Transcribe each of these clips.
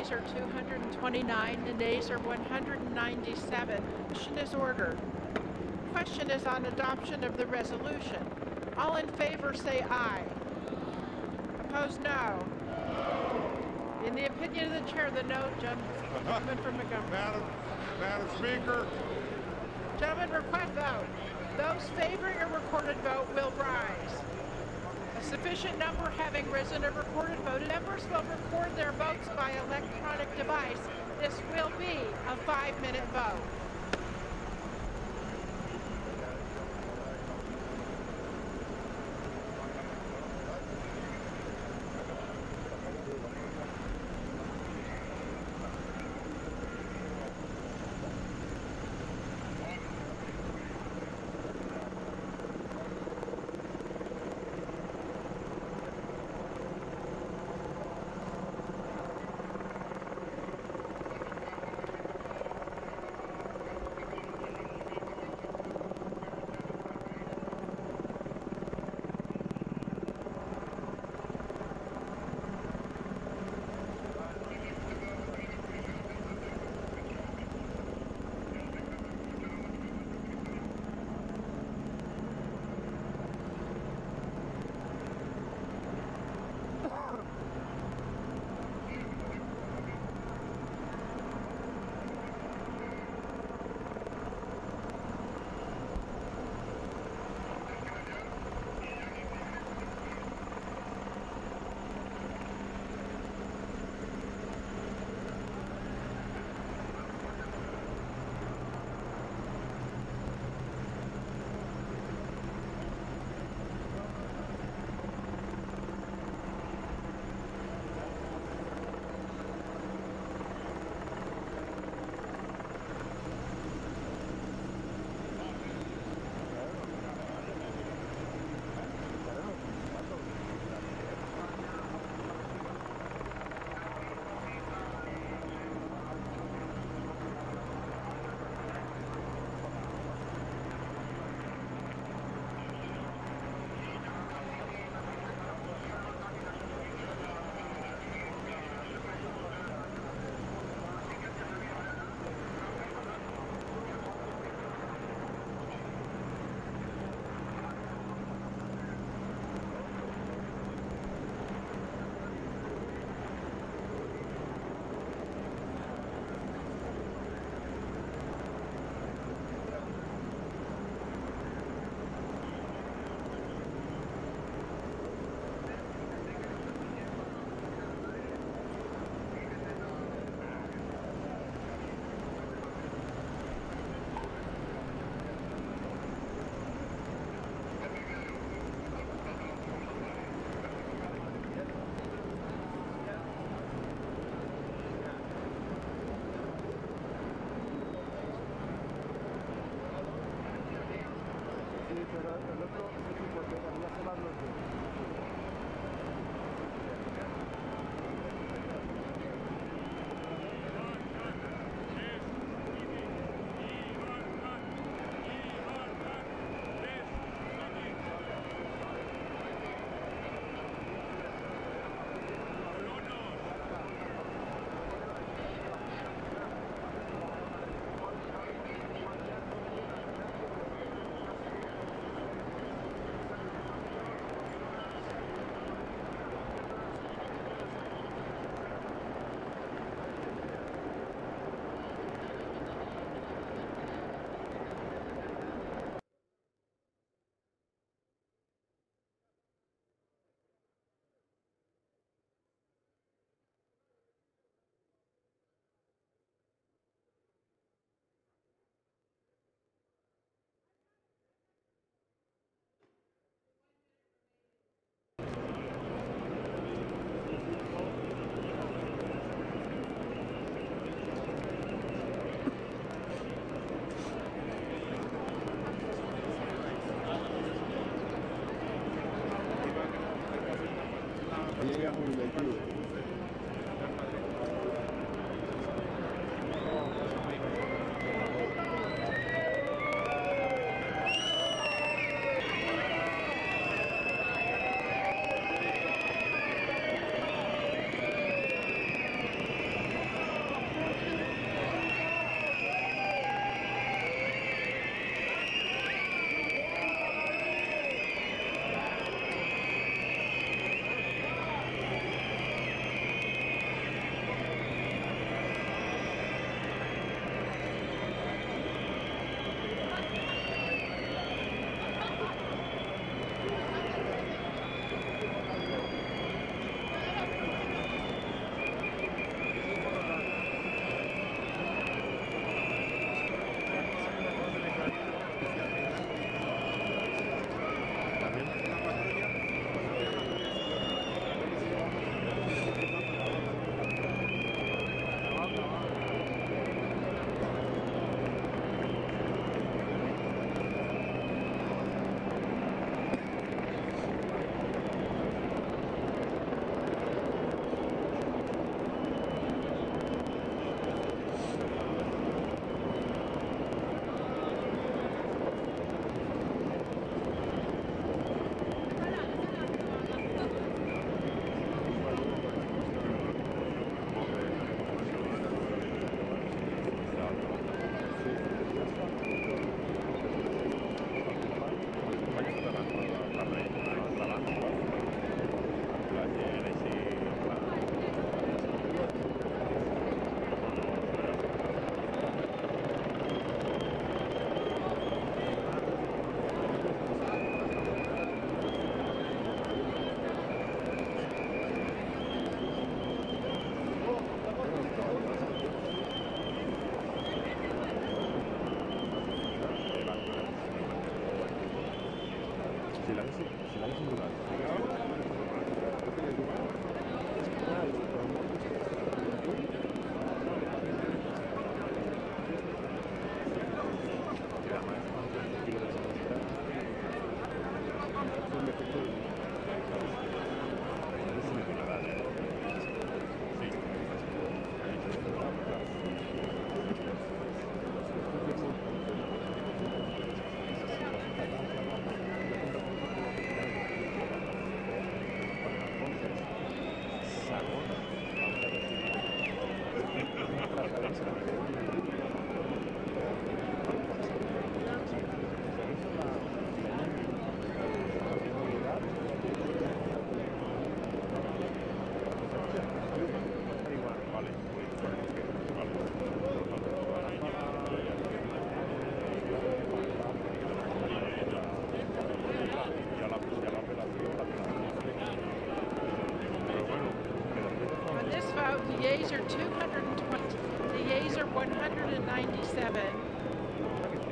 yeas are 229, the nays are 197. Motion is ordered. Question is on adoption of the resolution. All in favor say aye. Opposed, no. In the opinion of the chair, the no, gentleman from Montgomery. Madam Speaker. Gentlemen, request vote. Those favoring a recorded vote will rise. A sufficient number having risen a recorded vote, members will record their votes by electronic device. This will be a 5-minute vote.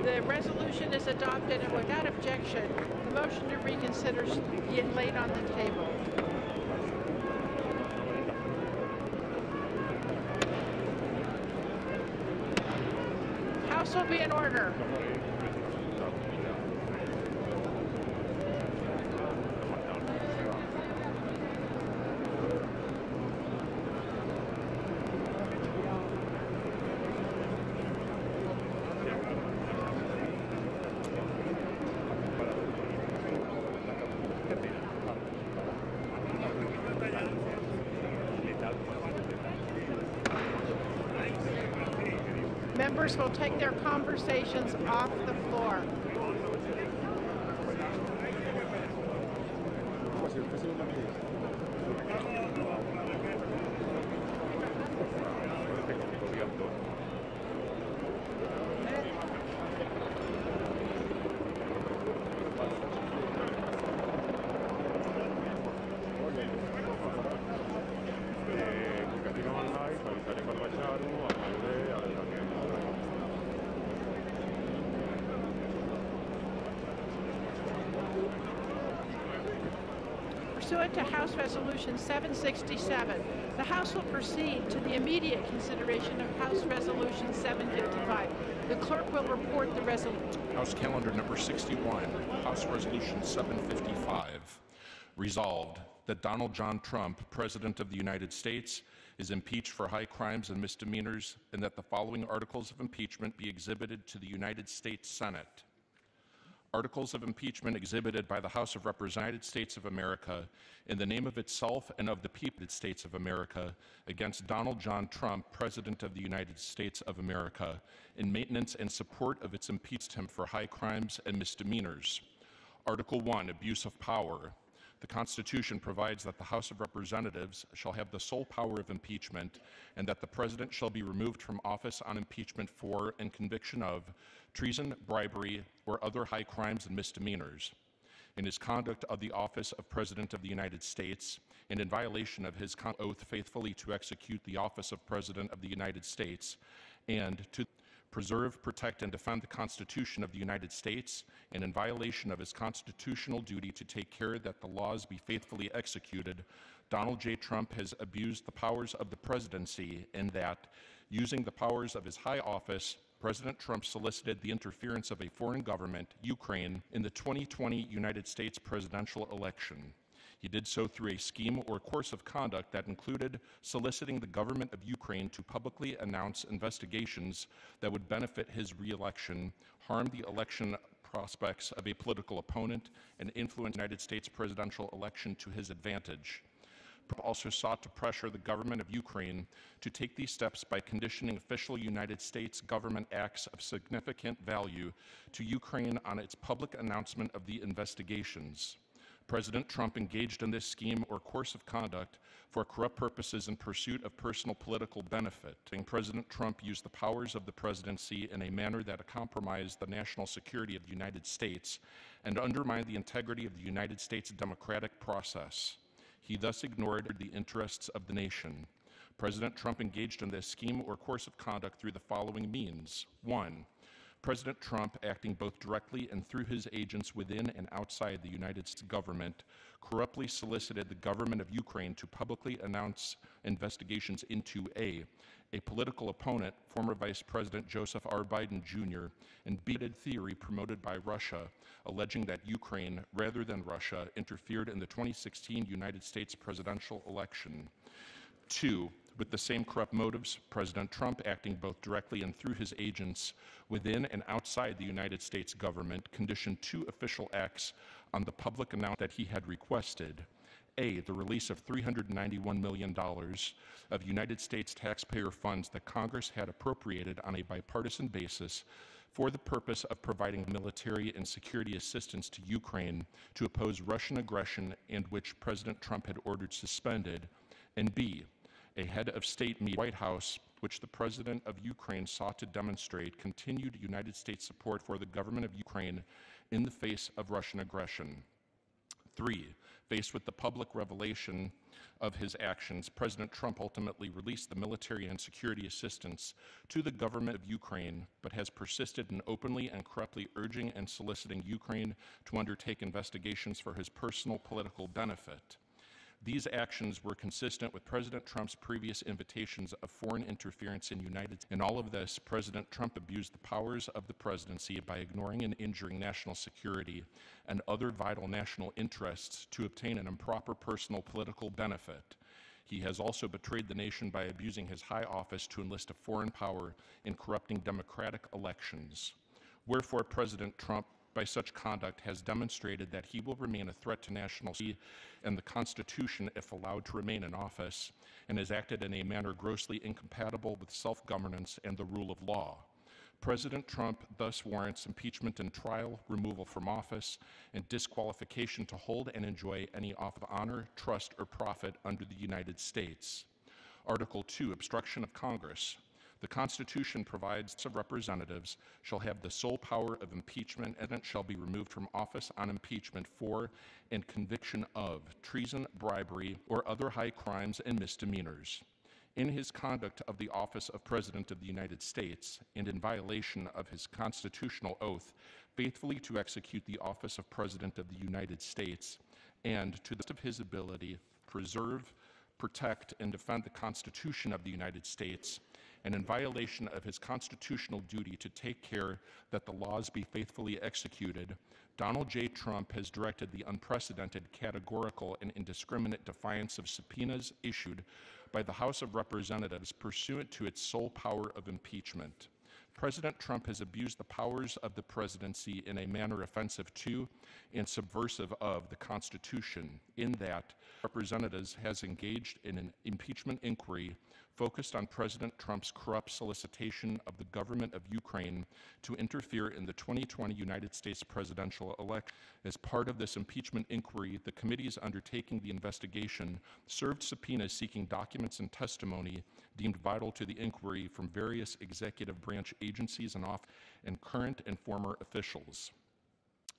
The resolution is adopted, and without objection, the motion to reconsider be laid on the table. House will be in order. Members will take their conversations off the floor. Pursuant to House Resolution 767, the House will proceed to the immediate consideration of House Resolution 755. The clerk will report the resolution. House Calendar number 61, House Resolution 755. Resolved that Donald John Trump, President of the United States, is impeached for high crimes and misdemeanors, and that the following articles of impeachment be exhibited to the United States Senate. Articles of impeachment exhibited by the House of Representatives of America in the name of itself and of the people of the United States of America against Donald John Trump, President of the United States of America, in maintenance and support of its impeached him for high crimes and misdemeanors. Article 1, Abuse of Power. The Constitution provides that the House of Representatives shall have the sole power of impeachment, and that the President shall be removed from office on impeachment for and conviction of treason, bribery, or other high crimes and misdemeanors. In his conduct of the office of President of the United States, and in violation of his oath faithfully to execute the office of President of the United States, and to preserve, protect, and defend the Constitution of the United States, and in violation of his constitutional duty to take care that the laws be faithfully executed, Donald J. Trump has abused the powers of the presidency in that, using the powers of his high office, President Trump solicited the interference of a foreign government, Ukraine, in the 2020 United States presidential election. He did so through a scheme or course of conduct that included soliciting the government of Ukraine to publicly announce investigations that would benefit his re-election, harm the election prospects of a political opponent, and influence the United States presidential election to his advantage. Trump also sought to pressure the government of Ukraine to take these steps by conditioning official United States government acts of significant value to Ukraine on its public announcement of the investigations. President Trump engaged in this scheme or course of conduct for corrupt purposes in pursuit of personal political benefit. President Trump used the powers of the presidency in a manner that compromised the national security of the United States and undermined the integrity of the United States democratic process. He thus ignored the interests of the nation. President Trump engaged in this scheme or course of conduct through the following means. 1. President Trump, acting both directly and through his agents within and outside the United States government, corruptly solicited the government of Ukraine to publicly announce investigations into a political opponent, former Vice President Joseph R. Biden Jr., and bigoted theory promoted by Russia, alleging that Ukraine, rather than Russia, interfered in the 2016 United States presidential election. 2. With the same corrupt motives, President Trump, acting both directly and through his agents within and outside the United States government, conditioned 2 official acts on the public announcement that he had requested. A, the release of $391 million of United States taxpayer funds that Congress had appropriated on a bipartisan basis for the purpose of providing military and security assistance to Ukraine to oppose Russian aggression, and which President Trump had ordered suspended. And B, a head of state meeting White House, which the President of Ukraine sought to demonstrate continued United States support for the government of Ukraine in the face of Russian aggression. 3. Faced with the public revelation of his actions, President Trump ultimately released the military and security assistance to the government of Ukraine, but has persisted in openly and corruptly urging and soliciting Ukraine to undertake investigations for his personal political benefit. These actions were consistent with President Trump's previous invitations of foreign interference in United States. In all of this, President Trump abused the powers of the presidency by ignoring and injuring national security and other vital national interests to obtain an improper personal political benefit. He has also betrayed the nation by abusing his high office to enlist a foreign power in corrupting democratic elections. Wherefore, President Trump, by such conduct, has demonstrated that he will remain a threat to national security and the Constitution if allowed to remain in office, and has acted in a manner grossly incompatible with self-governance and the rule of law. President Trump thus warrants impeachment and trial, removal from office, and disqualification to hold and enjoy any office of honor, trust, or profit under the United States. Article 2, Obstruction of Congress. The Constitution provides that representatives shall have the sole power of impeachment and shall be removed from office on impeachment for and conviction of treason, bribery, or other high crimes and misdemeanors. In his conduct of the office of President of the United States and in violation of his constitutional oath faithfully to execute the office of President of the United States and to the best of his ability preserve, protect, and defend the Constitution of the United States, and in violation of his constitutional duty to take care that the laws be faithfully executed, Donald J. Trump has directed the unprecedented, categorical, and indiscriminate defiance of subpoenas issued by the House of Representatives pursuant to its sole power of impeachment. President Trump has abused the powers of the presidency in a manner offensive to and subversive of the Constitution, in that Representatives has engaged in an impeachment inquiry focused on President Trump's corrupt solicitation of the government of Ukraine to interfere in the 2020 United States presidential election. As part of this impeachment inquiry, the committees undertaking the investigation served subpoenas seeking documents and testimony deemed vital to the inquiry from various executive branch agencies and current and former officials.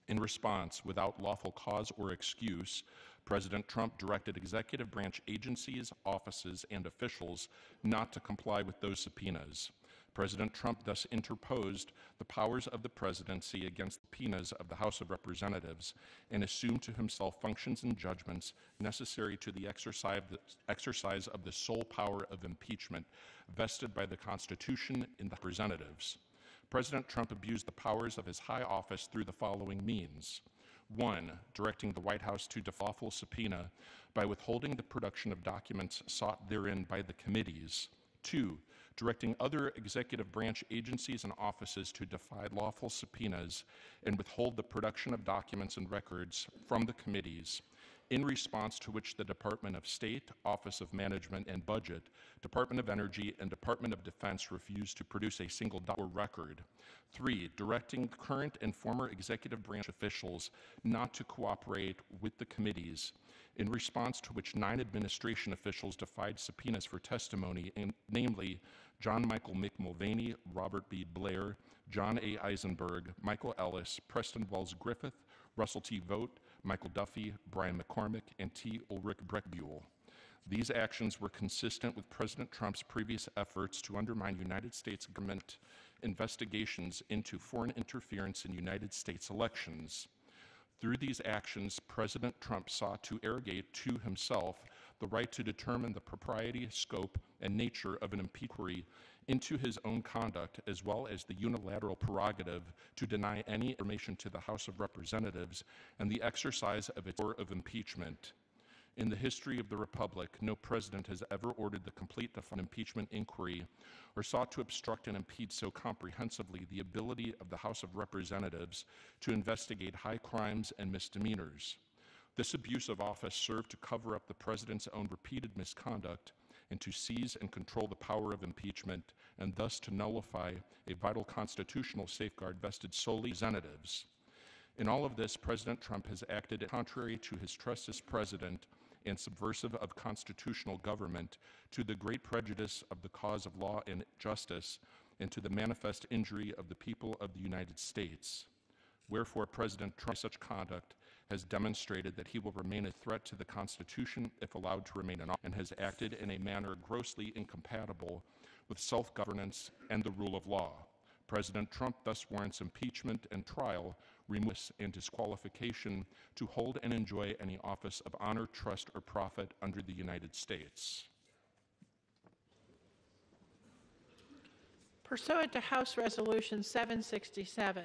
In response, without lawful cause or excuse, President Trump directed executive branch agencies, offices, and officials not to comply with those subpoenas. President Trump thus interposed the powers of the presidency against the subpoenas of the House of Representatives and assumed to himself functions and judgments necessary to the exercise of the sole power of impeachment vested by the Constitution in the Representatives. President Trump abused the powers of his high office through the following means. 1. Directing the White House to defy lawful subpoena by withholding the production of documents sought therein by the committees. 2. Directing other executive branch agencies and offices to defy lawful subpoenas and withhold the production of documents and records from the committees, in response to which the Department of State, Office of Management and Budget, Department of Energy, and Department of Defense refused to produce a single document or record. 3. Directing current and former executive branch officials not to cooperate with the committees, in response to which 9 administration officials defied subpoenas for testimony, namely John Michael Mick Mulvaney, Robert B. Blair, John A. Eisenberg, Michael Ellis, Preston Wells Griffith, Russell T. Vogt, Michael Duffy, Brian McCormick, and T. Ulrich Breckbuhl. These actions were consistent with President Trump's previous efforts to undermine United States government investigations into foreign interference in United States elections. Through these actions, President Trump sought to arrogate to himself the right to determine the propriety, scope, and nature of an inquiry into his own conduct, as well as the unilateral prerogative to deny any information to the House of Representatives and the exercise of its power of impeachment. In the history of the Republic, no president has ever ordered the complete impeachment inquiry or sought to obstruct and impede so comprehensively the ability of the House of Representatives to investigate high crimes and misdemeanors. This abuse of office served to cover up the president's own repeated misconduct and to seize and control the power of impeachment, and thus to nullify a vital constitutional safeguard vested solely in representatives. In all of this, President Trump has acted contrary to his trust as president and subversive of constitutional government, to the great prejudice of the cause of law and justice, and to the manifest injury of the people of the United States. Wherefore, President Trump's such conduct has demonstrated that he will remain a threat to the Constitution if allowed to remain in office, and has acted in a manner grossly incompatible with self-governance and the rule of law. President Trump thus warrants impeachment and trial, removal, and disqualification to hold and enjoy any office of honor, trust, or profit under the United States. Pursuant to House Resolution 767,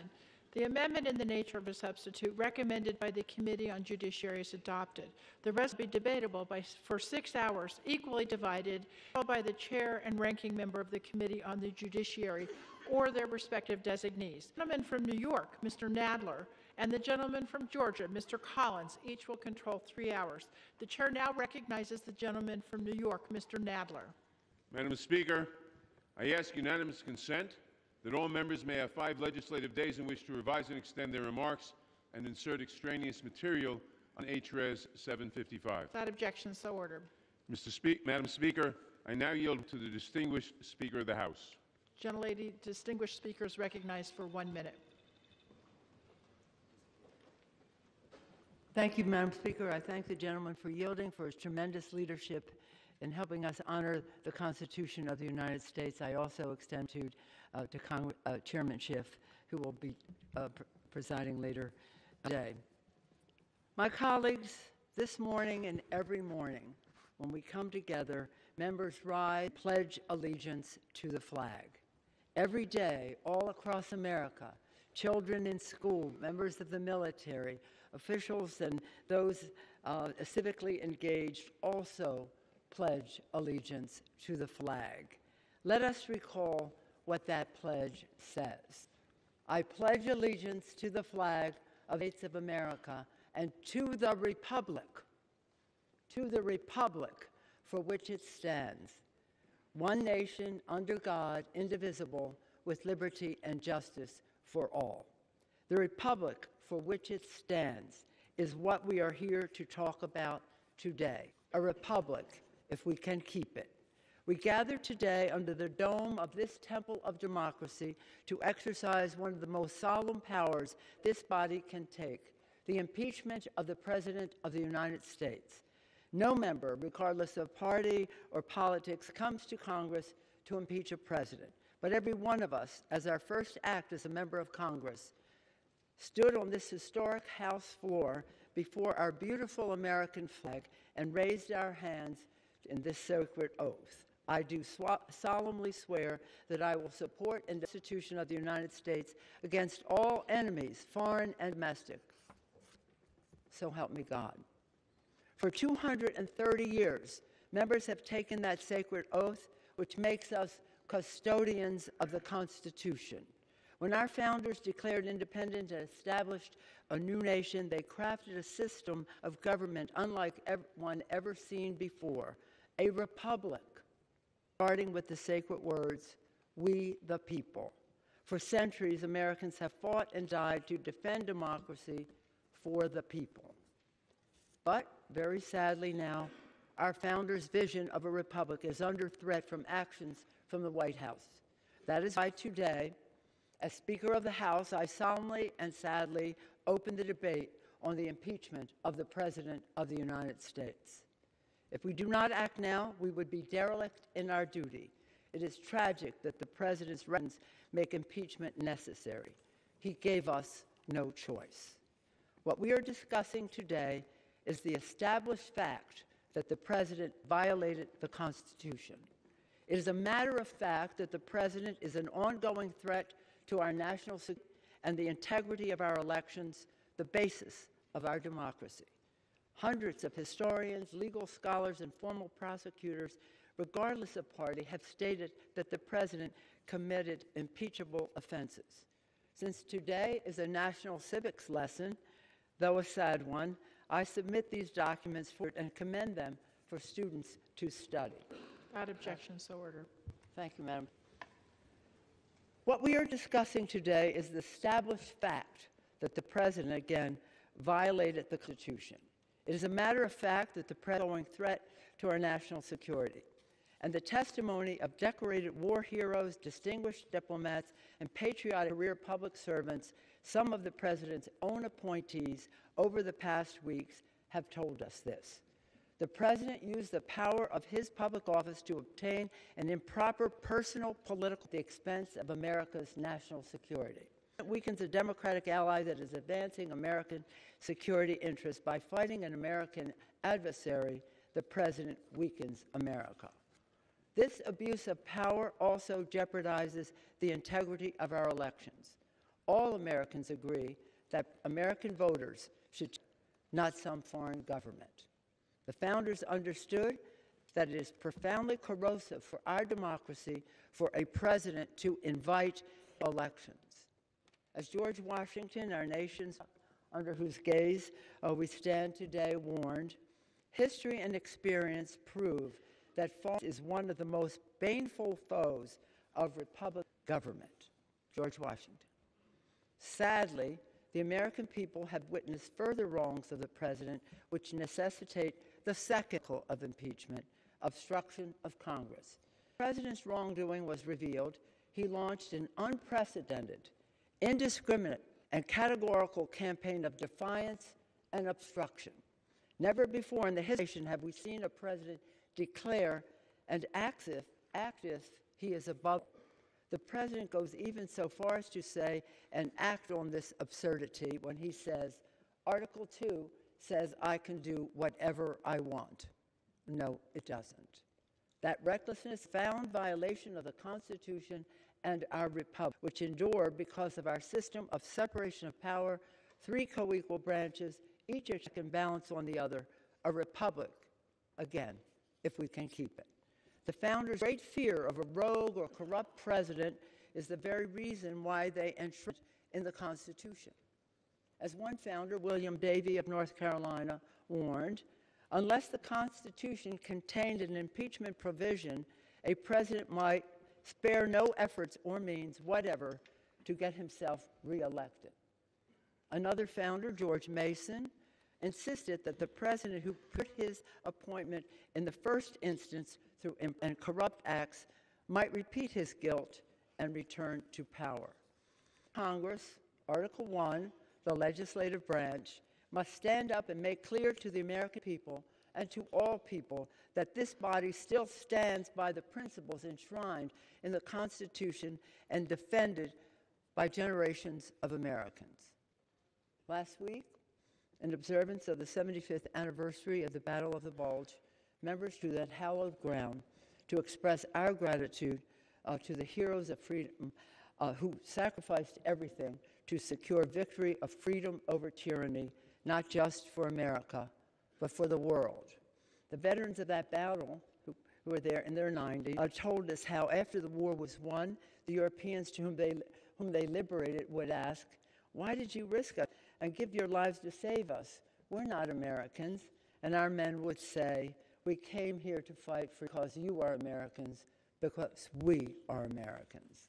the amendment in the nature of a substitute recommended by the Committee on Judiciary is adopted. The rest will be debatable for 6 hours, equally divided by the chair and ranking member of the Committee on the Judiciary or their respective designees. The gentleman from New York, Mr. Nadler, and the gentleman from Georgia, Mr. Collins, each will control 3 hours. The chair now recognizes the gentleman from New York, Mr. Nadler. Madam Speaker, I ask unanimous consent that all members may have 5 legislative days in which to revise and extend their remarks and insert extraneous material on H.Res. 755. Without objection, so ordered. Madam Speaker, I now yield to the distinguished Speaker of the House. Gentlelady, distinguished speaker is recognized for 1 minute. Thank you, Madam Speaker. I thank the gentleman for yielding, for his tremendous leadership in helping us honor the Constitution of the United States. I also extend to Chairman Schiff, who will be presiding later today. My colleagues, this morning and every morning, when we come together, members rise, pledge allegiance to the flag. Every day, all across America, children in school, members of the military, officials, and those civically engaged also pledge allegiance to the flag. Let us recall what that pledge says. I pledge allegiance to the flag of the States of America and to the republic for which it stands, one nation under God, indivisible, with liberty and justice for all. The republic for which it stands is what we are here to talk about today. A republic, if we can keep it. We gather today under the dome of this temple of democracy to exercise one of the most solemn powers this body can take, the impeachment of the President of the United States. No member, regardless of party or politics, comes to Congress to impeach a president. But every one of us, as our first act as a member of Congress, stood on this historic House floor before our beautiful American flag and raised our hands in this sacred oath. I do solemnly swear that I will support the Constitution of the United States against all enemies, foreign and domestic. So help me God. For 230 years, members have taken that sacred oath, which makes us custodians of the Constitution. When our founders declared independence and established a new nation, they crafted a system of government unlike one ever seen before, a republic, starting with the sacred words, "We the people." For centuries, Americans have fought and died to defend democracy for the people. But, very sadly now, our founders' vision of a republic is under threat from actions from the White House. That is why today, as Speaker of the House, I solemnly and sadly open the debate on the impeachment of the President of the United States. If we do not act now, we would be derelict in our duty. It is tragic that the President's reasons make impeachment necessary. He gave us no choice. What we are discussing today is the established fact that the President violated the Constitution. It is a matter of fact that the President is an ongoing threat to our national security and the integrity of our elections, the basis of our democracy. Hundreds of historians, legal scholars, and former prosecutors, regardless of party, have stated that the President committed impeachable offenses. Since today is a national civics lesson, though a sad one, I submit these documents for and commend them for students to study. Without objection, so ordered. Thank you, Madam. What we are discussing today is the established fact that the President, again, violated the Constitution. It is a matter of fact that the President is a growing threat to our national security. and the testimony of decorated war heroes, distinguished diplomats, and patriotic career public servants, some of the president's own appointees over the past weeks have told us this. The president used the power of his public office to obtain an improper personal political at the expense of America's national security. It weakens a democratic ally that is advancing American security interests. By fighting an American adversary, the president weakens America. This abuse of power also jeopardizes the integrity of our elections. All Americans agree that American voters should choose, not some foreign government. The founders understood that it is profoundly corrosive for our democracy for a president to invite elections. As George Washington, our nation's under whose gaze we stand today, warned, history and experience prove that false is one of the most baneful foes of republican government. George Washington. Sadly, the American people have witnessed further wrongs of the president, which necessitate the second of impeachment, obstruction of Congress. The president's wrongdoing was revealed. He launched an unprecedented, indiscriminate, and categorical campaign of defiance and obstruction. Never before in the history have we seen a president declare and act if he is above. The president goes even so far as to say and act on this absurdity when he says, Article 2 says I can do whatever I want. No, it doesn't. That recklessness found violation of the Constitution and our republic, which endure because of our system of separation of power, three co-equal branches, each a check and balance on the other, a republic, again, if we can keep it. The founders' great fear of a rogue or corrupt president is the very reason why they enshrined in the Constitution. As one founder, William Davie of North Carolina, warned, unless the Constitution contained an impeachment provision, a president might spare no efforts or means whatever to get himself reelected. Another founder, George Mason, insisted that the president who put his appointment in the first instance through and corrupt acts might repeat his guilt and return to power. Congress, Article 1, the legislative branch, must stand up and make clear to the American people and to all people that this body still stands by the principles enshrined in the Constitution and defended by generations of Americans. Last week, in observance of the 75th anniversary of the Battle of the Bulge, members drew that hallowed ground to express our gratitude to the heroes of freedom who sacrificed everything to secure victory of freedom over tyranny, not just for America, but for the world. The veterans of that battle, who were there in their 90s, told us how after the war was won, the Europeans to whom they liberated would ask, why did you risk us and give your lives to save us? We're not Americans. And our men would say, we came here to fight because you are Americans, because we are Americans.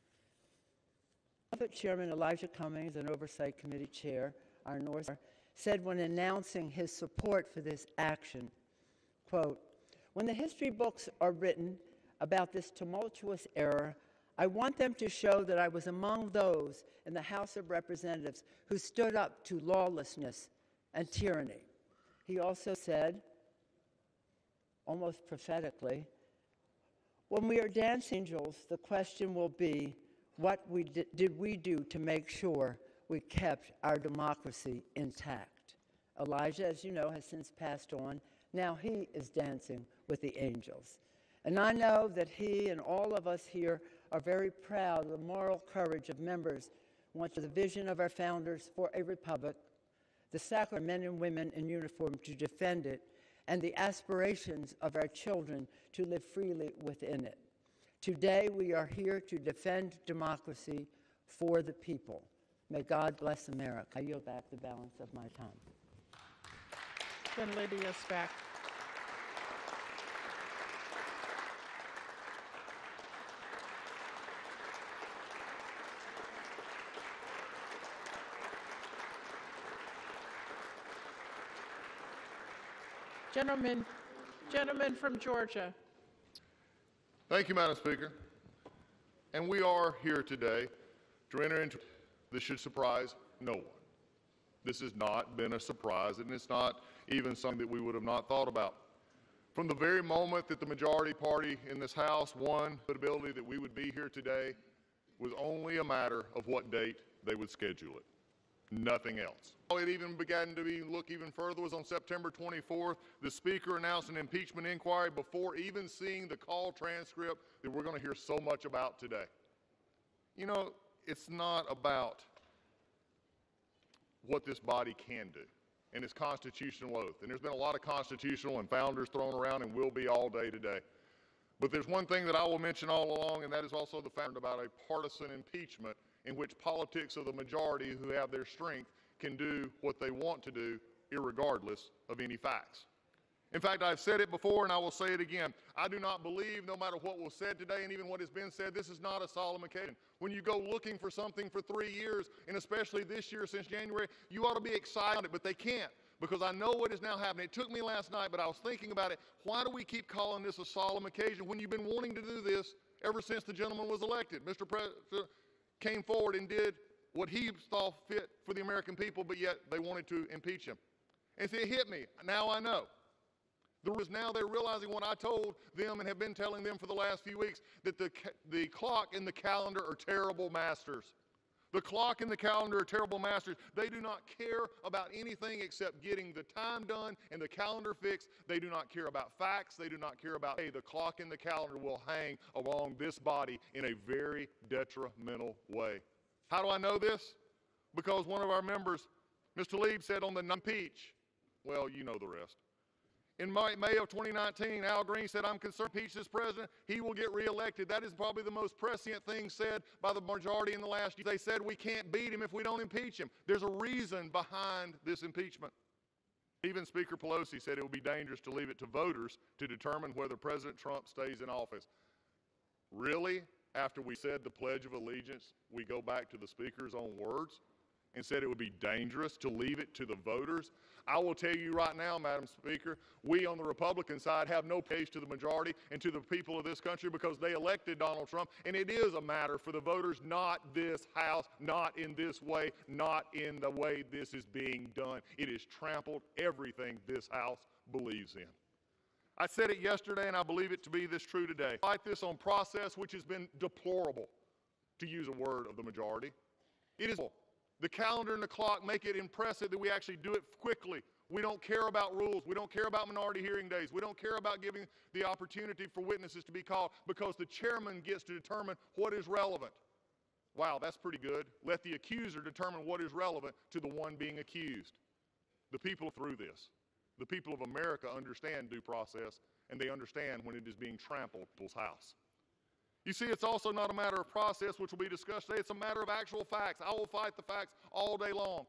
Chairman Elijah Cummings, an Oversight Committee chair, our North, said when announcing his support for this action, quote, when the history books are written about this tumultuous era, I want them to show that I was among those in the House of Representatives who stood up to lawlessness and tyranny. He also said, almost prophetically, when we are dancing angels, the question will be, what did we do to make sure we kept our democracy intact? Elijah, as you know, has since passed on. Now he is dancing with the angels. And I know that he and all of us here are very proud of the moral courage of members who want the vision of our founders for a republic, the sacrifice of men and women in uniform to defend it, and the aspirations of our children to live freely within it. Today, we are here to defend democracy for the people. May God bless America. I yield back the balance of my time. Then Lydia Speck. Gentleman from Georgia. Thank you, Madam Speaker. And we are here today to enter into this should surprise no one. This has not been a surprise, and it's not even something that we would have not thought about. From the very moment that the majority party in this House won the ability that we would be here today was only a matter of what date they would schedule it. Nothing else. It even began to look even further was on September 24th. The Speaker announced an impeachment inquiry before even seeing the call transcript that we're going to hear so much about today. You know, it's not about what this body can do and its constitutional oath. And there's been a lot of constitutional and founders thrown around and will be all day today. But there's one thing that I will mention all along, and that is also the fact about a partisan impeachment in which politics of the majority who have their strength can do what they want to do irregardless of any facts. In fact, I've said it before and I will say it again. I do not believe, no matter what was said today and even what has been said, this is not a solemn occasion. When you go looking for something for 3 years, and especially this year since January, you ought to be excited, but they can't, because I know what is now happening. It took me last night, but I was thinking about it. Why do we keep calling this a solemn occasion when you've been wanting to do this ever since the gentleman was elected? Mr. President came forward and did what he saw fit for the American people, but yet they wanted to impeach him. And see, it hit me. Now I know. Now they're realizing what I told them and have been telling them for the last few weeks, that the clock and the calendar are terrible masters. The clock and the calendar are terrible masters. They do not care about anything except getting the time done and the calendar fixed. They do not care about facts. They do not care about, hey, the clock and the calendar will hang along this body in a very detrimental way. How do I know this? Because one of our members, Mr. Lieb, said on the impeach. Well, you know the rest. In May of 2019, Al Green said, I'm concerned impeach this president, he will get reelected. That is probably the most prescient thing said by the majority in the last year. They said we can't beat him if we don't impeach him. There's a reason behind this impeachment. Even Speaker Pelosi said it would be dangerous to leave it to voters to determine whether President Trump stays in office. Really? After we said the Pledge of Allegiance, we go back to the Speaker's own words and said it would be dangerous to leave it to the voters? I will tell you right now, Madam Speaker, we on the Republican side have no case to the majority and to the people of this country because they elected Donald Trump, and it is a matter for the voters, not this House, not in this way, not in the way this is being done. It has trampled everything this House believes in. I said it yesterday, and I believe it to be this true today. Fight this on process, which has been deplorable, to use a word of the majority. It is the calendar and the clock make it impressive that we actually do it quickly. We don't care about rules. We don't care about minority hearing days. We don't care about giving the opportunity for witnesses to be called because the chairman gets to determine what is relevant. Wow, that's pretty good. Let the accuser determine what is relevant to the one being accused. The people through this. The people of America understand due process, and they understand when it is being trampled in people's house. You see, it's also not a matter of process, which will be discussed today. It's a matter of actual facts. I will fight the facts all day long.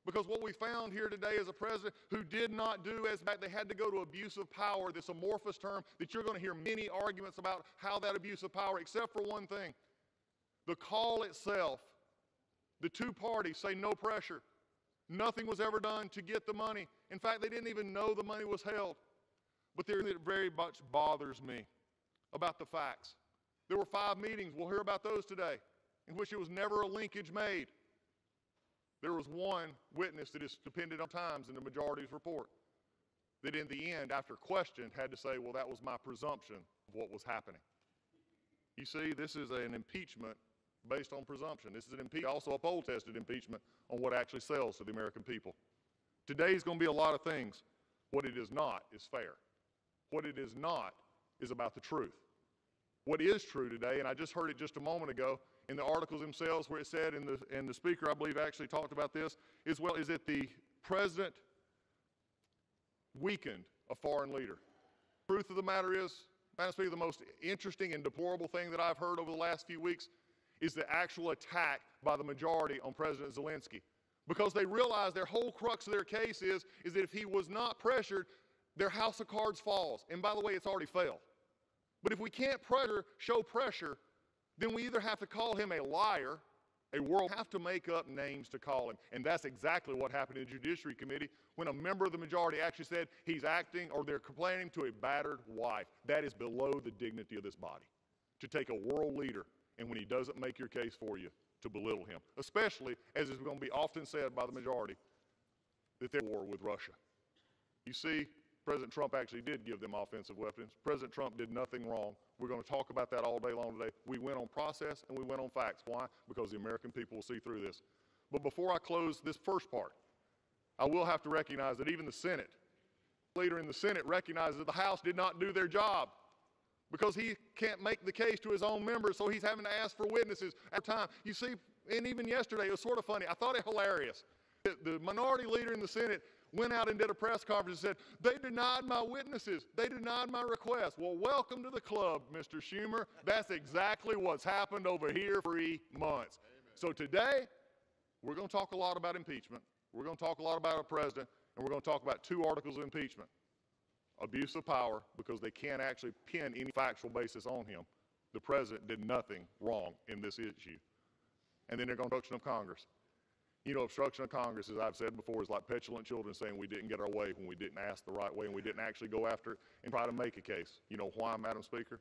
Because what we found here today is a president who did not do as bad. They had to go to abuse of power, this amorphous term that you're going to hear many arguments about how that abuse of power, except for one thing. The call itself, the two parties say no pressure. Nothing was ever done to get the money. In fact, they didn't even know the money was held. But there it very much bothers me about the facts. There were 5 meetings, we'll hear about those today, in which it was never a linkage made. There was one witness that is dependent on times in the majority's report that in the end, after questioned, had to say, well, that was my presumption of what was happening. You see, this is an impeachment based on presumption. This is also a poll-tested impeachment on what actually sells to the American people. Today's going to be a lot of things. What it is not is fair. What it is not is about the truth. What is true today, and I just heard it just a moment ago in the articles themselves where it said, and the speaker I believe actually talked about this, is that the president weakened a foreign leader. The truth of the matter is, Madam Speaker, the most interesting and deplorable thing that I've heard over the last few weeks is the actual attack by the majority on President Zelensky. Because they realize their whole crux of their case is that if he was not pressured, their house of cards falls. And by the way, it's already failed. But if we can't show pressure, then we either have to call him a liar A world have to make up names to call him. And that's exactly what happened in the Judiciary Committee when a member of the majority actually said he's acting or they're complaining to a battered wife. That is below the dignity of this body. To take a world leader and when he doesn't make your case for you, to belittle him. Especially, as is going to be often said by the majority, that they're at war with Russia. You see, President Trump actually did give them offensive weapons. President Trump did nothing wrong. We're going to talk about that all day long today. We went on process and we went on facts. Why? Because the American people will see through this. But before I close this first part, I will have to recognize that even the Senate, leader in the Senate recognizes that the House did not do their job because he can't make the case to his own members, so he's having to ask for witnesses at time. You see, and even yesterday, it was sort of funny. I thought it hilarious. The minority leader in the Senate went out and did a press conference and said, they denied my witnesses. They denied my request. Well, welcome to the club, Mr. Schumer. That's exactly what's happened over here for 3 months. Amen. So today, we're going to talk a lot about impeachment. We're going to talk a lot about a president, and we're going to talk about 2 articles of impeachment. Abuse of power, because they can't actually pin any factual basis on him. The president did nothing wrong in this issue. And then they're going to obstruction of Congress. You know, obstruction of Congress, as I've said before, is like petulant children saying we didn't get our way when we didn't ask the right way and we didn't actually go after it and try to make a case. You know why, Madam Speaker?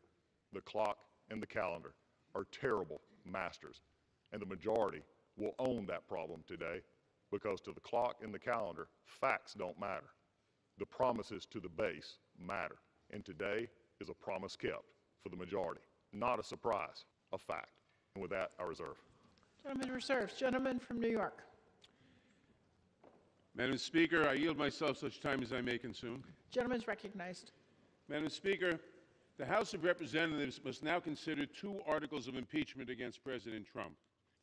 The clock and the calendar are terrible masters. And the majority will own that problem today because to the clock and the calendar, facts don't matter. The promises to the base matter. And today is a promise kept for the majority. Not a surprise, a fact. And with that, I reserve. Gentleman reserves. Gentleman from New York. Madam Speaker, I yield myself such time as I may consume. Gentleman is recognized. Madam Speaker, the House of Representatives must now consider 2 articles of impeachment against President Trump.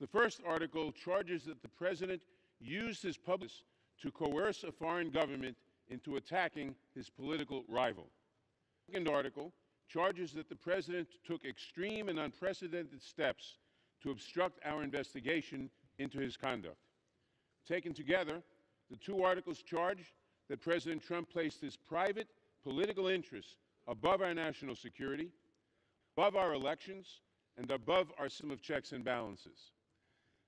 The first article charges that the President used his public to coerce a foreign government into attacking his political rival. The second article charges that the President took extreme and unprecedented steps to obstruct our investigation into his conduct. Taken together, the 2 articles charge that President Trump placed his private political interests above our national security, above our elections, and above our system of checks and balances.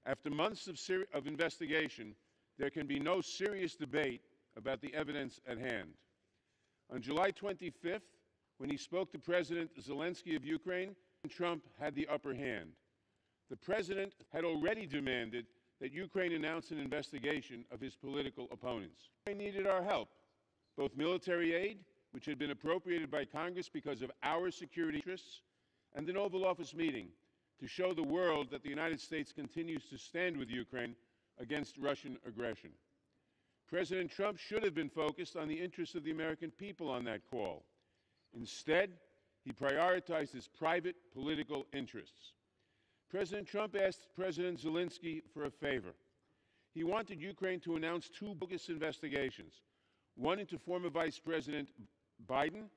After months of investigation, there can be no serious debate about the evidence at hand. On July 25th, when he spoke to President Zelensky of Ukraine, Trump had the upper hand. The President had already demanded that Ukraine announce an investigation of his political opponents. Ukraine needed our help, both military aid, which had been appropriated by Congress because of our security interests, and an Oval Office meeting to show the world that the United States continues to stand with Ukraine against Russian aggression. President Trump should have been focused on the interests of the American people on that call. Instead, he prioritized his private political interests. President Trump asked President Zelensky for a favor. He wanted Ukraine to announce 2 bogus investigations, one into former Vice President Biden,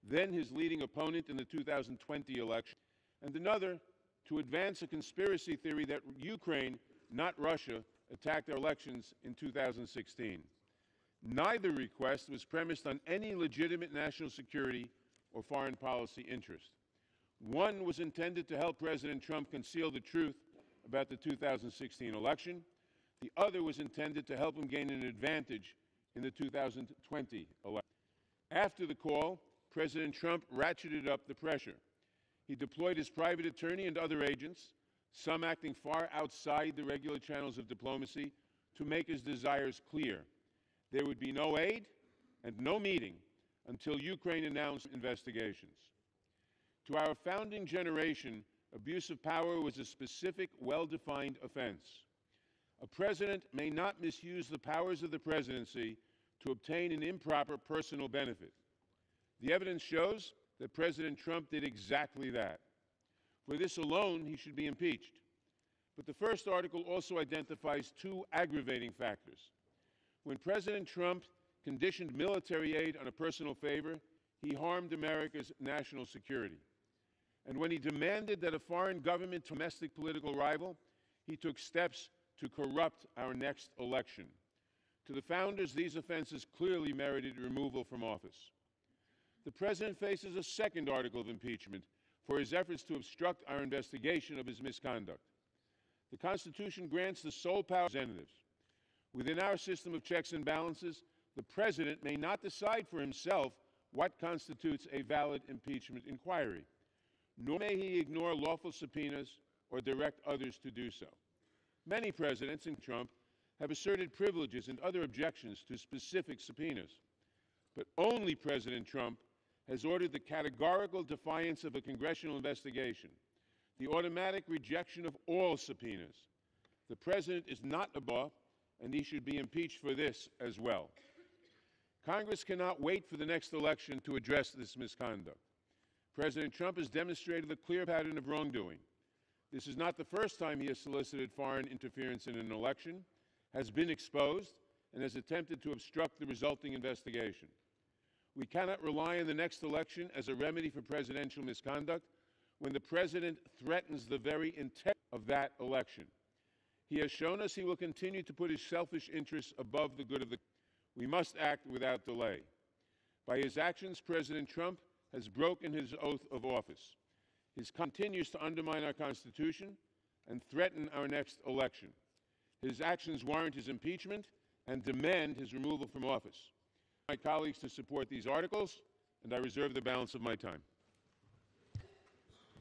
then his leading opponent in the 2020 election, and another to advance a conspiracy theory that Ukraine, not Russia, attacked our elections in 2016. Neither request was premised on any legitimate national security or foreign policy interest. One was intended to help President Trump conceal the truth about the 2016 election. The other was intended to help him gain an advantage in the 2020 election. After the call, President Trump ratcheted up the pressure. He deployed his private attorney and other agents, some acting far outside the regular channels of diplomacy, to make his desires clear. There would be no aid and no meeting until Ukraine announced investigations. To our founding generation, abuse of power was a specific, well-defined offense. A president may not misuse the powers of the presidency to obtain an improper personal benefit. The evidence shows that President Trump did exactly that. For this alone, he should be impeached. But the first article also identifies 2 aggravating factors. When President Trump conditioned military aid on a personal favor, he harmed America's national security. And when he demanded that a foreign government domestic political rival, he took steps to corrupt our next election. To the founders, these offenses clearly merited removal from office. The President faces a second article of impeachment for his efforts to obstruct our investigation of his misconduct. The Constitution grants the sole power of representatives. Within our system of checks and balances, the President may not decide for himself what constitutes a valid impeachment inquiry, nor may he ignore lawful subpoenas or direct others to do so. Many presidents, including Trump, have asserted privileges and other objections to specific subpoenas. But only President Trump has ordered the categorical defiance of a congressional investigation, the automatic rejection of all subpoenas. The President is not above, and he should be impeached for this as well. Congress cannot wait for the next election to address this misconduct. President Trump has demonstrated a clear pattern of wrongdoing. This is not the first time he has solicited foreign interference in an election, has been exposed, and has attempted to obstruct the resulting investigation. We cannot rely on the next election as a remedy for presidential misconduct when the President threatens the very integrity of that election. He has shown us he will continue to put his selfish interests above the good of the country. We must act without delay. By his actions, President Trump has broken his oath of office. He continues to undermine our Constitution and threaten our next election. His actions warrant his impeachment and demand his removal from office. My colleagues to support these articles, and I reserve the balance of my time.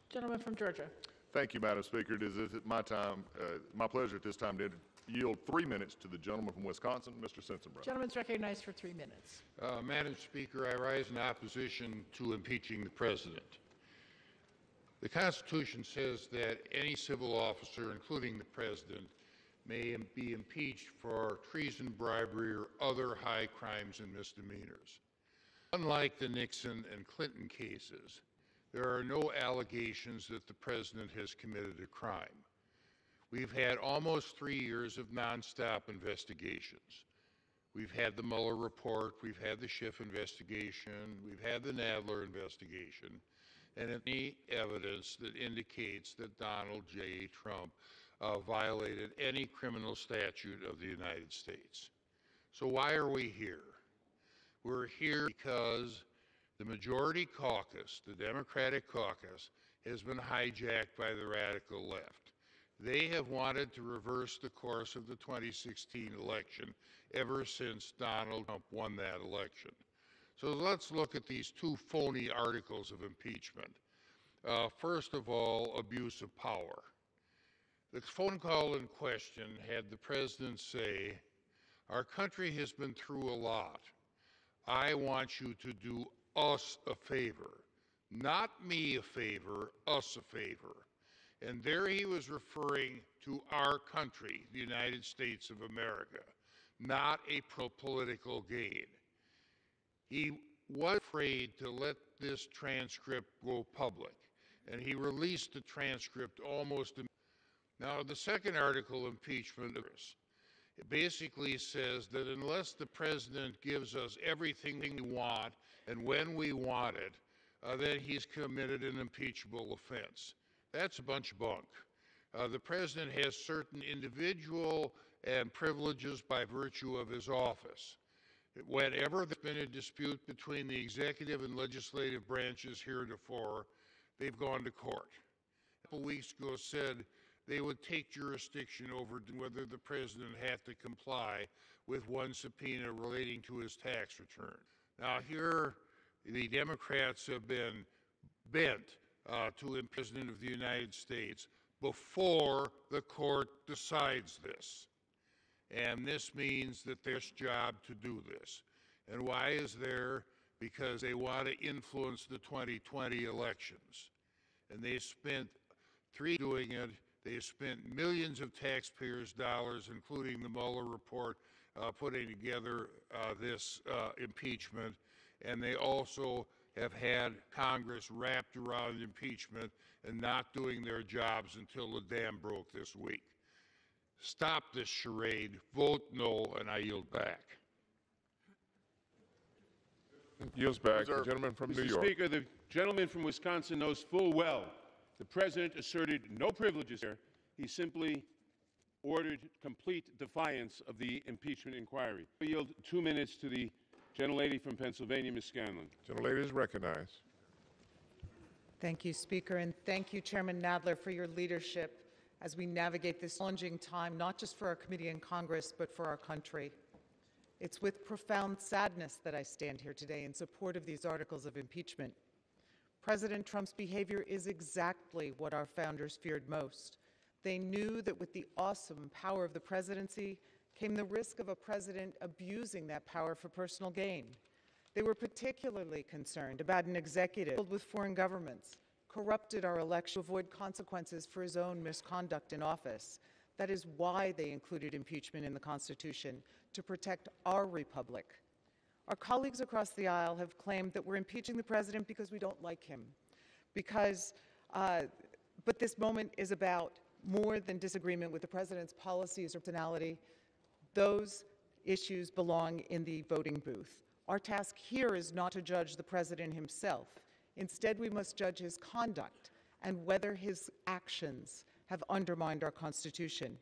Gentleman from Georgia. Thank you, Madam Speaker. It is my pleasure at this time to yield 3 minutes to the gentleman from Wisconsin, Mr. Sensenbrenner. Gentleman's recognized for 3 minutes. Madam Speaker, I rise in opposition to impeaching the President. The Constitution says that any civil officer, including the President, may be impeached for treason, bribery, or other high crimes and misdemeanors. Unlike the Nixon and Clinton cases, there are no allegations that the President has committed a crime. We've had almost 3 years of nonstop investigations. We've had the Mueller report, we've had the Schiff investigation, we've had the Nadler investigation, and any evidence that indicates that Donald J. Trump violated any criminal statute of the United States. So why are we here? We're here because the majority caucus, the Democratic caucus, has been hijacked by the radical left. They have wanted to reverse the course of the 2016 election ever since Donald Trump won that election. So let's look at these two phony articles of impeachment. First of all, abuse of power. The phone call in question had the President say, "Our country has been through a lot. I want you to do us a favor. Not me a favor, us a favor." And there he was referring to our country, the United States of America, not a political gain. He was afraid to let this transcript go public, and he released the transcript almost immediately. Now, the second article, impeachment, it basically says that unless the President gives us everything we want and when we want it, then he's committed an impeachable offense. That's a bunch of bunk. The President has certain individual and privileges by virtue of his office. Whenever there's been a dispute between the executive and legislative branches heretofore, they've gone to court. A couple weeks ago said they would take jurisdiction over whether the President had to comply with one subpoena relating to his tax return. Now here, the Democrats have been bent to the President of the United States before the court decides this. And this means that there's a job to do this. And why is there? Because they want to influence the 2020 elections. And they spent doing it. They spent millions of taxpayers' dollars, including the Mueller report, putting together this impeachment. And they also have had Congress wrapped around impeachment and not doing their jobs until the dam broke this week. Stop this charade, vote no, and I yield back. Yields back. The gentleman from New York. Mr. Speaker, the gentleman from Wisconsin knows full well the President asserted no privileges here. He simply ordered complete defiance of the impeachment inquiry. I yield 2 minutes to the gentlelady from Pennsylvania, Ms. Scanlon. Gentlelady is recognized. Thank you, Speaker, and thank you, Chairman Nadler, for your leadership as we navigate this challenging time, not just for our committee and Congress, but for our country. It's with profound sadness that I stand here today in support of these articles of impeachment. President Trump's behavior is exactly what our founders feared most. They knew that with the awesome power of the presidency came the risk of a president abusing that power for personal gain. They were particularly concerned about an executive filled with foreign governments, corrupted our election to avoid consequences for his own misconduct in office. That is why they included impeachment in the Constitution, to protect our republic. Our colleagues across the aisle have claimed that we're impeaching the president because we don't like him, but this moment is about more than disagreement with the president's policies or personality. Those issues belong in the voting booth. Our task here is not to judge the president himself. Instead, we must judge his conduct and whether his actions have undermined our Constitution.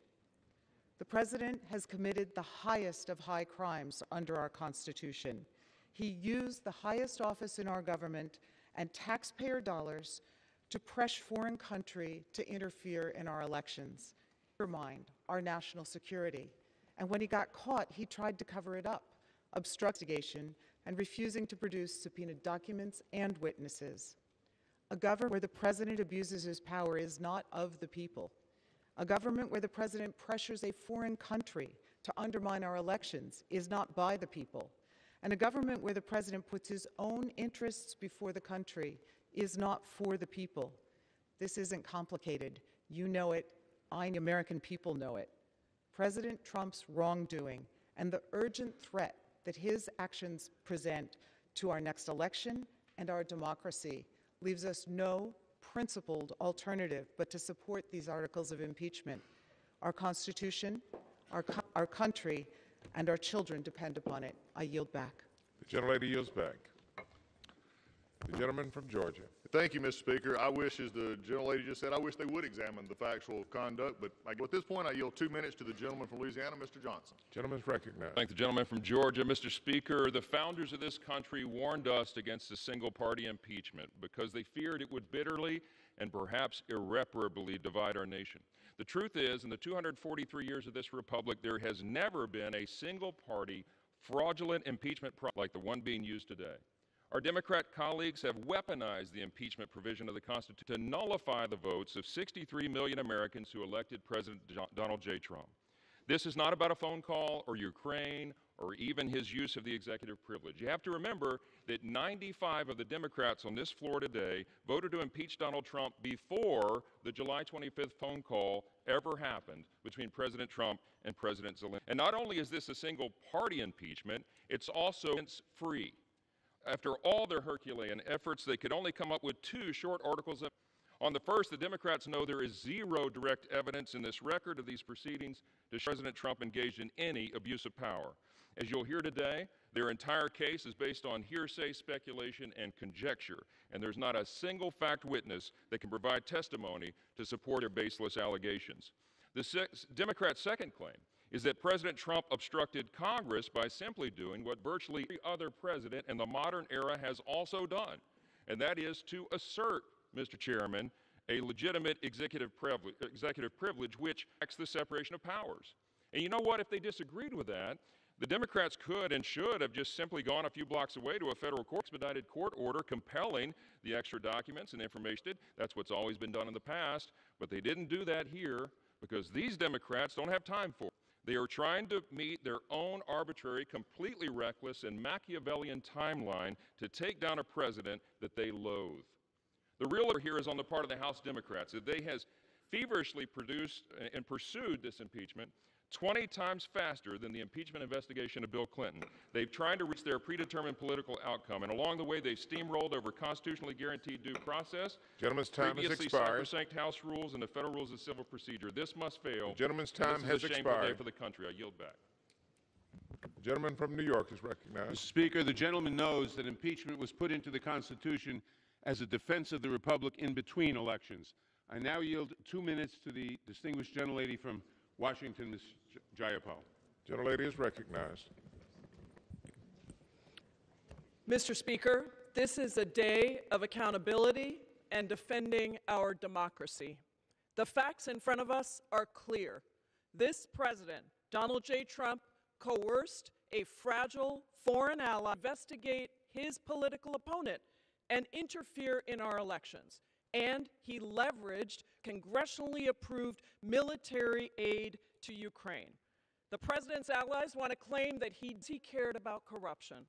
The president has committed the highest of high crimes under our Constitution. He used the highest office in our government and taxpayer dollars to pressure a foreign country to interfere in our elections, undermine our national security. And when he got caught, he tried to cover it up, obstructing investigation and refusing to produce subpoenaed documents and witnesses. A government where the president abuses his power is not of the people. A government where the president pressures a foreign country to undermine our elections is not by the people. And a government where the president puts his own interests before the country is not for the people. This isn't complicated. You know it. I, the American people, know it. President Trump's wrongdoing and the urgent threat that his actions present to our next election and our democracy leaves us no principled alternative but to support these articles of impeachment. Our Constitution, our country, and our children depend upon it. I yield back. The gentlelady yields back. The gentleman from Georgia. Thank you, Mr. Speaker. I wish, as the gentlelady just said, I wish they would examine the factual conduct, but at this point I yield 2 minutes to the gentleman from Louisiana, Mr. Johnson. Gentleman's recognized. Thank the gentleman from Georgia. Mr. Speaker, the founders of this country warned us against a single-party impeachment because they feared it would bitterly and perhaps irreparably divide our nation. The truth is, in the 243 years of this republic, there has never been a single-party fraudulent impeachment like the one being used today. Our Democrat colleagues have weaponized the impeachment provision of the Constitution to nullify the votes of 63 million Americans who elected President Donald J. Trump. This is not about a phone call or Ukraine or even his use of the executive privilege. You have to remember that 95 of the Democrats on this floor today voted to impeach Donald Trump before the July 25th phone call ever happened between President Trump and President Zelensky. And not only is this a single-party impeachment, it's also free. After all their Herculean efforts, they could only come up with 2 short articles. On the first, the Democrats know there is zero direct evidence in this record of these proceedings to show President Trump engaged in any abuse of power. As you'll hear today, their entire case is based on hearsay, speculation, and conjecture, and there's not a single fact witness that can provide testimony to support their baseless allegations. The Democrats' second claim is that President Trump obstructed Congress by simply doing what virtually every other president in the modern era has also done, and that is to assert, Mr. Chairman, a legitimate executive privilege which acts the separation of powers. And you know what? If they disagreed with that, the Democrats could and should have just simply gone a few blocks away to a federal expedited court order compelling the extra documents and information. That's what's always been done in the past, but they didn't do that here because these Democrats don't have time for it. They are trying to meet their own arbitrary, completely reckless, and Machiavellian timeline to take down a president that they loathe. The real error here is on the part of the House Democrats, that they has feverishly produced and pursued this impeachment 20 times faster than the impeachment investigation of Bill Clinton. They've tried to reach their predetermined political outcome, and along the way, they've steamrolled over constitutionally guaranteed due process. Gentleman's time has expired. Sacrosanct House rules and the federal rules of civil procedure. This must fail. The gentleman's time has expired. This is a shameful day for the country. I yield back. The gentleman from New York is recognized. Mr. Speaker, the gentleman knows that impeachment was put into the Constitution as a defense of the Republic in between elections. I now yield 2 minutes to the distinguished gentlelady from Washington, Ms. Jayapal. Gentlelady is recognized. Mr. Speaker, this is a day of accountability and defending our democracy. The facts in front of us are clear. This president, Donald J. Trump, coerced a fragile foreign ally to investigate his political opponent and interfere in our elections. And he leveraged congressionally approved military aid to Ukraine. The president's allies want to claim that he cared about corruption.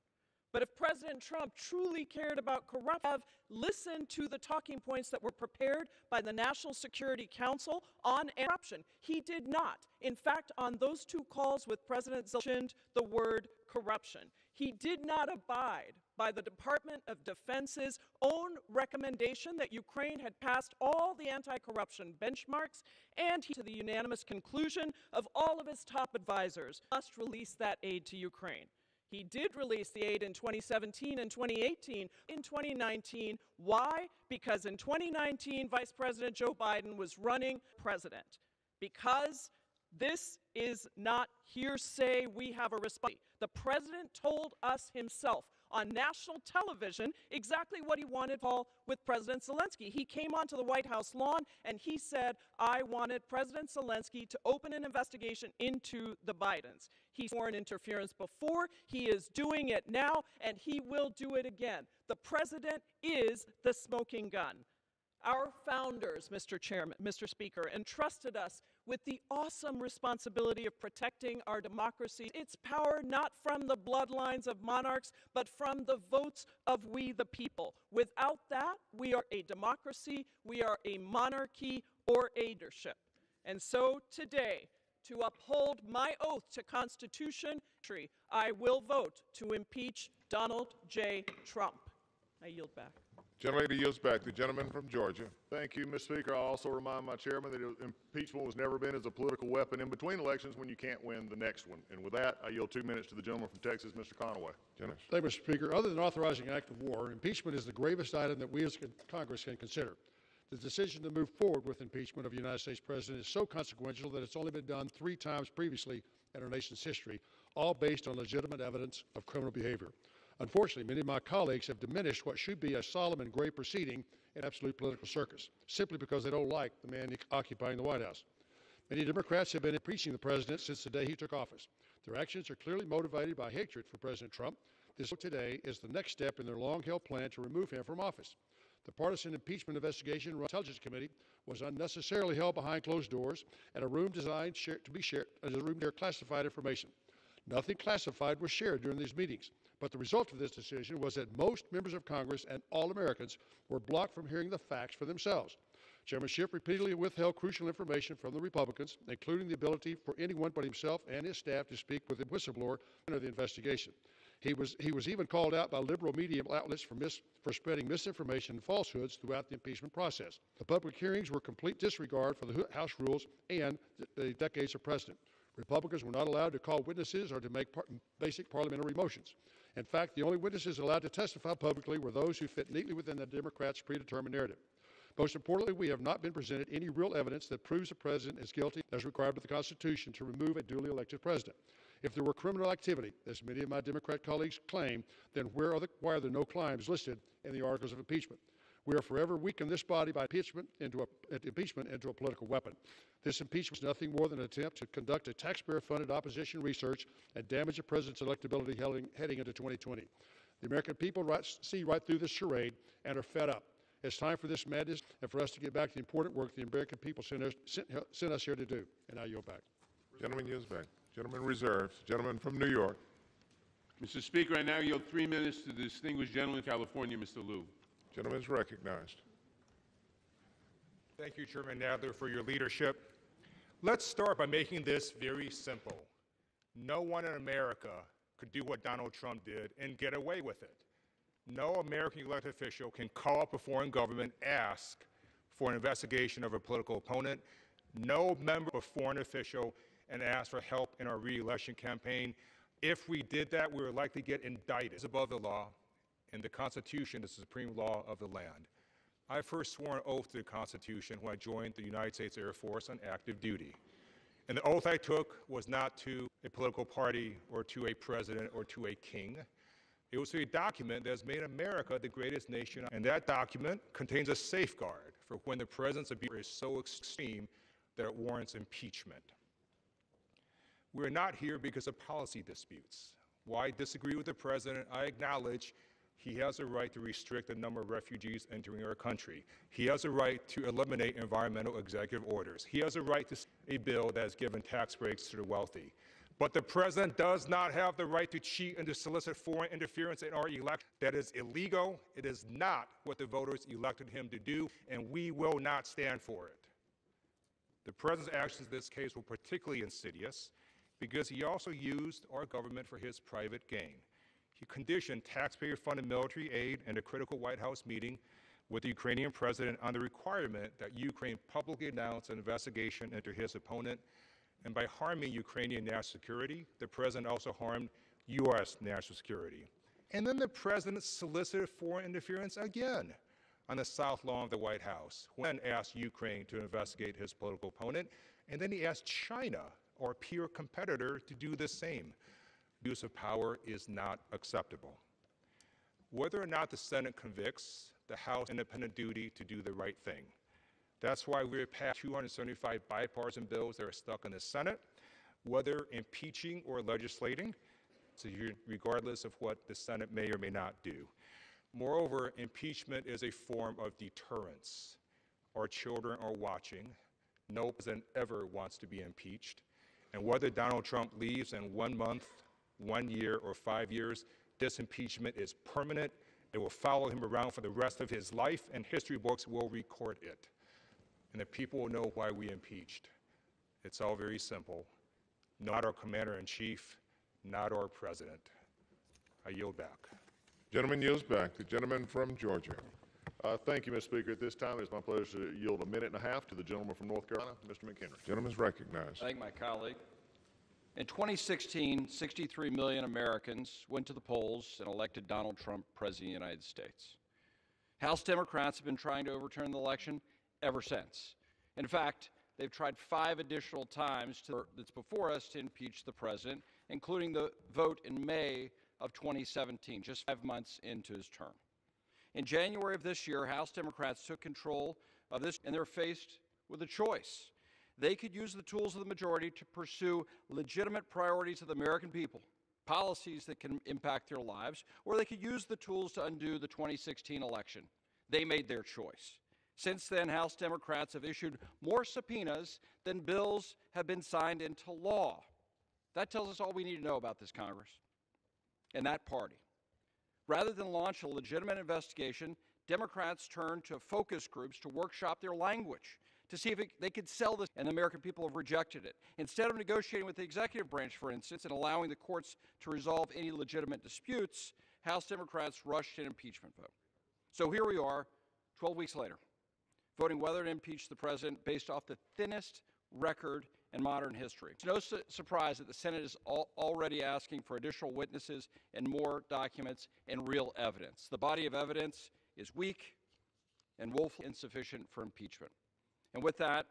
But if President Trump truly cared about corruption, have listened to the talking points that were prepared by the National Security Council on corruption. He did not. In fact, on those two calls with President Zelensky, mentioned the word corruption. He did not abide by the Department of Defense's own recommendation that Ukraine had passed all the anti-corruption benchmarks, and he to the unanimous conclusion of all of his top advisors must release that aid to Ukraine. He did release the aid in 2017 and 2018. In 2019, why? Because in 2019, Vice President Joe Biden was running president. Because this is not hearsay, we have a response. The president told us himself on national television exactly what he wanted with President Zelensky. He came onto the White House lawn and he said, I wanted President Zelensky to open an investigation into the Bidens. He's foreign interference before, he is doing it now, and he will do it again. The president is the smoking gun. Our founders, Mr. Speaker, entrusted us with the awesome responsibility of protecting our democracy, its power not from the bloodlines of monarchs, but from the votes of we the people. Without that, we are a democracy, we are a monarchy, or a dictatorship. And so today, to uphold my oath to Constitution, I will vote to impeach Donald J. Trump. I yield back. Gentlelady yields back. The gentleman from Georgia. Thank you, Mr. Speaker. I also remind my chairman that impeachment was never been as a political weapon in between elections when you can't win the next one. And with that, I yield 2 minutes to the gentleman from Texas, Mr. Conaway. Thank you, Mr. Speaker. Other than authorizing an act of war, impeachment is the gravest item that we as Congress can consider. The decision to move forward with impeachment of a United States president is so consequential that it's only been done 3 times previously in our nation's history, all based on legitimate evidence of criminal behavior. Unfortunately, many of my colleagues have diminished what should be a solemn and grave proceeding in absolute political circus, simply because they don't like the man occupying the White House. Many Democrats have been impeaching the president since the day he took office. Their actions are clearly motivated by hatred for President Trump. This today is the next step in their long-held plan to remove him from office. The partisan impeachment investigation run by the Intelligence Committee was unnecessarily held behind closed doors at a room designed to be shared as a room to share classified information. Nothing classified was shared during these meetings, but the result of this decision was that most members of Congress and all Americans were blocked from hearing the facts for themselves. Chairman Schiff repeatedly withheld crucial information from the Republicans, including the ability for anyone but himself and his staff to speak with a whistleblower under the investigation. He was even called out by liberal media outlets for spreading misinformation and falsehoods throughout the impeachment process. The public hearings were complete disregard for the House rules and the decades of precedent. Republicans were not allowed to call witnesses or to make basic parliamentary motions. In fact, the only witnesses allowed to testify publicly were those who fit neatly within the Democrats' predetermined narrative. Most importantly, we have not been presented any real evidence that proves the president is guilty as required by the Constitution to remove a duly elected president. If there were criminal activity, as many of my Democrat colleagues claim, then why are there no crimes listed in the articles of impeachment? We are forever weakening this body by impeachment into a political weapon. This impeachment is nothing more than an attempt to conduct a taxpayer-funded opposition research and damage the president's electability heading into 2020. The American people see right through this charade and are fed up. It's time for this madness and for us to get back to the important work the American people sent us here to do. And I yield back. Gentleman yields back. Gentleman reserves. Gentleman from New York. Mr. Speaker, I now yield 3 minutes to the distinguished gentleman from California, Mr. Liu. Gentleman is recognized. Thank you, Chairman Nadler, for your leadership. Let's start by making this very simple. No one in America could do what Donald Trump did and get away with it. No American elected official can call up a foreign government, ask for an investigation of a political opponent. No member of a foreign official and ask for help in our re-election campaign. If we did that, we would likely get indicted. It's above the law, and the Constitution is the supreme law of the land. I first swore an oath to the Constitution when I joined the United States Air Force on active duty. And the oath I took was not to a political party or to a president or to a king. It was to a document that has made America the greatest nation. And that document contains a safeguard for when the president's abuse is so extreme that it warrants impeachment. We're not here because of policy disputes. While I disagree with the president, I acknowledge he has a right to restrict the number of refugees entering our country. He has a right to eliminate environmental executive orders. He has a right to a bill that has given tax breaks to the wealthy. But the president does not have the right to cheat and to solicit foreign interference in our election. That is illegal. It is not what the voters elected him to do, and we will not stand for it. The president's actions in this case were particularly insidious because he also used our government for his private gain. He conditioned taxpayer-funded military aid and a critical White House meeting with the Ukrainian president on the requirement that Ukraine publicly announce an investigation into his opponent. And by harming Ukrainian national security, the president also harmed U.S. national security. And then the president solicited foreign interference again on the South Lawn of the White House, when asked Ukraine to investigate his political opponent, and then he asked China, our peer competitor, to do the same. Abuse of power is not acceptable. Whether or not the Senate convicts, the House has an independent duty to do the right thing. That's why we've passed 275 bipartisan bills that are stuck in the Senate, whether impeaching or legislating, so regardless of what the Senate may or may not do. Moreover, impeachment is a form of deterrence. Our children are watching. No president ever wants to be impeached. And whether Donald Trump leaves in 1 month, 1 year, or 5 years, this impeachment is permanent. It will follow him around for the rest of his life, and history books will record it. And the people will know why we impeached. It's all very simple. Not our commander-in-chief, not our president. I yield back. Gentleman yields back. The gentleman from Georgia. Thank you, Mr. Speaker. At this time, it's my pleasure to yield 1.5 minutes to the gentleman from North Carolina, Mr. McHenry. Gentleman is recognized. Thank my colleague. In 2016, 63 million Americans went to the polls and elected Donald Trump President of the United States. House Democrats have been trying to overturn the election ever since. In fact, they've tried 5 additional times that's before us to impeach the president, including the vote in May of 2017, just 5 months into his term. In January of this year, House Democrats took control of this, and they're faced with a choice. They could use the tools of the majority to pursue legitimate priorities of the American people, policies that can impact their lives, or they could use the tools to undo the 2016 election. They made their choice. Since then, House Democrats have issued more subpoenas than bills have been signed into law. That tells us all we need to know about this Congress and that party. Rather than launch a legitimate investigation, Democrats turn to focus groups to workshop their language, to see if they could sell this, and the American people have rejected it. Instead of negotiating with the executive branch, for instance, and allowing the courts to resolve any legitimate disputes, House Democrats rushed an impeachment vote. So here we are, 12 weeks later, voting whether to impeach the president based off the thinnest record in modern history. It's no surprise that the Senate is already asking for additional witnesses and more documents and real evidence. The body of evidence is weak and woefully insufficient for impeachment. And with that,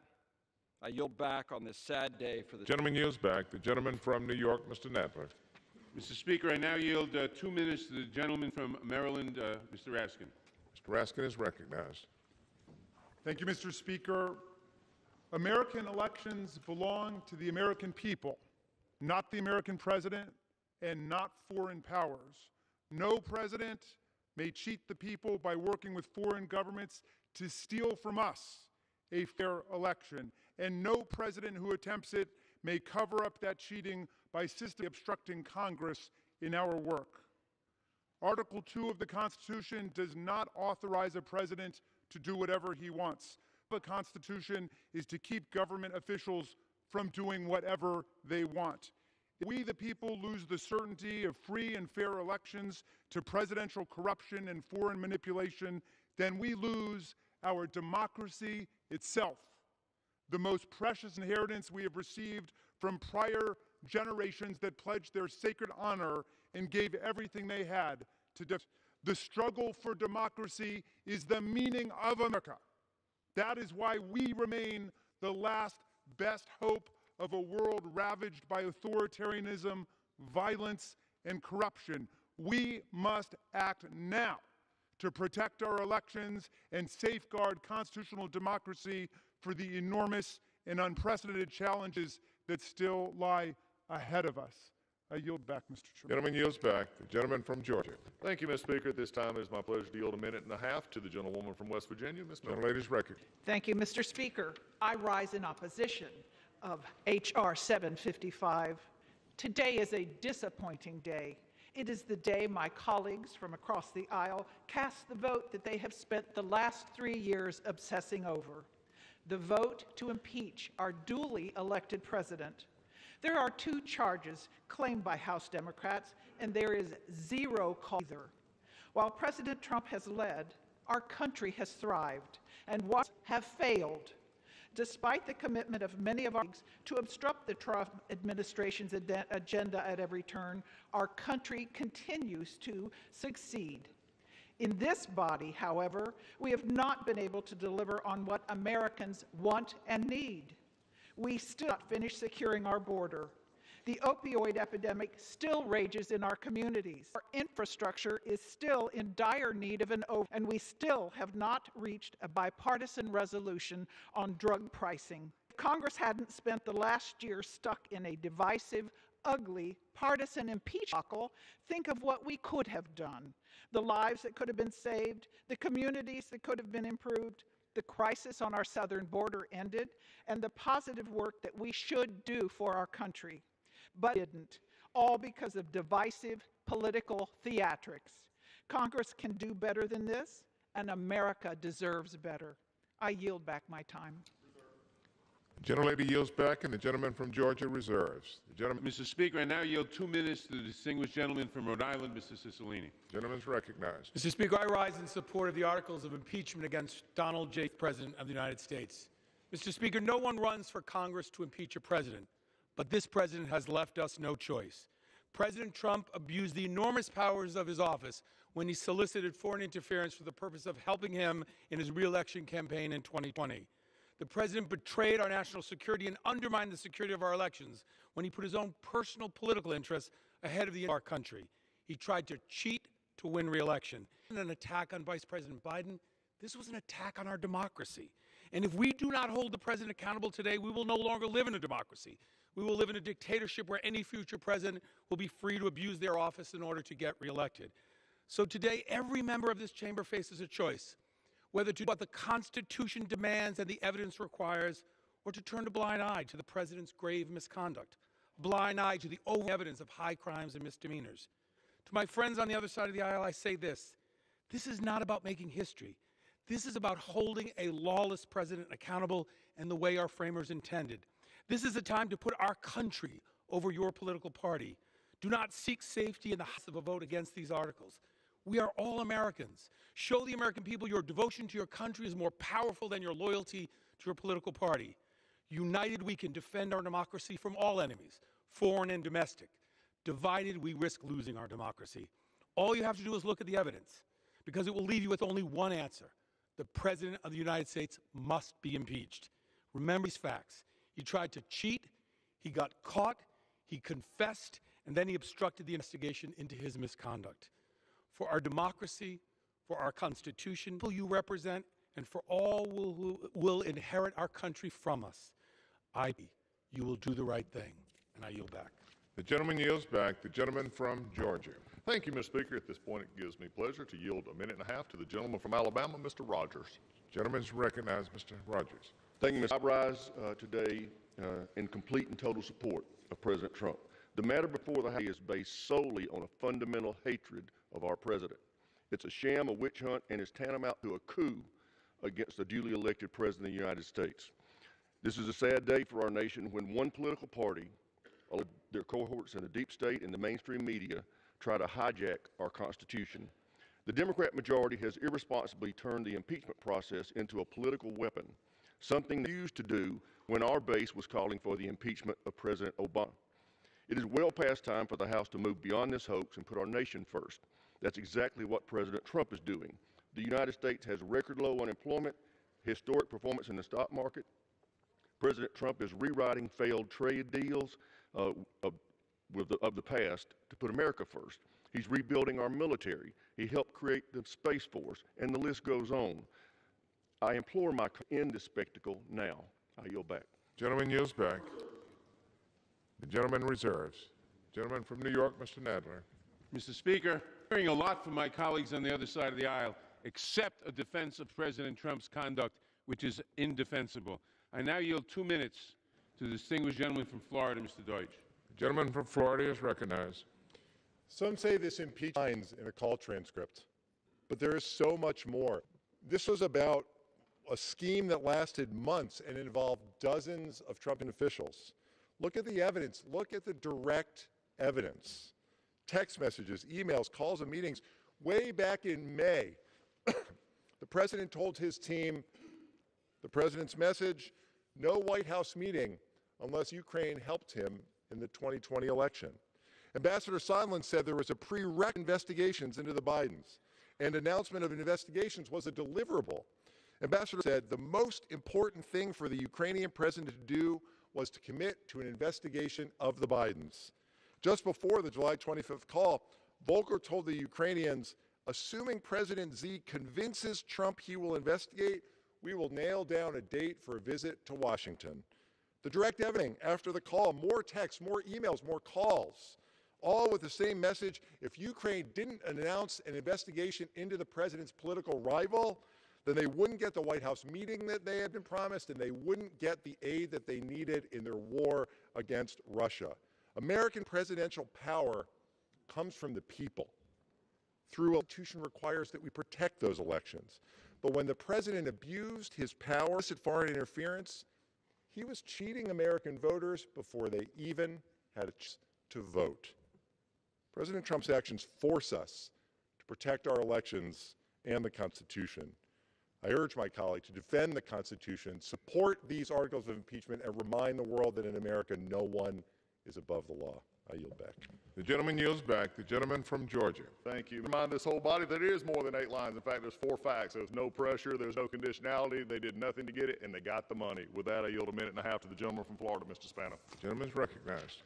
I yield back on this sad day for the Gentleman yields back. The gentleman from New York, Mr. Nadler. Mr. Speaker, I now yield 2 minutes to the gentleman from Maryland, Mr. Raskin. Mr. Raskin is recognized. Thank you, Mr. Speaker. American elections belong to the American people, not the American president and not foreign powers. No president may cheat the people by working with foreign governments to steal from us a fair election, and no president who attempts it may cover up that cheating by systematically obstructing Congress in our work. Article 2 of the Constitution does not authorize a president to do whatever he wants. The Constitution is to keep government officials from doing whatever they want. If we, the people, lose the certainty of free and fair elections to presidential corruption and foreign manipulation, then we lose our democracy itself, the most precious inheritance we have received from prior generations that pledged their sacred honor and gave everything they had to the struggle for democracy is the meaning of America. That is why we remain the last best hope of a world ravaged by authoritarianism, violence, and corruption. We must act now to protect our elections and safeguard constitutional democracy for the enormous and unprecedented challenges that still lie ahead of us. I yield back, Mr. Chairman. Gentleman yields back. The gentleman from Georgia. Thank you, Mr. Speaker. At this time, it is my pleasure to yield a minute and a half to the gentlewoman from West Virginia, Ms. Miller. Gentlelady's record. Thank you, Mr. Speaker. I rise in opposition of H.R. 755. Today is a disappointing day. It is the day my colleagues from across the aisle cast the vote that they have spent the last 3 years obsessing over. The vote to impeach our duly elected president. There are 2 charges claimed by House Democrats, and there is 0 cause either. While President Trump has led, our country has thrived, and what have failed. Despite the commitment of many of our colleagues to obstruct the Trump administration's agenda at every turn, our country continues to succeed. In this body, however, we have not been able to deliver on what Americans want and need. We still have not finished securing our border. The opioid epidemic still rages in our communities. Our infrastructure is still in dire need of and we still have not reached a bipartisan resolution on drug pricing. If Congress hadn't spent the last year stuck in a divisive, ugly, partisan impeachment debacle, think of what we could have done. The lives that could have been saved, the communities that could have been improved, the crisis on our southern border ended, and the positive work that we should do for our country. But didn't, all because of divisive political theatrics. Congress can do better than this, and America deserves better. I yield back my time. The gentlelady yields back, and the gentleman from Georgia reserves. The gentleman. Mr. Speaker, I now yield 2 minutes to the distinguished gentleman from Rhode Island, Mr. Cicilline. Gentleman's recognized. Mr. Speaker, I rise in support of the articles of impeachment against Donald J. President of the United States. Mr. Speaker, no one runs for Congress to impeach a president, but this president has left us no choice. President Trump abused the enormous powers of his office when he solicited foreign interference for the purpose of helping him in his re-election campaign in 2020. The president betrayed our national security and undermined the security of our elections when he put his own personal political interests ahead of the of our country. He tried to cheat to win re-election. An attack on Vice President Biden, this was an attack on our democracy. And if we do not hold the president accountable today, we will no longer live in a democracy. We will live in a dictatorship where any future president will be free to abuse their office in order to get reelected. So today, every member of this chamber faces a choice, whether to do what the Constitution demands and the evidence requires, or to turn a blind eye to the president's grave misconduct, a blind eye to the overwhelming evidence of high crimes and misdemeanors. To my friends on the other side of the aisle, I say this is not about making history. This is about holding a lawless president accountable in the way our framers intended. This is a time to put our country over your political party. Do not seek safety in the house of a vote against these articles. We are all Americans. Show the American people your devotion to your country is more powerful than your loyalty to your political party. United, we can defend our democracy from all enemies, foreign and domestic. Divided, we risk losing our democracy. All you have to do is look at the evidence, because it will leave you with only one answer. The President of the United States must be impeached. Remember these facts. He tried to cheat, he got caught, he confessed, and then he obstructed the investigation into his misconduct. For our democracy, for our Constitution, who you represent, and for all who will inherit our country from us, you will do the right thing. And I yield back. The gentleman yields back. The gentleman from Georgia. Thank you, Mr. Speaker. At this point, it gives me pleasure to yield a minute and a half to the gentleman from Alabama, Mr. Rogers. Gentleman's recognized, Mr. Rogers. Thank you, Mr. I rise today in complete and total support of President Trump. The matter before the House is based solely on a fundamental hatred of our president. It's a sham, a witch hunt, and is tantamount to a coup against the duly elected president of the United States. This is a sad day for our nation when one political party, their cohorts in the deep state and the mainstream media, try to hijack our Constitution. The Democrat majority has irresponsibly turned the impeachment process into a political weapon, something they used to do when our base was calling for the impeachment of President Obama. It is well past time for the House to move beyond this hoax and put our nation first. That's exactly what President Trump is doing. The United States has record low unemployment, historic performance in the stock market. President Trump is rewriting failed trade deals of the past to put America first. He's rebuilding our military. He helped create the Space Force, and the list goes on. I implore my end this spectacle now. I yield back. Gentleman yields back. The gentleman reserves. Gentleman from New York, Mr. Nadler. Mr. Speaker, I'm hearing a lot from my colleagues on the other side of the aisle, except a defense of President Trump's conduct, which is indefensible. I now yield 2 minutes to the distinguished gentleman from Florida, Mr. Deutsch. The gentleman from Florida is recognized. Some say this impeachment lines in a call transcript, but there is so much more. This was about a scheme that lasted months and involved dozens of Trump officials. Look at the evidence. Look at the direct evidence. Text messages, emails, calls, and meetings. Way back in May, the president told his team, the president's message, no White House meeting unless Ukraine helped him in the 2020 election. Ambassador Sondland said there was a prerequisite investigations into the Bidens, and announcement of investigations was a deliverable. Ambassador said the most important thing for the Ukrainian president to do was to commit to an investigation of the Bidens. Just before the July 25th call, Volker told the Ukrainians, assuming President Z convinces Trump he will investigate, we will nail down a date for a visit to Washington. The direct evidence after the call, more texts, more emails, more calls, all with the same message. If Ukraine didn't announce an investigation into the president's political rival, then they wouldn't get the White House meeting that they had been promised, and they wouldn't get the aid that they needed in their war against Russia. American presidential power comes from the people. The Constitution requires that we protect those elections. But when the president abused his power at foreign interference, he was cheating American voters before they even had a chance to vote. President Trump's actions force us to protect our elections and the Constitution. I urge my colleague to defend the Constitution, support these articles of impeachment, and remind the world that in America no one is above the law. I yield back. The gentleman yields back. The gentleman from Georgia. Thank you. Remind this whole body that it is more than 8 lines. In fact, there's 4 facts. There's no pressure, there's no conditionality, they did nothing to get it, and they got the money. With that, I yield 1.5 minutes to the gentleman from Florida, Mr. Spano. The gentleman is recognized.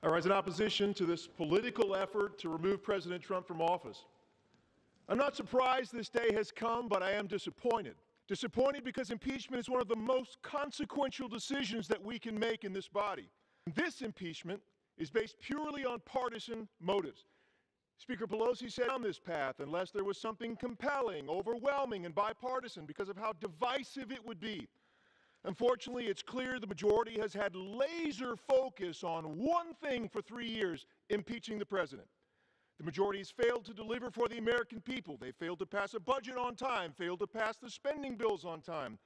I rise in opposition to this political effort to remove President Trump from office. I'm not surprised this day has come, but I am disappointed. Disappointed because impeachment is one of the most consequential decisions that we can make in this body. This impeachment is based purely on partisan motives. Speaker Pelosi said on this path, unless there was something compelling, overwhelming, and bipartisan because of how divisive it would be. Unfortunately, it's clear the majority has had laser focus on one thing for 3 years, impeaching the president. The majority has failed to deliver for the American people. They failed to pass a budget on time, failed to pass the spending bills on time,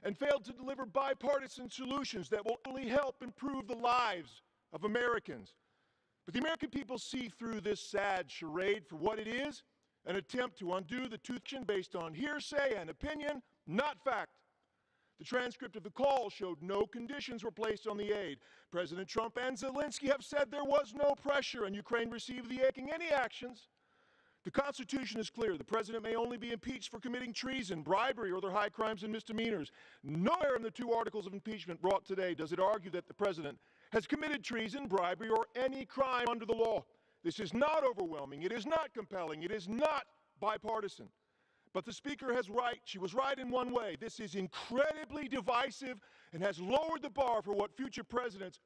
and failed to deliver bipartisan solutions that will only help improve the lives of Americans. But the American people see through this sad charade for what it is, an attempt to undo the election based on hearsay and opinion, not fact. The transcript of the call showed no conditions were placed on the aid. President Trump and Zelensky have said there was no pressure and Ukraine received the aid. Taking any actions. The Constitution is clear. The president may only be impeached for committing treason, bribery, or other high crimes and misdemeanors. Nowhere in the 2 articles of impeachment brought today does it argue that the president has committed treason, bribery, or any crime under the law. This is not overwhelming. It is not compelling. It is not bipartisan. But the Speaker has right. She was right in one way. This is incredibly divisive and has lowered the bar for what future presidents.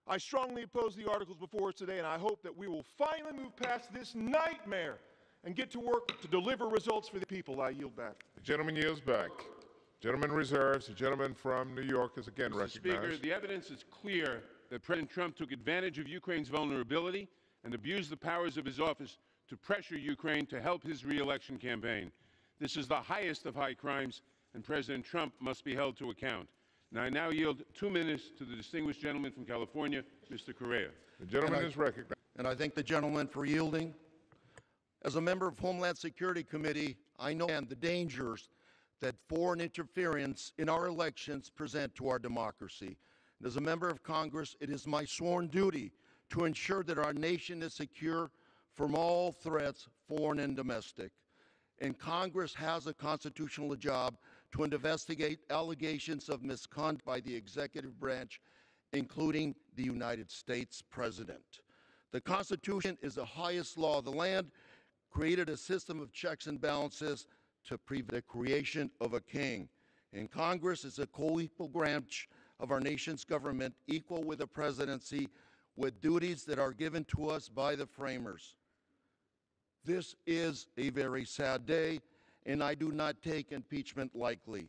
I strongly oppose the articles before us today, and I hope that we will finally move past this nightmare and get to work to deliver results for the people. I yield back. The gentleman yields back. Gentleman reserves. The gentleman from New York is again Mr. recognized. Speaker, the evidence is clear that President Trump took advantage of Ukraine's vulnerability and abused the powers of his office to pressure Ukraine to help his re-election campaign. This is the highest of high crimes, and President Trump must be held to account. And I now yield 2 minutes to the distinguished gentleman from California, Mr. Correa. The gentleman is recognized. And I thank the gentleman for yielding. As a member of Homeland Security Committee, I know the dangers that foreign interference in our elections present to our democracy. And as a member of Congress, it is my sworn duty to ensure that our nation is secure from all threats, foreign and domestic. And Congress has a constitutional job to investigate allegations of misconduct by the executive branch, including the United States President. The Constitution is the highest law of the land, created a system of checks and balances to prevent the creation of a king. And Congress is a co-equal branch of our nation's government, equal with the presidency, with duties that are given to us by the framers. This is a very sad day, and I do not take impeachment lightly.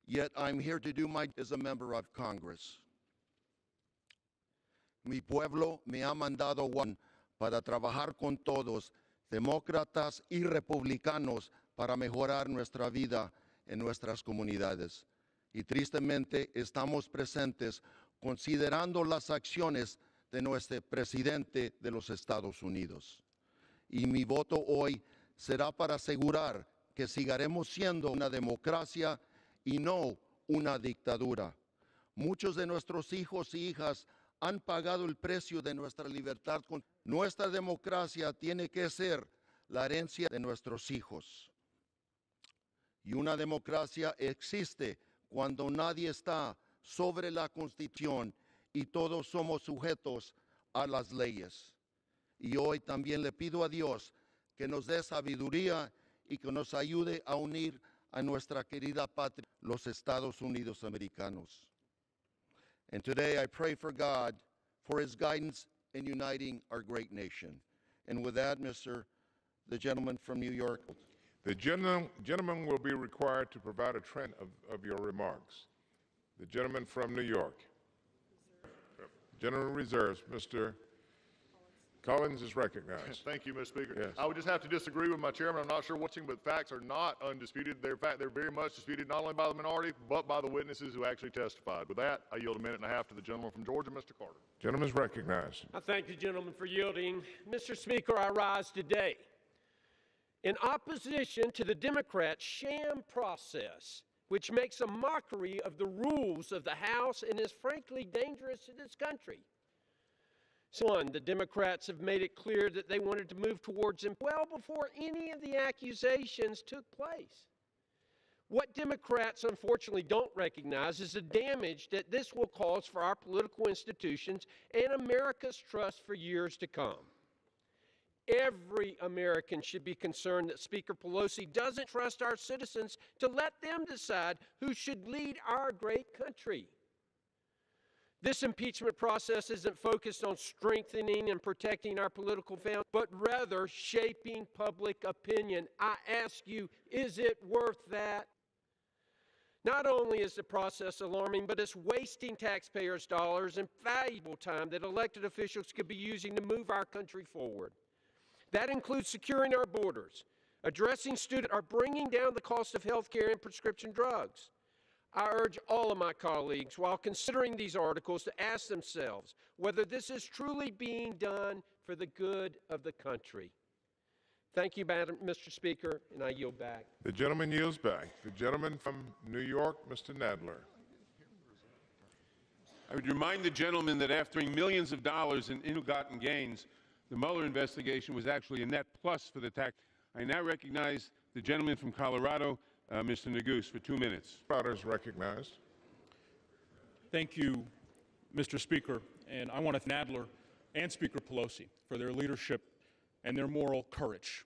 Yet I'm here to do my as a member of Congress. Mi pueblo me ha mandado para trabajar con todos, demócratas y republicanos, para mejorar nuestra vida en nuestras comunidades. Y tristemente estamos presentes considerando las acciones de nuestro presidente de los Estados Unidos. Y mi voto hoy será para asegurar que seguiremos siendo una democracia y no una dictadura. Muchos de nuestros hijos y hijas han pagado el precio de nuestra libertad. Nuestra democracia tiene que ser la herencia de nuestros hijos. Y una democracia existe cuando nadie está sobre la Constitución y todos somos sujetos a las leyes. Y hoy también le pido a Dios que nos dé sabiduría y que nos ayude a unir a nuestra querida patria, los Estados Unidos americanos. And today I pray for God for his guidance in uniting our great nation. And with that, the gentleman from New York. The gentleman will be required to provide a trend of your remarks. The gentleman from New York. Gentleman reserves. Mr. Collins is recognized. Thank you, Mr. Speaker. Yes. I would just have to disagree with my chairman. I'm not sure what's, but facts are not undisputed. In fact, they're very much disputed not only by the minority, but by the witnesses who actually testified. With that, I yield a minute and a half to the gentleman from Georgia, Mr. Carter. Gentleman is recognized. I thank the gentleman for yielding. Mr. Speaker, I rise today in opposition to the Democrats' sham process, which makes a mockery of the rules of the House and is frankly dangerous to this country. One, the Democrats have made it clear that they wanted to move towards him well before any of the accusations took place. What Democrats unfortunately don't recognize is the damage that this will cause for our political institutions and America's trust for years to come. Every American should be concerned that Speaker Pelosi doesn't trust our citizens to let them decide who should lead our great country. This impeachment process isn't focused on strengthening and protecting our political foundation, but rather shaping public opinion. I ask you, is it worth that? Not only is the process alarming, but it's wasting taxpayers' dollars and valuable time that elected officials could be using to move our country forward. That includes securing our borders, addressing student, or bringing down the cost of health care and prescription drugs. I urge all of my colleagues, while considering these articles, to ask themselves whether this is truly being done for the good of the country. Thank you, Mr. Speaker, and I yield back. The gentleman yields back. The gentleman from New York, Mr. Nadler. I would remind the gentleman that after millions of dollars in ill-gotten gains, the Mueller investigation was actually a net plus for the tax. I now recognize the gentleman from Colorado, Mr. Neguse, for 2 minutes. Crowder is recognized. Thank you, Mr. Speaker, and I want to thank Nadler and Speaker Pelosi for their leadership and their moral courage.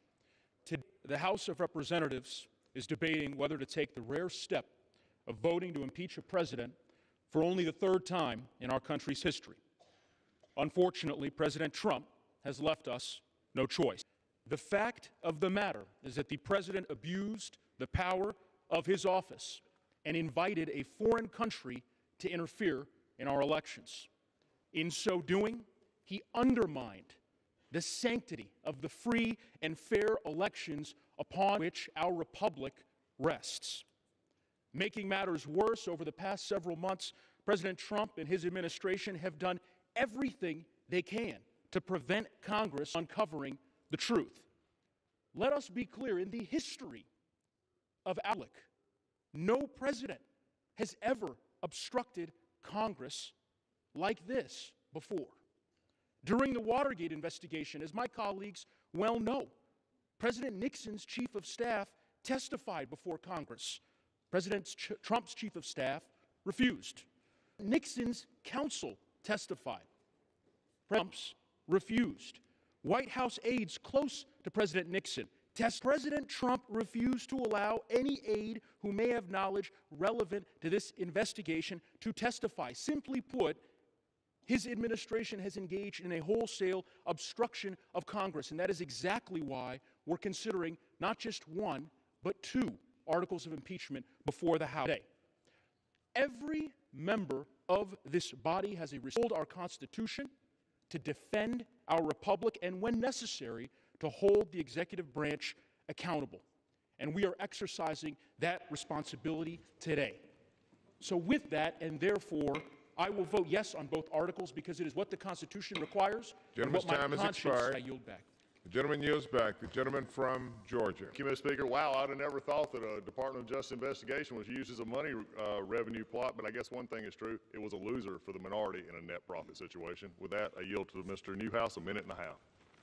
Today, the House of Representatives is debating whether to take the rare step of voting to impeach a president for only the third time in our country's history. Unfortunately, President Trump has left us no choice. The fact of the matter is that the president abused the power of his office and invited a foreign country to interfere in our elections. In so doing, he undermined the sanctity of the free and fair elections upon which our republic rests. Making matters worse, over the past several months, President Trump and his administration have done everything they can to prevent Congress uncovering the truth. Let us be clear, in the history of our republic, no president has ever obstructed Congress like this before. During the Watergate investigation, as my colleagues well know, President Nixon's chief of staff testified before Congress. President Trump's chief of staff refused. Nixon's counsel testified. Trump's refused. White House aides close to President Nixon President Trump refused to allow any aide who may have knowledge relevant to this investigation to testify. Simply put, his administration has engaged in a wholesale obstruction of Congress, and that is exactly why we're considering not just one, but 2 articles of impeachment before the House today. Every member of this body has a responsibility to hold our Constitution, to defend our republic, and when necessary, to hold the executive branch accountable. And we are exercising that responsibility today. So with that, and therefore, I will vote yes on both articles because it is what the Constitution requires and what my conscience. I yield back. The gentleman yields back. The gentleman from Georgia. Thank you, Mr. Speaker. Wow, I'd have never thought that a Department of Justice investigation was used as a money revenue plot, but I guess one thing is true. It was a loser for the minority in a net profit situation. With that, I yield to Mr. Newhouse, 1.5 minutes.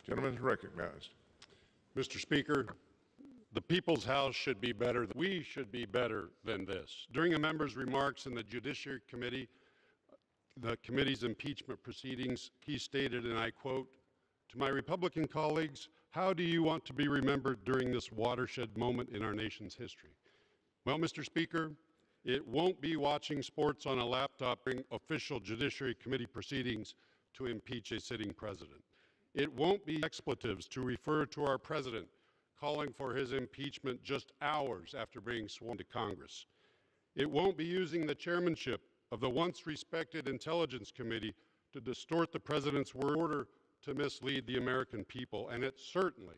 Gentleman is recognized. Mr. Speaker, the People's House should be better. We should be better than this. During a member's remarks in the Judiciary Committee, the committee's impeachment proceedings, he stated, and I quote, "To my Republican colleagues, how do you want to be remembered during this watershed moment in our nation's history?" Well, Mr. Speaker, it won't be watching sports on a laptop during official Judiciary Committee proceedings to impeach a sitting president. It won't be expletives to refer to our president calling for his impeachment just hours after being sworn to Congress. It won't be using the chairmanship of the once respected Intelligence Committee to distort the president's word in order to mislead the American people, and it certainly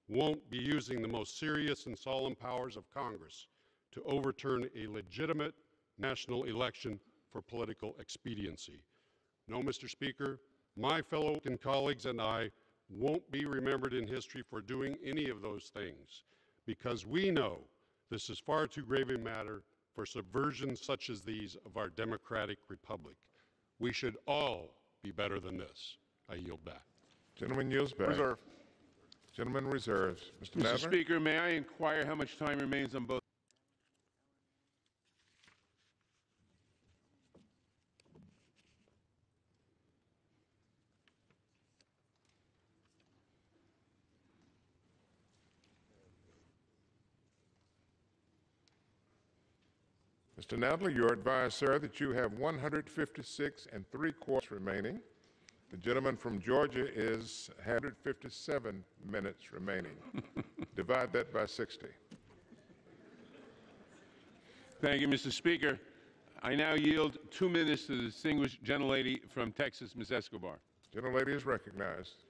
won't be using the most serious and solemn powers of Congress to overturn a legitimate national election for political expediency. No, Mr. Speaker, my fellow colleagues and I won't be remembered in history for doing any of those things, because we know this is far too grave a matter for subversions such as these of our democratic republic. We should all be better than this. I yield back. Gentleman yields back. Reserve. Gentleman reserves. Mr. Mr. Nadler? Speaker, may I inquire how much time remains on both? Mr. Nadler, you are advised, sir, that you have 156 3/4 remaining. The gentleman from Georgia has 157 minutes remaining. Divide that by 60. Thank you, Mr. Speaker. I now yield 2 minutes to the distinguished gentlelady from Texas, Ms. Escobar. Gentlelady is recognized.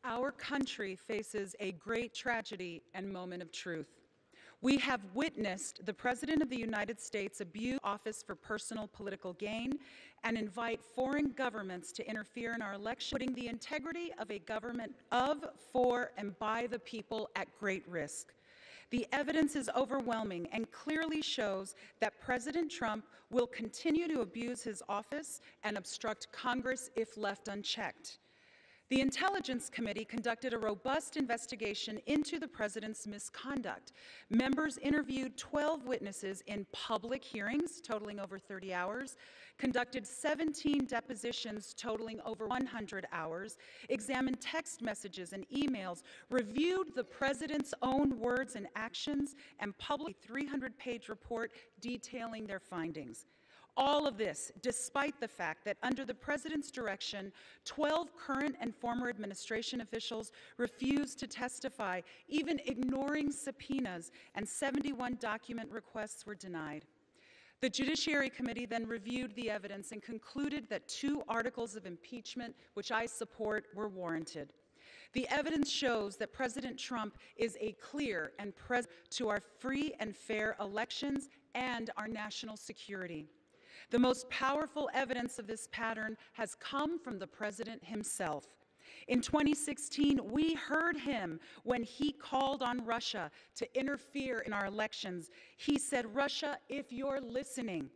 Our country faces a great tragedy and moment of truth. We have witnessed the President of the United States abuse office for personal political gain and invite foreign governments to interfere in our election, putting the integrity of a government of, for, and by the people at great risk. The evidence is overwhelming and clearly shows that President Trump will continue to abuse his office and obstruct Congress if left unchecked. The Intelligence Committee conducted a robust investigation into the president's misconduct. Members interviewed 12 witnesses in public hearings totaling over 30 hours, conducted 17 depositions totaling over 100 hours, examined text messages and emails, reviewed the president's own words and actions, and published a 300-page report detailing their findings. All of this, despite the fact that under the president's direction, 12 current and former administration officials refused to testify, even ignoring subpoenas, and 71 document requests were denied. The Judiciary Committee then reviewed the evidence and concluded that 2 articles of impeachment, which I support, were warranted. The evidence shows that President Trump is a clear and present to our free and fair elections and our national security. The most powerful evidence of this pattern has come from the president himself. In 2016, we heard him when he called on Russia to interfere in our elections. He said, "Russia, if you're listening."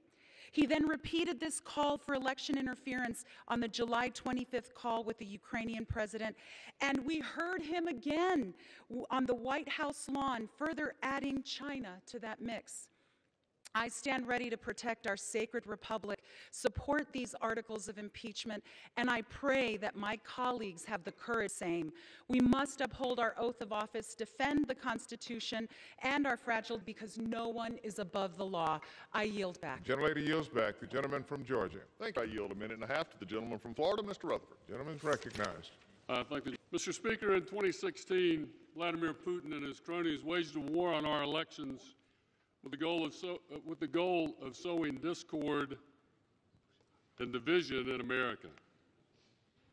He then repeated this call for election interference on the July 25th call with the Ukrainian president, and we heard him again on the White House lawn, further adding China to that mix. I stand ready to protect our sacred republic, support these articles of impeachment, and I pray that my colleagues have the courage to do the same. We must uphold our oath of office, defend the Constitution and our fragile, because no one is above the law. I yield back. The gentlelady yields back. The gentleman from Georgia. Thank you. I yield a minute and a half to the gentleman from Florida, Mr. Rutherford. Gentleman's recognized. Thank you. Mr. Speaker, in 2016, Vladimir Putin and his cronies waged a war on our elections with the goal of sowing discord and division in America.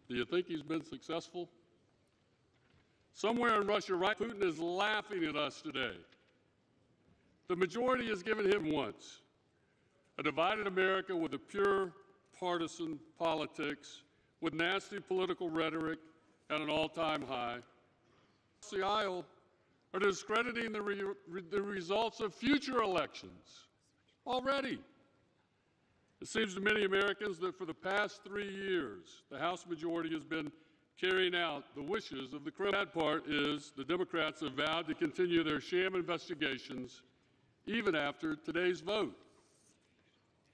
Do you think he's been successful? Somewhere in Russia, right, Putin is laughing at us today. The majority has given him once a divided America with a pure partisan politics, with nasty political rhetoric at an all-time high. The aisle are discrediting the results of future elections already. It seems to many Americans that for the past 3 years, the House majority has been carrying out the wishes of the criminal. The bad part is the Democrats have vowed to continue their sham investigations even after today's vote.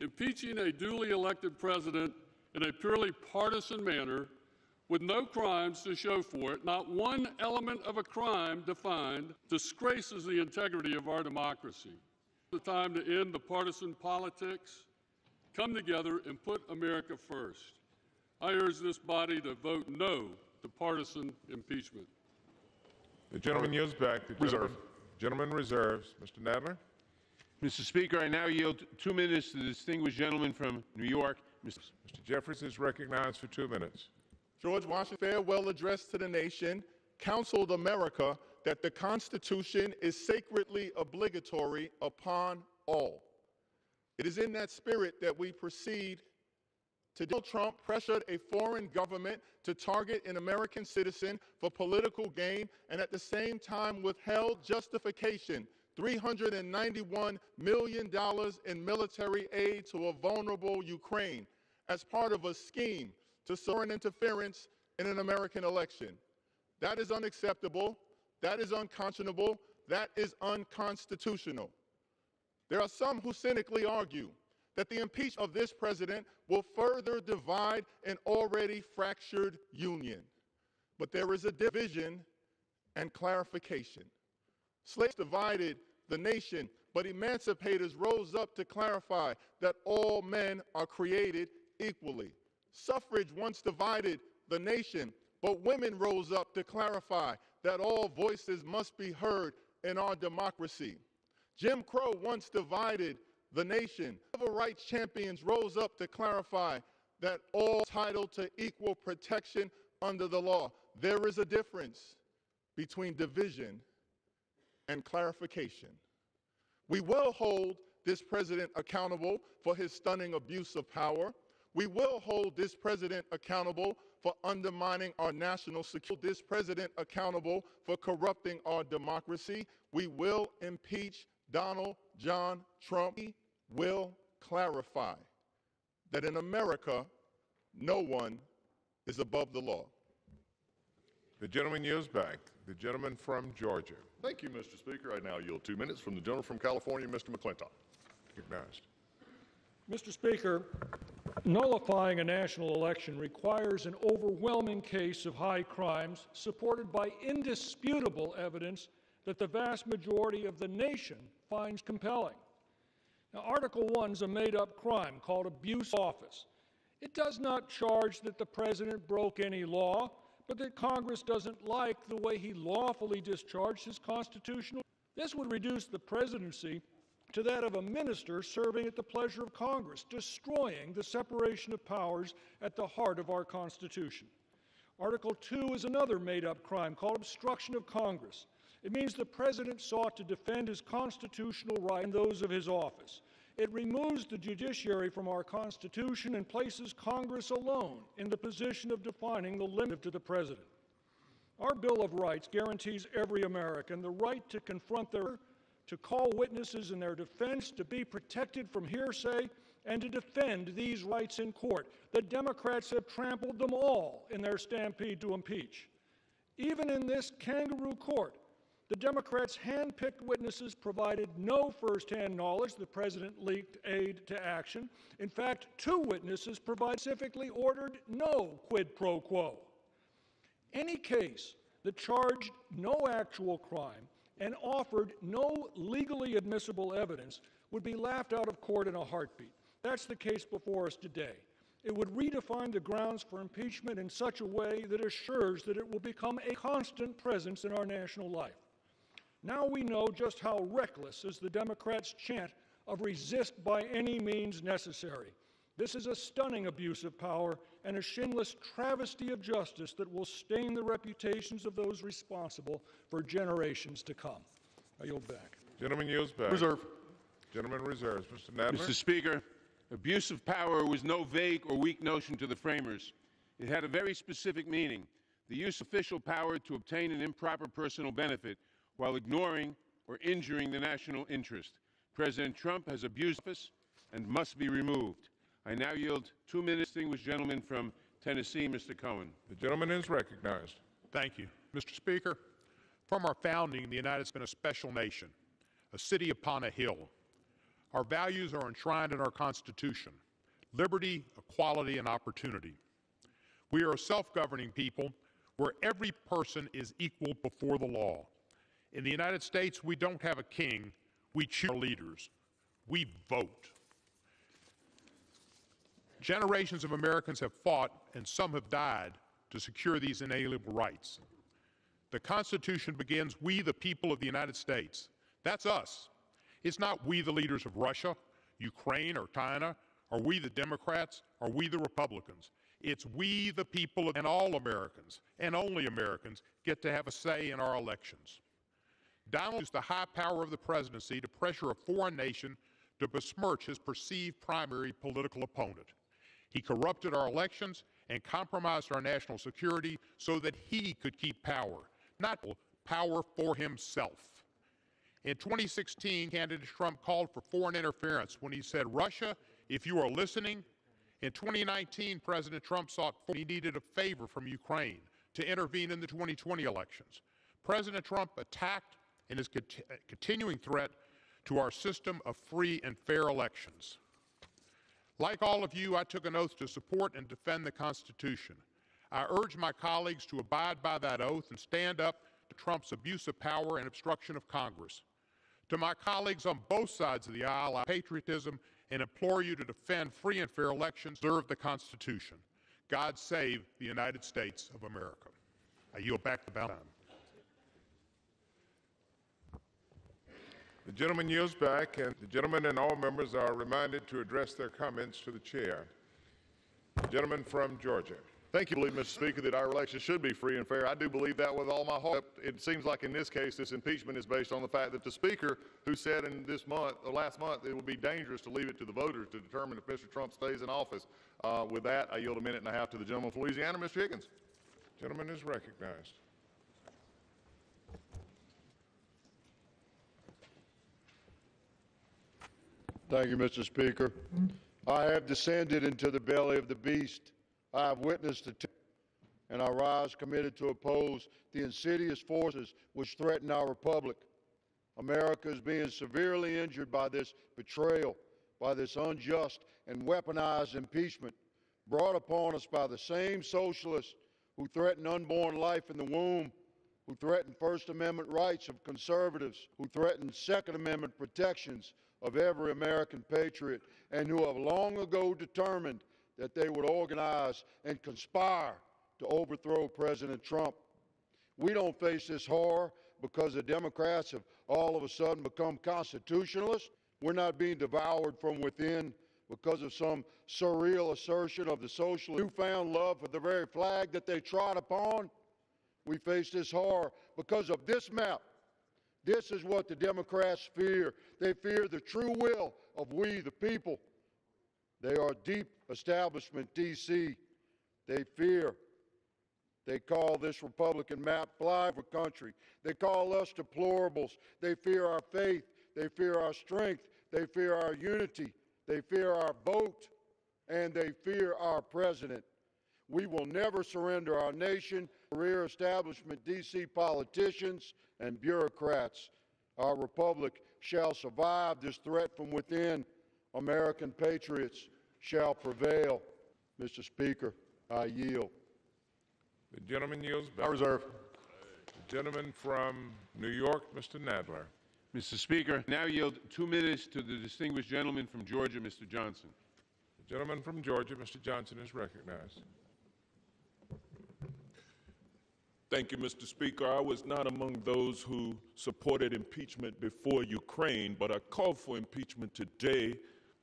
Impeaching a duly elected president in a purely partisan manner with no crimes to show for it, not one element of a crime defined, disgraces the integrity of our democracy. It's the time to end the partisan politics, come together and put America first. I urge this body to vote no to partisan impeachment. The gentleman yields back. The gentleman reserves. Mr. Nadler. Mr. Speaker, I now yield 2 minutes to the distinguished gentleman from New York. Mr. Jeffries is recognized for 2 minutes. George Washington's farewell address to the nation counseled America that the Constitution is sacredly obligatory upon all. It is in that spirit that we proceed to Donald Trump pressured a foreign government to target an American citizen for political gain and at the same time withheld justification $391 million in military aid to a vulnerable Ukraine as part of a scheme to foreign interference in an American election. That is unacceptable. That is unconscionable. That is unconstitutional. There are some who cynically argue that the impeachment of this president will further divide an already fractured union. But there is a division and clarification. Slaves divided the nation, but emancipators rose up to clarify that all men are created equally. Suffrage once divided the nation, but women rose up to clarify that all voices must be heard in our democracy. Jim Crow once divided the nation. Civil rights champions rose up to clarify that all are entitled to equal protection under the law. There is a difference between division and clarification. We will hold this president accountable for his stunning abuse of power. We will hold this president accountable for undermining our national security, this president accountable for corrupting our democracy. We will impeach Donald John Trump. We will clarify that in America, no one is above the law. The gentleman yields back. The gentleman from Georgia. Thank you, Mr. Speaker. I now yield 2 minutes from the gentleman from California, Mr. McClintock. Recognized. Mr. Speaker, nullifying a national election requires an overwhelming case of high crimes supported by indisputable evidence that the vast majority of the nation finds compelling. Now, Article 1 is a made-up crime called abuse of office. It does not charge that the president broke any law, but that Congress doesn't like the way he lawfully discharged his constitutional. This would reduce the presidency to that of a minister serving at the pleasure of Congress, destroying the separation of powers at the heart of our Constitution. Article 2 is another made-up crime called obstruction of Congress. It means the president sought to defend his constitutional rights and those of his office. It removes the judiciary from our Constitution and places Congress alone in the position of defining the limit to the president. Our Bill of Rights guarantees every American the right to confront to call witnesses in their defense, to be protected from hearsay, and to defend these rights in court. The Democrats have trampled them all in their stampede to impeach. Even in this kangaroo court, The Democrats' hand-picked witnesses provided no first-hand knowledge the president leaked aid to action. In fact, 2 witnesses specifically ordered no quid pro quo. Any case that charged no actual crime and offered no legally admissible evidence would be laughed out of court in a heartbeat. That's the case before us today. It would redefine the grounds for impeachment in such a way that assures that it will become a constant presence in our national life. Now we know just how reckless is the Democrats' chant of resist by any means necessary. This is a stunning abuse of power and a shameless travesty of justice that will stain the reputations of those responsible for generations to come. I yield back. Gentleman yields back. Reserve. Gentleman reserves. Mr. Nadler. Mr. Speaker, abuse of power was no vague or weak notion to the framers. It had a very specific meaning: the use of official power to obtain an improper personal benefit while ignoring or injuring the national interest. President Trump has abused office and must be removed. I now yield 2 minutes. Distinguished gentleman from Tennessee, Mr. Cohen. The gentleman is recognized. Thank you. Mr. Speaker, from our founding, the United States has been a special nation, a city upon a hill. Our values are enshrined in our Constitution: liberty, equality, and opportunity. We are a self-governing people where every person is equal before the law. In the United States, we don't have a king. We choose our leaders. We vote. Generations of Americans have fought, and some have died, to secure these inalienable rights. The Constitution begins, "We, the people of the United States." That's us. It's not we, the leaders of Russia, Ukraine, or China, or we, the Democrats, or we, the Republicans. It's we, the people, and all Americans, and only Americans, get to have a say in our elections. Donald used the high power of the presidency to pressure a foreign nation to besmirch his perceived primary political opponent. He corrupted our elections and compromised our national security so that he could keep power, not power for himself. In 2016, candidate Trump called for foreign interference when he said, "Russia, if you are listening." In 2019, President Trump he needed a favor from Ukraine to intervene in the 2020 elections. President Trump attacked and is a continuing threat to our system of free and fair elections. Like all of you, I took an oath to support and defend the Constitution. I urge my colleagues to abide by that oath and stand up to Trump's abuse of power and obstruction of Congress. To my colleagues on both sides of the aisle, I patriotism and implore you to defend free and fair elections, serve the Constitution. God save the United States of America. I yield back the balance. The gentleman yields back, and the gentleman and all members are reminded to address their comments to the chair. The gentleman from Georgia. Thank you. I believe, Mr. Speaker, that our elections should be free and fair. I do believe that with all my heart. It seems like in this case, this impeachment is based on the fact that the Speaker, who said in this month, or last month, it would be dangerous to leave it to the voters to determine if Mr. Trump stays in office. With that, I yield a minute and a half to the gentleman from Louisiana, Mr. Higgins. Gentleman is recognized. Thank you, Mr. Speaker. I have descended into the belly of the beast. I have witnessed the and I rise committed to oppose the insidious forces which threaten our republic. America is being severely injured by this betrayal, by this unjust and weaponized impeachment brought upon us by the same socialists who threaten unborn life in the womb, who threaten First Amendment rights of conservatives, who threaten Second Amendment protections of every American patriot, and who have long ago determined that they would organize and conspire to overthrow President Trump. We don't face this horror because the Democrats have all of a sudden become constitutionalists. We're not being devoured from within because of some surreal assertion of the socialist newfound love for the very flag that they trod upon. We face this horror because of this map. This is what the Democrats fear. They fear the true will of we, the people. They are deep establishment DC. They fear. They call this Republican map flyover country. They call us deplorables. They fear our faith. They fear our strength. They fear our unity. They fear our vote. And they fear our president. We will never surrender our nation career establishment, D.C. politicians, and bureaucrats. Our republic shall survive this threat from within. American patriots shall prevail. Mr. Speaker, I yield. The gentleman yields back. I reserve. The gentleman from New York, Mr. Nadler. Mr. Speaker, now yield 2 minutes to the distinguished gentleman from Georgia, Mr. Johnson. The gentleman from Georgia, Mr. Johnson, is recognized. Thank you, Mr. Speaker. I was not among those who supported impeachment before Ukraine, but I called for impeachment today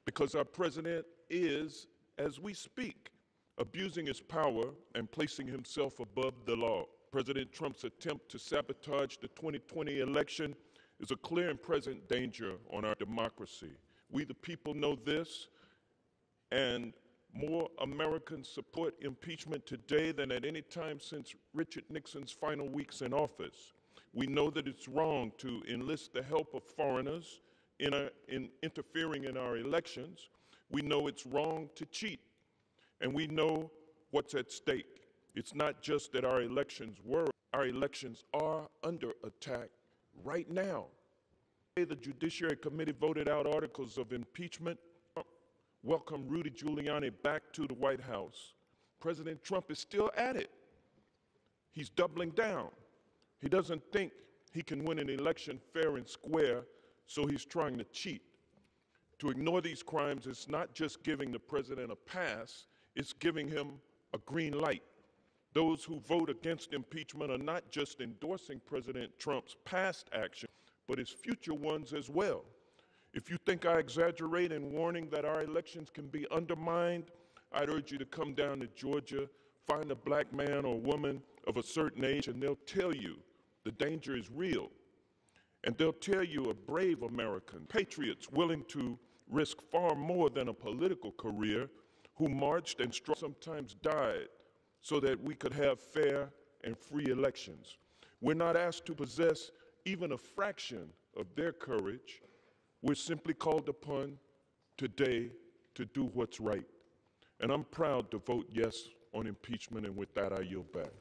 because our president is, as we speak, abusing his power and placing himself above the law. President Trump's attempt to sabotage the 2020 election is a clear and present danger on our democracy. We, the people, know this, and more Americans support impeachment today than at any time since Richard Nixon's final weeks in office. We know that it's wrong to enlist the help of foreigners in interfering in our elections. We know it's wrong to cheat, and we know what's at stake. It's not just that our elections are under attack right now. The Judiciary Committee voted out articles of impeachment, welcome Rudy Giuliani back to the White House. President Trump is still at it. He's doubling down. He doesn't think he can win an election fair and square, so he's trying to cheat. To ignore these crimes is not just giving the president a pass, it's giving him a green light. Those who vote against impeachment are not just endorsing President Trump's past action, but his future ones as well. If you think I exaggerate in warning that our elections can be undermined, I'd urge you to come down to Georgia, find a black man or woman of a certain age, and they'll tell you the danger is real. And they'll tell you a brave American, patriots willing to risk far more than a political career, who marched and sometimes died so that we could have fair and free elections. We're not asked to possess even a fraction of their courage. We're simply called upon today to do what's right. And I'm proud to vote yes on impeachment, and with that, I yield back.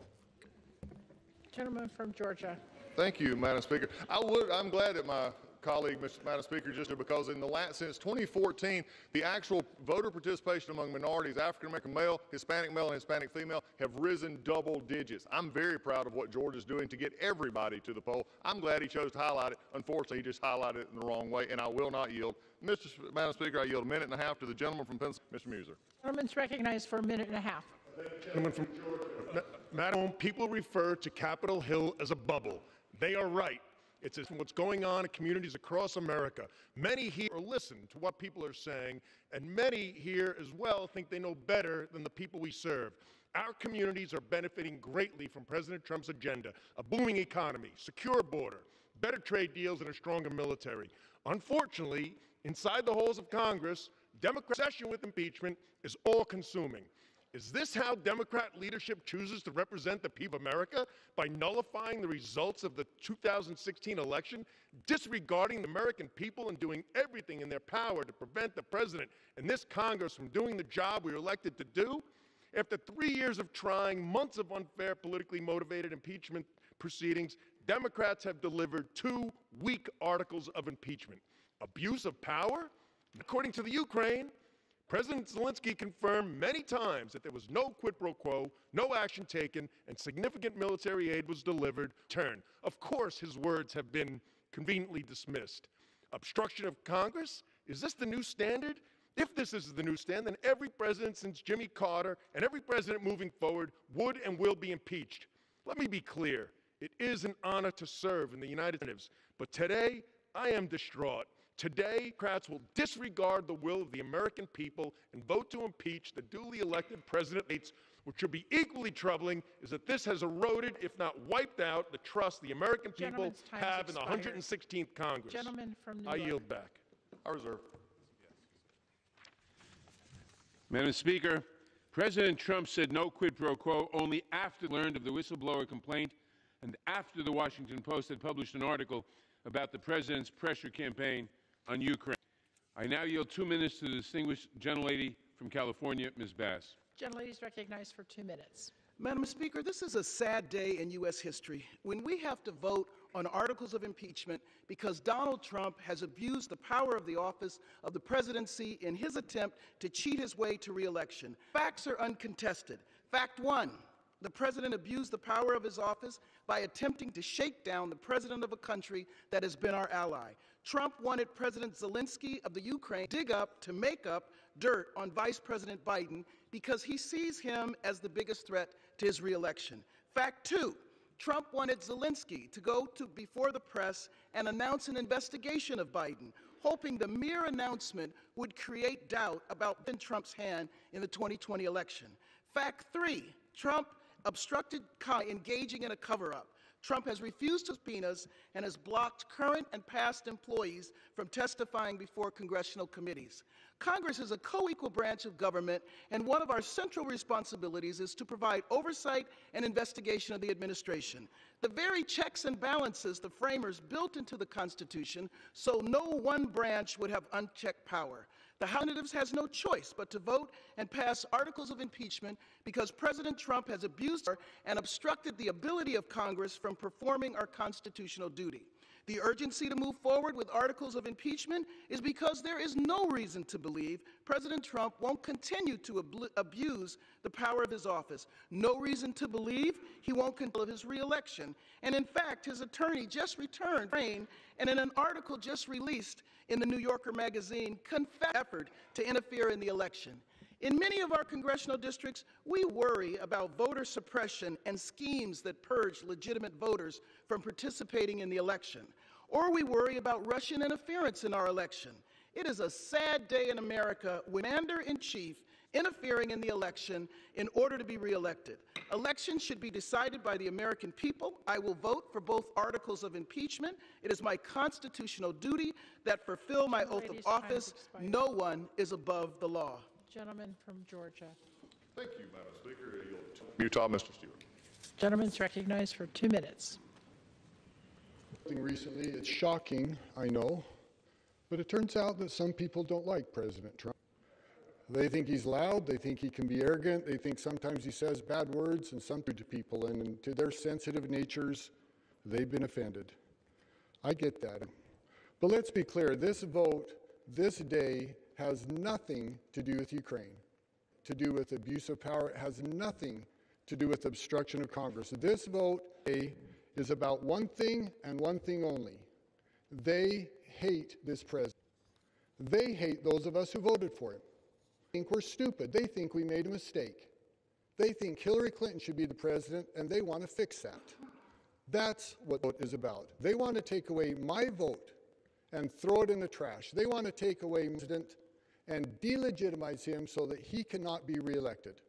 Gentleman from Georgia. Thank you, Madam Speaker. I'm glad that my colleague, Madam Speaker, just did, because since 2014, the actual voter participation among minorities, African-American male, Hispanic male, and Hispanic female, have risen double digits. I'm very proud of what Georgia's doing to get everybody to the poll. I'm glad he chose to highlight it. Unfortunately, he just highlighted it in the wrong way, and I will not yield. Madam Speaker, I yield 1.5 minutes to the gentleman from Pennsylvania, Mr. Muser. Gentleman's recognized for 1.5 minutes. Gentleman from Georgia. Madam, people refer to Capitol Hill as a bubble. They are right. It's what's going on in communities across America. Many here listen to what people are saying, and many here as well think they know better than the people we serve. Our communities are benefiting greatly from President Trump's agenda: a booming economy, secure border, better trade deals, and a stronger military. Unfortunately, inside the halls of Congress, Democrat obsession with impeachment is all-consuming. Is this how Democrat leadership chooses to represent the people of America? By nullifying the results of the 2016 election, disregarding the American people, and doing everything in their power to prevent the president and this Congress from doing the job we were elected to do? After 3 years of trying, months of unfair, politically motivated impeachment proceedings, Democrats have delivered 2 weak articles of impeachment. Abuse of power? According to the Ukraine, President Zelensky confirmed many times that there was no quid pro quo, no action taken, and significant military aid was delivered. Of course, his words have been conveniently dismissed. Obstruction of Congress? Is this the new standard? If this is the new standard, then every president since Jimmy Carter and every president moving forward would and will be impeached. Let me be clear. It is an honor to serve in the United States, but today I am distraught. Today, Democrats will disregard the will of the American people and vote to impeach the duly elected President. What should be equally troubling is that this has eroded, if not wiped out, the trust the American people have in the 116th Congress. Gentleman from New I York. yield back. I reserve. Madam Speaker, President Trump said no quid pro quo only after he learned of the whistleblower complaint and after the Washington Post had published an article about the president's pressure campaign on Ukraine. I now yield 2 minutes to the distinguished gentlelady from California, Ms. Bass. Gentlelady is recognized for 2 minutes. Madam Speaker, this is a sad day in U.S. history when we have to vote on articles of impeachment because Donald Trump has abused the power of the office of the presidency in his attempt to cheat his way to re-election. Facts are uncontested. Fact one, the president abused the power of his office by attempting to shake down the president of a country that has been our ally. Trump wanted President Zelensky of the Ukraine to dig up, to make up dirt on Vice President Biden because he sees him as the biggest threat to his re-election. Fact two, Trump wanted Zelensky to go before the press and announce an investigation of Biden, hoping the mere announcement would create doubt about Trump's hand in the 2020 election. Fact three, Trump obstructed engaging in a cover-up. Trump has refused subpoenas and has blocked current and past employees from testifying before congressional committees. Congress is a co-equal branch of government, and one of our central responsibilities is to provide oversight and investigation of the administration. The very checks and balances the framers built into the Constitution so no one branch would have unchecked power. The House of Representatives has no choice but to vote and pass articles of impeachment because President Trump has abused her and obstructed the ability of Congress from performing our constitutional duty. The urgency to move forward with articles of impeachment is because there is no reason to believe President Trump won't continue to abuse the power of his office. No reason to believe he won't control his re-election. And in fact, his attorney just returned and in an article just released in the New Yorker magazine confessed effort to interfere in the election. In many of our congressional districts, we worry about voter suppression and schemes that purge legitimate voters from participating in the election. Or we worry about Russian interference in our election. It is a sad day in America when Commander-in-Chief interfering in the election in order to be reelected. Elections should be decided by the American people. I will vote for both articles of impeachment. It is my constitutional duty that fulfill my oath of office. No one is above the law. Gentleman from Georgia. Thank you, Madam Speaker. Utah, Mr. Stewart. Gentleman's recognized for 2 minutes. Recently, it's shocking, I know, but it turns out that some people don't like President Trump. They think he's loud, they think he can be arrogant, they think sometimes he says bad words and some to people, and to their sensitive natures, they've been offended. I get that. But let's be clear, this vote, this day, has nothing to do with Ukraine, to do with abuse of power. It has nothing to do with obstruction of Congress. This vote is about one thing and one thing only. They hate this president. They hate those of us who voted for him. They think we're stupid. They think we made a mistake. They think Hillary Clinton should be the president, and they want to fix that. That's what the vote is about. They want to take away my vote and throw it in the trash. They want to take away the president and delegitimize him so that he cannot be reelected.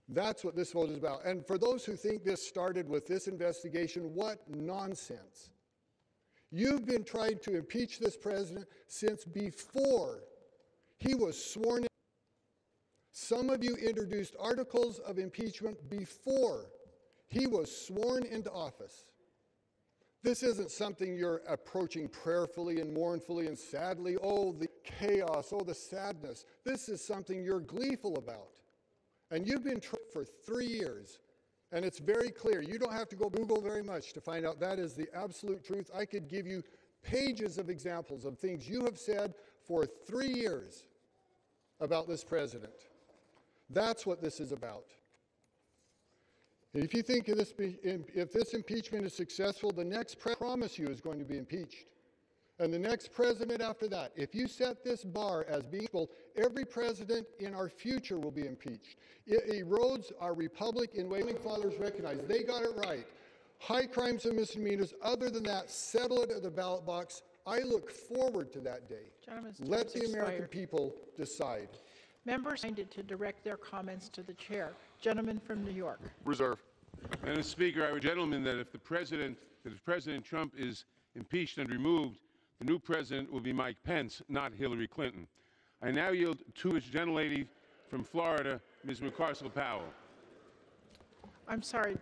That's what this vote is about. And for those who think this started with this investigation, what nonsense. You've been trying to impeach this president since before he was sworn in. Some of you introduced articles of impeachment before he was sworn into office. This isn't something you're approaching prayerfully and mournfully and sadly. Oh, the chaos, oh, the sadness. This is something you're gleeful about. And you've been trying for 3 years. And it's very clear. You don't have to go Google very much to find out that is the absolute truth. I could give you pages of examples of things you have said for 3 years about this president. That's what this is about. If you think if this impeachment is successful, the next president, I promise you, is going to be impeached. And the next president after that, if you set this bar as being equal, every president in our future will be impeached. It erodes our republic in ways our fathers recognize. They got it right. High crimes and misdemeanors, other than that, settle it at the ballot box. I look forward to that day. Let the American people decide. Members minded to direct their comments to the chair. Gentleman from New York. Reserve. Madam Speaker, I would gentlemen that if President Trump is impeached and removed, the new president will be Mike Pence, not Hillary Clinton. I now yield to this gentlelady from Florida, Ms. McCarcel-Powell. I'm sorry.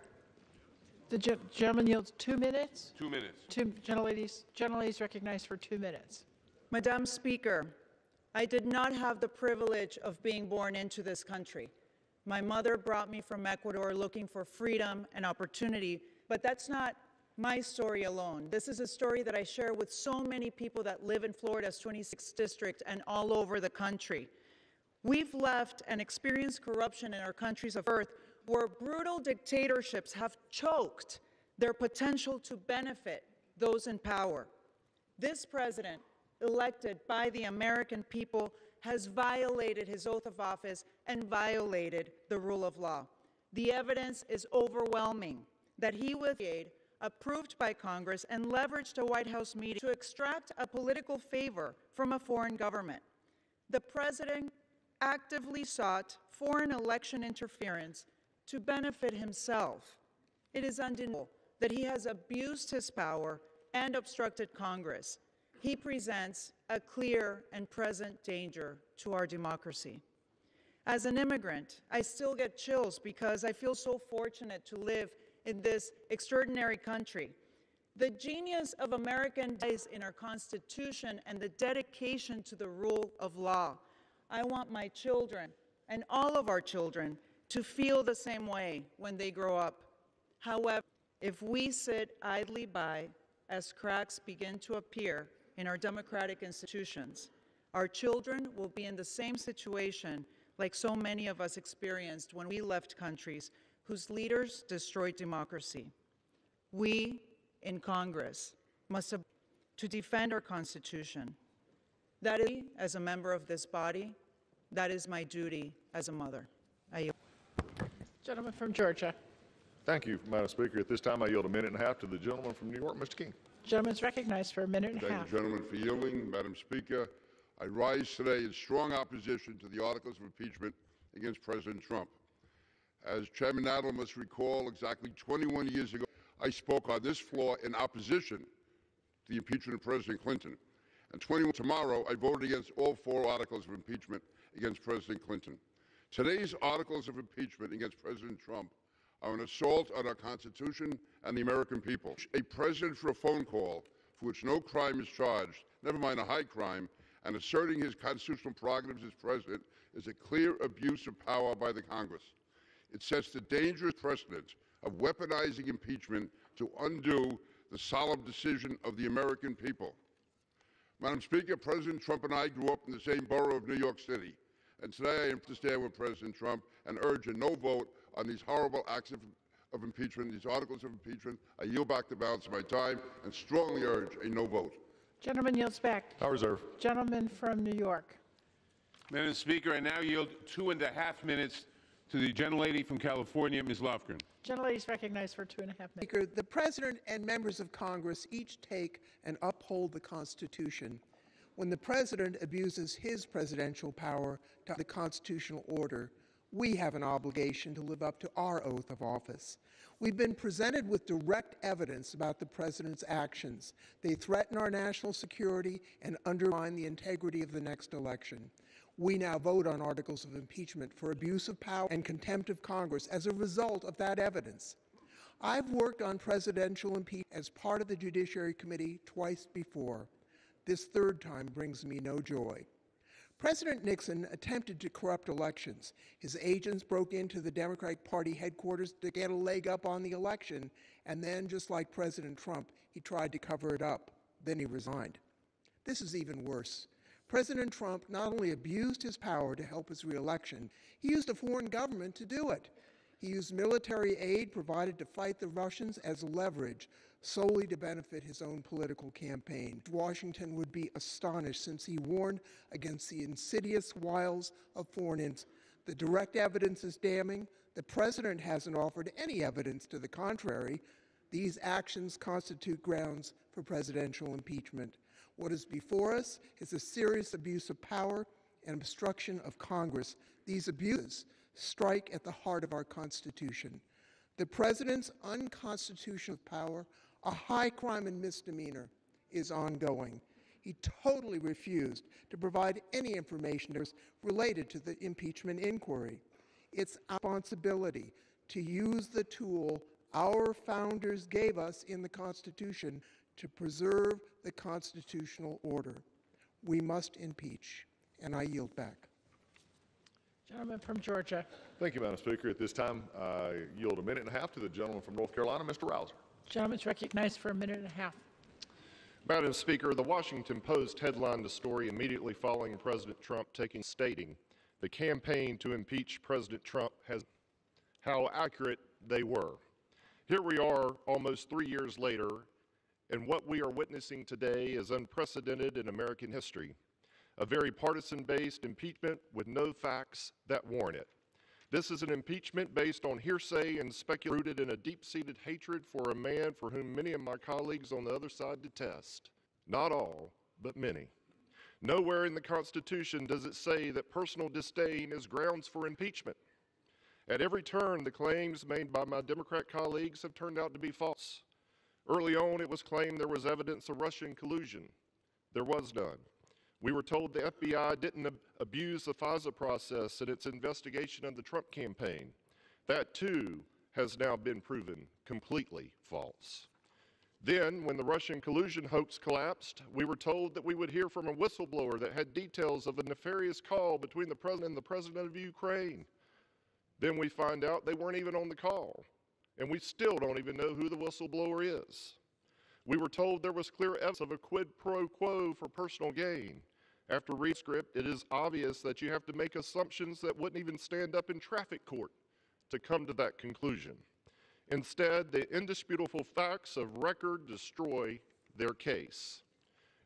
The gentleman yields 2 minutes? 2 minutes. Gentleladies recognized for 2 minutes. Madam Speaker, I did not have the privilege of being born into this country. My mother brought me from Ecuador looking for freedom and opportunity, but that's not my story alone. This is a story that I share with so many people that live in Florida's 26th district and all over the country. We've left and experienced corruption in our countries of earth where brutal dictatorships have choked their potential to benefit those in power. This president, elected by the American people, has violated his oath of office and violated the rule of law. The evidence is overwhelming that he was approved by Congress and leveraged a White House meeting to extract a political favor from a foreign government. The president actively sought foreign election interference to benefit himself. It is undeniable that he has abused his power and obstructed Congress. He presents a clear and present danger to our democracy. As an immigrant, I still get chills because I feel so fortunate to live in this extraordinary country. The genius of American lies in our Constitution and the dedication to the rule of law. I want my children and all of our children to feel the same way when they grow up. However, if we sit idly by as cracks begin to appear in our democratic institutions, our children will be in the same situation like so many of us experienced when we left countries whose leaders destroyed democracy. We in Congress must to defend our Constitution. That is, as a member of this body, that is my duty as a mother. I yield. Gentleman from Georgia. Thank you, Madam Speaker. At this time, I yield a minute and a half to the gentleman from New York, Mr. King. Gentleman is recognized for a minute and a half. Thank you, gentlemen, for yielding. Madam Speaker, I rise today in strong opposition to the articles of impeachment against President Trump. As Chairman Nadler must recall, exactly 21 years ago, I spoke on this floor in opposition to the impeachment of President Clinton. And tomorrow, I voted against all 4 articles of impeachment against President Clinton. Today's articles of impeachment against President Trump are an assault on our Constitution and the American people. A president for a phone call for which no crime is charged, never mind a high crime, and asserting his constitutional prerogatives as president is a clear abuse of power by the Congress. It sets the dangerous precedent of weaponizing impeachment to undo the solemn decision of the American people. Madam Speaker, President Trump and I grew up in the same borough of New York City, and today I am to stand with President Trump and urge a no vote on these horrible acts of impeachment, these articles of impeachment. I yield back the balance of my time and strongly urge a no vote. Gentleman yields back. I reserve. Gentleman from New York. Madam Speaker, I now yield 2.5 minutes to the gentlelady from California, Ms. Lofgren. Gentlelady is recognized for 2.5 minutes. Speaker, the President and members of Congress each take and uphold the Constitution. When the President abuses his presidential power to the constitutional order, we have an obligation to live up to our oath of office. We've been presented with direct evidence about the President's actions. They threaten our national security and undermine the integrity of the next election. We now vote on articles of impeachment for abuse of power and contempt of Congress as a result of that evidence. I've worked on presidential impeachment as part of the Judiciary Committee twice before. This third time brings me no joy. President Nixon attempted to corrupt elections. His agents broke into the Democratic Party headquarters to get a leg up on the election, and then, just like President Trump, he tried to cover it up. Then he resigned. This is even worse. President Trump not only abused his power to help his reelection, he used a foreign government to do it. He used military aid provided to fight the Russians as leverage, solely to benefit his own political campaign. Washington would be astonished, since he warned against the insidious wiles of foreign influence. The direct evidence is damning. The President hasn't offered any evidence to the contrary. These actions constitute grounds for presidential impeachment. What is before us is a serious abuse of power and obstruction of Congress. These abuses strike at the heart of our Constitution. The President's unconstitutional power, a high crime and misdemeanor, is ongoing. He totally refused to provide any information related to the impeachment inquiry. It's our responsibility to use the tool our founders gave us in the Constitution to preserve the constitutional order. We must impeach, and I yield back. Gentleman from Georgia. Thank you, Madam Speaker. At this time, I yield a minute and a half to the gentleman from North Carolina, Mr. Rouser. Gentleman's recognized for a minute and a half. Madam Speaker, the Washington Post headlined a story immediately following President Trump stating the campaign to impeach President Trump has how accurate they were. Here we are almost 3 years later, and what we are witnessing today is unprecedented in American history. A very partisan-based impeachment with no facts that warrant it. This is an impeachment based on hearsay and speculation rooted in a deep-seated hatred for a man for whom many of my colleagues on the other side detest. Not all, but many. Nowhere in the Constitution does it say that personal disdain is grounds for impeachment. At every turn, the claims made by my Democrat colleagues have turned out to be false. Early on, it was claimed there was evidence of Russian collusion. There was none. We were told the FBI didn't abuse the FISA process in its investigation of the Trump campaign. That, too, has now been proven completely false. Then, when the Russian collusion hoax collapsed, we were told that we would hear from a whistleblower that had details of a nefarious call between the President and the President of Ukraine. Then we find out they weren't even on the call, and we still don't even know who the whistleblower is. We were told there was clear evidence of a quid pro quo for personal gain. After reading the script, it is obvious that you have to make assumptions that wouldn't even stand up in traffic court to come to that conclusion. Instead, the indisputable facts of record destroy their case.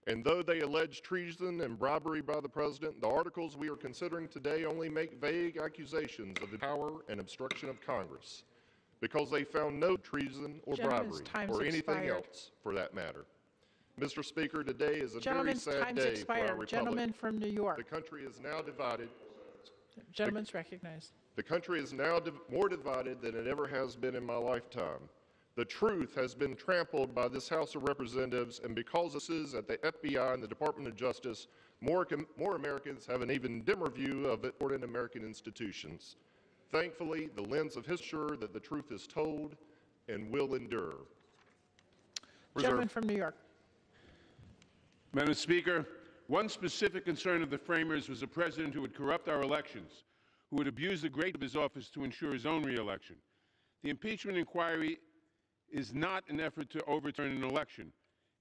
And though they allege treason and bribery by the President, the articles we are considering today only make vague accusations of power and obstruction of Congress, because they found no treason or bribery or anything else for that matter. Mr. Speaker, today is a very sad day for our republic. Gentleman from New York. The country is now divided. Gentleman's recognized. The country is now more divided than it ever has been in my lifetime. The truth has been trampled by this House of Representatives, and because this is at the FBI and the Department of Justice, more Americans have an even dimmer view of important American institutions. Thankfully, the lens of history ensures that the truth is told and will endure. Gentleman from New York. Madam Speaker, one specific concern of the framers was a president who would corrupt our elections, who would abuse the greatness of his office to ensure his own re-election. The impeachment inquiry is not an effort to overturn an election.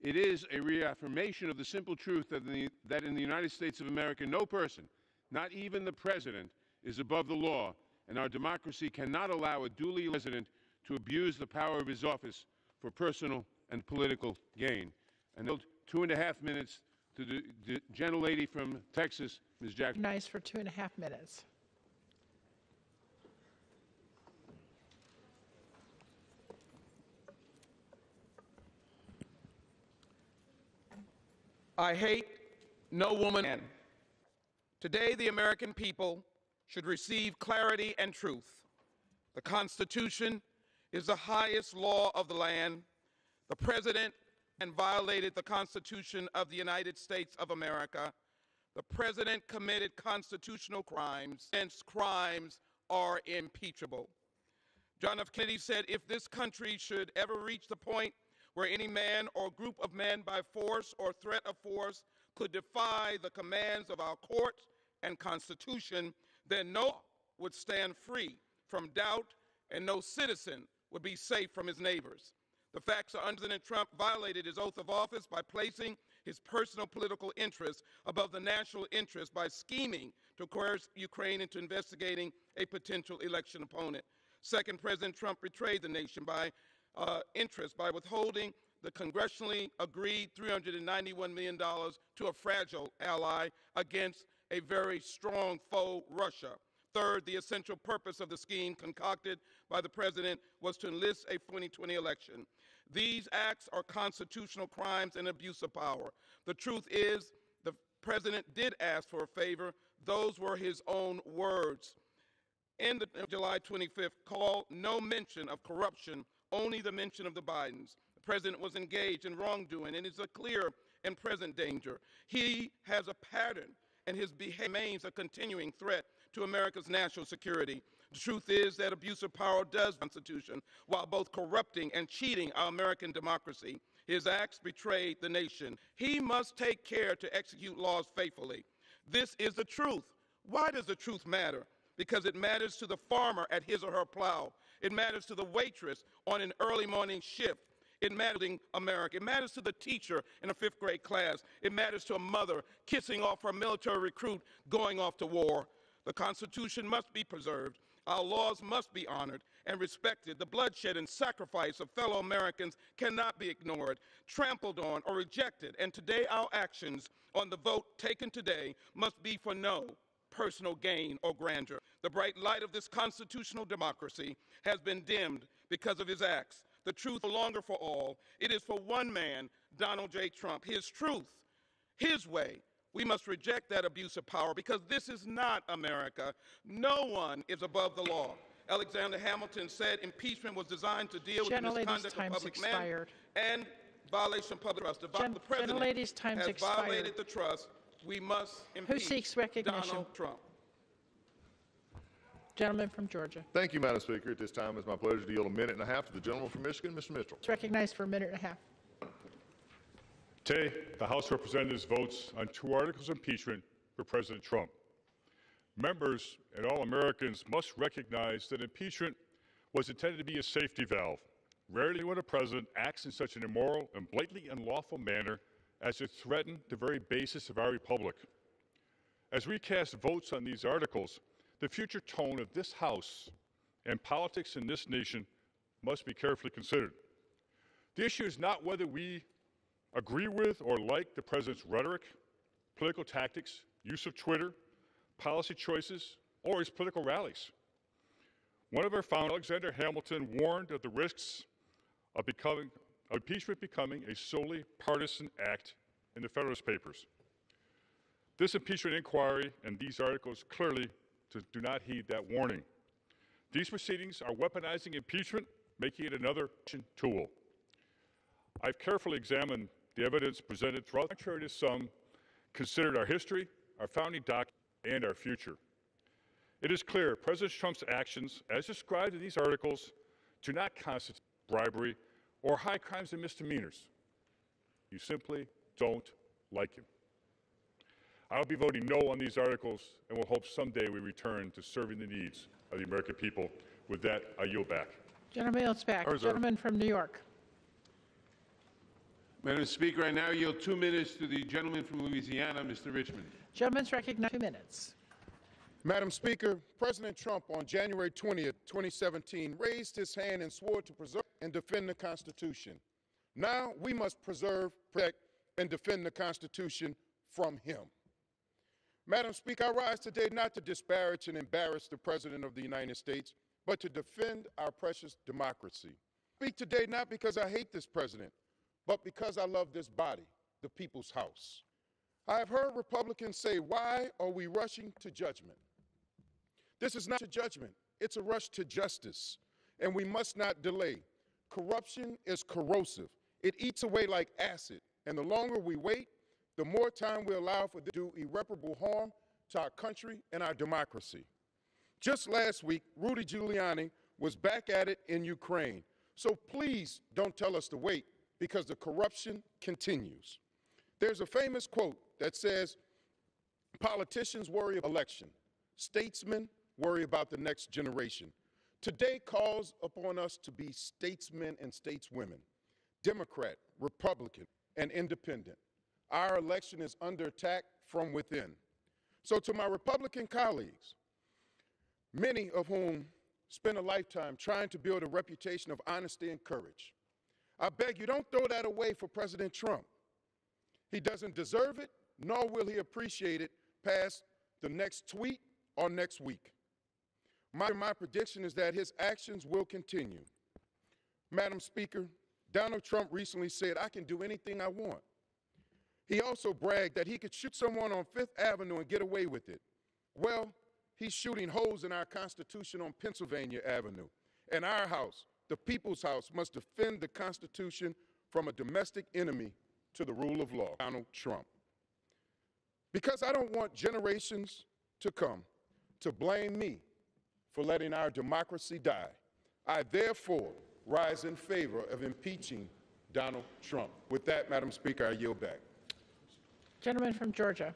It is a reaffirmation of the simple truth that in the United States of America, no person, not even the president, is above the law, and our democracy cannot allow a duly elected president to abuse the power of his office for personal and political gain. And 2.5 minutes to the gentlelady from Texas, Ms. Jackson. Nice for 2.5 minutes. I hate no woman. Today, the American people should receive clarity and truth. The Constitution is the highest law of the land. The President violated the Constitution of the United States of America. The President committed constitutional crimes, and crimes are impeachable. John F. Kennedy said, if this country should ever reach the point where any man or group of men by force or threat of force could defy the commands of our court and Constitution, then no one would stand free from doubt and no citizen would be safe from his neighbors. The facts are President Trump violated his oath of office by placing his personal political interests above the national interest by scheming to coerce Ukraine into investigating a potential election opponent. Second, President Trump betrayed the nation by interest by withholding the congressionally agreed $391 million to a fragile ally against a very strong foe, Russia. Third, the essential purpose of the scheme concocted by the President was to enlist a 2020 election. These acts are constitutional crimes and abuse of power. The truth is, the President did ask for a favor. Those were his own words. In the July 25th call, no mention of corruption, only the mention of the Bidens. The President was engaged in wrongdoing and is a clear and present danger. He has a pattern, and his behavior remains a continuing threat to America's national security. The truth is that abuse of power does the Constitution while both corrupting and cheating our American democracy. His acts betrayed the nation. He must take care to execute laws faithfully. This is the truth. Why does the truth matter? because it matters to the farmer at his or her plow. It matters to the waitress on an early morning shift. It matters in America. It matters to the teacher in a 5th grade class. It matters to a mother kissing off her military recruit going off to war. The Constitution must be preserved. Our laws must be honored and respected. The bloodshed and sacrifice of fellow Americans cannot be ignored, trampled on, or rejected. And today, our actions on the vote taken today must be for no personal gain or grandeur. The bright light of this constitutional democracy has been dimmed because of his acts. The truth no longer for all. It is for one man, Donald J. Trump. His truth, his way. We must reject that abuse of power because this is not America. No one is above the law. Alexander Hamilton said impeachment was designed to deal with the misconduct of public men and violation of public trust. The president has violated the trust. We must impeach Donald Trump. Gentleman from Georgia. Thank you, Madam Speaker. At this time, it's my pleasure to yield a minute and a half to the gentleman from Michigan, Mr. Mitchell. It's recognized for a minute and a half. Today, the House of Representatives votes on 2 articles of impeachment for President Trump. Members and all Americans must recognize that impeachment was intended to be a safety valve. Rarely when a president acts in such an immoral and blatantly unlawful manner as to threaten the very basis of our republic. As we cast votes on these articles, the future tone of this House and politics in this nation must be carefully considered. The issue is not whether we agree with or like the president's rhetoric, political tactics, use of Twitter, policy choices, or his political rallies. One of our founders, Alexander Hamilton, warned of the risks of impeachment becoming a solely partisan act in the Federalist Papers. This impeachment inquiry and these articles clearly do not heed that warning. These proceedings are weaponizing impeachment, making it another tool. I've carefully examined the evidence presented throughout, contrary to some, considered our history, our founding documents, and our future. It is clear President Trump's actions, as described in these articles, do not constitute bribery or high crimes and misdemeanors. You simply don't like him. I'll be voting no on these articles and will hope someday we return to serving the needs of the American people. With that, I yield back. Gentleman yields back. Gentleman from New York. Madam Speaker, I now yield 2 minutes to the gentleman from Louisiana, Mr. Richmond. Gentleman's recognized 2 minutes. Madam Speaker, President Trump on January 20th, 2017 raised his hand and swore to preserve and defend the Constitution. Now we must preserve, protect, and defend the Constitution from him. Madam Speaker, I rise today not to disparage and embarrass the President of the United States, but to defend our precious democracy. I speak today not because I hate this president, but because I love this body, the People's House. I have heard Republicans say, why are we rushing to judgment? This is not a judgment, it's a rush to justice, and we must not delay. Corruption is corrosive. It eats away like acid, and the longer we wait, the more time we allow for this to do irreparable harm to our country and our democracy. Just last week, Rudy Giuliani was back at it in Ukraine. So please don't tell us to wait, because the corruption continues. There's a famous quote that says, politicians worry about election, statesmen worry about the next generation. Today calls upon us to be statesmen and stateswomen, Democrat, Republican, and independent. Our election is under attack from within. So to my Republican colleagues, many of whom spend a lifetime trying to build a reputation of honesty and courage, I beg you, don't throw that away for President Trump. He doesn't deserve it, nor will he appreciate it past the next tweet or next week. My prediction is that his actions will continue. Madam Speaker, Donald Trump recently said, I can do anything I want. He also bragged that he could shoot someone on 5th Avenue and get away with it. Well, he's shooting holes in our Constitution on Pennsylvania Avenue. And our House, the People's House, must defend the Constitution from a domestic enemy to the rule of law, Donald Trump. Because I don't want generations to come to blame me for letting our democracy die, I therefore rise in favor of impeaching Donald Trump. With that, Madam Speaker, I yield back. Gentleman from Georgia.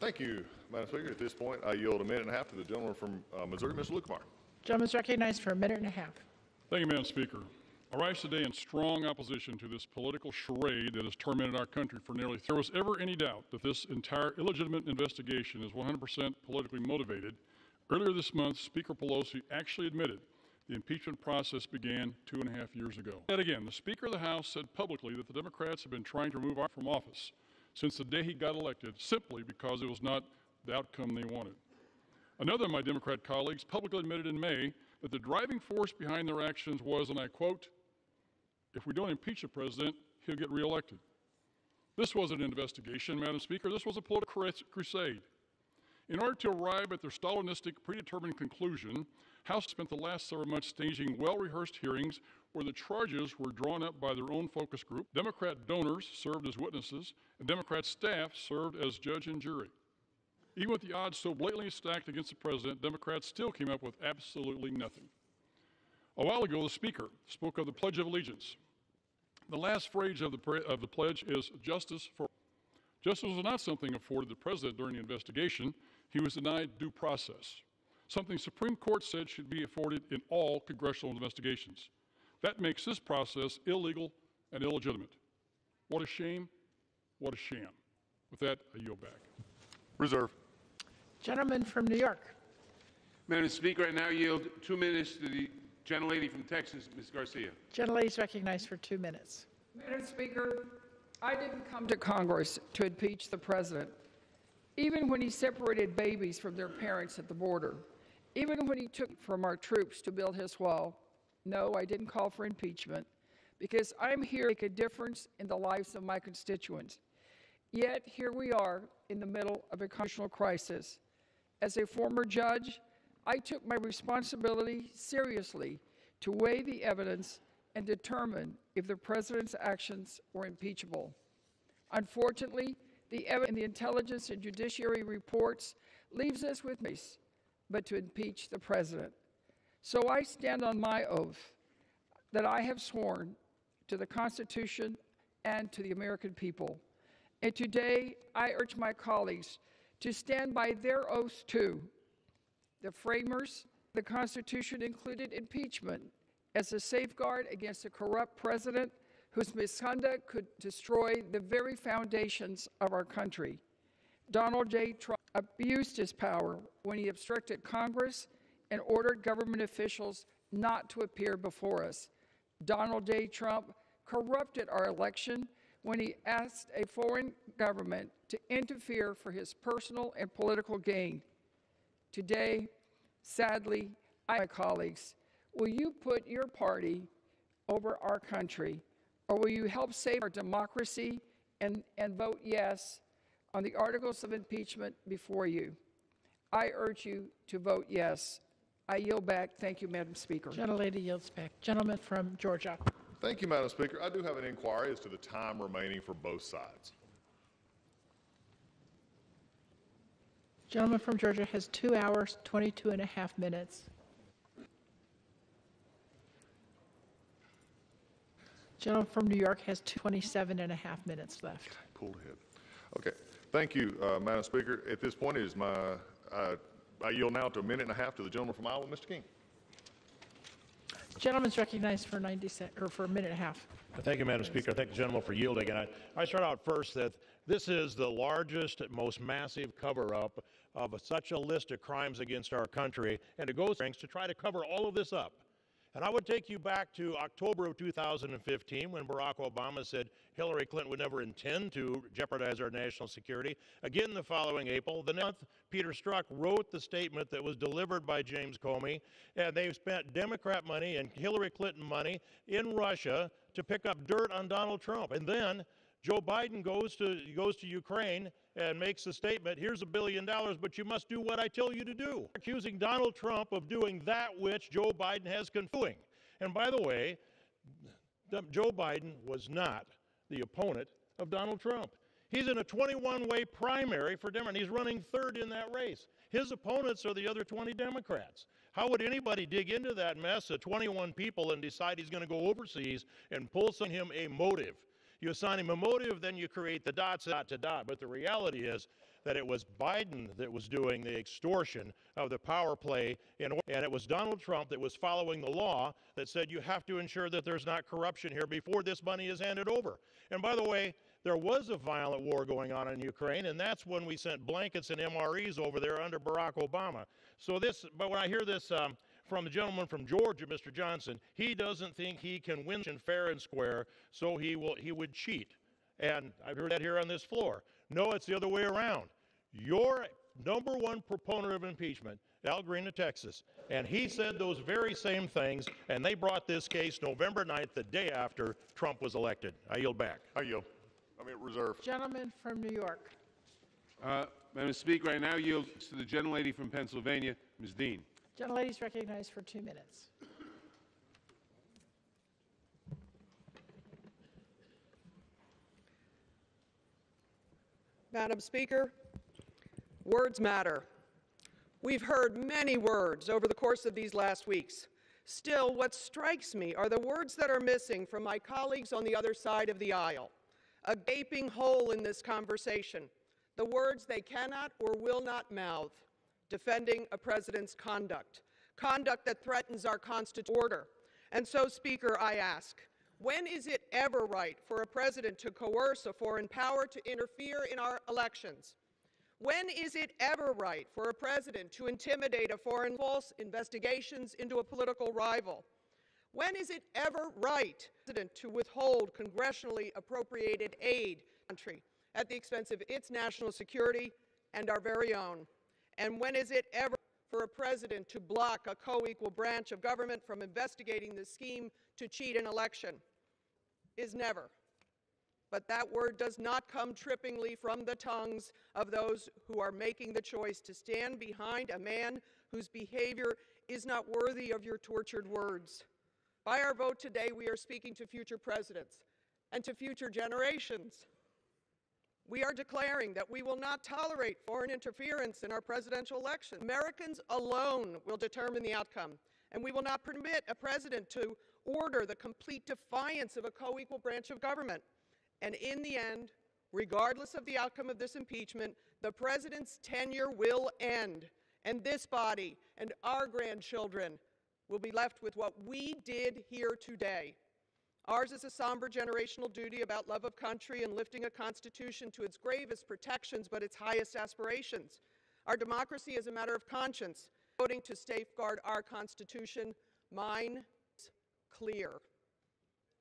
Thank you, Madam Speaker. At this point, I yield a minute and a half to the gentleman from Missouri, Mr. Lukemeyer. Gentleman's recognized for a minute and a half. Thank you, Madam Speaker. I rise today in strong opposition to this political charade that has tormented our country for nearly. If there was ever any doubt that this entire illegitimate investigation is 100% politically motivated, earlier this month, Speaker Pelosi actually admitted the impeachment process began 2.5 years ago. Yet again, the Speaker of the House said publicly that the Democrats have been trying to remove him from office since the day he got elected, simply because it was not the outcome they wanted. Another of my Democrat colleagues publicly admitted in May that the driving force behind their actions was, and I quote, "If we don't impeach the president, he'll get reelected." This wasn't an investigation, Madam Speaker. This was a political crusade. In order to arrive at their Stalinistic, predetermined conclusion, House spent the last several months staging well-rehearsed hearings where the charges were drawn up by their own focus group. Democrat donors served as witnesses, and Democrat staff served as judge and jury. Even with the odds so blatantly stacked against the president, Democrats still came up with absolutely nothing. A while ago, the Speaker spoke of the Pledge of Allegiance. The last phrase of the pledge is justice for all. Justice was not something afforded the president during the investigation. He was denied due process, something the Supreme Court said should be afforded in all congressional investigations. That makes this process illegal and illegitimate. What a shame, what a sham. With that, I yield back. Reserve. Gentleman from New York. Madam Speaker, I now yield 2 minutes to the gentlelady from Texas, Ms. Garcia. Gentlelady is recognized for 2 minutes. Madam Speaker, I didn't come to Congress to impeach the president. Even when he separated babies from their parents at the border, even when he took from our troops to build his wall, no, I didn't call for impeachment because I'm here to make a difference in the lives of my constituents. Yet here we are in the middle of a constitutional crisis. As a former judge, I took my responsibility seriously to weigh the evidence and determine if the president's actions were impeachable. Unfortunately, the evidence in the intelligence and judiciary reports leaves us with peace, but to impeach the president. So I stand on my oath that I have sworn to the Constitution and to the American people. And today, I urge my colleagues to stand by their oaths too. The framers of the Constitution included impeachment as a safeguard against a corrupt president whose misconduct could destroy the very foundations of our country. Donald J. Trump abused his power when he obstructed Congress and ordered government officials not to appear before us. Donald J. Trump corrupted our election when he asked a foreign government to interfere for his personal and political gain. Today, sadly, my colleagues, will you put your party over our country, or will you help save our democracy and vote yes on the articles of impeachment before you? I urge you to vote yes. I yield back. Thank you, Madam Speaker. Gentlelady yields back. Gentleman from Georgia. Thank you, Madam Speaker. I do have an inquiry as to the time remaining for both sides. Gentleman from Georgia has 2 hours, 22 and a half minutes. Gentleman from New York has 27 and a half minutes left. Okay, pulled ahead. Okay, thank you, Madam Speaker. At this point, it is I yield now to a minute and a half to the gentleman from Iowa, Mr. King. Gentleman's recognized for 90 or for a minute and a half. Thank you, Madam Speaker. I thank the gentleman for yielding. And I start out first that this is the largest, most massive cover-up of such a list of crimes against our country, and it goes to try to cover all of this up. And I would take you back to October of 2015 when Barack Obama said Hillary Clinton would never intend to jeopardize our national security. Again, the following April, the 9th, Peter Strzok wrote the statement that was delivered by James Comey, and they spent Democrat money and Hillary Clinton money in Russia to pick up dirt on Donald Trump. And then Joe Biden goes to Ukraine and makes the statement, here's $1 billion, but you must do what I tell you to do. Accusing Donald Trump of doing that which Joe Biden has confusing. And by the way, Joe Biden was not the opponent of Donald Trump. He's in a 21-way primary for Democrats. He's running third in that race. His opponents are the other 20 Democrats. How would anybody dig into that mess of 21 people and decide he's going to go overseas and pull on him a motive? You assign him a motive, then you create the dots, dot to dot. But the reality is that it was Biden that was doing the extortion of the power play, and it was Donald Trump that was following the law that said you have to ensure that there's not corruption here before this money is handed over. And by the way, there was a violent war going on in Ukraine, and that's when we sent blankets and MREs over there under Barack Obama. So but when I hear this from the gentleman from Georgia, Mr. Johnson, he doesn't think he can win fair and square, so he would cheat. And I've heard that here on this floor. No, it's the other way around. Your number one proponent of impeachment, Al Green of Texas, and he said those very same things, and they brought this case November 9th, the day after Trump was elected. I yield back. I yield. Reserve. Gentleman from New York. Madam Speaker, I now yield to the gentlelady from Pennsylvania, Ms. Dean. Gentlelady is recognized for 2 minutes. Madam Speaker, words matter. We've heard many words over the course of these last weeks. Still, what strikes me are the words that are missing from my colleagues on the other side of the aisle. A gaping hole in this conversation. The words they cannot or will not mouth, defending a president's conduct that threatens our constitutional order. And so, Speaker, I ask, when is it ever right for a president to coerce a foreign power to interfere in our elections? When is it ever right for a president to intimidate a foreign false investigations into a political rival? When is it ever right to withhold congressionally appropriated aid to the country at the expense of its national security and our very own? And when is it ever for a president to block a co-equal branch of government from investigating the scheme to cheat an election? Is never. But that word does not come trippingly from the tongues of those who are making the choice to stand behind a man whose behavior is not worthy of your tortured words. By our vote today, we are speaking to future presidents and to future generations. We are declaring that we will not tolerate foreign interference in our presidential election. Americans alone will determine the outcome, and we will not permit a president to order the complete defiance of a co-equal branch of government. And in the end, regardless of the outcome of this impeachment, the president's tenure will end, and this body and our grandchildren will be left with what we did here today. Ours is a somber generational duty about love of country and lifting a constitution to its gravest protections but its highest aspirations. Our democracy is a matter of conscience, voting to safeguard our Constitution. Mine is clear.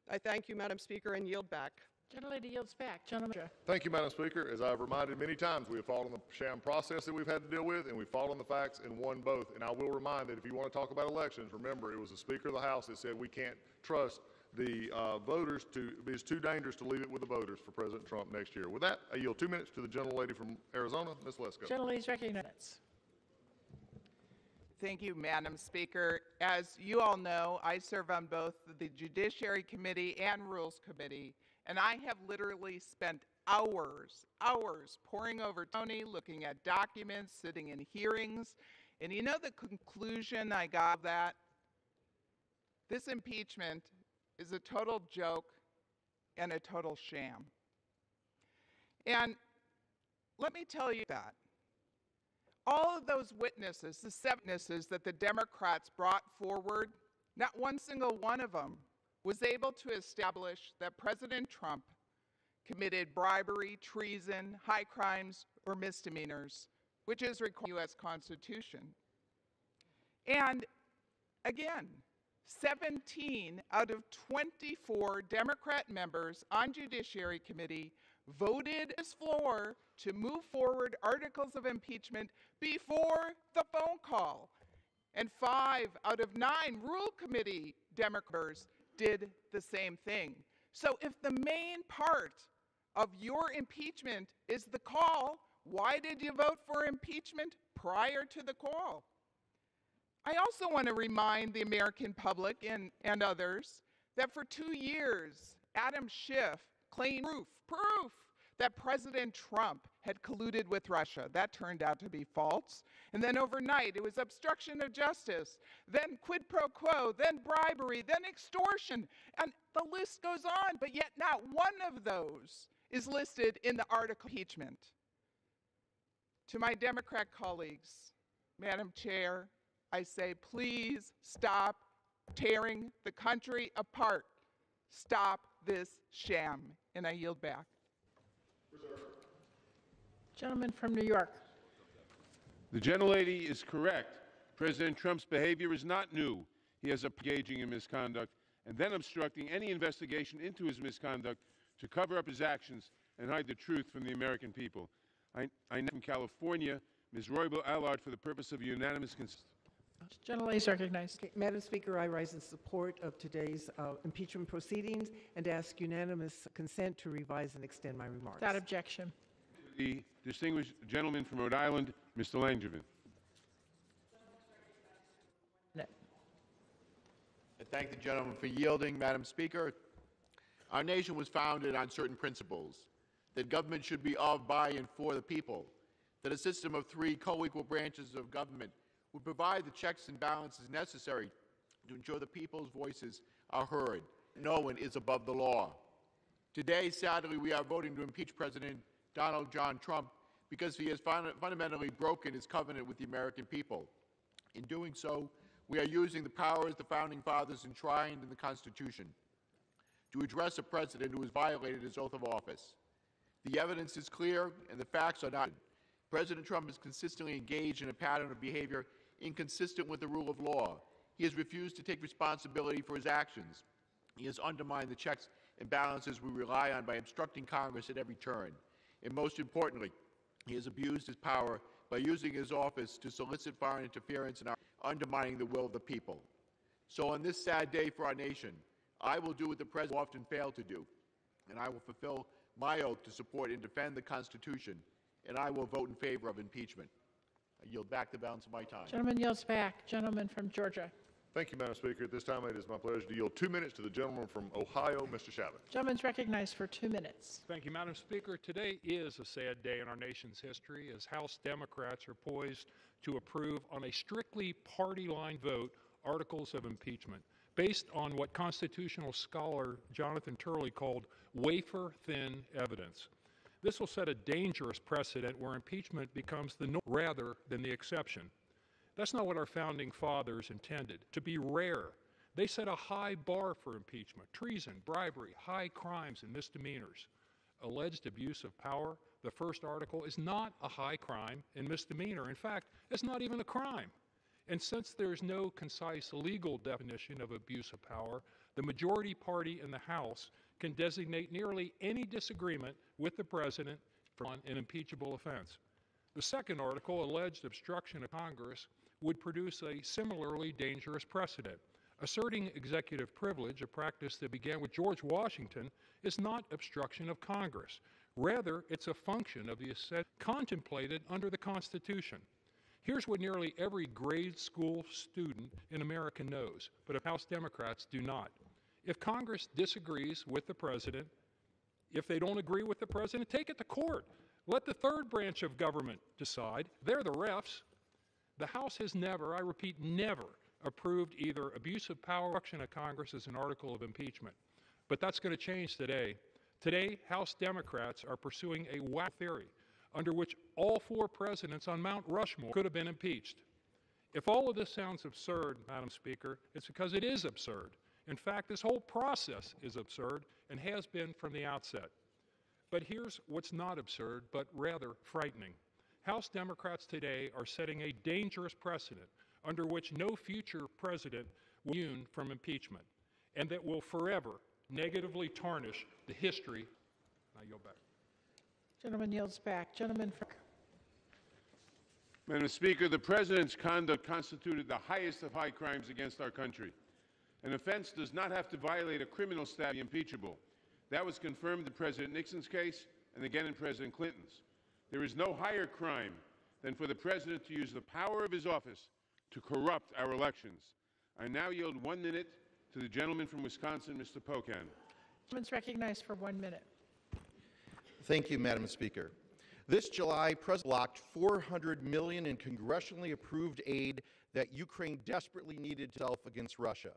I thank you, Madam Speaker, and yield back. Gentlelady yields back. Gentleman. Thank you, Madam Speaker. As I've reminded many times, we have fought on the sham process that we've had to deal with, and we fought on the facts and won both. And I will remind that if you want to talk about elections, remember it was the Speaker of the House that said we can't trust the voters it's too dangerous to leave it with the voters for President Trump next year. With that, I yield 2 minutes to the gentlelady from Arizona, Ms. Lesko. Gentlelady's recognized. Thank you, Madam Speaker. As you all know, I serve on both the Judiciary Committee and Rules Committee, and I have literally spent hours poring over Tony, looking at documents, sitting in hearings, and you know the conclusion I got of that? This impeachment is a total joke and a total sham. And let me tell you that. All of those witnesses, the 7 witnesses that the Democrats brought forward, not one single one of them was able to establish that President Trump committed bribery, treason, high crimes, or misdemeanors, which is required in the U.S. Constitution. And again, 17 out of 24 Democrat members on Judiciary Committee voted this floor to move forward articles of impeachment before the phone call. And 5 out of 9 Rule Committee Democrats did the same thing. So if the main part of your impeachment is the call, why did you vote for impeachment prior to the call? I also want to remind the American public and others that for 2 years, Adam Schiff claimed proof that President Trump had colluded with Russia. That turned out to be false. And then overnight, it was obstruction of justice, then quid pro quo, then bribery, then extortion, and the list goes on, but yet not one of those is listed in the article of impeachment. To my Democrat colleagues, Madam Chair, I say, please stop tearing the country apart. Stop this sham. And I yield back. Gentleman from New York. The gentlelady is correct. President Trump's behavior is not new. He has engaging in misconduct and then obstructing any investigation into his misconduct to cover up his actions and hide the truth from the American people. I know from California, Ms. Roybal Allard, for the purpose of unanimous consent. Gentlelady is recognized. Okay, Madam Speaker, I rise in support of today's impeachment proceedings and ask unanimous consent to revise and extend my remarks. Without objection. The distinguished gentleman from Rhode Island, Mr. Langevin. I thank the gentleman for yielding, Madam Speaker. Our nation was founded on certain principles: that government should be of, by, and for the people, that a system of three co-equal branches of government would provide the checks and balances necessary to ensure the people's voices are heard. No one is above the law. Today, sadly, we are voting to impeach President Donald John Trump because he has fundamentally broken his covenant with the American people. In doing so, we are using the powers the Founding Fathers enshrined in the Constitution to address a president who has violated his oath of office. The evidence is clear and the facts are not. President Trump is consistently engaged in a pattern of behavior inconsistent with the rule of law. He has refused to take responsibility for his actions. He has undermined the checks and balances we rely on by obstructing Congress at every turn. And most importantly, he has abused his power by using his office to solicit foreign interference and undermining the will of the people. So on this sad day for our nation, I will do what the President often failed to do, and I will fulfill my oath to support and defend the Constitution, and I will vote in favor of impeachment. I yield back the balance of my time. Gentleman yields back. Gentleman from Georgia. Thank you, Madam Speaker. At this time, it is my pleasure to yield 2 minutes to the gentleman from Ohio, Mr. Chavez. Gentleman's recognized for 2 minutes. Thank you, Madam Speaker. Today is a sad day in our nation's history as House Democrats are poised to approve on a strictly party line vote articles of impeachment based on what constitutional scholar Jonathan Turley called wafer-thin evidence. This will set a dangerous precedent where impeachment becomes the norm rather than the exception. That's not what our founding fathers intended, to be rare. They set a high bar for impeachment: treason, bribery, high crimes, and misdemeanors. Alleged abuse of power, the first article, is not a high crime and misdemeanor. In fact, it's not even a crime. And since there's no concise legal definition of abuse of power, the majority party in the House can designate nearly any disagreement with the President for an impeachable offense. The second article, alleged obstruction of Congress, would produce a similarly dangerous precedent. Asserting executive privilege, a practice that began with George Washington, is not obstruction of Congress. Rather, it's a function of the assent contemplated under the Constitution. Here's what nearly every grade school student in America knows, but House Democrats do not. If Congress disagrees with the President, if they don't agree with the President, take it to court. Let the third branch of government decide. They're the refs. The House has never, I repeat, never approved either abuse of power or obstruction of Congress as an article of impeachment. But that's going to change today. Today, House Democrats are pursuing a WAC theory under which all 4 presidents on Mount Rushmore could have been impeached. If all of this sounds absurd, Madam Speaker, it's because it is absurd. In fact, this whole process is absurd and has been from the outset. But here's what's not absurd, but rather frightening. House Democrats today are setting a dangerous precedent under which no future president will be immune from impeachment, and that will forever negatively tarnish the history. I yield back. Gentleman yields back. Gentleman from... Madam Speaker, the President's conduct constituted the highest of high crimes against our country. An offense does not have to violate a criminal statute to be impeachable. That was confirmed in President Nixon's case and again in President Clinton's. There is no higher crime than for the President to use the power of his office to corrupt our elections. I now yield 1 minute to the gentleman from Wisconsin, Mr. Pocan. Gentleman's recognized for 1 minute. Thank you, Madam Speaker. This July, President blocked $400 million in congressionally approved aid that Ukraine desperately needed itself against Russia,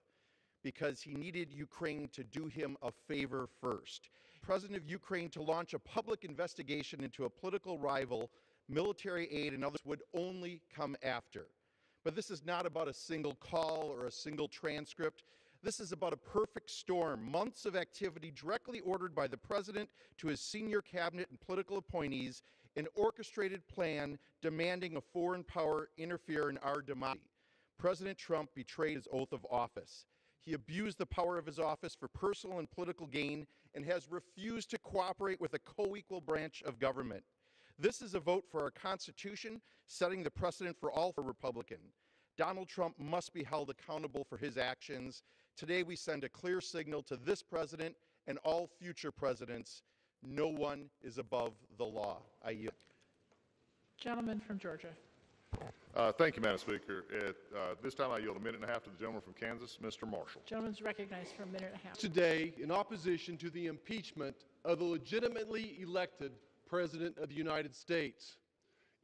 because he needed Ukraine to do him a favor first. President of Ukraine to launch a public investigation into a political rival military aid and others would only come after. But this is not about a single call or a single transcript. This is about a perfect storm, months of activity directly ordered by the president to his senior cabinet and political appointees, an orchestrated plan demanding a foreign power interfere in our democracy. President Trump betrayed his oath of office. He abused the power of his office for personal and political gain and has refused to cooperate with a co-equal branch of government. This is a vote for our Constitution, setting the precedent for all for Republican. Donald Trump must be held accountable for his actions. Today we send a clear signal to this president and all future presidents. No one is above the law. I yield. Gentleman from Georgia. Thank you, Madam Speaker. This time I yield a minute and a half to the gentleman from Kansas, Mr. Marshall. Gentleman's recognized for a minute and a half. Today, in opposition to the impeachment of the legitimately elected President of the United States.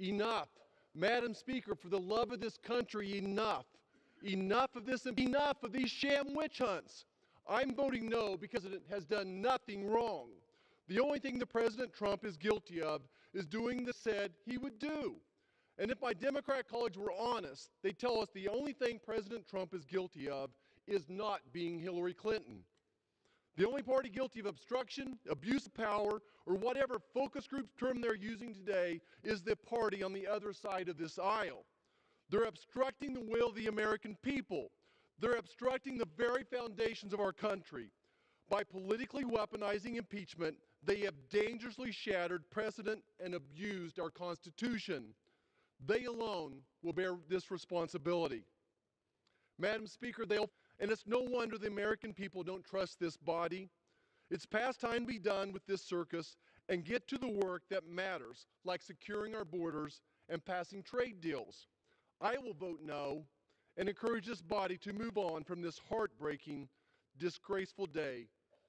Enough. Madam Speaker, for the love of this country, enough. Enough of this, enough of these sham witch hunts. I'm voting no because it has done nothing wrong. The only thing the President Trump is guilty of is doing the said he would do. And if my Democrat colleagues were honest, they'd tell us the only thing President Trump is guilty of is not being Hillary Clinton. The only party guilty of obstruction, abuse of power, or whatever focus group term they're using today is the party on the other side of this aisle. They're obstructing the will of the American people. They're obstructing the very foundations of our country. By politically weaponizing impeachment, they have dangerously shattered precedent and abused our Constitution. They alone will bear this responsibility. Madam Speaker, and it's no wonder the American people don't trust this body. It's past time to be done with this circus and get to the work that matters, like securing our borders and passing trade deals. I will vote no and encourage this body to move on from this heartbreaking, disgraceful day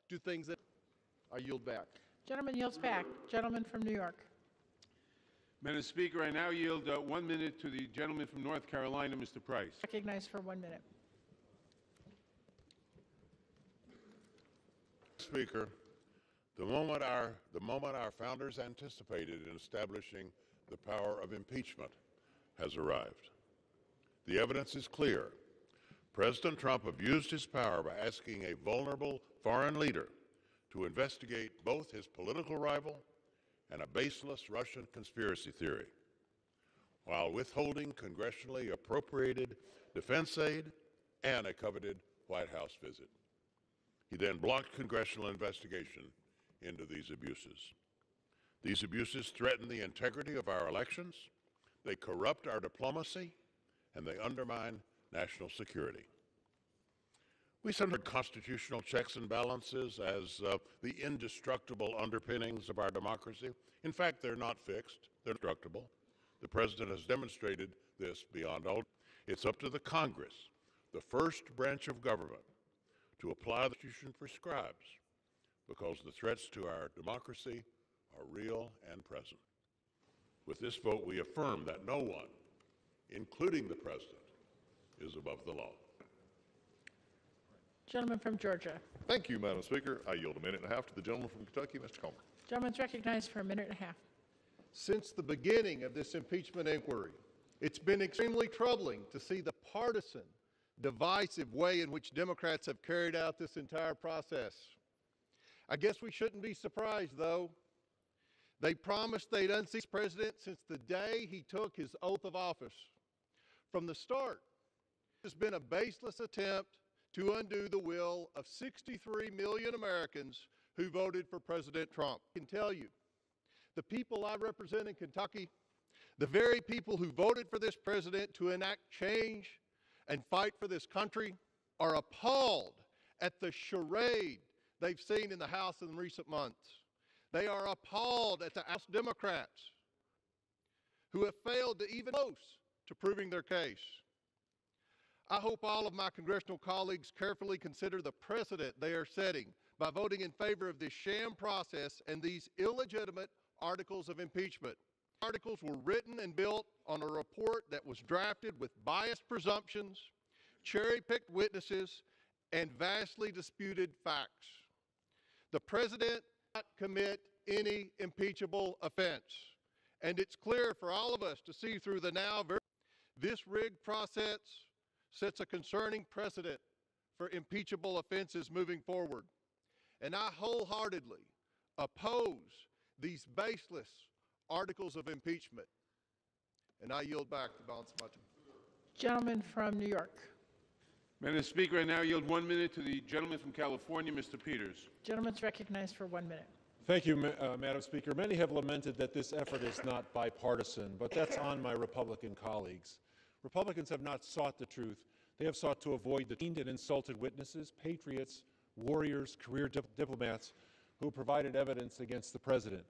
to things that I yield back. Gentleman yields back. Gentleman from New York. Madam Speaker, I now yield 1 minute to the gentleman from North Carolina, Mr. Price. Recognized for 1 minute. Speaker, the moment our founders anticipated in establishing the power of impeachment has arrived. The evidence is clear. President Trump abused his power by asking a vulnerable foreign leader to investigate both his political rival and a baseless Russian conspiracy theory, while withholding congressionally appropriated defense aid and a coveted White House visit. He then blocked congressional investigation into these abuses. These abuses threaten the integrity of our elections, they corrupt our diplomacy, and they undermine national security. We sometimes constitutional checks and balances as the indestructible underpinnings of our democracy. In fact, they're not fixed, they're destructible. The President has demonstrated this beyond all. It's up to the Congress, the first branch of government, to apply the Constitution prescribes, because the threats to our democracy are real and present. With this vote, we affirm that no one, including the President, is above the law. Gentleman from Georgia. Thank you, Madam Speaker. I yield a minute and a half to the gentleman from Kentucky, Mr. Comer. Gentleman's recognized for a minute and a half. Since the beginning of this impeachment inquiry, it's been extremely troubling to see the partisan, divisive way in which Democrats have carried out this entire process. I guess we shouldn't be surprised, though. They promised they'd unseat the president since the day he took his oath of office. From the start, it's been a baseless attempt to undo the will of 63 million Americans who voted for President Trump. I can tell you, the people I represent in Kentucky, the very people who voted for this president to enact change and fight for this country, are appalled at the charade they've seen in the House in recent months. They are appalled at the House Democrats who have failed to even close to proving their case. I hope all of my congressional colleagues carefully consider the precedent they are setting by voting in favor of this sham process and these illegitimate articles of impeachment. Articles were written and built on a report that was drafted with biased presumptions, cherry-picked witnesses, and vastly disputed facts. The president did not commit any impeachable offense, And it's clear for all of us to see through the now. This rigged process sets a concerning precedent for impeachable offenses moving forward. And I wholeheartedly oppose these baseless articles of impeachment. And I yield back the balance of my time. Gentleman from New York. Madam Speaker, I now yield 1 minute to the gentleman from California, Mr. Peters. Gentleman's recognized for 1 minute. Thank you, Madam Speaker. Many have lamented that this effort is not bipartisan, but that's on my Republican colleagues. Republicans have not sought the truth. They have sought to avoid the deemed and insulted witnesses, patriots, warriors, career diplomats who provided evidence against the president.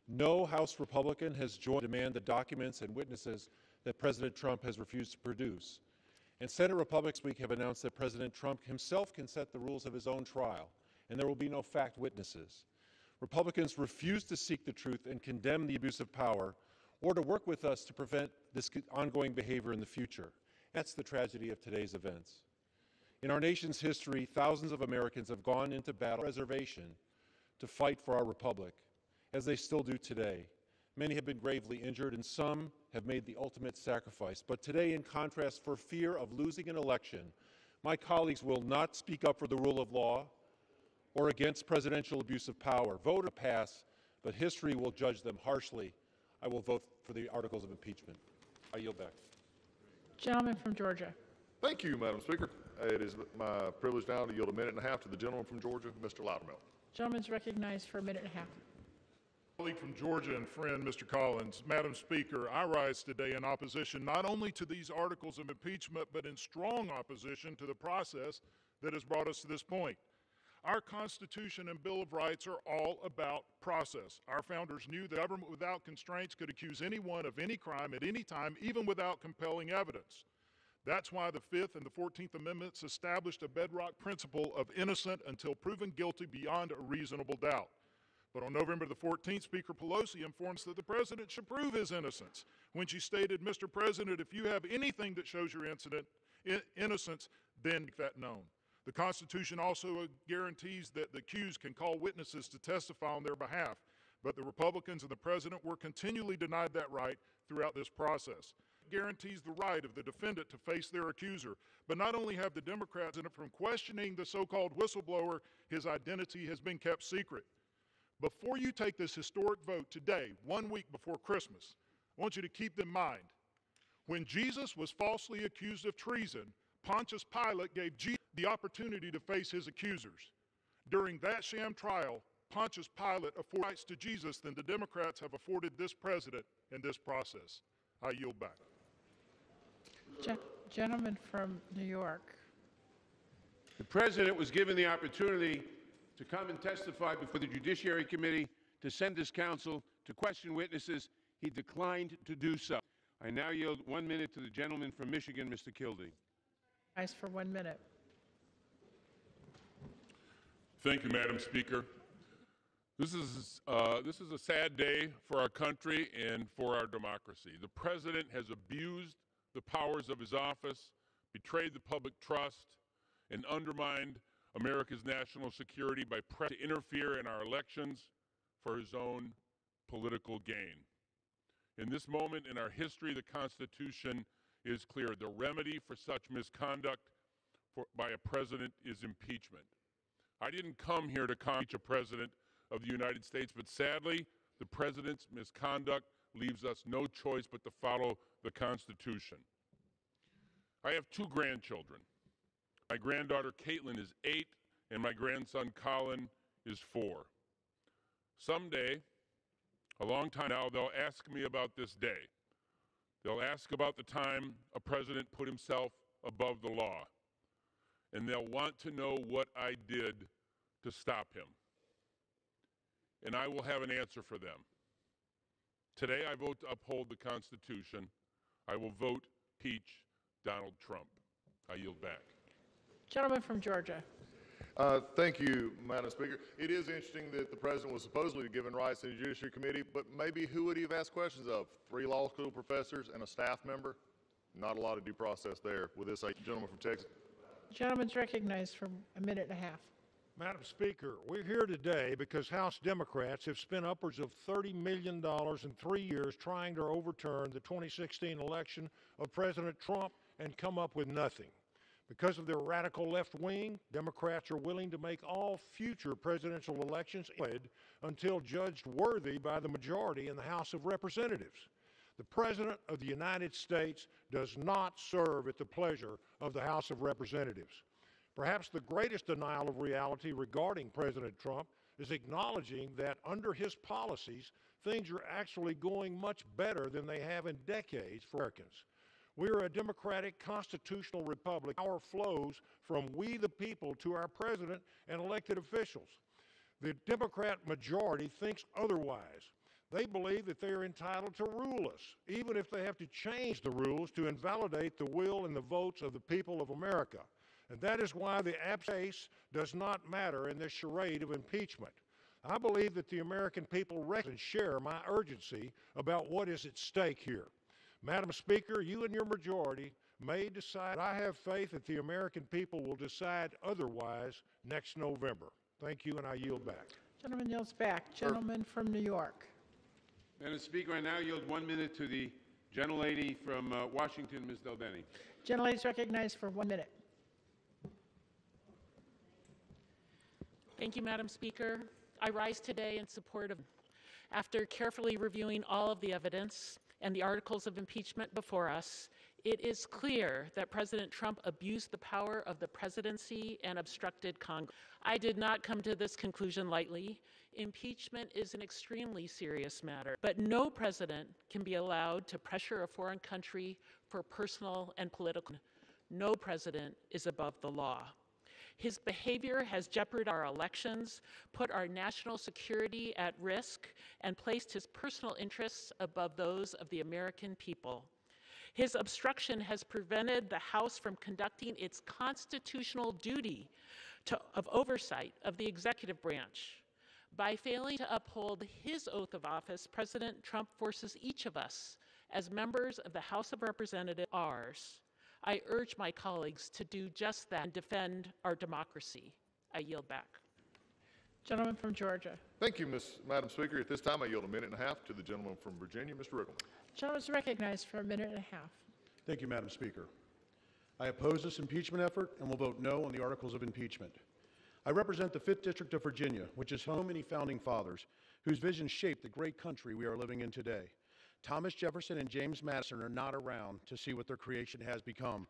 No House Republican has joined to demand the documents and witnesses that President Trump has refused to produce. And Senate Republicans this week have announced that President Trump himself can set the rules of his own trial, and there will be no fact witnesses. Republicans refuse to seek the truth and condemn the abuse of power, or to work with us to prevent this ongoing behavior in the future. That's the tragedy of today's events. In our nation's history, thousands of Americans have gone into battle reservation to fight for our republic, as they still do today. Many have been gravely injured, and some have made the ultimate sacrifice. But today, in contrast, for fear of losing an election, my colleagues will not speak up for the rule of law or against presidential abuse of power. Vote or pass, but history will judge them harshly. I will vote for the articles of impeachment. I yield back. Gentleman from Georgia. Thank you, Madam Speaker. It is my privilege now to yield 1.5 minutes to the gentleman from Georgia, Mr. Loudermilk. Gentleman's recognized for 1.5 minutes. Colleague from Georgia and friend, Mr. Collins. Madam Speaker, I rise today in opposition not only to these articles of impeachment, but in strong opposition to the process that has brought us to this point. Our Constitution and Bill of Rights are all about process. Our founders knew that government without constraints could accuse anyone of any crime at any time, even without compelling evidence. That's why the 5th and the 14th Amendments established a bedrock principle of innocent until proven guilty beyond a reasonable doubt. But on November the 14th, Speaker Pelosi informs that the president should prove his innocence when she stated, Mr. President, if you have anything that shows your innocence, then make that known. The Constitution also guarantees that the accused can call witnesses to testify on their behalf, but the Republicans and the president were continually denied that right throughout this process. It guarantees the right of the defendant to face their accuser, but not only have the Democrats in it from questioning the so-called whistleblower, his identity has been kept secret. Before you take this historic vote today, 1 week before Christmas, I want you to keep in mind, when Jesus was falsely accused of treason, Pontius Pilate gave Jesus the opportunity to face his accusers. During that sham trial, Pontius Pilate afforded rights to Jesus than the Democrats have afforded this president in this process. I yield back. Gentleman from New York. The president was given the opportunity to come and testify before the Judiciary Committee, to send his counsel, to question witnesses. He declined to do so. I now yield 1 minute to the gentleman from Michigan, Mr. Kildee. Eyes for 1 minute. Thank you, Madam Speaker. This is a sad day for our country and for our democracy. The president has abused the powers of his office, betrayed the public trust, and undermined America's national security by to interfere in our elections for his own political gain. In this moment in our history, the Constitution is clear. The remedy for such misconduct by a president is impeachment. I didn't come here to impeach a president of the United States, but sadly, the president's misconduct leaves us no choice but to follow the Constitution. I have 2 grandchildren. My granddaughter Caitlin is 8, and my grandson Colin is 4. Someday, a long time now, they'll ask me about this day. They'll ask about the time a president put himself above the law, and they'll want to know what I did to stop him. And I will have an answer for them. Today, I vote to uphold the Constitution. I will vote impeach Donald Trump. I yield back. Gentleman from Georgia. Thank you, Madam Speaker. It is interesting that the president was supposedly given rights to the Judiciary Committee, but maybe who would he have asked questions of? 3 law school professors and a staff member? Not a lot of due process there with this gentleman from Texas. Gentleman's recognized for 1.5 minutes. Madam Speaker, we're here today because House Democrats have spent upwards of $30 million in 3 years trying to overturn the 2016 election of President Trump and come up with nothing. Because of their radical left wing, Democrats are willing to make all future presidential elections invalid until judged worthy by the majority in the House of Representatives. The President of the United States does not serve at the pleasure of the House of Representatives. Perhaps the greatest denial of reality regarding President Trump is acknowledging that under his policies, things are actually going much better than they have in decades for Americans. We are a democratic constitutional republic. Power flows from we the people to our president and elected officials. The Democrat majority thinks otherwise. They believe that they are entitled to rule us, even if they have to change the rules to invalidate the will and the votes of the people of America. And that is why the absence does not matter in this charade of impeachment. I believe that the American people recognize and share my urgency about what is at stake here. Madam Speaker, you and your majority may decide. I have faith that the American people will decide otherwise next November. Thank you, and I yield back. Gentleman yields back. Gentleman from New York. Madam Speaker, I now yield 1 minute to the gentlelady from Washington, Ms. Del Bene. Gentlelady is recognized for 1 minute. Thank you, Madam Speaker. I rise today in support of, after carefully reviewing all of the evidence and the articles of impeachment before us, it is clear that President Trump abused the power of the presidency and obstructed Congress. I did not come to this conclusion lightly. Impeachment is an extremely serious matter, but no president can be allowed to pressure a foreign country for personal and political. No president is above the law. His behavior has jeopardized our elections, put our national security at risk, and placed his personal interests above those of the American people. His obstruction has prevented the House from conducting its constitutional duty of oversight of the executive branch. By failing to uphold his oath of office, President Trump forces each of us, as members of the House of Representatives, ours. I urge my colleagues to do just that and defend our democracy. I yield back. Gentleman from Georgia. Thank you, Madam Speaker. At this time, I yield 1.5 minutes to the gentleman from Virginia, Mr. Riggleman. Gentleman is recognized for 1.5 minutes. Thank you, Madam Speaker. I oppose this impeachment effort and will vote no on the articles of impeachment. I represent the 5th District of Virginia, which is home to many founding fathers whose vision shaped the great country we are living in today. Thomas Jefferson and James Madison are not around to see what their creation has become,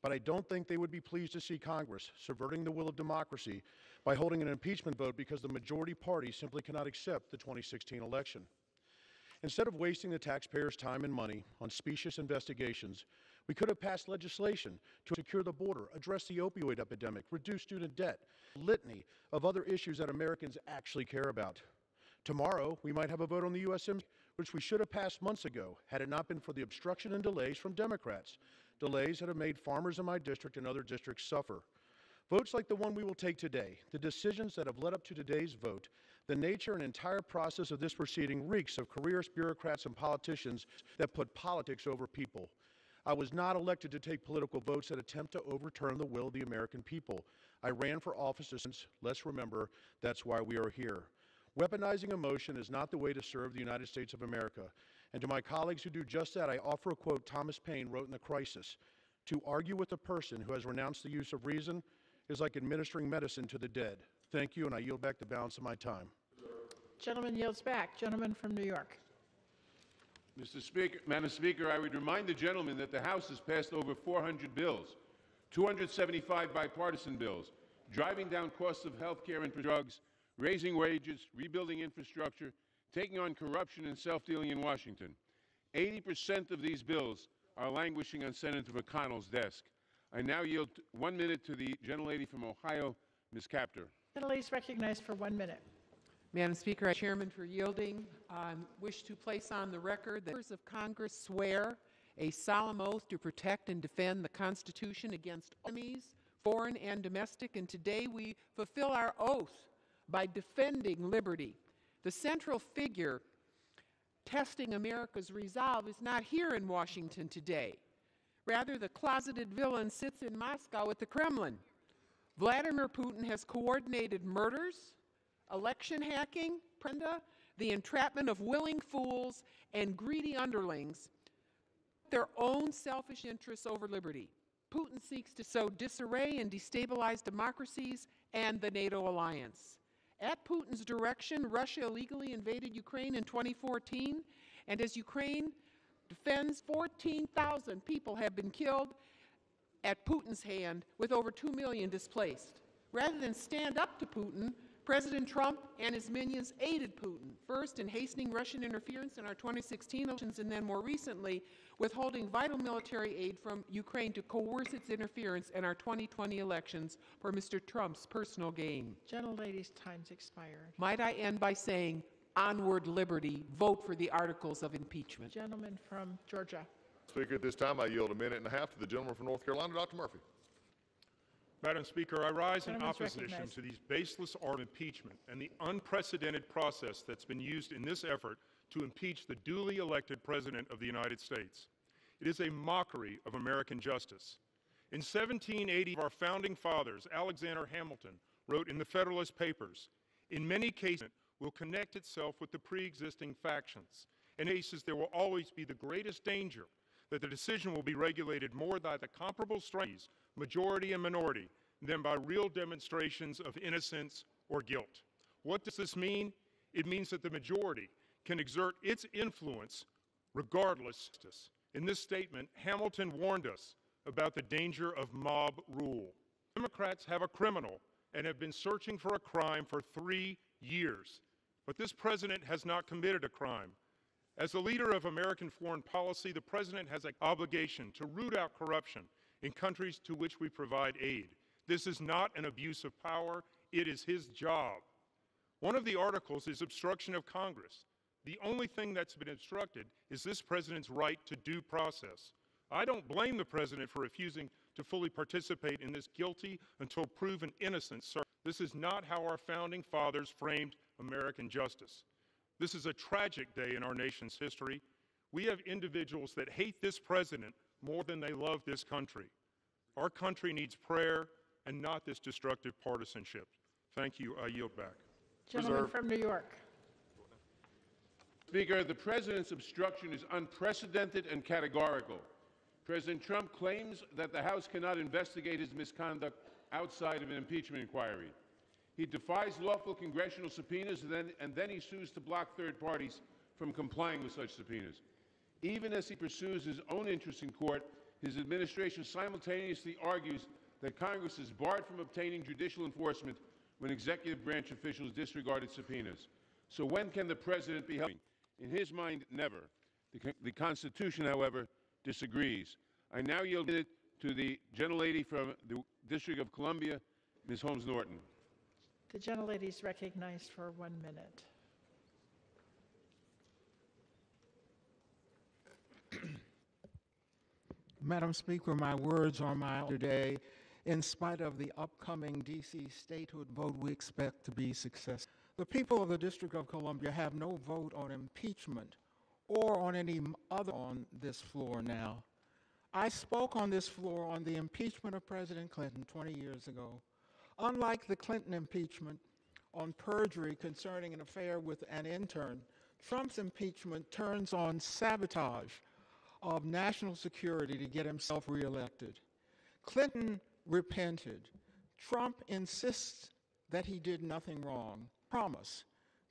but I don't think they would be pleased to see Congress subverting the will of democracy by holding an impeachment vote because the majority party simply cannot accept the 2016 election. Instead of wasting the taxpayers' time and money on specious investigations, we could have passed legislation to secure the border, address the opioid epidemic, reduce student debt, a litany of other issues that Americans actually care about. Tomorrow, we might have a vote on the USMC, which we should have passed months ago had it not been for the obstruction and delays from Democrats, delays that have made farmers in my district and other districts suffer. Votes like the one we will take today, the decisions that have led up to today's vote, the nature and entire process of this proceeding reeks of careerist bureaucrats and politicians that put politics over people. I was not elected to take political votes that attempt to overturn the will of the American people. I ran for office. Let's remember, that's why we are here. Weaponizing emotion is not the way to serve the United States of America. And to my colleagues who do just that, I offer a quote Thomas Paine wrote in The Crisis. To argue with a person who has renounced the use of reason is like administering medicine to the dead. Thank you, and I yield back the balance of my time. Gentleman yields back. Gentleman from New York. Mr. Speaker, Madam Speaker, I would remind the gentleman that the House has passed over 400 bills, 275 bipartisan bills, driving down costs of health care and drugs, raising wages, rebuilding infrastructure, taking on corruption and self-dealing in Washington. 80% of these bills are languishing on Senator McConnell's desk. I now yield 1 minute to the gentlelady from Ohio, Ms. Capter. Gentlelady is recognized for 1 minute. Madam Speaker, I Chairman for yielding. Wish to place on the record that members of Congress swear a solemn oath to protect and defend the Constitution against enemies, foreign and domestic, and today we fulfill our oath by defending liberty. The central figure testing America's resolve is not here in Washington today. Rather, the closeted villain sits in Moscow at the Kremlin. Vladimir Putin has coordinated murders, election hacking, the entrapment of willing fools and greedy underlings, their own selfish interests over liberty. Putin seeks to sow disarray and destabilize democracies and the NATO alliance. At Putin's direction, Russia illegally invaded Ukraine in 2014, and as Ukraine defends, 14,000 people have been killed at Putin's hand, with over 2 million displaced. Rather than stand up to Putin, President Trump and his minions aided Putin, first in hastening Russian interference in our 2016 elections, and then more recently withholding vital military aid from Ukraine to coerce its interference in our 2020 elections for Mr. Trump's personal gain. Gentlelady's time's expired. Might I end by saying, onward liberty, vote for the articles of impeachment. Gentleman from Georgia. Speaker, at this time I yield a minute and a half to the gentleman from North Carolina, Dr. Murphy. Madam Speaker, I rise in Gentleman's opposition recognized. to these baseless art of impeachment and the unprecedented process that's been used in this effort to impeach the duly elected President of the United States. It is a mockery of American justice. In 1780, our founding fathers, Alexander Hamilton, wrote in the Federalist Papers, in many cases, will connect itself with the pre-existing factions. In cases, there will always be the greatest danger that the decision will be regulated more by the comparable strengths, majority and minority, than by real demonstrations of innocence or guilt. What does this mean? It means that the majority can exert its influence regardless. In this statement, Hamilton warned us about the danger of mob rule. Democrats have a criminal and have been searching for a crime for 3 years. But this president has not committed a crime. As the leader of American foreign policy, the president has an obligation to root out corruption in countries to which we provide aid. This is not an abuse of power. It is his job. One of the articles is obstruction of Congress. The only thing that's been obstructed is this president's right to due process. I don't blame the president for refusing to fully participate in this guilty until proven innocent search. This is not how our founding fathers framed American justice. This is a tragic day in our nation's history. We have individuals that hate this president more than they love this country. Our country needs prayer and not this destructive partisanship. Thank you. I yield back. Gentleman from New York. Speaker, the president's obstruction is unprecedented and categorical. President Trump claims that the House cannot investigate his misconduct outside of an impeachment inquiry. He defies lawful congressional subpoenas and then he sues to block third parties from complying with such subpoenas. Even as he pursues his own interests in court, his administration simultaneously argues that Congress is barred from obtaining judicial enforcement when executive branch officials disregarded subpoenas. So when can the president be held? In his mind, never. The Constitution, however, disagrees. I now yield it to the gentlelady from the District of Columbia, Ms. Holmes Norton. The gentlelady is recognized for 1 minute. Madam Speaker, my words are mild today. In spite of the upcoming D.C. statehood vote, we expect to be successful. The people of the District of Columbia have no vote on impeachment or on any other on this floor now. I spoke on this floor on the impeachment of President Clinton 20 years ago. Unlike the Clinton impeachment on perjury concerning an affair with an intern, Trump's impeachment turns on sabotage of national security to get himself reelected. Clinton repented. Trump insists that he did nothing wrong. Promise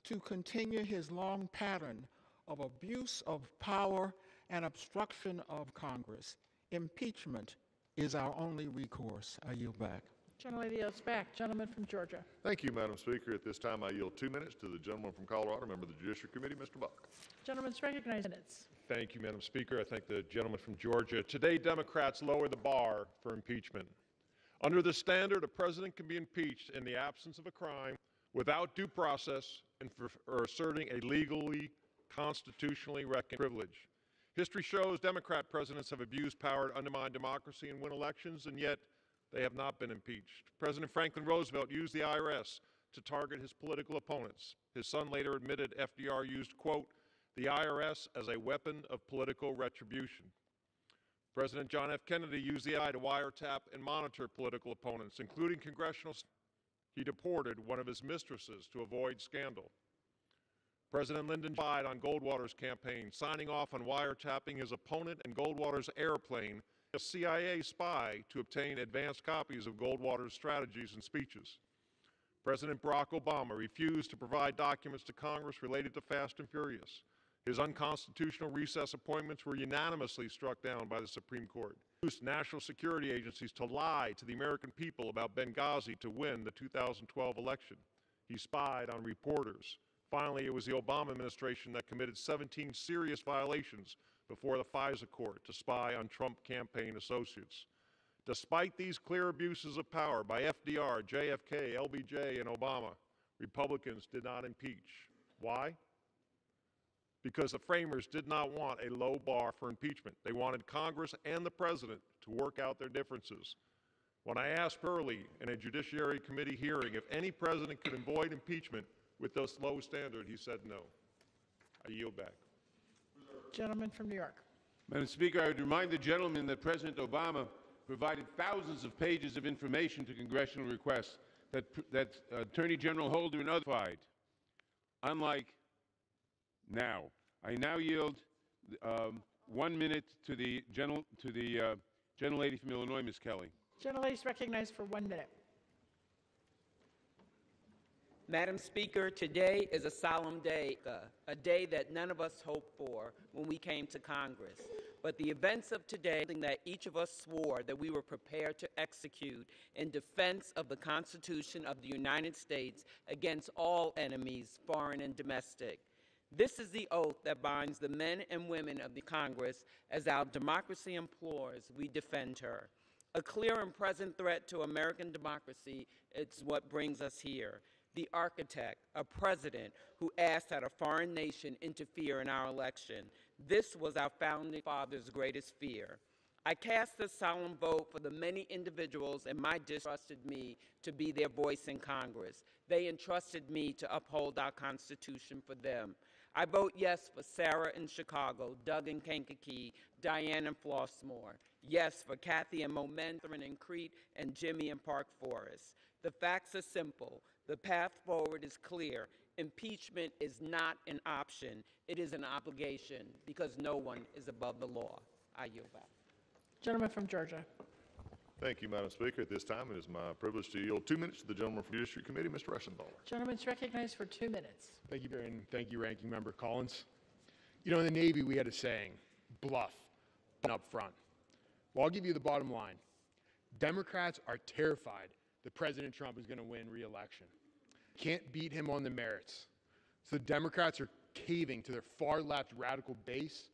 to continue his long pattern of abuse of power and obstruction of Congress. Impeachment is our only recourse. I yield back. Gentlelady yields back. Gentleman from Georgia. Thank you, Madam Speaker. At this time, I yield 2 minutes to the gentleman from Colorado, member of the Judiciary Committee, Mr. Buck. Gentleman's recognized. Minutes. Thank you, Madam Speaker. I thank the gentleman from Georgia. Today, Democrats lower the bar for impeachment. Under the standard, a president can be impeached in the absence of a crime without due process and for asserting a legally, constitutionally recognized privilege. History shows Democrat presidents have abused power to undermine democracy and win elections, and yet they have not been impeached. President Franklin Roosevelt used the IRS to target his political opponents. His son later admitted FDR used, quote, the IRS as a weapon of political retribution. President John F. Kennedy used the FBI to wiretap and monitor political opponents, including congressional. He deported one of his mistresses to avoid scandal. President Lyndon spied on Goldwater's campaign, signing off on wiretapping his opponent and Goldwater's airplane, a CIA spy, to obtain advanced copies of Goldwater's strategies and speeches. President Barack Obama refused to provide documents to Congress related to Fast and Furious. His unconstitutional recess appointments were unanimously struck down by the Supreme Court. He used national security agencies to lie to the American people about Benghazi to win the 2012 election. He spied on reporters. Finally, it was the Obama administration that committed 17 serious violations before the FISA court to spy on Trump campaign associates. Despite these clear abuses of power by FDR, JFK, LBJ, and Obama, Republicans did not impeach. Why? Because the framers did not want a low bar for impeachment. They wanted Congress and the President to work out their differences. When I asked early in a Judiciary Committee hearing if any president could avoid impeachment with this low standard, he said no. I yield back. Gentleman from New York. Madam Speaker, I would remind the gentleman that President Obama provided thousands of pages of information to congressional requests that Attorney General Holder and others provided. Unlike now, I now yield 1 minute to the gentlelady from Illinois, Ms. Kelly. Gentlelady is recognized for 1 minute. Madam Speaker, today is a solemn day, a day that none of us hoped for when we came to Congress. But the events of today, something that each of us swore that we were prepared to execute in defense of the Constitution of the United States against all enemies, foreign and domestic. This is the oath that binds the men and women of the Congress. As our democracy implores, we defend her. A clear and present threat to American democracy, it's what brings us here. The architect, a president who asked that a foreign nation interfere in our election. This was our founding fathers' greatest fear. I cast this solemn vote for the many individuals in my district who trusted me to be their voice in Congress. They entrusted me to uphold our Constitution for them. I vote yes for Sarah in Chicago, Doug in Kankakee, Diane in Flossmoor. Yes for Kathy in Momentum in Crete, and Jimmy in Park Forest. The facts are simple. The path forward is clear. Impeachment is not an option. It is an obligation because no one is above the law. I yield back. Gentleman from Georgia. Thank you, Madam Speaker. At this time, it is my privilege to yield 2 minutes to the gentleman from the Judiciary Committee, Mr. Reschenthaler. Gentleman's recognized for 2 minutes. Thank you, and thank you, Ranking Member Collins. You know, in the Navy, we had a saying, bluff, up front. Well, I'll give you the bottom line. Democrats are terrified that President Trump is going to win re-election. Can't beat him on the merits. So the Democrats are caving to their far-left radical base,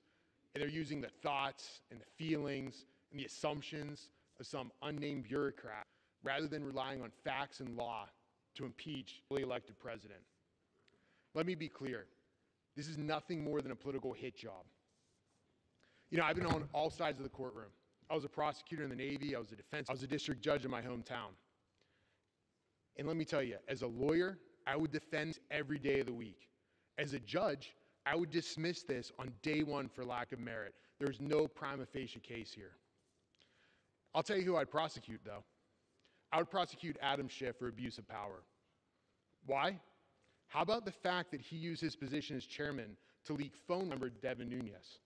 and they're using the thoughts and the feelings and the assumptions of some unnamed bureaucrat rather than relying on facts and law to impeach a fully elected president. Let me be clear. This is nothing more than a political hit job. You know, I've been on all sides of the courtroom. I was a prosecutor in the Navy. I was a district judge in my hometown. And let me tell you, as a lawyer, I would defend every day of the week. As a judge, I would dismiss this on day one for lack of merit. There's no prima facie case here. I'll tell you who I'd prosecute, though. I would prosecute Adam Schiff for abuse of power. Why? How about the fact that he used his position as chairman to leak phone number to Devin Nunes?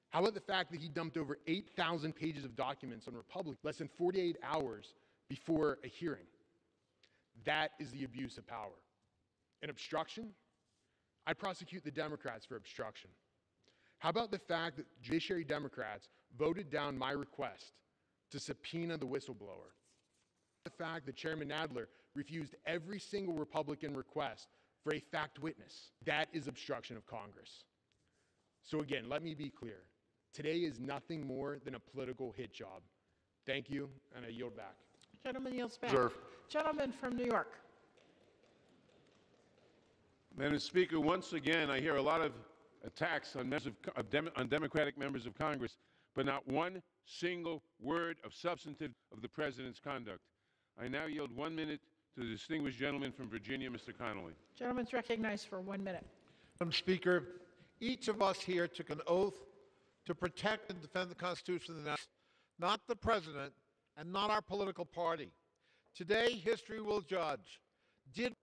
How about the fact that he dumped over 8,000 pages of documents on Republicans less than 48 hours before a hearing? That is the abuse of power. And obstruction? I'd prosecute the Democrats for obstruction. How about the fact that Judiciary Democrats voted down my request to subpoena the whistleblower? The fact that Chairman Nadler refused every single Republican request for a fact witness. That is obstruction of Congress. So again, let me be clear. Today is nothing more than a political hit job. Thank you, and I yield back. Gentleman yields back. Reserve. Gentleman from New York. Madam Speaker, once again, I hear a lot of attacks on Democratic members of Congress, but not one single word of substantive of the President's conduct. I now yield 1 minute to the distinguished gentleman from Virginia, Mr. Connolly. Gentleman's recognized for 1 minute. Madam Speaker, each of us here took an oath to protect and defend the Constitution of the United States, not the President and not our political party. Today, history will judge. Did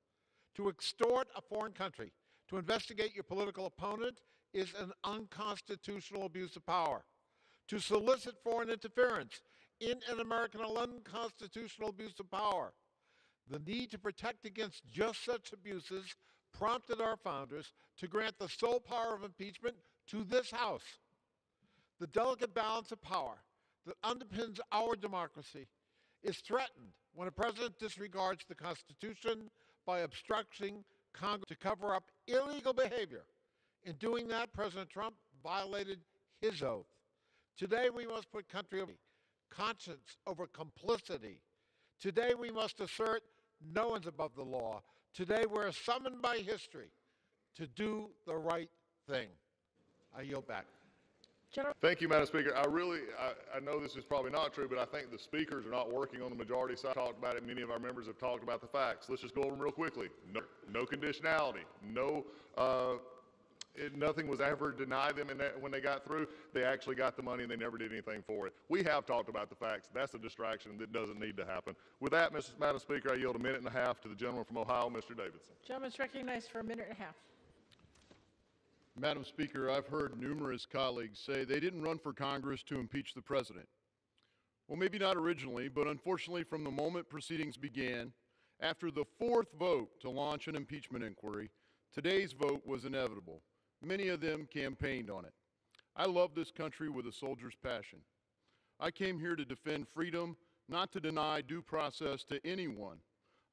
to extort a foreign country to investigate your political opponent is an unconstitutional abuse of power. To solicit foreign interference in an American unconstitutional abuse of power. The need to protect against just such abuses prompted our founders to grant the sole power of impeachment to this House. The delicate balance of power that underpins our democracy is threatened when a president disregards the Constitution by obstructing Congress to cover up illegal behavior. In doing that, President Trump violated his oath. Today, we must put country over conscience over complicity. Today, we must assert no one's above the law. Today, we're summoned by history to do the right thing. I yield back. Thank you, Madam Speaker. I know this is probably not true, but I think the speakers are not working on the majority side. Talked about it. Many of our members have talked about the facts. Let's just go over them real quickly. No conditionality. Nothing was ever denied them when they got through. They actually got the money and they never did anything for it. We have talked about the facts. That's a distraction that doesn't need to happen. With that, Madam Speaker, I yield a minute and a half to the gentleman from Ohio, Mr. Davidson. Gentleman's recognized for a minute and a half. Madam Speaker, I've heard numerous colleagues say they didn't run for Congress to impeach the president. Well, maybe not originally, but unfortunately from the moment proceedings began, after the fourth vote to launch an impeachment inquiry, today's vote was inevitable. Many of them campaigned on it. I love this country with a soldier's passion. I came here to defend freedom, not to deny due process to anyone.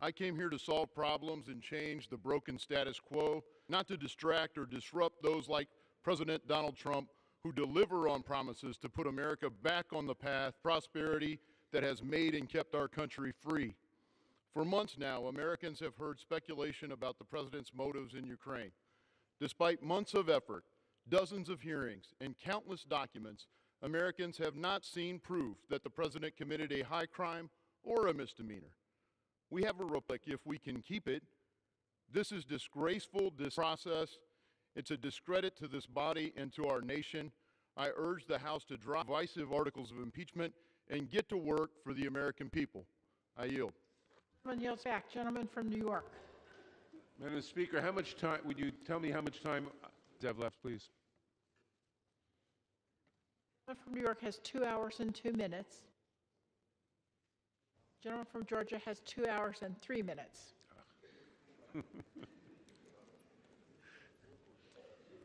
I came here to solve problems and change the broken status quo, not to distract or disrupt those like President Donald Trump who deliver on promises to put America back on the path of prosperity that has made and kept our country free. For months now, Americans have heard speculation about the president's motives in Ukraine. Despite months of effort, dozens of hearings, and countless documents, Americans have not seen proof that the president committed a high crime or a misdemeanor. We have a republic if we can keep it. This is disgraceful, this process. It's a discredit to this body and to our nation. I urge the House to drop divisive articles of impeachment and get to work for the American people. I yield. Gentleman yields back. Gentleman from New York. Madam Speaker, how much time, would you tell me how much time I have left, please? Gentleman from New York has 2 hours and 2 minutes. Gentleman from Georgia has 2 hours and 3 minutes.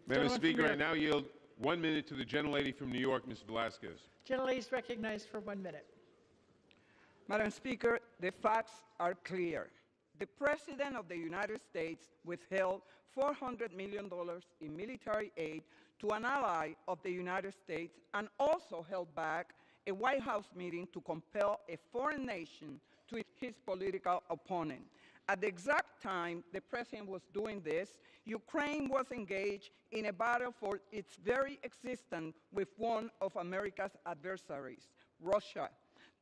Madam Speaker, I now yield 1 minute to the gentlelady from New York, Ms. Velasquez. Gentlelady is recognized for 1 minute. Madam Speaker, the facts are clear. The President of the United States withheld $400 million in military aid to an ally of the United States and also held back a White House meeting to compel a foreign nation to his political opponent. At the exact time the President was doing this, Ukraine was engaged in a battle for its very existence with one of America's adversaries, Russia.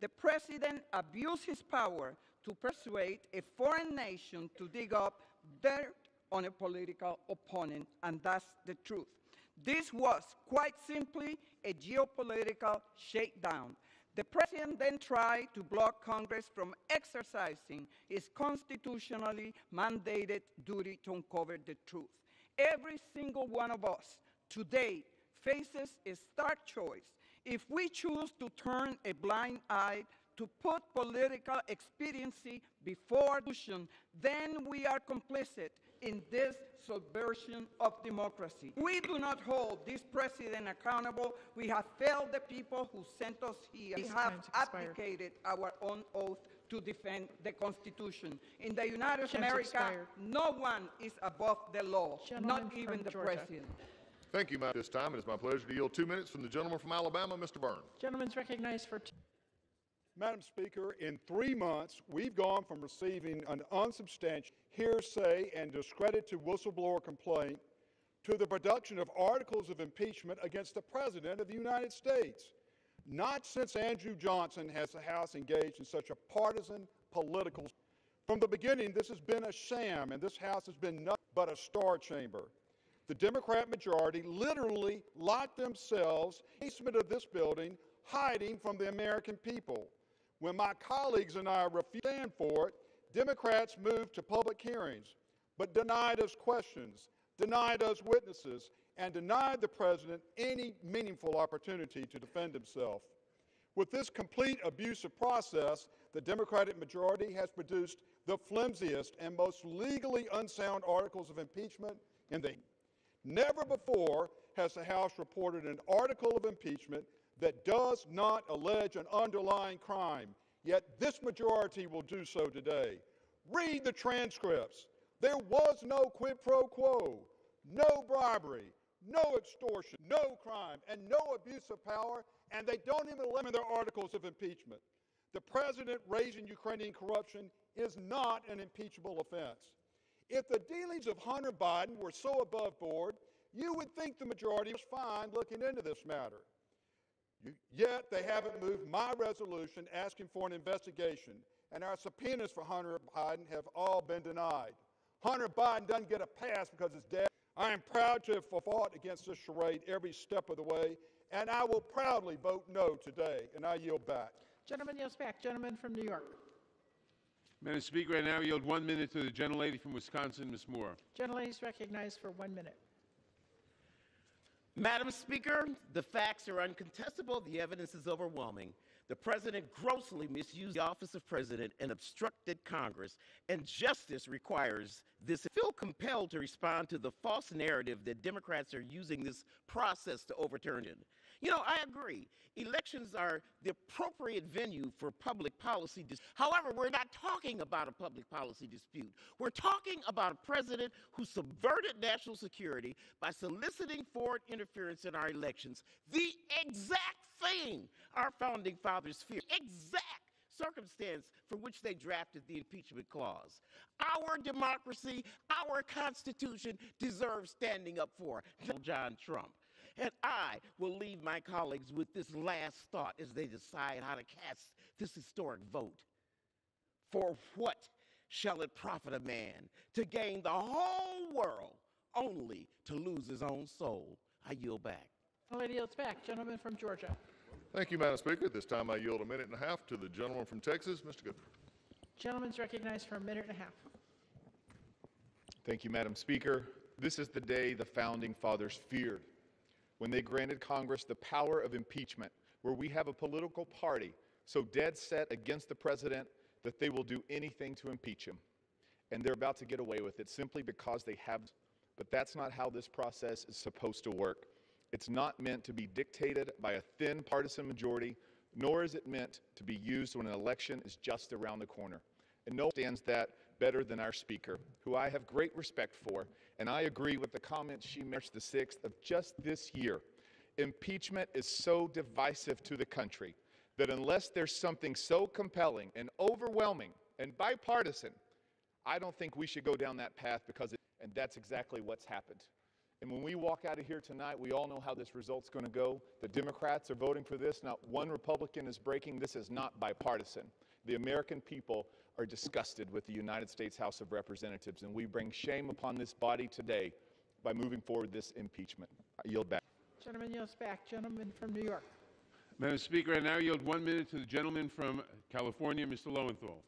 The President abused his power to persuade a foreign nation to dig up dirt on a political opponent, and that's the truth. This was quite simply a geopolitical shakedown. The President then tried to block Congress from exercising its constitutionally mandated duty to uncover the truth. Every single one of us today faces a stark choice. If we choose to turn a blind eye to put political expediency before solution, then we are complicit in this subversion of democracy. We do not hold this president accountable. We have failed the people who sent us here. We have abdicated our own oath to defend the Constitution. In the United States of America, no one is above the law, not even the president. Thank you, Madam. This time it is my pleasure to yield 2 minutes from the gentleman from Alabama, Mr. Byrne. Gentleman's recognized for 2. Madam Speaker, in 3 months, we've gone from receiving an unsubstantiated hearsay and discredited whistleblower complaint to the production of articles of impeachment against the President of the United States. Not since Andrew Johnson has the House engaged in such a partisan political. From the beginning, this has been a sham, and this House has been nothing but a star chamber. The Democrat majority literally locked themselves in the basement of this building, hiding from the American people. When my colleagues and I refused to stand for it, Democrats moved to public hearings, but denied us questions, denied us witnesses, and denied the president any meaningful opportunity to defend himself. With this complete abusive process, the Democratic majority has produced the flimsiest and most legally unsound articles of impeachment in the Never before has the House reported an article of impeachment that does not allege an underlying crime, yet this majority will do so today. Read the transcripts. There was no quid pro quo, no bribery, no extortion, no crime, and no abuse of power, and they don't even limit their articles of impeachment. The president raising Ukrainian corruption is not an impeachable offense. If the dealings of Hunter Biden were so above board, you would think the majority was fine looking into this matter. Yet they haven't moved my resolution asking for an investigation, and our subpoenas for Hunter Biden have all been denied. Hunter Biden doesn't get a pass because it's dead. I am proud to have fought against this charade every step of the way, and I will proudly vote no today, and I yield back. Gentleman yields back. Gentleman from New York. Madam Speaker, I now yield 1 minute to the gentlelady from Wisconsin, Ms. Moore. Gentlelady is recognized for 1 minute. Madam Speaker, the facts are uncontestable. The evidence is overwhelming. The president grossly misused the office of president and obstructed Congress, and justice requires this. I feel compelled to respond to the false narrative that Democrats are using this process to overturn it. You know, I agree. Elections are the appropriate venue for public policy. However, we're not talking about a public policy dispute. We're talking about a president who subverted national security by soliciting foreign interference in our elections. The exact thing our founding fathers feared. Exact circumstance for which they drafted the impeachment clause. Our democracy, our Constitution deserves standing up for. John Trump. And I will leave my colleagues with this last thought as they decide how to cast this historic vote. For what shall it profit a man to gain the whole world only to lose his own soul? I yield back. Lady yields back. Gentleman from Georgia. Thank you, Madam Speaker. At this time, I yield 1.5 minutes to the gentleman from Texas, Mr. Goodman. Gentleman's recognized for 1.5 minutes. Thank you, Madam Speaker. This is the day the Founding Fathers feared, when they granted Congress the power of impeachment, where we have a political party so dead set against the president that they will do anything to impeach him. And they're about to get away with it simply because they have. But that's not how this process is supposed to work. It's not meant to be dictated by a thin partisan majority, nor is it meant to be used when an election is just around the corner. And no one understands that better than our Speaker, who I have great respect for, and I agree with the comments she made March the 6th of just this year. Impeachment is so divisive to the country that unless there's something so compelling and overwhelming and bipartisan, I don't think we should go down that path and that's exactly what's happened. And when we walk out of here tonight, we all know how this result's going to go. The Democrats are voting for this. Not one Republican is breaking. This is not bipartisan. The American people are disgusted with the United States House of Representatives, and we bring shame upon this body today by moving forward this impeachment. I yield back. Gentleman yields back. Gentleman from New York. Madam Speaker, I now yield 1 minute to the gentleman from California, Mr. Lowenthal.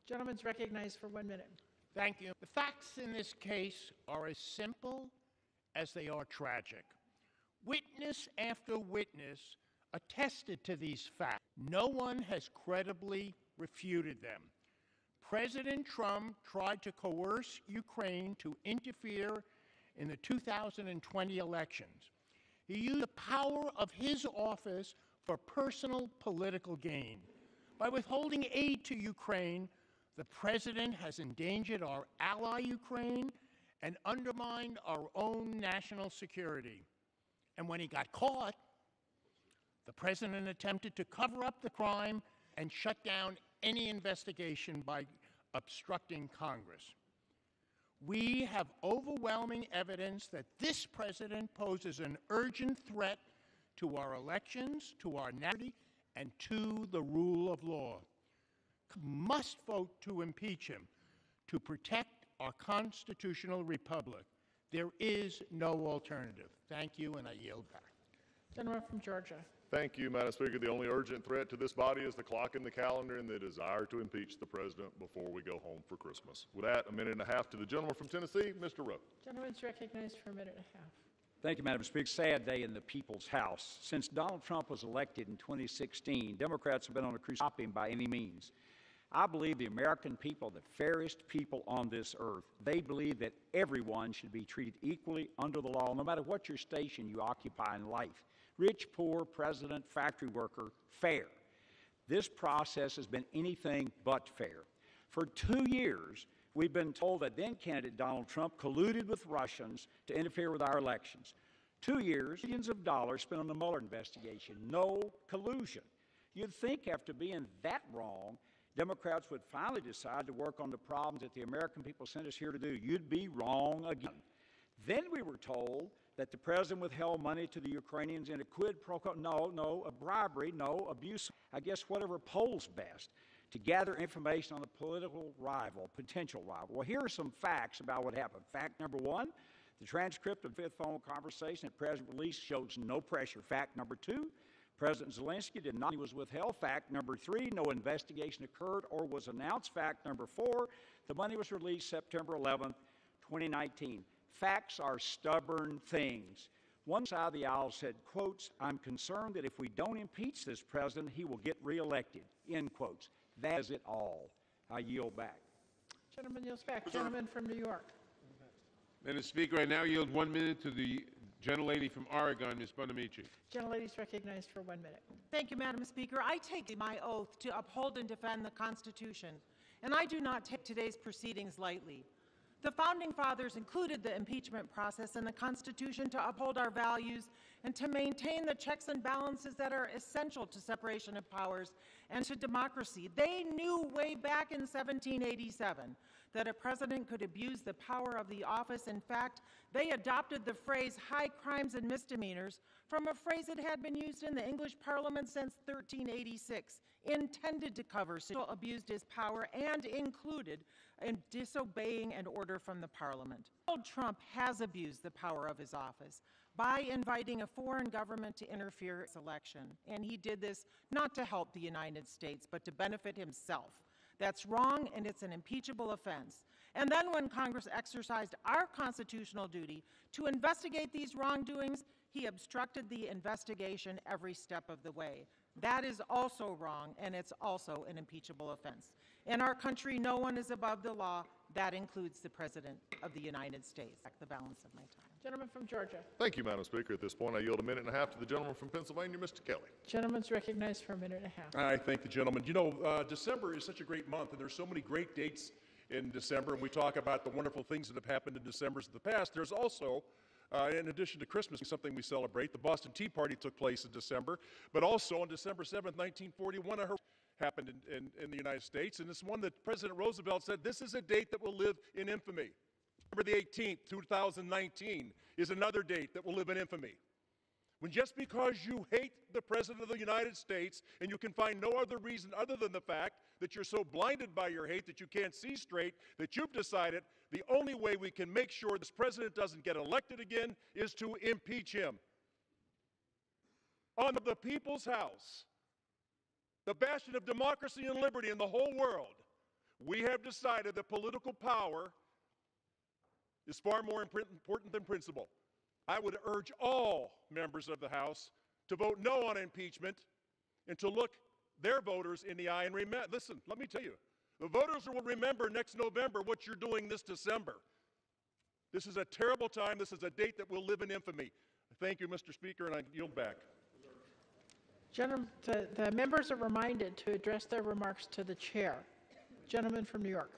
Gentleman's recognized for 1 minute. Thank you. The facts in this case are as simple as they are tragic. Witness after witness attested to these facts. No one has credibly refuted them. President Trump tried to coerce Ukraine to interfere in the 2020 elections. He used the power of his office for personal political gain. By withholding aid to Ukraine, the president has endangered our ally Ukraine and undermined our own national security. And when he got caught, the president attempted to cover up the crime and shut down any investigation by obstructing Congress. We have overwhelming evidence that this president poses an urgent threat to our elections, to our nationality, and to the rule of law. Must vote to impeach him to protect our constitutional republic. There is no alternative. Thank you, and I yield back. Gentleman from Georgia. Thank you, Madam Speaker. The only urgent threat to this body is the clock in the calendar and the desire to impeach the president before we go home for Christmas. With that, a minute and a half to the gentleman from Tennessee, Mr. Rowe. Gentleman's recognized for a minute and a half. Thank you, Madam Speaker. Sad day in the people's house. Since Donald Trump was elected in 2016, Democrats have been on a crusade to stop him by any means. I believe the American people, the fairest people on this earth, they believe that everyone should be treated equally under the law, no matter what your station you occupy in life. Rich, poor, president, factory worker, fair. This process has been anything but fair. For 2 years, we've been told that then-candidate Donald Trump colluded with Russians to interfere with our elections. 2 years, millions of dollars spent on the Mueller investigation. No collusion. You'd think after being that wrong, Democrats would finally decide to work on the problems that the American people sent us here to do. You'd be wrong again. Then we were told that the president withheld money to the Ukrainians in a quid pro quo. No, a bribery, no, abuse. I guess whatever polls best to gather information on a political rival, potential rival. Well, here are some facts about what happened. Fact number one, the transcript of the fifth phone conversation that the president released shows no pressure. Fact number two, President Zelensky did not, he was withheld. Fact number three, no investigation occurred or was announced. Fact number four, the money was released September 11th, 2019. Facts are stubborn things. One side of the aisle said, quotes, I'm concerned that if we don't impeach this president, he will get reelected, end quotes. That is it all. I yield back. Gentleman yields back. Gentleman from New York. Madam Speaker, I now yield 1 minute to the gentlelady from Oregon, Ms. Bonamici. Gentlelady is recognized for 1 minute. Thank you, Madam Speaker. I take my oath to uphold and defend the Constitution, and I do not take today's proceedings lightly. The Founding Fathers included the impeachment process in the Constitution to uphold our values and to maintain the checks and balances that are essential to separation of powers and to democracy. They knew way back in 1787 that a president could abuse the power of the office. In fact, they adopted the phrase high crimes and misdemeanors from a phrase that had been used in the English Parliament since 1386, intended to cover who abused his power and included in disobeying an order from the Parliament. Donald Trump has abused the power of his office by inviting a foreign government to interfere in his election. And he did this not to help the United States, but to benefit himself. That's wrong, and it's an impeachable offense. And then when Congress exercised our constitutional duty to investigate these wrongdoings, he obstructed the investigation every step of the way. That is also wrong, and it's also an impeachable offense. In our country, no one is above the law. That includes the President of the United States. Back the balance of my time. Gentleman from Georgia. Thank you, Madam Speaker. At this point, I yield a minute and a half to the gentleman from Pennsylvania, Mr. Kelly. Gentleman's recognized for a minute and a half. I thank the gentleman. You know, December is such a great month, and there's so many great dates in December, and we talk about the wonderful things that have happened in Decembers of the past. There's also, in addition to Christmas, something we celebrate. The Boston Tea Party took place in December, but also on December 7th, 1941, a hurricane happened in the United States, and it's one that President Roosevelt said, this is a date that will live in infamy. December the 18th, 2019 is another date that will live in infamy. When just because you hate the President of the United States and you can find no other reason other than the fact that you're so blinded by your hate that you can't see straight, that you've decided the only way we can make sure this president doesn't get elected again is to impeach him. On the people's house, the bastion of democracy and liberty in the whole world, we have decided that political power is far more important than principle. I would urge all members of the House to vote no on impeachment and to look their voters in the eye and remember, listen, let me tell you, the voters will remember next November what you're doing this December. This is a terrible time. This is a date that will live in infamy. Thank you, Mr. Speaker, and I yield back. Gentlemen, the members are reminded to address their remarks to the chair. Gentleman from New York.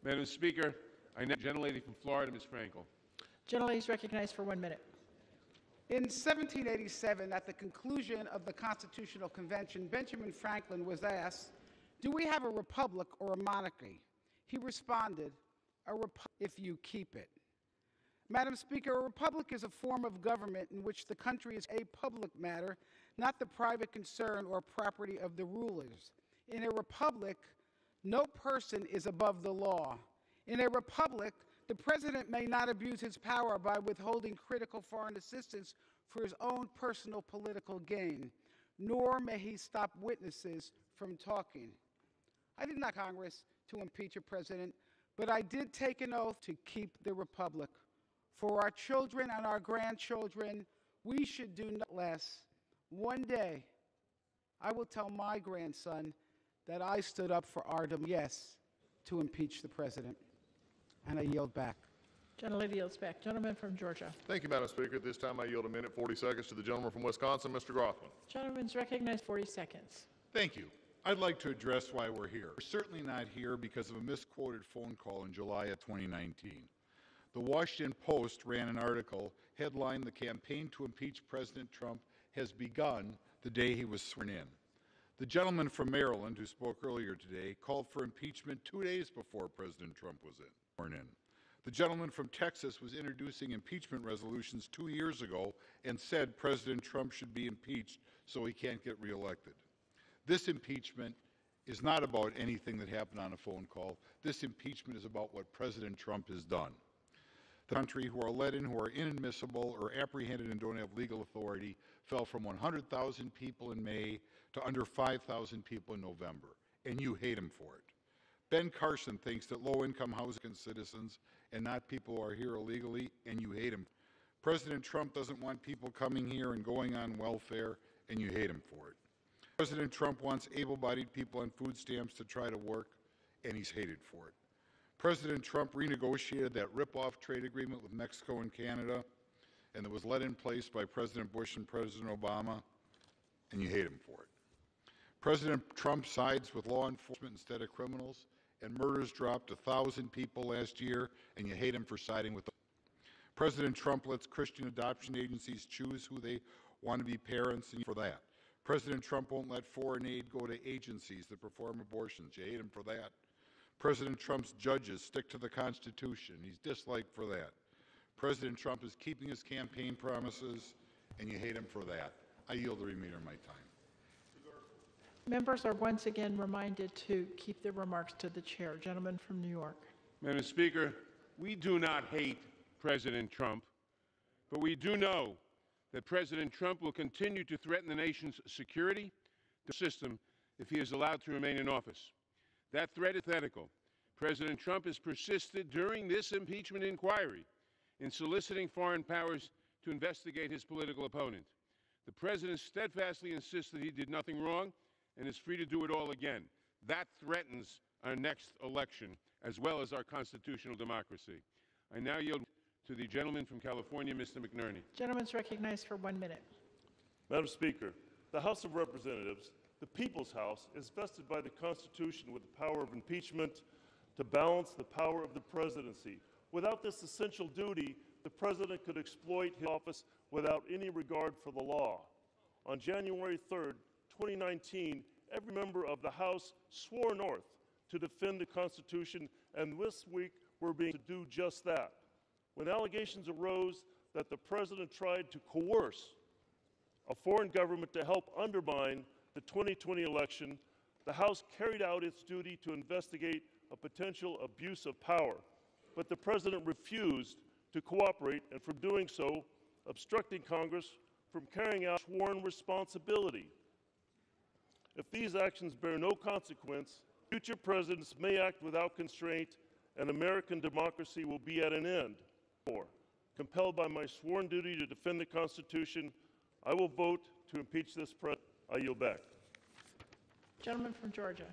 Madam Speaker, I now gentlelady from Florida, Ms. Frankel. Gentlelady is recognized for 1 minute. In 1787, at the conclusion of the Constitutional Convention, Benjamin Franklin was asked, do we have a republic or a monarchy? He responded, a republic if you keep it. Madam Speaker, a republic is a form of government in which the country is a public matter, not the private concern or property of the rulers. In a republic, no person is above the law. In a republic, The president may not abuse his power by withholding critical foreign assistance for his own personal political gain, nor may he stop witnesses from talking. I did not Congress to impeach a president, but I did take an oath to keep the republic. For our children and our grandchildren, we should do no less. One day, I will tell my grandson that I stood up for our yes to impeach the president. And I yield back. Gentlelady yields back. Gentleman from Georgia. Thank you, Madam Speaker. At this time, I yield a minute, 40 seconds to the gentleman from Wisconsin, Mr. Grothman. Gentleman's recognized 40 seconds. Thank you. I'd like to address why we're here. We're certainly not here because of a misquoted phone call in July of 2019. The Washington Post ran an article headlined, "The campaign to impeach President Trump has begun the day he was sworn in." The gentleman from Maryland who spoke earlier today called for impeachment 2 days before President Trump was sworn in. The gentleman from Texas was introducing impeachment resolutions 2 years ago and said President Trump should be impeached so he can't get reelected. This impeachment is not about anything that happened on a phone call. This impeachment is about what President Trump has done. The country who are let in who are inadmissible or apprehended and don't have legal authority fell from 100,000 people in May to under 5,000 people in November, and you hate him for it. Ben Carson thinks that low-income housing citizens and not people who are here illegally, and you hate him. President Trump doesn't want people coming here and going on welfare, and you hate him for it. President Trump wants able-bodied people on food stamps to try to work, and he's hated for it. President Trump renegotiated that rip-off trade agreement with Mexico and Canada, and it was let in place by President Bush and President Obama, and you hate him for it. President Trump sides with law enforcement instead of criminals, and murders dropped 1,000 people last year, and you hate him for siding with them. President Trump lets Christian adoption agencies choose who they want to be parents, and for that. President Trump won't let foreign aid go to agencies that perform abortions. You hate him for that. President Trump's judges stick to the Constitution. He's disliked for that. President Trump is keeping his campaign promises, and you hate him for that. I yield the remainder of my time. Members are once again reminded to keep their remarks to the chair. Gentleman from New York. Madam Speaker, we do not hate President Trump, but we do know that President Trump will continue to threaten the nation's security, the system, if he is allowed to remain in office. That threat is ethical. President Trump has persisted during this impeachment inquiry in soliciting foreign powers to investigate his political opponent. The president steadfastly insists that he did nothing wrong and is free to do it all again. That threatens our next election, as well as our constitutional democracy. I now yield to the gentleman from California, Mr. McNerney. Gentleman's recognized for 1 minute. Madam Speaker, the House of Representatives, the People's House, is vested by the Constitution with the power of impeachment to balance the power of the presidency. Without this essential duty, the president could exploit his office without any regard for the law. On January 3rd, 2019, every member of the House swore an oath to defend the Constitution, and this week we're being to do just that. When allegations arose that the president tried to coerce a foreign government to help undermine the 2020 election, the House carried out its duty to investigate a potential abuse of power. But the president refused to cooperate, and from doing so, obstructing Congress from carrying out sworn responsibility. If these actions bear no consequence, future presidents may act without constraint, and American democracy will be at an end. Compelled by my sworn duty to defend the Constitution, I will vote to impeach this president. I yield back. Gentleman from Georgia.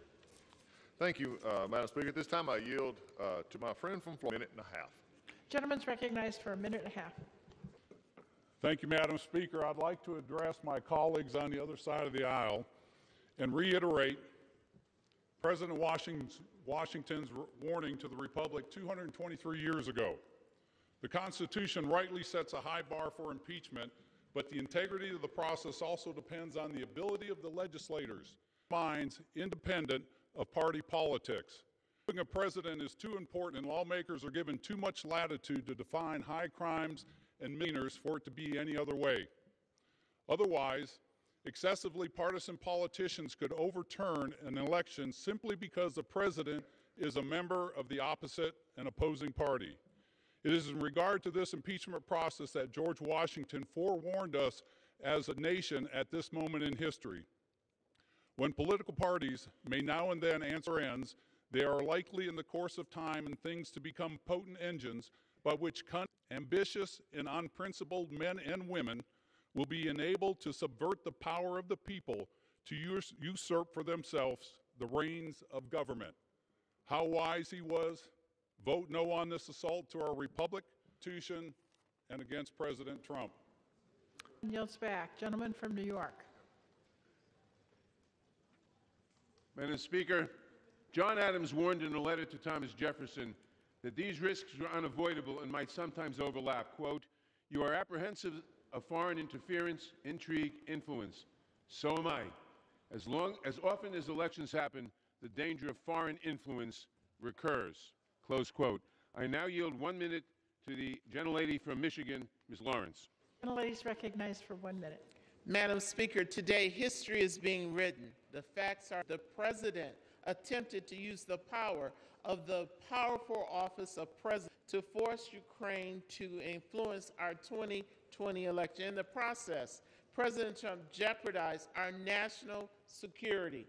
Thank you, Madam Speaker. At this time, I yield to my friend from Florida, 1.5 minutes. Gentleman's recognized for 1.5 minutes. Thank you, Madam Speaker. I'd like to address my colleagues on the other side of the aisle and reiterate President Washington's warning to the Republic 223 years ago. The Constitution rightly sets a high bar for impeachment, but the integrity of the process also depends on the ability of the legislators' minds independent of party politics. Having a president is too important, and lawmakers are given too much latitude to define high crimes and misdemeanors for it to be any other way. Otherwise, excessively partisan politicians could overturn an election simply because the president is a member of the opposite and opposing party. It is in regard to this impeachment process that George Washington forewarned us as a nation at this moment in history. When political parties may now and then answer ends, they are likely in the course of time and things to become potent engines by which ambitious and unprincipled men and women will be enabled to subvert the power of the people to usurp for themselves the reins of government. How wise he was. Vote no on this assault to our republic, Constitution, and against President Trump. Yields back. Gentleman from New York. Madam Speaker, John Adams warned in a letter to Thomas Jefferson that these risks were unavoidable and might sometimes overlap. Quote, "You are apprehensive of foreign interference, intrigue, influence. So am I. As often as elections happen, the danger of foreign influence recurs." Close quote. I now yield 1 minute to the gentlelady from Michigan, Ms. Lawrence. Gentlelady is recognized for 1 minute. Madam Speaker, today history is being written. The facts are the president attempted to use the power of the powerful office of president to force Ukraine to influence our 2020 election. In the process, President Trump jeopardized our national security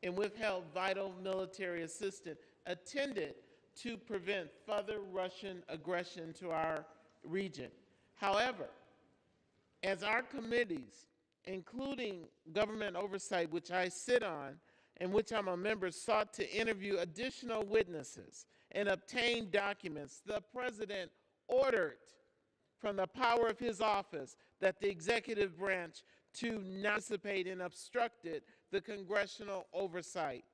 and withheld vital military assistance intended to prevent further Russian aggression to our region. However, as our committees, including government oversight, which I sit on, in which I'm a member, sought to interview additional witnesses and obtain documents, the president ordered from the power of his office that the executive branch to not participate and obstructed the congressional oversight.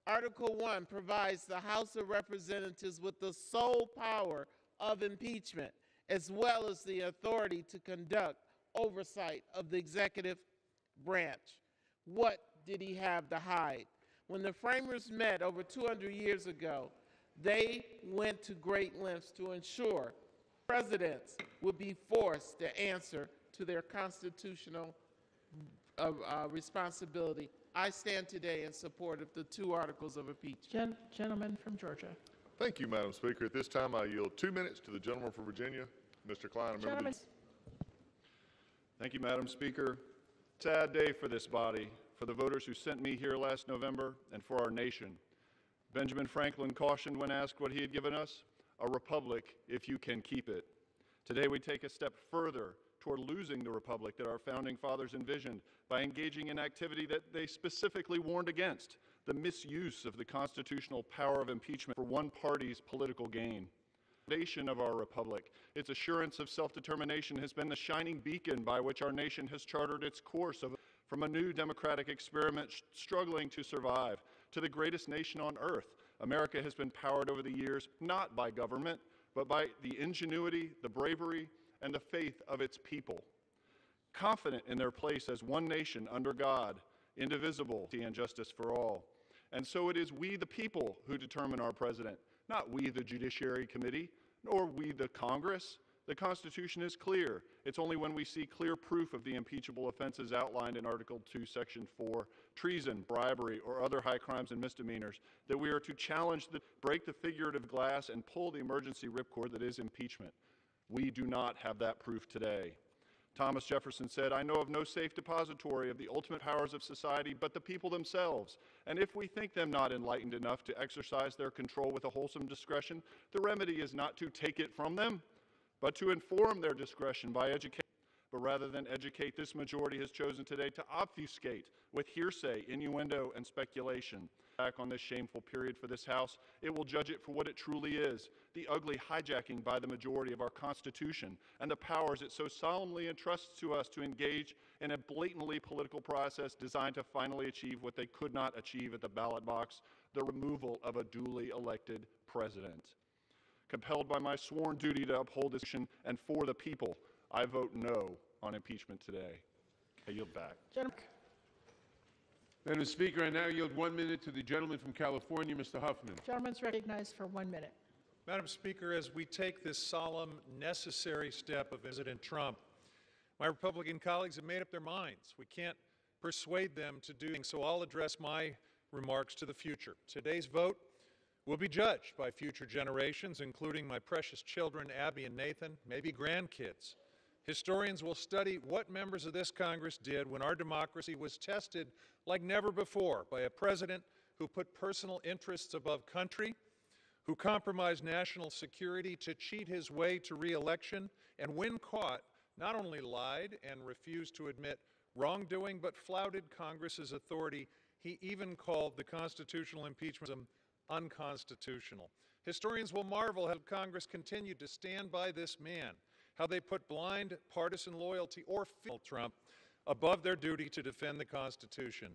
Article 1 provides the House of Representatives with the sole power of impeachment, as well as the authority to conduct oversight of the executive branch. What did he have to hide? When the framers met over 200 years ago, they went to great lengths to ensure presidents would be forced to answer to their constitutional responsibility. I stand today in support of the 2 articles of impeachment. Gentleman from Georgia. Thank you, Madam Speaker. At this time, I yield 2 minutes to the gentleman from Virginia, Mr. Klein. Thank you, Madam Speaker. Sad day for this body, for the voters who sent me here last November, and for our nation. Benjamin Franklin cautioned when asked what he had given us, a republic if you can keep it. Today we take a step further toward losing the republic that our founding fathers envisioned by engaging in activity that they specifically warned against, the misuse of the constitutional power of impeachment for one party's political gain. The foundation of our republic, its assurance of self-determination, has been the shining beacon by which our nation has chartered its course from a new democratic experiment struggling to survive to the greatest nation on earth. America has been powered over the years not by government, but by the ingenuity, the bravery, and the faith of its people. Confident in their place as one nation under God, indivisible, and justice for all. And so it is we, the people, who determine our president, not we, the Judiciary Committee, nor we, the Congress. The Constitution is clear. It's only when we see clear proof of the impeachable offenses outlined in Article 2, Section 4, treason, bribery, or other high crimes and misdemeanors, that we are to challenge, break the figurative glass, and pull the emergency ripcord that is impeachment. We do not have that proof today. Thomas Jefferson said, "I know of no safe depository of the ultimate powers of society but the people themselves. And if we think them not enlightened enough to exercise their control with a wholesome discretion, the remedy is not to take it from them, but to inform their discretion by education. But rather than educate, this majority has chosen today to obfuscate with hearsay, innuendo, and speculation. Back on this shameful period for this House, it will judge it for what it truly is, the ugly hijacking by the majority of our Constitution and the powers it so solemnly entrusts to us to engage in a blatantly political process designed to finally achieve what they could not achieve at the ballot box, the removal of a duly elected president. Compelled by my sworn duty to uphold this nation and for the people, I vote no on impeachment today. I yield back. Madam Speaker, I now yield 1 minute to the gentleman from California, Mr. Huffman. Gentleman's recognized for 1 minute. Madam Speaker, as we take this solemn, necessary step of President Trump, my Republican colleagues have made up their minds. We can't persuade them to do things, so I'll address my remarks to the future. Today's vote will be judged by future generations, including my precious children, Abby and Nathan, maybe grandkids. Historians will study what members of this Congress did when our democracy was tested like never before by a president who put personal interests above country, who compromised national security to cheat his way to re-election, and when caught, not only lied and refused to admit wrongdoing, but flouted Congress's authority. He even called the constitutional impeachment unconstitutional. Historians will marvel how Congress continued to stand by this man, how they put blind partisan loyalty or fear of Trump above their duty to defend the Constitution,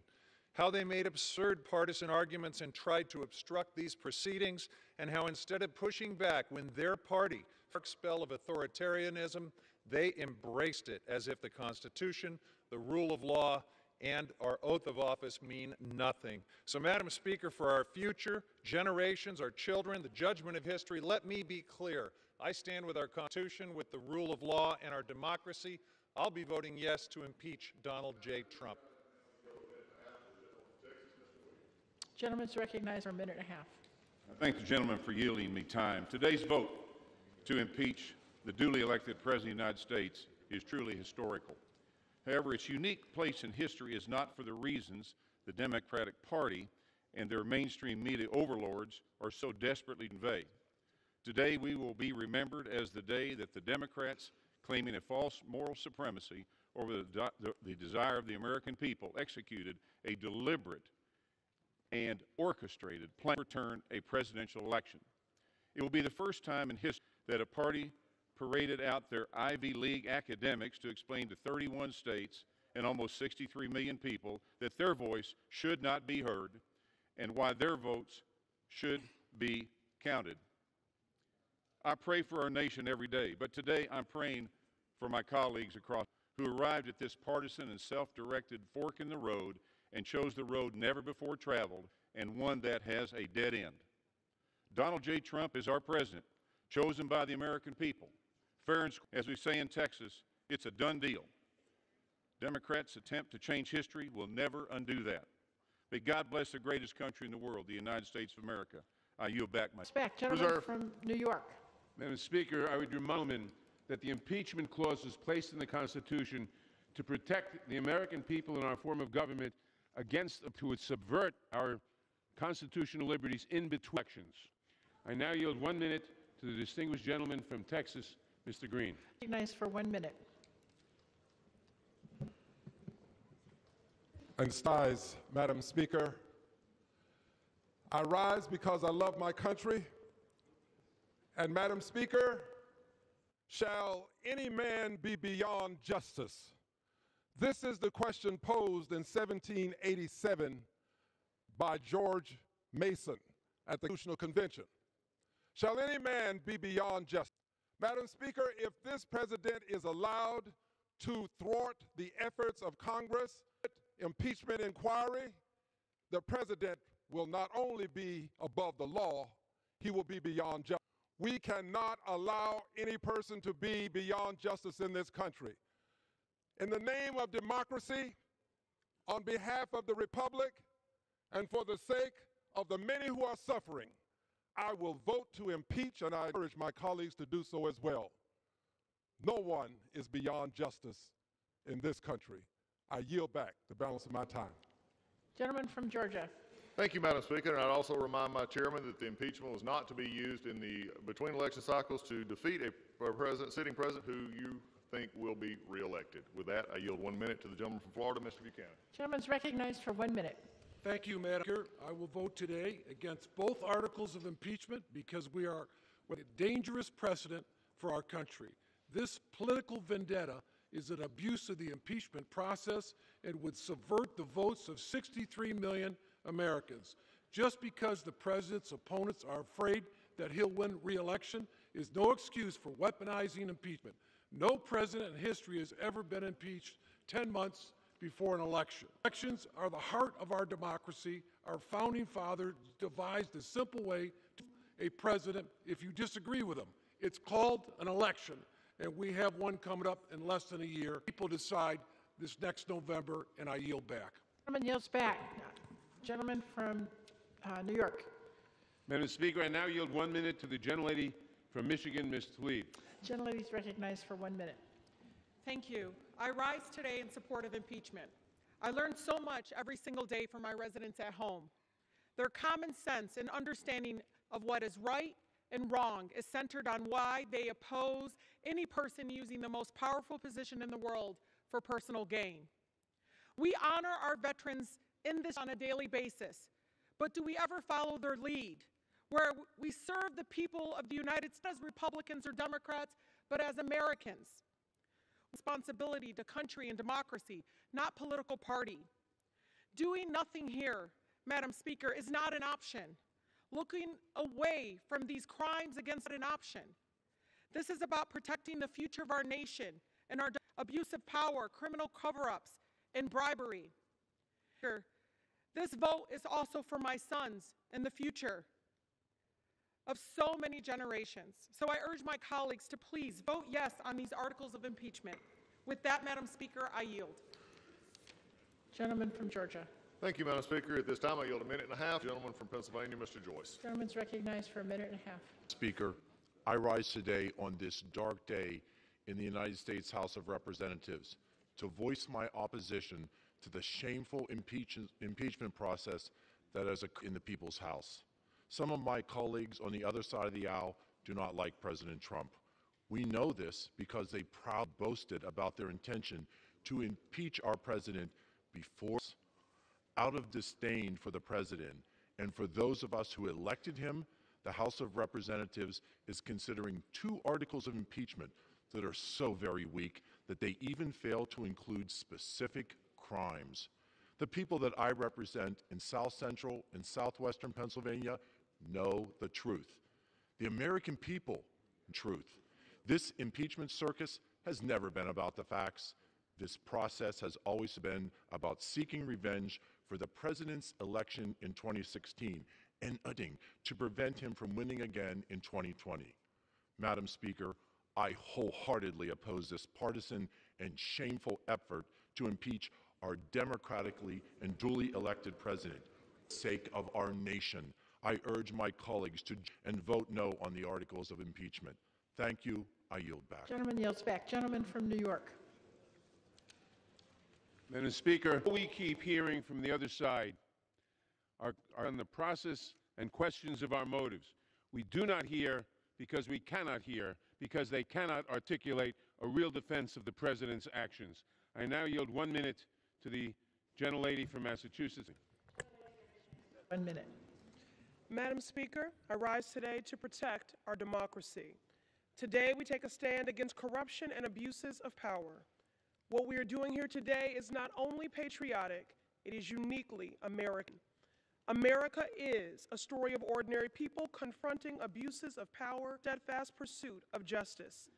how they made absurd partisan arguments and tried to obstruct these proceedings, and how instead of pushing back when their party took a spell of authoritarianism, they embraced it as if the Constitution, the rule of law, and our oath of office mean nothing. So, Madam Speaker, for our future generations, our children, the judgment of history, let me be clear. I stand with our Constitution, with the rule of law, and our democracy. I'll be voting yes to impeach Donald J. Trump. Gentleman's recognized for a minute and a half. I thank the gentleman for yielding me time. Today's vote to impeach the duly elected President of the United States is truly historical. However, its unique place in history is not for the reasons the Democratic Party and their mainstream media overlords are so desperately convey. Today, we will be remembered as the day that the Democrats, claiming a false moral supremacy over the desire of the American people, executed a deliberate and orchestrated plan to overturn a presidential election. It will be the first time in history that a party paraded out their Ivy League academics to explain to 31 states and almost 63 million people that their voice should not be heard and why their votes should be counted. I pray for our nation every day, but today I'm praying for my colleagues across who arrived at this partisan and self-directed fork in the road and chose the road never before traveled and one that has a dead end. Donald J. Trump is our president, chosen by the American people. Fair and square, as we say in Texas, it's a done deal. Democrats' attempt to change history will never undo that. May God bless the greatest country in the world, the United States of America. I yield back my Gentleman from New York. Madam Speaker, I would remind that the impeachment clause was placed in the Constitution to protect the American people and our form of government against to subvert our constitutional liberties in between elections. I now yield 1 minute to the distinguished gentleman from Texas, Mr. Green. Recognized for 1 minute. And size, Madam Speaker, I rise because I love my country. And Madam Speaker, shall any man be beyond justice? This is the question posed in 1787 by George Mason at the Constitutional Convention. Shall any man be beyond justice? Madam Speaker, if this president is allowed to thwart the efforts of Congress, impeachment inquiry, the president will not only be above the law, he will be beyond justice. We cannot allow any person to be beyond justice in this country. In the name of democracy, on behalf of the Republic, and for the sake of the many who are suffering, I will vote to impeach, and I encourage my colleagues to do so as well. No one is beyond justice in this country. I yield back the balance of my time. Gentleman from Georgia. Thank you, Madam Speaker, and I'd also remind my chairman that the impeachment was not to be used in the between election cycles to defeat a sitting president who you think will be reelected. With that, I yield 1 minute to the gentleman from Florida, Mr. Buchanan. Gentleman's recognized for 1 minute. Thank you, Madam Speaker. I will vote today against both articles of impeachment because we are a dangerous precedent for our country. This political vendetta is an abuse of the impeachment process and would subvert the votes of 63 million Americans. Just because the president's opponents are afraid that he'll win re-election is no excuse for weaponizing impeachment. No president in history has ever been impeached 10 months before an election. Elections are the heart of our democracy. Our founding fathers devised a simple way to a president if you disagree with him. It's called an election, and we have one coming up in less than a year. People decide this next November, and I yield back. Gentleman yields back. Gentleman from New York. Madam Speaker, I now yield 1 minute to the gentlelady from Michigan, Ms. Tlaib. Gentlelady is recognized for 1 minute. Thank you. I rise today in support of impeachment. I learn so much every single day from my residents at home. Their common sense and understanding of what is right and wrong is centered on why they oppose any person using the most powerful position in the world for personal gain. We honor our veterans in this on a daily basis, but do we ever follow their lead? Where we serve the people of the United States as Republicans or Democrats, but as Americans. Responsibility to country and democracy, not political party. Doing nothing here, Madam Speaker, is not an option. Looking away from these crimes against an option. This is about protecting the future of our nation and our abuse of power, criminal cover-ups, and bribery. This vote is also for my sons and the future of so many generations. So I urge my colleagues to please vote yes on these articles of impeachment. With that, Madam Speaker, I yield. Gentleman from Georgia. Thank you, Madam Speaker. At this time, I yield 1.5 minutes. Gentleman from Pennsylvania, Mr. Joyce. Gentleman's recognized for 1.5 minutes. Speaker, I rise today on this dark day in the United States House of Representatives to voice my opposition to the shameful impeachment process that has occurred in the People's House. Some of my colleagues on the other side of the aisle do not like President Trump. We know this because they proudly boasted about their intention to impeach our president before us. Out of disdain for the president and for those of us who elected him, the House of Representatives is considering 2 articles of impeachment that are so very weak that they even fail to include specific crimes. The people that I represent in South Central and Southwestern Pennsylvania know the truth. The American people, truth. This impeachment circus has never been about the facts. This process has always been about seeking revenge for the president's election in 2016 and to prevent him from winning again in 2020. Madam Speaker, I wholeheartedly oppose this partisan and shameful effort to impeach our democratically and duly elected president. For the sake of our nation, I urge my colleagues to vote no on the articles of impeachment. Thank you. I yield back. Gentleman yields back. Gentleman from New York. Madam Speaker, what we keep hearing from the other side are on the process and questions of our motives. We do not hear because we cannot hear, because they cannot articulate a real defense of the president's actions. I now yield 1 minute to the gentlelady from Massachusetts. 1 minute. Madam Speaker, I rise today to protect our democracy. Today, we take a stand against corruption and abuses of power. What we are doing here today is not only patriotic, it is uniquely American. America is a story of ordinary people confronting abuses of power, steadfast pursuit of justice.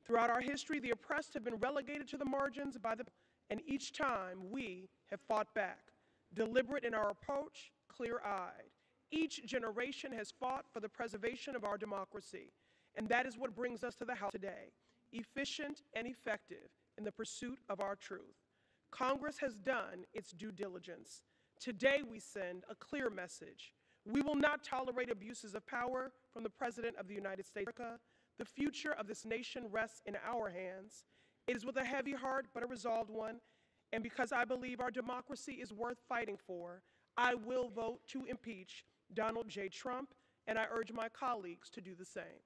Throughout our history, the oppressed have been relegated to the margins by the, and each time we have fought back, deliberate in our approach, clear-eyed. Each generation has fought for the preservation of our democracy, and that is what brings us to the House today, efficient and effective in the pursuit of our truth. Congress has done its due diligence. Today we send a clear message. We will not tolerate abuses of power from the President of the United States of America. The future of this nation rests in our hands. It is with a heavy heart but a resolved one, and because I believe our democracy is worth fighting for, I will vote to impeach Donald J. Trump, and I urge my colleagues to do the same.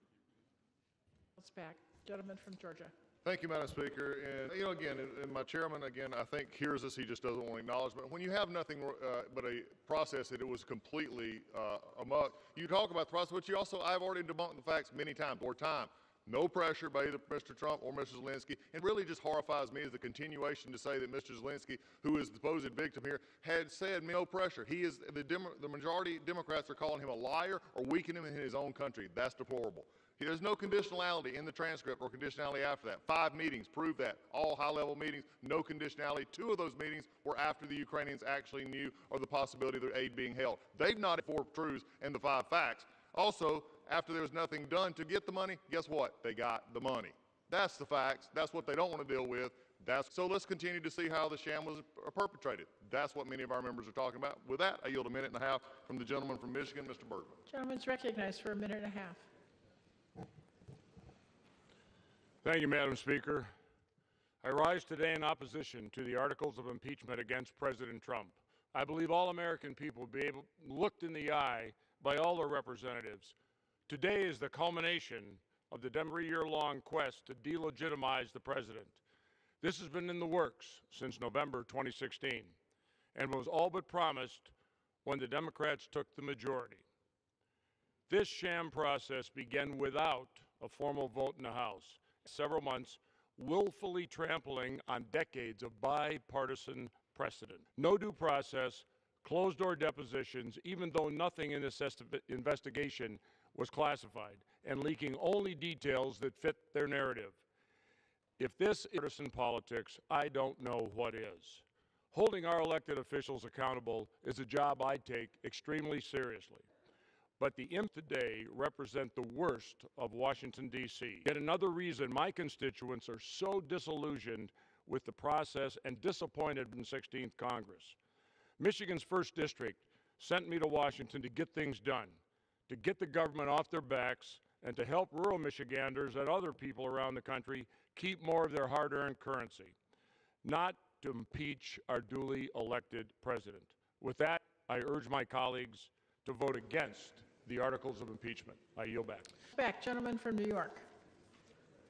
It's back. Gentleman from Georgia. Thank you, Madam Speaker. And, again, and my chairman, again, I think hears us. He just doesn't want acknowledgement. When you have nothing but a process that it was completely amok, you talk about the process, but you also, I've already debunked the facts many times, or time. No pressure by either Mr. Trump or Mr. Zelensky. It really just horrifies me as the continuation to say that Mr. Zelensky, who is the supposed victim here, had said no pressure. He is, the majority Democrats are calling him a liar or weakening him in his own country. That's deplorable. There's no conditionality in the transcript or conditionality after that. 5 meetings prove that. All high-level meetings, no conditionality. 2 of those meetings were after the Ukrainians actually knew of the possibility of their aid being held. They've not had 4 truths and the 5 facts. Also, after there was nothing done to get the money, guess what? They got the money. That's the facts. That's what they don't want to deal with. So let's continue to see how the sham was perpetrated. That's what many of our members are talking about. With that, I yield a minute and a half from the gentleman from Michigan, Mr. Bergman. Gentleman's recognized for a minute and a half. Thank you, Madam Speaker. I rise today in opposition to the articles of impeachment against President Trump. I believe all American people will be looked in the eye by all their representatives. Today is the culmination of the 3-year-long quest to delegitimize the president. This has been in the works since November 2016 and was all but promised when the Democrats took the majority. This sham process began without a formal vote in the House. Several months, willfully trampling on decades of bipartisan precedent. No due process, closed-door depositions, even though nothing in this investigation was classified, and leaking only details that fit their narrative. If this is partisan politics, I don't know what is. Holding our elected officials accountable is a job I take extremely seriously. But the imps today represent the worst of Washington, D.C. Yet another reason my constituents are so disillusioned with the process and disappointed in the 16th Congress. Michigan's 1st District sent me to Washington to get things done, to get the government off their backs, and to help rural Michiganders and other people around the country keep more of their hard-earned currency, not to impeach our duly elected president. With that, I urge my colleagues to vote against the articles of impeachment. I yield back. Gentleman from New York.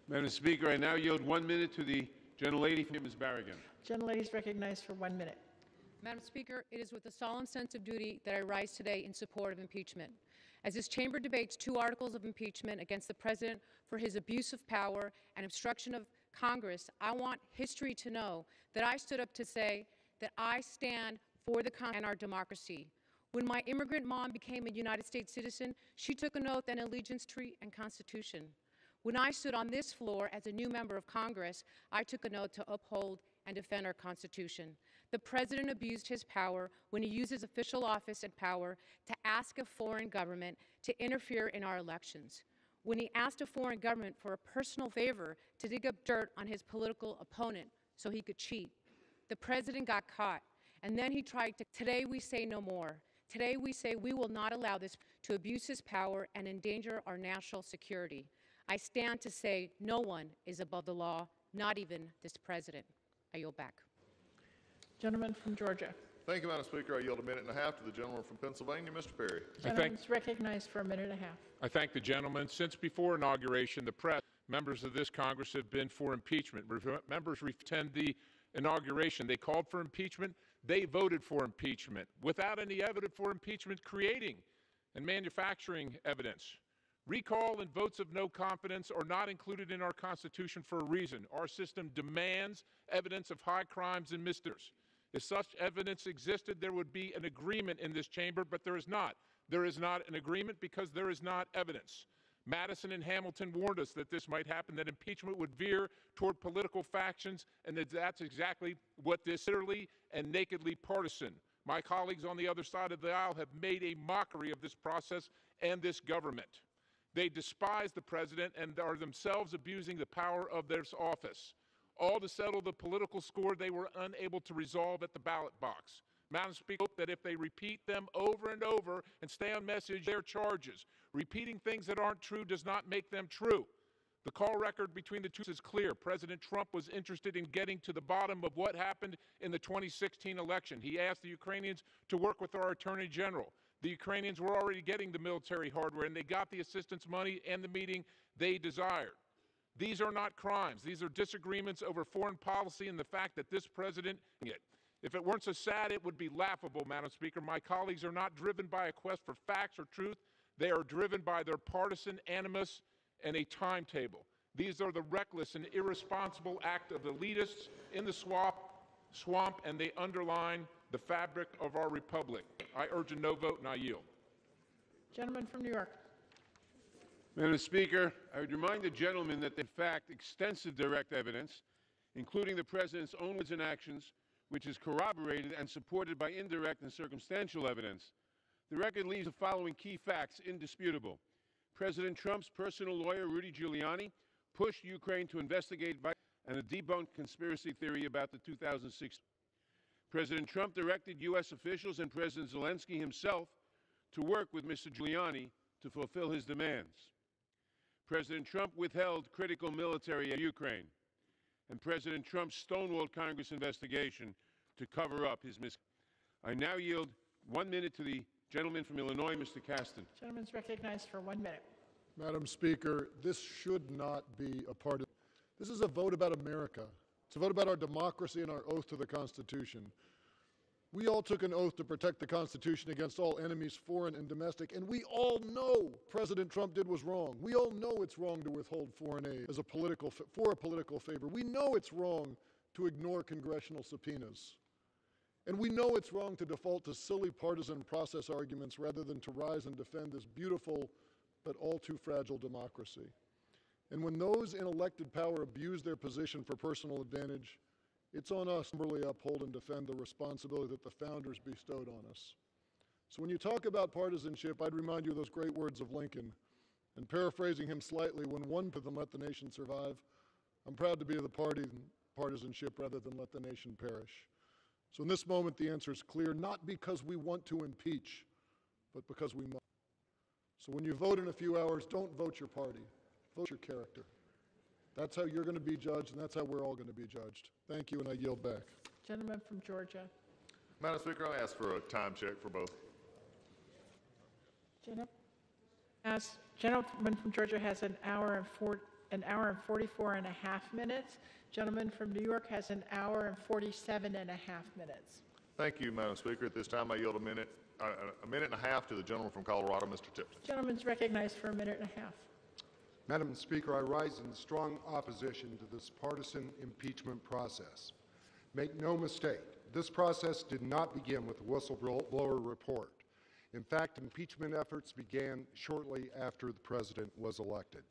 Madam Speaker, I now yield 1 minute to the gentlelady from Ms. Barragan. Gentlelady is recognized for 1 minute. Madam Speaker, it is with a solemn sense of duty that I rise today in support of impeachment. As this chamber debates 2 articles of impeachment against the president for his abuse of power and obstruction of Congress, I want history to know that I stood up to say that I stand for the Constitution and our democracy. When my immigrant mom became a United States citizen, she took an oath and allegiance to the Constitution. When I stood on this floor as a new member of Congress, I took an oath to uphold and defend our Constitution. The president abused his power when he used his official office and power to ask a foreign government to interfere in our elections. When he asked a foreign government for a personal favor to dig up dirt on his political opponent so he could cheat. The president got caught, and then he tried to. Today we say no more. Today we say we will not allow this to abuse his power and endanger our national security. I stand to say no one is above the law, not even this president. I yield back. Gentleman from Georgia. Thank you, Madam Speaker. I yield a minute and a half to the gentleman from Pennsylvania, Mr. Perry. Gentleman is recognized for a minute and a half. I thank the gentleman. Since before inauguration, the press, members of this Congress have been for impeachment. Members attend the inauguration. They called for impeachment. They voted for impeachment without any evidence for impeachment, creating and manufacturing evidence. Recall and votes of no confidence are not included in our Constitution for a reason. Our system demands evidence of high crimes and misdemeanors. If such evidence existed, there would be an agreement in this chamber, but there is not. There is not an agreement because there is not evidence. Madison and Hamilton warned us that this might happen, that impeachment would veer toward political factions, and that's exactly what this is, bitterly and nakedly partisan. My colleagues on the other side of the aisle have made a mockery of this process and this government. They despise the president and are themselves abusing the power of their office, all to settle the political score they were unable to resolve at the ballot box. Madam Speaker, hope that if they repeat them over and over and stay on message, their charges. Repeating things that aren't true does not make them true. The call record between the two is clear. President Trump was interested in getting to the bottom of what happened in the 2016 election. He asked the Ukrainians to work with our Attorney General. The Ukrainians were already getting the military hardware, and they got the assistance money and the meeting they desired. These are not crimes. These are disagreements over foreign policy and the fact that this president, if it weren't so sad, it would be laughable, Madam Speaker. My colleagues are not driven by a quest for facts or truth. They are driven by their partisan animus and a timetable. These are the reckless and irresponsible act of elitists in the swamp, and they underline the fabric of our republic. I urge a no vote, and I yield. Gentleman from New York. Madam Speaker, I would remind the gentleman that, in fact, extensive direct evidence, including the President's own words and actions, which is corroborated and supported by indirect and circumstantial evidence. The record leaves the following key facts indisputable. President Trump's personal lawyer, Rudy Giuliani, pushed Ukraine to investigate and a debunked conspiracy theory about the 2006. President Trump directed U.S. officials and President Zelensky himself to work with Mr. Giuliani to fulfill his demands. President Trump withheld critical military aid to Ukraine, and President Trump stonewalled Congress investigation to cover up his misconduct. I now yield 1 minute to the gentleman from Illinois, Mr. Caston. Gentleman's recognized for 1 minute. Madam Speaker, this should not be a part of. This is a vote about America. It's a vote about our democracy and our oath to the Constitution. We all took an oath to protect the Constitution against all enemies, foreign and domestic, and we all know President Trump did was wrong. We all know it's wrong to withhold foreign aid as a for a political favor. We know it's wrong to ignore congressional subpoenas. And we know it's wrong to default to silly partisan process arguments rather than to rise and defend this beautiful but all too fragile democracy. And when those in elected power abuse their position for personal advantage, it's on us to humbly uphold and defend the responsibility that the founders bestowed on us. So when you talk about partisanship, I'd remind you of those great words of Lincoln. And paraphrasing him slightly, when one put them let the nation survive, I'm proud to be of the party partisanship rather than let the nation perish. So in this moment, the answer is clear, not because we want to impeach, but because we must. So when you vote in a few hours, don't vote your party, vote your character. That's how you're going to be judged, and that's how we're all going to be judged. Thank you, and I yield back. Gentleman from Georgia. Madam Speaker, I ask for a time check for both. Gentleman from Georgia has an hour and 44 and a half minutes. Gentleman from New York has an hour and 47 and a half minutes. Thank you, Madam Speaker. At this time, I yield a minute and a half to the gentleman from Colorado, Mr. Tipton. Gentleman's recognized for a minute and a half. Madam Speaker, I rise in strong opposition to this partisan impeachment process. Make no mistake, this process did not begin with the whistleblower report. In fact, impeachment efforts began shortly after the president was elected.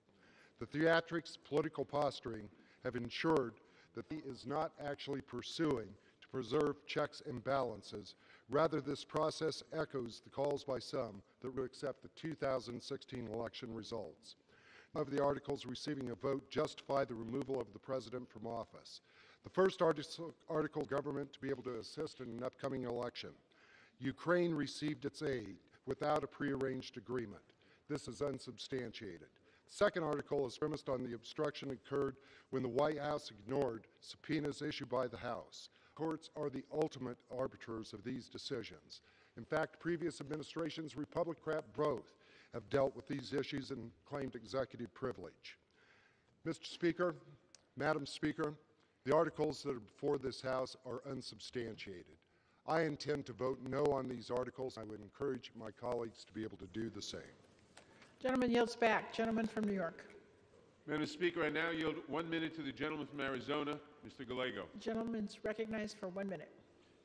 The theatrics, political posturing have ensured that he is not actually pursuing to preserve checks and balances. Rather, this process echoes the calls by some that would accept the 2016 election results. Of the articles receiving a vote justify the removal of the president from office. The first article government to be able to assist in an upcoming election. Ukraine received its aid without a prearranged agreement. This is unsubstantiated. The second article is premised on the obstruction occurred when the White House ignored subpoenas issued by the House. Courts are the ultimate arbiters of these decisions. In fact, previous administrations, Republican both, have dealt with these issues and claimed executive privilege. Mr. Speaker, Madam Speaker, the articles that are before this House are unsubstantiated. I intend to vote no on these articles. I would encourage my colleagues to be able to do the same. Gentleman yields back. Gentleman from New York. Madam Speaker, I now yield 1 minute to the gentleman from Arizona, Mr. Gallego. Gentleman's recognized for 1 minute.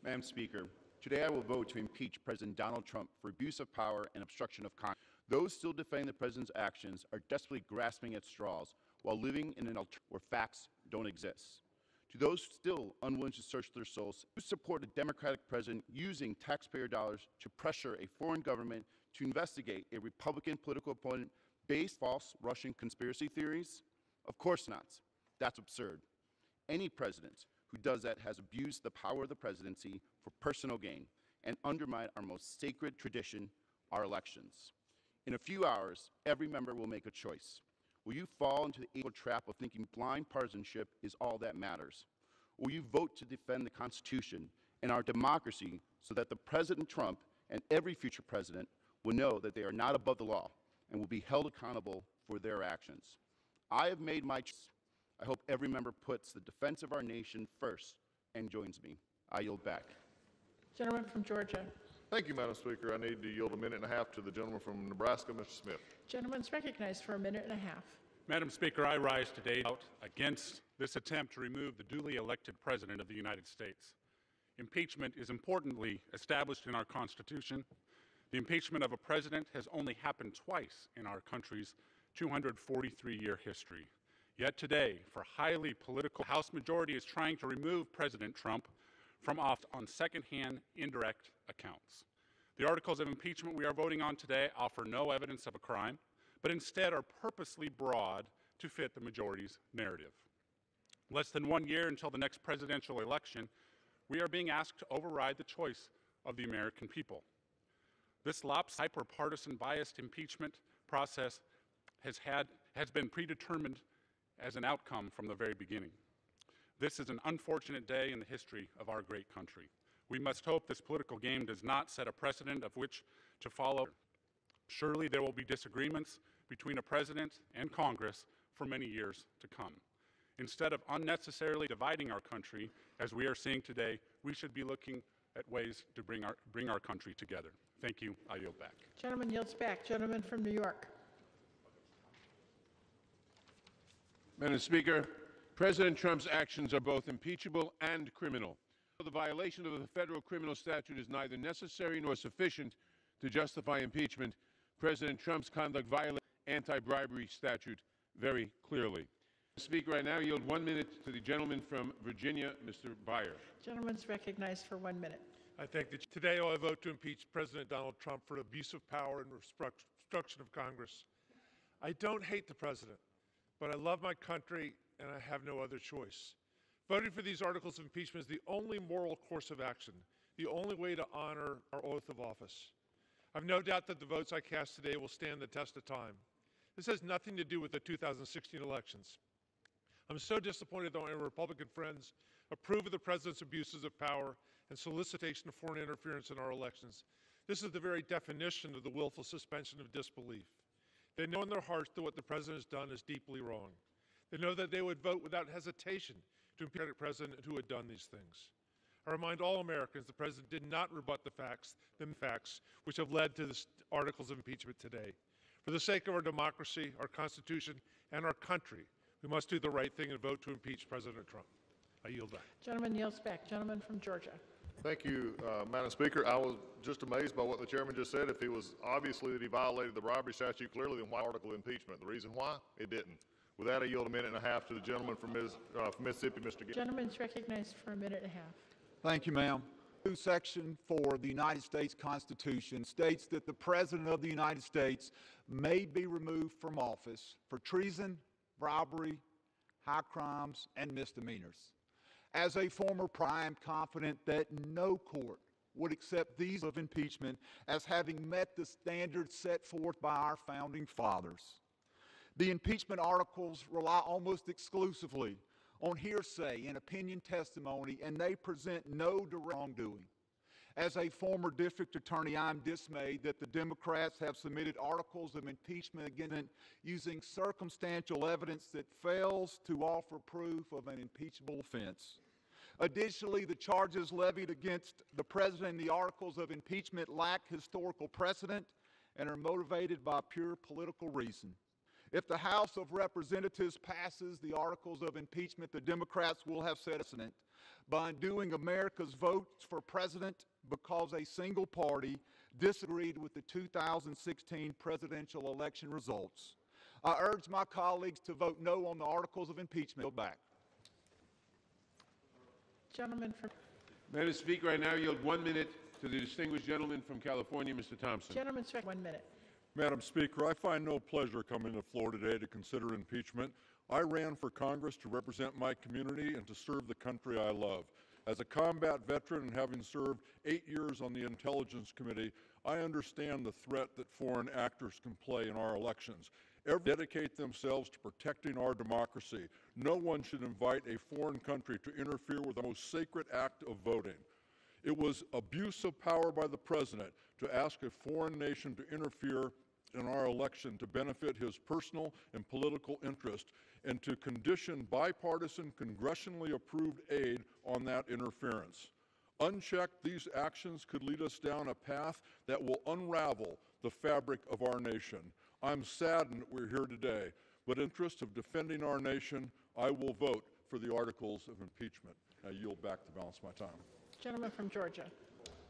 Madam Speaker, today I will vote to impeach President Donald Trump for abuse of power and obstruction of Congress. Those still defending the president's actions are desperately grasping at straws while living in an alternative where facts don't exist. To those still unwilling to search their souls, who support a Democratic president using taxpayer dollars to pressure a foreign government to investigate a Republican political opponent based false Russian conspiracy theories? Of course not. That's absurd. Any president who does that has abused the power of the presidency for personal gain and undermined our most sacred tradition, our elections. In a few hours, every member will make a choice. Will you fall into the evil trap of thinking blind partisanship is all that matters? Or will you vote to defend the Constitution and our democracy so that the President Trump and every future president will know that they are not above the law and will be held accountable for their actions? I have made my choice. I hope every member puts the defense of our nation first and joins me. I yield back. Gentleman from Georgia. Thank you, Madam Speaker. I need to yield a minute and a half to the gentleman from Nebraska, Mr. Smith. Gentleman's recognized for a minute and a half. Madam Speaker, I rise today out against this attempt to remove the duly elected President of the United States. Impeachment is importantly established in our Constitution. The impeachment of a president has only happened twice in our country's 243-year history. Yet today, for highly political, the House majority is trying to remove President Trump from office on second-hand, indirect accounts. The articles of impeachment we are voting on today offer no evidence of a crime, but instead are purposely broad to fit the majority's narrative. Less than 1 year until the next presidential election, we are being asked to override the choice of the American people. This lopsided, hyper-partisan, biased impeachment process has been predetermined as an outcome from the very beginning. This is an unfortunate day in the history of our great country. We must hope this political game does not set a precedent of which to follow. Surely there will be disagreements between a president and Congress for many years to come. Instead of unnecessarily dividing our country, as we are seeing today, we should be looking at ways to bring our country together. Thank you. I yield back. Gentleman yields back. Gentleman from New York. Madam Speaker, President Trump's actions are both impeachable and criminal. The violation of the federal criminal statute is neither necessary nor sufficient to justify impeachment. President Trump's conduct violates the anti-bribery statute very clearly. Speaker, I now yield 1 minute to the gentleman from Virginia, Mr. Beyer. Gentleman's recognized for 1 minute. I thank that today I vote to impeach President Donald Trump for abuse of power and obstruction of Congress. I don't hate the president, but I love my country and I have no other choice. Voting for these articles of impeachment is the only moral course of action, the only way to honor our oath of office. I have no doubt that the votes I cast today will stand the test of time. This has nothing to do with the 2016 elections. I'm so disappointed that my Republican friends approve of the president's abuses of power and solicitation of foreign interference in our elections. This is the very definition of the willful suspension of disbelief. They know in their hearts that what the president has done is deeply wrong. They know that they would vote without hesitation to impeach the president who had done these things. I remind all Americans the president did not rebut the facts which have led to the articles of impeachment today. For the sake of our democracy, our Constitution, and our country, we must do the right thing and vote to impeach President Trump. I yield back. Gentleman yields back. Gentleman from Georgia. Thank you, Madam Speaker. I was just amazed by what the chairman just said. If it was obviously that he violated the bribery statute clearly, then why article of impeachment? The reason why? It didn't. With that, I yield 1.5 minutes to the gentleman from Mississippi, Mr. Gibbs. Gentleman's recognized for 1.5 minutes. Thank you, ma'am. Section 4 of the United States Constitution states that the President of the United States may be removed from office for treason, bribery, high crimes, and misdemeanors. As a former I am confident that no court would accept these of impeachment as having met the standards set forth by our founding fathers. The impeachment articles rely almost exclusively on hearsay and opinion testimony, and they present no direct wrongdoing. As a former district attorney, I'm dismayed that the Democrats have submitted articles of impeachment against using circumstantial evidence that fails to offer proof of an impeachable offense. Additionally, the charges levied against the president in the articles of impeachment lack historical precedent and are motivated by pure political reason. If the House of Representatives passes the articles of impeachment, the Democrats will have set a precedent by undoing America's votes for president because a single party disagreed with the 2016 presidential election results. I urge my colleagues to vote no on the articles of impeachment. Back. Gentleman from... Madam Speaker, I now yield 1 minute to the distinguished gentleman from California, Mr. Thompson. Gentleman's 1 minute. Madam Speaker, I find no pleasure coming to the floor today to consider impeachment. I ran for Congress to represent my community and to serve the country I love. As a combat veteran and having served 8 years on the Intelligence Committee, I understand the threat that foreign actors can play in our elections. Dedicate themselves to protecting our democracy. No one should invite a foreign country to interfere with the most sacred act of voting. It was abuse of power by the president to ask a foreign nation to interfere in our election to benefit his personal and political interest and to condition bipartisan, congressionally approved aid on that interference. Unchecked, these actions could lead us down a path that will unravel the fabric of our nation. I'm saddened that we're here today, but in the interest of defending our nation, I will vote for the articles of impeachment. I yield back the balance of my time. Gentleman from Georgia.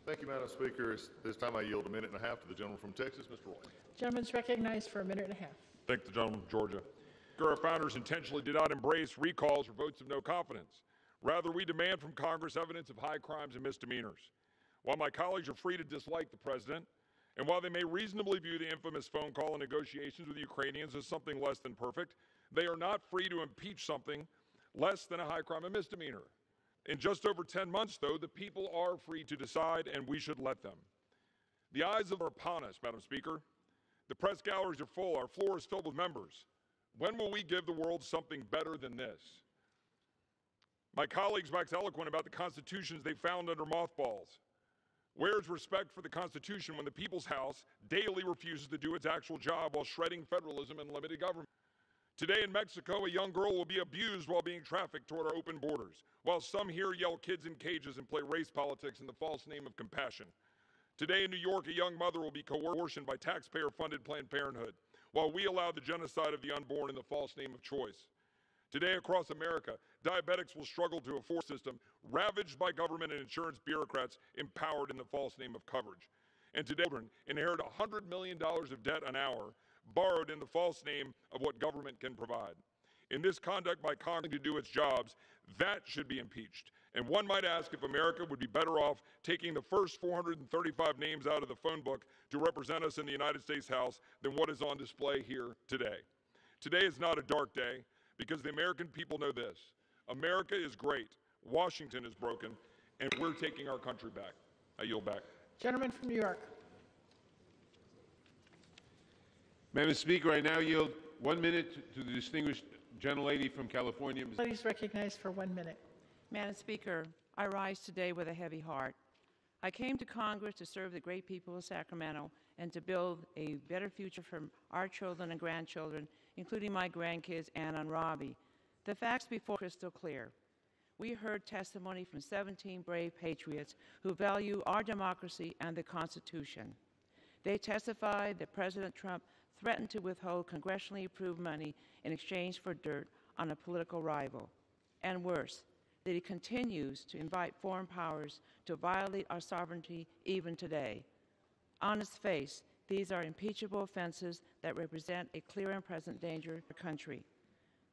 Thank you, Madam Speaker. This time I yield 1.5 minutes to the gentleman from Texas, Mr. Roy. Gentleman's recognized for 1.5 minutes. Thank the gentleman from Georgia. Our founders intentionally did not embrace recalls or votes of no confidence. Rather, we demand from Congress evidence of high crimes and misdemeanors. While my colleagues are free to dislike the president, and while they may reasonably view the infamous phone call and negotiations with the Ukrainians as something less than perfect, they are not free to impeach something less than a high crime and misdemeanor. In just over 10 months, though, the people are free to decide, and we should let them. The eyes are upon us, Madam Speaker. The press galleries are full. Our floor is filled with members. When will we give the world something better than this? My colleagues wax eloquent about the constitutions they found under mothballs. Where is respect for the Constitution when the People's House daily refuses to do its actual job while shredding federalism and limited government? Today in Mexico, a young girl will be abused while being trafficked toward our open borders, while some here yell kids in cages and play race politics in the false name of compassion. Today in New York, a young mother will be coerced by taxpayer-funded Planned Parenthood, while we allow the genocide of the unborn in the false name of choice. Today across America, diabetics will struggle to afford a system ravaged by government and insurance bureaucrats empowered in the false name of coverage. And today, children inherit $100 million of debt an hour, borrowed in the false name of what government can provide. In this conduct by Congress to do its jobs, that should be impeached. And one might ask if America would be better off taking the first 435 names out of the phone book to represent us in the United States House than what is on display here today. Today is not a dark day because the American people know this. America is great, Washington is broken, and we're taking our country back. I yield back. Gentleman from New York. Madam Speaker, I now yield 1 minute to the distinguished gentlelady from California. Please recognized for 1 minute. Madam Speaker, I rise today with a heavy heart. I came to Congress to serve the great people of Sacramento and to build a better future for our children and grandchildren, including my grandkids, Anna and Robbie. The facts before crystal clear. We heard testimony from 17 brave patriots who value our democracy and the Constitution. They testified that President Trump threatened to withhold congressionally approved money in exchange for dirt on a political rival. And worse, that he continues to invite foreign powers to violate our sovereignty even today. On its face, these are impeachable offenses that represent a clear and present danger to the country.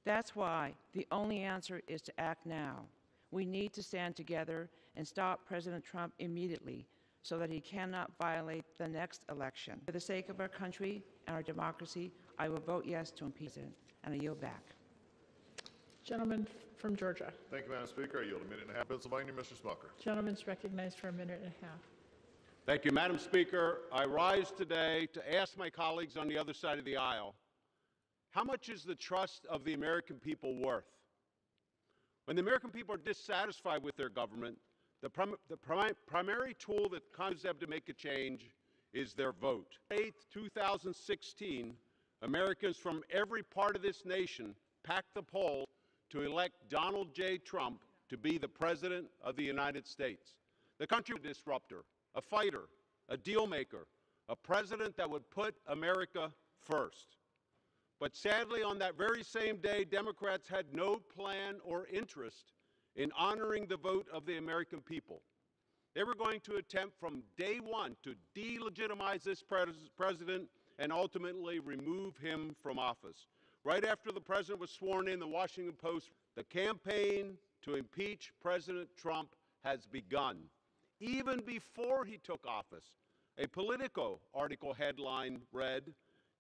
That's why the only answer is to act now. We need to stand together and stop President Trump immediately so that he cannot violate the next election. For the sake of our country and our democracy, I will vote yes to impeach him, and I yield back. Gentleman from Georgia. Thank you, Madam Speaker. I yield a minute and a half. Pennsylvania, Mr. Smucker. Gentleman's recognized for a minute and a half. Thank you, Madam Speaker. I rise today to ask my colleagues on the other side of the aisle, how much is the trust of the American people worth? When the American people are dissatisfied with their government, the primary tool that Congress have to make a change is their vote. On 8th, 2016, Americans from every part of this nation packed the polls to elect Donald J. Trump to be the President of the United States. The country was a disruptor, a fighter, a deal maker, a president that would put America first. But sadly, on that very same day, Democrats had no plan or interest in honoring the vote of the American people. They were going to attempt from day one to delegitimize this president and ultimately remove him from office. Right after the president was sworn in, the Washington Post, the campaign to impeach President Trump has begun. Even before he took office, a Politico article headline read,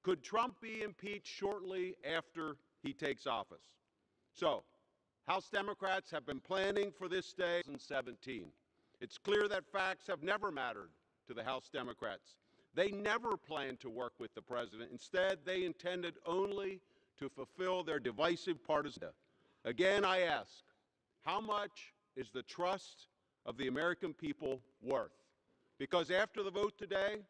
"Could Trump be impeached shortly after he takes office?" So, House Democrats have been planning for this day in 2017. It's clear that facts have never mattered to the House Democrats. They never planned to work with the president. Instead, they intended only to fulfill their divisive partisan. Again, I ask, how much is the trust of the American people worth? Because after the vote today,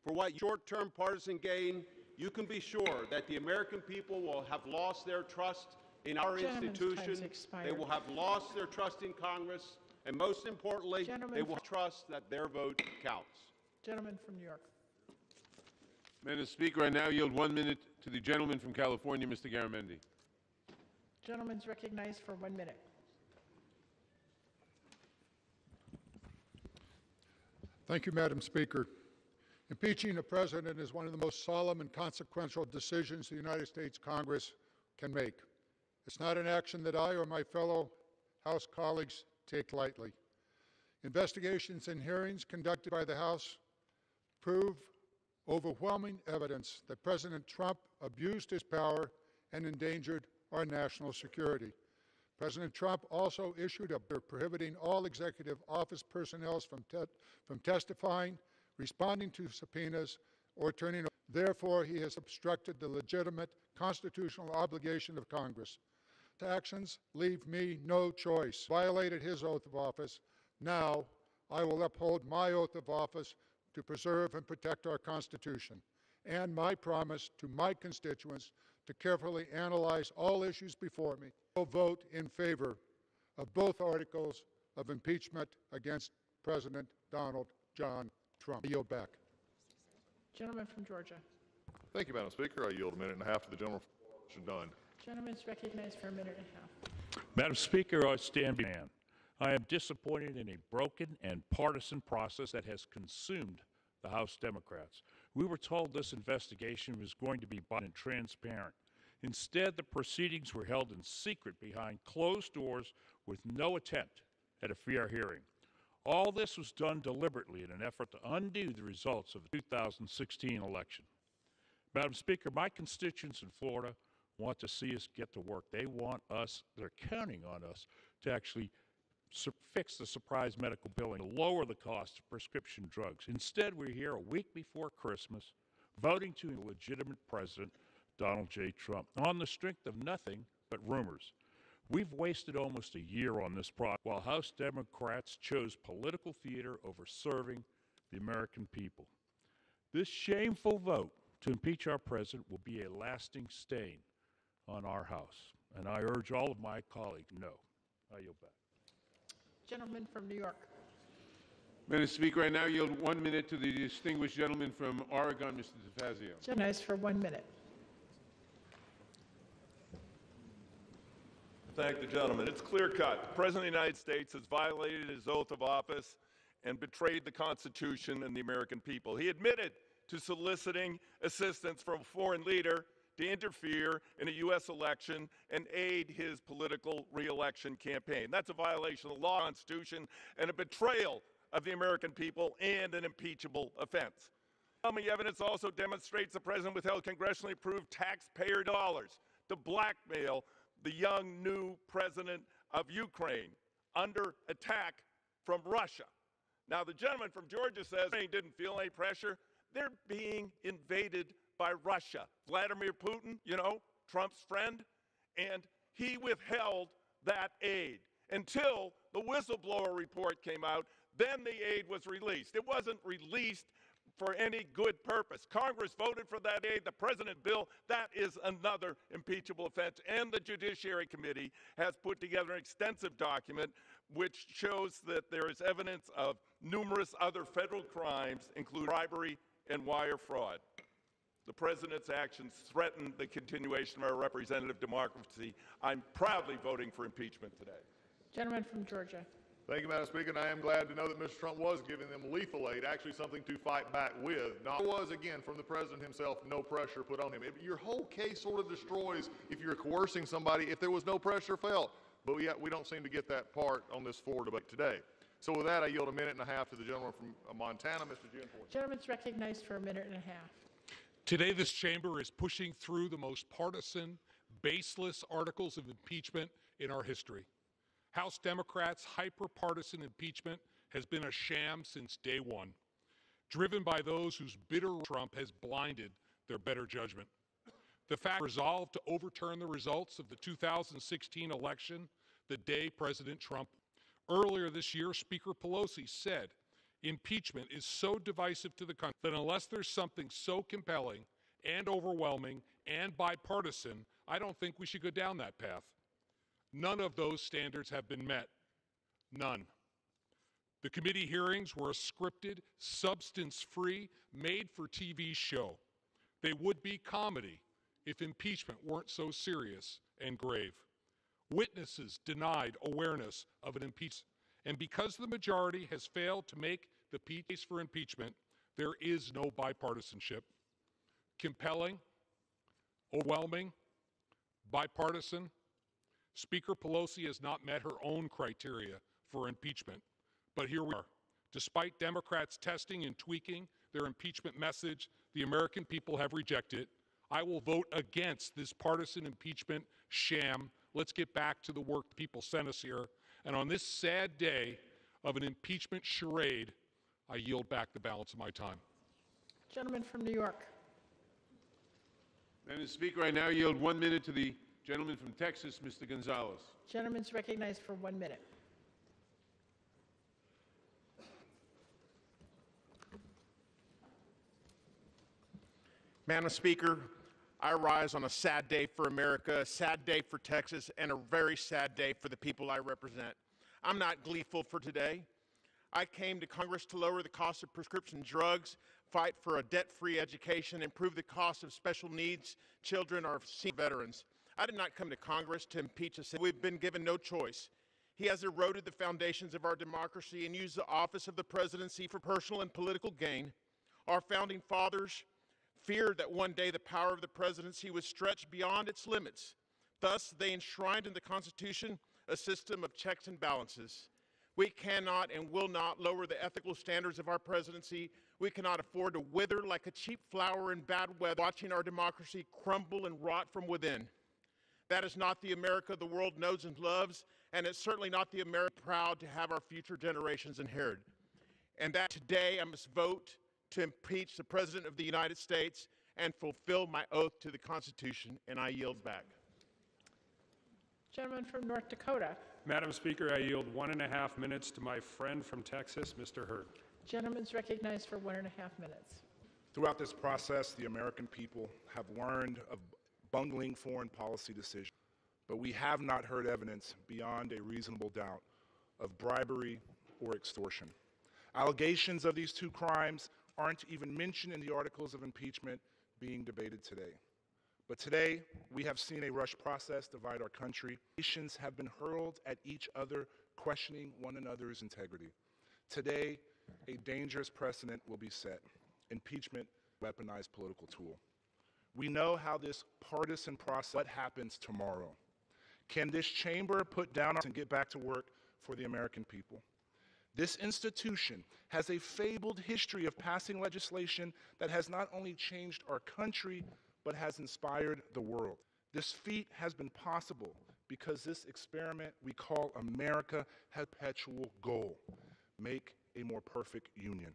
for what short-term partisan gain, you can be sure that the American people will have lost their trust in our institution, they will have lost their trust in Congress, and most importantly, they will trust that their vote counts. Gentleman from New York. Madam Speaker, I now yield 1 minute to the gentleman from California, Mr. Garamendi. Gentleman's recognized for 1 minute. Thank you, Madam Speaker. Impeaching a president is one of the most solemn and consequential decisions the United States Congress can make. It's not an action that I or my fellow House colleagues take lightly. Investigations and hearings conducted by the House prove overwhelming evidence that President Trump abused his power and endangered our national security. President Trump also issued a order prohibiting all executive office personnel from testifying, responding to subpoenas, or turning over. Therefore, he has obstructed the legitimate constitutional obligation of Congress. His actions leave me no choice. Violated his oath of office. Now, I will uphold my oath of office to preserve and protect our Constitution, and my promise to my constituents to carefully analyze all issues before me. I will vote in favor of both articles of impeachment against President Donald John Trump. I yield back. Gentleman from Georgia. Thank you, Madam Speaker. I yield a minute and a half to the gentleman from Done. Gentleman is recognized for a minute and a half. Madam Speaker, I stand behind. I am disappointed in a broken and partisan process that has consumed the House Democrats. We were told this investigation was going to be blunt and transparent. Instead, the proceedings were held in secret behind closed doors with no attempt at a fair hearing. All this was done deliberately in an effort to undo the results of the 2016 election. Madam Speaker, my constituents in Florida want to see us get to work. They want us, they're counting on us to actually fix the surprise medical billing, to lower the cost of prescription drugs. Instead, we're here a week before Christmas voting to a legitimate president, Donald J. Trump, on the strength of nothing but rumors. We've wasted almost a year on this project while House Democrats chose political theater over serving the American people. This shameful vote to impeach our president will be a lasting stain on our House, and I urge all of my colleagues, no. I yield back. Gentleman from New York. Madam Speaker, I now yield 1 minute to the distinguished gentleman from Oregon, Mr. DeFazio. Gentleman is for 1 minute. Thank the gentleman. It's clear-cut. The President of the United States has violated his oath of office and betrayed the Constitution and the American people. He admitted to soliciting assistance from a foreign leader to interfere in a U.S. election and aid his political re-election campaign. That's a violation of the law, Constitution, and a betrayal of the American people and an impeachable offense. The evidence also demonstrates the President withheld congressionally approved taxpayer dollars to blackmail the young new president of Ukraine under attack from Russia. Now, the gentleman from Georgia says he didn't feel any pressure. They're being invaded by Russia. Vladimir Putin, you know, Trump's friend, and he withheld that aid until the whistleblower report came out. Then the aid was released. It wasn't released for any good purpose. Congress voted for that aid, the President bill. That is another impeachable offense. And the Judiciary Committee has put together an extensive document which shows that there is evidence of numerous other federal crimes, including bribery and wire fraud. The President's actions threaten the continuation of our representative democracy. I'm proudly voting for impeachment today. Gentleman from Georgia. Thank you, Madam Speaker, and I am glad to know that Mr. Trump was giving them lethal aid, actually something to fight back with. There was, again, from the President himself, no pressure put on him. Your whole case sort of destroys if you're coercing somebody if there was no pressure felt. But yet we don't seem to get that part on this floor debate today. So with that, I yield a minute and a half to the gentleman from Montana, Mr. Gianforte. Gentleman's recognized for a minute and a half. Today, this chamber is pushing through the most partisan, baseless articles of impeachment in our history. House Democrats' hyper-partisan impeachment has been a sham since day one, driven by those whose bitter Trump has blinded their better judgment. The fact resolved to overturn the results of the 2016 election the day President Trump. Earlier this year, Speaker Pelosi said, impeachment is so divisive to the country that unless there's something so compelling and overwhelming and bipartisan, I don't think we should go down that path. None of those standards have been met. None. The committee hearings were a scripted, substance-free, made-for-TV show. They would be comedy if impeachment weren't so serious and grave. Witnesses denied awareness of an impeachment. And because the majority has failed to make the case for impeachment, there is no bipartisanship. Compelling, overwhelming, bipartisan, Speaker Pelosi has not met her own criteria for impeachment. But here we are. Despite Democrats testing and tweaking their impeachment message, the American people have rejected it. I will vote against this partisan impeachment sham Let's get back to the work the people sent us here. And on this sad day of an impeachment charade, I yield back the balance of my time. Gentleman from New York. Madam Speaker, I now yield 1 minute to the gentleman from Texas, Mr. Gonzalez. Gentleman's recognized for 1 minute. Madam Speaker, I rise on a sad day for America, a sad day for Texas, and a very sad day for the people I represent. I'm not gleeful for today. I came to Congress to lower the cost of prescription drugs, fight for a debt-free education, improve the cost of special needs children or senior veterans. I did not come to Congress to impeach a senator. We've been given no choice. He has eroded the foundations of our democracy and used the office of the presidency for personal and political gain. Our founding fathers feared that one day the power of the presidency would stretch beyond its limits. Thus, they enshrined in the Constitution a system of checks and balances. We cannot and will not lower the ethical standards of our presidency. We cannot afford to wither like a cheap flower in bad weather, watching our democracy crumble and rot from within. That is not the America the world knows and loves, and it's certainly not the America proud to have our future generations inherit. And that today I must vote to impeach the President of the United States and fulfill my oath to the Constitution, and I yield back. Gentleman from North Dakota. Madam Speaker, I yield 1.5 minutes to my friend from Texas, Mr. Hurd. Gentleman's recognized for 1.5 minutes. Throughout this process, the American people have learned of bungling foreign policy decisions, but we have not heard evidence beyond a reasonable doubt of bribery or extortion. Allegations of these two crimes aren't even mentioned in the articles of impeachment being debated today. But today, we have seen a rushed process divide our country. Nations have been hurled at each other, questioning one another's integrity. Today, a dangerous precedent will be set. Impeachment, weaponized political tool. We know how this partisan process, what happens tomorrow. Can this chamber put down and get back to work for the American people? This institution has a fabled history of passing legislation that has not only changed our country, but has inspired the world. This feat has been possible because this experiment we call America has a perpetual goal: make a more perfect union.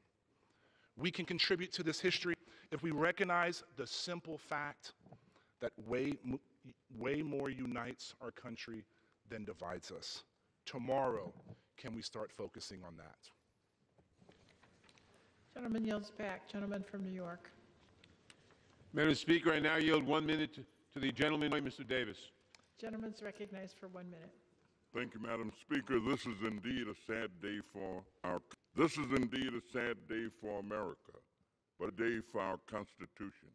We can contribute to this history if we recognize the simple fact that way more unites our country than divides us. Tomorrow, can we start focusing on that? Gentleman yields back. Gentleman from New York. Madam Speaker, I now yield 1 minute to the gentleman, Mr. Davis. Gentleman's recognized for 1 minute. Thank you, Madam Speaker. This is indeed a sad day for America, but a day for our Constitution.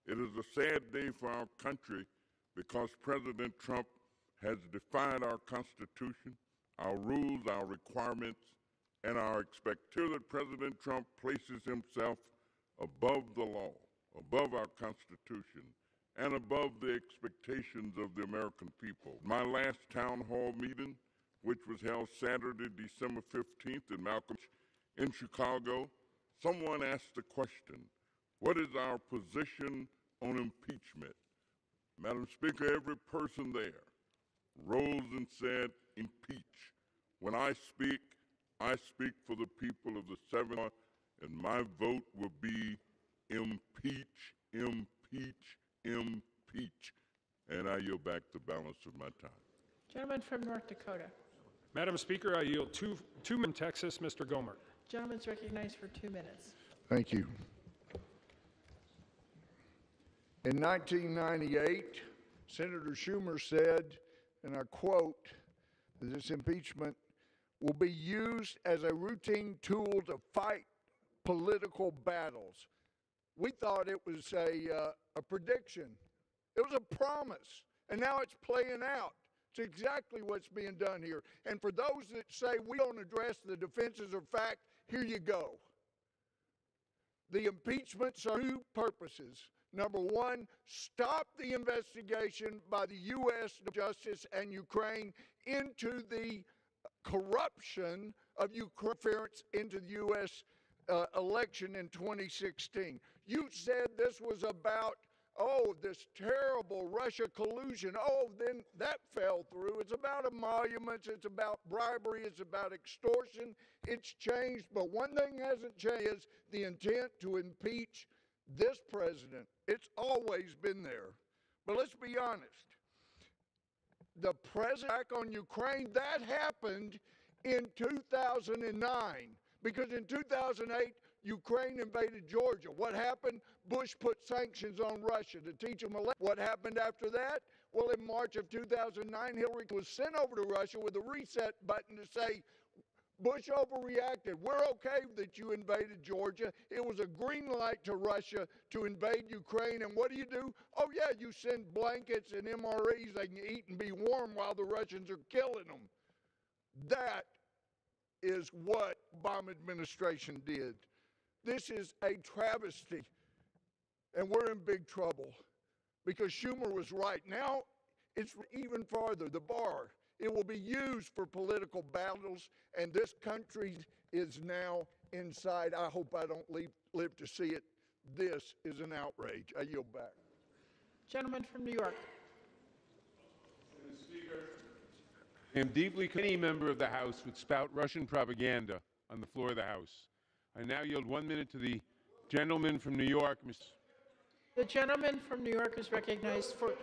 It is a sad day for our country because President Trump has defied our Constitution, our rules, our requirements, and our expectation that President Trump places himself above the law, above our Constitution, and above the expectations of the American people. My last town hall meeting, which was held Saturday, December 15th in Malcolm in Chicago, someone asked the question, what is our position on impeachment? Madam Speaker, every person there rose and said, impeach. When I speak for the people of the 7th, and my vote will be impeach, impeach, impeach. And I yield back the balance of my time. Gentleman from North Dakota. Madam Speaker, I yield two minutes to Texas, Mr. Gomer. Gentleman's recognized for 2 minutes. Thank you. In 1998, Senator Schumer said, and I quote, that this impeachment will be used as a routine tool to fight political battles. We thought it was a prediction. It was a promise, and now it's playing out. It's exactly what's being done here. And for those that say we don't address the defenses of fact, here you go. The impeachments are two purposes. Number one, stop the investigation by the U.S. Justice and Ukraine into the corruption of Ukraine interference into the U.S. Election in 2016. You said this was about oh, this terrible Russia collusion. Oh, then that fell through. It's about emoluments. It's about bribery. It's about extortion. It's changed. But one thing hasn't changed is the intent to impeach this president. It's always been there. But let's be honest. The president back on Ukraine, that happened in 2009. Because in 2008, Ukraine invaded Georgia. What happened? Bush put sanctions on Russia to teach them a lesson. What happened after that? Well, in March of 2009, Hillary was sent over to Russia with a reset button to say, Bush overreacted. We're okay that you invaded Georgia. It was a green light to Russia to invade Ukraine. And what do? Oh, yeah, you send blankets and MREs they can eat and be warm while the Russians are killing them. That is what the Obama administration did. This is a travesty, and we're in big trouble because Schumer was right. Now it's even farther, the bar. It will be used for political battles, and this country is now inside. I hope I don't live to see it. This is an outrage. I yield back. Gentleman from New York. Mr. Speaker, I am deeply any member of the House would spout Russian propaganda on the floor of the House. I now yield 1 minute to the gentleman from New York. The gentleman from New York is recognized for.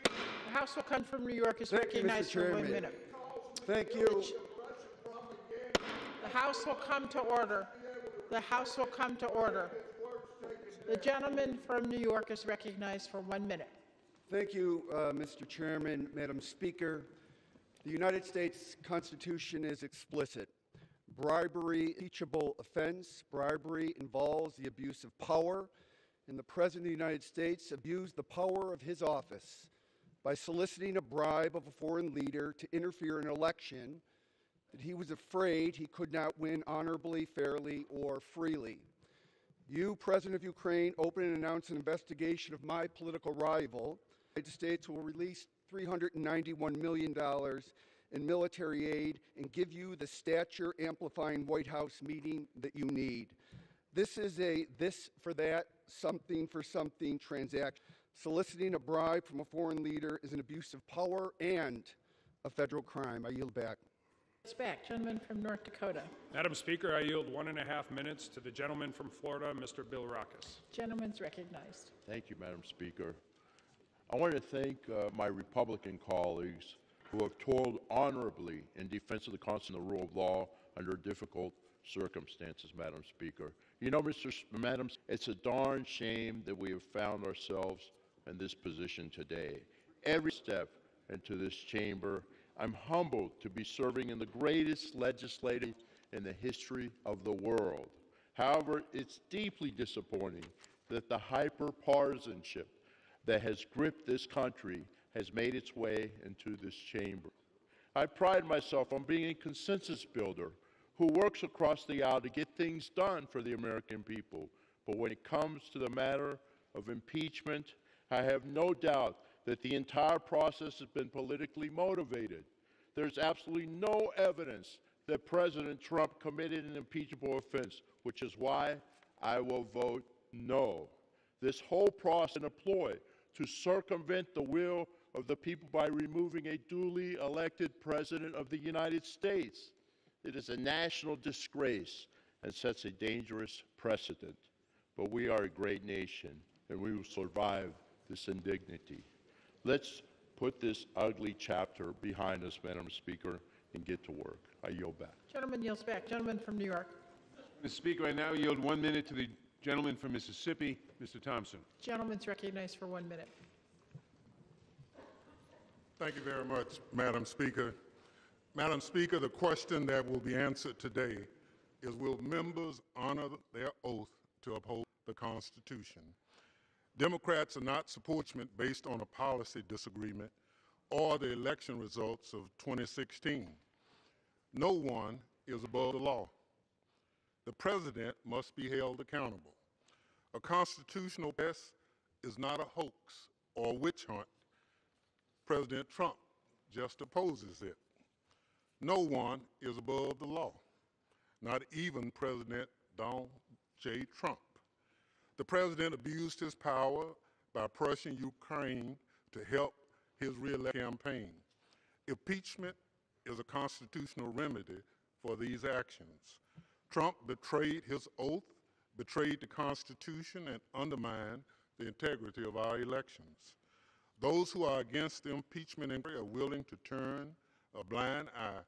The House will come from New York is recognized for 1 minute. Thank you. The House will come to order. The House will come to order. The gentleman from New York is recognized for 1 minute. Thank you, Mr. Chairman, Madam Speaker. The United States Constitution is explicit. Bribery is a teachable offense. Bribery involves the abuse of power, and the President of the United States abused the power of his office by soliciting a bribe of a foreign leader to interfere in an election that he was afraid he could not win honorably, fairly, or freely. You, President of Ukraine, open and announce an investigation of my political rival. The United States will release $391 million in military aid and give you the stature-amplifying White House meeting that you need. This is a this for that, something for something transaction. Soliciting a bribe from a foreign leader is an abuse of power and a federal crime. I yield back. It's back. Gentleman from North Dakota. Madam Speaker, I yield 1.5 minutes to the gentleman from Florida, Mr. Bill Rackus. Gentleman's recognized. Thank you, Madam Speaker. I want to thank my Republican colleagues who have toiled honorably in defense of the Constitution and the rule of law under difficult circumstances, Madam Speaker. You know, Madam, it's a darn shame that we have found ourselves in this position today. Every step into this chamber, I'm humbled to be serving in the greatest legislature in the history of the world. However, it's deeply disappointing that the hyper-partisanship that has gripped this country has made its way into this chamber. I pride myself on being a consensus builder who works across the aisle to get things done for the American people. But when it comes to the matter of impeachment, I have no doubt that the entire process has been politically motivated. There's absolutely no evidence that President Trump committed an impeachable offense, which is why I will vote no. This whole process is a ploy to circumvent the will of the people by removing a duly elected President of the United States. It is a national disgrace and sets a dangerous precedent. But we are a great nation, and we will survive this indignity. Let's put this ugly chapter behind us, Madam Speaker, and get to work. I yield back. Gentleman yields back. Gentleman from New York. Mr. Speaker, I now yield 1 minute to the gentleman from Mississippi, Mr. Thompson. Gentleman's recognized for 1 minute. Thank you very much, Madam Speaker. Madam Speaker, the question that will be answered today is, will members honor their oath to uphold the Constitution? Democrats are not supporting based on a policy disagreement or the election results of 2016. No one is above the law. The president must be held accountable. A constitutional test is not a hoax or a witch hunt. President Trump just opposes it. No one is above the law, not even President Donald J. Trump. The president abused his power by pressuring Ukraine to help his re-election campaign. Impeachment is a constitutional remedy for these actions. Trump betrayed his oath, betrayed the Constitution, and undermined the integrity of our elections. Those who are against the impeachment inquiry are willing to turn a blind eye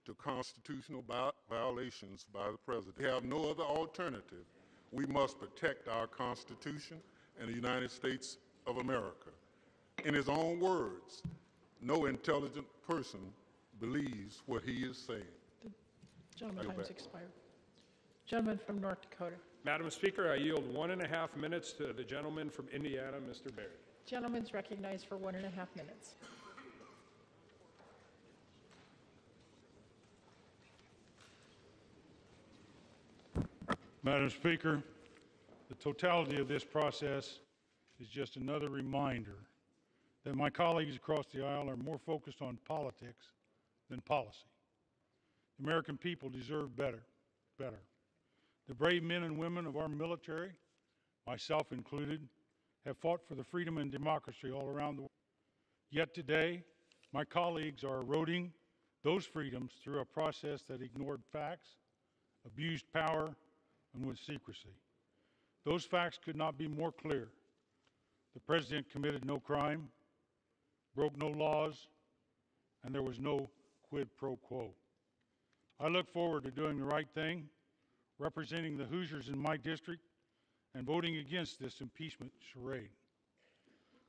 to constitutional violations by the president. We have no other alternative. We must protect our Constitution and the United States of America. In his own words, no intelligent person believes what he is saying. The gentleman's time's expired. Gentleman from North Dakota. Madam Speaker, I yield 1.5 minutes to the gentleman from Indiana, Mr. Baird. Gentleman's recognized for 1.5 minutes. Madam Speaker, the totality of this process is just another reminder that my colleagues across the aisle are more focused on politics than policy. The American people deserve better. The brave men and women of our military, myself included, have fought for the freedom and democracy all around the world. Yet today, my colleagues are eroding those freedoms through a process that ignored facts, abused power, and with secrecy. Those facts could not be more clear. The president committed no crime, broke no laws, and there was no quid pro quo. I look forward to doing the right thing, representing the Hoosiers in my district, and voting against this impeachment charade.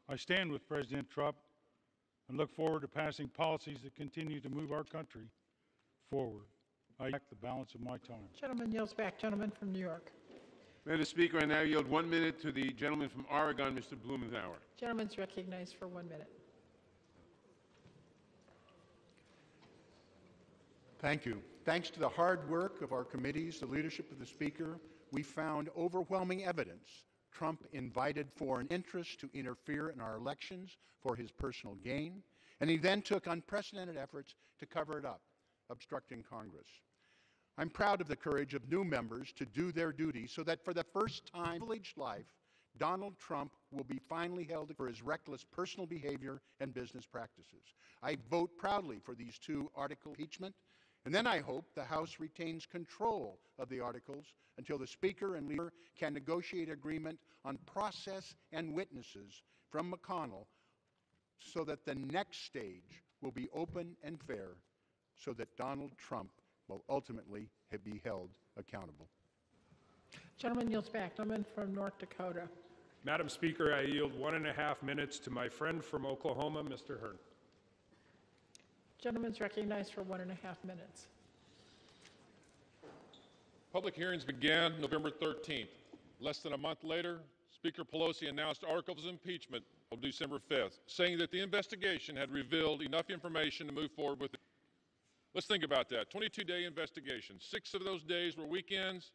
I stand with President Trump and look forward to passing policies that continue to move our country forward. I act the balance of my time. Gentleman yields back. Gentleman from New York. Madam Speaker, I now yield 1 minute to the gentleman from Oregon, Mr. Blumenauer. Gentleman's recognized for 1 minute. Thank you. Thanks to the hard work of our committees, the leadership of the Speaker, we found overwhelming evidence Trump invited foreign interests to interfere in our elections for his personal gain, and he then took unprecedented efforts to cover it up, obstructing Congress. I'm proud of the courage of new members to do their duty so that for the first time in privileged life, Donald Trump will be finally held for his reckless personal behavior and business practices. I vote proudly for these two articles of impeachment, and then I hope the House retains control of the articles until the Speaker and leader can negotiate agreement on process and witnesses from McConnell so that the next stage will be open and fair so that Donald Trump will ultimately be held accountable. Gentleman yields back. Gentleman from North Dakota. Madam Speaker, I yield 1.5 minutes to my friend from Oklahoma, Mr. Hearn. Gentleman's recognized for 1.5 minutes. Public hearings began November 13th. Less than a month later, Speaker Pelosi announced articles of impeachment on December 5th, saying that the investigation had revealed enough information to move forward with it. Let's think about that. 22-day investigation. 6 of those days were weekends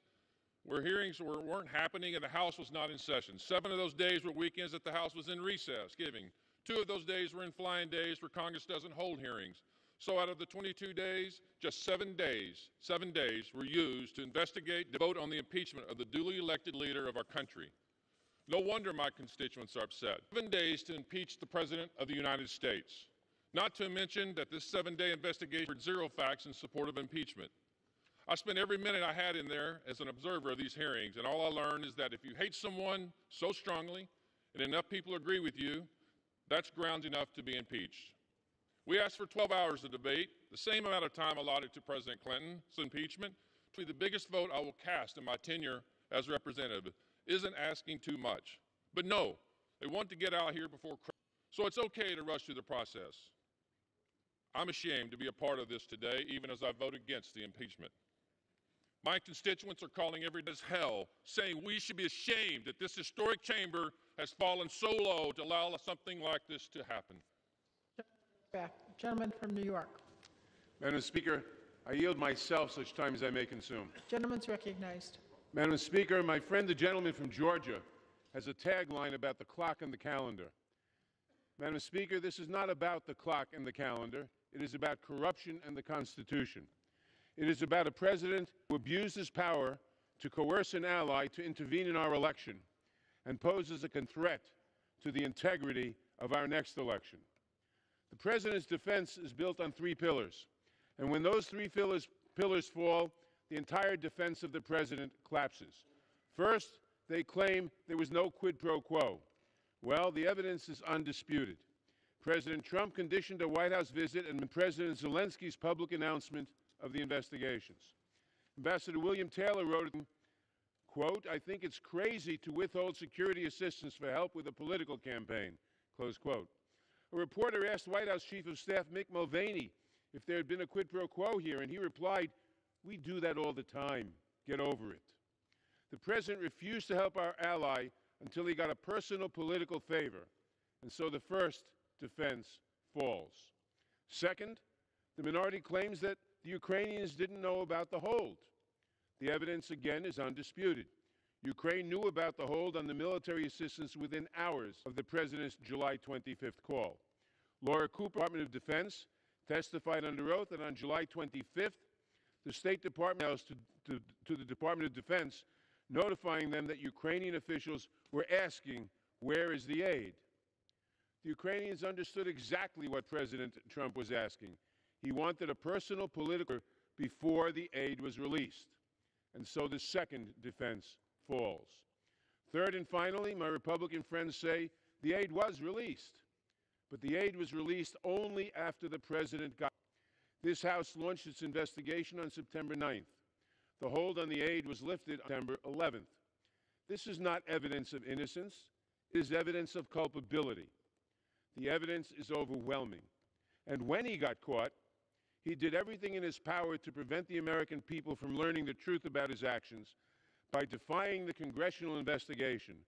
where hearings weren't happening and the House was not in session. 7 of those days were weekends that the House was in recess, giving. 2 of those days were in flying days where Congress doesn't hold hearings. So out of the 22 days, just 7 days were used to investigate and vote on the impeachment of the duly elected leader of our country. No wonder my constituents are upset. 7 days to impeach the President of the United States. Not to mention that this 7-day investigation had 0 facts in support of impeachment. I spent every minute I had in there as an observer of these hearings, and all I learned is that if you hate someone so strongly and enough people agree with you, that's grounds enough to be impeached. We asked for 12 hours of debate, the same amount of time allotted to President Clinton's impeachment. The biggest vote I will cast in my tenure as representative isn't asking too much. But no, they want to get out here before Christmas, so it's okay to rush through the process. I'm ashamed to be a part of this today, even as I vote against the impeachment. My constituents are calling every day as hell, saying we should be ashamed that this historic chamber has fallen so low to allow something like this to happen. Back. Gentleman from New York. Madam Speaker, I yield myself such time as I may consume. Gentleman's recognized. Madam Speaker, my friend the gentleman from Georgia has a tagline about the clock and the calendar. Madam Speaker, this is not about the clock and the calendar. It is about corruption and the Constitution. It is about a president who abused his power to coerce an ally to intervene in our election and poses a threat to the integrity of our next election. The President's defense is built on three pillars, and when those three pillars fall, the entire defense of the President collapses. First, they claim there was no quid pro quo. Well, the evidence is undisputed. President Trump conditioned a White House visit and President Zelensky's public announcement of the investigations. Ambassador William Taylor wrote, quote, "I think it's crazy to withhold security assistance for help with a political campaign," close quote. A reporter asked White House Chief of Staff Mick Mulvaney if there had been a quid pro quo here, and he replied, "We do that all the time. Get over it." The President refused to help our ally until he got a personal political favor, and so the first defense falls. Second, the minority claims that the Ukrainians didn't know about the hold. The evidence, again, is undisputed. Ukraine knew about the hold on the military assistance within hours of the President's July 25th call. Laura Cooper, Department of Defense, testified under oath that on July 25th, the State Department emails to the Department of Defense notifying them that Ukrainian officials were asking, "Where is the aid?" The Ukrainians understood exactly what President Trump was asking. He wanted a personal political before the aid was released. And so the second defense falls. Third and finally, my Republican friends say the aid was released. But the aid was released only after the President got it. This House launched its investigation on September 9th. The hold on the aid was lifted on September 11th. This is not evidence of innocence. It is evidence of culpability. The evidence is overwhelming. And when he got caught, he did everything in his power to prevent the American people from learning the truth about his actions by defying the congressional investigation,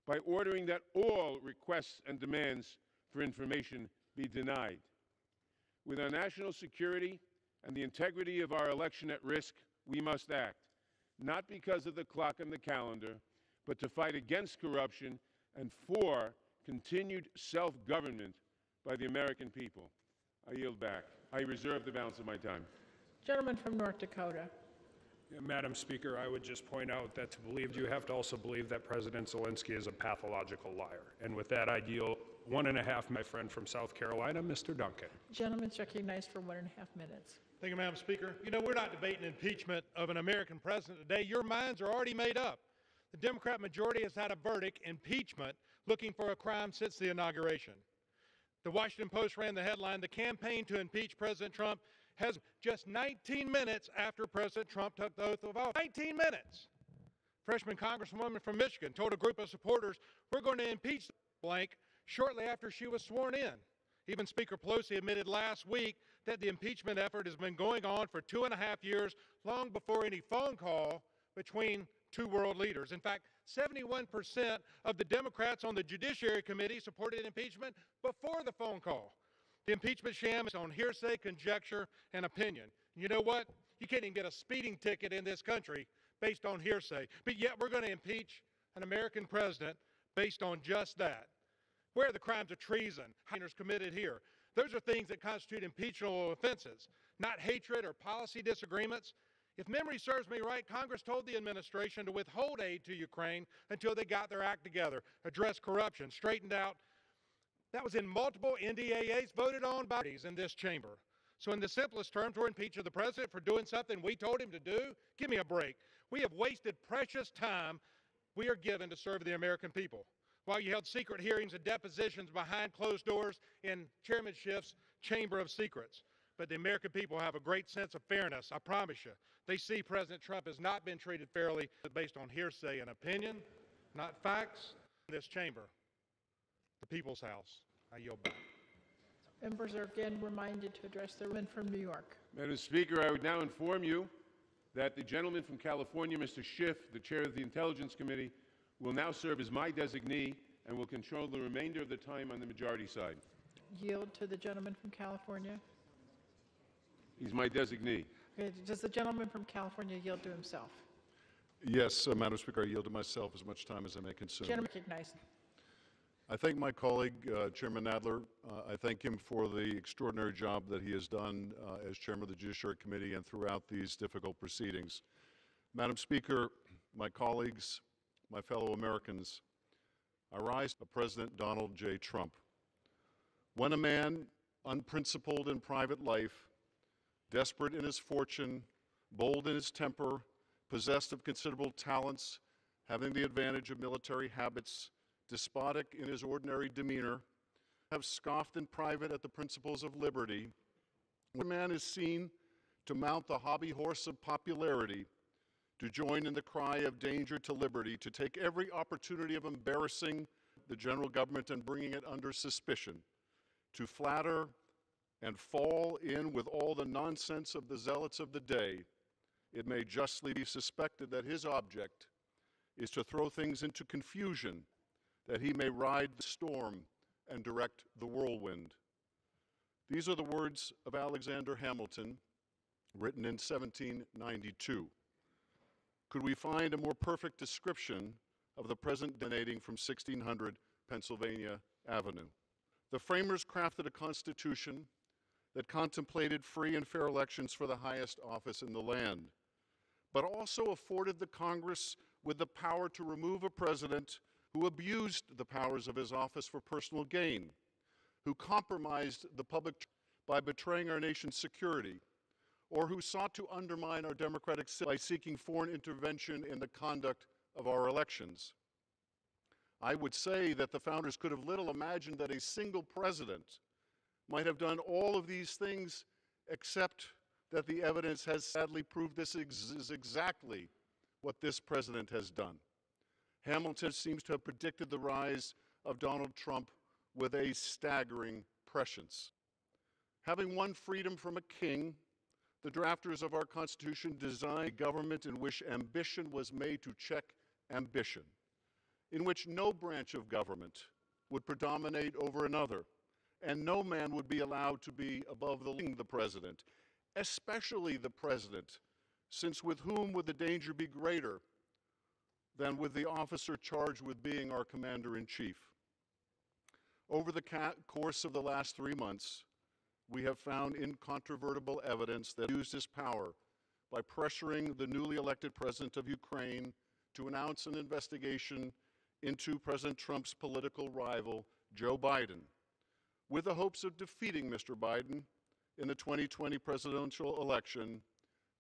by ordering that all requests and demands for information be denied. With our national security and the integrity of our election at risk, we must act, not because of the clock and the calendar, but to fight against corruption and for continued self-government by the American people. I yield back. I reserve the balance of my time. Gentleman from North Dakota. Madam Speaker, I would just point out that to believe, you have to also believe that President Zelensky is a pathological liar. And with that, I yield 1.5, my friend from South Carolina, Mr. Duncan. Gentleman's recognized for 1.5 minutes. Thank you, Madam Speaker. You know, we're not debating impeachment of an American president today. Your minds are already made up. The Democrat majority has had a verdict, impeachment, looking for a crime since the inauguration. The Washington Post ran the headline, "The campaign to impeach President Trump has just 19 minutes after President Trump took the oath of office." 19 minutes. Freshman Congresswoman from Michigan told a group of supporters, "We're going to impeach blank," shortly after she was sworn in. Even Speaker Pelosi admitted last week that the impeachment effort has been going on for 2.5 years, long before any phone call between two world leaders. In fact, 71% of the Democrats on the Judiciary Committee supported impeachment before the phone call. The impeachment sham is on hearsay, conjecture, and opinion. You know what? You can't even get a speeding ticket in this country based on hearsay. But yet we're going to impeach an American president based on just that. Where are the crimes of treason committed here? Those are things that constitute impeachable offenses, not hatred or policy disagreements. If memory serves me right, Congress told the administration to withhold aid to Ukraine until they got their act together, addressed corruption, straightened out. That was in multiple NDAAs voted on by parties in this chamber. So in the simplest terms, we're impeaching the president for doing something we told him to do? Give me a break. We have wasted precious time we are given to serve the American people. While you held secret hearings and depositions behind closed doors in Chairman Schiff's Chamber of Secrets. But the American people have a great sense of fairness, I promise you. They see President Trump has not been treated fairly based on hearsay and opinion, not facts. In this chamber, the People's House. I yield back. Members are again reminded to address the women from New York. Madam Speaker, I would now inform you that the gentleman from California, Mr. Schiff, the chair of the Intelligence Committee, will now serve as my designee and will control the remainder of the time on the majority side. Yield to the gentleman from California. He's my designee. Okay, does the gentleman from California yield to himself? Yes, Madam Speaker, I yield to myself as much time as I may consume. Gentleman recognized. I thank my colleague, Chairman Nadler. I thank him for the extraordinary job that he has done as Chairman of the Judiciary Committee and throughout these difficult proceedings. Madam Speaker, my colleagues, my fellow Americans, I rise to President Donald J. Trump. When a man, unprincipled in private life, desperate in his fortune, bold in his temper, possessed of considerable talents, having the advantage of military habits, despotic in his ordinary demeanor, have scoffed in private at the principles of liberty, when a man is seen to mount the hobby horse of popularity, to join in the cry of danger to liberty, to take every opportunity of embarrassing the general government and bringing it under suspicion, to flatter and fall in with all the nonsense of the zealots of the day, it may justly be suspected that his object is to throw things into confusion, that he may ride the storm and direct the whirlwind. These are the words of Alexander Hamilton, written in 1792. Could we find a more perfect description of the present emanating from 1600 Pennsylvania Avenue? The framers crafted a constitution that contemplated free and fair elections for the highest office in the land, but also afforded the Congress with the power to remove a president who abused the powers of his office for personal gain, who compromised the public by betraying our nation's security, or who sought to undermine our democratic system by seeking foreign intervention in the conduct of our elections. I would say that the founders could have little imagined that a single president might have done all of these things, except that the evidence has sadly proved this is exactly what this president has done. Hamilton seems to have predicted the rise of Donald Trump with a staggering prescience. Having won freedom from a king, the drafters of our Constitution designed a government in which ambition was made to check ambition, in which no branch of government would predominate over another, and no man would be allowed to be above the president, especially the president, since with whom would the danger be greater than with the officer charged with being our commander-in-chief? Over the course of the last 3 months, we have found incontrovertible evidence that he used his power by pressuring the newly elected president of Ukraine to announce an investigation into President Trump's political rival, Joe Biden, with the hopes of defeating Mr. Biden in the 2020 presidential election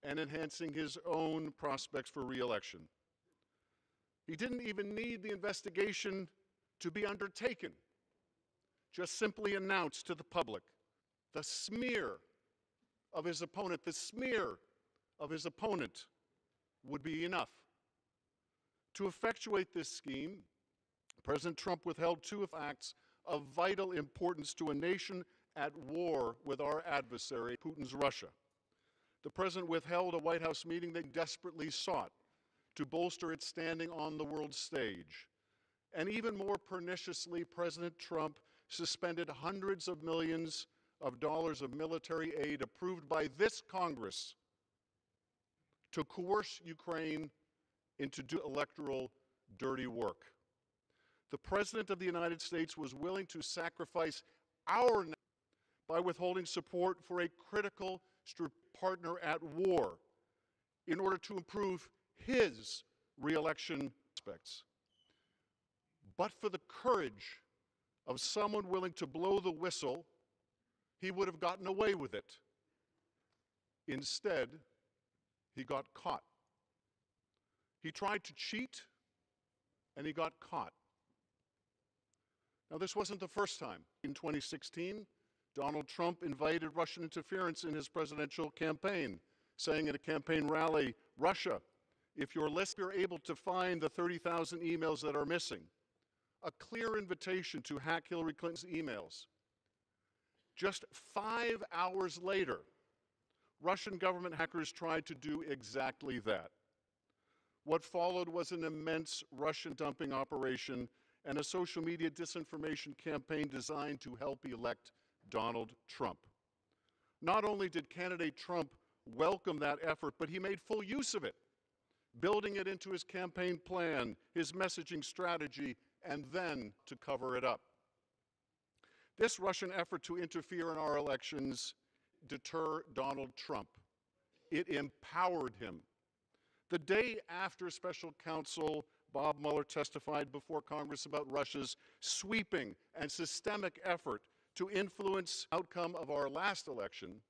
and enhancing his own prospects for re-election. He didn't even need the investigation to be undertaken, just simply announced to the public. The smear of his opponent, would be enough. To effectuate this scheme, President Trump withheld 2 acts of vital importance to a nation at war with our adversary, Putin's Russia. The president withheld a White House meeting they desperately sought to bolster its standing on the world stage. And even more perniciously, President Trump suspended hundreds of millions of dollars of military aid approved by this Congress to coerce Ukraine into electoral dirty work. The President of the United States was willing to sacrifice our nation by withholding support for a critical partner at war in order to improve his re-election prospects. But for the courage of someone willing to blow the whistle, he would have gotten away with it. Instead, he got caught. He tried to cheat, and he got caught. Now, this wasn't the first time. In 2016, Donald Trump invited Russian interference in his presidential campaign, saying at a campaign rally, "Russia, if you're able to find the 30,000 emails that are missing," a clear invitation to hack Hillary Clinton's emails. Just 5 hours later, Russian government hackers tried to do exactly that. What followed was an immense Russian dumping operation and a social media disinformation campaign designed to help elect Donald Trump. Not only did candidate Trump welcome that effort, but he made full use of it, building it into his campaign plan, his messaging strategy, and then to cover it up. This Russian effort to interfere in our elections deter Donald Trump. It empowered him. The day after Special Counsel Bob Mueller testified before Congress about Russia's sweeping and systemic effort to influence the outcome of our last election,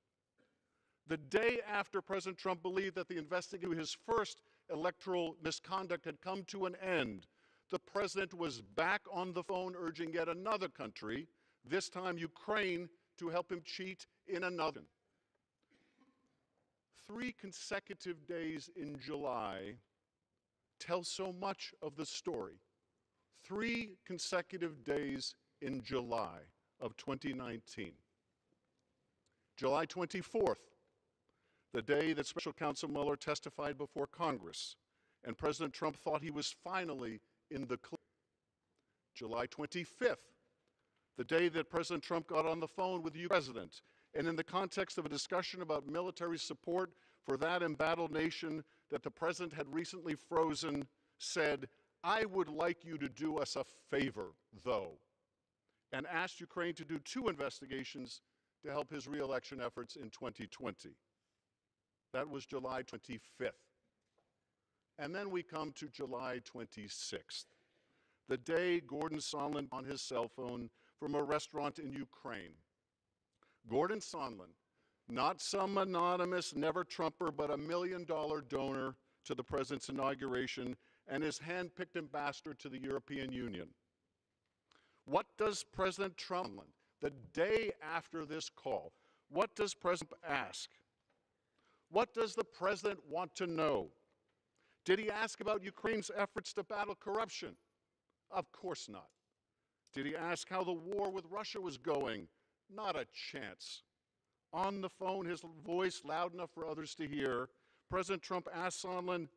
the day after President Trump believed that the investigation into his first electoral misconduct had come to an end, the president was back on the phone urging yet another country, this time Ukraine, to help him cheat in another. 3 consecutive days in July tell so much of the story. 3 consecutive days in July of 2019. July 24th, the day that Special Counsel Mueller testified before Congress, and President Trump thought he was finally in the clear. July 25th, the day that President Trump got on the phone with the president, and in the context of a discussion about military support for that embattled nation that the president had recently frozen, said, "I would like you to do us a favor, though," and asked Ukraine to do 2 investigations to help his re-election efforts in 2020. That was July 25th. And then we come to July 26th, the day Gordon Sondland on his cell phone from a restaurant in Ukraine. Gordon Sondland, not some anonymous never-Trumper, but $1 million donor to the president's inauguration and his hand-picked ambassador to the European Union. What does President Trump, the day after this call, what does President ask? What does the president want to know? Did he ask about Ukraine's efforts to battle corruption? Of course not. Did he ask how the war with Russia was going? Not a chance. On the phone, his voice loud enough for others to hear, President Trump asked Sondland,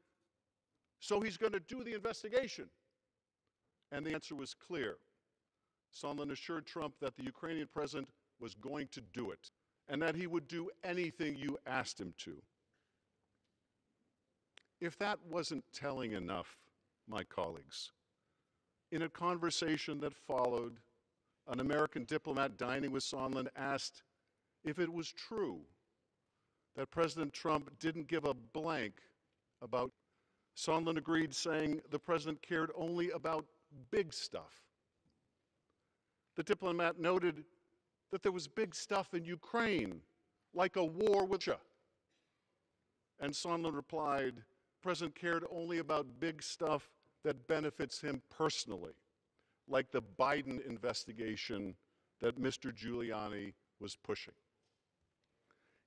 "So he's going to do the investigation?" And the answer was clear. Sondland assured Trump that the Ukrainian president was going to do it, and that he would do anything you asked him to. If that wasn't telling enough, my colleagues, in a conversation that followed, an American diplomat dining with Sondland asked if it was true that President Trump didn't give a blank about. Sondland agreed, saying the president cared only about big stuff. The diplomat noted that there was big stuff in Ukraine, like a war with Russia. And Sondland replied, the president cared only about big stuff that benefits him personally, like the Biden investigation that Mr. Giuliani was pushing.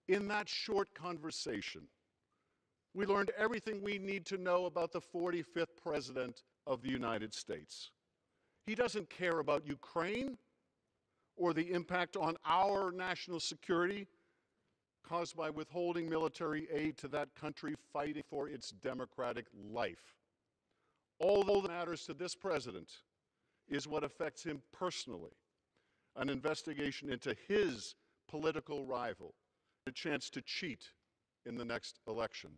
In that short conversation, we learned everything we need to know about the 45th President of the United States. He doesn't care about Ukraine or the impact on our national security caused by withholding military aid to that country fighting for its democratic life. All that matters to this president is what affects him personally, an investigation into his political rival, a chance to cheat in the next election.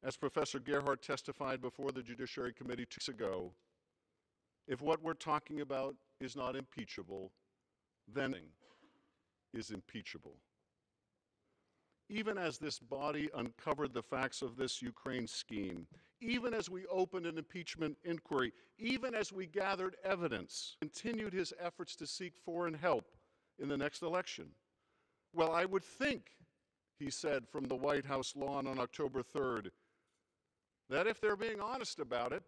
As Professor Gerhardt testified before the Judiciary Committee 2 weeks ago, if what we're talking about is not impeachable, then is impeachable. Even as this body uncovered the facts of this Ukraine scheme, even as we opened an impeachment inquiry, even as we gathered evidence, continued his efforts to seek foreign help in the next election. Well, I would think, he said from the White House lawn on October 3rd, that if they're being honest about it,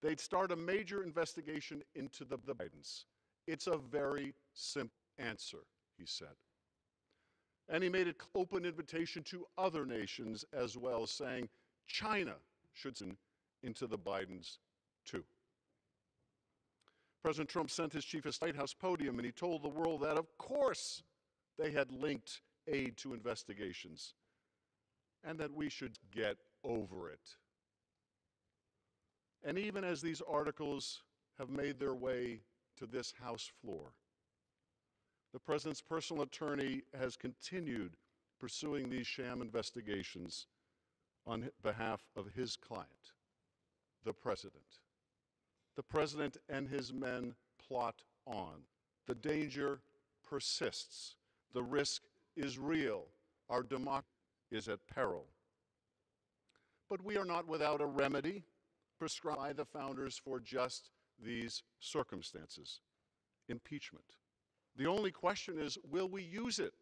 they'd start a major investigation into the Bidens. It's a very simple answer, he said. And he made an open invitation to other nations as well, saying China should send into the Bidens too. President Trump sent his chief of White House podium and he told the world that, of course, they had linked aid to investigations and that we should get over it. And even as these articles have made their way to this House floor, the president's personal attorney has continued pursuing these sham investigations on behalf of his client, the president. The president and his men plot on. The danger persists. The risk is real. Our democracy is at peril. But we are not without a remedy. prescribed by the founders for just these circumstances: impeachment. The only question is, will we use it?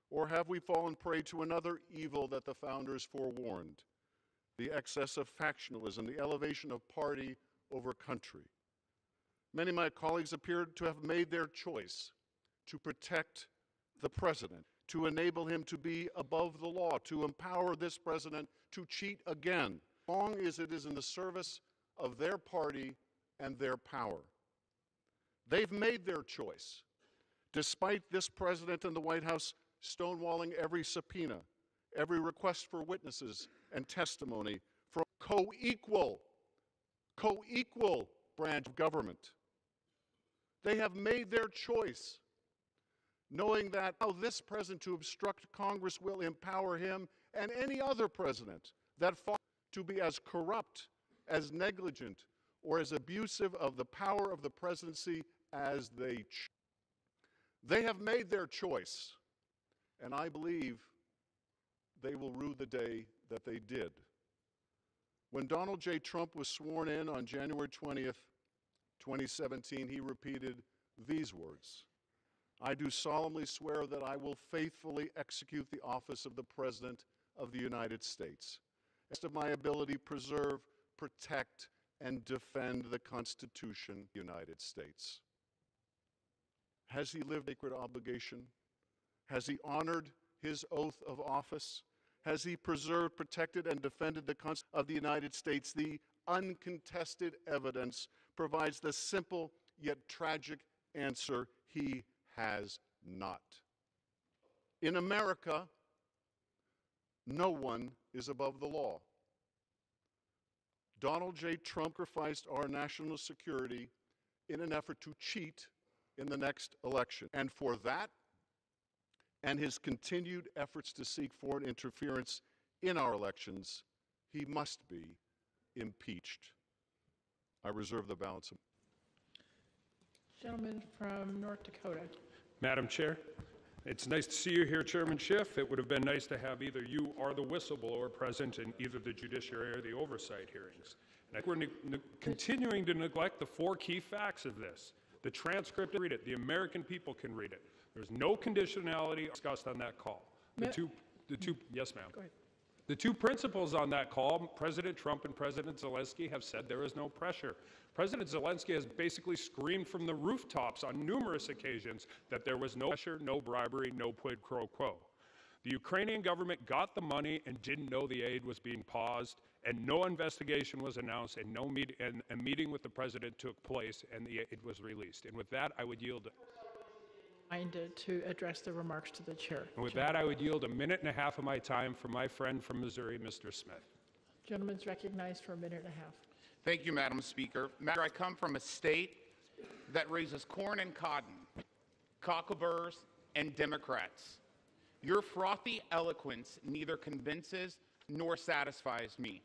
Or have we fallen prey to another evil that the founders forewarned? The excess of factionalism, the elevation of party over country. Many of my colleagues appear to have made their choice to protect the president, to enable him to be above the law, to empower this president to cheat again, as long as it is in the service of their party and their power. They've made their choice, despite this president and the White House stonewalling every subpoena, every request for witnesses and testimony from co-equal branch of government. They have made their choice, knowing that how this president to obstruct Congress will empower him and any other president that fought to be as corrupt, as negligent, or as abusive of the power of the presidency as they choose. They have made their choice, and I believe they will rue the day that they did. When Donald J. Trump was sworn in on January 20th, 2017, he repeated these words: "I do solemnly swear that I will faithfully execute the office of the President of the United States, best of my ability preserve, protect, and defend the Constitution of the United States." Has he lived a sacred obligation? Has he honored his oath of office? Has he preserved, protected, and defended the Constitution of the United States? The uncontested evidence provides the simple yet tragic answer: he has not. In America, no one is above the law. Donald J. Trump sacrificed our national security in an effort to cheat in the next election. And for that, and his continued efforts to seek foreign interference in our elections, he must be impeached. I reserve the balance of. Gentleman from North Dakota. Madam Chair, it's nice to see you here, Chairman Schiff. It would have been nice to have either you or the whistleblower present in either the judiciary or the oversight hearings. And we're continuing to neglect the four key facts of this. The transcript, read it. The American people can read it. There's no conditionality discussed on that call. Yes, ma'am. Go ahead. The two principals on that call, President Trump and President Zelensky, have said there is no pressure. President Zelensky has basically screamed from the rooftops on numerous occasions that there was no pressure, no bribery, no quid pro quo. The Ukrainian government got the money and didn't know the aid was being paused, and no investigation was announced, and a meeting with the president took place, and the aid was released. And with that, I would yield. To address the remarks to the chair. And with that, I would yield a minute and a half of my time for my friend from Missouri, Mr. Smith. Gentleman's recognized for a minute and a half. Thank you, Madam Speaker. I come from a state that raises corn and cotton, cockleburrs, and Democrats. Your frothy eloquence neither convinces nor satisfies me.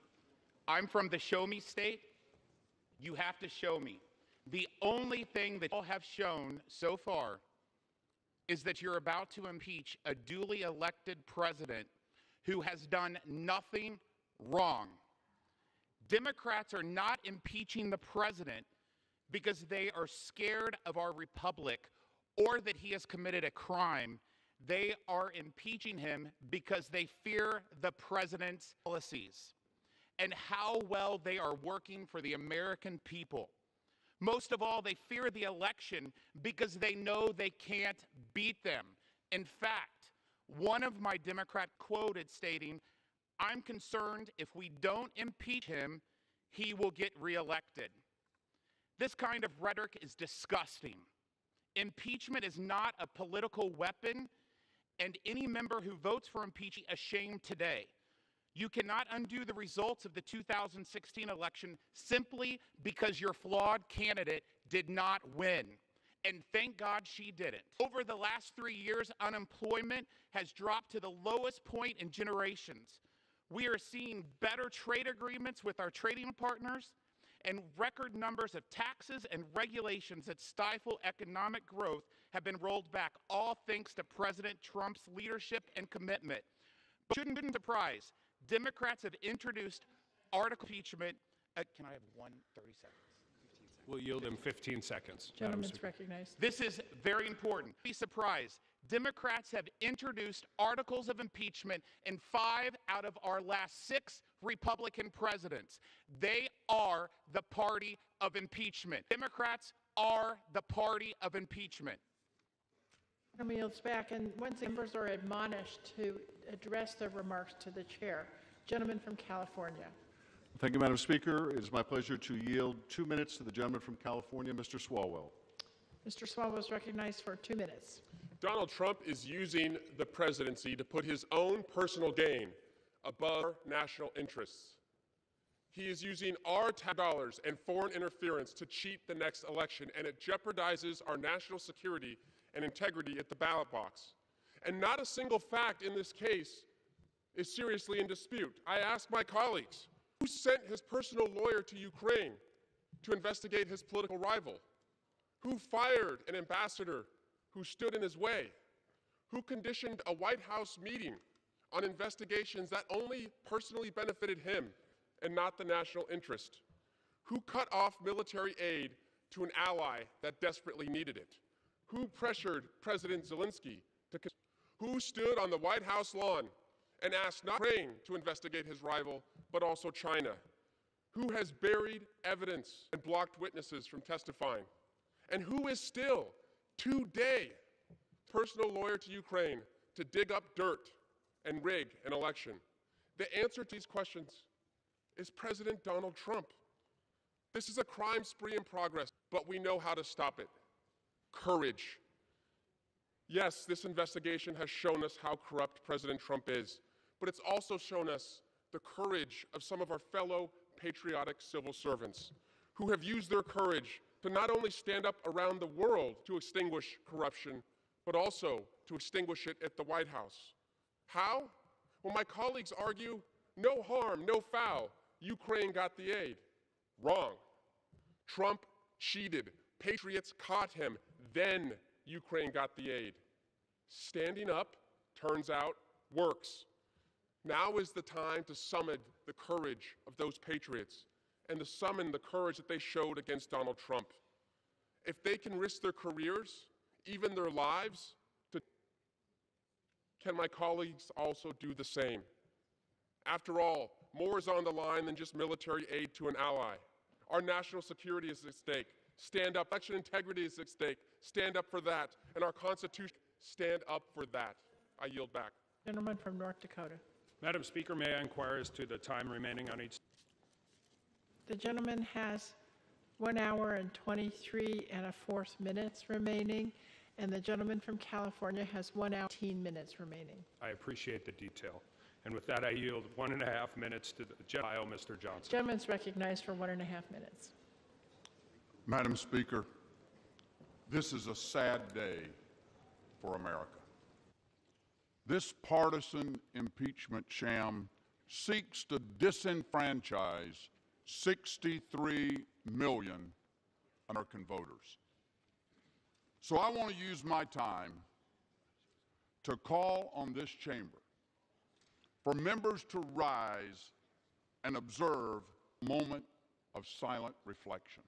I'm from the show me state. You have to show me. The only thing that you all have shown so far is that you're about to impeach a duly elected president who has done nothing wrong. Democrats are not impeaching the president because they are scared of our republic or that he has committed a crime. They are impeaching him because they fear the president's policies and how well they are working for the American people. Most of all, they fear the election because they know they can't beat them. In fact, one of my Democrats quoted stating, "I'm concerned if we don't impeach him, he will get reelected." This kind of rhetoric is disgusting. Impeachment is not a political weapon, and any member who votes for impeachment is ashamed today. You cannot undo the results of the 2016 election simply because your flawed candidate did not win. And thank God she didn't. Over the last 3 years, unemployment has dropped to the lowest point in generations. We are seeing better trade agreements with our trading partners, and record numbers of taxes and regulations that stifle economic growth have been rolled back, all thanks to President Trump's leadership and commitment. But shouldn't be surprised. Democrats have introduced article impeachment Can I have 30 seconds? We'll yield him 15 seconds. Gentleman's recognized. This is very important. Be surprised. Democrats have introduced articles of impeachment in 5 out of our last 6 Republican presidents. They are the party of impeachment. Democrats are the party of impeachment. Gentleman yields back, and once members are admonished to address their remarks to the chair. Gentleman from California. Thank you, Madam Speaker. It is my pleasure to yield 2 minutes to the gentleman from California, Mr. Swalwell. Mr. Swalwell is recognized for 2 minutes. Donald Trump is using the presidency to put his own personal gain above our national interests. He is using our tax dollars and foreign interference to cheat the next election, and it jeopardizes our national security and integrity at the ballot box. And not a single fact in this case is seriously in dispute. I ask my colleagues, who sent his personal lawyer to Ukraine to investigate his political rival? Who fired an ambassador who stood in his way? Who conditioned a White House meeting on investigations that only personally benefited him and not the national interest? Who cut off military aid to an ally that desperately needed it? Who pressured President Zelensky to? Who stood on the White House lawn and asked not Ukraine to investigate his rival, but also China? Who has buried evidence and blocked witnesses from testifying? And who is still, today, personal lawyer to Ukraine to dig up dirt and rig an election? The answer to these questions is President Donald Trump. This is a crime spree in progress, but we know how to stop it. Courage. Yes, this investigation has shown us how corrupt President Trump is, but it's also shown us the courage of some of our fellow patriotic civil servants who have used their courage to not only stand up around the world to extinguish corruption, but also to extinguish it at the White House. How? Well, my colleagues argue, no harm, no foul. Ukraine got the aid. Wrong. Trump cheated. Patriots caught him. Then Ukraine got the aid. Standing up, turns out, works. Now is the time to summon the courage of those patriots and to summon the courage that they showed against Donald Trump. If they can risk their careers, even their lives, can my colleagues also do the same? After all, more is on the line than just military aid to an ally. Our national security is at stake. Stand up. Election integrity is at stake. Stand up for that. And our Constitution, stand up for that. I yield back. Gentleman from North Dakota. Madam Speaker, may I inquire as to the time remaining on each? The gentleman has 1 hour and 23 1/4 minutes remaining, and the gentleman from California has 1 hour and 18 minutes remaining. I appreciate the detail. And with that, I yield 1.5 minutes to the gentleman, Mr. Johnson. The gentleman's recognized for 1.5 minutes. Madam Speaker, this is a sad day for America. This partisan impeachment sham seeks to disenfranchise 63 million American voters. So I want to use my time to call on this chamber for members to rise and observe a moment of silent reflection,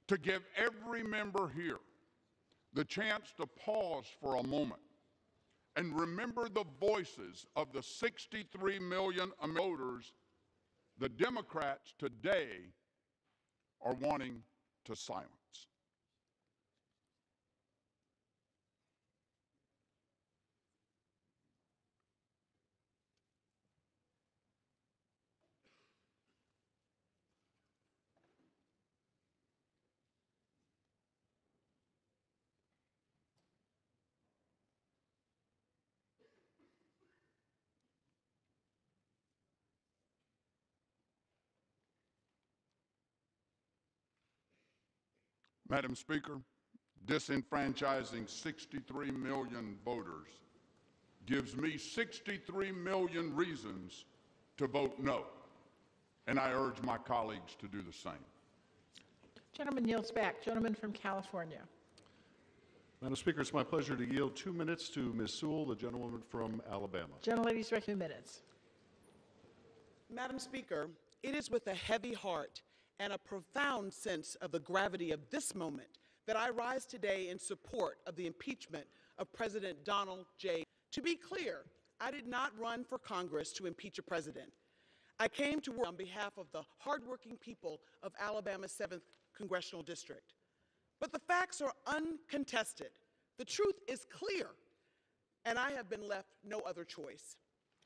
to give every member here the chance to pause for a moment and remember the voices of the 63 million voters the Democrats today are wanting to silence. Madam Speaker, disenfranchising 63 million voters gives me 63 million reasons to vote no, and I urge my colleagues to do the same. Gentleman yields back. Gentleman from California. Madam Speaker, it's my pleasure to yield 2 minutes to Ms. Sewell, the gentlewoman from Alabama. Gentlelady's 2 minutes. Madam Speaker, it is with a heavy heart and a profound sense of the gravity of this moment that I rise today in support of the impeachment of President Donald J. To be clear, I did not run for Congress to impeach a president. I came to work on behalf of the hardworking people of Alabama's 7th Congressional District. But the facts are uncontested. The truth is clear, and I have been left no other choice.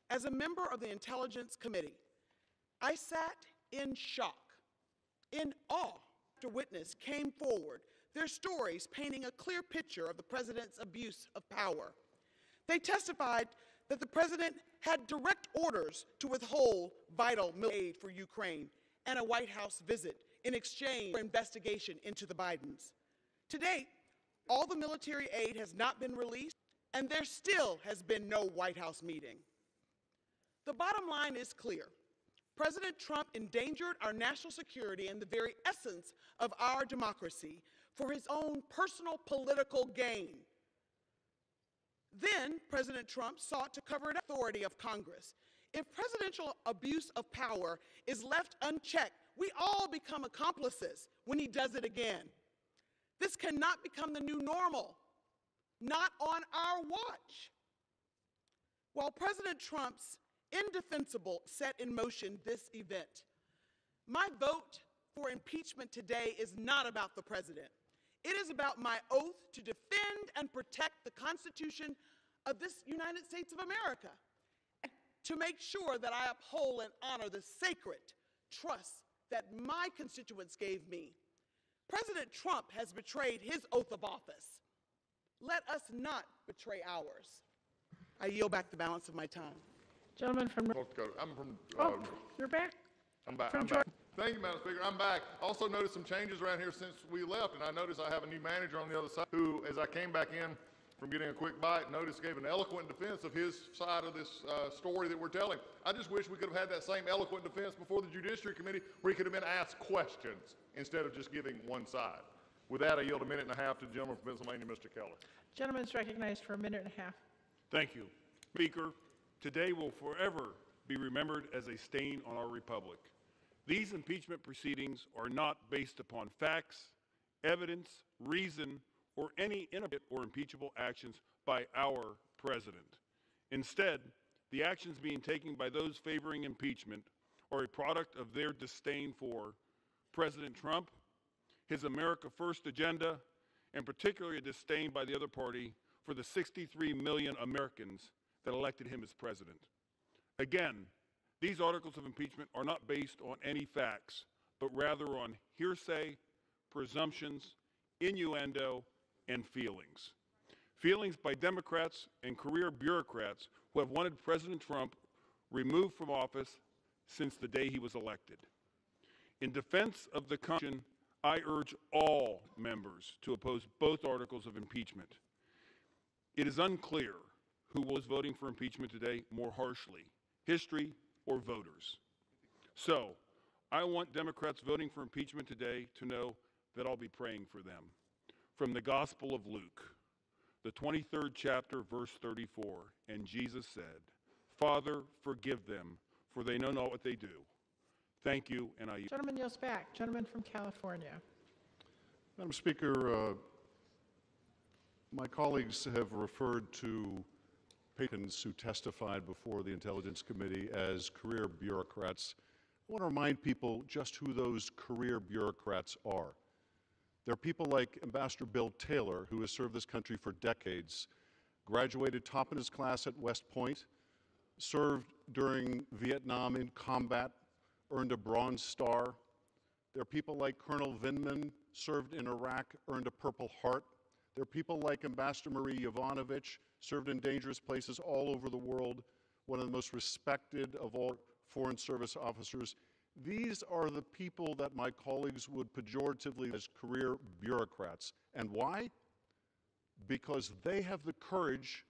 As a member of the Intelligence Committee, I sat in shock, in awe, after witnesses came forward, their stories painting a clear picture of the president's abuse of power. They testified that the president had direct orders to withhold vital military aid for Ukraine and a White House visit in exchange for investigation into the Bidens. To date, all the military aid has not been released, and there still has been no White House meeting. The bottom line is clear. President Trump endangered our national security and the very essence of our democracy for his own personal political gain. Then President Trump sought to cover the authority of Congress. If presidential abuse of power is left unchecked, we all become accomplices when he does it again. This cannot become the new normal, not on our watch. While President Trump's indefensible set in motion this event, my vote for impeachment today is not about the president. It is about my oath to defend and protect the Constitution of this United States of America, and to make sure that I uphold and honor the sacred trust that my constituents gave me. President Trump has betrayed his oath of office. Let us not betray ours. I yield back the balance of my time. Gentleman from North Dakota. I'm from. You're back? I'm back. From I'm back. Thank you, Madam Speaker. I'm back. Also noticed some changes around here since we left, and I noticed I have a new manager on the other side who, as I came back in from getting a quick bite, noticed gave an eloquent defense of his side of this story that we're telling. I just wish we could have had that same eloquent defense before the Judiciary Committee, where he could have been asked questions instead of just giving one side. With that, I yield a minute and a half to the gentleman from Pennsylvania, Mr. Keller. Gentleman's recognized for a minute and a half. Thank you. Speaker, today will forever be remembered as a stain on our republic. These impeachment proceedings are not based upon facts, evidence, reason, or any inappropriate or impeachable actions by our president. Instead, the actions being taken by those favoring impeachment are a product of their disdain for President Trump, his America First agenda, and particularly a disdain by the other party for the 63 million Americans that elected him as president. Again, these articles of impeachment are not based on any facts, but rather on hearsay, presumptions, innuendo, and feelings. Feelings by Democrats and career bureaucrats who have wanted President Trump removed from office since the day he was elected. In defense of the Constitution, I urge all members to oppose both articles of impeachment. It is unclear who was voting for impeachment today more harshly, history or voters. So, I want Democrats voting for impeachment today to know that I'll be praying for them. From the Gospel of Luke, the 23rd chapter, verse 34, and Jesus said, "Father, forgive them, for they know not what they do." Thank you, and I... Gentleman yields back. Gentleman from California. Madam Speaker, my colleagues have referred to patrons who testified before the Intelligence Committee as career bureaucrats. I want to remind people just who those career bureaucrats are. There are people like Ambassador Bill Taylor, who has served this country for decades, graduated top in his class at West Point, served during Vietnam in combat, earned a Bronze Star. There are people like Colonel Vindman, served in Iraq, earned a Purple Heart. There are people like Ambassador Marie Yovanovitch, served in dangerous places all over the world, one of the most respected of all Foreign Service officers. These are the people that my colleagues would pejoratively as career bureaucrats. And why? Because they have the courage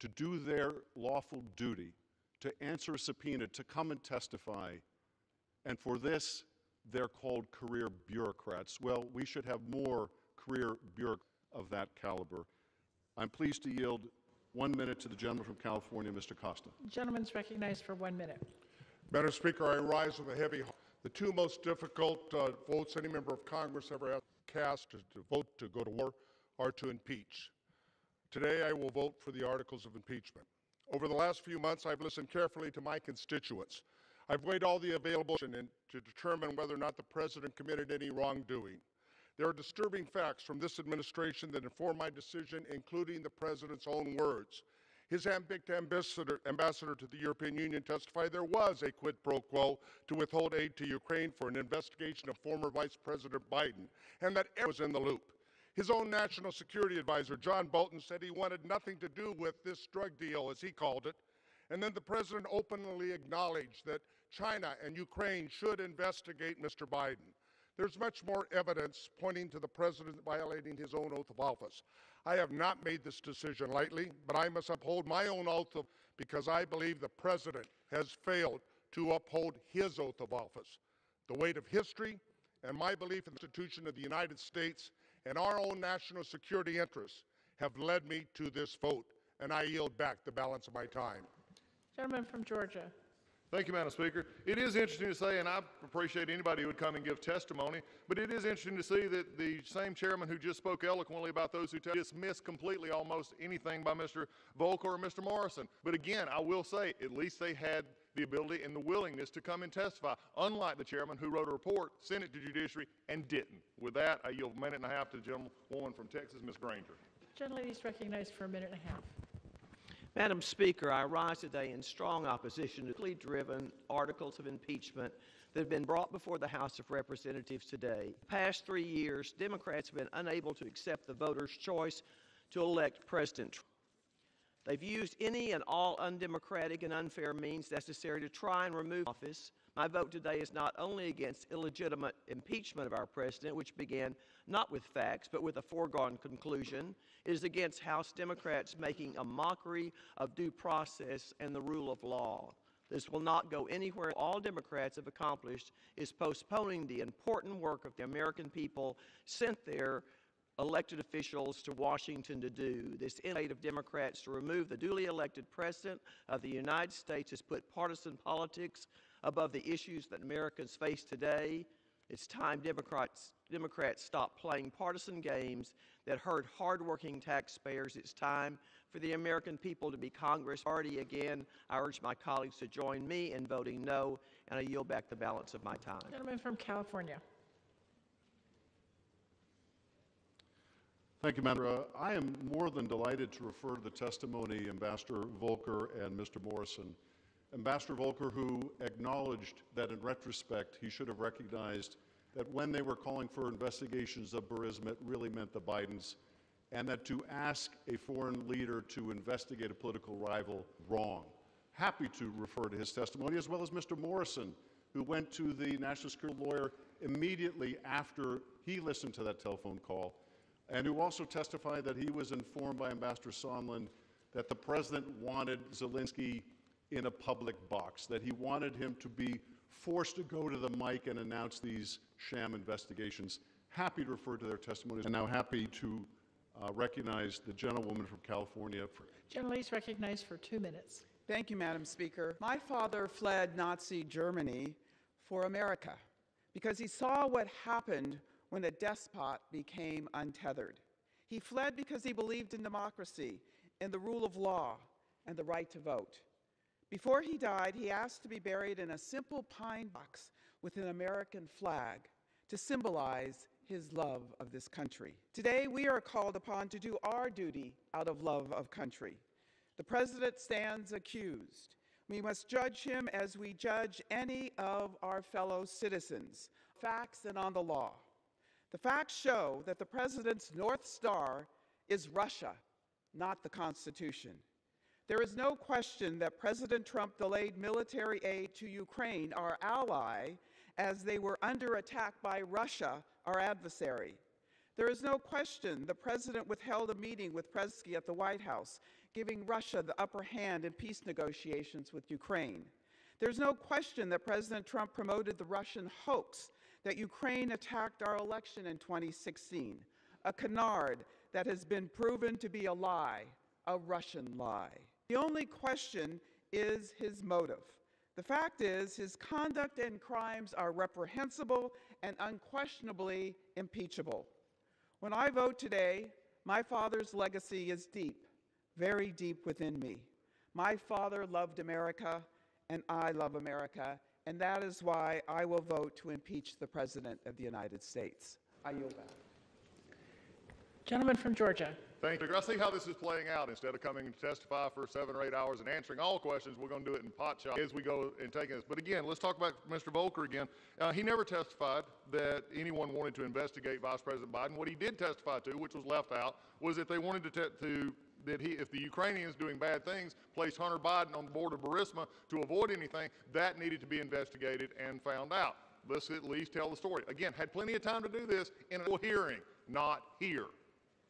to do their lawful duty, to answer a subpoena, to come and testify. And for this, they're called career bureaucrats. Well, we should have more career bureaucrats of that caliber. I'm pleased to yield 1 minute to the gentleman from California, Mr. Costa. Gentleman's recognized for 1 minute. Madam Speaker, I rise with a heavy heart. The two most difficult votes any member of Congress ever has cast to vote to go to war are to impeach. Today, I will vote for the articles of impeachment. Over the last few months, I've listened carefully to my constituents. I've weighed all the available information to determine whether or not the President committed any wrongdoing. There are disturbing facts from this administration that inform my decision, including the President's own words. His handpicked ambassador to the European Union testified there was a quid pro quo to withhold aid to Ukraine for an investigation of former Vice President Biden, and that everyone was in the loop. His own national security advisor, John Bolton, said he wanted nothing to do with this drug deal, as he called it. And then the President openly acknowledged that China and Ukraine should investigate Mr. Biden. There's much more evidence pointing to the President violating his own oath of office. I have not made this decision lightly, but I must uphold my own oath because I believe the President has failed to uphold his oath of office. The weight of history and my belief in the Constitution of the United States and our own national security interests have led me to this vote, and I yield back the balance of my time. Gentleman from Georgia. Thank you, Madam Speaker. It is interesting to say, and I appreciate anybody who would come and give testimony, but it is interesting to see that the same chairman who just spoke eloquently about those who dismissed completely almost anything by Mr. Volker or Mr. Morrison. But again, I will say, at least they had the ability and the willingness to come and testify, unlike the chairman who wrote a report, sent it to Judiciary, and didn't. With that, I yield a minute and a half to the gentlewoman from Texas, Ms. Granger. Gentleman is recognized for a minute and a half. Madam Speaker, I rise today in strong opposition to the driven articles of impeachment that have been brought before the House of Representatives today. The past 3 years, Democrats have been unable to accept the voters' choice to elect President Trump. They've used any and all undemocratic and unfair means necessary to try and remove office. My vote today is not only against illegitimate impeachment of our president, which began not with facts, but with a foregone conclusion. It is against House Democrats making a mockery of due process and the rule of law. This will not go anywhere. All Democrats have accomplished is postponing the important work of the American people sent their elected officials to Washington to do. This innovate of Democrats to remove the duly elected President of the United States has put partisan politics above the issues that Americans face today. It's time Democrats stop playing partisan games that hurt hardworking taxpayers. It's time for the American people to be Congress party again. I urge my colleagues to join me in voting no, and I yield back the balance of my time. Gentleman from California. Thank you, Madam. I am more than delighted to refer to the testimony of Ambassador Volker and Mr. Morrison. Ambassador Volker, who acknowledged that in retrospect he should have recognized that when they were calling for investigations of Burisma, it really meant the Bidens, and that to ask a foreign leader to investigate a political rival, wrong. Happy to refer to his testimony, as well as Mr. Morrison, who went to the national security lawyer immediately after he listened to that telephone call, and who also testified that he was informed by Ambassador Sondland that the president wanted Zelensky in a public box, that he wanted him to be forced to go to the mic and announce these sham investigations. Happy to refer to their testimonies, and now happy to recognize the gentlewoman from California. Gentleman is recognized for 2 minutes. Thank you, Madam Speaker. My father fled Nazi Germany for America because he saw what happened when a despot became untethered. He fled because he believed in democracy, in the rule of law, and the right to vote. Before he died, he asked to be buried in a simple pine box with an American flag to symbolize his love of this country. Today, we are called upon to do our duty out of love of country. The president stands accused. We must judge him as we judge any of our fellow citizens, facts and on the law. The facts show that the president's North Star is Russia, not the Constitution. There is no question that President Trump delayed military aid to Ukraine, our ally, as they were under attack by Russia, our adversary. There is no question the president withheld a meeting with Zelensky at the White House, giving Russia the upper hand in peace negotiations with Ukraine. There's no question that President Trump promoted the Russian hoax that Ukraine attacked our election in 2016, a canard that has been proven to be a lie, a Russian lie. The only question is his motive. The The fact is, his conduct and crimes are reprehensible and unquestionably impeachable. When I vote today, my father's legacy is deep, very deep within me. My father loved America, and I love America, and that is why I will vote to impeach the President of the United States. I yield back. Gentleman from Georgia. Thank you. I see how this is playing out. Instead of coming to testify for 7 or 8 hours and answering all questions, we're going to do it in pot shot as we go and take this. But again, let's talk about Mr. Volker again. He never testified that anyone wanted to investigate Vice President Biden. What he did testify to, which was left out, was that they wanted if the Ukrainians doing bad things placed Hunter Biden on the board of Burisma to avoid anything, that needed to be investigated and found out. Let's at least tell the story. Again, had plenty of time to do this in a hearing, not here.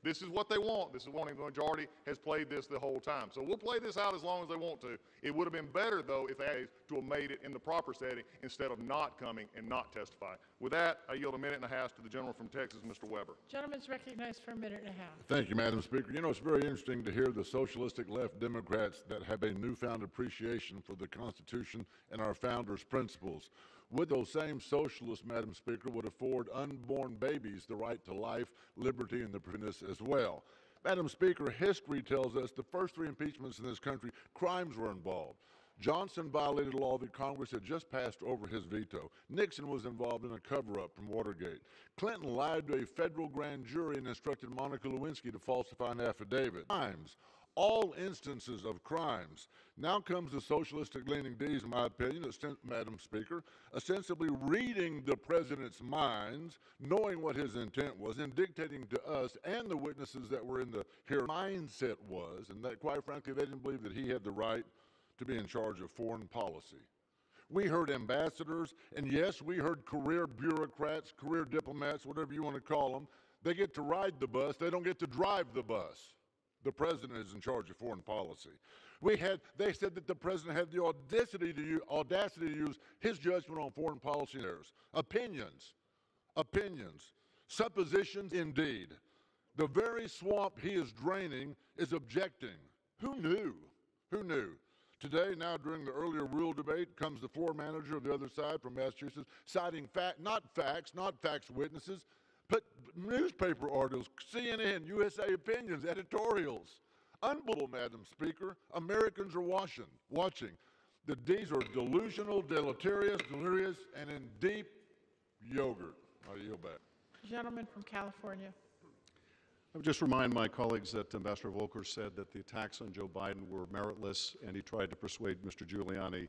This is what they want. This is what the majority has played this the whole time. So we'll play this out as long as they want to. It would have been better, though, if they had to have made it in the proper setting instead of not coming and not testifying. With that, I yield a minute and a half to the gentleman from Texas, Mr. Weber. Gentleman's recognized for a minute and a half. Thank you, Madam Speaker. You know, it's very interesting to hear the socialistic left Democrats that have a newfound appreciation for the Constitution and our founders' principles. Would those same socialists, Madam Speaker, would afford unborn babies the right to life, liberty, and the forgiveness as well. Madam Speaker, history tells us the first 3 impeachments in this country, crimes were involved. Johnson violated a law that Congress had just passed over his veto. Nixon was involved in a cover-up from Watergate. Clinton lied to a federal grand jury and instructed Monica Lewinsky to falsify an affidavit. Crimes. All instances of crimes. Now comes the socialistic-leaning D's, in my opinion, Madam Speaker, ostensibly reading the president's minds, knowing what his intent was, and dictating to us and the witnesses that were in the hearing mindset was, and that, quite frankly, they didn't believe that he had the right to be in charge of foreign policy. We heard ambassadors, and yes, we heard career bureaucrats, career diplomats, whatever you want to call them. They get to ride the bus. They don't get to drive the bus. The president is in charge of foreign policy. They said that the president had the audacity to use his judgment on foreign policy errors. Opinions, suppositions indeed. The very swamp he is draining is objecting. Who knew? Who knew? Today, now during the earlier rule debate, comes the floor manager of the other side from Massachusetts, citing not facts witnesses, but newspaper articles, CNN, USA Opinions, editorials. Unbelievable, Madam Speaker. Americans are watching. These are delusional, deleterious, delirious, and in deep yogurt. I yield back. Gentleman from California. I would just remind my colleagues that Ambassador Volker said that the attacks on Joe Biden were meritless, and he tried to persuade Mr. Giuliani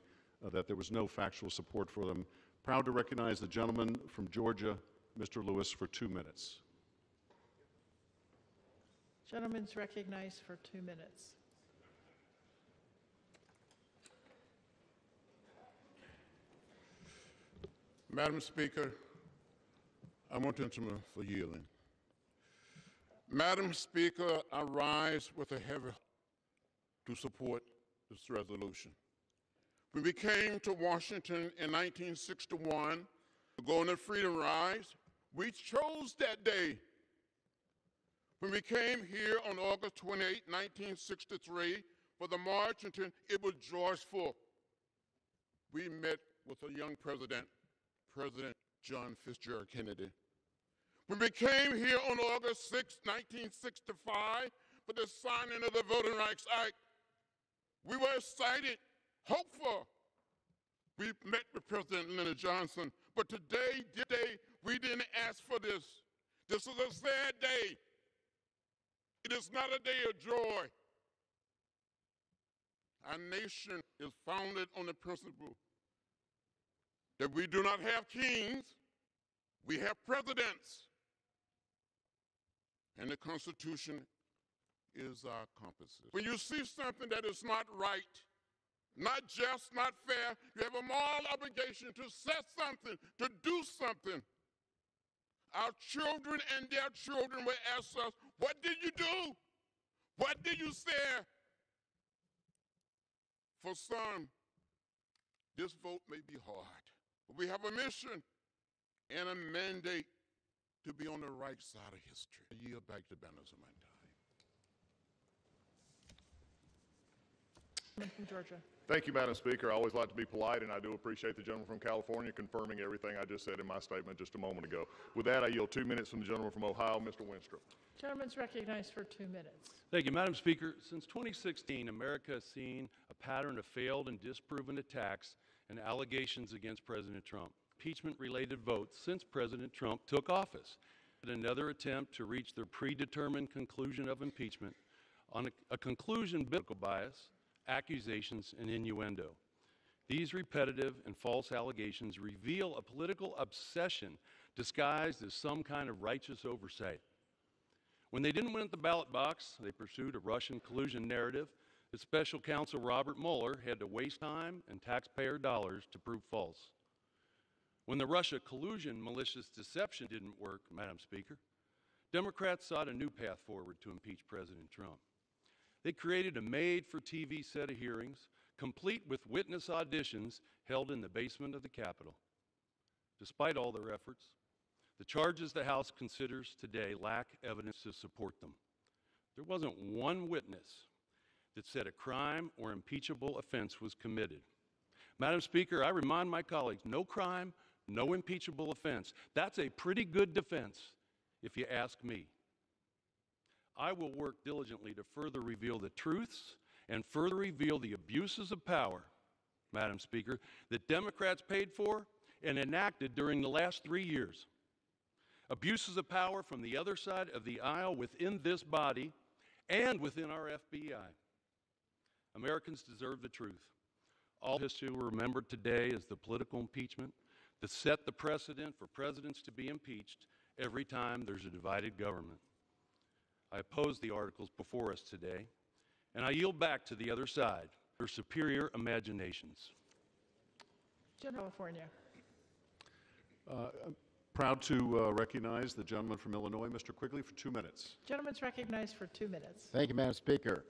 that there was no factual support for them. Proud to recognize the gentleman from Georgia, Mr. Lewis, for 2 minutes. Gentleman's recognized for 2 minutes. Madam Speaker, I want to thank you for yielding. Madam Speaker, I rise with a heavy to support this resolution. When we came to Washington in 1961 to go on the Freedom Rise, we chose that day. When we came here on August 28, 1963, for the march, it was joyful. We met with a young president, President John Fitzgerald Kennedy. When we came here on August 6, 1965, for the signing of the Voting Rights Act, we were excited, hopeful. We met with President Lyndon Johnson, but today, we didn't ask for this. This is a sad day. It is not a day of joy. Our nation is founded on the principle that we do not have kings, we have presidents. And the Constitution is our compass. When you see something that is not right, not just, not fair, you have a moral obligation to say something, to do something. Our children and their children will ask us, what did you do? What did you say? For some, this vote may be hard, but we have a mission and a mandate to be on the right side of history. I yield back to balance of my time. From Georgia. Thank you, Madam Speaker. I always like to be polite, and I do appreciate the gentleman from California confirming everything I just said in my statement just a moment ago. With that, I yield 2 minutes from the gentleman from Ohio, Mr. Winstrup. Gentleman's recognized for 2 minutes. Thank you, Madam Speaker. Since 2016, America has seen a pattern of failed and disproven attacks and allegations against President Trump. Impeachment-related votes since President Trump took office. Another attempt to reach their predetermined conclusion of impeachment on a conclusion biblical bias, accusations, and innuendo. These repetitive and false allegations reveal a political obsession disguised as some kind of righteous oversight. When they didn't win at the ballot box, they pursued a Russian collusion narrative that Special Counsel Robert Mueller had to waste time and taxpayer dollars to prove false. When the Russia collusion malicious deception didn't work, Madam Speaker, Democrats sought a new path forward to impeach President Trump. They created a made-for-TV set of hearings, complete with witness auditions held in the basement of the Capitol. Despite all their efforts, the charges the House considers today lack evidence to support them. There wasn't one witness that said a crime or impeachable offense was committed. Madam Speaker, I remind my colleagues, no crime, no impeachable offense. That's a pretty good defense, if you ask me. I will work diligently to further reveal the truths and further reveal the abuses of power, Madam Speaker, that Democrats paid for and enacted during the last 3 years. Abuses of power from the other side of the aisle within this body and within our FBI. Americans deserve the truth. All history will remember today as the political impeachment that set the precedent for presidents to be impeached every time there's a divided government. I oppose the articles before us today, and I yield back to the other side, their superior imaginations. California. I'm proud to recognize the gentleman from Illinois, Mr. Quigley, for 2 minutes. Gentleman's recognized for 2 minutes. Thank you, Madam Speaker.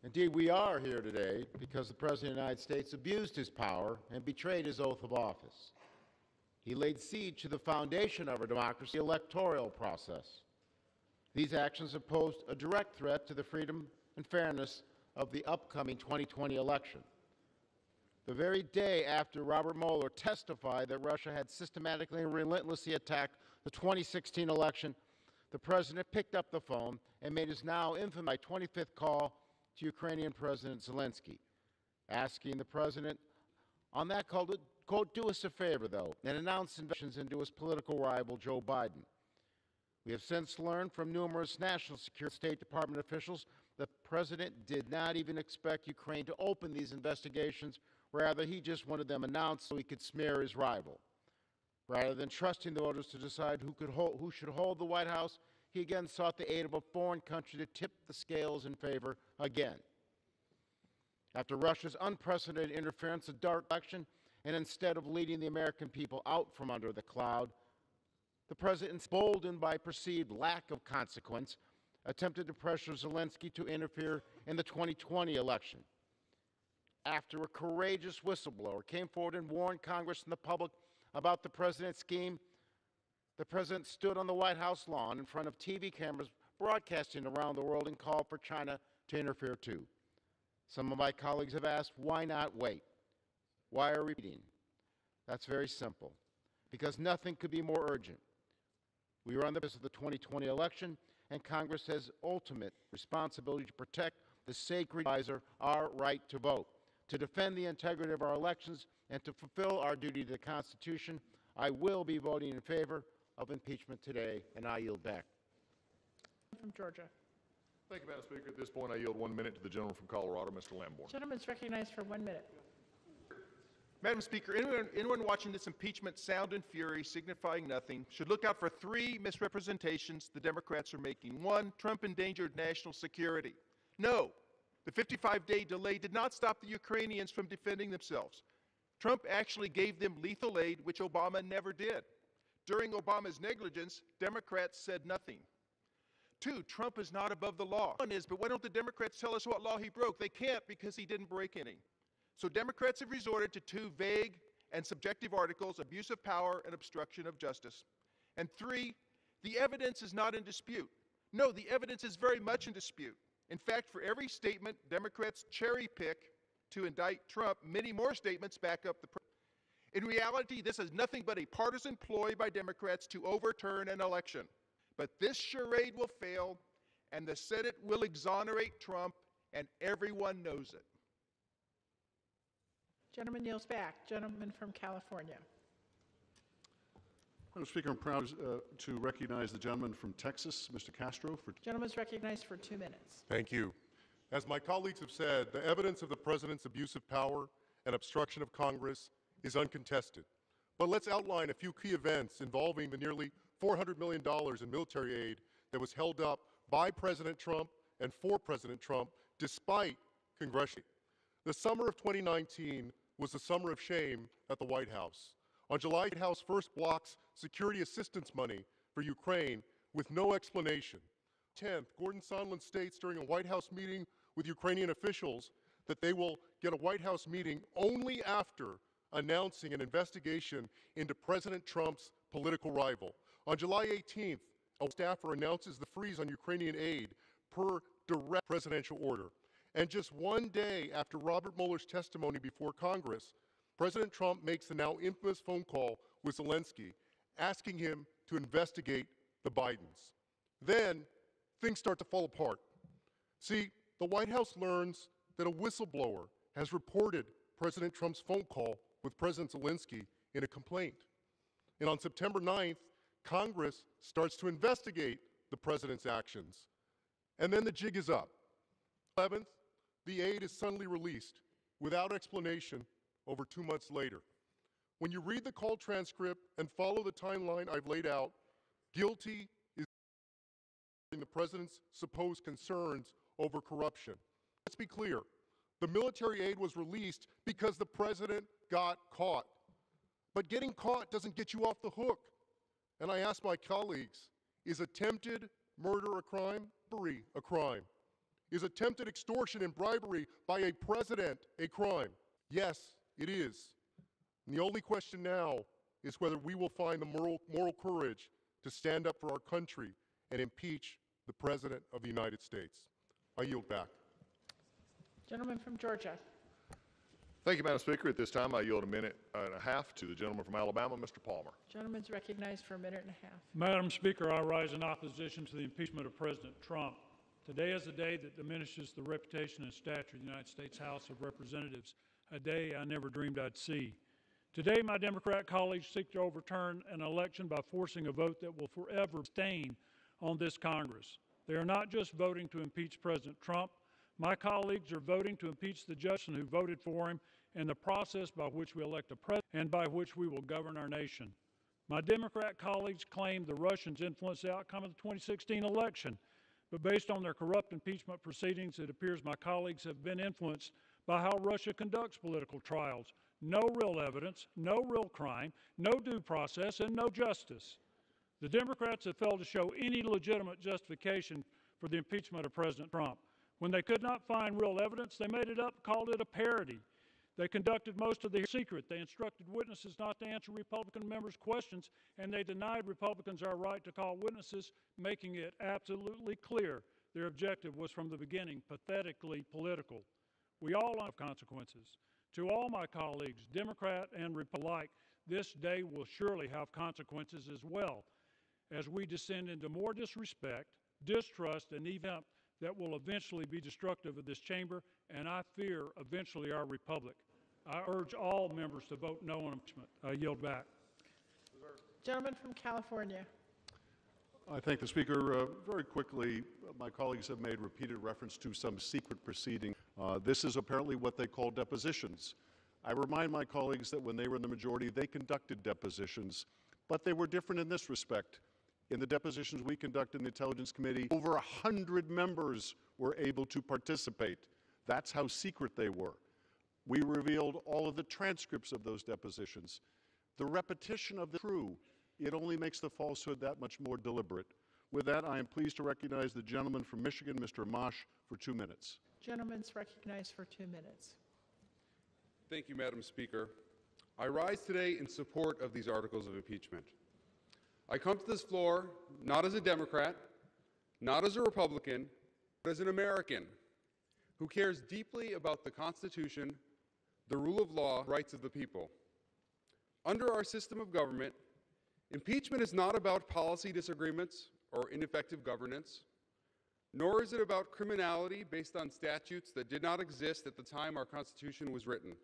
Indeed, we are here today because the President of the United States abused his power and betrayed his oath of office. He laid siege to the foundation of our democracy, the electoral process. These actions have posed a direct threat to the freedom and fairness of the upcoming 2020 election. The very day after Robert Mueller testified that Russia had systematically and relentlessly attacked the 2016 election, the President picked up the phone and made his now infamous 25th call to Ukrainian President Zelensky, asking the President on that call to, quote, do us a favor, though, and announce investigations into his political rival, Joe Biden. We have since learned from numerous national security State Department officials that the President did not even expect Ukraine to open these investigations. Rather, he just wanted them announced so he could smear his rival. Rather than trusting the voters to decide who should hold the White House, he again sought the aid of a foreign country to tip the scales in favor again. After Russia's unprecedented interference in the dark election, and instead of leading the American people out from under the cloud, the President, emboldened by perceived lack of consequence, attempted to pressure Zelensky to interfere in the 2020 election. After a courageous whistleblower came forward and warned Congress and the public about the President's scheme, the President stood on the White House lawn in front of TV cameras broadcasting around the world and called for China to interfere too. Some of my colleagues have asked, why not wait? Why are we waiting? That's very simple. Because nothing could be more urgent. We are on the precipice of the 2020 election, and Congress has ultimate responsibility to protect the sacred advisor, our right to vote, to defend the integrity of our elections, and to fulfill our duty to the Constitution. I will be voting in favor of impeachment today, and I yield back. From Georgia. Thank you, Madam Speaker. At this point, I yield 1 minute to the gentleman from Colorado, Mr. Lamborn. Gentleman's recognized for 1 minute. Madam Speaker, anyone watching this impeachment sound and fury signifying nothing should look out for 3 misrepresentations the Democrats are making. 1, Trump endangered national security. No, the 55-day delay did not stop the Ukrainians from defending themselves. Trump actually gave them lethal aid, which Obama never did. During Obama's negligence, Democrats said nothing. 2, Trump is not above the law. 1 is, but why don't the Democrats tell us what law he broke? They can't because he didn't break any. So Democrats have resorted to 2 vague and subjective articles, abuse of power and obstruction of justice. And 3, the evidence is not in dispute. No, the evidence is very much in dispute. In fact, for every statement, Democrats cherry pick to indict Trump, many more statements back up the president. In reality, this is nothing but a partisan ploy by Democrats to overturn an election. But this charade will fail, and the Senate will exonerate Trump, and everyone knows it. Gentleman yields back. Gentleman from California. Madam Speaker, I'm proud to recognize the gentleman from Texas, Mr. Castro. Gentleman's recognized for 2 minutes. Thank you. As my colleagues have said, the evidence of the president's abuse of power and obstruction of Congress is uncontested. But let's outline a few key events involving the nearly $400 million in military aid that was held up by President Trump and for President Trump despite congressional. The summer of 2019 was the summer of shame at the White House. On July, the White House first blocks security assistance money for Ukraine with no explanation. 10th, Gordon Sondland states during a White House meeting with Ukrainian officials that they will get a White House meeting only after announcing an investigation into President Trump's political rival. On July 18th, a staffer announces the freeze on Ukrainian aid per direct presidential order. And just one day after Robert Mueller's testimony before Congress, President Trump makes the now infamous phone call with Zelensky, asking him to investigate the Bidens. Then, things start to fall apart. See, the White House learns that a whistleblower has reported President Trump's phone call with President Zelensky in a complaint. And on September 9th, Congress starts to investigate the president's actions. And then the jig is up. 11th, the aid is suddenly released without explanation over 2 months later. When you read the call transcript and follow the timeline I've laid out, guilty is the president's supposed concerns over corruption. Let's be clear. The military aid was released because the president got caught. But getting caught doesn't get you off the hook. And I ask my colleagues, is attempted murder a crime? Bribery a crime? Is attempted extortion and bribery by a president a crime? Yes, it is. And the only question now is whether we will find the moral courage to stand up for our country and impeach the President of the United States. I yield back. Gentleman from Georgia. Thank you, Madam Speaker. At this time, I yield a minute and a half to the gentleman from Alabama, Mr. Palmer. Gentleman's recognized for a minute and a half. Madam Speaker, I rise in opposition to the impeachment of President Trump. Today is a day that diminishes the reputation and stature of the United States House of Representatives, a day I never dreamed I'd see. Today, my Democrat colleagues seek to overturn an election by forcing a vote that will forever stain on this Congress. They are not just voting to impeach President Trump. My colleagues are voting to impeach the judge who voted for him and the process by which we elect a president and by which we will govern our nation. My Democrat colleagues claim the Russians influenced the outcome of the 2016 election, but based on their corrupt impeachment proceedings, it appears my colleagues have been influenced by how Russia conducts political trials. No real evidence, no real crime, no due process, and no justice. The Democrats have failed to show any legitimate justification for the impeachment of President Trump. When they could not find real evidence, they made it up, called it a parody. They conducted most of the secret. They instructed witnesses not to answer Republican members' questions, and they denied Republicans our right to call witnesses, making it absolutely clear their objective was from the beginning pathetically political. We all have consequences. To all my colleagues, Democrat and Republican alike, this day will surely have consequences as well, as we descend into more disrespect, distrust, and even that will eventually be destructive of this chamber, and I fear eventually our republic. I urge all members to vote no on impeachment. I yield back. Gentleman from California. I thank the Speaker. Very quickly, my colleagues have made repeated reference to some secret proceeding. This is apparently what they call depositions. I remind my colleagues that when they were in the majority, they conducted depositions, but they were different in this respect. In the depositions we conducted in the Intelligence Committee, over 100 members were able to participate. That's how secret they were. We revealed all of the transcripts of those depositions. The repetition of the true, it only makes the falsehood that much more deliberate. With that, I am pleased to recognize the gentleman from Michigan, Mr. Amash, for 2 minutes. Gentleman's recognized for 2 minutes. Thank you, Madam Speaker. I rise today in support of these articles of impeachment. I come to this floor not as a Democrat, not as a Republican, but as an American, who cares deeply about the Constitution, the rule of law, rights of the people. Under our system of government, impeachment is not about policy disagreements or ineffective governance, nor is it about criminality based on statutes that did not exist at the time our Constitution was written.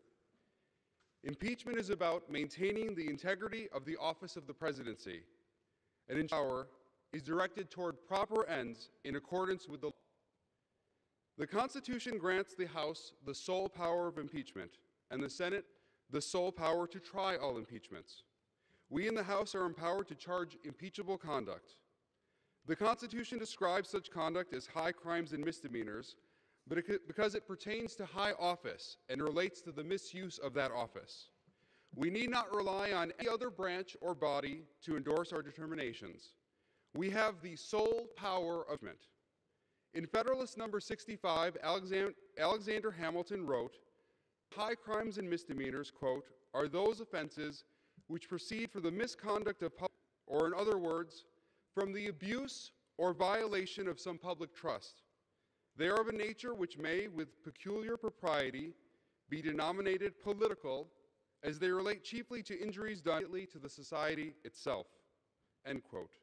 Impeachment is about maintaining the integrity of the office of the presidency, and in power is directed toward proper ends in accordance with the law. The Constitution grants the House the sole power of impeachment, and the Senate the sole power to try all impeachments. We in the House are empowered to charge impeachable conduct. The Constitution describes such conduct as high crimes and misdemeanors, but because it pertains to high office and relates to the misuse of that office. We need not rely on any other branch or body to endorse our determinations. We have the sole power of impeachment. In Federalist Number 65, Alexander Hamilton wrote, "High crimes and misdemeanors, quote, are those offenses which proceed from the misconduct of public, or in other words, from the abuse or violation of some public trust. They are of a nature which may, with peculiar propriety, be denominated political, as they relate chiefly to injuries done to the society itself." End quote.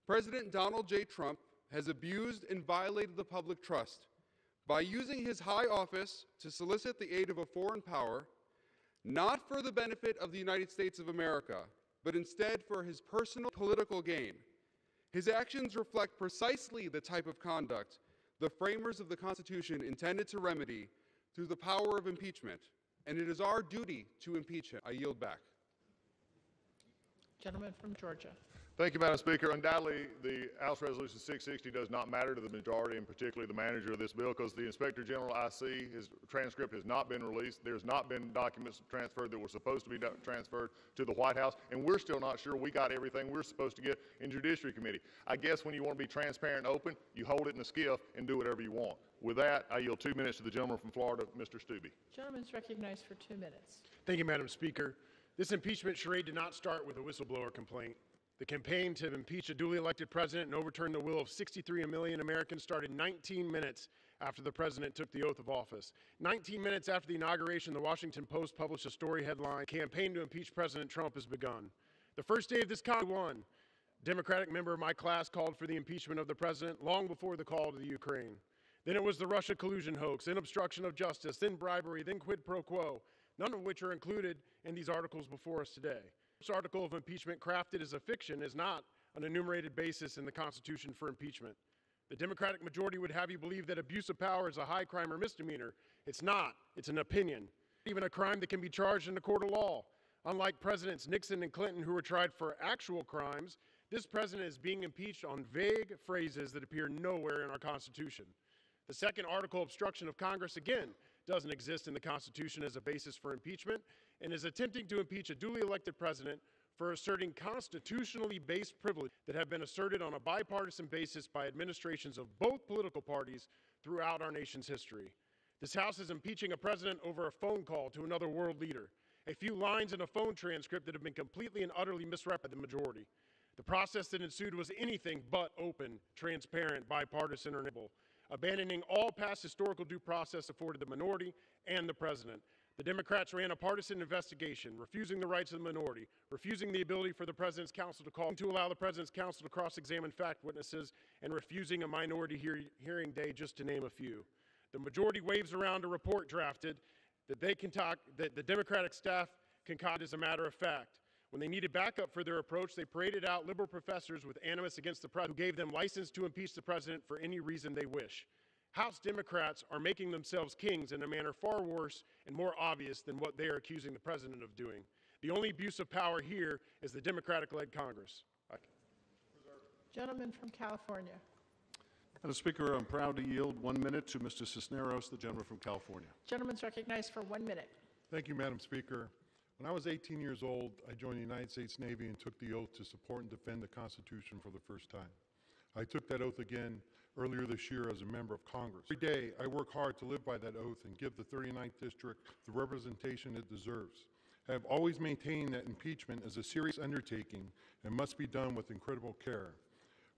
President Donald J. Trump has abused and violated the public trust by using his high office to solicit the aid of a foreign power, not for the benefit of the United States of America, but instead for his personal political gain. His actions reflect precisely the type of conduct the framers of the Constitution intended to remedy through the power of impeachment, and it is our duty to impeach him. I yield back. Gentleman from Georgia. Thank you, Madam Speaker. Undoubtedly, the House Resolution 660 does not matter to the majority, and particularly the manager of this bill, because the Inspector General, I see, his transcript has not been released. There's not been documents transferred that were supposed to be transferred to the White House, and we're still not sure we got everything we're supposed to get in Judiciary Committee. I guess when you want to be transparent and open, you hold it in a skiff and do whatever you want. With that, I yield 2 minutes to the gentleman from Florida, Mr. Stubbe. Gentleman's recognized for 2 minutes. Thank you, Madam Speaker. This impeachment charade did not start with a whistleblower complaint. The campaign to impeach a duly elected president and overturn the will of 63 million Americans started 19 minutes after the president took the oath of office. 19 minutes after the inauguration, the Washington Post published a story headline, "Campaign to impeach President Trump has begun." The first day of this campaign, a Democratic member of my class called for the impeachment of the president long before the call to the Ukraine. Then it was the Russia collusion hoax, then obstruction of justice, then bribery, then quid pro quo, none of which are included in these articles before us today. This article of impeachment, crafted as a fiction, is not an enumerated basis in the Constitution for impeachment. The Democratic majority would have you believe that abuse of power is a high crime or misdemeanor. It's not. It's an opinion. Even a crime that can be charged in a court of law. Unlike Presidents Nixon and Clinton, who were tried for actual crimes, this president is being impeached on vague phrases that appear nowhere in our Constitution. The second article, obstruction of Congress, again, doesn't exist in the Constitution as a basis for impeachment, and is attempting to impeach a duly elected president for asserting constitutionally based privileges that have been asserted on a bipartisan basis by administrations of both political parties throughout our nation's history. This House is impeaching a president over a phone call to another world leader, a few lines in a phone transcript that have been completely and utterly misrepresented by the majority. The process that ensued was anything but open, transparent, bipartisan, or equitable, abandoning all past historical due process afforded the minority and the president. The Democrats ran a partisan investigation, refusing the rights of the minority, refusing the ability for the President's counsel to call to allow the President's counsel to cross-examine fact witnesses, and refusing a minority hearing day, just to name a few. The majority waves around a report drafted that the Democratic staff concocted as a matter of fact. When they needed backup for their approach, they paraded out liberal professors with animus against the president, who gave them license to impeach the president for any reason they wish. House Democrats are making themselves kings in a manner far worse and more obvious than what they are accusing the president of doing. The only abuse of power here is the Democratic-led Congress. Gentleman from California. Madam Speaker, I'm proud to yield 1 minute to Mr. Cisneros, the gentleman from California. Gentleman's recognized for 1 minute. Thank you, Madam Speaker. When I was 18 years old, I joined the United States Navy and took the oath to support and defend the Constitution for the first time. I took that oath again earlier this year as a member of Congress. Every day, I work hard to live by that oath and give the 39th District the representation it deserves. I have always maintained that impeachment is a serious undertaking and must be done with incredible care.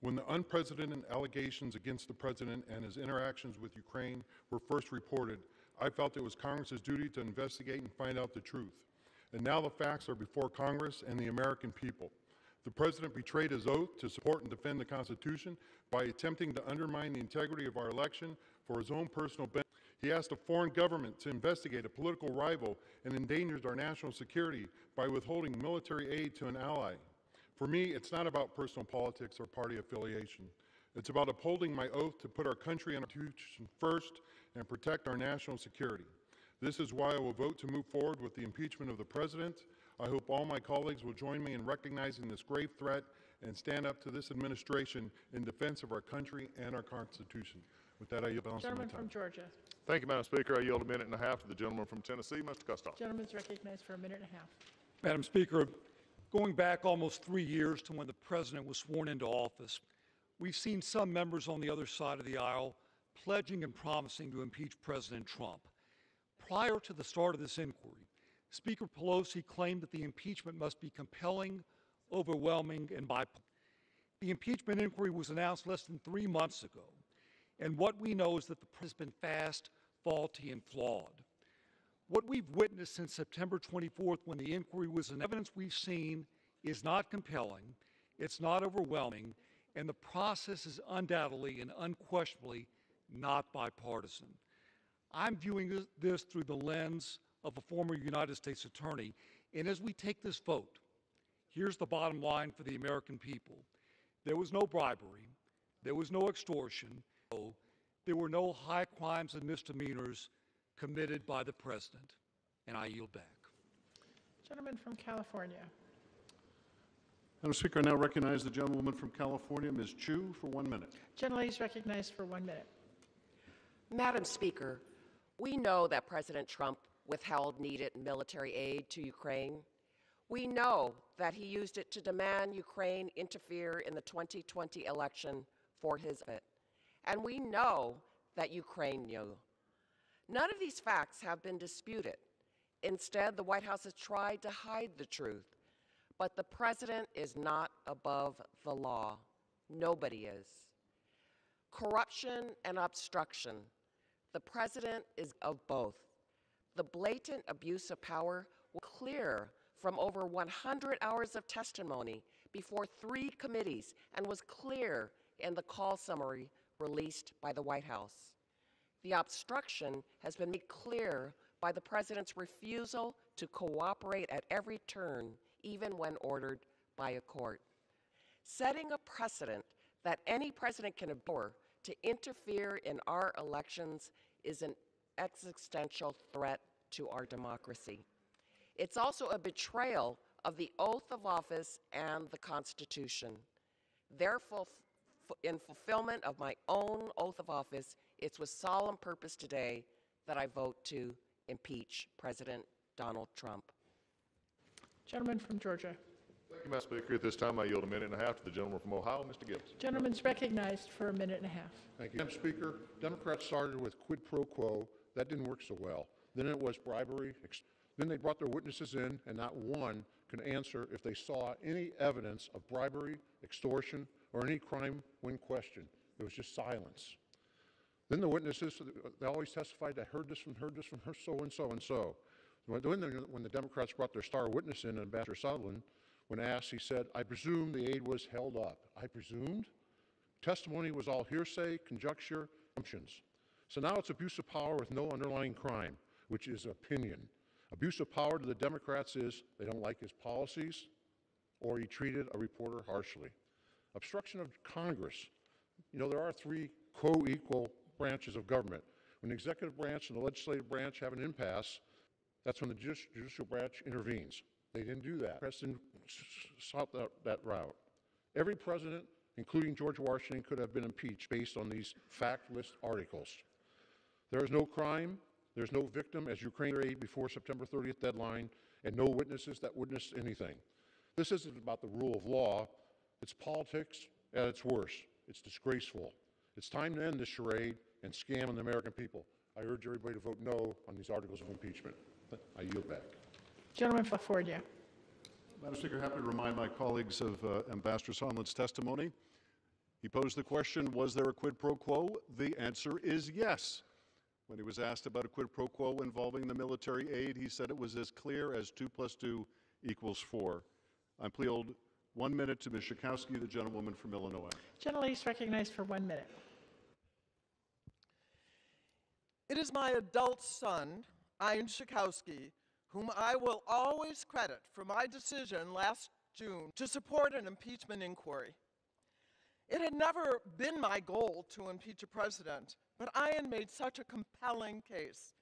When the unprecedented allegations against the President and his interactions with Ukraine were first reported, I felt it was Congress's duty to investigate and find out the truth. And now the facts are before Congress and the American people. The President betrayed his oath to support and defend the Constitution by attempting to undermine the integrity of our election for his own personal benefit. He asked a foreign government to investigate a political rival and endangered our national security by withholding military aid to an ally. For me, it's not about personal politics or party affiliation. It's about upholding my oath to put our country and our Constitution first and protect our national security. This is why I will vote to move forward with the impeachment of the President. I hope all my colleagues will join me in recognizing this grave threat and stand up to this administration in defense of our country and our Constitution. With that, I yield the balance of my Gentleman time. from Georgia. Thank you, Madam Speaker. I yield a minute and a half to the gentleman from Tennessee, Mr. Costello. Gentleman is recognized for a minute and a half. Madam Speaker, going back almost 3 years to when the President was sworn into office, we've seen some members on the other side of the aisle pledging and promising to impeach President Trump. Prior to the start of this inquiry, Speaker Pelosi claimed that the impeachment must be compelling, overwhelming, and bipartisan. The impeachment inquiry was announced less than 3 months ago, and what we know is that the president has been fast, faulty, and flawed. What we've witnessed since September 24th, when the inquiry was announced, evidence we've seen is not compelling, it's not overwhelming, and the process is undoubtedly and unquestionably not bipartisan. I'm viewing this through the lens of a former United States attorney, and as we take this vote, here's the bottom line for the American people. There was no bribery, there was no extortion, there were no high crimes and misdemeanors committed by the President, and I yield back. Gentleman from California. Madam Speaker, I now recognize the gentlewoman from California, Ms. Chu, for 1 minute. Gentleman is recognized for 1 minute. Madam Speaker, we know that President Trump withheld needed military aid to Ukraine. We know that he used it to demand Ukraine interfere in the 2020 election for his benefit. And we know that Ukraine knew. None of these facts have been disputed. Instead, the White House has tried to hide the truth. But the President is not above the law. Nobody is. Corruption and obstruction. The President is of both. The blatant abuse of power was clear from over 100 hours of testimony before 3 committees and was clear in the call summary released by the White House. The obstruction has been made clear by the President's refusal to cooperate at every turn, even when ordered by a court. Setting a precedent that any president can abhor to interfere in our elections is an existential threat to our democracy. It's also a betrayal of the oath of office and the Constitution. Therefore, in fulfillment of my own oath of office, it's with solemn purpose today that I vote to impeach President Donald Trump. Gentleman from Georgia. Thank you, Madam Speaker. At this time, I yield a minute and a half to the gentleman from Ohio, Mr. Gibbs. Gentleman's recognized for a minute and a half. Thank you, Madam Speaker. Democrats started with quid pro quo. That didn't work so well. Then it was bribery. Then they brought their witnesses in, and not one could answer if they saw any evidence of bribery, extortion, or any crime when questioned. It was just silence. Then the witnesses, they always testified, I heard this from her, so-and-so, and so. When the Democrats brought their star witness in, Ambassador Sutherland, when asked, he said, I presume the aid was held up. I presumed? Testimony was all hearsay, conjecture, assumptions. So now it's abuse of power with no underlying crime, which is opinion. Abuse of power to the Democrats is they don't like his policies, or he treated a reporter harshly. Obstruction of Congress. You know, there are 3 co-equal branches of government. When the executive branch and the legislative branch have an impasse, that's when the judicial branch intervenes. They didn't do that. President sought that route. Every president, including George Washington, could have been impeached based on these fact list articles. There is no crime, there's no victim as Ukraine aid before September 30th deadline, and no witnesses that witnessed anything. This isn't about the rule of law. It's politics at its worst. It's disgraceful. It's time to end this charade and scam on the American people. I urge everybody to vote no on these articles of impeachment. I yield back. Gentleman from California. Madam Speaker, happy to remind my colleagues of Ambassador Sondland's testimony. He posed the question, was there a quid pro quo? The answer is yes. When he was asked about a quid pro quo involving the military aid, he said it was as clear as 2 + 2 = 4. I'm pleased. 1 minute to Ms. Schakowsky, the gentlewoman from Illinois. Gentlelady is recognized for 1 minute. It is my adult son, Ian Schakowsky, whom I will always credit for my decision last June to support an impeachment inquiry. It had never been my goal to impeach a president, but Ian made such a compelling case.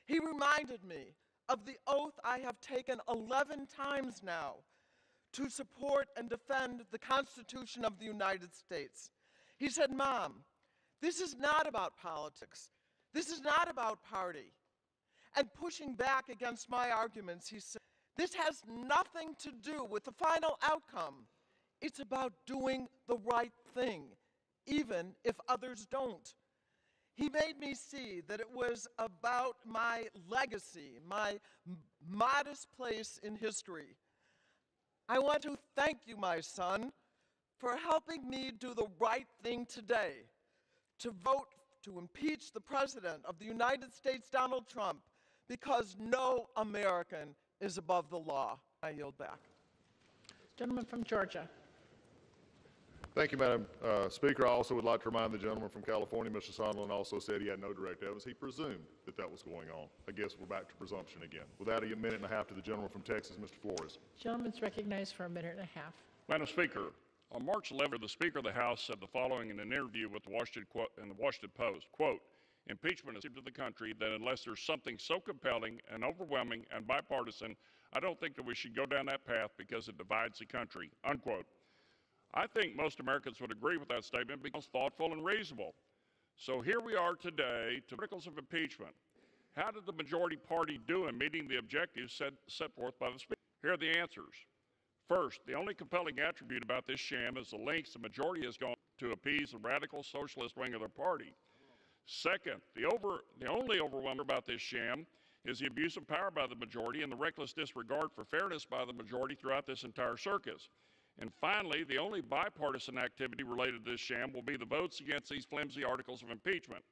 He reminded me of the oath I have taken 11 times now to support and defend the Constitution of the United States. He said, "Mom, this is not about politics. This is not about party." And pushing back against my arguments, he said, "This has nothing to do with the final outcome. It's about doing the right thing, even if others don't." He made me see that it was about my legacy, my modest place in history. I want to thank you, my son, for helping me do the right thing today, to vote to impeach the President of the United States, Donald Trump, because no American is above the law. I yield back. Gentleman from Georgia. Thank you, Madam Speaker. I also would like to remind the gentleman from California, Mr. Sondland, also said he had no direct evidence. He presumed that that was going on. I guess we're back to presumption again. With that, a minute and a half to the gentleman from Texas, Mr. Flores. Gentleman's recognized for 1.5 minutes. Madam Speaker, on March 11th, the Speaker of the House said the following in an interview with the Washington Post, quote, "Impeachment is to the country that unless there's something so compelling and overwhelming and bipartisan, I don't think that we should go down that path because it divides the country," unquote. I think most Americans would agree with that statement because it's thoughtful and reasonable. So here we are today to articles of impeachment. How did the majority party do in meeting the objectives set forth by the Speaker? Here are the answers. First, the only compelling attribute about this sham is the lengths the majority has gone to appease the radical socialist wing of their party. Second, the only overwhelming about this sham is the abuse of power by the majority and the reckless disregard for fairness by the majority throughout this entire circus. And finally, the only bipartisan activity related to this sham will be the votes against these flimsy articles of impeachment.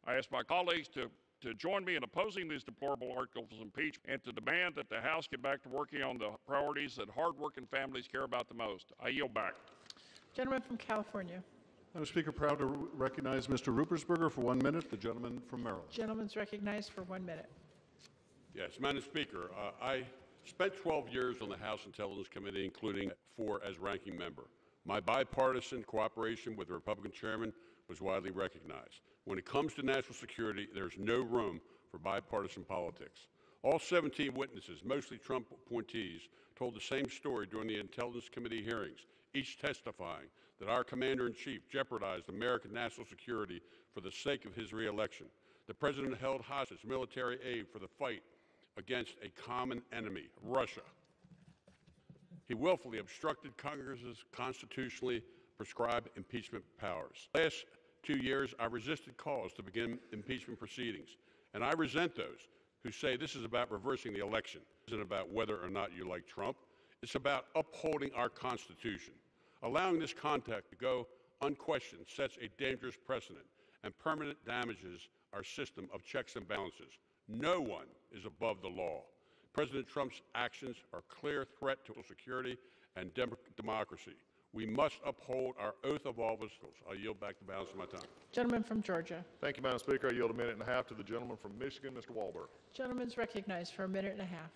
I ask my colleagues to join me in opposing these deplorable articles of impeachment and to demand that the House get back to working on the priorities that hardworking families care about the most. I yield back. Gentleman from California. Madam Speaker, proud to recognize Mr. Ruppersberger for 1 minute, the gentleman from Maryland. Gentleman's recognized for 1 minute. Yes, Madam Speaker, I spent 12 years on the House Intelligence Committee, including 4 as ranking member. My bipartisan cooperation with the Republican chairman was widely recognized. When it comes to national security, there's no room for bipartisan politics. All 17 witnesses, mostly Trump appointees, told the same story during the Intelligence Committee hearings, each testifying that our commander-in-chief jeopardized American national security for the sake of his re-election. The president held hostage military aid for the fight against a common enemy, Russia. He willfully obstructed Congress's constitutionally prescribed impeachment powers. Last 2 years, I resisted calls to begin impeachment proceedings, and I resent those who say this is about reversing the election. It isn't about whether or not you like Trump. It's about upholding our Constitution. Allowing this conduct to go unquestioned sets a dangerous precedent and permanent damages our system of checks and balances. No one is above the law. President Trump's actions are a clear threat to security and democracy. We must uphold our oath of office. I yield back the balance of my time. Gentleman from Georgia. Thank you, Madam Speaker. I yield 1.5 minutes to the gentleman from Michigan, Mr. Walberg. Gentleman's recognized for 1.5 minutes.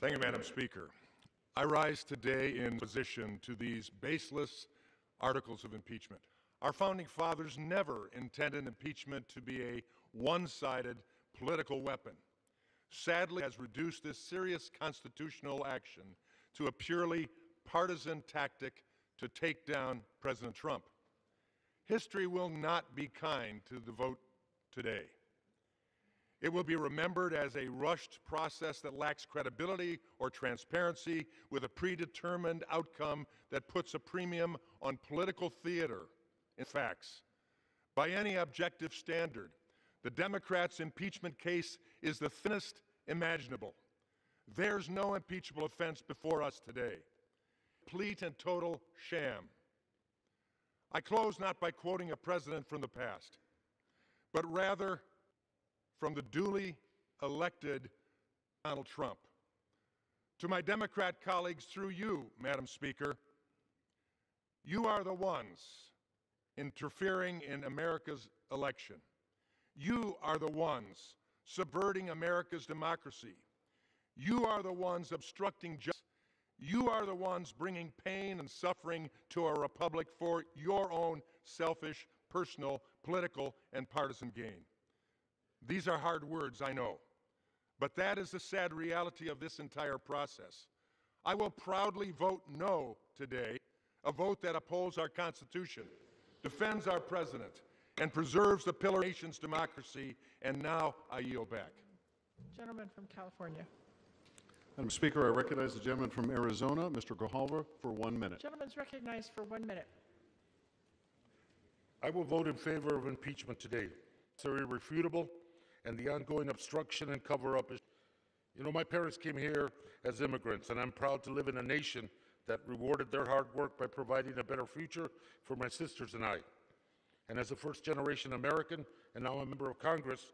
Thank you, Madam Speaker. I rise today in opposition to these baseless articles of impeachment. Our founding fathers never intended impeachment to be a one-sided political weapon. Sadly, it has reduced this serious constitutional action to a purely partisan tactic to take down President Trump. History will not be kind to the vote today. It will be remembered as a rushed process that lacks credibility or transparency, with a predetermined outcome that puts a premium on political theater and facts. By any objective standard, the Democrats' impeachment case is the thinnest imaginable. There's no impeachable offense before us today. Complete and total sham. I close not by quoting a president from the past, but rather from the duly elected Donald Trump. To my Democrat colleagues, through you, Madam Speaker, you are the ones interfering in America's election. You are the ones subverting America's democracy. You are the ones obstructing justice. You are the ones bringing pain and suffering to our republic for your own selfish, personal, political, and partisan gain. These are hard words, I know, but that is the sad reality of this entire process. I will proudly vote no today, a vote that upholds our Constitution, defends our president, and preserves the pillar of the nation's democracy, and now I yield back. Gentleman from California. Madam Speaker, I recognize the gentleman from Arizona, Mr. Grijalva, for 1 minute. Gentleman's recognized for 1 minute. I will vote in favor of impeachment today. It's irrefutable, and the ongoing obstruction and cover-up is... You know, my parents came here as immigrants, and I'm proud to live in a nation that rewarded their hard work by providing a better future for my sisters and I. And as a first-generation American, and now a member of Congress,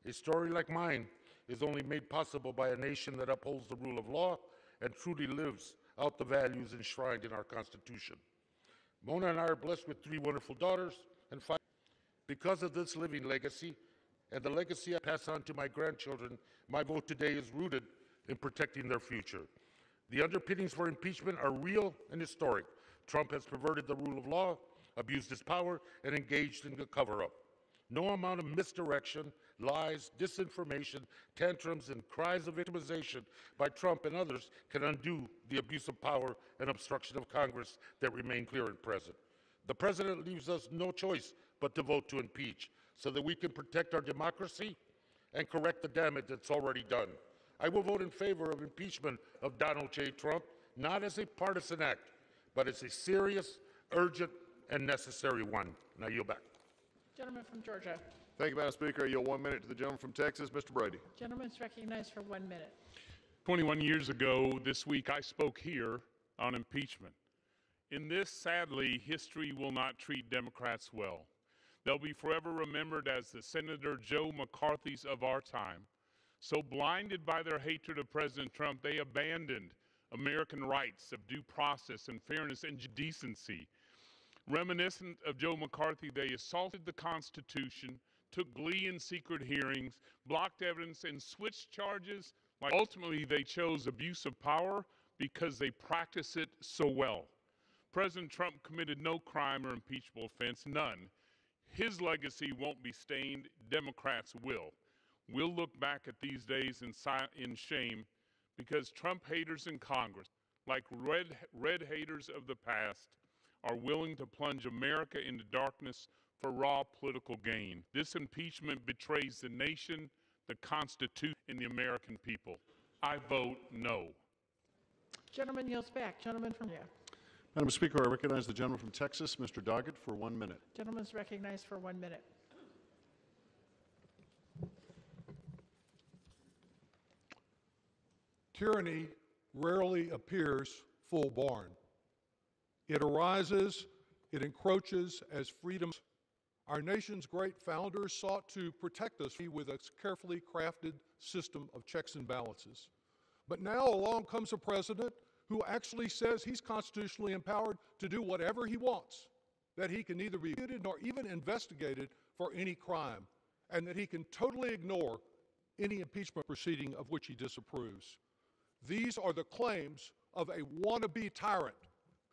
a story like mine is only made possible by a nation that upholds the rule of law and truly lives out the values enshrined in our Constitution. Mona and I are blessed with 3 wonderful daughters and 5. Because of this living legacy and the legacy I pass on to my grandchildren, my vote today is rooted in protecting their future. The underpinnings for impeachment are real and historic. Trump has perverted the rule of law, abused his power, and engaged in a cover-up. No amount of misdirection, lies, disinformation, tantrums, and cries of victimization by Trump and others can undo the abuse of power and obstruction of Congress that remain clear and present. The president leaves us no choice but to vote to impeach so that we can protect our democracy and correct the damage that's already done. I will vote in favor of impeachment of Donald J. Trump, not as a partisan act, but as a serious, urgent, and necessary one. And I yield back. Gentleman from Georgia. Thank you, Madam Speaker. I yield 1 minute to the gentleman from Texas, Mr. Brady. Gentleman's recognized for 1 minute. 21 years ago this week, I spoke here on impeachment. In this, sadly, history will not treat Democrats well. They'll be forever remembered as the Senator Joe McCarthy's of our time. So blinded by their hatred of President Trump, they abandoned American rights of due process and fairness and decency. Reminiscent of Joe McCarthy, they assaulted the Constitution, took glee in secret hearings, blocked evidence, and switched charges. Ultimately, they chose abuse of power because they practice it so well. President Trump committed no crime or impeachable offense, none. His legacy won't be stained. Democrats will. We'll look back at these days in shame because Trump haters in Congress, like red haters of the past, are willing to plunge America into darkness for raw political gain. This impeachment betrays the nation, the Constitution, and the American people. I vote no. Gentleman yields back. Gentleman from here. Madam Speaker, I recognize the gentleman from Texas, Mr. Doggett, for 1 minute. Gentleman's recognized for 1 minute. Tyranny rarely appears full-born. It arises, it encroaches as freedoms. Our nation's great founders sought to protect us with a carefully crafted system of checks and balances. But now along comes a president who actually says he's constitutionally empowered to do whatever he wants, that he can neither be imputed nor even investigated for any crime, and that he can totally ignore any impeachment proceeding of which he disapproves. These are the claims of a wannabe tyrant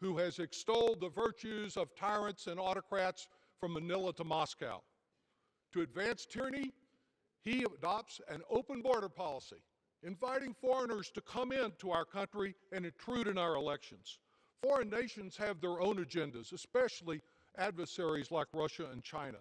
who has extolled the virtues of tyrants and autocrats from Manila to Moscow. To advance tyranny, he adopts an open border policy, inviting foreigners to come into our country and intrude in our elections. Foreign nations have their own agendas, especially adversaries like Russia and China.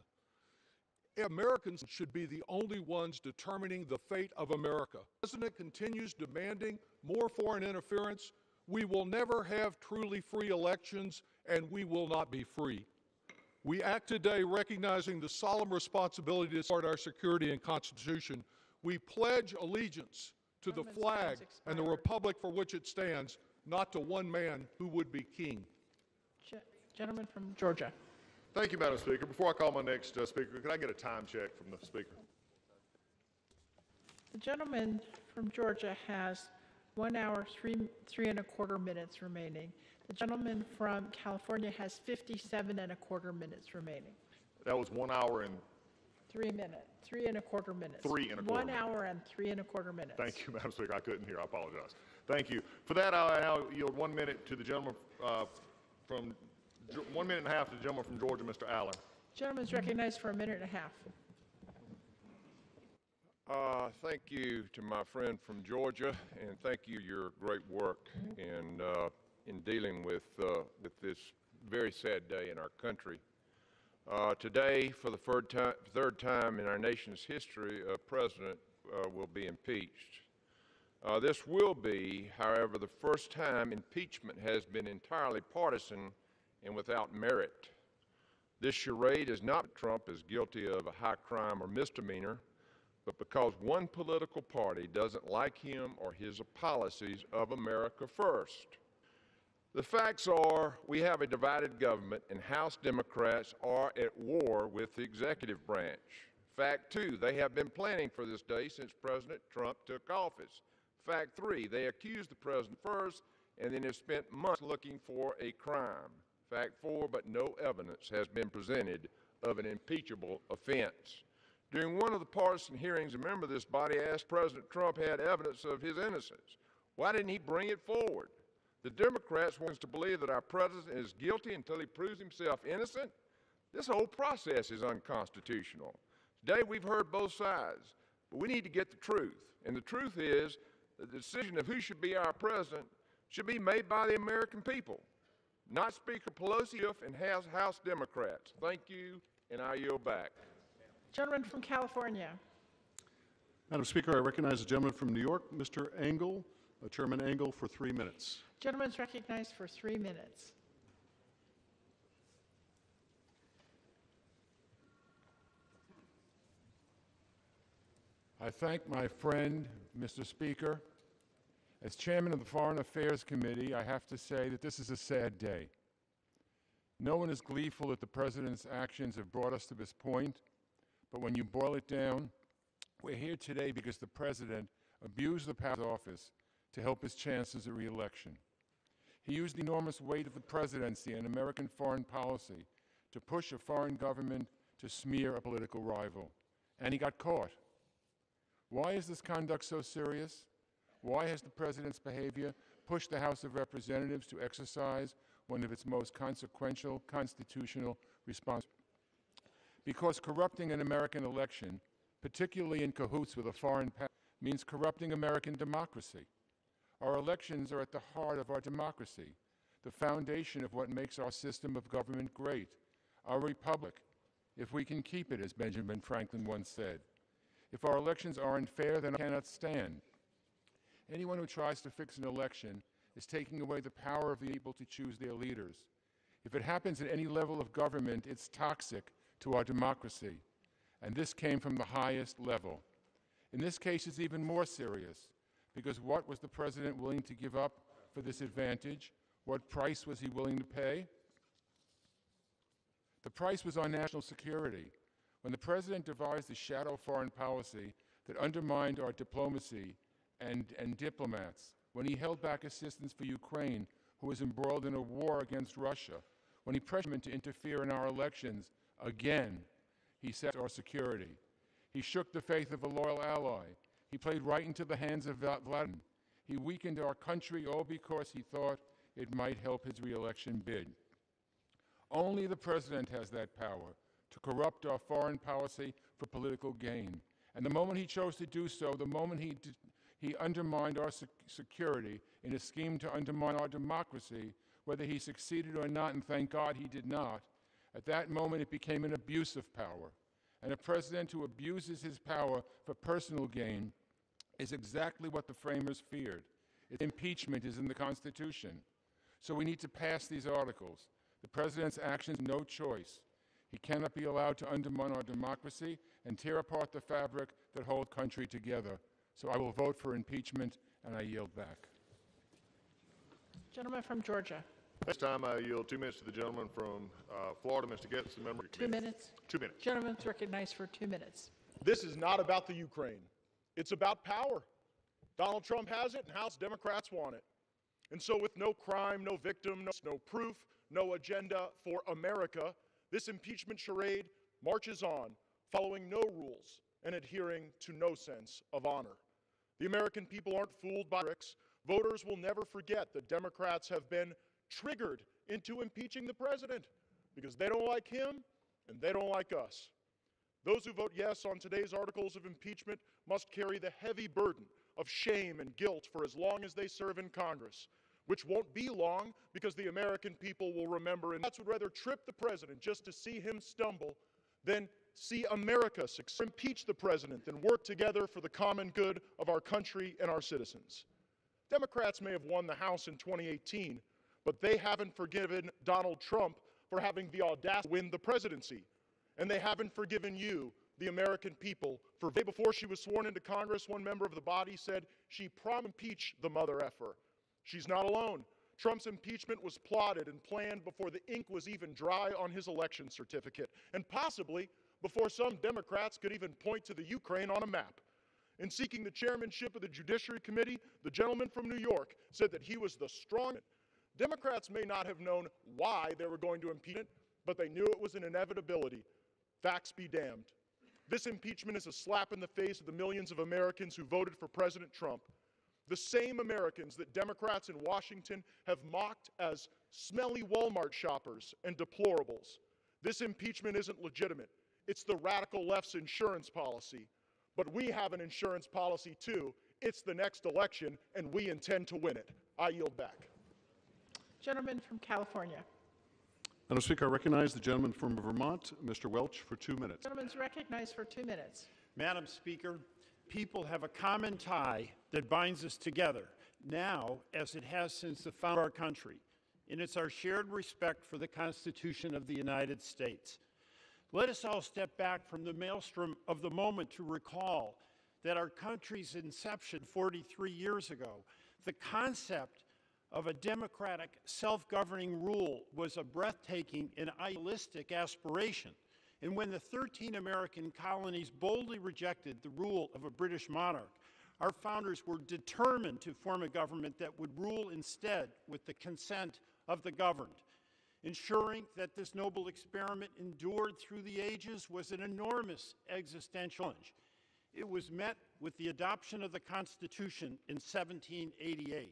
Americans should be the only ones determining the fate of America. The president continues demanding more foreign interference. We will never have truly free elections, and we will not be free. We act today recognizing the solemn responsibility to support our security and Constitution. We pledge allegiance to the flag and the republic for which it stands, not to one man who would be king. Gentleman from Georgia. Thank you, Madam Speaker. Before I call my next speaker, could I get a time check from the Speaker? The gentleman from Georgia has 1 hour, three and a quarter minutes remaining. The gentleman from California has 57 and a quarter minutes remaining. That was 1 hour and 3 minutes, 3 and a quarter minutes. 3 and a quarter 1 hour and 3 and a quarter minutes. Thank you, Madam Speaker. I couldn't hear. I apologize. Thank you. For that, I now yield 1 minute to the gentleman from 1 minute and a half to the gentleman from Georgia, Mr. Allen. Gentleman is recognized for a minute and a half. Thank you to my friend from Georgia, and thank you your great work in dealing with this very sad day in our country. Today, for the third time in our nation's history, a president will be impeached. This will be, however, the first time impeachment has been entirely partisan and without merit. This charade is not that Trump is guilty of a high crime or misdemeanor, but because one political party doesn't like him or his policies of America first. The facts are we have a divided government and House Democrats are at war with the executive branch. Fact two, they have been planning for this day since President Trump took office. Fact three, they accused the president first and then have spent months looking for a crime. Fact four, but no evidence has been presented of an impeachable offense. During one of the partisan hearings, a member of this body asked President Trump had evidence of his innocence. Why didn't he bring it forward? The Democrats want us to believe that our president is guilty until he proves himself innocent. This whole process is unconstitutional. Today we've heard both sides, but we need to get the truth. And the truth is that the decision of who should be our president should be made by the American people, not Speaker Pelosi and House Democrats. Thank you, and I yield back. Gentleman from California. Madam Speaker, I recognize the gentleman from New York, Mr. Engel, Chairman Engel, for 3 minutes. Gentleman is recognized for 3 minutes. I thank my friend, Mr. Speaker. As chairman of the Foreign Affairs Committee, I have to say that this is a sad day. No one is gleeful that the president's actions have brought us to this point, but when you boil it down, we're here today because the president abused the power of office to help his chances of re-election. He used the enormous weight of the presidency and American foreign policy to push a foreign government to smear a political rival, and he got caught. Why is this conduct so serious? Why has the president's behavior pushed the House of Representatives to exercise one of its most consequential constitutional responsibilities? Because corrupting an American election, particularly in cahoots with a foreign power, means corrupting American democracy. Our elections are at the heart of our democracy, the foundation of what makes our system of government great, our republic, if we can keep it, as Benjamin Franklin once said. If our elections aren't fair, then I cannot stand. Anyone who tries to fix an election is taking away the power of the people to choose their leaders. If it happens at any level of government, it's toxic to our democracy. And this came from the highest level. In this case, it's even more serious, because what was the president willing to give up for this advantage? What price was he willing to pay? The price was on national security. When the president devised a shadow foreign policy that undermined our diplomacy and diplomats, when he held back assistance for Ukraine, who was embroiled in a war against Russia, when he pressured him to interfere in our elections, again, he set our security. He shook the faith of a loyal ally. He played right into the hands of Vladimir. He weakened our country all because he thought it might help his re-election bid. Only the president has that power to corrupt our foreign policy for political gain. And the moment he chose to do so, the moment he undermined our security in a scheme to undermine our democracy, whether he succeeded or not, and thank God he did not, at that moment it became an abuse of power. And a president who abuses his power for personal gain is exactly what the framers feared. Impeachment is in the Constitution. So we need to pass these articles. The president's actions, no choice. He cannot be allowed to undermine our democracy and tear apart the fabric that holds country together. So I will vote for impeachment, and I yield back. Gentleman from Georgia. This time I yield 2 minutes to the gentleman from Florida, Mr. Getz, the member. 2 minutes. 2 minutes. Gentleman's recognized for 2 minutes. This is not about the Ukraine. It's about power. Donald Trump has it, and House Democrats want it. And so with no crime, no victim, no proof, no agenda for America, this impeachment charade marches on, following no rules and adhering to no sense of honor. The American people aren't fooled by tricks. Voters will never forget that Democrats have been triggered into impeaching the president because they don't like him and they don't like us. Those who vote yes on today's articles of impeachment must carry the heavy burden of shame and guilt for as long as they serve in Congress, which won't be long because the American people will remember, and that's would rather trip the president just to see him stumble than see America succeed, impeach the president, and work together for the common good of our country and our citizens. Democrats may have won the House in 2018, but they haven't forgiven Donald Trump for having the audacity to win the presidency. And they haven't forgiven you, the American people, for before she was sworn into Congress, one member of the body said she promised to impeach the mother effer. She's not alone. Trump's impeachment was plotted and planned before the ink was even dry on his election certificate, and possibly before some Democrats could even point to the Ukraine on a map. In seeking the chairmanship of the Judiciary Committee, the gentleman from New York said that he was the strongest. Democrats may not have known why they were going to impeach it, but they knew it was an inevitability. Facts be damned. This impeachment is a slap in the face of the millions of Americans who voted for President Trump. The same Americans that Democrats in Washington have mocked as smelly Walmart shoppers and deplorables. This impeachment isn't legitimate. It's the radical left's insurance policy. But we have an insurance policy too. It's the next election, and we intend to win it. I yield back. Gentleman from California. Madam Speaker, I recognize the gentleman from Vermont, Mr. Welch, for 2 minutes. Gentleman's recognized for 2 minutes. Madam Speaker, people have a common tie that binds us together, now as it has since the founding of our country, and it's our shared respect for the Constitution of the United States. Let us all step back from the maelstrom of the moment to recall that our country's inception 43 years ago, the concept of a democratic, self-governing rule was a breathtaking and idealistic aspiration. And when the 13 American colonies boldly rejected the rule of a British monarch, our founders were determined to form a government that would rule instead with the consent of the governed. Ensuring that this noble experiment endured through the ages was an enormous existential challenge. It was met with the adoption of the Constitution in 1788.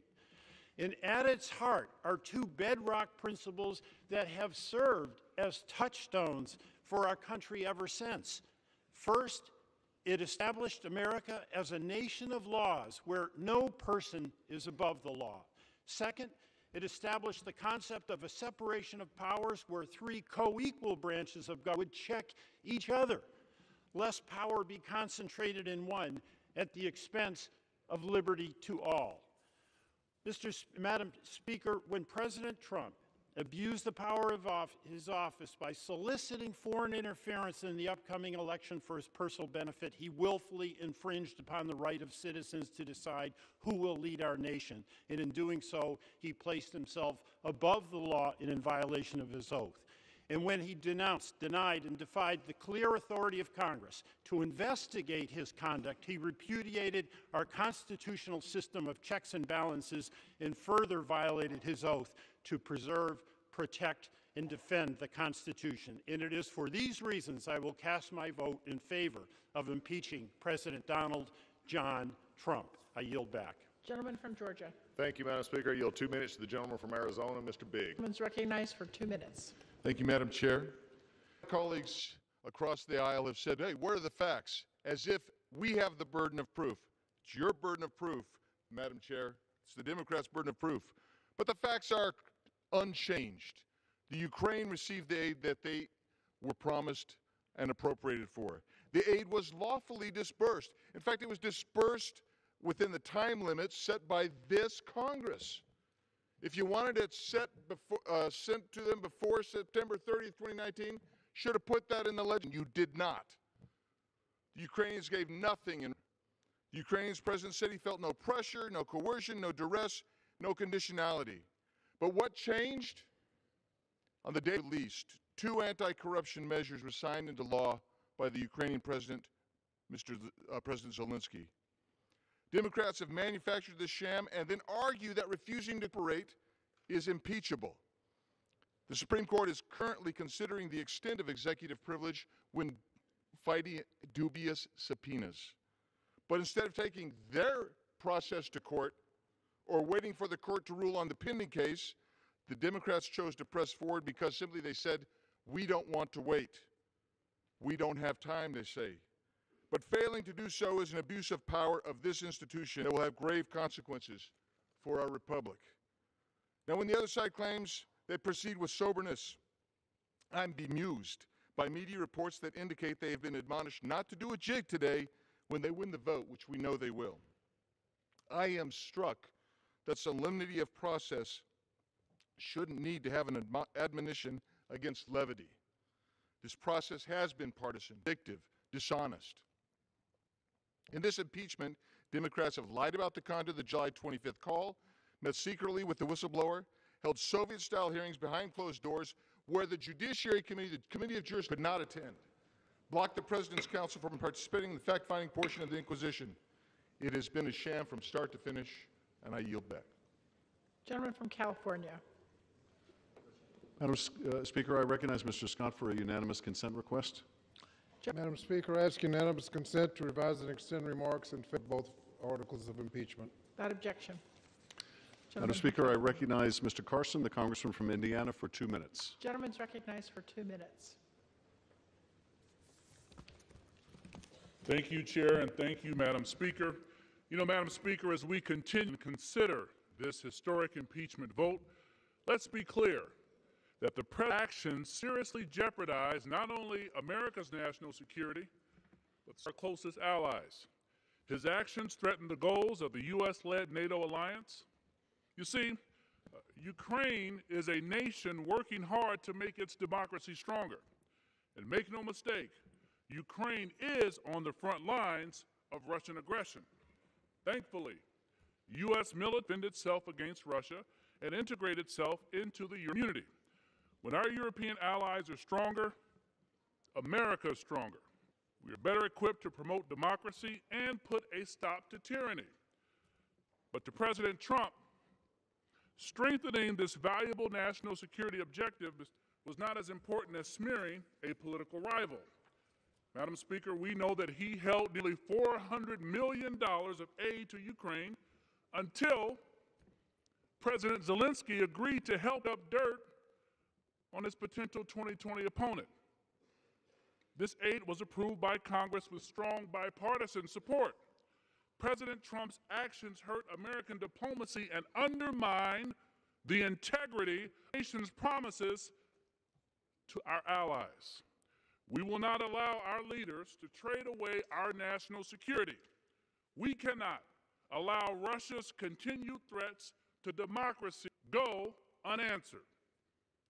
And at its heart are two bedrock principles that have served as touchstones for our country ever since. First, it established America as a nation of laws where no person is above the law. Second, it established the concept of a separation of powers where three co-equal branches of government would check each other, lest power be concentrated in one at the expense of liberty to all. Madam Speaker, when President Trump abused the power of his office by soliciting foreign interference in the upcoming election for his personal benefit, he willfully infringed upon the right of citizens to decide who will lead our nation. And in doing so, he placed himself above the law and in violation of his oath. And when he denounced, denied, and defied the clear authority of Congress to investigate his conduct, he repudiated our constitutional system of checks and balances and further violated his oath to preserve, protect, and defend the Constitution. And it is for these reasons I will cast my vote in favor of impeaching President Donald John Trump. I yield back. Gentleman from Georgia. Thank you, Madam Speaker. I yield 2 minutes to the gentleman from Arizona, Mr. Bigg. Gentleman's recognized for 2 minutes. Thank you, Madam Chair. Colleagues across the aisle have said, hey, where are the facts? As if we have the burden of proof. It's your burden of proof, Madam Chair. It's the Democrats' burden of proof. But the facts are unchanged. The Ukraine received the aid that they were promised and appropriated for. The aid was lawfully dispersed. In fact, it was dispersed within the time limits set by this Congress. If you wanted it sent to them before September 30th, 2019, should have put that in the legend. You did not. The Ukrainians gave nothing. And the Ukrainian president said he felt no pressure, no coercion, no duress, no conditionality. But what changed? On the day released, 2 anti-corruption measures were signed into law by the Ukrainian President, President Zelensky. Democrats have manufactured this sham and then argue that refusing to cooperate is impeachable. The Supreme Court is currently considering the extent of executive privilege when fighting dubious subpoenas. But instead of taking their process to court or waiting for the court to rule on the pending case, the Democrats chose to press forward because simply they said, we don't want to wait. We don't have time, they say. But failing to do so is an abuse of power of this institution that will have grave consequences for our republic. Now, when the other side claims they proceed with soberness, I'm bemused by media reports that indicate they have been admonished not to do a jig today when they win the vote, which we know they will. I am struck that solemnity of process shouldn't need to have an admonition against levity. This process has been partisan, vindictive, dishonest. In this impeachment, Democrats have lied about the content of the July 25th call, met secretly with the whistleblower, held Soviet-style hearings behind closed doors where the Judiciary Committee, the Committee of Jurists, could not attend, blocked the President's Council from participating in the fact-finding portion of the Inquisition. It has been a sham from start to finish, and I yield back. Gentleman from California. Madam Speaker, I recognize Mr. Scott for a unanimous consent request. Madam Speaker, I ask unanimous consent to revise and extend remarks in favor of both articles of impeachment. Without objection. Madam Speaker, I recognize Mr. Carson, the congressman from Indiana, for 2 minutes. Gentleman's recognized for 2 minutes. Thank you, Chair, and thank you, Madam Speaker. You know, Madam Speaker, as we continue to consider this historic impeachment vote, let's be clear that the President's actions seriously jeopardize not only America's national security, but our closest allies. His actions threaten the goals of the U.S.-led NATO alliance. You see, Ukraine is a nation working hard to make its democracy stronger. And make no mistake, Ukraine is on the front lines of Russian aggression. Thankfully, U.S. military defended itself against Russia and integrated itself into the community. When our European allies are stronger, America is stronger. We are better equipped to promote democracy and put a stop to tyranny. But to President Trump, strengthening this valuable national security objective was not as important as smearing a political rival. Madam Speaker, we know that he held nearly $400 million of aid to Ukraine until President Zelensky agreed to help up dirt on his potential 2020 opponent. This aid was approved by Congress with strong bipartisan support. President Trump's actions hurt American diplomacy and undermine the integrity of the nation's promises to our allies. We will not allow our leaders to trade away our national security. We cannot allow Russia's continued threats to democracy go unanswered.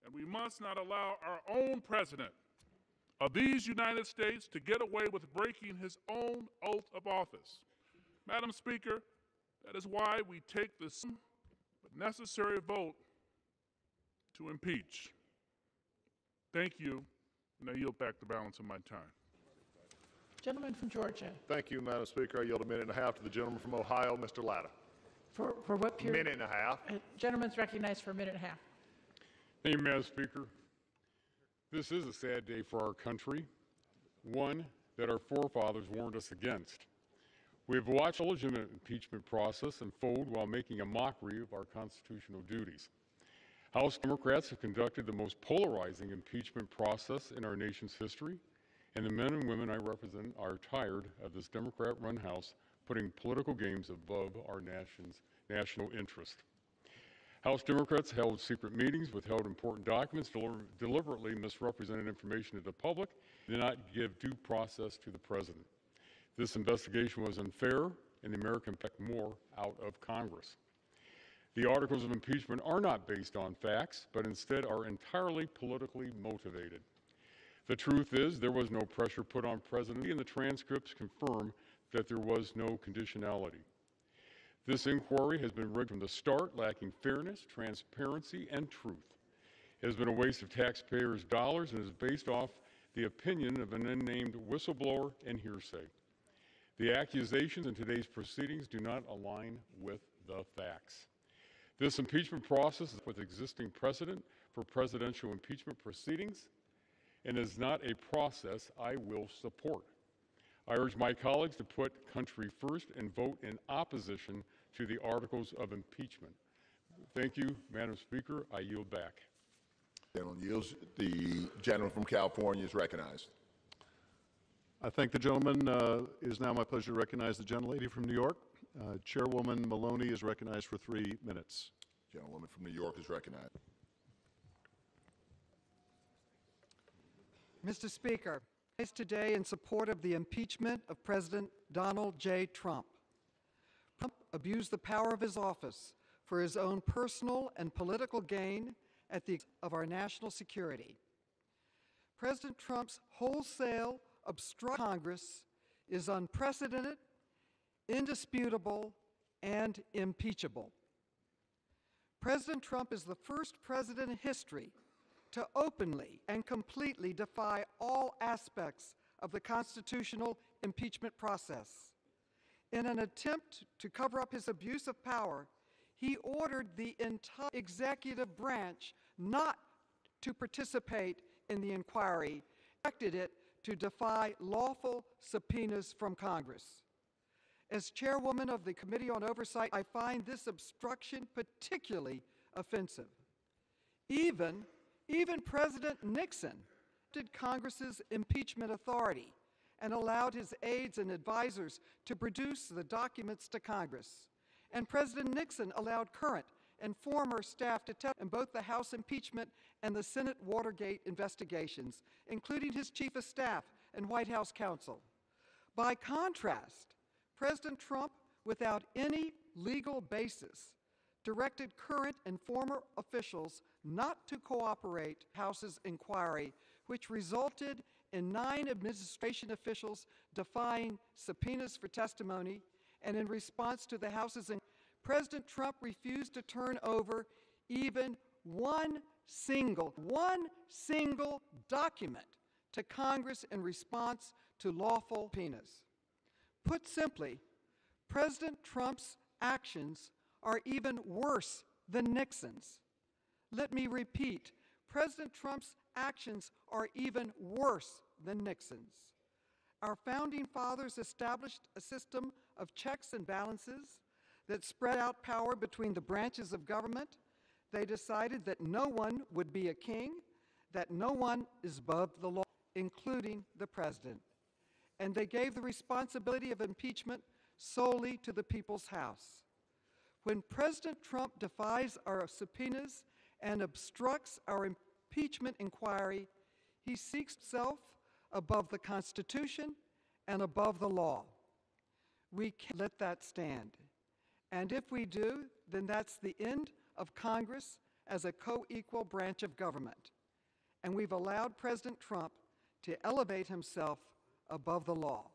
And we must not allow our own president of these United States to get away with breaking his own oath of office. Madam Speaker, that is why we take this necessary vote to impeach. Thank you, and I yield back the balance of my time. Gentleman from Georgia. Thank you, Madam Speaker. I yield a minute and a half to the gentleman from Ohio, Mr. Latta. For what period? Minute and a half. Gentleman's recognized for a minute and a half. Thank you, Madam Speaker. This is a sad day for our country, one that our forefathers warned us against. We have watched a legitimate impeachment process unfold while making a mockery of our constitutional duties. House Democrats have conducted the most polarizing impeachment process in our nation's history, and the men and women I represent are tired of this Democrat-run House putting political games above our nation's national interest. House Democrats held secret meetings, withheld important documents, deliberately misrepresented information to the public, and did not give due process to the President. This investigation was unfair, and the American expect more out of Congress. The articles of impeachment are not based on facts, but instead are entirely politically motivated. The truth is, there was no pressure put on President, and the transcripts confirm that there was no conditionality. This inquiry has been rigged from the start, lacking fairness, transparency, and truth. It has been a waste of taxpayers' dollars and is based off the opinion of an unnamed whistleblower and hearsay. The accusations in today's proceedings do not align with the facts. This impeachment process is with existing precedent for presidential impeachment proceedings and is not a process I will support. I urge my colleagues to put country first and vote in opposition to the articles of impeachment. Thank you, Madam Speaker. I yield back. Gentleman yields. The gentleman from California is recognized. I thank the gentleman. It is now my pleasure to recognize the gentlelady from New York. Chairwoman Maloney is recognized for 3 minutes. Gentlewoman from New York is recognized. Mr. Speaker, I rise today in support of the impeachment of President Donald J. Trump. Trump abused the power of his office for his own personal and political gain at the expense of our national security. President Trump's wholesale obstruction of Congress is unprecedented, indisputable, and impeachable. President Trump is the first president in history to openly and completely defy all aspects of the constitutional impeachment process. In an attempt to cover up his abuse of power, he ordered the entire executive branch not to participate in the inquiry, directed it to defy lawful subpoenas from Congress. As chairwoman of the Committee on Oversight, I find this obstruction particularly offensive. Even President Nixon did Congress's impeachment authority and allowed his aides and advisors to produce the documents to Congress. And President Nixon allowed current and former staff to testify in both the House impeachment and the Senate Watergate investigations, including his chief of staff and White House counsel. By contrast, President Trump, without any legal basis, directed current and former officials not to cooperate with House's inquiry, which resulted in 9 administration officials defying subpoenas for testimony. And in response to the House's inquiry, President Trump refused to turn over even one single document to Congress in response to lawful subpoenas. Put simply, President Trump's actions are even worse than Nixon's. Let me repeat, President Trump's actions are even worse than Nixon's. Our founding fathers established a system of checks and balances that spread out power between the branches of government. They decided that no one would be a king, that no one is above the law, including the president. And they gave the responsibility of impeachment solely to the people's house. When President Trump defies our subpoenas and obstructs our impeachment inquiry, he seeks himself above the Constitution and above the law. We can't let that stand. And if we do, then that's the end of Congress as a co-equal branch of government. And we've allowed President Trump to elevate himself above the law.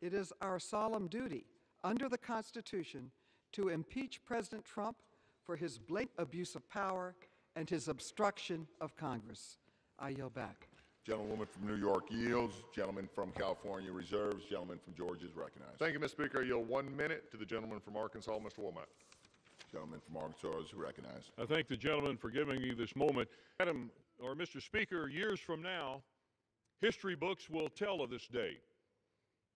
It is our solemn duty under the Constitution to impeach President Trump for his blatant abuse of power and his obstruction of Congress. I yield back. Gentlewoman from New York yields. Gentleman from California reserves. Gentleman from Georgia is recognized. Thank you, Mr. Speaker. I yield 1 minute to the gentleman from Arkansas, Mr. Wilmot. Gentleman from Arkansas is recognized. I thank the gentleman for giving me this moment. Madam, or Mr. Speaker, years from now, history books will tell of this day.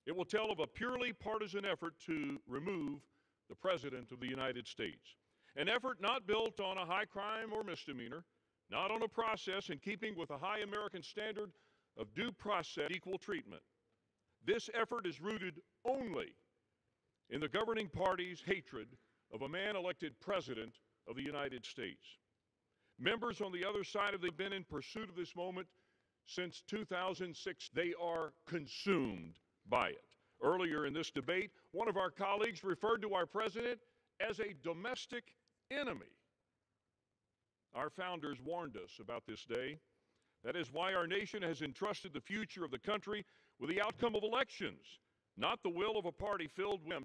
It will tell of a purely partisan effort to remove the President of the United States. An effort not built on a high crime or misdemeanor, not on a process in keeping with a high American standard of due process, equal treatment. This effort is rooted only in the governing party's hatred of a man elected President of the United States. Members on the other side have been in pursuit of this moment since 2006. They are consumed by it. Earlier in this debate, one of our colleagues referred to our president as a domestic enemy. Our founders warned us about this day. That is why our nation has entrusted the future of the country with the outcome of elections, not the will of a party filled with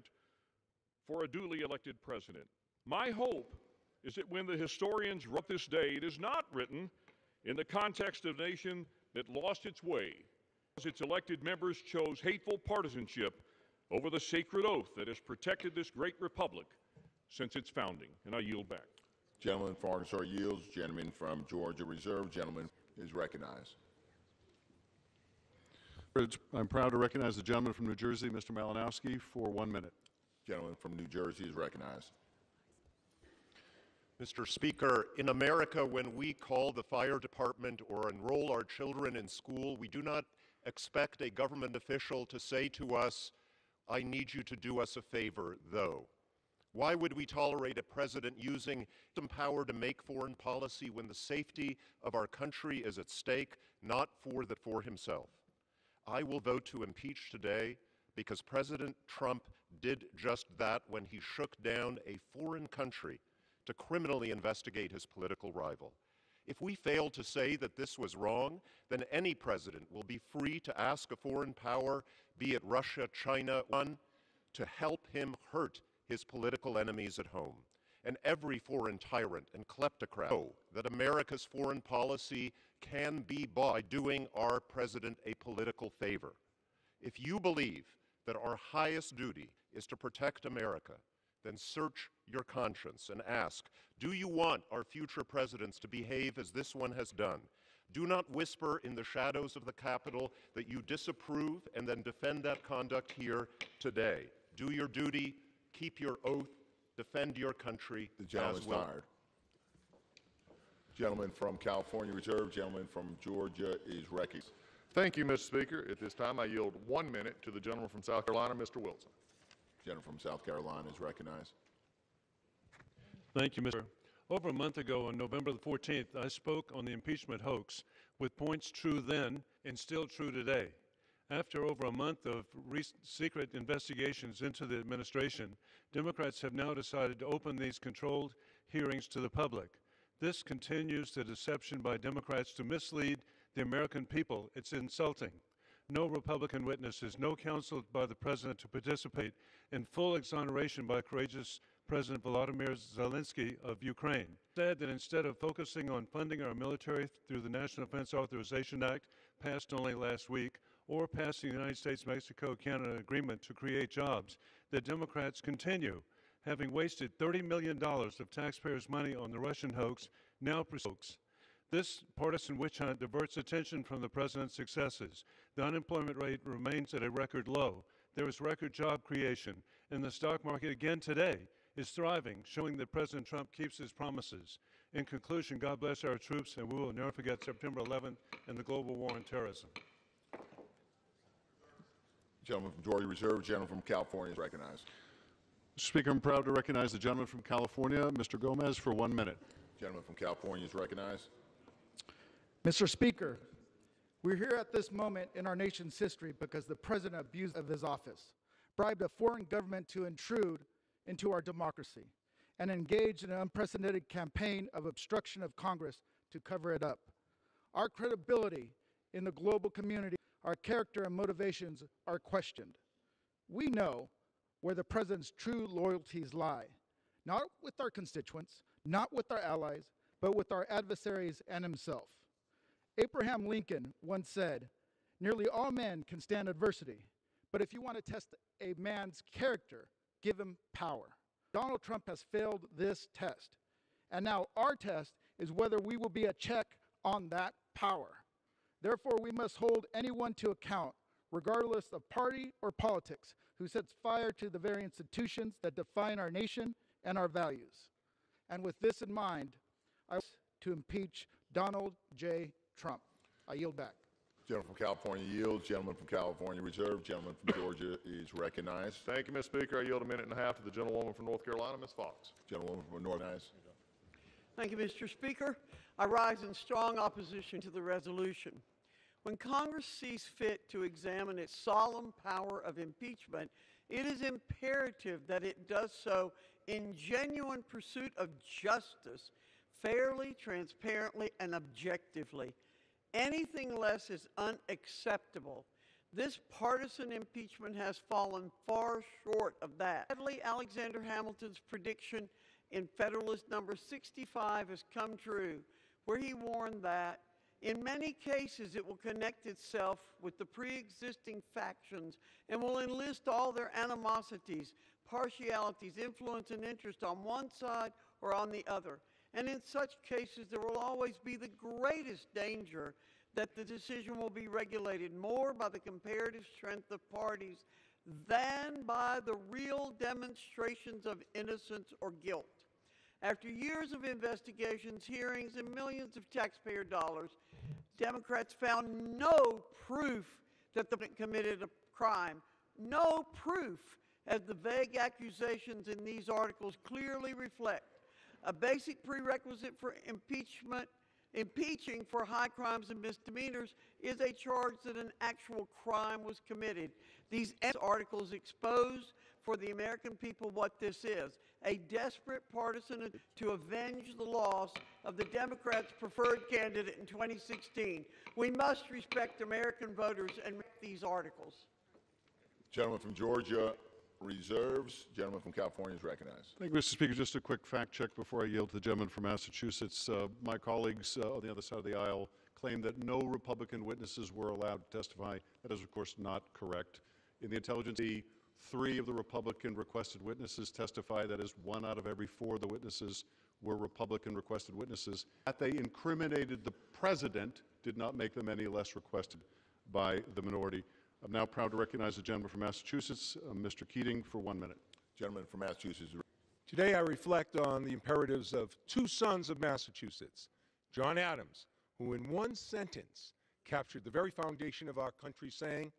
for a duly elected president. My hope is that when the historians wrote this day, it is not written in the context of a nation that lost its way, as its elected members chose hateful partisanship over the sacred oath that has protected this great republic since its founding. And I yield back. Gentleman from Arkansas yields. Gentleman from Georgia reserved. Gentleman is recognized. I'm proud to recognize the gentleman from New Jersey, Mr. Malinowski, for 1 minute. Gentleman from New Jersey is recognized. Mr. Speaker, in America, when we call the fire department or enroll our children in school, we do not expect a government official to say to us, "I need you to do us a favor, though." Why would we tolerate a president using some power to make foreign policy when the safety of our country is at stake, not for himself? I will vote to impeach today because President Trump did just that when he shook down a foreign country to criminally investigate his political rival. If we fail to say that this was wrong, then any president will be free to ask a foreign power, be it Russia, China, to help him hurt his political enemies at home. And every foreign tyrant and kleptocrat know that America's foreign policy can be bought by doing our president a political favor. If you believe that our highest duty is to protect America, then search your conscience and ask, do you want our future presidents to behave as this one has done? Do not whisper in the shadows of the Capitol that you disapprove and then defend that conduct here today. Do your duty, keep your oath, defend your country. The gentleman is tired. Gentleman from California reserved. Gentleman from Georgia is recognized. Thank you, Mr. Speaker. At this time, I yield 1 minute to the gentleman from South Carolina, Mr. Wilson. Gentleman from South Carolina is recognized. Thank you, Mr. Over a month ago, on November the 14th, I spoke on the impeachment hoax with points true then and still true today. After over a month of secret investigations into the administration, Democrats have now decided to open these controlled hearings to the public. This continues the deception by Democrats to mislead the American people. It's insulting. No Republican witnesses, no counsel by the president to participate in full exoneration by courageous President Volodymyr Zelensky of Ukraine. Said that instead of focusing on funding our military through the National Defense Authorization Act, passed only last week, or passing the United States-Mexico-Canada agreement to create jobs, the Democrats continue, having wasted $30 million of taxpayers' money on the Russian hoax, now hoax. This partisan witch hunt diverts attention from the president's successes. The unemployment rate remains at a record low. There is record job creation, and the stock market again today is thriving, showing that President Trump keeps his promises. In conclusion, God bless our troops, and we will never forget September 11th and the global war on terrorism. Gentleman from Georgia reserved. Gentleman from California is recognized. Mr. Speaker, I'm proud to recognize the gentleman from California, Mr. Gomez, for 1 minute. Gentleman from California is recognized. Mr. Speaker, we're here at this moment in our nation's history because the president abused of his office, bribed a foreign government to intrude into our democracy, and engaged in an unprecedented campaign of obstruction of Congress to cover it up. Our credibility in the global community, our character and motivations are questioned. We know where the president's true loyalties lie, not with our constituents, not with our allies, but with our adversaries and himself. Abraham Lincoln once said, "Nearly all men can stand adversity, but if you want to test a man's character, give him power." Donald Trump has failed this test, and now our test is whether we will be a check on that power. Therefore, we must hold anyone to account, regardless of party or politics, who sets fire to the very institutions that define our nation and our values. And with this in mind, I want to impeach Donald J. Trump. I yield back. Gentleman from California yields. Gentleman from California reserved. Gentleman from Georgia is recognized. Thank you, Mr. Speaker. I yield 1.5 minutes to the gentlewoman from North Carolina, Ms. Fox. Gentlewoman from North Carolina. Thank you, Mr. Speaker. I rise in strong opposition to the resolution. When Congress sees fit to examine its solemn power of impeachment, it is imperative that it does so in genuine pursuit of justice, fairly, transparently, and objectively. Anything less is unacceptable. This partisan impeachment has fallen far short of that. Sadly, Alexander Hamilton's prediction in Federalist number 65 has come true, where he warned that in many cases it will connect itself with the pre-existing factions and will enlist all their animosities, partialities, influence, and interest on one side or on the other. And in such cases, there will always be the greatest danger that the decision will be regulated more by the comparative strength of parties than by the real demonstrations of innocence or guilt. After years of investigations, hearings, and millions of taxpayer dollars, Democrats found no proof that the president committed a crime. No proof, as the vague accusations in these articles clearly reflect. A basic prerequisite for impeaching for high crimes and misdemeanors is a charge that an actual crime was committed. These articles expose for the American people what this is: a desperate partisan to avenge the loss of the Democrats' preferred candidate in 2016. We must respect American voters and make these articles. Gentleman from Georgia reserves. Gentleman from California is recognized. Thank you, Mr. Speaker. Just a quick fact check before I yield to the gentleman from Massachusetts. My colleagues on the other side of the aisle claim that no Republican witnesses were allowed to testify. That is, of course, not correct. In the intelligence, 3 of the Republican requested witnesses testify. That is, 1 out of every 4 of the witnesses were Republican requested witnesses. That they incriminated the president did not make them any less requested by the minority. I'm now proud to recognize the gentleman from Massachusetts, Mr. Keating, for 1 minute. Gentleman from Massachusetts. Today I reflect on the imperatives of 2 sons of Massachusetts, John Adams, who in one sentence captured the very foundation of our country, saying,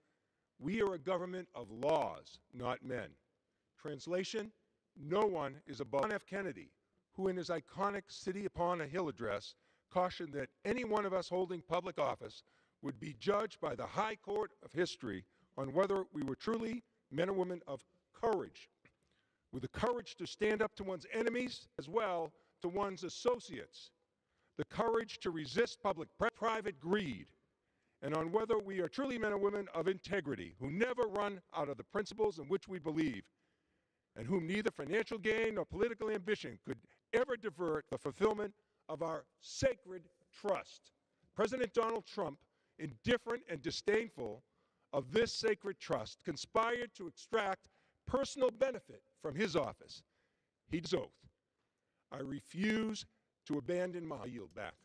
"We are a government of laws, not men." Translation: no one is above. John F. Kennedy, who in his iconic City Upon a Hill address cautioned that any one of us holding public office would be judged by the high court of history on whether we were truly men and women of courage, with the courage to stand up to one's enemies as well to one's associates, the courage to resist public-private greed, and on whether we are truly men and women of integrity who never run out of the principles in which we believe, and whom neither financial gain nor political ambition could ever divert the fulfillment of our sacred trust. President Donald Trump, indifferent and disdainful of this sacred trust, conspired to extract personal benefit from his office. He took oath. I refuse to abandon my yield back.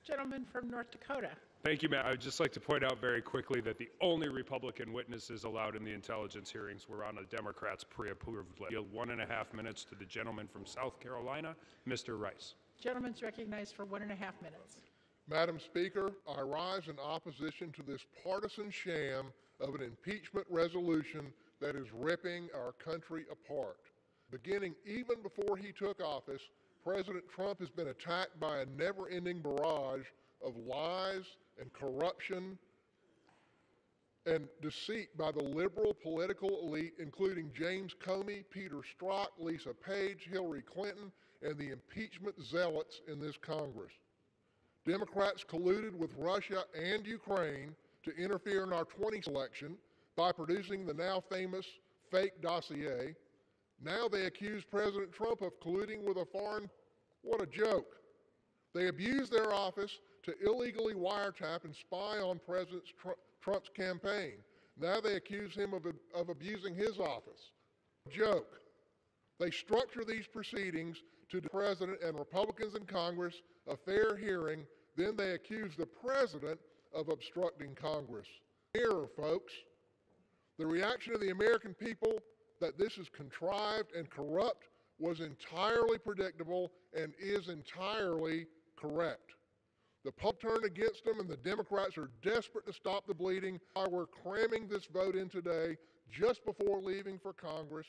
Gentleman from North Dakota. Thank you, Matt. I would just like to point out very quickly that the only Republican witnesses allowed in the intelligence hearings were on a Democrat's pre-approved list. I yield 1.5 minutes to the gentleman from South Carolina, Mr. Rice. Gentleman's recognized for 1.5 minutes. Madam Speaker, I rise in opposition to this partisan sham of an impeachment resolution that is ripping our country apart. Beginning even before he took office, President Trump has been attacked by a never-ending barrage of lies and corruption and deceit by the liberal political elite, including James Comey, Peter Strzok, Lisa Page, Hillary Clinton, and the impeachment zealots in this Congress. Democrats colluded with Russia and Ukraine to interfere in our 2020 election by producing the now famous fake dossier. Now they accuse President Trump of colluding with a foreign. What a joke. They abused their office to illegally wiretap and spy on President Trump's campaign. Now they accuse him of abusing his office. Joke. They structure these proceedings to the President and Republicans in Congress a fair hearing, then they accuse the President of obstructing Congress. Error, folks. The reaction of the American people that this is contrived and corrupt was entirely predictable and is entirely correct. The public turned against them, and the Democrats are desperate to stop the bleeding. We're cramming this vote in today just before leaving for Congress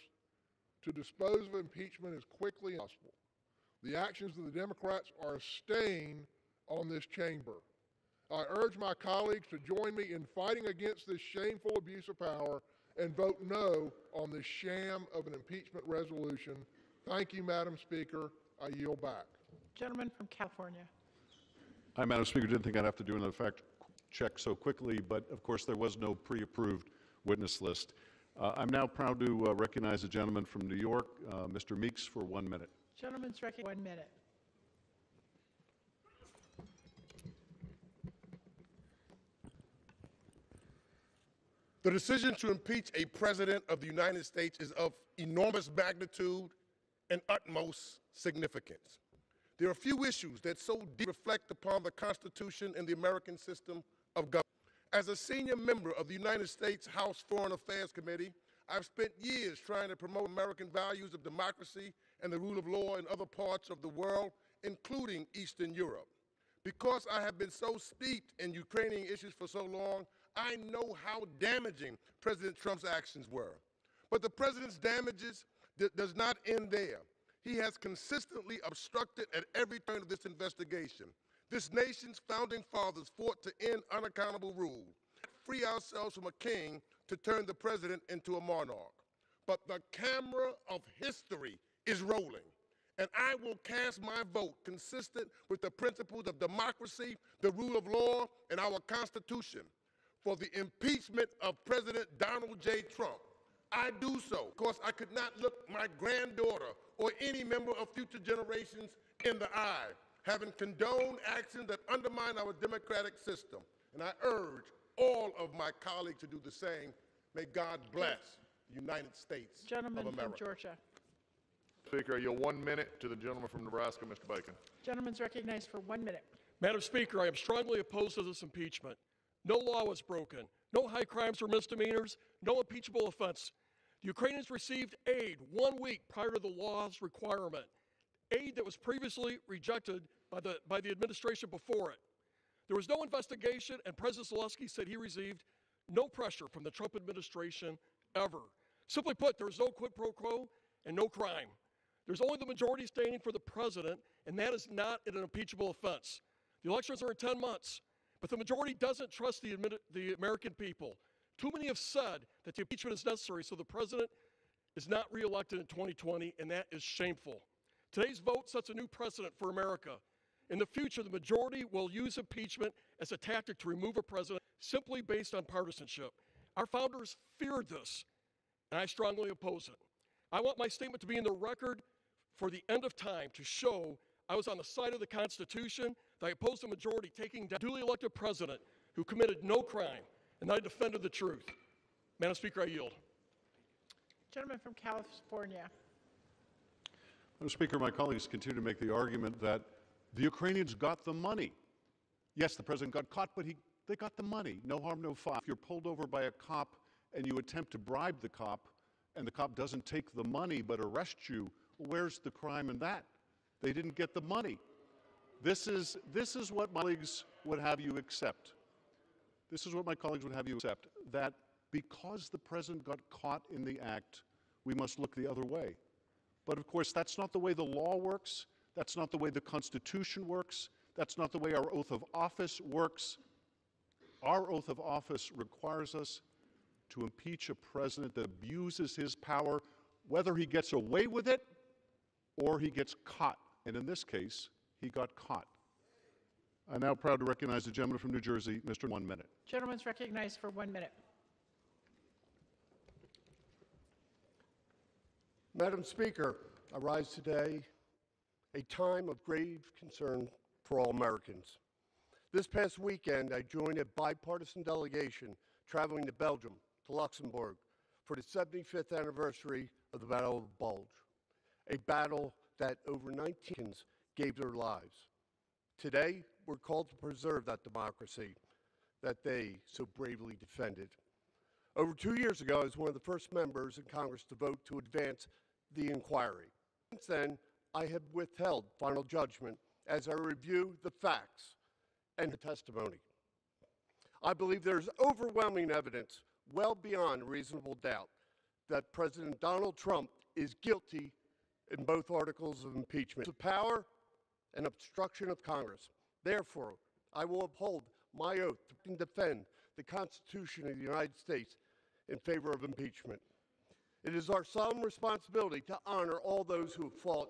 to dispose of impeachment as quickly as possible. The actions of the Democrats are a stain on this chamber. I urge my colleagues to join me in fighting against this shameful abuse of power and vote no on this sham of an impeachment resolution. Thank you, Madam Speaker. I yield back. Gentleman from California. Madam Speaker, didn't think I'd have to do another fact check so quickly, but of course there was no pre-approved witness list. I'm now proud to recognize a gentleman from New York, Mr. Meeks, for 1 minute. Gentleman's recognized 1 minute. The decision to impeach a president of the United States is of enormous magnitude and utmost significance. There are few issues that so deeply reflect upon the Constitution and the American system of government. As a senior member of the United States House Foreign Affairs Committee, I've spent years trying to promote American values of democracy and the rule of law in other parts of the world, including Eastern Europe. Because I have been so steeped in Ukrainian issues for so long, I know how damaging President Trump's actions were. But the president's damages does not end there. He has consistently obstructed at every turn of this investigation. This nation's founding fathers fought to end unaccountable rule, free ourselves from a king to turn the president into a monarch. But the camera of history is rolling, and I will cast my vote consistent with the principles of democracy, the rule of law, and our Constitution for the impeachment of President Donald J. Trump. I do so because I could not look my granddaughter or any member of future generations in the eye, having condoned actions that undermine our democratic system. And I urge all of my colleagues to do the same. May God bless the United States Gentleman of America. from Georgia. Speaker, I yield 1 minute to the gentleman from Nebraska, Mr. Bacon. Gentleman's recognized for 1 minute. Madam Speaker, I am strongly opposed to this impeachment. No law was broken. No high crimes or misdemeanors. No impeachable offense. The Ukrainians received aid 1 week prior to the law's requirement, aid that was previously rejected by the administration before it. There was no investigation, and President Zelensky said he received no pressure from the Trump administration ever. Simply put, there is no quid pro quo and no crime. There's only the majority standing for the president, and that is not an impeachable offense. The elections are in 10 months, but the majority doesn't trust the American people. Too many have said that the impeachment is necessary so the president is not reelected in 2020, and that is shameful. Today's vote sets a new precedent for America. In the future, the majority will use impeachment as a tactic to remove a president simply based on partisanship. Our founders feared this, and I strongly oppose it. I want my statement to be in the record for the end of time to show I was on the side of the Constitution, that I opposed the majority taking down a duly elected president who committed no crime, and I defended the truth. Madam Speaker, I yield. Gentleman from California. Madam Speaker, my colleagues continue to make the argument that the Ukrainians got the money. Yes, the president got caught, but they got the money. No harm, no foul. If you're pulled over by a cop and you attempt to bribe the cop, and the cop doesn't take the money but arrests you, where's the crime in that? They didn't get the money. This is what my colleagues would have you accept. This is what my colleagues would have you accept, that because the president got caught in the act, we must look the other way. But of course, that's not the way the law works. That's not the way the Constitution works. That's not the way our oath of office works. Our oath of office requires us to impeach a president that abuses his power, whether he gets away with it or he gets caught. And in this case, he got caught. I'm now proud to recognize the gentleman from New Jersey, Mr. 1 minute. Gentleman's recognized for 1 minute. Madam Speaker, I rise today, a time of grave concern for all Americans. This past weekend, I joined a bipartisan delegation traveling to Belgium, to Luxembourg, for the 75th anniversary of the Battle of the Bulge, a battle that over 19 gave their lives. Today, we're called to preserve that democracy that they so bravely defended. Over 2 years ago, I was one of the first members in Congress to vote to advance the inquiry. Since then, I have withheld final judgment as I review the facts and the testimony. I believe there's overwhelming evidence, well beyond reasonable doubt, that President Donald Trump is guilty in both articles of impeachment of power and obstruction of Congress. Therefore, I will uphold my oath to defend the Constitution of the United States in favor of impeachment. It is our solemn responsibility to honor all those who have fought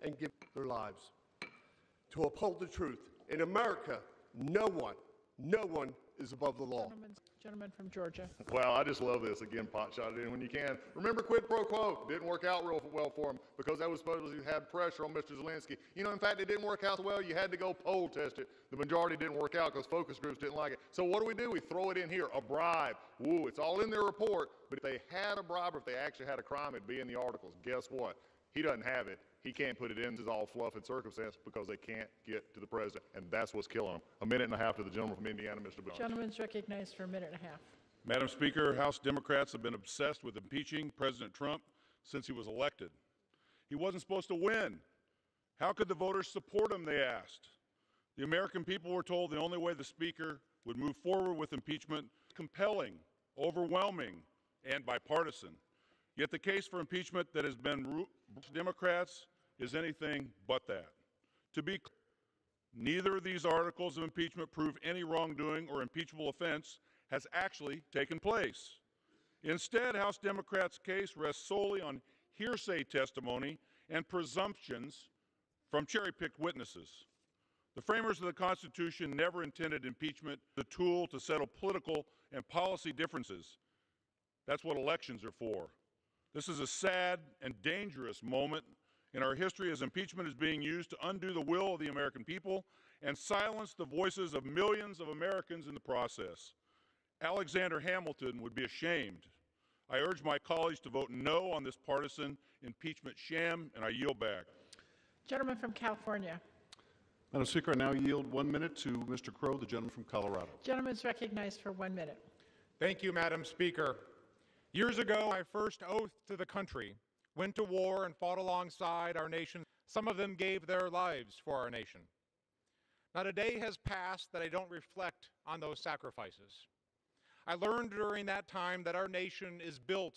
and given their lives, to uphold the truth. In America, no one is above the law. Gentleman from Georgia. Well, I just love this. Again, pot shot it in when you can. Remember quid pro quo. Didn't work out real well for him because that was supposedly had pressure on Mr. Zelensky. You know, in fact, it didn't work out so well. You had to go poll test it. The majority didn't work out because focus groups didn't like it. So what do? We throw it in here, a bribe. Woo, it's all in their report. But if they had a bribe or if they actually had a crime, it'd be in the articles. Guess what? He doesn't have it. He can't put it in. This is all fluff and circumstance because they can't get to the president. And that's what's killing him. A minute and a half to the gentleman from Indiana, Mr. Bush. Gentleman's recognized for a minute and a half. Madam Speaker, House Democrats have been obsessed with impeaching President Trump since he was elected. He wasn't supposed to win. How could the voters support him, they asked. The American people were told the only way the Speaker would move forward with impeachment was compelling, overwhelming, and bipartisan. Yet the case for impeachment that has been Democrats is anything but that. To be clear, neither of these articles of impeachment prove any wrongdoing or impeachable offense has actually taken place. Instead, House Democrats' case rests solely on hearsay testimony and presumptions from cherry-picked witnesses. The framers of the Constitution never intended impeachment as a tool to settle political and policy differences. That's what elections are for. This is a sad and dangerous moment in our history as impeachment is being used to undo the will of the American people and silence the voices of millions of Americans in the process. Alexander Hamilton would be ashamed. I urge my colleagues to vote no on this partisan impeachment sham, and I yield back. Gentleman from California. Madam Speaker, I now yield 1 minute to Mr. Crow, the gentleman from Colorado. Gentleman's recognized for 1 minute. Thank you, Madam Speaker. Years ago, my first oath to the country went to war and fought alongside our nation. Some of them gave their lives for our nation. Not a day has passed that I don't reflect on those sacrifices. I learned during that time that our nation is built.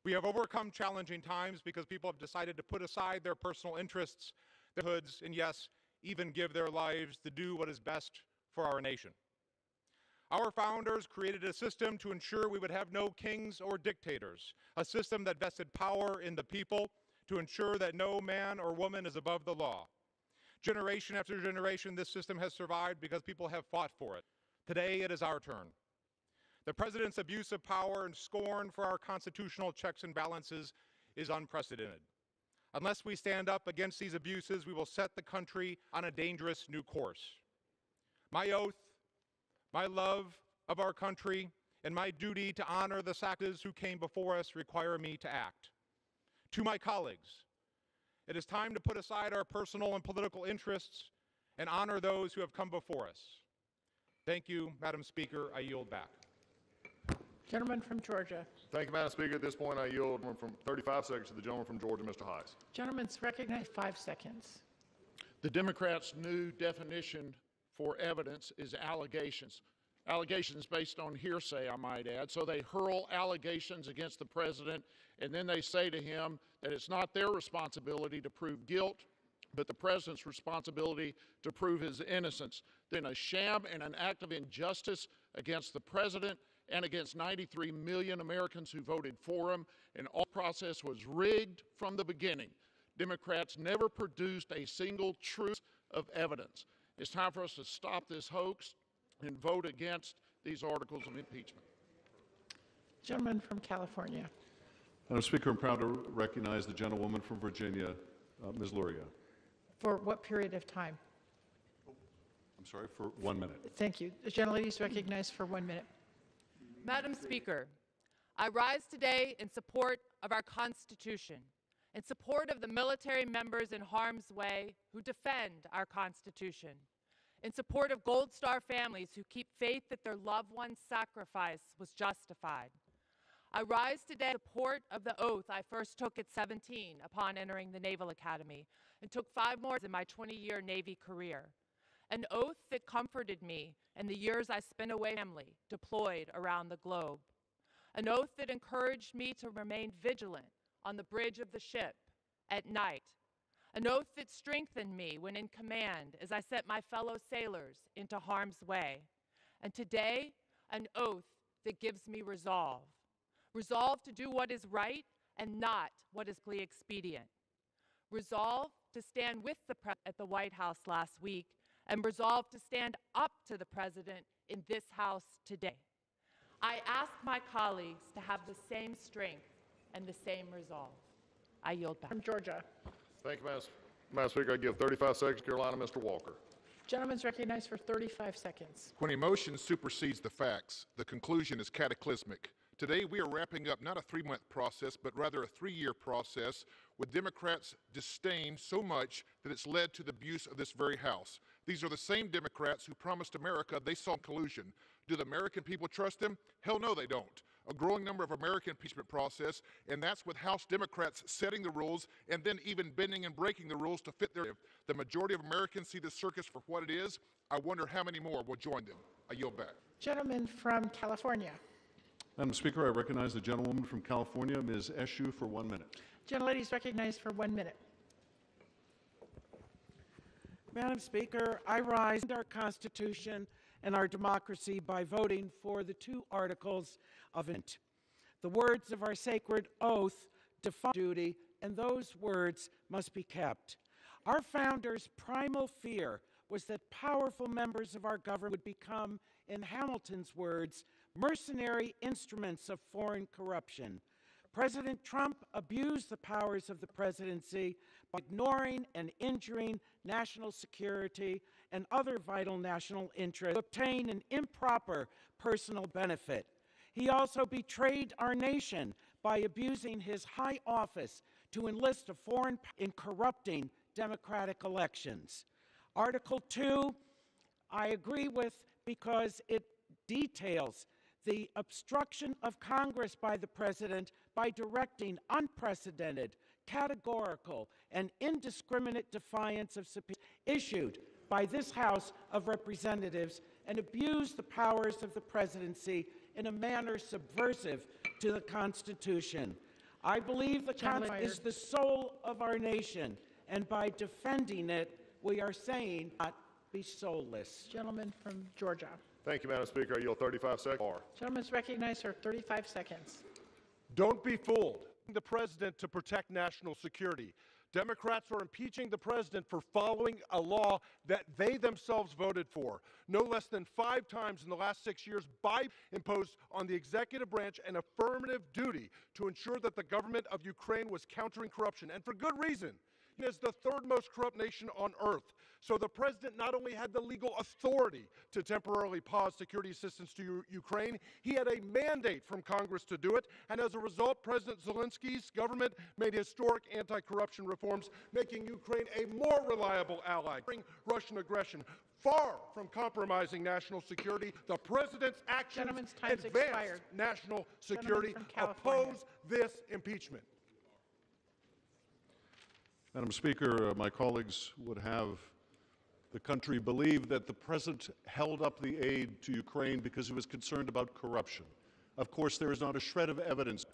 We have overcome challenging times because people have decided to put aside their personal interests, their hoods, and yes, even give their lives to do what is best for our nation. Our founders created a system to ensure we would have no kings or dictators, a system that vested power in the people to ensure that no man or woman is above the law. Generation after generation, this system has survived because people have fought for it. Today, it is our turn. The president's abuse of power and scorn for our constitutional checks and balances is unprecedented. Unless we stand up against these abuses, we will set the country on a dangerous new course. My oath, my love of our country, and my duty to honor the sacrifices who came before us require me to act. To my colleagues, it is time to put aside our personal and political interests and honor those who have come before us. Thank you, Madam Speaker. I yield back. Gentleman from Georgia. Thank you, Madam Speaker. At this point, I yield from 35 seconds to the gentleman from Georgia, Mr. Heiss. Gentleman's recognized 5 seconds. The Democrats' new definition for evidence is allegations. Allegations based on hearsay, I might add. So they hurl allegations against the president, and then they say to him that it's not their responsibility to prove guilt, but the president's responsibility to prove his innocence. Then a sham and an act of injustice against the president and against 93 million Americans who voted for him, and all process was rigged from the beginning. Democrats never produced a single truth of evidence. It's time for us to stop this hoax and vote against these articles of impeachment. Gentleman from California. Madam Speaker, I'm proud to recognize the gentlewoman from Virginia, Ms. Luria. For what period of time? I'm sorry, for 1 minute. Thank you. The gentlelady is recognized for 1 minute. Madam Speaker, I rise today in support of our Constitution, in support of the military members in harm's way who defend our Constitution, in support of Gold Star families who keep faith that their loved one's sacrifice was justified. I rise today in support of the oath I first took at 17 upon entering the Naval Academy and took 5 more in my 20-year Navy career. An oath that comforted me in the years I spent away from family, deployed around the globe. An oath that encouraged me to remain vigilant on the bridge of the ship at night. An oath that strengthened me when in command as I set my fellow sailors into harm's way. And today, an oath that gives me resolve. Resolve to do what is right and not what is politically expedient. Resolve to stand with the President at the White House last week and resolve to stand up to the President in this House today. I ask my colleagues to have the same strength and the same resolve. I yield back. From Georgia. Thank you, Madam Speaker. I give 35 seconds to Carolina, Mr. Walker. Gentleman's recognized for 35 seconds. When emotion supersedes the facts, the conclusion is cataclysmic. Today, we are wrapping up not a 3-month process, but rather a 3-year process with Democrats' disdain so much that it's led to the abuse of this very House. These are the same Democrats who promised America they saw collusion. Do the American people trust them? Hell no, they don't. A growing number of American impeachment process, and that's with House Democrats setting the rules and then even bending and breaking the rules to fit their. The majority of Americans see this circus for what it is. I wonder how many more will join them. I yield back. Gentleman from California. Madam Speaker, I recognize the gentlewoman from California, Ms. Eshoo, for 1 minute. Gentlelady is recognized for 1 minute. Madam Speaker, I rise to our Constitution and our democracy by voting for the 2 articles of it. The words of our sacred oath define duty, and those words must be kept. Our founders' primal fear was that powerful members of our government would become, in Hamilton's words, mercenary instruments of foreign corruption. President Trump abused the powers of the presidency by ignoring and injuring national security and other vital national interests to obtain an improper personal benefit. He also betrayed our nation by abusing his high office to enlist a foreign power in corrupting democratic elections. Article 2, I agree with because it details the obstruction of Congress by the President by directing unprecedented, categorical, and indiscriminate defiance of subpoenas issued by this House of Representatives and abuse the powers of the presidency in a manner subversive to the Constitution. I believe the Constitution is the soul of our nation, and by defending it, we are saying not be soulless. Gentleman from Georgia. Thank you, Madam Speaker. I yield 35 seconds. Gentleman's recognized for 35 seconds. Don't be fooled. The president to protect national security. Democrats are impeaching the president for following a law that they themselves voted for. No less than 5 times in the last 6 years, Biden imposed on the executive branch an affirmative duty to ensure that the government of Ukraine was countering corruption, and for good reason. It is the 3rd most corrupt nation on earth. So the president not only had the legal authority to temporarily pause security assistance to Ukraine, he had a mandate from Congress to do it. And as a result, President Zelensky's government made historic anti-corruption reforms, making Ukraine a more reliable ally during Russian aggression. Far from compromising national security, the president's actions advance national security. Oppose this impeachment. Madam Speaker, my colleagues would have the country believe that the president held up the aid to Ukraine because he was concerned about corruption. Of course, there is not a shred of evidence.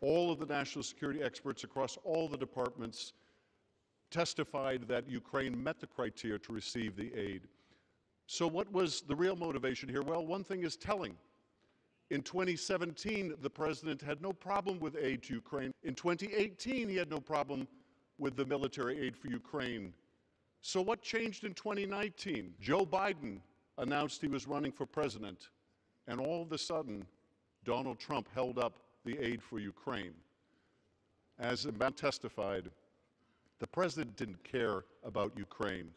All of the national security experts across all the departments testified that Ukraine met the criteria to receive the aid. So what was the real motivation here? Well, one thing is telling. In 2017, the president had no problem with aid to Ukraine. In 2018, he had no problem with the military aid for Ukraine. So what changed in 2019? Joe Biden announced he was running for president, and all of a sudden, Donald Trump held up the aid for Ukraine. As Ambassador testified, the president didn't care about Ukraine.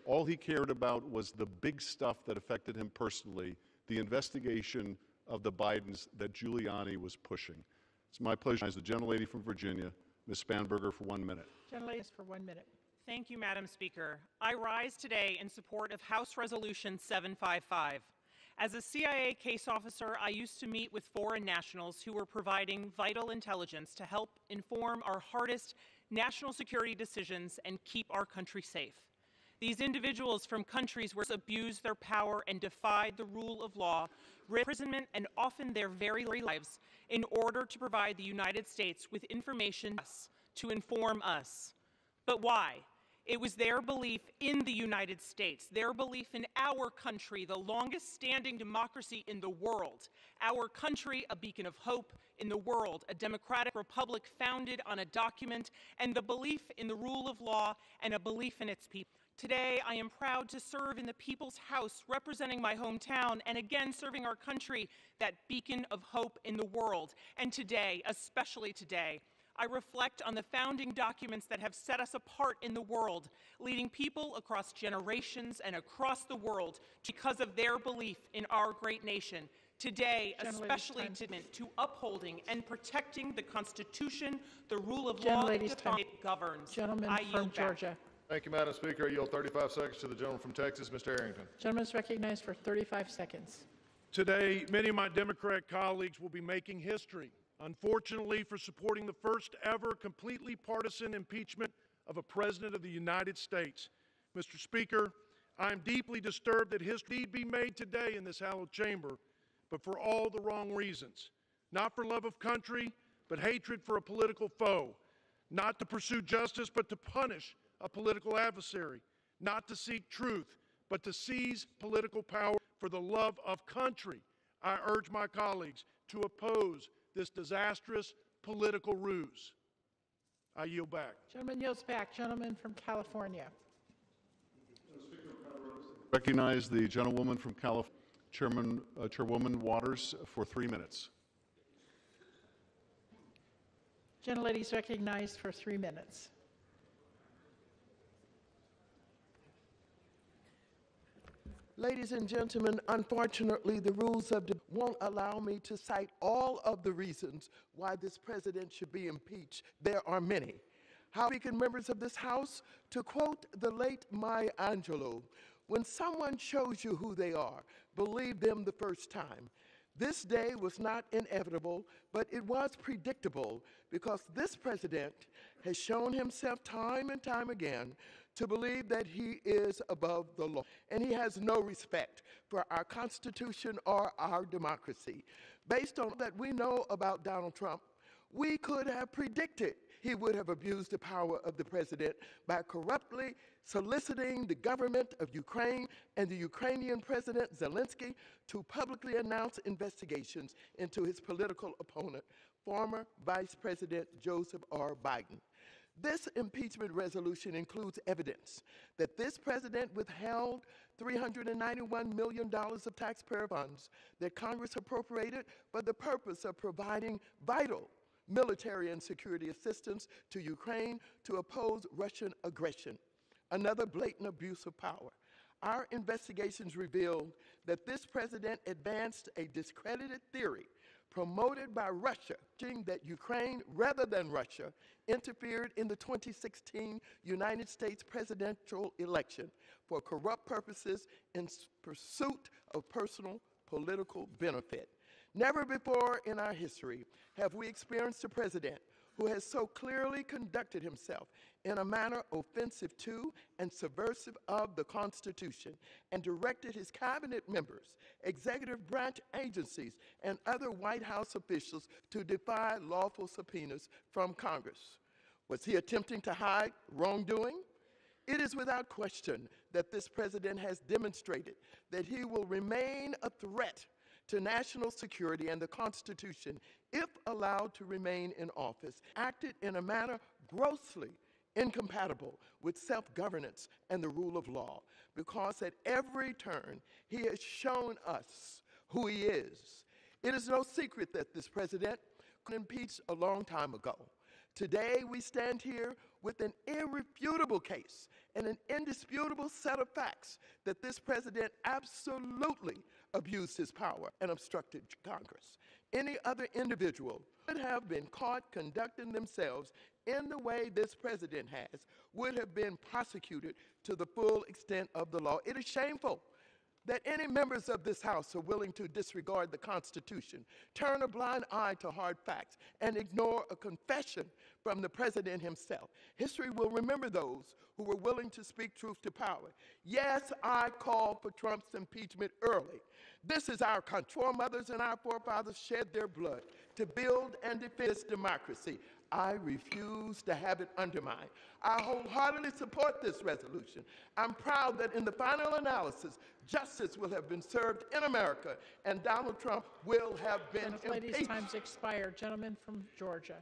All he cared about was the big stuff that affected him personally, the investigation of the Bidens that Giuliani was pushing. It's my pleasure to recognize the gentlelady from Virginia, Ms. Spanberger, for 1 minute. Gentlelady is for 1 minute. Thank you, Madam Speaker. I rise today in support of House Resolution 755. As a CIA case officer, I used to meet with foreign nationals who were providing vital intelligence to help inform our hardest national security decisions and keep our country safe. These individuals from countries where abused their power and defied the rule of law, imprisonment, and often their very lives in order to provide the United States with information to inform us. But why? It was their belief in the United States, their belief in our country, the longest standing democracy in the world, our country, a beacon of hope in the world, a democratic republic founded on a document, and the belief in the rule of law and a belief in its people. Today, I am proud to serve in the People's House, representing my hometown, and again serving our country, that beacon of hope in the world. And today, especially today, I reflect on the founding documents that have set us apart in the world, leading people across generations and across the world because of their belief in our great nation. Today, especially to upholding and protecting the Constitution, the rule of law, it governs. Gentleman from Georgia. Thank you, Madam Speaker. I yield 35 seconds to the gentleman from Texas, Mr. Arrington. Gentleman is recognized for 35 seconds. Today, many of my Democrat colleagues will be making history, unfortunately, for supporting the first ever completely partisan impeachment of a President of the United States. Mr. Speaker, I am deeply disturbed that history be made today in this hallowed chamber, but for all the wrong reasons. Not for love of country, but hatred for a political foe. Not to pursue justice, but to punish a political adversary. Not to seek truth, but to seize political power for the love of country. I urge my colleagues to oppose this disastrous political ruse. I yield back. Gentleman yields back. Gentleman from California. Recognize the gentlewoman from California, Chairwoman Waters, for 3 minutes. Gentlelady is recognized for 3 minutes. Ladies and gentlemen, unfortunately, the rules of the won't allow me to cite all of the reasons why this president should be impeached. There are many. How we can members of this House, to quote the late Maya Angelou, when someone shows you who they are, believe them the first time. This day was not inevitable, but it was predictable because this president has shown himself time and time again to believe that he is above the law, and he has no respect for our Constitution or our democracy. Based on that we know about Donald Trump, we could have predicted he would have abused the power of the president by corruptly soliciting the government of Ukraine and the Ukrainian President Zelensky to publicly announce investigations into his political opponent, former Vice President Joseph R. Biden. This impeachment resolution includes evidence that this president withheld $391 million of taxpayer funds that Congress appropriated for the purpose of providing vital military and security assistance to Ukraine to oppose Russian aggression, another blatant abuse of power. Our investigations revealed that this president advanced a discredited theory promoted by Russia, that Ukraine, rather than Russia, interfered in the 2016 United States presidential election for corrupt purposes in pursuit of personal political benefit. Never before in our history have we experienced a president who has so clearly conducted himself in a manner offensive to and subversive of the Constitution and directed his cabinet members, executive branch agencies, and other White House officials to defy lawful subpoenas from Congress. Was he attempting to hide wrongdoing? It is without question that this president has demonstrated that he will remain a threat to national security and the Constitution if allowed to remain in office, acted in a manner grossly incompatible with self-governance and the rule of law, because at every turn he has shown us who he is. It is no secret that this president was impeached a long time ago. Today we stand here with an irrefutable case and an indisputable set of facts that this president absolutely abused his power and obstructed Congress. Any other individual would have been caught conducting themselves in the way this president has, would have been prosecuted to the full extent of the law. It is shameful that any members of this House are willing to disregard the Constitution, turn a blind eye to hard facts, and ignore a confession from the president himself. History will remember those who were willing to speak truth to power. Yes, I called for Trump's impeachment early. This is our country. Our mothers and our forefathers shed their blood to build and defend this democracy. I refuse to have it undermined. I wholeheartedly support this resolution. I'm proud that in the final analysis, justice will have been served in America and Donald Trump will have been Ladies' impeached. time's expired. Gentleman from Georgia.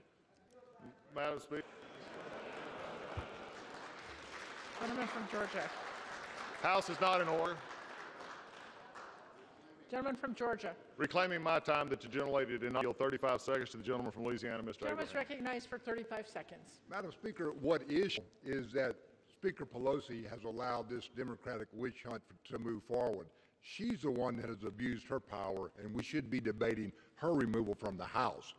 Madam Speaker. Gentleman from Georgia. House is not in order. Gentleman from Georgia. Reclaiming my time that the gentlelady did not yield 35 seconds to the gentleman from Louisiana, Mr. Gentleman is Abraham. recognized for 35 seconds. Madam Speaker, what is that Speaker Pelosi has allowed this Democratic witch hunt to move forward. She's the one that has abused her power, and we should be debating her removal from the House.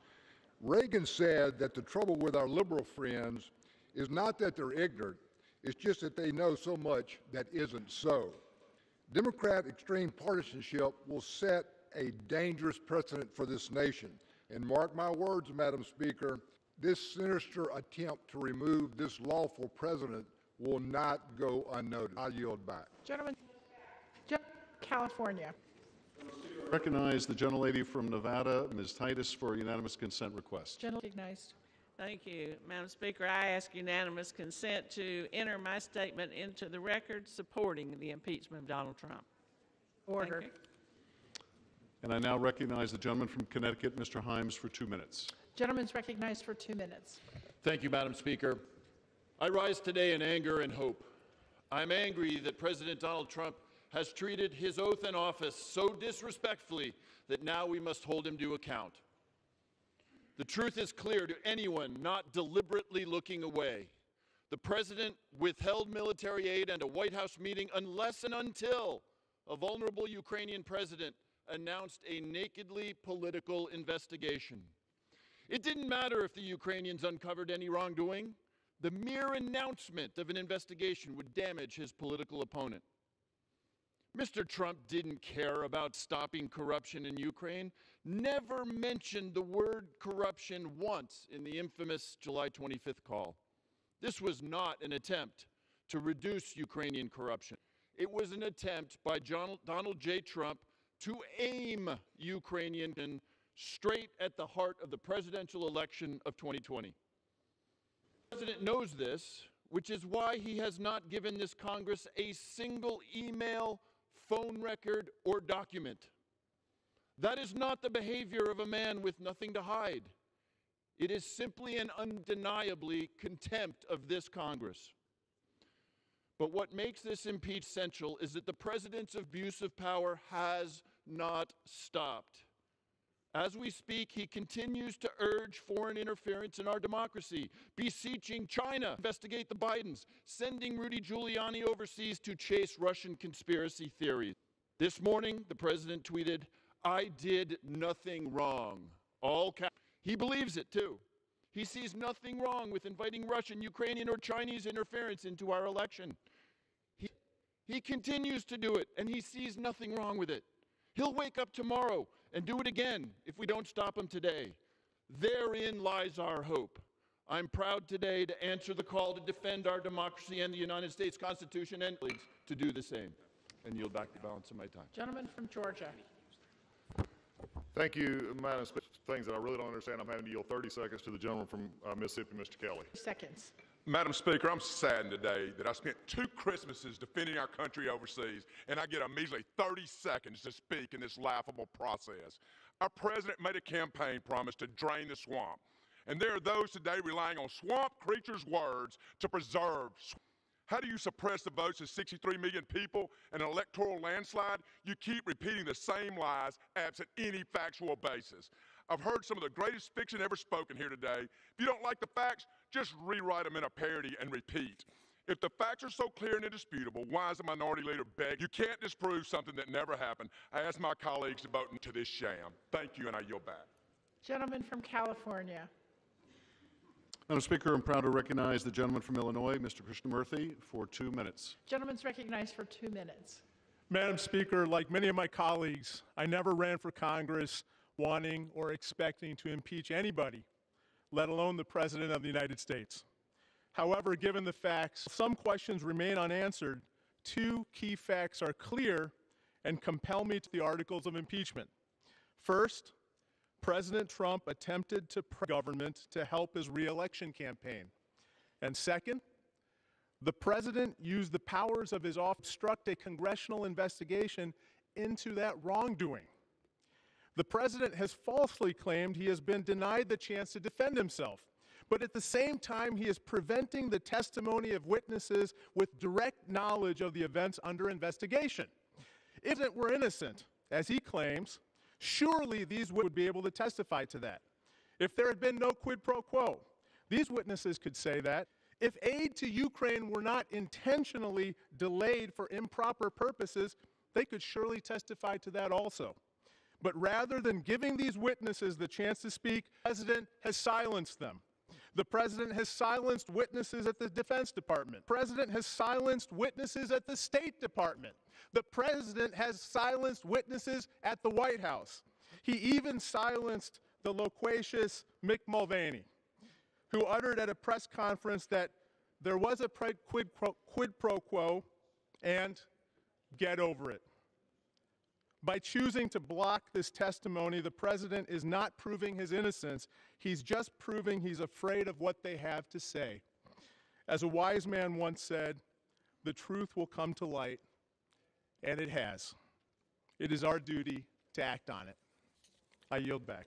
Reagan said that the trouble with our liberal friends is not that they're ignorant, it's just that they know so much that isn't so. Democrat extreme partisanship will set a dangerous precedent for this nation. And mark my words, Madam Speaker, this sinister attempt to remove this lawful president will not go unnoticed. I yield back. Gentleman, California. Recognize the gentlelady from Nevada, Ms. Titus, for a unanimous consent request. Gentleman recognized. Thank you. Madam Speaker, I ask unanimous consent to enter my statement into the record supporting the impeachment of Donald Trump. Order. And I now recognize the gentleman from Connecticut, Mr. Himes, for 2 minutes. Gentleman's recognized for 2 minutes. Thank you, Madam Speaker. I rise today in anger and hope. I'm angry that President Donald Trump has treated his oath in office so disrespectfully that now we must hold him to account. The truth is clear to anyone not deliberately looking away. The President withheld military aid and a White House meeting unless and until a vulnerable Ukrainian president announced a nakedly political investigation. It didn't matter if the Ukrainians uncovered any wrongdoing. The mere announcement of an investigation would damage his political opponent. Mr. Trump didn't care about stopping corruption in Ukraine, never mentioned the word corruption once in the infamous July 25th call. This was not an attempt to reduce Ukrainian corruption. It was an attempt by Donald J. Trump to aim Ukrainian straight at the heart of the presidential election of 2020. The President knows this, which is why he has not given this Congress a single email, phone record, or document. That is not the behavior of a man with nothing to hide. It is simply and undeniably contempt of this Congress. But what makes this impeach essential is that the President's abuse of power has not stopped. As we speak, he continues to urge foreign interference in our democracy, beseeching China to investigate the Bidens, sending Rudy Giuliani overseas to chase Russian conspiracy theories. This morning, the President tweeted, "I did nothing wrong." All caps. He believes it, too. He sees nothing wrong with inviting Russian, Ukrainian, or Chinese interference into our election. He continues to do it, and he sees nothing wrong with it. He'll wake up tomorrow and do it again if we don't stop him today. Therein lies our hope. I'm proud today to answer the call to defend our democracy and the United States Constitution and to do the same. And yield back the balance of my time. Gentleman from Georgia. Thank you, Madam Speaker. Things that I really don't understand, I'm having to yield 30 seconds to the gentleman from Mississippi, Mr. Kelly. Seconds. Madam Speaker, I'm saddened today that I spent 2 Christmases defending our country overseas, and I get a measly 30 seconds to speak in this laughable process. Our president made a campaign promise to drain the swamp, and there are those today relying on swamp creatures' words to preserve swamp. How do you suppress the votes of 63 million people in an electoral landslide? You keep repeating the same lies absent any factual basis. I've heard some of the greatest fiction ever spoken here today. If you don't like the facts, just rewrite them in a parody and repeat. If the facts are so clear and indisputable, why is the minority leader begging? You can't disprove something that never happened. I ask my colleagues to vote into this sham. Thank you, and I yield back. Gentleman from California. Madam Speaker, I'm proud to recognize the gentleman from Illinois, Mr. Krishnamurthy, for 2 minutes. Gentleman's recognized for 2 minutes. Madam Speaker, like many of my colleagues, I never ran for Congress wanting or expecting to impeach anybody, let alone the President of the United States. However, given the facts, some questions remain unanswered. 2 key facts are clear and compel me to the articles of impeachment. First, President Trump attempted to press government to help his re-election campaign. And second, the President used the powers of his office to obstruct a congressional investigation into that wrongdoing. The President has falsely claimed he has been denied the chance to defend himself, But at the same time, he is preventing the testimony of witnesses with direct knowledge of the events under investigation. If it were innocent, as he claims, surely these would be able to testify to that. If there had been no quid pro quo, these witnesses could say that. If aid to Ukraine were not intentionally delayed for improper purposes, they could surely testify to that also. But rather than giving these witnesses the chance to speak, the president has silenced them. The president has silenced witnesses at the Defense Department. The president has silenced witnesses at the State Department. The president has silenced witnesses at the White House. He even silenced the loquacious Mick Mulvaney, who uttered at a press conference that there was a quid pro quo and get over it. By choosing to block this testimony, the president is not proving his innocence. He's just proving he's afraid of what they have to say. As a wise man once said, the truth will come to light, and it has. It is our duty to act on it. I yield back.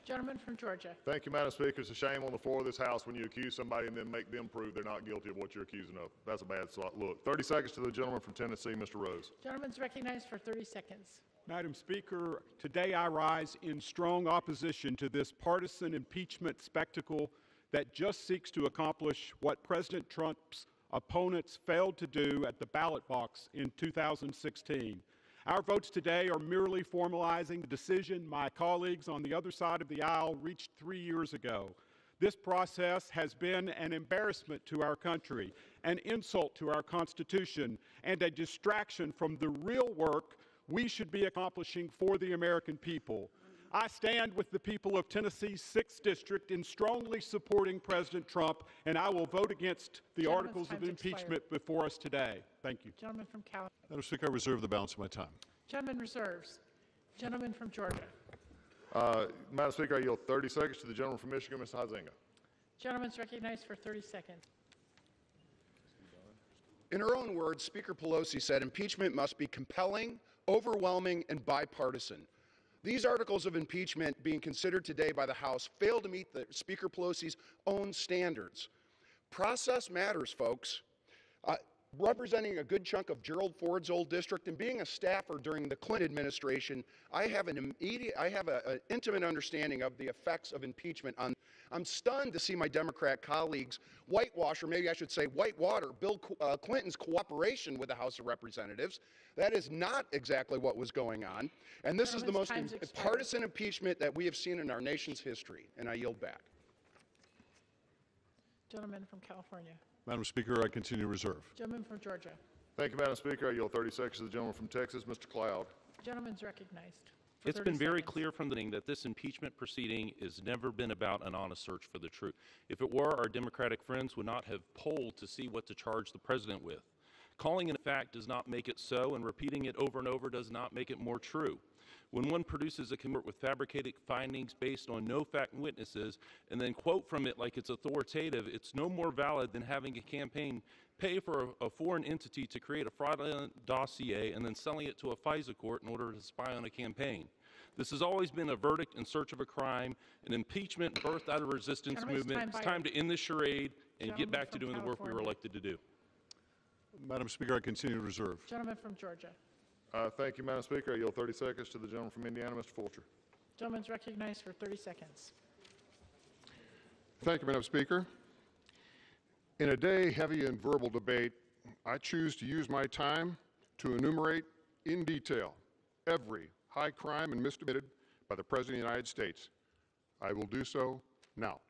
Gentleman from Georgia. Thank you, Madam Speaker. It's a shame on the floor of this House when you accuse somebody and then make them prove they're not guilty of what you're accusing of. That's a bad look. 30 seconds to the gentleman from Tennessee, Mr. Rose. Gentleman's recognized for 30 seconds. Madam Speaker, today I rise in strong opposition to this partisan impeachment spectacle that just seeks to accomplish what President Trump's opponents failed to do at the ballot box in 2016. Our votes today are merely formalizing the decision my colleagues on the other side of the aisle reached 3 years ago. This process has been an embarrassment to our country, an insult to our Constitution, and a distraction from the real work we should be accomplishing for the American people. I stand with the people of Tennessee's 6th District in strongly supporting President Trump, and I will vote against the articles of impeachment before us today. Thank you. Gentleman from California. Madam Speaker, I reserve the balance of my time. Gentleman reserves. Gentleman from Georgia. Madam Speaker, I yield 30 seconds to the gentleman from Michigan, Ms. Huizinga. Gentleman's recognized for 30 seconds. In her own words, Speaker Pelosi said impeachment must be compelling, overwhelming, and bipartisan. These articles of impeachment being considered today by the House fail to meet Speaker Pelosi's own standards. Process matters, folks. Representing a good chunk of Gerald Ford's old district and being a staffer during the Clinton administration, I have an intimate understanding of the effects of impeachment on. I'm stunned to see my Democrat colleagues whitewash, or maybe I should say whitewater, Bill Clinton's cooperation with the House of Representatives. That is not exactly what was going on. And this is the most partisan impeachment that we have seen in our nation's history. And I yield back. Gentleman from California. Madam Speaker, I continue to reserve. Gentleman from Georgia. Thank you, Madam Speaker. I yield 30 seconds to the gentleman from Texas, Mr. Cloud. Gentleman's recognized. It's been very clear from the beginning that this impeachment proceeding has never been about an honest search for the truth. If it were, our Democratic friends would not have polled to see what to charge the president with. Calling it a fact does not make it so, and repeating it over and over does not make it more true. When one produces a report with fabricated findings based on no fact witnesses and then quote from it like it's authoritative, it's no more valid than having a campaign pay for a foreign entity to create a fraudulent dossier and then selling it to a FISA court in order to spy on a campaign. This has always been a verdict in search of a crime, an impeachment birthed out of a resistance movement. It's time to end this charade and get back to doing the work we were elected to do. Madam Speaker, I continue to reserve. Gentleman from Georgia. Thank you, Madam Speaker. I yield 30 seconds to the gentleman from Indiana, Mr. Fulcher. Gentleman's recognized for 30 seconds. Thank you, Madam Speaker. In a day heavy in verbal debate, I choose to use my time to enumerate in detail every high crime and misdemeanor by the President of the United States. I will do so now.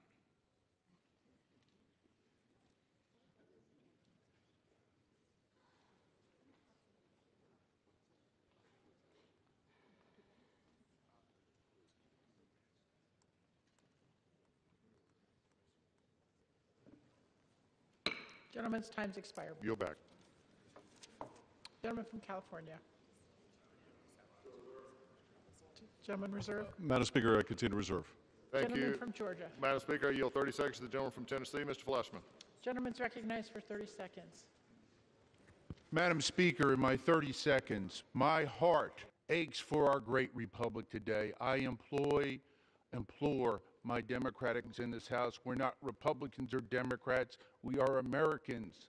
Gentleman's time's expired. Yield back. Gentleman from California. Gentleman reserve. Madam Speaker, I continue to reserve. Thank Gentleman you. from Georgia. Madam Speaker, I yield 30 seconds to the gentleman from Tennessee, Mr. Fleshman. Gentleman's recognized for 30 seconds. Madam Speaker, in my 30 seconds, my heart aches for our great republic today. I implore my Democrats in this House. We're not Republicans or Democrats. We are Americans.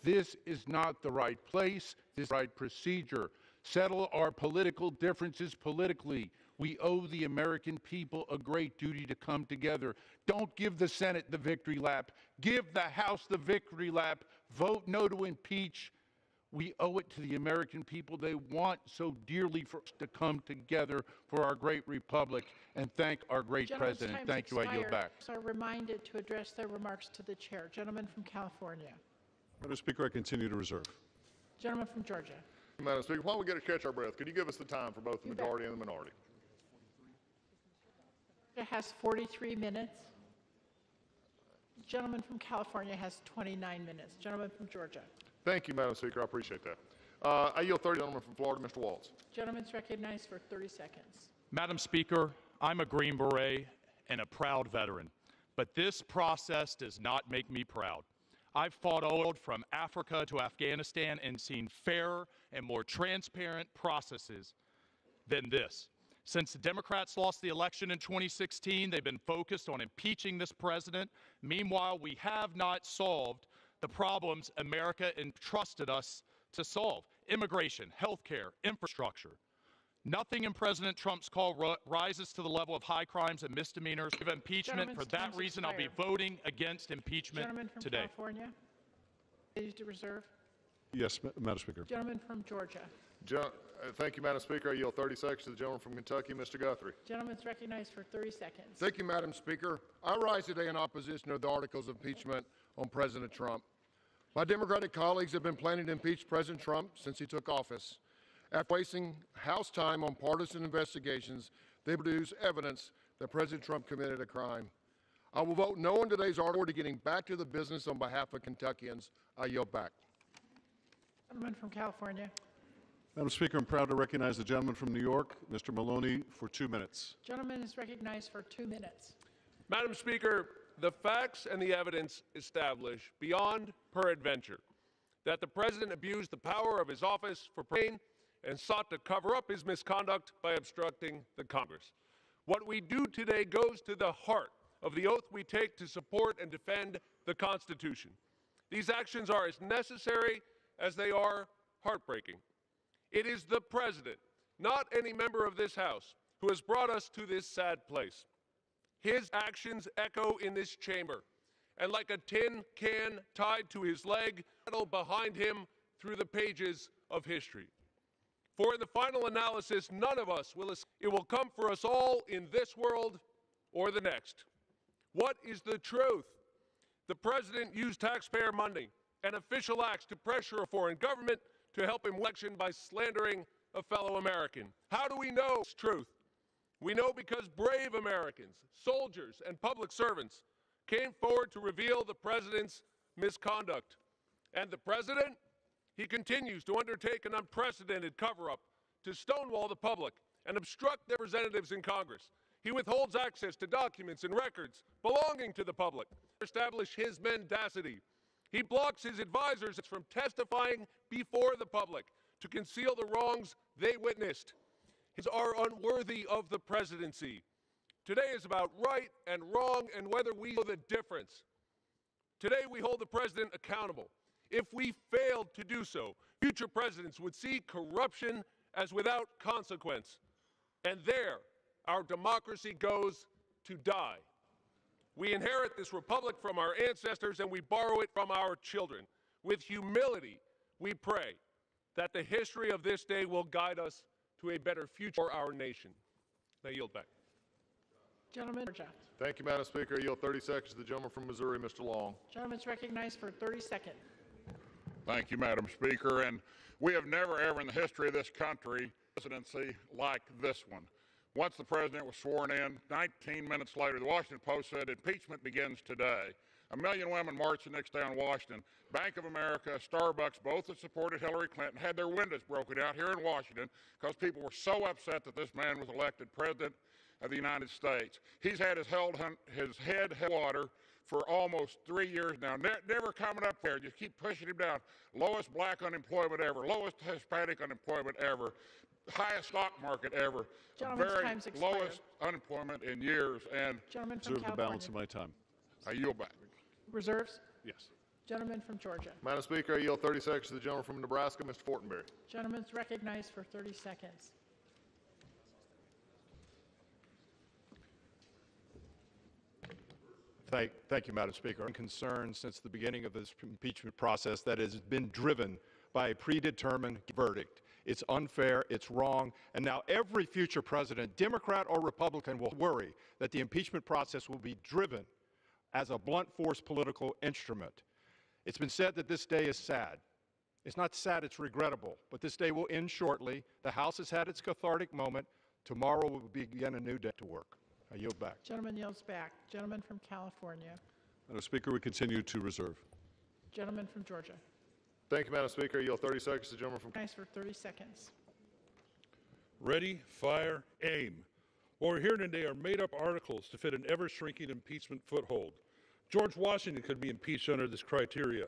This is not the right place. This is the right procedure. Settle our political differences politically. We owe the American people a great duty to come together. Don't give the Senate the victory lap. Give the House the victory lap. Vote no to impeach. We owe it to the American people. They want so dearly for us to come together for our great republic and thank our great president. Thank you. I yield back. Are reminded to address their remarks to the chair. Gentleman from California. Madam Speaker, I continue to reserve. Gentleman from Georgia. Madam Speaker, while we get to catch our breath, could you give us the time for both the majority and the minority? It has 43 minutes. Gentleman from California has 29 minutes. Gentleman from Georgia. Thank you, Madam Speaker. I appreciate that. I yield 30. Gentleman from Florida, Mr. Waltz. Gentleman's recognized for 30 seconds. Madam Speaker, I'm a Green Beret and a proud veteran, but this process does not make me proud. I've fought all from Africa to Afghanistan and seen fairer and more transparent processes than this. Since the Democrats lost the election in 2016, they've been focused on impeaching this president. Meanwhile, we have not solved the problems America entrusted us to solve: immigration, healthcare, infrastructure. Nothing in President Trump's call rises to the level of high crimes and misdemeanors of impeachment. For that reason, I'll be voting against impeachment Gentleman from today. California. Ready to reserve. Yes, Madam Speaker. Gentleman from Georgia. Thank you, Madam Speaker. I yield 30 seconds to the gentleman from Kentucky, Mr. Guthrie. Gentleman's recognized for 30 seconds. Thank you, Madam Speaker. I rise today in opposition to the articles of impeachment on President Trump. My Democratic colleagues have been planning to impeach President Trump since he took office. After wasting House time on partisan investigations, they produce evidence that President Trump committed a crime. I will vote no on today's article to getting back to the business on behalf of Kentuckians. I yield back. Gentleman from California. Madam Speaker, I'm proud to recognize the gentleman from New York, Mr. Maloney, for 2 minutes. Gentleman is recognized for 2 minutes. Madam Speaker, the facts and the evidence establish beyond peradventure that the president abused the power of his office for gain and sought to cover up his misconduct by obstructing the Congress. What we do today goes to the heart of the oath we take to support and defend the Constitution. These actions are as necessary as they are heartbreaking. It is the president, not any member of this House, who has brought us to this sad place. His actions echo in this chamber, and like a tin can tied to his leg, rattle behind him through the pages of history. For in the final analysis, none of us will escape. It will come for us all in this world or the next. What is the truth? The president used taxpayer money and official acts to pressure a foreign government to help him election by slandering a fellow American. How do we know it's truth? We know because brave Americans, soldiers, and public servants came forward to reveal the president's misconduct. And the president, he continues to undertake an unprecedented cover-up to stonewall the public and obstruct their representatives in Congress. He withholds access to documents and records belonging to the public to establish his mendacity. He blocks his advisors from testifying before the public to conceal the wrongs they witnessed. His are unworthy of the presidency. Today is about right and wrong and whether we know the difference. Today we hold the president accountable. If we failed to do so, future presidents would see corruption as without consequence. And there, our democracy goes to die. We inherit this republic from our ancestors and we borrow it from our children. With humility, we pray that the history of this day will guide us to a better future for our nation. I yield back. Gentleman. Thank you, Madam Speaker. I yield 30 seconds to the gentleman from Missouri, Mr. Long. Gentleman's recognized for 30 seconds. Thank you, Madam Speaker. And we have never, ever in the history of this country, presidency like this one. Once the president was sworn in, 19 minutes later, the Washington Post said impeachment begins today. 1 million women marched the next day on Washington. Bank of America, Starbucks, both that supported Hillary Clinton, had their windows broken out here in Washington because people were so upset that this man was elected president of the United States. He's had his head held water for almost 3 years now. Never coming up there. Just keep pushing him down. Lowest black unemployment ever. Lowest Hispanic unemployment ever. Highest stock market ever. Gentleman's Very time's expired. lowest unemployment in years. And Gentleman from Reserve the balance California. of my time. I yield back. Reserves? Yes. Gentleman from Georgia. Madam Speaker, I yield 30 seconds to the gentleman from Nebraska, Mr. Fortenberry. Gentleman's recognized for 30 seconds. Thank you, Madam Speaker. I'm concerned since the beginning of this impeachment process that has been driven by a predetermined verdict. It's unfair, it's wrong, and now every future president, Democrat or Republican, will worry that the impeachment process will be driven as a blunt force political instrument. It's been said that this day is sad. It's not sad, it's regrettable, but this day will end shortly. The House has had its cathartic moment. Tomorrow will begin a new day to work. I yield back. Gentleman yields back. Gentleman from California. Madam Speaker, we continue to reserve. Gentleman from Georgia. Thank you, Madam Speaker. I yield 30 seconds to the gentleman from... Nice for 30 seconds. Ready, fire, aim. What we're hearing today are made-up articles to fit an ever-shrinking impeachment foothold. George Washington could be impeached under this criteria.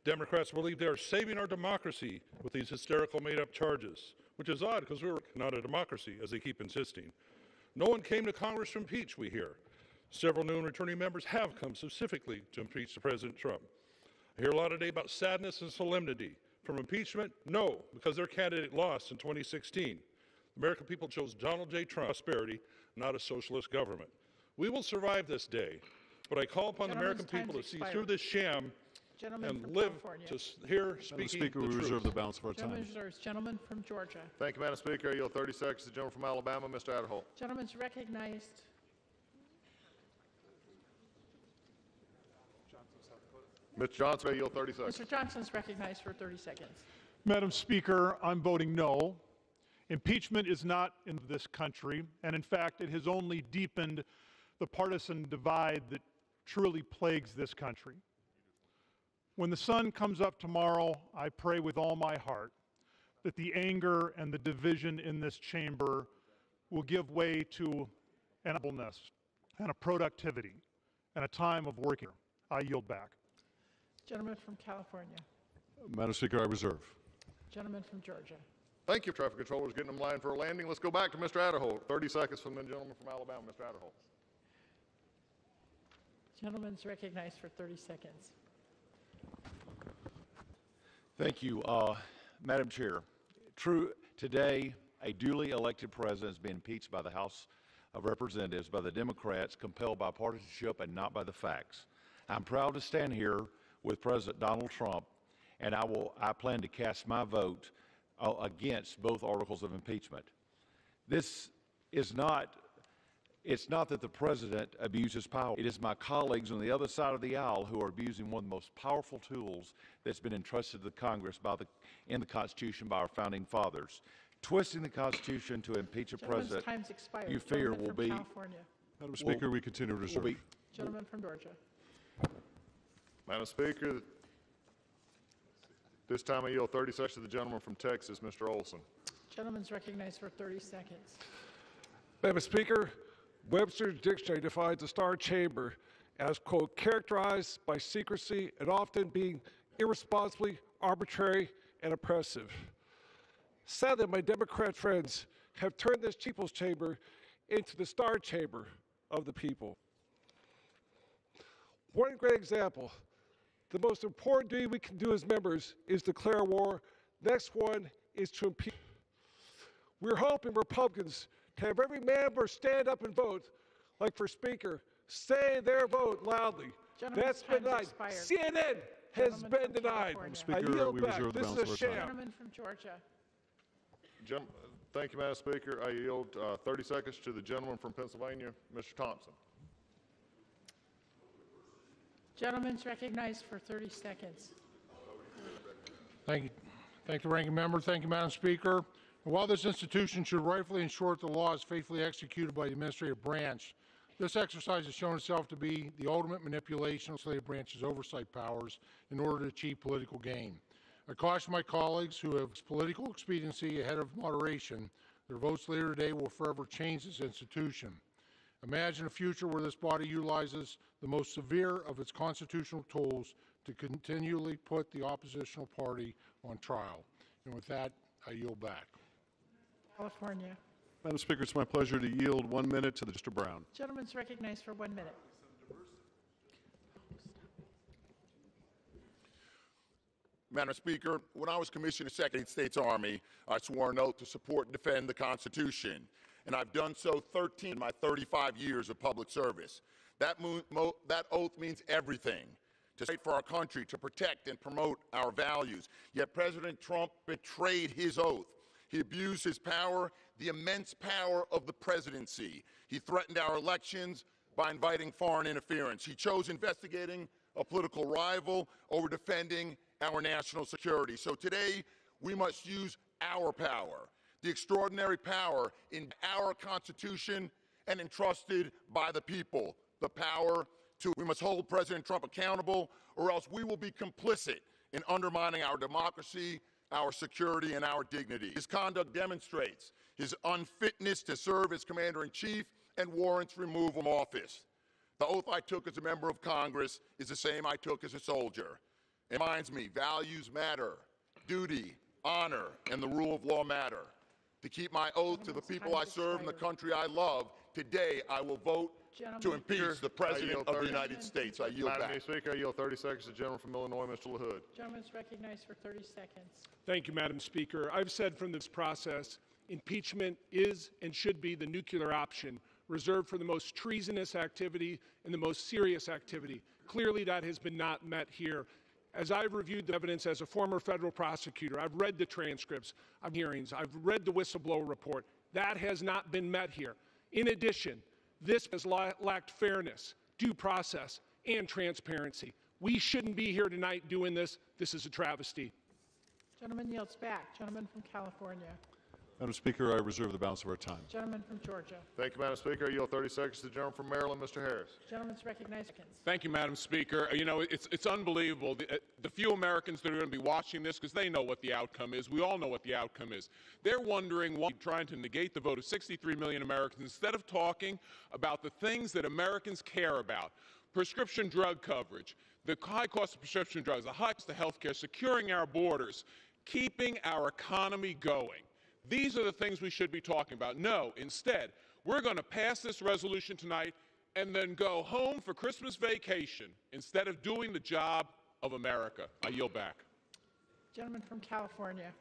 Democrats believe they are saving our democracy with these hysterical made-up charges, which is odd because we're not a democracy, as they keep insisting. No one came to Congress to impeach, we hear. Several new and returning members have come specifically to impeach President Trump. I hear a lot today about sadness and solemnity. From impeachment? No, because their candidate lost in 2016. The American people chose Donald J. Trump, prosperity, not a socialist government. We will survive this day, but I call upon the American people to see through this sham and live to hear speaking Speaker, the we truth. reserve the balance of our time. Gentleman reserves. Gentleman from Georgia. Thank you, Madam Speaker. I yield 30 seconds to the gentleman from Alabama, Mr. Adderholt. Gentleman's recognized. Mr. Johnson, I yield 30 seconds. Mr. Johnson's recognized for 30 seconds. Madam Speaker, I'm voting no. Impeachment is not in this country, and in fact, it has only deepened the partisan divide that truly plagues this country. When the sun comes up tomorrow, I pray with all my heart that the anger and the division in this chamber will give way to an humbleness and a productivity and a time of working. I yield back. Gentleman from California. Madam Speaker, I reserve. Gentleman from Georgia. Thank you, traffic controllers, getting them lined for a landing. Let's go back to Mr. Adderholt. 30 seconds from the gentleman from Alabama, Mr. Adderholt. Gentleman's recognized for 30 seconds. Thank you, Madam Chair. Today, a duly elected president is being impeached by the House of Representatives by the Democrats, compelled by partisanship and not by the facts. I'm proud to stand here with President Donald Trump, and I plan to cast my vote against both articles of impeachment. This is not, it's not that the president abuses power. It is my colleagues on the other side of the aisle who are abusing one of the most powerful tools that's been entrusted to the Congress in the Constitution by our founding fathers. Twisting the Constitution to impeach a president Time's expired. you fear Gentleman will from be... California. Madam Speaker, we continue to reserve. Gentleman from Georgia. Madam Speaker, this time I yield 30 seconds to the gentleman from Texas, Mr. Olson. Gentleman's recognized for 30 seconds. Madam Speaker, Webster's dictionary defines the Star Chamber as, quote, characterized by secrecy and often being irresponsibly arbitrary and oppressive. Sadly, my Democrat friends have turned this people's chamber into the Star Chamber of the people. One great example. The most important duty we can do as members is declare war. Next one is to impeach. We're hoping Republicans to have every member stand up and vote, like for Speaker, say their vote loudly. That's been denied. CNN has been denied. I yield back. This is a sham. Gentleman from Georgia. Thank you, Madam Speaker. I yield 30 seconds to the gentleman from Pennsylvania, Mr. Thompson. Gentleman's recognized for 30 seconds. Thank you. Thank the ranking member. Thank you, Madam Speaker. While this institution should rightfully ensure that the law is faithfully executed by the administrative branch, this exercise has shown itself to be the ultimate manipulation of the legislative branch's oversight powers in order to achieve political gain. I caution my colleagues who have political expediency ahead of moderation. Their votes later today will forever change this institution. Imagine a future where this body utilizes the most severe of its constitutional tools to continually put the oppositional party on trial. And with that, I yield back. California. Madam Speaker, it's my pleasure to yield 1 minute to Mr. Brown. Gentleman's recognized for 1 minute. Madam Speaker, when I was commissioned as Secretary of the States Army, I swore an oath to support and defend the Constitution, and I've done so 13 in my 35 years of public service. That oath means everything: to fight for our country, to protect and promote our values. Yet President Trump betrayed his oath. He abused his power, the immense power of the presidency. He threatened our elections by inviting foreign interference. He chose investigating a political rival over defending our national security. So today, we must use our power, the extraordinary power in our Constitution and entrusted by the people, the power to. We must hold President Trump accountable, or else we will be complicit in undermining our democracy, our security, and our dignity. His conduct demonstrates his unfitness to serve as Commander-in-Chief and warrants removal from office. The oath I took as a member of Congress is the same I took as a soldier. It reminds me, values matter, duty, honor, and the rule of law matter. To keep my oath to the people I serve and the country I love, today I will vote to impeach the President of the United States. I yield back. Madam Speaker, I yield 30 seconds to the gentleman from Illinois, Mr. LaHood. Gentleman's recognized for 30 seconds. Thank you, Madam Speaker. I've said from this process, impeachment is and should be the nuclear option, reserved for the most treasonous activity and the most serious activity. Clearly, that has been not met here. As I've reviewed the evidence as a former federal prosecutor, I've read the transcripts of hearings, I've read the whistleblower report. That has not been met here. In addition, this has lacked fairness, due process, and transparency. We shouldn't be here tonight doing this. This is a travesty. Gentleman yields back. Gentleman from California. Madam Speaker, I reserve the balance of our time. Gentleman from Georgia. Thank you, Madam Speaker. I yield 30 seconds to the gentleman from Maryland, Mr. Harris. Gentleman's recognized. Thank you, Madam Speaker. You know, it's unbelievable. The few Americans that are going to be watching this, because they know what the outcome is. We all know what the outcome is. They're wondering why trying to negate the vote of 63 million Americans instead of talking about the things that Americans care about. Prescription drug coverage, the high cost of prescription drugs, the high cost of health care, securing our borders, keeping our economy going. These are the things we should be talking about. No, instead, we're going to pass this resolution tonight and then go home for Christmas vacation instead of doing the job of America. I yield back. Gentleman from California.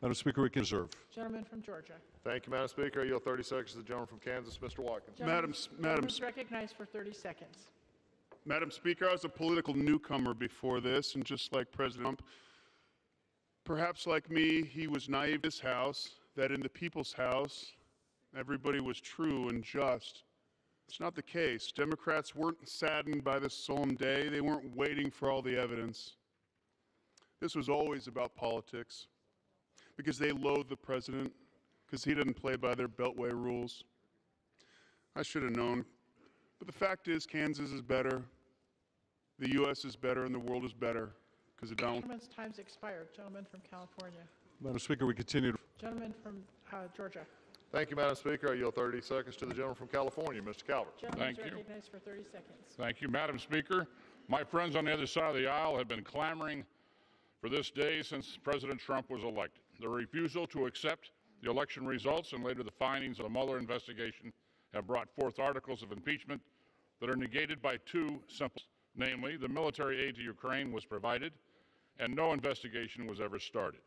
Madam Speaker, we can reserve. Gentleman from Georgia. Thank you, Madam Speaker. I yield 30 seconds to the gentleman from Kansas, Mr. Watkins. Gentleman's recognized for 30 seconds. Madam Speaker, I was a political newcomer before this, and just like President Trump, perhaps like me, he was naive in this House, that in the people's House, everybody was true and just. It's not the case. Democrats weren't saddened by this solemn day. They weren't waiting for all the evidence. This was always about politics, because they loathe the president, because he didn't play by their Beltway rules. I should have known. But the fact is, Kansas is better, the U.S. is better, and the world is better. Because of Donald. Gentleman's time's expired. Gentleman from California. Madam Speaker, we continue to. Gentleman from Georgia. Thank you, Madam Speaker. I yield 30 seconds to the gentleman from California, Mr. Calvert. Gentleman's recognized for 30 seconds. Thank you, Madam Speaker. My friends on the other side of the aisle have been clamoring for this day since President Trump was elected. The refusal to accept the election results and later the findings of the Mueller investigation have brought forth articles of impeachment that are negated by two simple, namely, the military aid to Ukraine was provided and no investigation was ever started.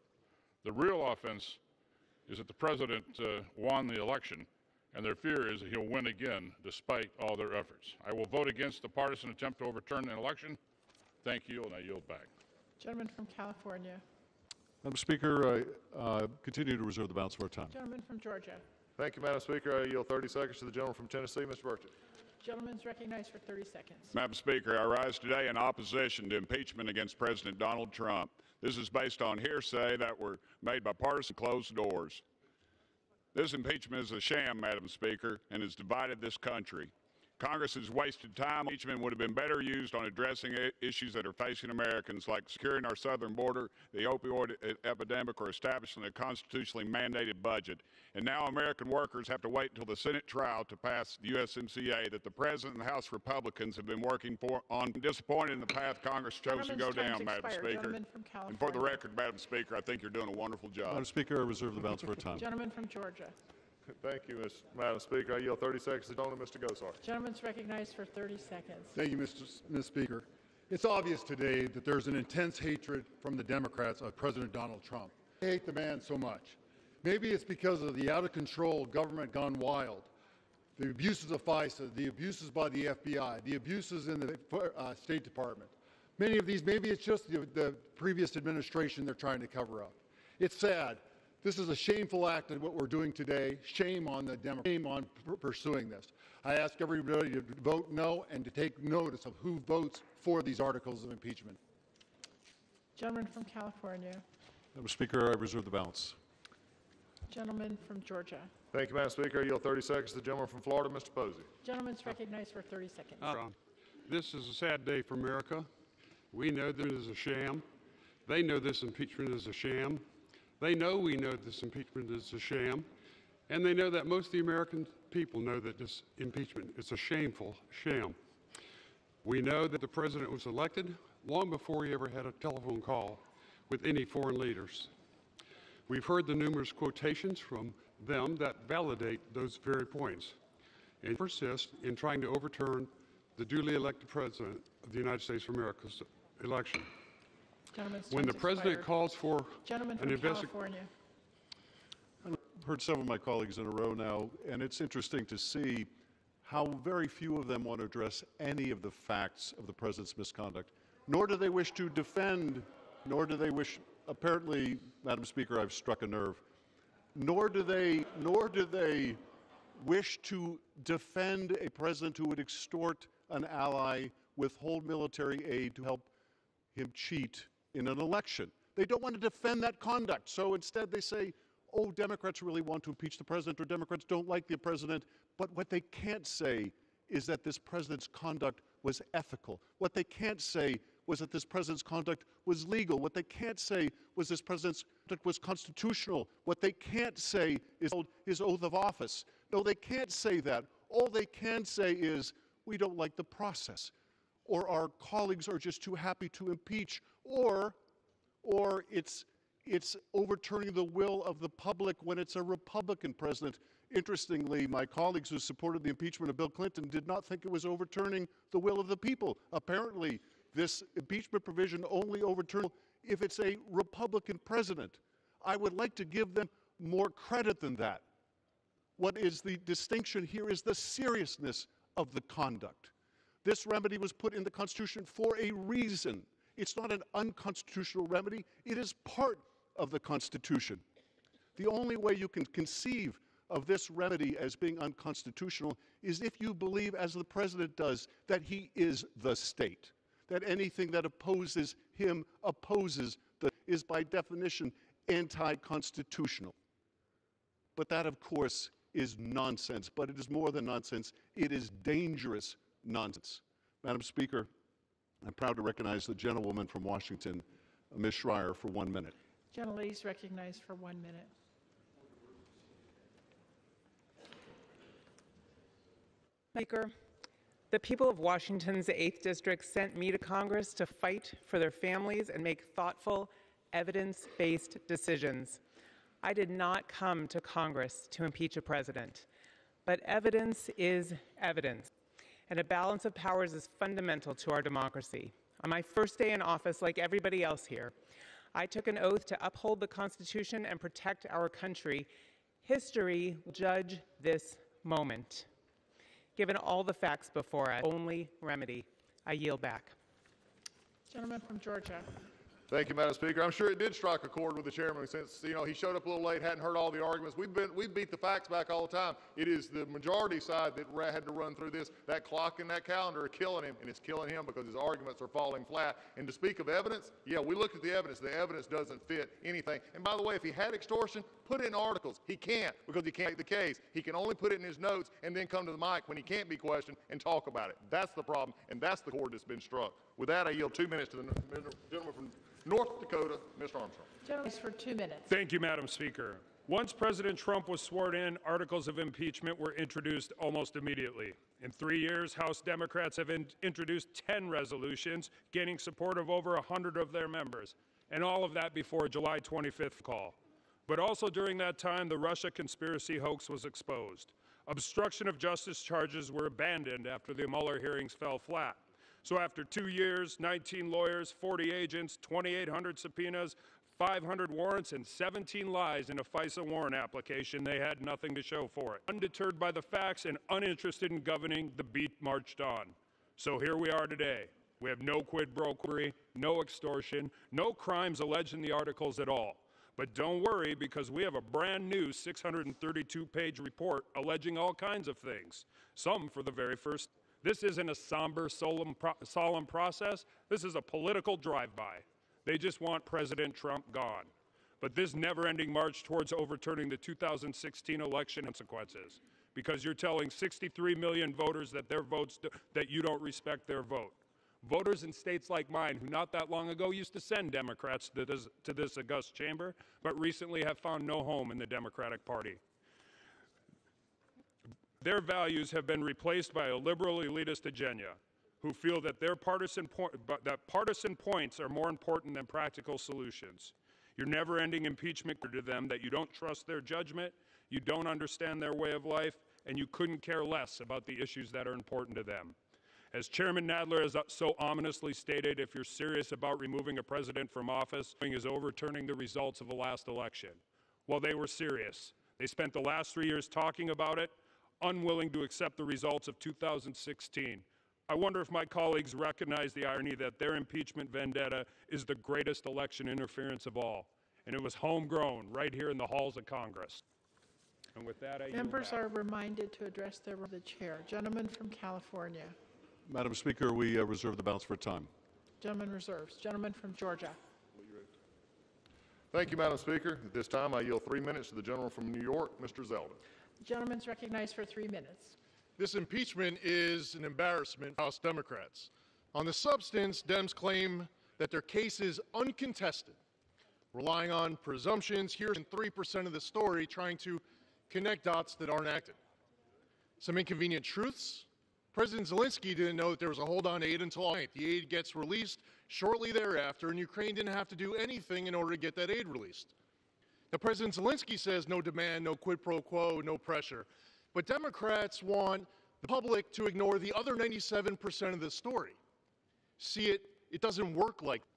The real offense is that the president won the election, and their fear is that he'll win again despite all their efforts. I will vote against the partisan attempt to overturn an election. Thank you, and I yield back. Gentleman from California. Madam Speaker, I continue to reserve the balance of our time. Gentleman from Georgia. Thank you, Madam Speaker. I yield 30 seconds to the gentleman from Tennessee, Mr. Burchett. Gentleman's recognized for 30 seconds. Madam Speaker, I rise today in opposition to impeachment against President Donald Trump. This is based on hearsay that were made by partisan closed doors. This impeachment is a sham, Madam Speaker, and has divided this country. Congress's wasted time. Impeachment would have been better used on addressing issues that are facing Americans, like securing our southern border, the opioid epidemic, or establishing a constitutionally mandated budget. And now American workers have to wait until the Senate trial to pass the USMCA that the President and the House Republicans have been working on. Disappointed in the path Congress chose to go down, Madam Speaker. And for the record, Madam Speaker, I think you're doing a wonderful job. Madam Speaker, I reserve the balance for a time. Gentleman from Georgia. Thank you, Madam Speaker. I yield 30 seconds to Mr. Gosar. Gentleman's recognized for 30 seconds. Thank you, Ms. Speaker. It's obvious today that there's an intense hatred from the Democrats of President Donald Trump. They hate the man so much. Maybe it's because of the out-of-control government gone wild, the abuses of FISA, the abuses by the FBI, the abuses in the State Department. Many of these, maybe it's just the previous administration they're trying to cover up. It's sad. This is a shameful act of what we're doing today. Shame on the Democrats. Shame on pursuing this. I ask everybody to vote no and to take notice of who votes for these articles of impeachment. Gentleman from California. Madam Speaker, I reserve the balance. Gentleman from Georgia. Thank you, Madam Speaker. I yield 30 seconds to the gentleman from Florida, Mr. Posey. Gentleman's recognized for 30 seconds. This is a sad day for America. We know that it is a sham. They know this impeachment is a sham. They know we know this impeachment is a sham. And they know that most of the American people know that this impeachment is a shameful sham. We know that the president was elected long before he ever had a telephone call with any foreign leaders. We've heard the numerous quotations from them that validate those very points and persist in trying to overturn the duly elected president of the United States of America's election. When the president calls for Gentleman an from California. I've heard some of my colleagues in a row now, and it's interesting to see how very few of them want to address any of the facts of the president's misconduct, nor do they wish to defend, nor do they wish, apparently, Madam Speaker, I've struck a nerve, nor do they wish to defend a president who would extort an ally, withhold military aid to help him cheat in an election. They don't want to defend that conduct. So instead they say, oh, Democrats really want to impeach the president, or Democrats don't like the president. But what they can't say is that this president's conduct was ethical. What they can't say was that this president's conduct was legal. What they can't say was this president's conduct was constitutional. What they can't say is his oath of office. No, they can't say that. All they can say is, we don't like the process, or our colleagues are just too happy to impeach, or it's overturning the will of the public when it's a Republican president. Interestingly, my colleagues who supported the impeachment of Bill Clinton did not think it was overturning the will of the people. Apparently, this impeachment provision only overturns if it's a Republican president. I would like to give them more credit than that. What is the distinction here is the seriousness of the conduct. This remedy was put in the Constitution for a reason. It's not an unconstitutional remedy. It is part of the Constitution. The only way you can conceive of this remedy as being unconstitutional is if you believe, as the president does, that he is the state, that anything that opposes him is by definition anti-constitutional. But that, of course, is nonsense. But it is more than nonsense. It is dangerous nonsense. Madam Speaker, I'm proud to recognize the gentlewoman from Washington, Ms. Schreier, for 1 minute. Gentlelady is recognized for 1 minute. Speaker, the people of Washington's 8th District sent me to Congress to fight for their families and make thoughtful, evidence-based decisions. I did not come to Congress to impeach a president, but evidence is evidence, and a balance of powers is fundamental to our democracy. On my first day in office, like everybody else here, I took an oath to uphold the Constitution and protect our country. History will judge this moment. Given all the facts before us, only remedy. I yield back. Gentleman from Georgia. Thank you, Madam Speaker. I'm sure it did strike a chord with the chairman since, he showed up a little late, hadn't heard all the arguments. We've beat the facts back all the time. It is the majority side that had to run through this. That clock and that calendar are killing him, and it's killing him because his arguments are falling flat. And to speak of evidence, yeah, we looked at the evidence. The evidence doesn't fit anything. And by the way, if he had extortion, put it in articles. He can't because he can't make the case. He can only put it in his notes and then come to the mic when he can't be questioned and talk about it. That's the problem, and that's the chord that's been struck. With that, I yield 2 minutes to the gentleman from North Dakota, Mr. Armstrong. Gentleman, for 2 minutes. Thank you, Madam Speaker. Once President Trump was sworn in, articles of impeachment were introduced almost immediately. In 3 years, House Democrats have introduced 10 resolutions, gaining support of over 100 of their members, and all of that before July 25th call. But also during that time, the Russia conspiracy hoax was exposed. Obstruction of justice charges were abandoned after the Mueller hearings fell flat. So after 2 years, 19 lawyers, 40 agents, 2,800 subpoenas, 500 warrants, and 17 lies in a FISA warrant application, they had nothing to show for it. Undeterred by the facts and uninterested in governing, the beat marched on. So here we are today. We have no quid pro quo, no extortion, no crimes alleged in the articles at all. But don't worry, because we have a brand new 632-page report alleging all kinds of things, some for the very first. This isn't a somber, solemn process. This is a political drive-by. They just want President Trump gone. But this never-ending march towards overturning the 2016 election consequences, because you're telling 63 million voters that that you don't respect their vote. Voters in states like mine, who not that long ago used to send Democrats to this august chamber, but recently have found no home in the Democratic Party. Their values have been replaced by a liberal elitist agenda, who feel that partisan points are more important than practical solutions. Your never-ending impeachment to them that you don't trust their judgment, you don't understand their way of life, and you couldn't care less about the issues that are important to them. As Chairman Nadler has so ominously stated, if you're serious about removing a president from office, is overturning the results of the last election. Well, they were serious. They spent the last 3 years talking about it, unwilling to accept the results of 2016. I wonder if my colleagues recognize the irony that their impeachment vendetta is the greatest election interference of all. And it was homegrown right here in the halls of Congress. And with that, Members are reminded to address the chair. Gentleman from California. Madam Speaker, we reserve the balance for time. Gentleman reserves. Gentleman from Georgia. Thank you, Madam Speaker. At this time, I yield 3 minutes to the gentleman from New York, Mr. Zeldin. The gentleman's recognized for 3 minutes. This impeachment is an embarrassment for House Democrats. On the substance, Dems claim that their case is uncontested, relying on presumptions, here's 3% of the story, trying to connect dots that aren't acted. Some inconvenient truths. President Zelensky didn't know that there was a hold on aid until August 9th. The aid gets released shortly thereafter, and Ukraine didn't have to do anything in order to get that aid released. Now, President Zelensky says no demand, no quid pro quo, no pressure. But Democrats want the public to ignore the other 97% of the story. See, it doesn't work like that.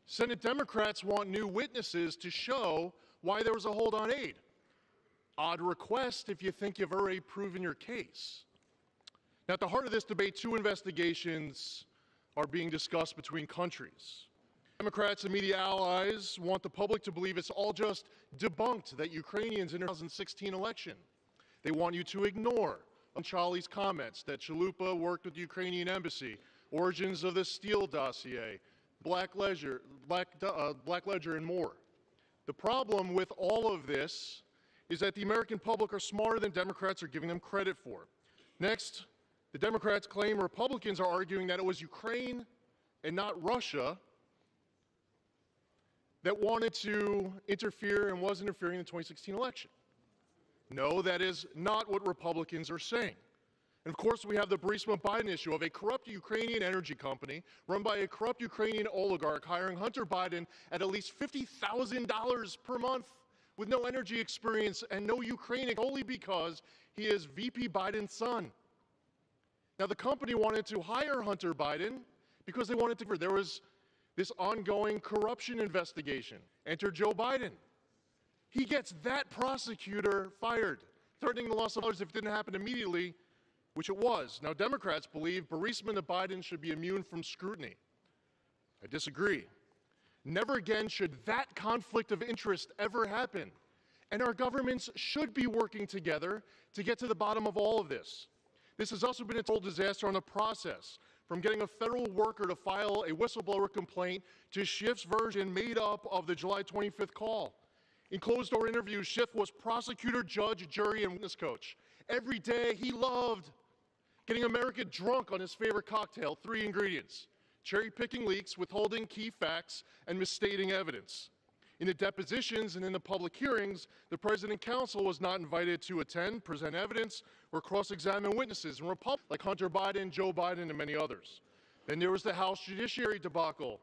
Senate Democrats want new witnesses to show why there was a hold on aid. Odd request if you think you've already proven your case. Now, at the heart of this debate, two investigations are being discussed between countries. Democrats and media allies want the public to believe it's all just debunked that Ukrainians in the 2016 election. They want you to ignore Charlie's comments that Chalupa worked with the Ukrainian embassy, origins of the Steele dossier, Black Ledger, and more. The problem with all of this is that the American public are smarter than Democrats are giving them credit for. Next, the Democrats claim Republicans are arguing that it was Ukraine and not Russia that wanted to interfere and was interfering in the 2016 election. No, that is not what Republicans are saying. And of course, we have the Burisma-Biden issue of a corrupt Ukrainian energy company run by a corrupt Ukrainian oligarch hiring Hunter Biden at least $50,000 per month with no energy experience and no Ukrainian, only because he is VP Biden's son. Now, the company wanted to hire Hunter Biden because they wanted to, there was this ongoing corruption investigation. Enter Joe Biden. He gets that prosecutor fired, threatening the loss of dollars if it didn't happen immediately, which it was. Now, Democrats believe Burisma and Biden should be immune from scrutiny. I disagree. Never again should that conflict of interest ever happen. And our governments should be working together to get to the bottom of all of this. This has also been a total disaster on the process, from getting a federal worker to file a whistleblower complaint to Schiff's version made up of the July 25th call. In closed-door interviews, Schiff was prosecutor, judge, jury, and witness coach. Every day he loved getting America drunk on his favorite cocktail, 3 ingredients: cherry-picking leaks, withholding key facts, and misstating evidence. In the depositions and in the public hearings, the President Counsel was not invited to attend, present evidence, or cross-examine witnesses, and Republicans like Hunter Biden, Joe Biden, and many others. Then there was the House Judiciary debacle,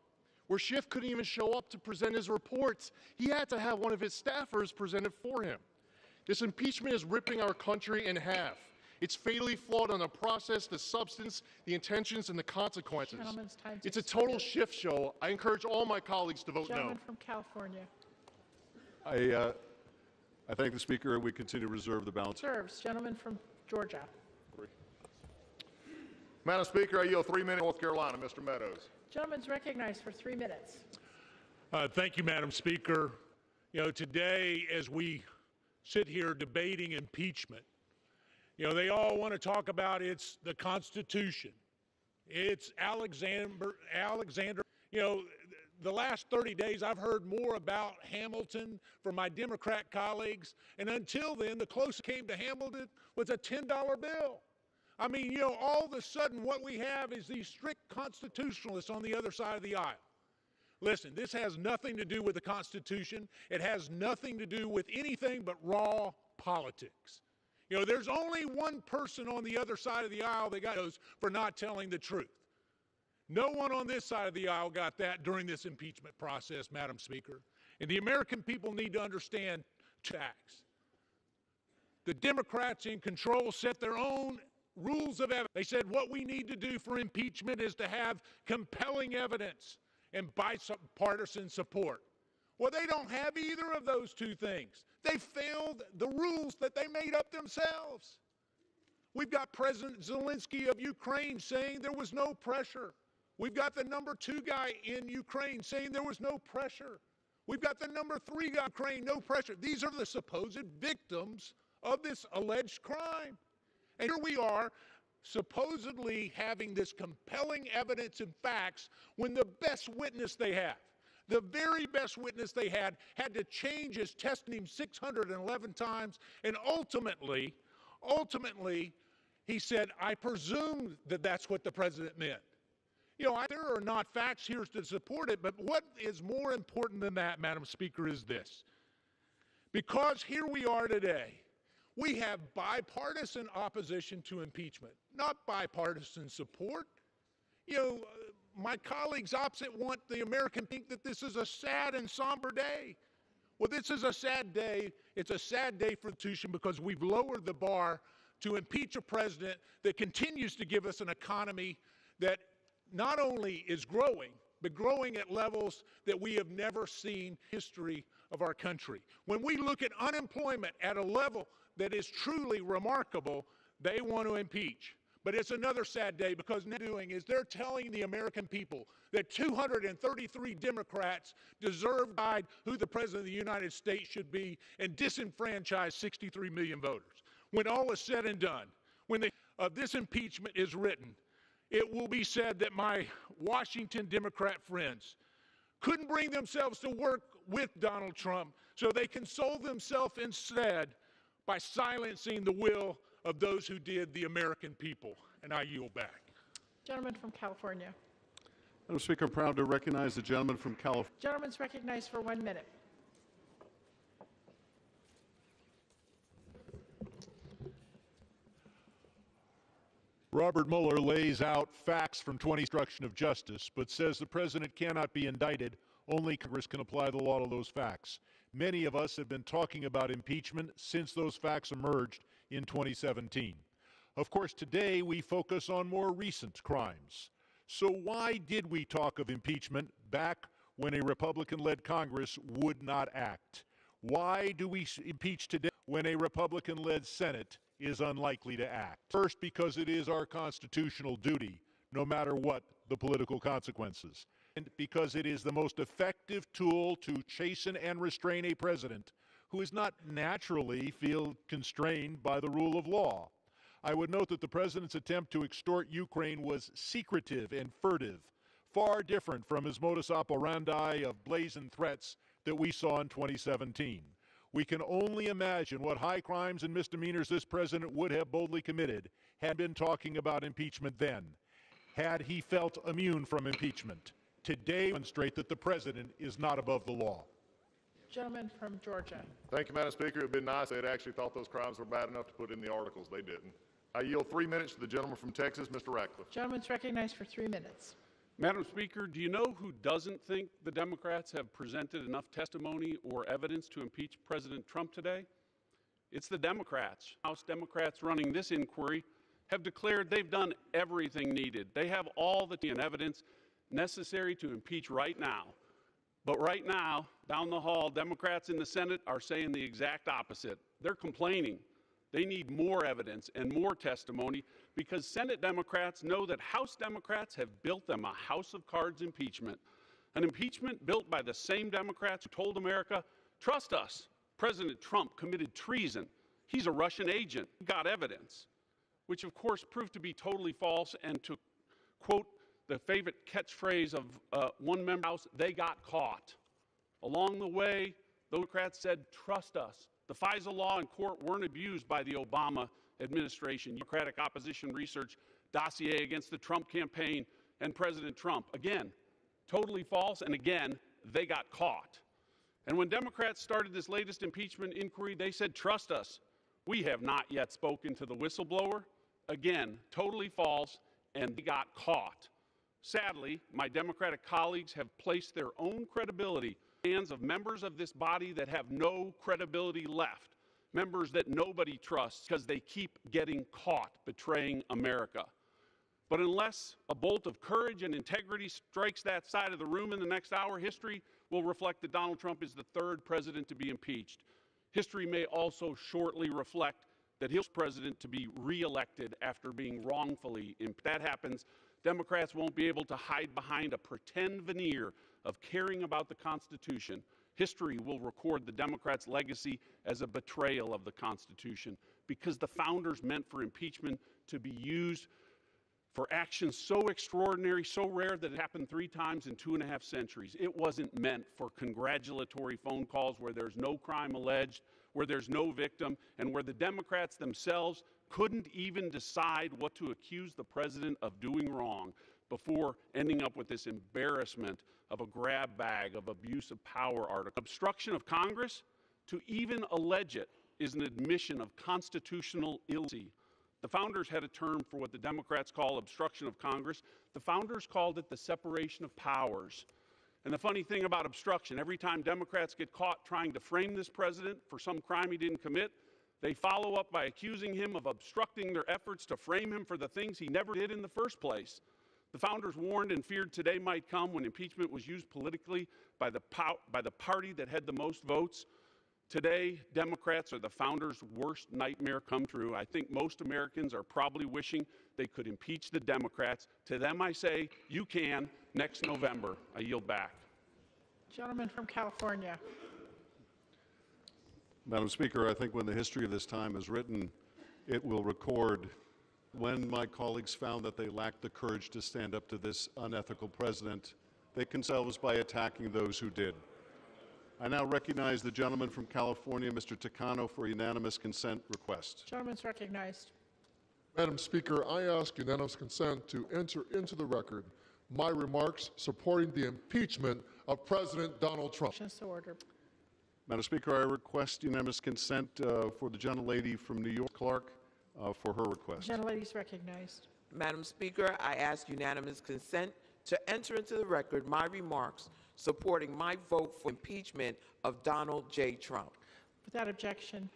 where Schiff couldn't even show up to present his reports. He had to have one of his staffers present it for him. This impeachment is ripping our country in half. It's fatally flawed on the process, the substance, the intentions, and the consequences. It's a total Schiff show. I encourage all my colleagues to vote no. Gentleman from California. I thank the Speaker, and we continue to reserve the balance. Serves. Gentleman from Georgia. Madam Speaker, I yield 3 minutes, North Carolina. Mr. Meadows. Gentleman's recognized for 3 minutes. Thank you, Madam Speaker. You know, today, as we sit here debating impeachment, you know, they all want to talk about it's the Constitution. It's Alexander. You know, the last 30 days I've heard more about Hamilton from my Democrat colleagues, and until then, the closest came to Hamilton was a $10 bill. I mean, you know, all of a sudden what we have is these strict constitutionalists on the other side of the aisle. Listen, this has nothing to do with the Constitution. It has nothing to do with anything but raw politics. You know, there's only one person on the other side of the aisle that got those for not telling the truth. No one on this side of the aisle got that during this impeachment process, Madam Speaker. And the American people need to understand facts. The Democrats in control set their own rules of evidence. They said what we need to do for impeachment is to have compelling evidence and bipartisan support. Well, they don't have either of those two things. They failed the rules that they made up themselves. We've got President Zelensky of Ukraine saying there was no pressure. We've got the #2 guy in Ukraine saying there was no pressure. We've got the #3 guy in Ukraine, no pressure. These are the supposed victims of this alleged crime. And here we are, supposedly having this compelling evidence and facts when the best witness they have, the very best witness they had to change his testimony 611 times, and ultimately, he said, I presume that that's what the president meant. You know, there are not facts here to support it, but what is more important than that, Madam Speaker, is this. Because here we are today, we have bipartisan opposition to impeachment, not bipartisan support. You know, my colleagues opposite want the American to think that this is a sad and somber day. Well, this is a sad day. It's a sad day for the Constitution because we've lowered the bar to impeach a president that continues to give us an economy that not only is growing, but growing at levels that we have never seen in the history of our country. When we look at unemployment at a level that is truly remarkable, they want to impeach. But it's another sad day because what they're doing is they're telling the American people that 233 Democrats deserve to decide who the President of the United States should be and disenfranchise 63 million voters. When all is said and done, when this impeachment is written, it will be said that my Washington Democrat friends couldn't bring themselves to work with Donald Trump, so they consoled themselves instead by silencing the will of those who did, the American people. And I yield back. Gentleman from California. Madam Speaker, I'm proud to recognize the gentleman from California. Gentleman's recognized for 1 minute. Robert Mueller lays out facts from 20 obstruction of justice, but says the president cannot be indicted. Only Congress can apply the law to those facts. Many of us have been talking about impeachment since those facts emerged in 2017. Of course, today we focus on more recent crimes. So why did we talk of impeachment back when a Republican-led Congress would not act? Why do we impeach today when a Republican-led Senate is unlikely to act? First, because it is our constitutional duty, no matter what the political consequences. because it is the most effective tool to chasten and restrain a president who is not naturally feel constrained by the rule of law. I would note that the president's attempt to extort Ukraine was secretive and furtive, far different from his modus operandi of blazing threats that we saw in 2017. We can only imagine what high crimes and misdemeanors this president would have boldly committed had been talking about impeachment then, had he felt immune from impeachment. Today demonstrate that the president is not above the law. Gentleman from Georgia. Thank you, Madam Speaker. It would have been nice if they had actually thought those crimes were bad enough to put in the articles. They didn't. I yield 3 minutes to the gentleman from Texas, Mr. Ratcliffe. Gentleman's recognized for 3 minutes. Madam Speaker, do you know who doesn't think the Democrats have presented enough testimony or evidence to impeach President Trump today? It's the Democrats. House Democrats running this inquiry have declared they've done everything needed. They have all the evidence necessary to impeach right now. But right now, down the hall, Democrats in the Senate are saying the exact opposite. They're complaining. They need more evidence and more testimony because Senate Democrats know that House Democrats have built them a house of cards impeachment. An impeachment built by the same Democrats who told America, trust us, President Trump committed treason. He's a Russian agent. We got evidence, which of course proved to be totally false. And to quote the favorite catchphrase of one member of the House, they got caught. Along the way, the Democrats said, trust us. The FISA law and court weren't abused by the Obama administration. Democratic opposition research dossier against the Trump campaign and President Trump. Again, totally false, and again, they got caught. And when Democrats started this latest impeachment inquiry, they said, trust us. We have not yet spoken to the whistleblower. Again, totally false, and they got caught. Sadly, my Democratic colleagues have placed their own credibility in the hands of members of this body that have no credibility left, members that nobody trusts because they keep getting caught betraying America. But unless a bolt of courage and integrity strikes that side of the room in the next hour, history will reflect that Donald Trump is the third president to be impeached. History may also shortly reflect that he'll be president to be reelected after being wrongfully impeached. If that happens, Democrats won't be able to hide behind a pretend veneer of caring about the Constitution. History will record the Democrats' legacy as a betrayal of the Constitution because the founders meant for impeachment to be used for actions so extraordinary, so rare that it happened 3 times in 2.5 centuries. It wasn't meant for congratulatory phone calls where there's no crime alleged, where there's no victim, and where the Democrats themselves couldn't even decide what to accuse the president of doing wrong before ending up with this embarrassment of a grab bag of abuse of power article. Obstruction of Congress, to even allege it, is an admission of constitutional illiteracy. The founders had a term for what the Democrats call obstruction of Congress. The founders called it the separation of powers. And the funny thing about obstruction, every time Democrats get caught trying to frame this president for some crime he didn't commit, they follow up by accusing him of obstructing their efforts to frame him for the things he never did in the first place. The founders warned and feared today might come when impeachment was used politically by the party that had the most votes. Today, Democrats are the founders' worst nightmare come true. I think most Americans are probably wishing they could impeach the Democrats. To them, I say, you can next November. I yield back. Gentleman from California. Madam Speaker, I think when the history of this time is written, it will record when my colleagues found that they lacked the courage to stand up to this unethical president, they themselves by attacking those who did. I now recognize the gentleman from California, Mr. Takano, for a unanimous consent request. Gentleman's recognized. Madam Speaker, I ask unanimous consent to enter into the record my remarks supporting the impeachment of President Donald Trump. So ordered. Madam Speaker, I request unanimous consent for the gentlelady from New York, Clark, for her request. Gentlelady's recognized. Madam Speaker, I ask unanimous consent to enter into the record my remarks supporting my vote for impeachment of Donald J. Trump. Without objection.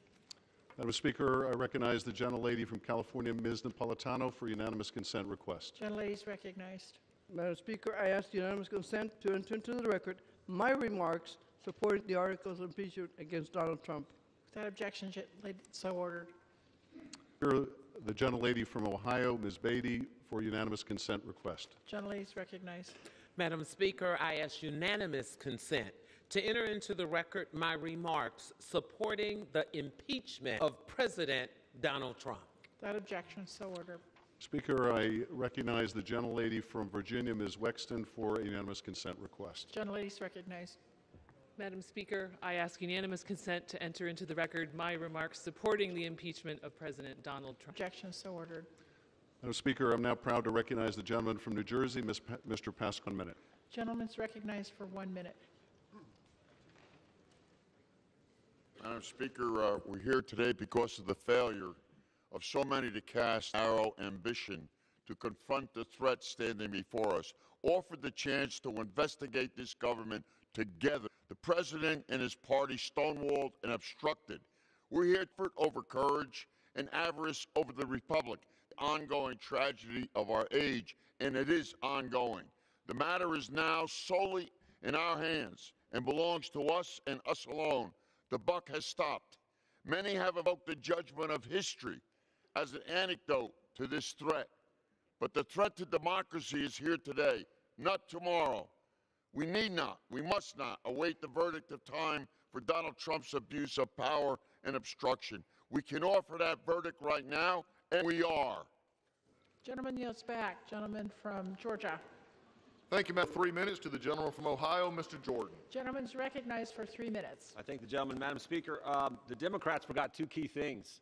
Madam Speaker, I recognize the gentlelady from California, Ms. Napolitano, for unanimous consent request. Gentlelady's recognized. Madam Speaker, I ask unanimous consent to enter into the record my remarks supporting the articles of impeachment against Donald Trump. Without objection, so ordered. The gentlelady from Ohio, Ms. Beatty, for unanimous consent request. Gentlelady's recognized. Madam Speaker, I ask unanimous consent to enter into the record my remarks supporting the impeachment of President Donald Trump. Without objection, so ordered. Speaker, I recognize the gentlelady from Virginia, Ms. Wexton, for a unanimous consent request. Gentlelady is recognized. Madam Speaker, I ask unanimous consent to enter into the record my remarks supporting the impeachment of President Donald Trump. Objection, so ordered. Madam Speaker, I'm now proud to recognize the gentleman from New Jersey, Mr. Pask, 1 minute. Gentleman's recognized for 1 minute. Madam Speaker, we're here today because of the failure of so many to cast narrow ambition to confront the threat standing before us, offered the chance to investigate this government together. The President and his party stonewalled and obstructed. We're here for over courage and avarice over the Republic, the ongoing tragedy of our age, and it is ongoing. The matter is now solely in our hands and belongs to us and us alone. The buck has stopped. Many have evoked the judgment of history as an antidote to this threat. But the threat to democracy is here today, not tomorrow. We need not, we must not await the verdict of time for Donald Trump's abuse of power and obstruction. We can offer that verdict right now, and we are. Gentleman yields back. Gentleman from Georgia. Thank you, Madam. 3 minutes to the gentleman from Ohio, Mr. Jordan. Gentleman's recognized for 3 minutes. I thank the gentleman, Madam Speaker. The Democrats forgot two key things.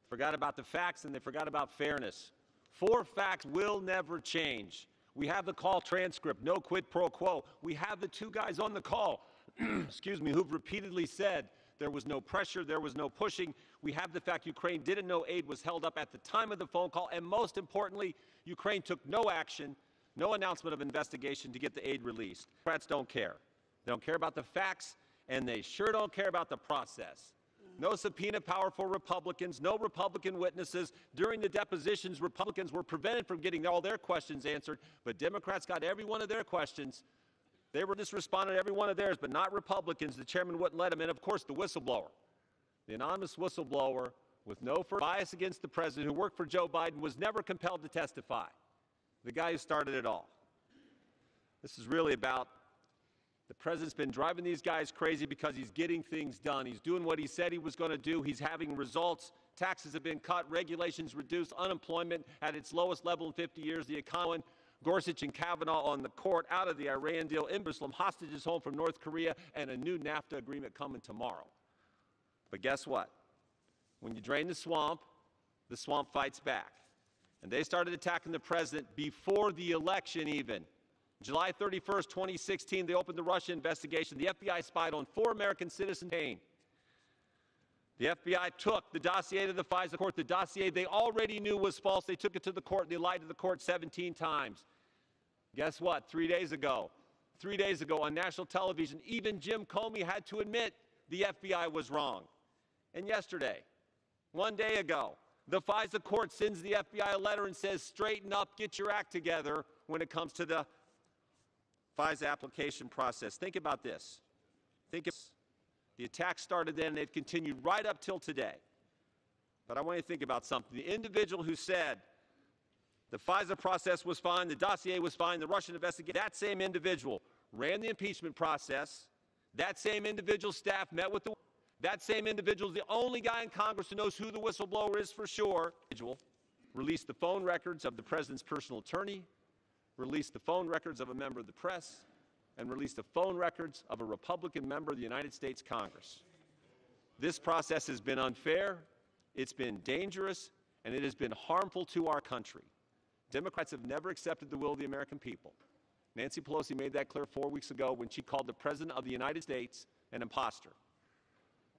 Forgot about the facts and they forgot about fairness. 4 facts will never change. We have the call transcript, no quid pro quo. We have the 2 guys on the call, excuse me, who've repeatedly said there was no pressure, there was no pushing. We have the fact Ukraine didn't know aid was held up at the time of the phone call, and most importantly, Ukraine took no action, no announcement of investigation to get the aid released. Democrats don't care. They don't care about the facts, and they sure don't care about the process. No subpoena power for Republicans, no Republican witnesses. During the depositions, Republicans were prevented from getting all their questions answered, but Democrats got every one of their questions. They were just responding to every one of theirs, but not Republicans. The chairman wouldn't let them in. Of course, the whistleblower, the anonymous whistleblower with no bias against the president who worked for Joe Biden was never compelled to testify. The guy who started it all. This is really about the president's been driving these guys crazy because he's getting things done. He's doing what he said he was going to do. He's having results. Taxes have been cut, regulations reduced, unemployment at its lowest level in 50 years. The economy, Gorsuch and Kavanaugh on the court, out of the Iran deal, in Jerusalem, hostages home from North Korea, and a new NAFTA agreement coming tomorrow. But guess what? When you drain the swamp fights back. And they started attacking the president before the election even. July 31st, 2016, they opened the Russia investigation. The FBI spied on 4 American citizens. The FBI took the dossier to the FISA court, the dossier they already knew was false. They took it to the court. They lied to the court 17 times. Guess what? 3 days ago on national television, even Jim Comey had to admit the FBI was wrong. And yesterday, 1 day ago, the FISA court sends the FBI a letter and says, straighten up, get your act together when it comes to the FISA application process. Think about this. The attack started then, and they've continued right up till today. But I want you to think about something. The individual who said the FISA process was fine, the dossier was fine, the Russian investigation, that same individual ran the impeachment process. That same individual's staff met with that same individual is the only guy in Congress who knows who the whistleblower is for sure. Released the phone records of the president's personal attorney, released the phone records of a member of the press, and released the phone records of a Republican member of the United States Congress. This process has been unfair, it's been dangerous, and it has been harmful to our country. Democrats have never accepted the will of the American people. Nancy Pelosi made that clear 4 weeks ago when she called the President of the United States an imposter.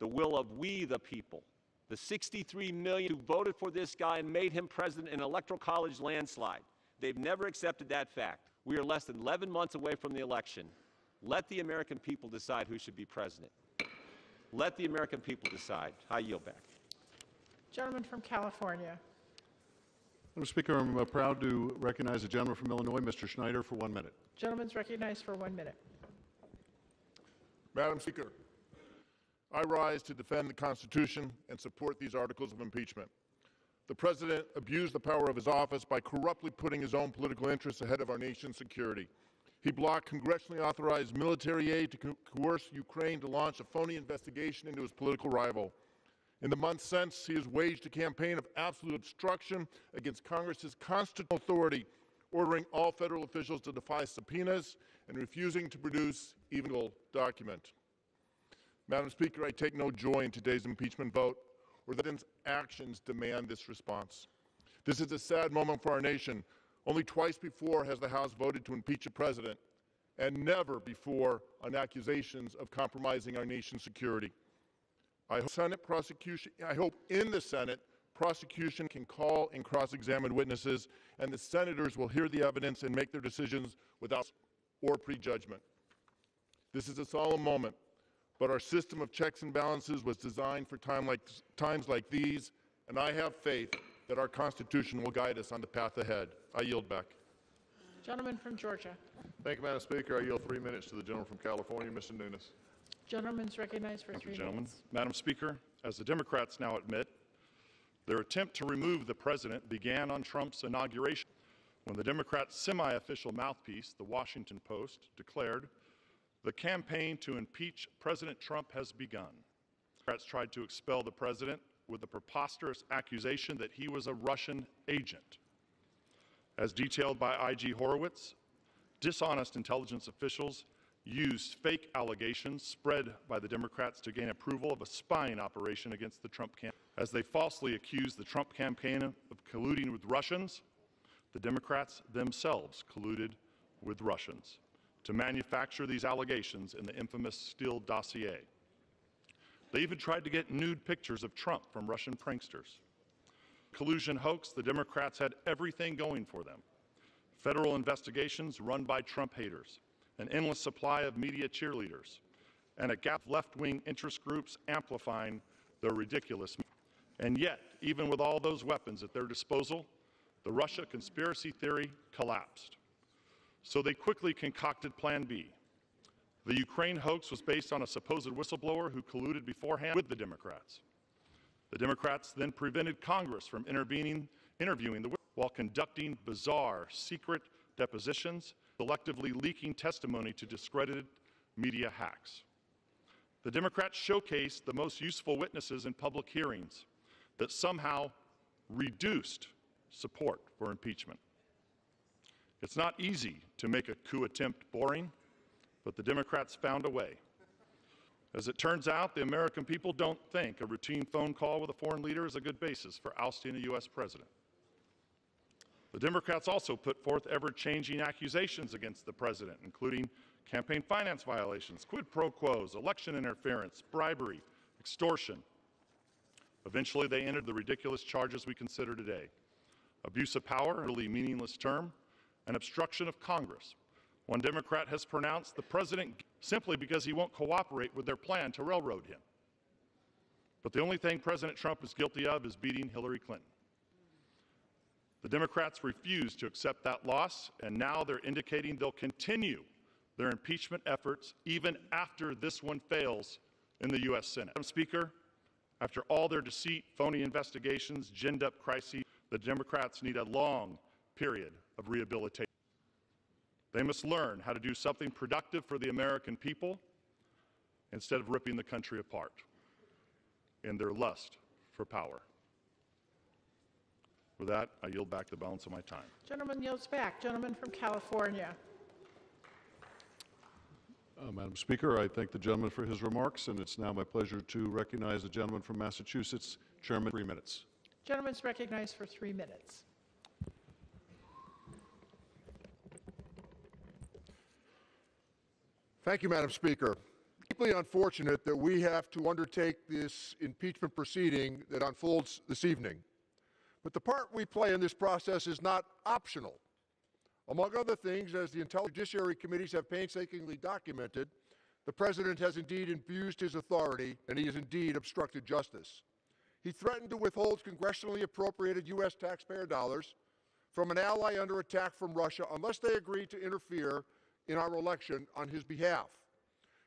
The will of we the people, the 63 million who voted for this guy and made him president in an electoral college landslide. They've never accepted that fact. We are less than 11 months away from the election. Let the American people decide who should be president. Let the American people decide. I yield back. Gentleman from California. Madam Speaker, I'm proud to recognize the gentleman from Illinois, Mr. Schneider, for 1 minute. Gentleman's recognized for 1 minute. Madam Speaker, I rise to defend the Constitution and support these articles of impeachment. The President abused the power of his office by corruptly putting his own political interests ahead of our nation's security. He blocked congressionally authorized military aid to coerce Ukraine to launch a phony investigation into his political rival. In the months since, he has waged a campaign of absolute obstruction against Congress's constitutional authority, ordering all federal officials to defy subpoenas and refusing to produce even a document. Madam Speaker, I take no joy in today's impeachment vote, or that its actions demand this response. This is a sad moment for our nation. Only twice before has the House voted to impeach a president, and never before on accusations of compromising our nation's security. I hope in the Senate, prosecution can call and cross-examine witnesses, and the senators will hear the evidence and make their decisions without or prejudgment. This is a solemn moment, but our system of checks and balances was designed for times like these, and I have faith that our Constitution will guide us on the path ahead. I yield back. Gentleman from Georgia. Thank you, Madam Speaker. I yield 3 minutes to the gentleman from California, Mr. Nunes. Gentleman's recognized for Thank 3 you, gentlemen. minutes. Madam Speaker, as the Democrats now admit, their attempt to remove the president began on Trump's inauguration, when the Democrats' semi-official mouthpiece, the Washington Post, declared, "The campaign to impeach President Trump has begun." Democrats tried to expel the president with the preposterous accusation that he was a Russian agent. As detailed by IG Horowitz, dishonest intelligence officials used fake allegations spread by the Democrats to gain approval of a spying operation against the Trump campaign. As they falsely accused the Trump campaign of colluding with Russians, the Democrats themselves colluded with Russians to manufacture these allegations in the infamous Steele dossier. They even tried to get nude pictures of Trump from Russian pranksters. Collusion hoax, the Democrats had everything going for them. Federal investigations run by Trump haters, an endless supply of media cheerleaders, and a gap of left-wing interest groups amplifying their ridiculous. And yet, even with all those weapons at their disposal, the Russia conspiracy theory collapsed. So they quickly concocted Plan B. The Ukraine hoax was based on a supposed whistleblower who colluded beforehand with the Democrats. The Democrats then prevented Congress from interviewing the while conducting bizarre, secret depositions, selectively leaking testimony to discredited media hacks. The Democrats showcased the most useful witnesses in public hearings that somehow reduced support for impeachment. It's not easy to make a coup attempt boring, but the Democrats found a way. As it turns out, the American people don't think a routine phone call with a foreign leader is a good basis for ousting a U.S. president. The Democrats also put forth ever-changing accusations against the president, including campaign finance violations, quid pro quos, election interference, bribery, extortion. Eventually, they entered the ridiculous charges we consider today: abuse of power, a really meaningless term, and obstruction of Congress. One Democrat has pronounced the president simply because he won't cooperate with their plan to railroad him. But the only thing President Trump is guilty of is beating Hillary Clinton. The Democrats refuse to accept that loss, and now they're indicating they'll continue their impeachment efforts even after this one fails in the U.S. Senate. Madam Speaker, after all their deceit, phony investigations, ginned-up crises, the Democrats need a long period of rehabilitation. They must learn how to do something productive for the American people instead of ripping the country apart in their lust for power. With that, I yield back the balance of my time. Gentleman yields back. Gentleman from California. Madam Speaker, I thank the gentleman for his remarks, and it's now my pleasure to recognize the gentleman from Massachusetts. Chairman, 3 minutes. Gentleman's recognized for 3 minutes. Thank you, Madam Speaker. Deeply unfortunate that we have to undertake this impeachment proceeding that unfolds this evening. But the part we play in this process is not optional. Among other things, as the Intelligence Judiciary Committees have painstakingly documented, the President has indeed abused his authority, and he has indeed obstructed justice. He threatened to withhold congressionally appropriated U.S. taxpayer dollars from an ally under attack from Russia unless they agreed to interfere in our election on his behalf.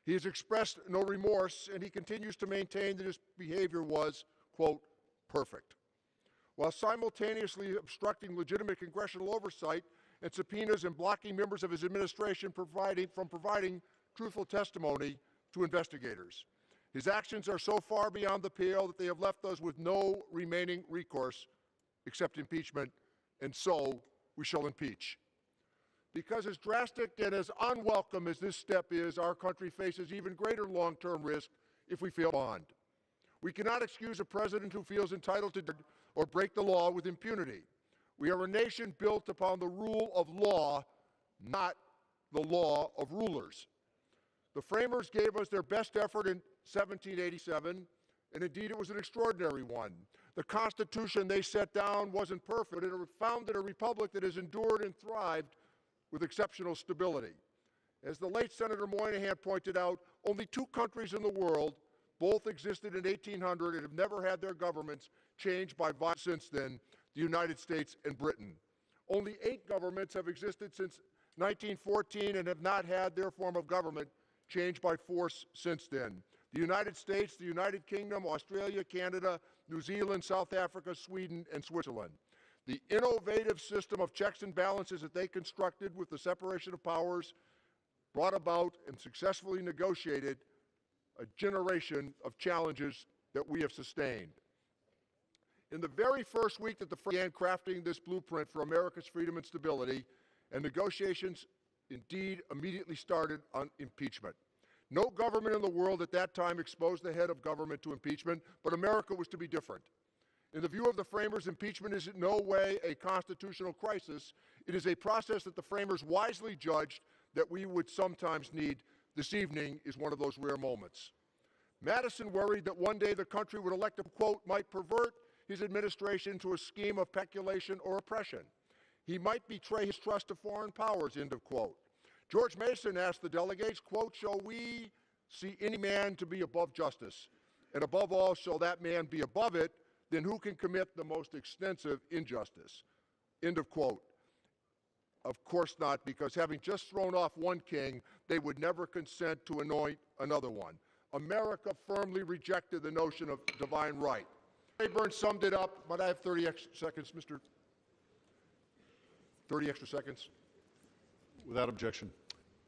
He has expressed no remorse, and he continues to maintain that his behavior was, quote, perfect, while simultaneously obstructing legitimate congressional oversight and subpoenas and blocking members of his administration from providing truthful testimony to investigators. His actions are so far beyond the pale that they have left us with no remaining recourse except impeachment, and so we shall impeach. Because as drastic and as unwelcome as this step is, our country faces even greater long-term risk if we fail to respond. We cannot excuse a president who feels entitled to or break the law with impunity. We are a nation built upon the rule of law, not the law of rulers. The framers gave us their best effort in 1787, and indeed it was an extraordinary one. The Constitution they set down wasn't perfect, but it founded a republic that has endured and thrived with exceptional stability. As the late Senator Moynihan pointed out, only 2 countries in the world both existed in 1800 and have never had their governments changed by violence since then, the United States and Britain. Only 8 governments have existed since 1914 and have not had their form of government changed by force since then. The United States, the United Kingdom, Australia, Canada, New Zealand, South Africa, Sweden, and Switzerland. The innovative system of checks and balances that they constructed with the separation of powers brought about and successfully negotiated a generation of challenges that we have sustained. In the very first week that the began crafting this blueprint for America's freedom and stability, and negotiations indeed immediately started on impeachment. No government in the world at that time exposed the head of government to impeachment, but America was to be different. In the view of the framers, impeachment is in no way a constitutional crisis. It is a process that the framers wisely judged that we would sometimes need. This evening is one of those rare moments. Madison worried that one day the country would elect a, quote, might pervert his administration to a scheme of peculation or oppression. He might betray his trust to foreign powers, end of quote. George Mason asked the delegates, quote, shall we see any man to be above justice? And above all, shall that man be above it? Then who can commit the most extensive injustice? End of quote. Of course not, because having just thrown off one king, they would never consent to anoint another one. America firmly rejected the notion of divine right. Rayburn summed it up, but I have 30 extra seconds, Mr. 30 extra seconds. Without objection.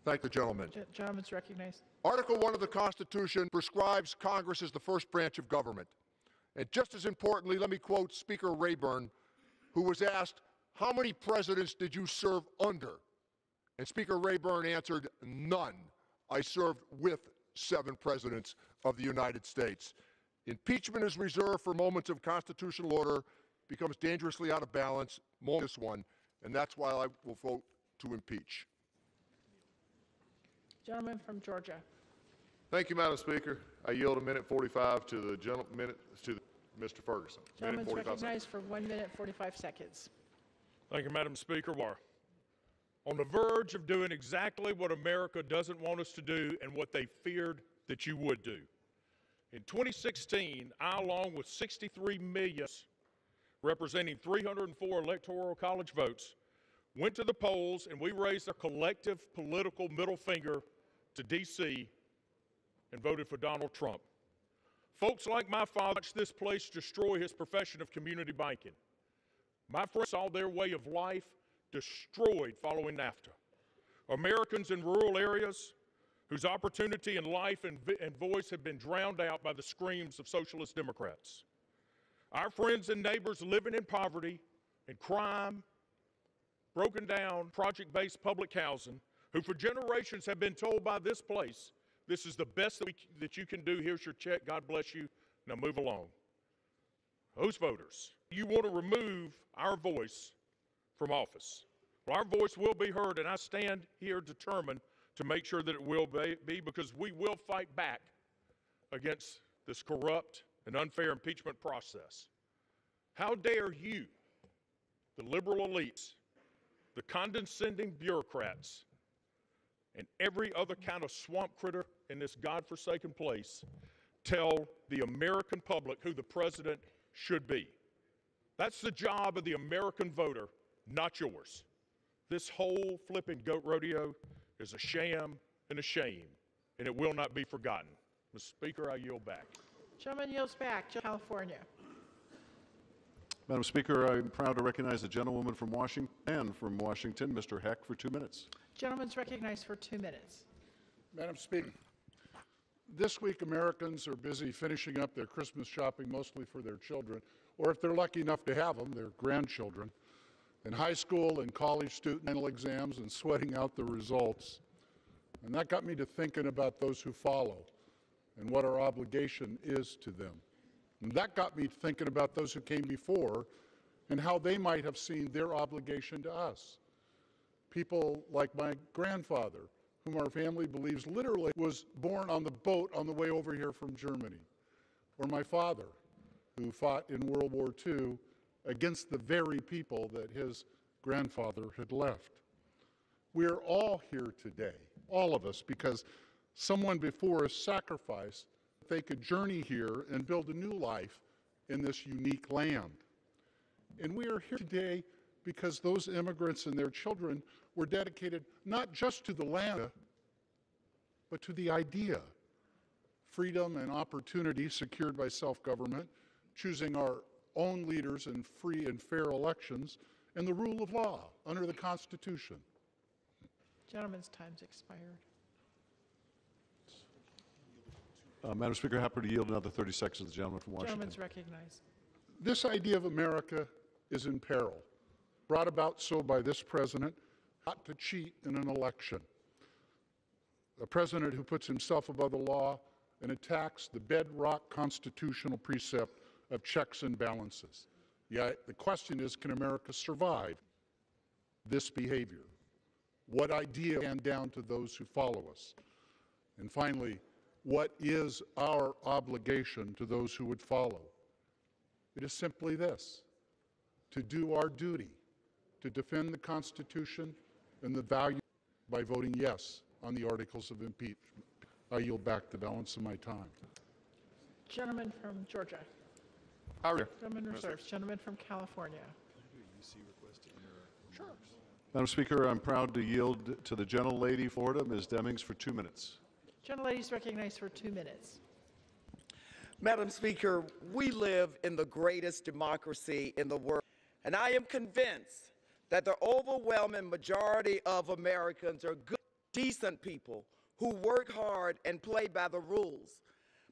Thank the gentleman. Gentleman's recognized. Article 1 of the Constitution prescribes Congress as the first branch of government. And just as importantly, let me quote Speaker Rayburn, who was asked, how many presidents did you serve under? And Speaker Rayburn answered, none. I served with 7 presidents of the United States. Impeachment is reserved for moments of constitutional order, becomes dangerously out of balance, this one, and that's why I will vote to impeach. Gentleman from Georgia. Thank you, Madam Speaker. I yield a minute 45 to the Mr. Ferguson. Gentleman's recognized for 1 minute 45 seconds. Thank you, Madam Speaker. We are on the verge of doing exactly what America doesn't want us to do and what they feared that you would do. In 2016, I, along with 63 million representing 304 electoral college votes, went to the polls and we raised a collective political middle finger to D.C. and voted for Donald Trump. Folks like my father watched this place destroy his profession of community banking. My friends saw their way of life destroyed following NAFTA. Americans in rural areas whose opportunity in life and voice have been drowned out by the screams of socialist Democrats. Our friends and neighbors living in poverty and crime, broken down, project-based public housing, who for generations have been told by this place, this is the best that you can do, here's your check, God bless you, now move along. Those voters, you want to remove our voice from office. Well, our voice will be heard, and I stand here determined to make sure that it will be, because we will fight back against this corrupt and unfair impeachment process. How dare you, the liberal elites, the condescending bureaucrats, and every other kind of swamp critter in this godforsaken place tell the American public who the president should be. That's the job of the American voter, not yours. This whole flipping goat rodeo is a sham and a shame, and it will not be forgotten. Mr. Speaker, I yield back. Gentleman yields back. California. Madam Speaker, I'm proud to recognize the gentlewoman from Washington, Mr. Heck, for 2 minutes. Gentleman's recognized for 2 minutes. Madam Speaker, this week Americans are busy finishing up their Christmas shopping, mostly for their children, or if they're lucky enough to have them, their grandchildren, and high school and college student final exams and sweating out the results. And that got me to thinking about those who follow and what our obligation is to them. And that got me thinking about those who came before and how they might have seen their obligation to us. People like my grandfather, whom our family believes literally was born on the boat on the way over here from Germany, or my father, who fought in World War II against the very people that his grandfather had left. We're all here today, all of us, because someone before us sacrificed that they could journey here and build a new life in this unique land. And we are here today because those immigrants and their children were dedicated not just to the land, but to the idea. Freedom and opportunity secured by self-government, choosing our own leaders in free and fair elections, and the rule of law under the Constitution. Gentleman's time's expired. Madam Speaker, happy to yield another 30 seconds to the gentleman from Washington. Gentleman's recognized. This idea of America is in peril, brought about so by this president not to cheat in an election. A president who puts himself above the law and attacks the bedrock constitutional precept of checks and balances. Yet the question is, can America survive this behavior? What idea hand down to those who follow us? And finally, what is our obligation to those who would follow? It is simply this: to do our duty, to defend the Constitution and the value by voting yes on the articles of impeachment. I yield back the balance of my time. Gentleman from Georgia. Gentleman reserves. Gentleman from California. Sure. Madam Speaker, I'm proud to yield to the gentlelady, Florida, Ms. Demings, for 2 minutes. Gentlelady is recognized for 2 minutes. Madam Speaker, we live in the greatest democracy in the world, and I am convinced that the overwhelming majority of Americans are good, decent people who work hard and play by the rules.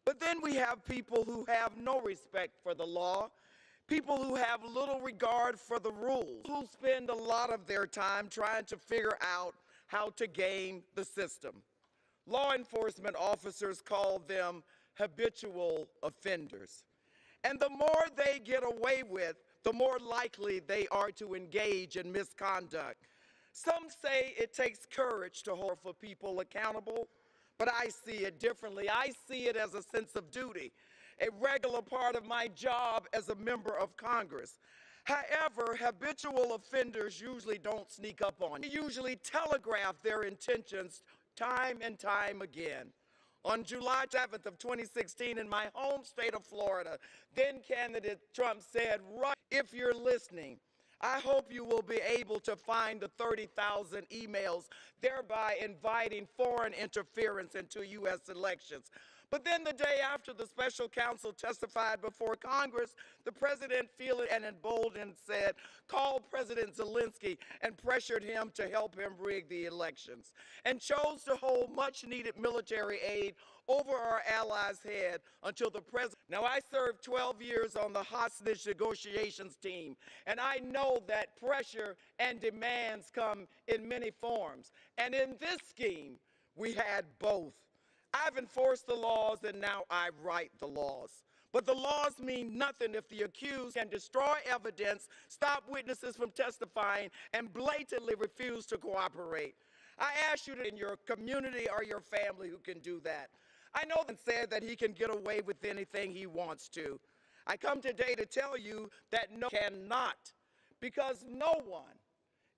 But then we have people who have no respect for the law, people who have little regard for the rules, who spend a lot of their time trying to figure out how to game the system. Law enforcement officers call them habitual offenders. And the more they get away with, the more likely they are to engage in misconduct. Some say it takes courage to hold for people accountable, but I see it differently. I see it as a sense of duty, a regular part of my job as a member of Congress. However, habitual offenders usually don't sneak up on you. They usually telegraph their intentions time and time again. On July 7th of 2016, in my home state of Florida, then candidate Trump said, "Right, if you're listening, I hope you will be able to find the 30,000 emails, thereby inviting foreign interference into U.S. elections." But then the day after the special counsel testified before Congress, the president, feeling and emboldened, said, called President Zelensky and pressured him to help him rig the elections, and chose to hold much-needed military aid over our allies' head until the president. Now, I served 12 years on the hostage negotiations team, and I know that pressure and demands come in many forms. And in this scheme, we had both. I've enforced the laws, and now I write the laws. But the laws mean nothing if the accused can destroy evidence, stop witnesses from testifying, and blatantly refuse to cooperate. I ask you to, in your community or your family, who can do that. I know that said that he can get away with anything he wants to. I come today to tell you that no cannot, because no one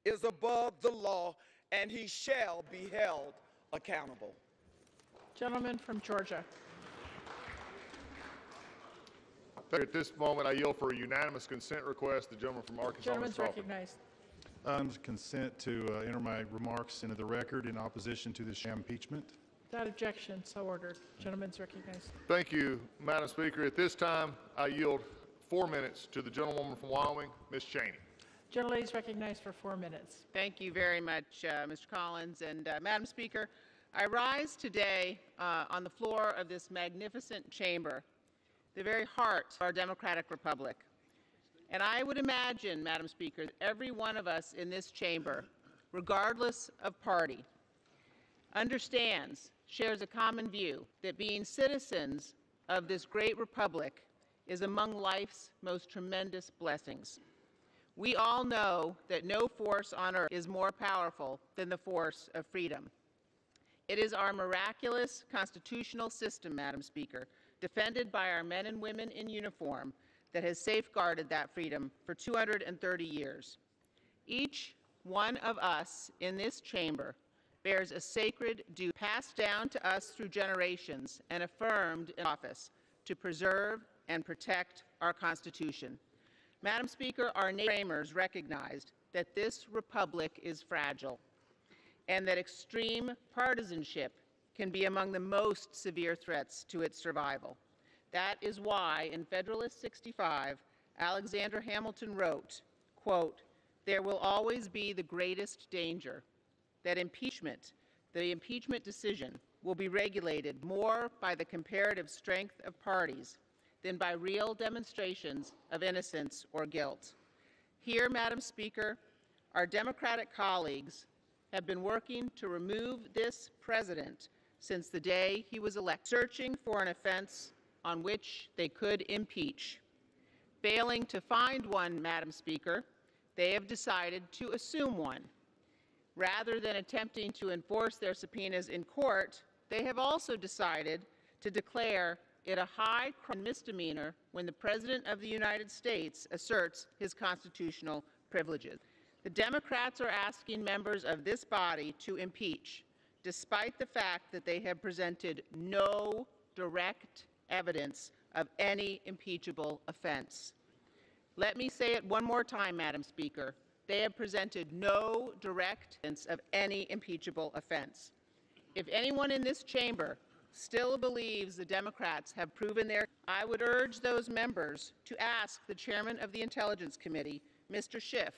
is above the law, and he shall be held accountable. Gentleman from Georgia. At this moment, I yield for a unanimous consent request. The gentleman from Arkansas. Gentleman's recognized. Consent to enter my remarks into the record in opposition to the sham impeachment. Without objection, so ordered. Gentleman's recognized. Thank you, Madam Speaker. At this time, I yield 4 minutes to the gentlewoman from Wyoming, Ms. Cheney. Gentlelady is recognized for 4 minutes. Thank you very much, Mr. Collins. And Madam Speaker, I rise today on the floor of this magnificent chamber, the very heart of our democratic republic. And I would imagine, Madam Speaker, that every one of us in this chamber, regardless of party, understands, shares a common view that being citizens of this great republic is among life's most tremendous blessings. We all know that no force on earth is more powerful than the force of freedom. It is our miraculous constitutional system, Madam Speaker, defended by our men and women in uniform, that has safeguarded that freedom for 230 years. Each one of us in this chamber bears a sacred duty passed down to us through generations and affirmed in office to preserve and protect our Constitution. Madam Speaker, our framers recognized that this republic is fragile and that extreme partisanship can be among the most severe threats to its survival. That is why in Federalist 65, Alexander Hamilton wrote, quote, "There will always be the greatest danger that the impeachment decision will be regulated more by the comparative strength of parties than by real demonstrations of innocence or guilt." Here, Madam Speaker, our Democratic colleagues have been working to remove this president since the day he was elected, searching for an offense on which they could impeach. Failing to find one, Madam Speaker, they have decided to assume one. Rather than attempting to enforce their subpoenas in court, they have also decided to declare it a high crime misdemeanor when the President of the United States asserts his constitutional privileges. The Democrats are asking members of this body to impeach, despite the fact that they have presented no direct evidence of any impeachable offense. Let me say it one more time, Madam Speaker. They have presented no direct evidence of any impeachable offense. If anyone in this chamber still believes the Democrats have proven I would urge those members to ask the chairman of the Intelligence Committee, Mr. Schiff,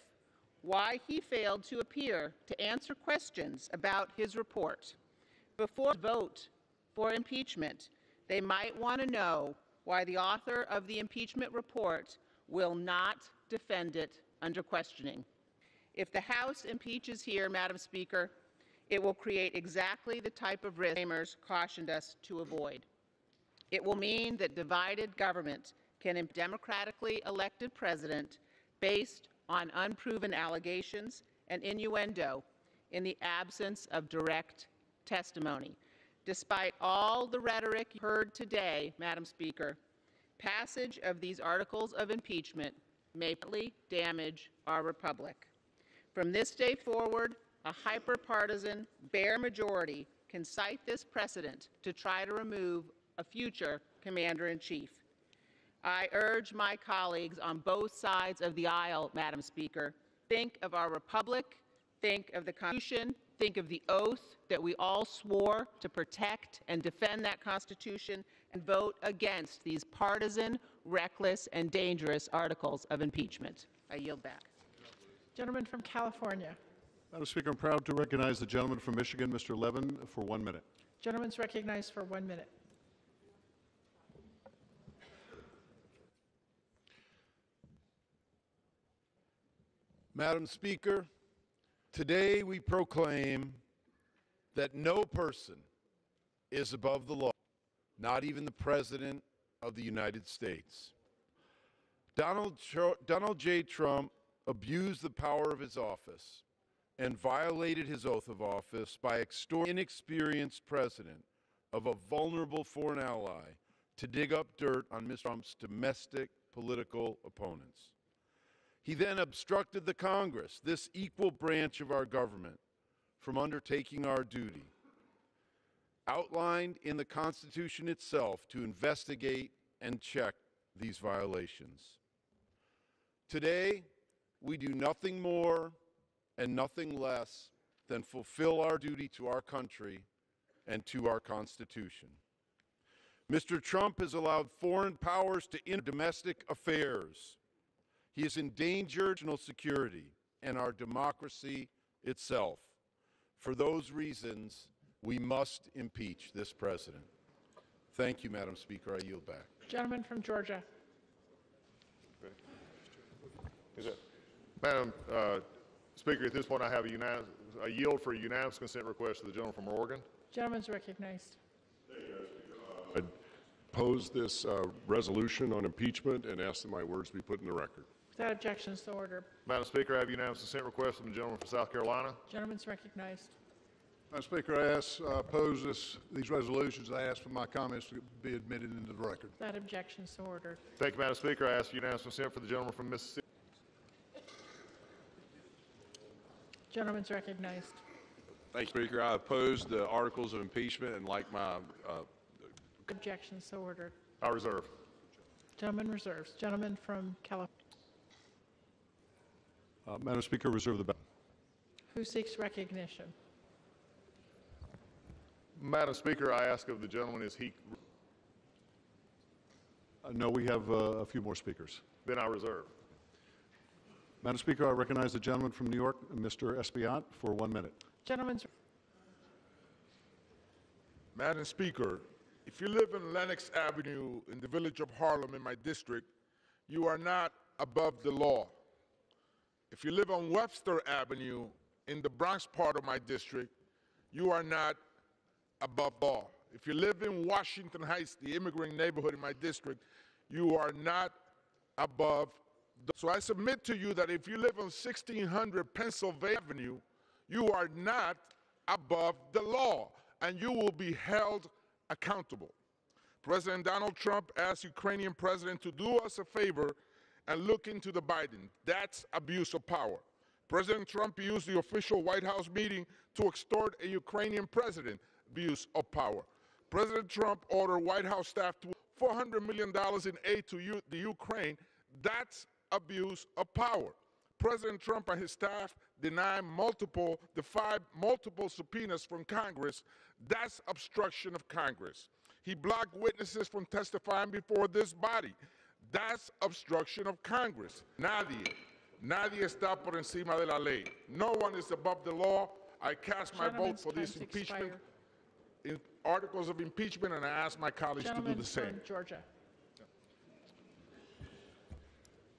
why he failed to appear to answer questions about his report. Before vote for impeachment, they might want to know why the author of the impeachment report will not defend it under questioning. If the House impeaches here, Madam Speaker, it will create exactly the type of risk framers cautioned us to avoid. It will mean that divided government can impeach a democratically elected president based on unproven allegations and innuendo in the absence of direct testimony. Despite all the rhetoric heard today, Madam Speaker, passage of these articles of impeachment may greatly damage our republic. From this day forward, a hyper-partisan, bare majority can cite this precedent to try to remove a future commander-in-chief. I urge my colleagues on both sides of the aisle, Madam Speaker, think of our republic, think of the Constitution, think of the oath that we all swore to protect and defend that Constitution, and vote against these partisan, reckless, and dangerous articles of impeachment. I yield back. Gentleman from California. Madam Speaker, I'm proud to recognize the gentleman from Michigan, Mr. Levin, for 1 minute. Gentleman's recognized for 1 minute. Madam Speaker, today we proclaim that no person is above the law, not even the President of the United States. Donald J. Trump abused the power of his office and violated his oath of office by extorting an inexperienced president of a vulnerable foreign ally to dig up dirt on Mr. Trump's domestic political opponents. He then obstructed the Congress, this equal branch of our government, from undertaking our duty, outlined in the Constitution itself, to investigate and check these violations. Today, we do nothing more and nothing less than fulfill our duty to our country and to our Constitution. Mr. Trump has allowed foreign powers to enter domestic affairs. He has endangered national security and our democracy itself. For those reasons, we must impeach this president. Thank you, Madam Speaker. I yield back. Gentleman from Georgia. Is it? Madam Speaker, at this point I have a yield for a unanimous consent request to the gentleman from Oregon. Gentleman's recognized. I oppose this resolution on impeachment and ask that my words be put in the record. Without objection, so ordered. Madam Speaker, I have unanimous consent request from the gentleman from South Carolina. Gentleman's recognized. Madam Speaker, I oppose these resolutions. I ask for my comments to be admitted into the record. Without objection, so ordered. Thank you, Madam Speaker. I ask unanimous consent for the gentleman from Mississippi. Gentleman's recognized. Thank you, Speaker. I oppose the articles of impeachment and like my... Objection, so ordered. I reserve. Gentleman reserves. Gentleman from California. Madam Speaker, reserve the balance. Who seeks recognition? Madam Speaker, I ask of the gentleman, is he... No, we have a few more speakers. Then I reserve. Madam Speaker, I recognize the gentleman from New York, Mr. Espiat, for 1 minute. Gentleman's... Madam Speaker, if you live in Lenox Avenue in the village of Harlem in my district, you are not above the law. If you live on Webster Avenue in the Bronx part of my district, you are not above law. If you live in Washington Heights, the immigrant neighborhood in my district, you are not above the law. So I submit to you that if you live on 1600 Pennsylvania Avenue, you are not above the law, and you will be held accountable. President Donald Trump asked Ukrainian president to do us a favor and look into the Biden. That's abuse of power. President Trump used the official White House meeting to extort a Ukrainian president. Abuse of power. President Trump ordered White House staff to $400 million in aid to the Ukraine. That's abuse of power. President Trump and his staff defied multiple subpoenas from Congress. That's obstruction of Congress. He blocked witnesses from testifying before this body. That's obstruction of Congress. Nadie está por encima de la ley. No one is above the law. I cast my vote for this impeachment, articles of impeachment, and I ask my colleagues to do the same. From Georgia.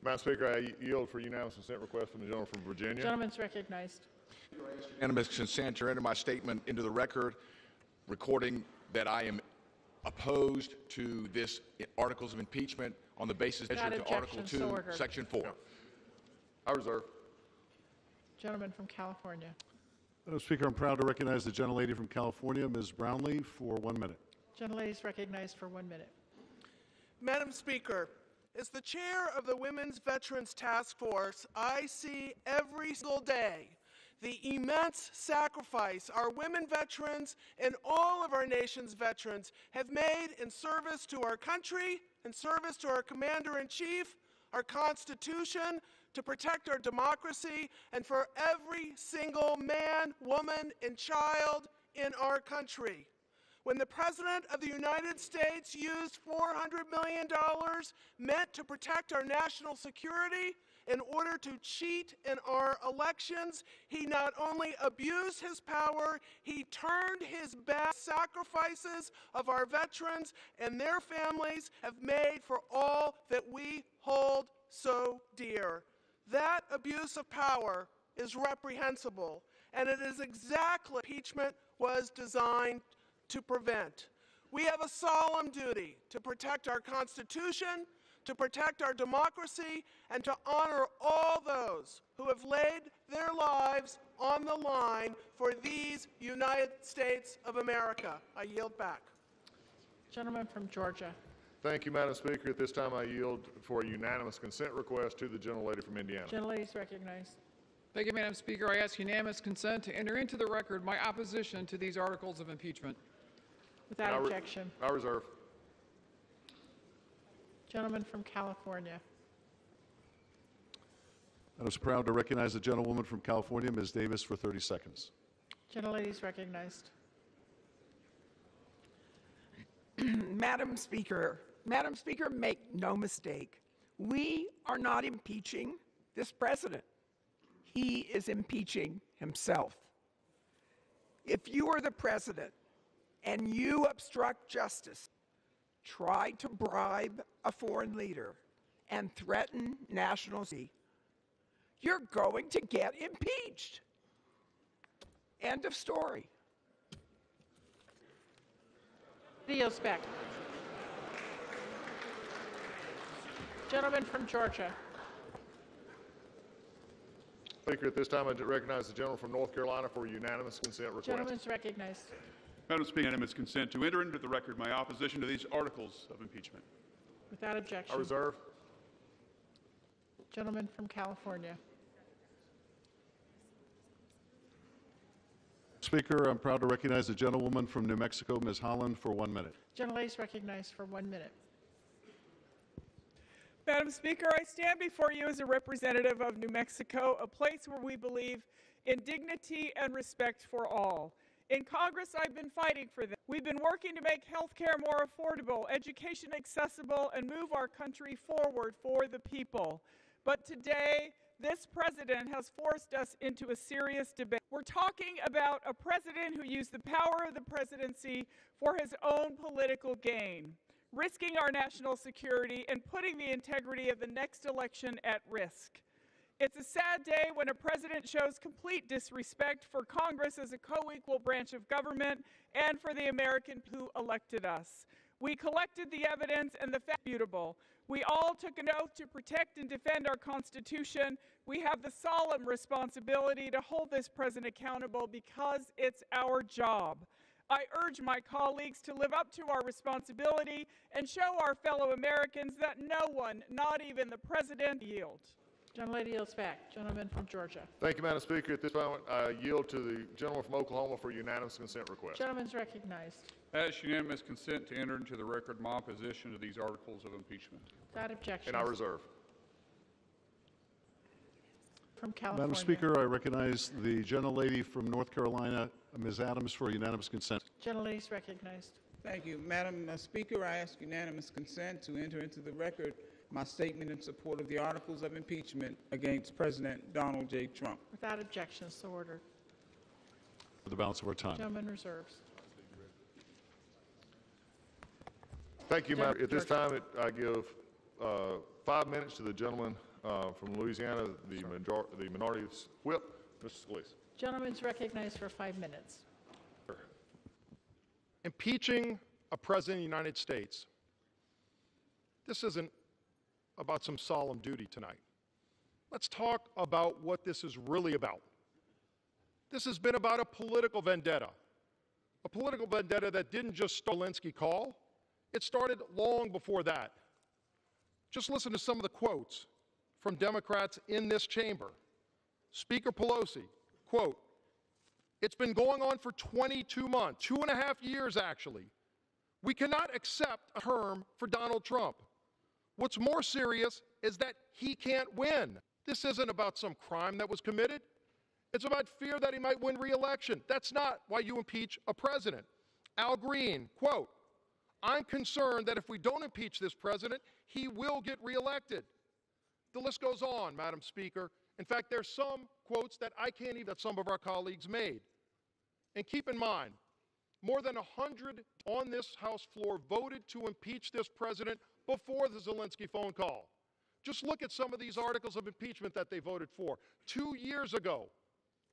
Madam Speaker, I yield for unanimous consent request from the gentleman from Virginia. Gentleman's recognized. Unanimous consent to enter my statement into the record, recording that I am opposed to this articles of impeachment on the basis of Article 2, Section 4. I reserve. Gentleman from California. Madam Speaker, I'm proud to recognize the gentlelady from California, Ms. Brownlee, for 1 minute. Gentlelady is recognized for 1 minute. Madam Speaker, as the chair of the Women's Veterans Task Force, I see every single day the immense sacrifice our women veterans and all of our nation's veterans have made in service to our country, in service to our Commander-in-Chief, our Constitution, to protect our democracy, and for every single man, woman, and child in our country. When the President of the United States used $400 million meant to protect our national security in order to cheat in our elections, he not only abused his power, he turned his back. Sacrifices of our veterans and their families have made for all that we hold so dear. That abuse of power is reprehensible, and it is exactly what impeachment was designed to prevent. We have a solemn duty to protect our Constitution, to protect our democracy, and to honor all those who have laid their lives on the line for these United States of America. I yield back. Gentleman from Georgia. Thank you, Madam Speaker. At this time, I yield for a unanimous consent request to the gentlelady from Indiana. Gentlelady is recognized. Thank you, Madam Speaker. I ask unanimous consent to enter into the record my opposition to these articles of impeachment. Without objection. I reserve. Gentleman from California. I was proud to recognize the gentlewoman from California, Ms. Davis, for 30 seconds. Gentlelady is recognized. Madam Speaker, make no mistake. We are not impeaching this president. He is impeaching himself. If you are the president and you obstruct justice, try to bribe a foreign leader, and threaten national security, you're going to get impeached. End of story. Yields back. Gentleman from Georgia. Speaker, at this time, I recognize the gentleman from North Carolina for a unanimous consent request. Gentleman's recognized. Madam Speaker, unanimous consent to enter into the record my opposition to these articles of impeachment. Without objection. I reserve. Gentleman from California. Speaker, I'm proud to recognize the gentlewoman from New Mexico, Ms. Holland, for 1 minute. Gentlelady is recognized for 1 minute. Madam Speaker, I stand before you as a representative of New Mexico, a place where we believe in dignity and respect for all. In Congress, I've been fighting for this. We've been working to make health care more affordable, education accessible, and move our country forward for the people. But today, this president has forced us into a serious debate. We're talking about a president who used the power of the presidency for his own political gain, risking our national security and putting the integrity of the next election at risk. It's a sad day when a president shows complete disrespect for Congress as a co-equal branch of government and for the Americans who elected us. We collected the evidence and the facts are immutable. We all took an oath to protect and defend our Constitution. We have the solemn responsibility to hold this president accountable because it's our job. I urge my colleagues to live up to our responsibility and show our fellow Americans that no one, not even the president, yields. Gentlelady yields back. Gentleman from Georgia. Thank you, Madam Speaker. At this moment, I yield to the gentleman from Oklahoma for a unanimous consent request. Gentleman's recognized. Ask unanimous consent to enter into the record my opposition to these articles of impeachment. Without objection. And I reserve. From California. Madam Speaker, I recognize the gentlelady from North Carolina, Ms. Adams, for unanimous consent. Gentlelady is recognized. Thank you. Madam Speaker, I ask unanimous consent to enter into the record my statement in support of the articles of impeachment against President Donald J. Trump. Without objection, so ordered. For the balance of our time. Gentleman reserves. Thank you, Madam. At this time, I give 5 minutes to the gentleman from Louisiana, the minority whip, Mr. Scalise. Gentleman's recognized for 5 minutes. Impeaching a president of the United States. This isn't about some solemn duty tonight. Let's talk about what this is really about. This has been about a political vendetta that didn't just start Zelensky call. It started long before that. Just listen to some of the quotes from Democrats in this chamber. Speaker Pelosi, quote, "It's been going on for 22 months, 2.5 years actually. We cannot accept a term for Donald Trump. What's more serious is that he can't win. This isn't about some crime that was committed. It's about fear that he might win re-election. That's not why you impeach a president." Al Green, quote, "I'm concerned that if we don't impeach this president, he will get re-elected." The list goes on, Madam Speaker. In fact, there's some quotes that I can't even, that some of our colleagues made. And keep in mind, more than 100 on this House floor voted to impeach this president before the Zelensky phone call. Just look at some of these articles of impeachment that they voted for. 2 years ago,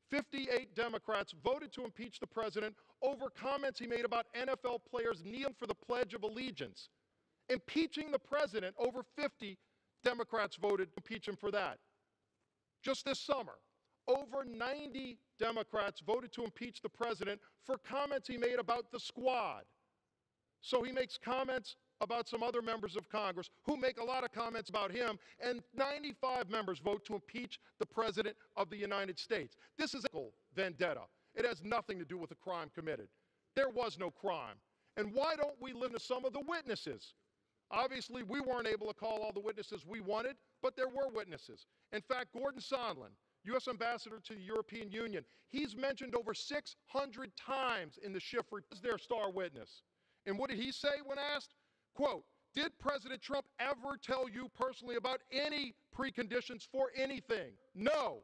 58 Democrats voted to impeach the president over comments he made about NFL players kneeling for the Pledge of Allegiance. Impeaching the president, over 50 Democrats voted to impeach him for that. Just this summer, over 90 Democrats voted to impeach the president for comments he made about the squad. So he makes comments about some other members of Congress who make a lot of comments about him, and 95 members vote to impeach the President of the United States. This is a vendetta. It has nothing to do with a crime committed. There was no crime. And why don't we listen to some of the witnesses? Obviously, we weren't able to call all the witnesses we wanted, but there were witnesses. In fact, Gordon Sondland, U.S. Ambassador to the European Union, he's mentioned over 600 times in the Schiff report as their star witness. And what did he say when asked? Quote, did President Trump ever tell you personally about any preconditions for anything? No.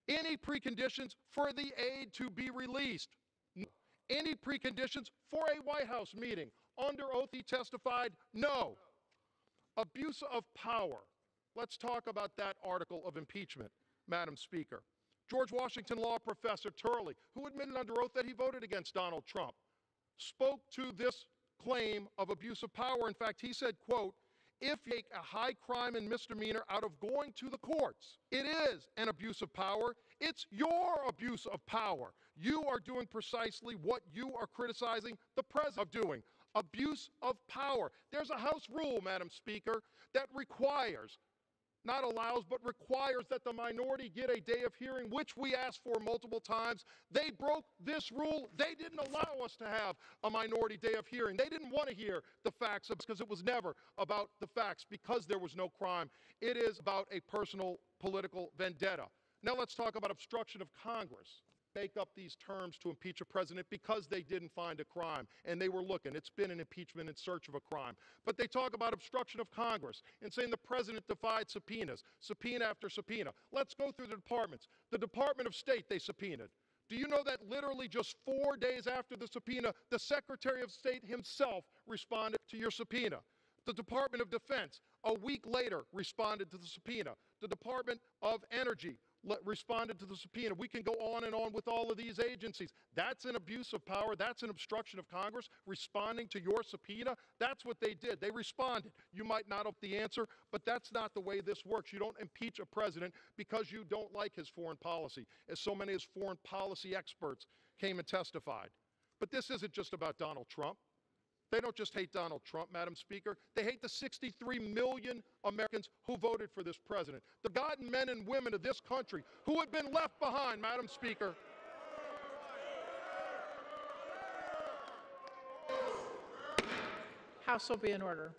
Any preconditions for the aid to be released? No. Any preconditions for a White House meeting? Under oath he testified, no. Abuse of power. Let's talk about that article of impeachment, Madam Speaker. George Washington law professor Turley, who admitted under oath that he voted against Donald Trump, spoke to this claim of abuse of power. In fact, he said, quote, if you take a high crime and misdemeanor out of going to the courts, it is an abuse of power. It's your abuse of power. You are doing precisely what you are criticizing the president of doing. Abuse of power. There's a House rule, Madam Speaker, that requires, not allows, but requires that the minority get a day of hearing, which we asked for multiple times. They broke this rule. They didn't allow us to have a minority day of hearing. They didn't want to hear the facts because it was never about the facts because there was no crime. It is about a personal political vendetta. Now let's talk about obstruction of Congress. Make up these terms to impeach a president because they didn't find a crime, and they were looking. It's been an impeachment in search of a crime. But they talk about obstruction of Congress and saying the president defied subpoenas, subpoena after subpoena. Let's go through the departments. The Department of State they subpoenaed. Do you know that literally just 4 days after the subpoena, the Secretary of State himself responded to your subpoena? The Department of Defense, a week later, responded to the subpoena. The Department of Energy responded to the subpoena. We can go on and on with all of these agencies. That's an abuse of power. That's an obstruction of Congress, responding to your subpoena. That's what they did. They responded. You might not have the answer, but that's not the way this works. You don't impeach a president because you don't like his foreign policy, as so many of his foreign policy experts came and testified. But this isn't just about Donald Trump. They don't just hate Donald Trump, Madam Speaker. They hate the 63 million Americans who voted for this president, the forgotten men and women of this country who have been left behind, Madam Speaker. House will be in order.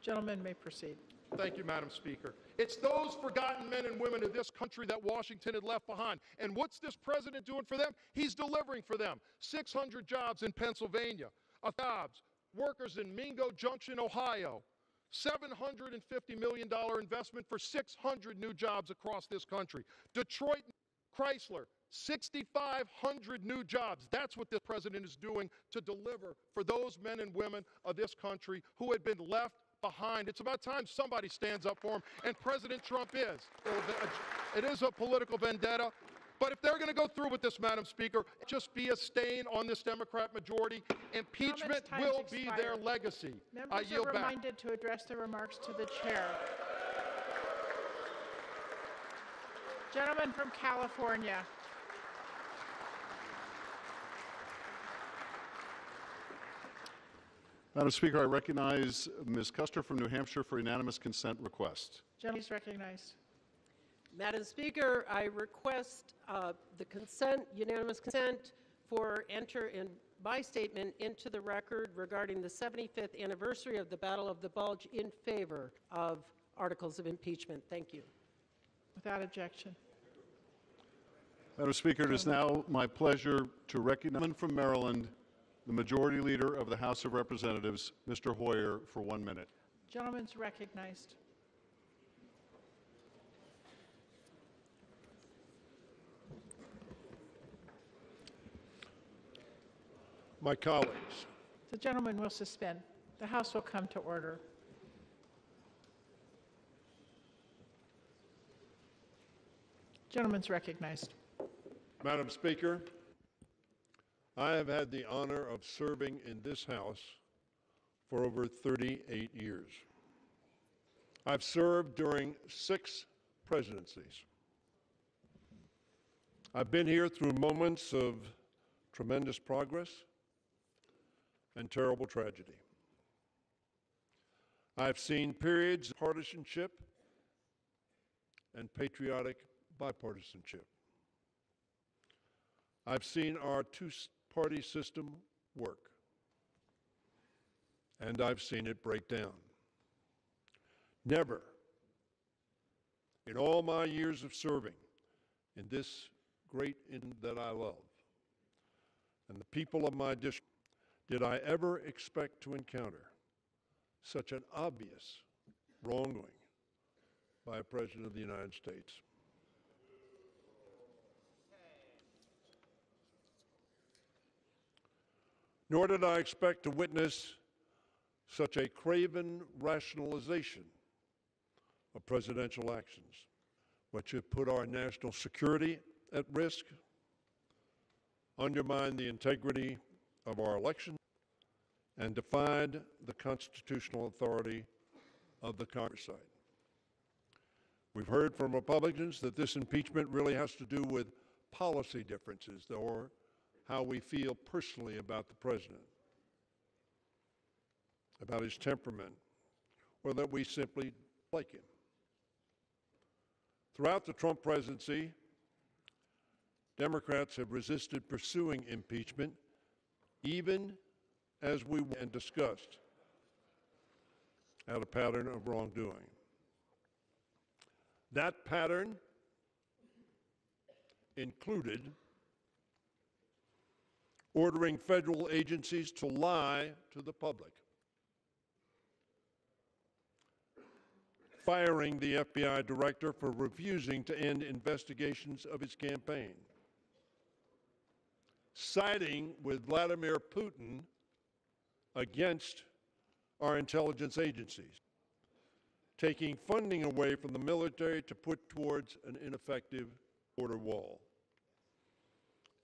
Gentlemen may proceed. Thank you, Madam Speaker. It's those forgotten men and women of this country that Washington had left behind. And what's this president doing for them? He's delivering for them. 600 jobs in Pennsylvania, jobs. Workers in Mingo Junction, Ohio, $750 million investment for 600 new jobs across this country. Detroit Chrysler, 6,500 new jobs. That's what this president is doing to deliver for those men and women of this country who had been left behind. It's about time somebody stands up for him, and President Trump is. It is a political vendetta. But if they're going to go through with this, Madam Speaker, just be a stain on this Democrat majority. Impeachment will be their legacy. I yield back. Members are reminded to address their remarks to the chair. Gentleman from California. Madam Speaker, I recognize Ms. Custer from New Hampshire for unanimous consent request. Gentleman is recognized. Madam Speaker, I request the consent, unanimous consent for enter in my statement into the record regarding the 75th anniversary of the Battle of the Bulge in favor of articles of impeachment. Thank you. Without objection. Madam Speaker, it is now my pleasure to recognize from Maryland the Majority Leader of the House of Representatives, Mr. Hoyer, for 1 minute. Gentleman's recognized. My colleagues, The gentleman will suspend. The House will come to order. Gentleman's recognized. Madam Speaker, I have had the honor of serving in this House for over 38 years. I've served during 6 presidencies. I've been here through moments of tremendous progress and terrible tragedy. I've seen periods of partisanship and patriotic bipartisanship. I've seen our two-party system work, and I've seen it break down. Never, in all my years of serving in this great inn that I love, and the people of my district, did I ever expect to encounter such an obvious wrongdoing by a President of the United States. Nor did I expect to witness such a craven rationalization of presidential actions, which have put our national security at risk, undermined the integrity of our election, and defied the constitutional authority of the Congress side. We've heard from Republicans that this impeachment really has to do with policy differences or how we feel personally about the president, about his temperament, or that we simply like him. Throughout the Trump presidency, Democrats have resisted pursuing impeachment, even as we and discussed had a pattern of wrongdoing. That pattern included ordering federal agencies to lie to the public, firing the FBI director for refusing to end investigations of his campaign, siding with Vladimir Putin against our intelligence agencies, taking funding away from the military to put towards an ineffective border wall,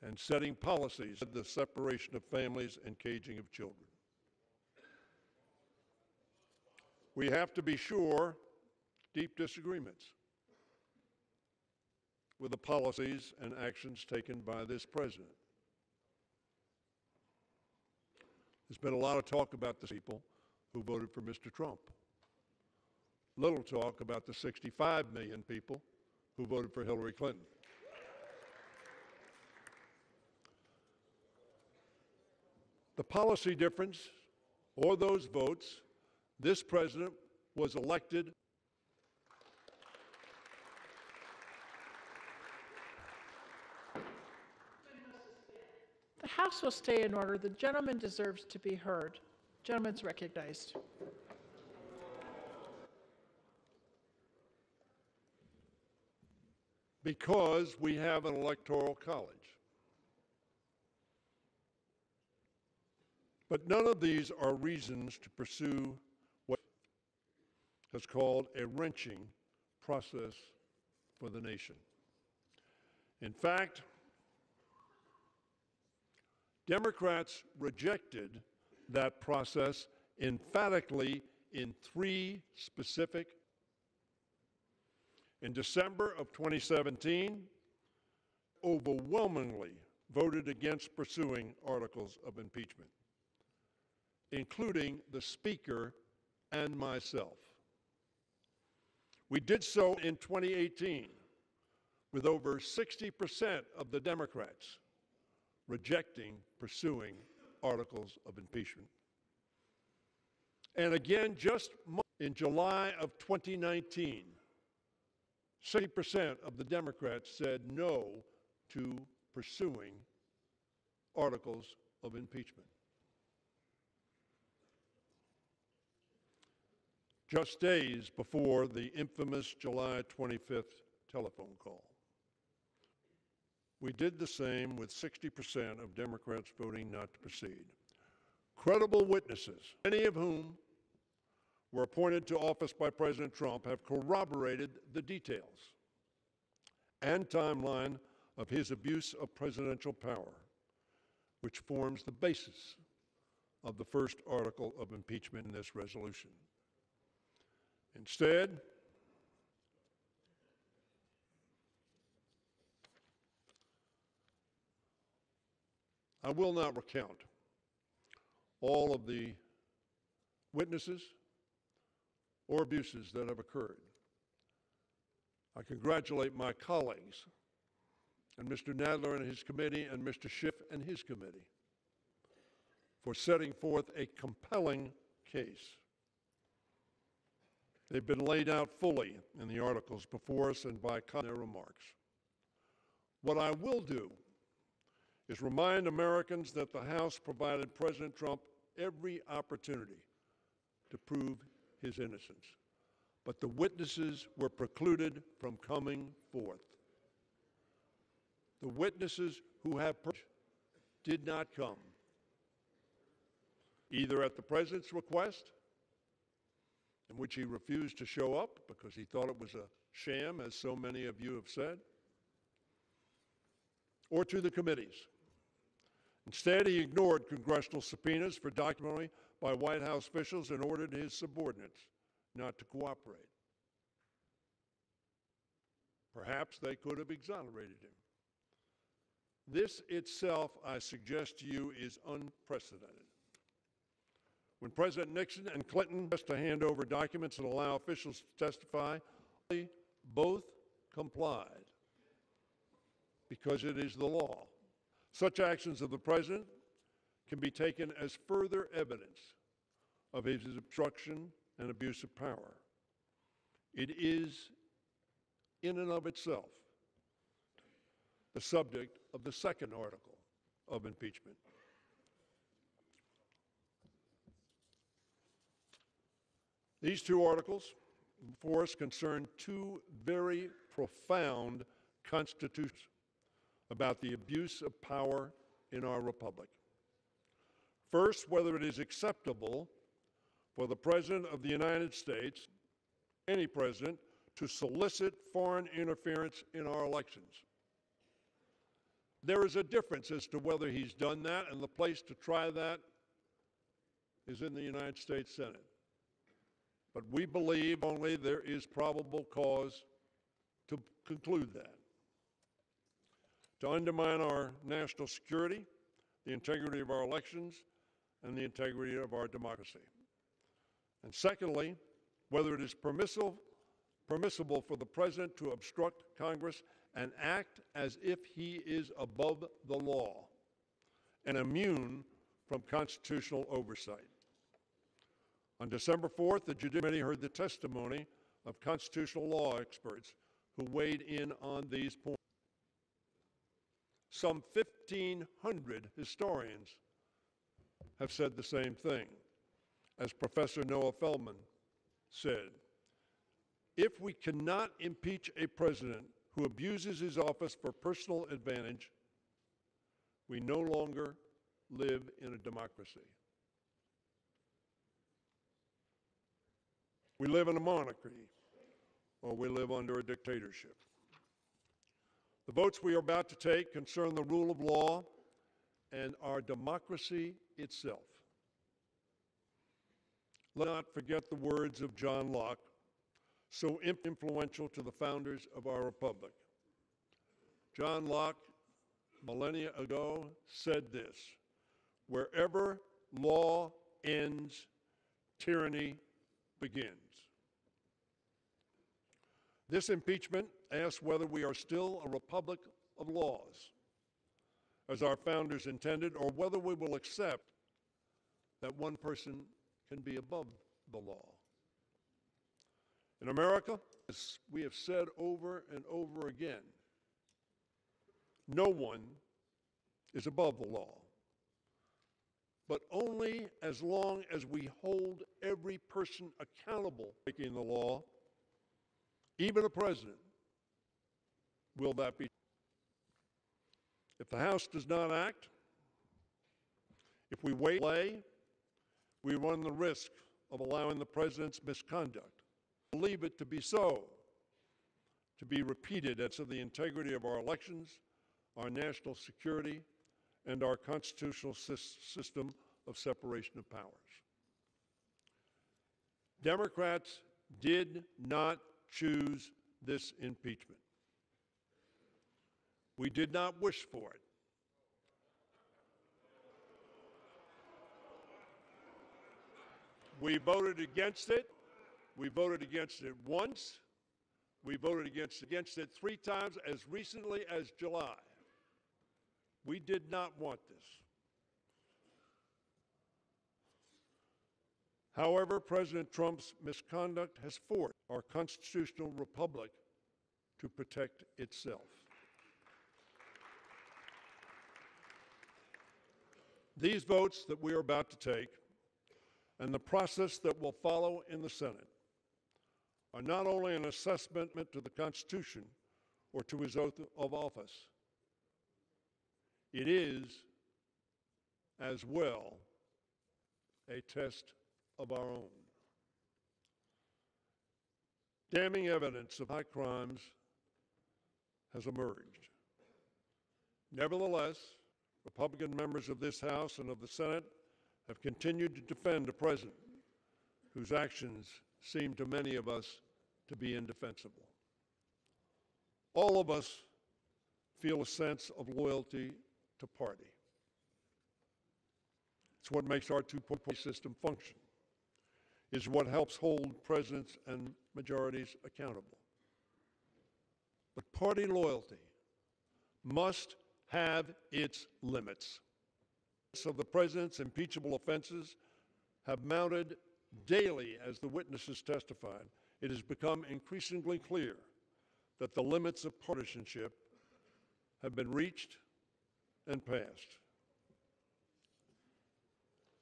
and setting policies for the separation of families and caging of children. We have to be sure deep disagreements with the policies and actions taken by this president. There's been a lot of talk about the people who voted for Mr. Trump. Little talk about the 65 million people who voted for Hillary Clinton. The policy difference, or those votes, this president was elected. The House will stay in order. The gentleman deserves to be heard. Gentleman's recognized. Because we have an electoral college. But none of these are reasons to pursue what is called a wrenching process for the nation. In fact, Democrats rejected that process emphatically in 3 specific. In December of 2017, overwhelmingly voted against pursuing articles of impeachment, including the Speaker and myself. We did so in 2018 with over 60% of the Democrats rejecting pursuing articles of impeachment. And again, just in July of 2019, 60% of the Democrats said no to pursuing articles of impeachment. Just days before the infamous July 25th telephone call. We did the same with 60% of Democrats voting not to proceed. Credible witnesses, many of whom were appointed to office by President Trump, have corroborated the details and timeline of his abuse of presidential power, which forms the basis of the first article of impeachment in this resolution. Instead, I will not recount all of the witnesses or abuses that have occurred. I congratulate my colleagues and Mr. Nadler and his committee and Mr. Schiff and his committee for setting forth a compelling case. They've been laid out fully in the articles before us and by their remarks. What I will do is remind Americans that the House provided President Trump every opportunity to prove his innocence, but the witnesses were precluded from coming forth. The witnesses who have did not come, either at the President's request, in which he refused to show up because he thought it was a sham, as so many of you have said, or to the committees. Instead, he ignored congressional subpoenas for documentary by White House officials and ordered his subordinates not to cooperate. Perhaps they could have exonerated him. This itself, I suggest to you, is unprecedented. When President Nixon and Clinton asked to hand over documents and allow officials to testify, both complied because it is the law. Such actions of the President can be taken as further evidence of his obstruction and abuse of power. It is, in and of itself, the subject of the second article of impeachment. These two articles before us concern two very profound constitutions about the abuse of power in our republic. First, whether it is acceptable for the President of the United States, any president, to solicit foreign interference in our elections. There is a difference as to whether he's done that, and the place to try that is in the United States Senate. But we believe only there is probable cause to conclude that. To undermine our national security, the integrity of our elections, and the integrity of our democracy. And secondly, whether it is permissible for the President to obstruct Congress and act as if he is above the law and immune from constitutional oversight. On December 4th, the Judiciary Committee heard the testimony of constitutional law experts who weighed in on these points. Some 1,500 historians have said the same thing. As Professor Noah Feldman said, if we cannot impeach a president who abuses his office for personal advantage, we no longer live in a democracy. We live in a monarchy, or we live under a dictatorship. The votes we are about to take concern the rule of law and our democracy itself. Let us not forget the words of John Locke, so influential to the founders of our republic. John Locke, millennia ago, said this: wherever law ends, tyranny begins. This impeachment asks whether we are still a republic of laws, as our founders intended, or whether we will accept that one person can be above the law. In America, as we have said over and over again, no one is above the law, but only as long as we hold every person accountable for breaking the law, even a president, will that be. If the House does not act, if we wait, we run the risk of allowing the president's misconduct, believe it to be so, to be repeated as to the integrity of our elections, our national security, and our constitutional system of separation of powers. Democrats did not choose this impeachment. We did not wish for it. We voted against it. We voted against it once. We voted against it 3 times as recently as July. We did not want this. However, President Trump's misconduct has forced our constitutional republic to protect itself. These votes that we are about to take and the process that will follow in the Senate are not only an assessment to the Constitution or to his oath of office, it is as well a test of our own. Damning evidence of high crimes has emerged. Nevertheless, Republican members of this House and of the Senate have continued to defend a president whose actions seem to many of us to be indefensible. All of us feel a sense of loyalty to party. It's what makes our two-party system function. It's what helps hold presidents and majorities accountable. But party loyalty must have its limits. Of the president's impeachable offenses have mounted daily as the witnesses testified. It has become increasingly clear that the limits of partisanship have been reached and passed.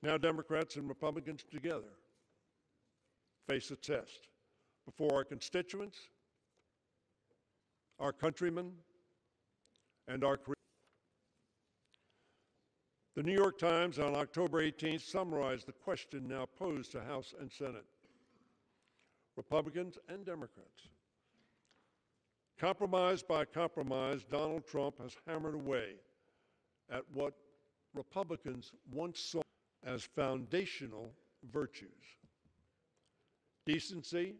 Now Democrats and Republicans together face a test before our constituents, our countrymen, and our creators. The New York Times on October 18th summarized the question now posed to House and Senate, Republicans and Democrats. Compromise by compromise, Donald Trump has hammered away at what Republicans once saw as foundational virtues: decency,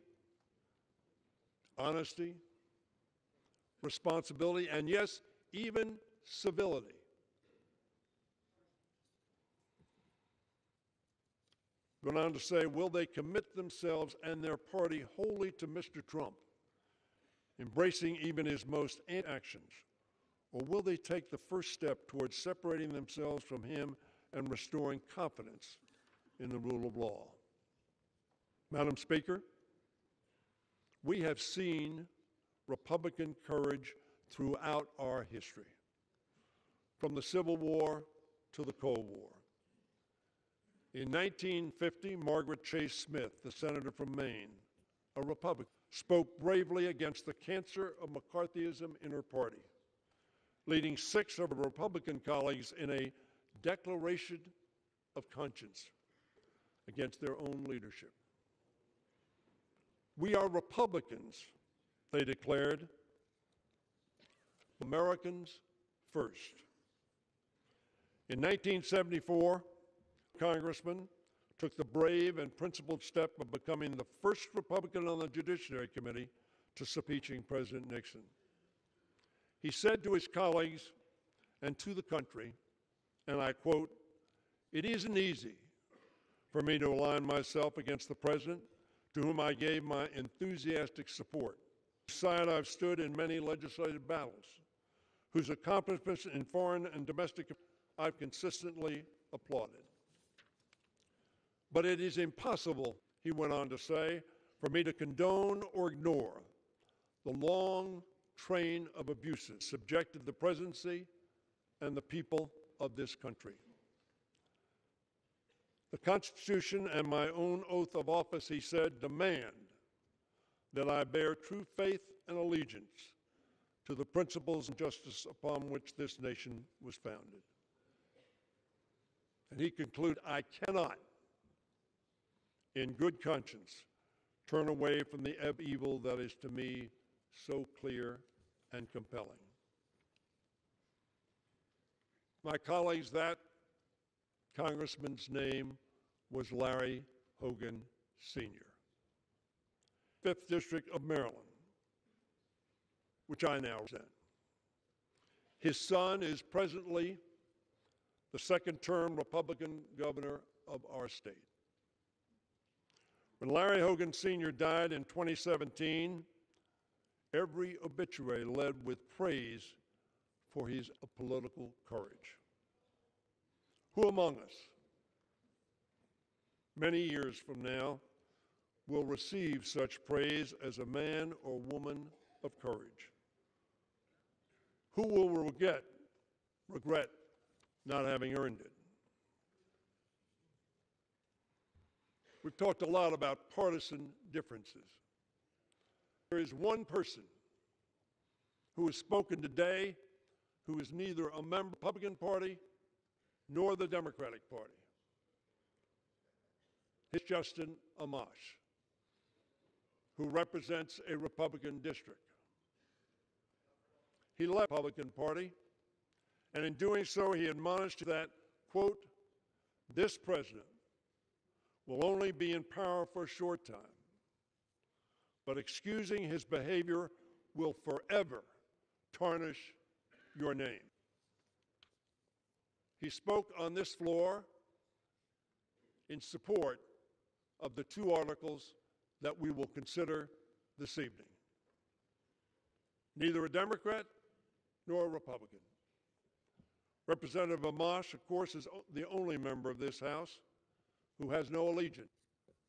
honesty, responsibility, and yes, even civility. Went on to say, will they commit themselves and their party wholly to Mr. Trump, embracing even his most actions, or will they take the first step towards separating themselves from him and restoring confidence in the rule of law? Madam Speaker, we have seen Republican courage throughout our history, from the Civil War to the Cold War. In 1950, Margaret Chase Smith, the senator from Maine, a Republican, spoke bravely against the cancer of McCarthyism in her party, leading 6 of her Republican colleagues in a declaration of conscience against their own leadership. We are Republicans, they declared, Americans first. In 1974, Congressman took the brave and principled step of becoming the first Republican on the Judiciary Committee to impeaching President Nixon. He said to his colleagues and to the country, and I quote, "It isn't easy for me to align myself against the president to whom I gave my enthusiastic support, whose side I've stood in many legislative battles, whose accomplishments in foreign and domestic I've consistently applauded. But it is impossible," he went on to say, "for me to condone or ignore the long train of abuses subjected the presidency and the people of this country. The Constitution and my own oath of office," he said, "demand that I bear true faith and allegiance to the principles and justice upon which this nation was founded." And he concluded, "I cannot, in good conscience, turn away from the evil that is to me so clear and compelling." My colleagues, that congressman's name was Larry Hogan Sr., 5th District of Maryland, which I now represent. His son is presently the second-term Republican governor of our state. When Larry Hogan Sr. died in 2017, every obituary led with praise for his political courage. Who among us, many years from now, will receive such praise as a man or woman of courage? Who will regret not having earned it? We've talked a lot about partisan differences. There is one person who has spoken today who is neither a member of the Republican Party nor the Democratic Party. It's Justin Amash, who represents a Republican district. He left the Republican Party, and in doing so, he admonished that, quote, this president will only be in power for a short time, but excusing his behavior will forever tarnish your name. He spoke on this floor in support of the two articles that we will consider this evening. Neither a Democrat nor a Republican. Representative Amash, of course, is the only member of this House who has no allegiance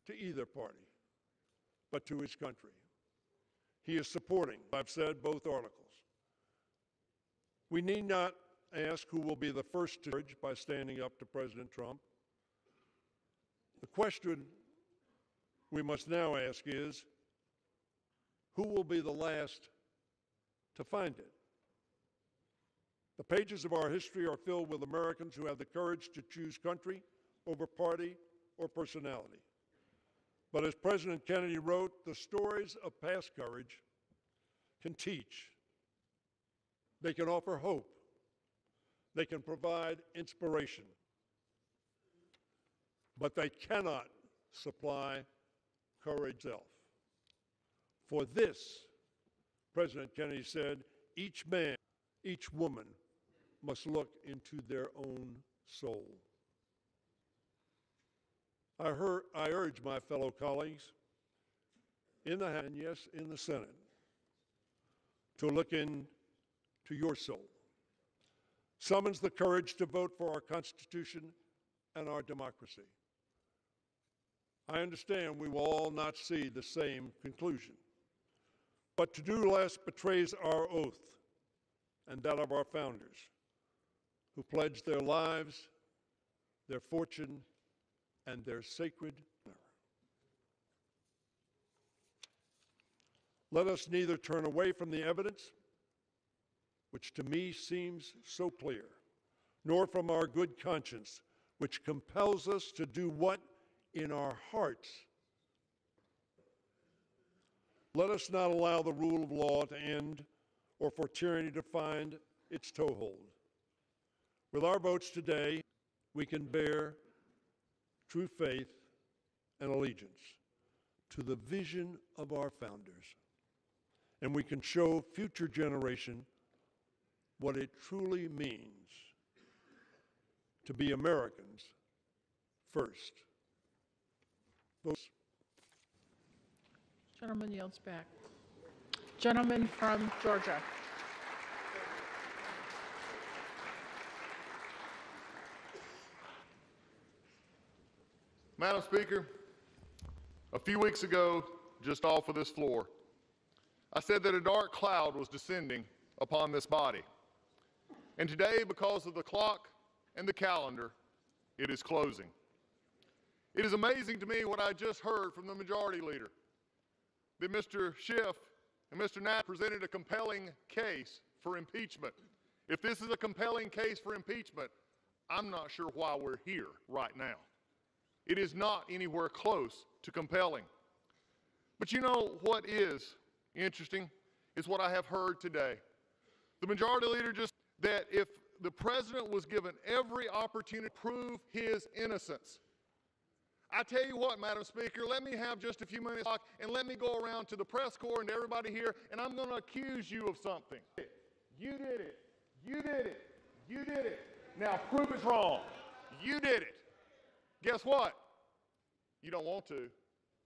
to either party, but to his country. He is supporting, I've said, both articles. We need not ask who will be the first to judge by standing up to President Trump. The question we must now ask is, who will be the last to find it? The pages of our history are filled with Americans who have the courage to choose country over party or personality. But as President Kennedy wrote, the stories of past courage can teach. They can offer hope. They can provide inspiration. But they cannot supply courage itself. For this, President Kennedy said, each man, each woman must look into their own soul. I urge my fellow colleagues in the House and yes, in the Senate, to look into your soul. Summons the courage to vote for our Constitution and our democracy. I understand we will all not see the same conclusion, but to do less betrays our oath and that of our founders, who pledged their lives, their fortune, and their sacred honor. Let us neither turn away from the evidence, which to me seems so clear, nor from our good conscience, which compels us to do what in our hearts. Let us not allow the rule of law to end or for tyranny to find its toehold. With our votes today, we can bear true faith and allegiance to the vision of our founders, and we can show future generations what it truly means to be Americans first. Those Gentleman yields back. Gentleman from Georgia. Madam Speaker, a few weeks ago, just off of this floor, I said that a dark cloud was descending upon this body. And today, because of the clock and the calendar, it is closing. It is amazing to me what I just heard from the Majority Leader, that Mr. Schiff and Mr. Knapp presented a compelling case for impeachment. If this is a compelling case for impeachment, I'm not sure why we're here right now. It is not anywhere close to compelling. But you know what is interesting is what I have heard today. The Majority Leader just that if the President was given every opportunity to prove his innocence. I tell you what, Madam Speaker, let me have just a few minutes and let me go around to the press corps and to everybody here, and I'm going to accuse you of something. You did it. You did it. You did it. Now prove it's wrong. You did it. Guess what? You don't want to,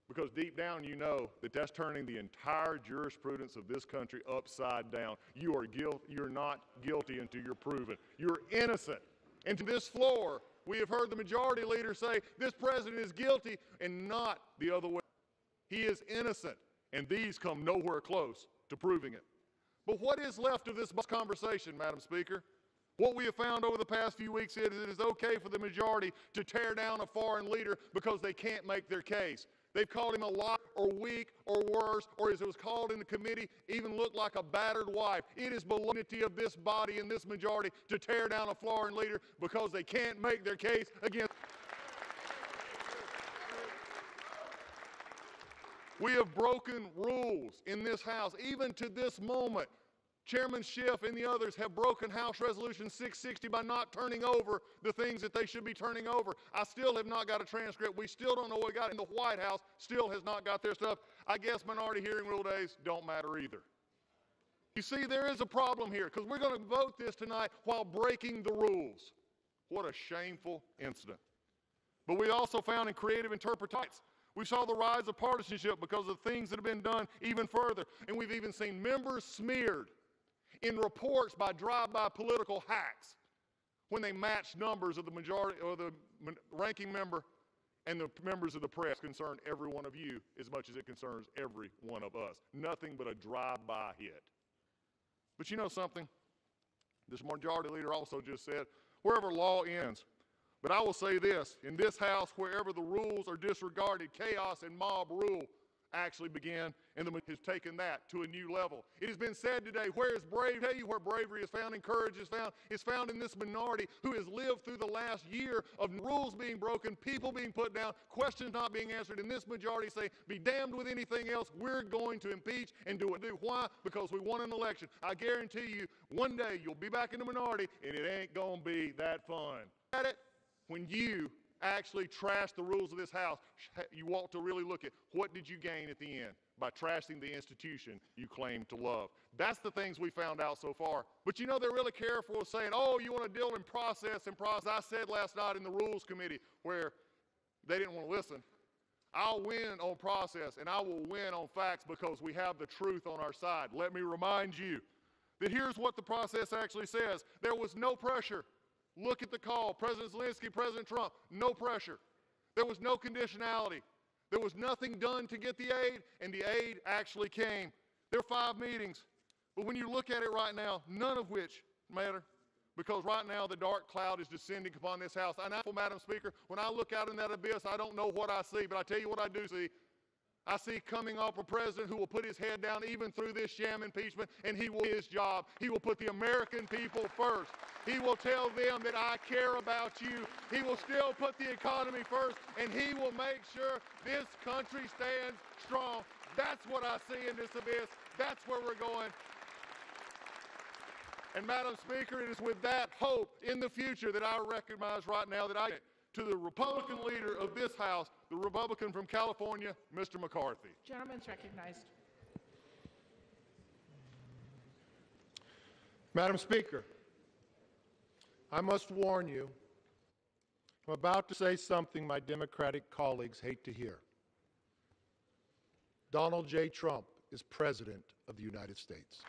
because deep down you know that that's turning the entire jurisprudence of this country upside down. You are you're not guilty until you're proven. You're innocent. And to this floor, we have heard the Majority Leader say this president is guilty and not the other way. He is innocent, and these come nowhere close to proving it. But what is left of this conversation, Madam Speaker? What we have found over the past few weeks is it is okay for the majority to tear down a foreign leader because they can't make their case. They've called him a liar or weak or worse, or as it was called in the committee, even looked like a battered wife. It is below the dignity of this body and this majority to tear down a foreign leader because they can't make their case against. We have broken rules in this House, even to this moment. Chairman Schiff and the others have broken House Resolution 660 by not turning over the things that they should be turning over. I still have not got a transcript. We still don't know what we got, and the White House still has not got their stuff. I guess minority hearing rule days don't matter either. You see, there is a problem here, because we're going to vote this tonight while breaking the rules. What a shameful incident. But we also found in creative interpretations, we saw the rise of partisanship because of things that have been done even further. And we've even seen members smeared in reports by drive-by political hacks when they match numbers of the majority or the ranking member and the members of the press concern every one of you as much as it concerns every one of us. Nothing but a drive-by hit. But you know something? This majority leader also just said, wherever law ends. But I will say this, in this House, wherever the rules are disregarded, chaos and mob rule actually begin, and has taken that to a new level. It has been said today, where is bravery? Tell you where bravery is found and courage is found. It's found in this minority who has lived through the last year of rules being broken, people being put down, questions not being answered, and this majority say, be damned with anything else, we're going to impeach and do it. Why? Because we won an election. I guarantee you, one day you'll be back in the minority, and it ain't gonna be that fun. At it, when you actually trash the rules of this House, you want to really look at what did you gain at the end by trashing the institution you claim to love. That's the things we found out so far. But you know, they're really careful with saying, oh, you want to deal in process and process. I said last night in the Rules Committee where they didn't want to listen, I'll win on process and I will win on facts because we have the truth on our side. Let me remind you that here's what the process actually says. There was no pressure. Look at the call. President Zelensky, President Trump, no pressure. There was no conditionality. There was nothing done to get the aid, and the aid actually came. There were 5 meetings. But when you look at it right now, none of which matter, because right now the dark cloud is descending upon this House. And Madam Speaker, when I look out in that abyss, I don't know what I see, but I tell you what I do see. I see coming off a president who will put his head down even through this sham impeachment, and he will do his job. He will put the American people first. He will tell them that I care about you. He will still put the economy first, and he will make sure this country stands strong. That's what I see in this abyss. That's where we're going. And Madam Speaker, it is with that hope in the future that I recognize right now that I to the Republican leader of this House, the Republican from California, Mr. McCarthy. Gentleman's recognized. Madam Speaker, I must warn you, I'm about to say something my Democratic colleagues hate to hear. Donald J. Trump is President of the United States.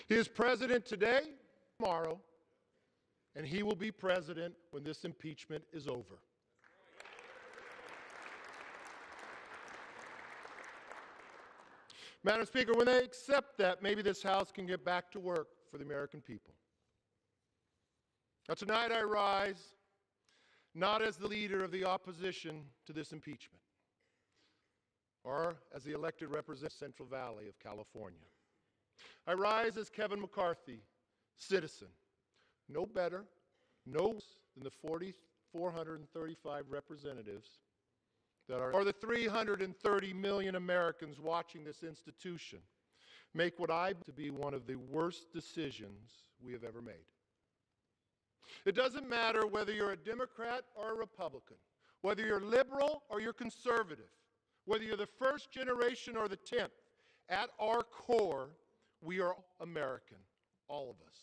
He is president today, tomorrow, and he will be president when this impeachment is over. Madam Speaker, when they accept that, maybe this House can get back to work for the American people. Now, tonight I rise not as the leader of the opposition to this impeachment, or as the elected representative of the Central Valley of California. I rise as Kevin McCarthy, citizen, no better, no worse than the 435 representatives that are, or the 330 million Americans watching this institution make what I believe to be one of the worst decisions we have ever made. It doesn't matter whether you're a Democrat or a Republican, whether you're liberal or you're conservative, whether you're the first generation or the 10th, at our core, we are American, all of us.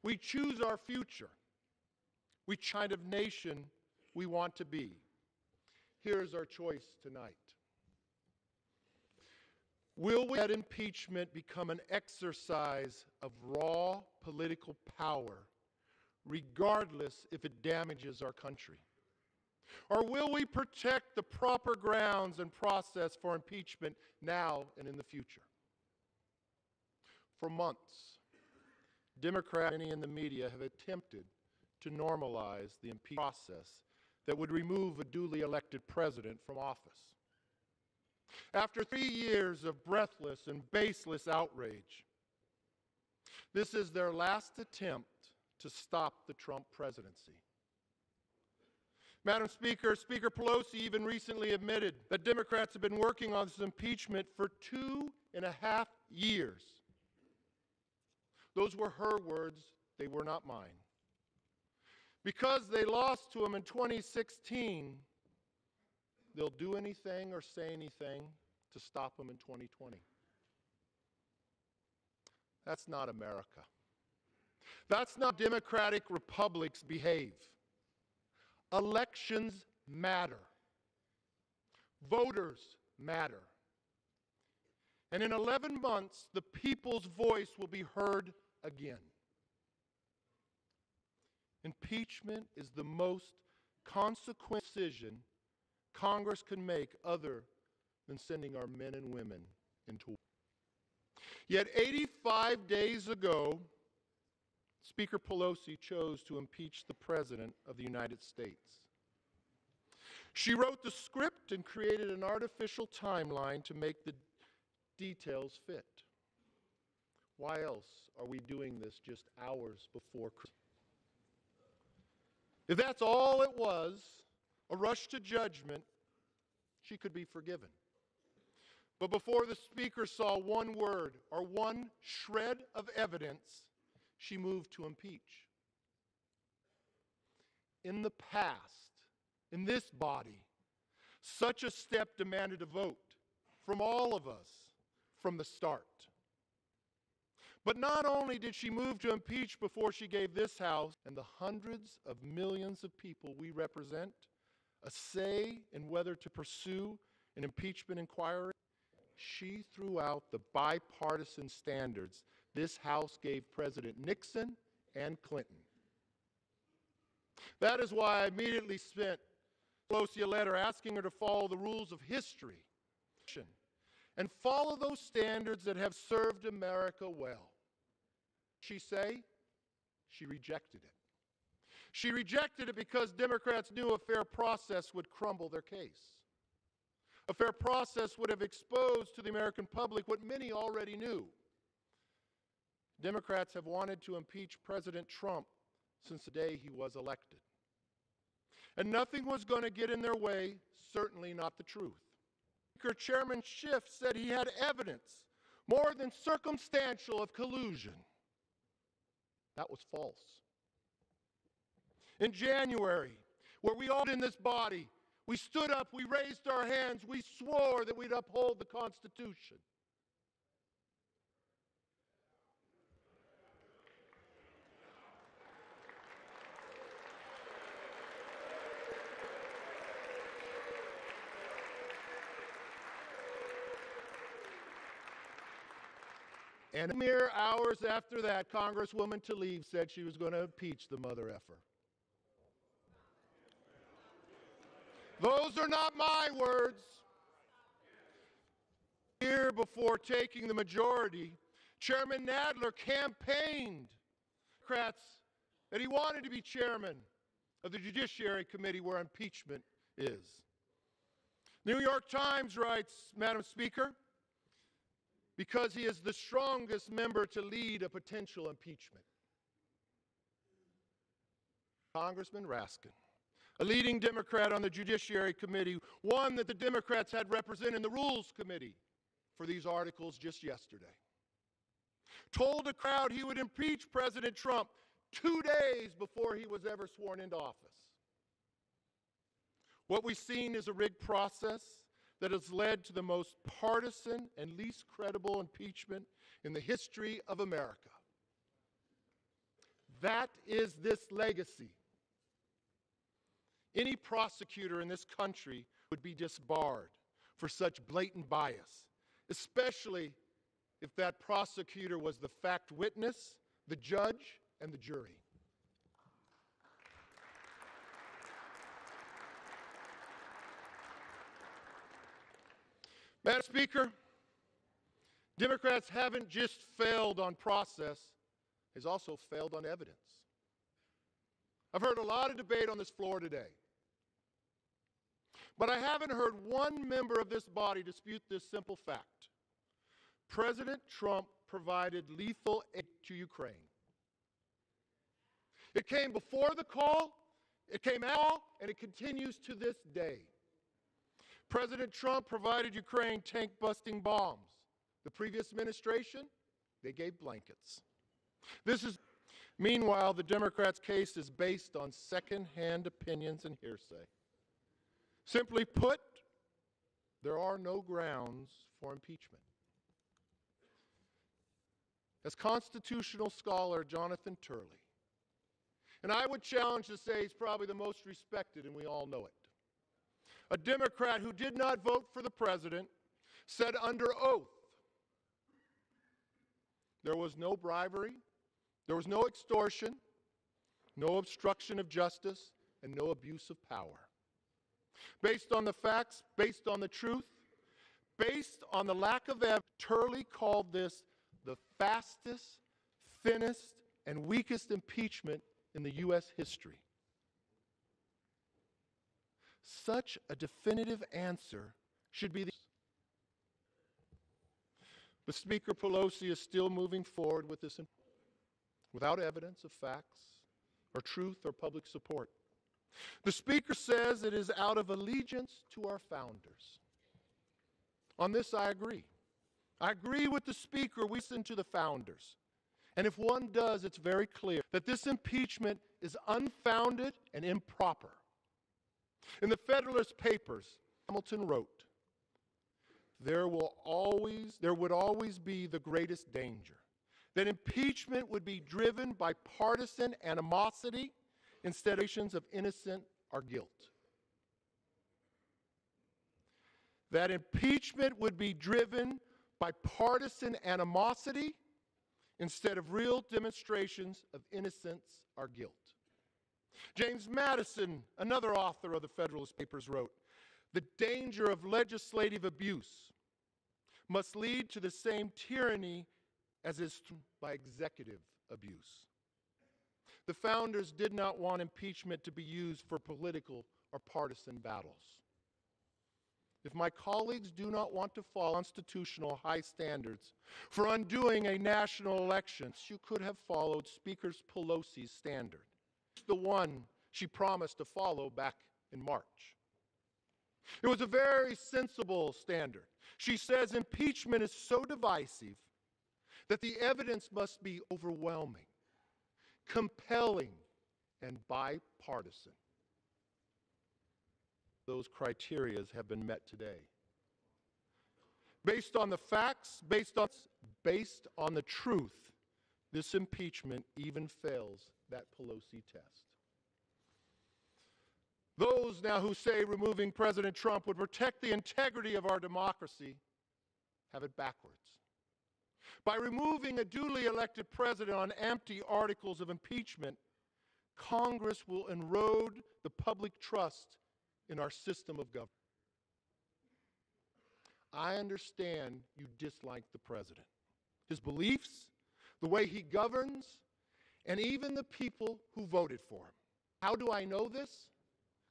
We choose our future, which kind of nation we want to be. Here's our choice tonight. Will we let impeachment become an exercise of raw political power, regardless if it damages our country? Or will we protect the proper grounds and process for impeachment now and in the future? For months, Democrats, many in the media, have attempted to normalize the impeachment process that would remove a duly elected president from office. After 3 years of breathless and baseless outrage, this is their last attempt to stop the Trump presidency. Madam Speaker, Speaker Pelosi even recently admitted that Democrats have been working on this impeachment for 2.5 years. Those were her words, they were not mine. Because they lost to him in 2016, they'll do anything or say anything to stop him in 2020. That's not America. That's not democratic republics behave. Elections matter. Voters matter. And in 11 months, the people's voice will be heard again. Impeachment is the most consequent decision Congress can make other than sending our men and women into war. Yet 85 days ago, Speaker Pelosi chose to impeach the President of the United States. She wrote the script and created an artificial timeline to make the details fit. Why else are we doing this just hours before Christmas? If that's all it was, a rush to judgment, she could be forgiven. But before the Speaker saw one word or one shred of evidence, she moved to impeach. In the past, in this body, such a step demanded a vote from all of us from the start. But not only did she move to impeach before she gave this House and the hundreds of millions of people we represent a say in whether to pursue an impeachment inquiry, she threw out the bipartisan standards this House gave President Nixon and Clinton. That is why I immediately sent Pelosi a letter asking her to follow the rules of history and follow those standards that have served America well. She say? She rejected it. She rejected it because Democrats knew a fair process would crumble their case. A fair process would have exposed to the American public what many already knew. Democrats have wanted to impeach President Trump since the day he was elected. And nothing was going to get in their way, certainly not the truth. Chairman Schiff said he had evidence, more than circumstantial, of collusion. That was false. In January, where we all in this body, we stood up, we raised our hands, we swore that we'd uphold the Constitution. And mere hours after that, Congresswoman Tlaib said she was going to impeach the mother effer. Those are not my words. Here before taking the majority, Chairman Nadler campaigned Democrats that he wanted to be chairman of the Judiciary Committee where impeachment is. The New York Times writes, Madam Speaker, because he is the strongest member to lead a potential impeachment. Congressman Raskin, a leading Democrat on the Judiciary Committee, one that the Democrats had represented in the Rules Committee for these articles just yesterday, told a crowd he would impeach President Trump 2 days before he was ever sworn into office. What we've seen is a rigged process that has led to the most partisan and least credible impeachment in the history of America. That is this legacy. Any prosecutor in this country would be disbarred for such blatant bias, especially if that prosecutor was the fact witness, the judge, and the jury. Madam Speaker, Democrats haven't just failed on process, has also failed on evidence. I've heard a lot of debate on this floor today, but I haven't heard one member of this body dispute this simple fact. President Trump provided lethal aid to Ukraine. It came before the call, it came out, and it continues to this day. President Trump provided Ukraine tank-busting bombs. The previous administration, they gave blankets. Meanwhile, the Democrats' case is based on second-hand opinions and hearsay. Simply put, there are no grounds for impeachment. As constitutional scholar Jonathan Turley, and I would challenge to say he's probably the most respected, and we all know it, a Democrat who did not vote for the president said under oath there was no bribery, there was no extortion, no obstruction of justice, and no abuse of power. Based on the facts, based on the truth, based on the lack of evidence, Turley called this the fastest, thinnest, and weakest impeachment in the U.S. history. Such a definitive answer should be the... But Speaker Pelosi is still moving forward with this without evidence of facts or truth or public support. The Speaker says it is out of allegiance to our founders. On this, I agree. I agree with the Speaker. We listen to the founders. And if one does, it's very clear that this impeachment is unfounded and improper. In the Federalist Papers, Hamilton wrote, there would always be the greatest danger, that impeachment would be driven by partisan animosity instead of innocent or guilt. That impeachment would be driven by partisan animosity instead of real demonstrations of innocence or guilt. James Madison, another author of the Federalist Papers, wrote, the danger of legislative abuse must lead to the same tyranny as is by executive abuse. The founders did not want impeachment to be used for political or partisan battles. If my colleagues do not want to follow constitutional high standards for undoing a national election, you could have followed Speaker Pelosi's standard, the one she promised to follow back in March. It was a very sensible standard. She says impeachment is so divisive that the evidence must be overwhelming, compelling, and bipartisan. Those criteria have been met today. Based on the facts, based on the truth, this impeachment even fails that Pelosi test. Those now who say removing President Trump would protect the integrity of our democracy have it backwards. By removing a duly elected president on empty articles of impeachment, Congress will erode the public trust in our system of government. I understand you dislike the president, his beliefs, the way he governs, and even the people who voted for him. How do I know this?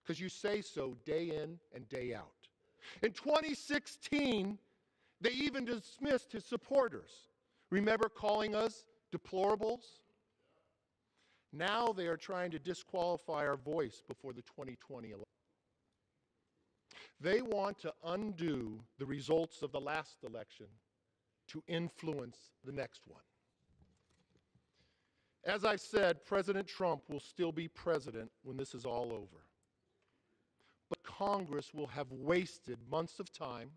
Because you say so day in and day out. In 2016, they even dismissed his supporters. Remember calling us deplorables? Now they are trying to disqualify our voice before the 2020 election. They want to undo the results of the last election to influence the next one. As I said, President Trump will still be president when this is all over. But Congress will have wasted months of time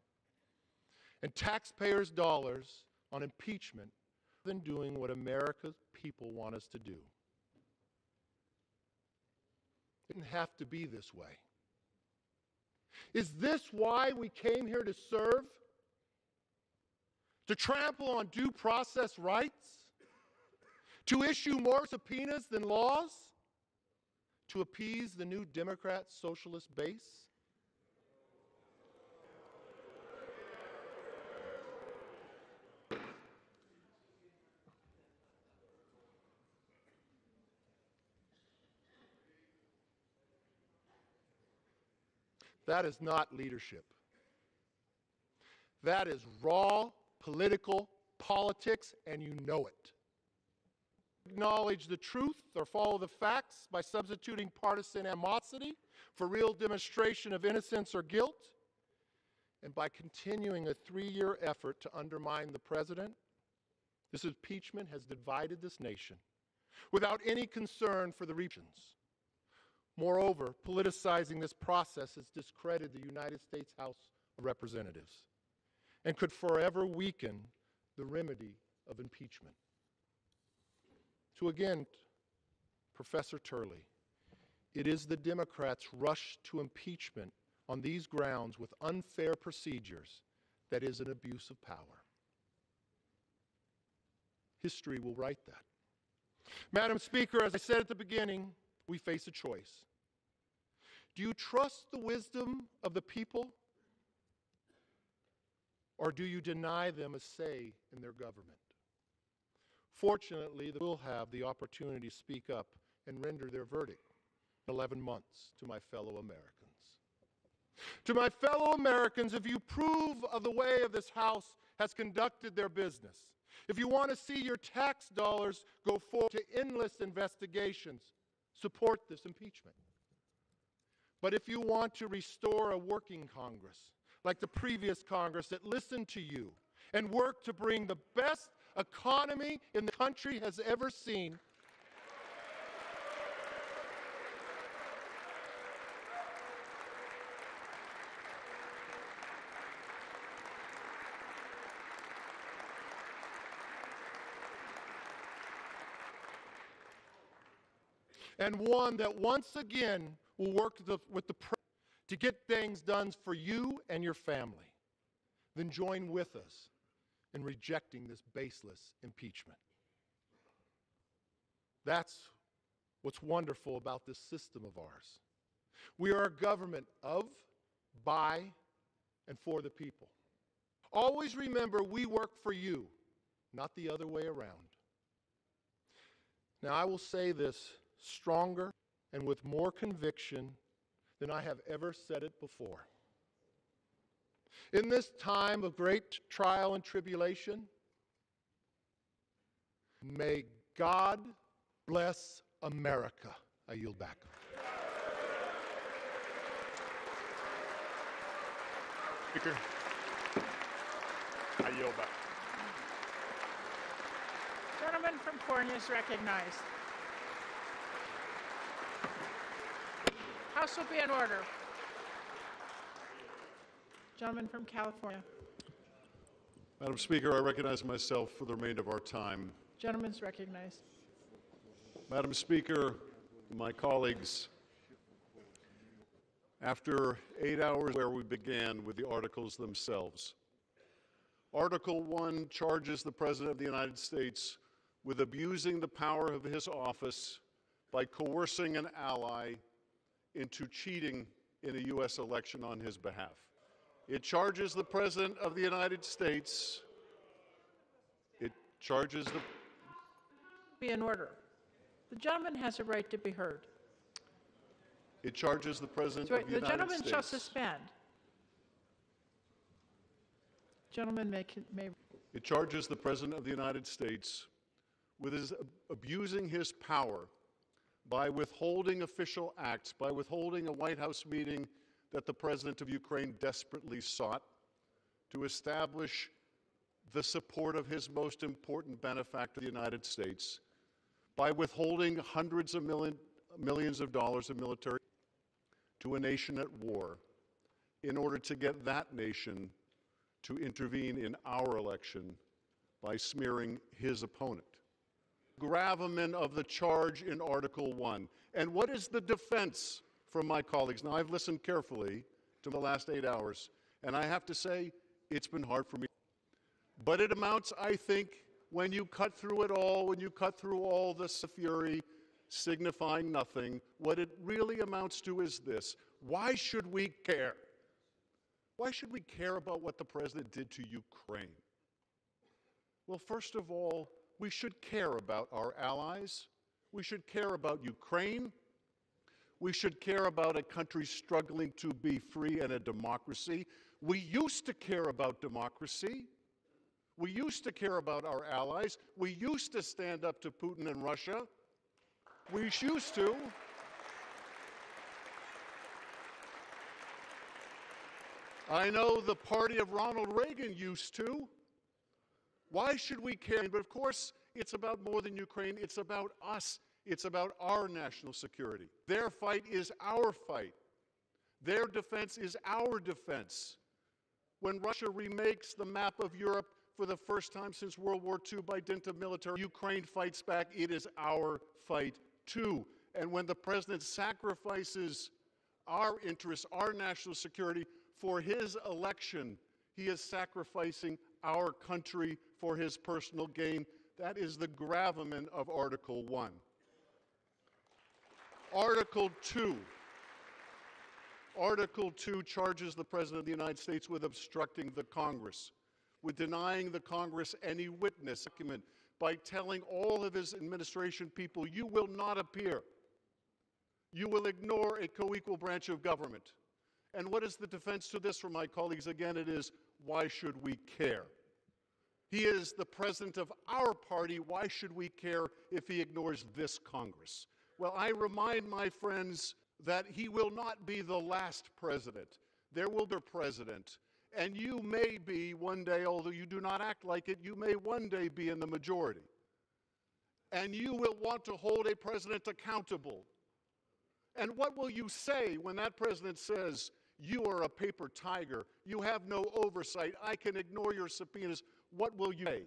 and taxpayers' dollars on impeachment than doing what America's people want us to do. It didn't have to be this way. Is this why we came here to serve? To trample on due process rights? To issue more subpoenas than laws? To appease the new Democrat socialist base? That is not leadership. That is raw political politics, and you know it. Acknowledge the truth or follow the facts by substituting partisan animosity for real demonstration of innocence or guilt, and by continuing a 3-year effort to undermine the president. This impeachment has divided this nation without any concern for the regions. Moreover, politicizing this process has discredited the United States House of Representatives and could forever weaken the remedy of impeachment. To again, Professor Turley, it is the Democrats' rush to impeachment on these grounds with unfair procedures that is an abuse of power. History will write that. Madam Speaker, as I said at the beginning, we face a choice. Do you trust the wisdom of the people, or do you deny them a say in their government? Fortunately, they will have the opportunity to speak up and render their verdict in 11 months to my fellow Americans. To my fellow Americans, if you approve of the way of this House has conducted their business, if you want to see your tax dollars go forward to endless investigations, support this impeachment. But if you want to restore a working Congress, like the previous Congress that listened to you and worked to bring the best economy in the country has ever seen, and one that once again will work with the president to get things done for you and your family, then join with us in rejecting this baseless impeachment. That's what's wonderful about this system of ours. We are a government of, by, and for the people. Always remember we work for you, not the other way around. Now, I will say this stronger and with more conviction than I have ever said it before. In this time of great trial and tribulation, may God bless America. I yield back. Speaker, I yield back. Gentleman from California is recognized. House will be in order. Gentleman from California. Madam Speaker, I recognize myself for the remainder of our time. Gentleman's recognized. Madam Speaker, my colleagues, after 8 hours where we began with the articles themselves, Article 1 charges the President of the United States with abusing the power of his office by coercing an ally into cheating in a U.S. election on his behalf. It charges the President of the United States. It charges the... Be in order. The gentleman has a right to be heard. It charges the President of the United States. The gentleman shall suspend. Gentleman may... It charges the President of the United States with abusing his power by withholding official acts, by withholding a White House meeting that the President of Ukraine desperately sought to establish the support of his most important benefactor, the United States, by withholding hundreds of millions of dollars of military to a nation at war in order to get that nation to intervene in our election by smearing his opponent. Gravamen of the charge in Article 1. And what is the defense from my colleagues? Now, I've listened carefully to the last 8 hours, and I have to say, it's been hard for me. But it amounts, I think, when you cut through it all, when you cut through all this fury signifying nothing, what it really amounts to is this. Why should we care? Why should we care about what the President did to Ukraine? Well, first of all, we should care about our allies. We should care about Ukraine. We should care about a country struggling to be free and a democracy. We used to care about democracy. We used to care about our allies. We used to stand up to Putin and Russia. We used to. I know the party of Ronald Reagan used to. Why should we care? But of course, it's about more than Ukraine. It's about us. It's about our national security. Their fight is our fight. Their defense is our defense. When Russia remakes the map of Europe for the first time since World War II by dint of military, Ukraine fights back. It is our fight too. And when the president sacrifices our interests, our national security for his election, he is sacrificing our country for his personal gain. That is the gravamen of Article 1. Article 2. Article 2 charges the President of the United States with obstructing the Congress, with denying the Congress any witness document, by telling all of his administration people, you will not appear. You will ignore a co-equal branch of government. And what is the defense to this from my colleagues? Again, it is, why should we care? He is the president of our party. Why should we care if he ignores this Congress? Well, I remind my friends that he will not be the last president. There will be a president. And you may be one day, although you do not act like it, you may one day be in the majority. And you will want to hold a president accountable. And what will you say when that president says, you are a paper tiger, you have no oversight, I can ignore your subpoenas? What will you say?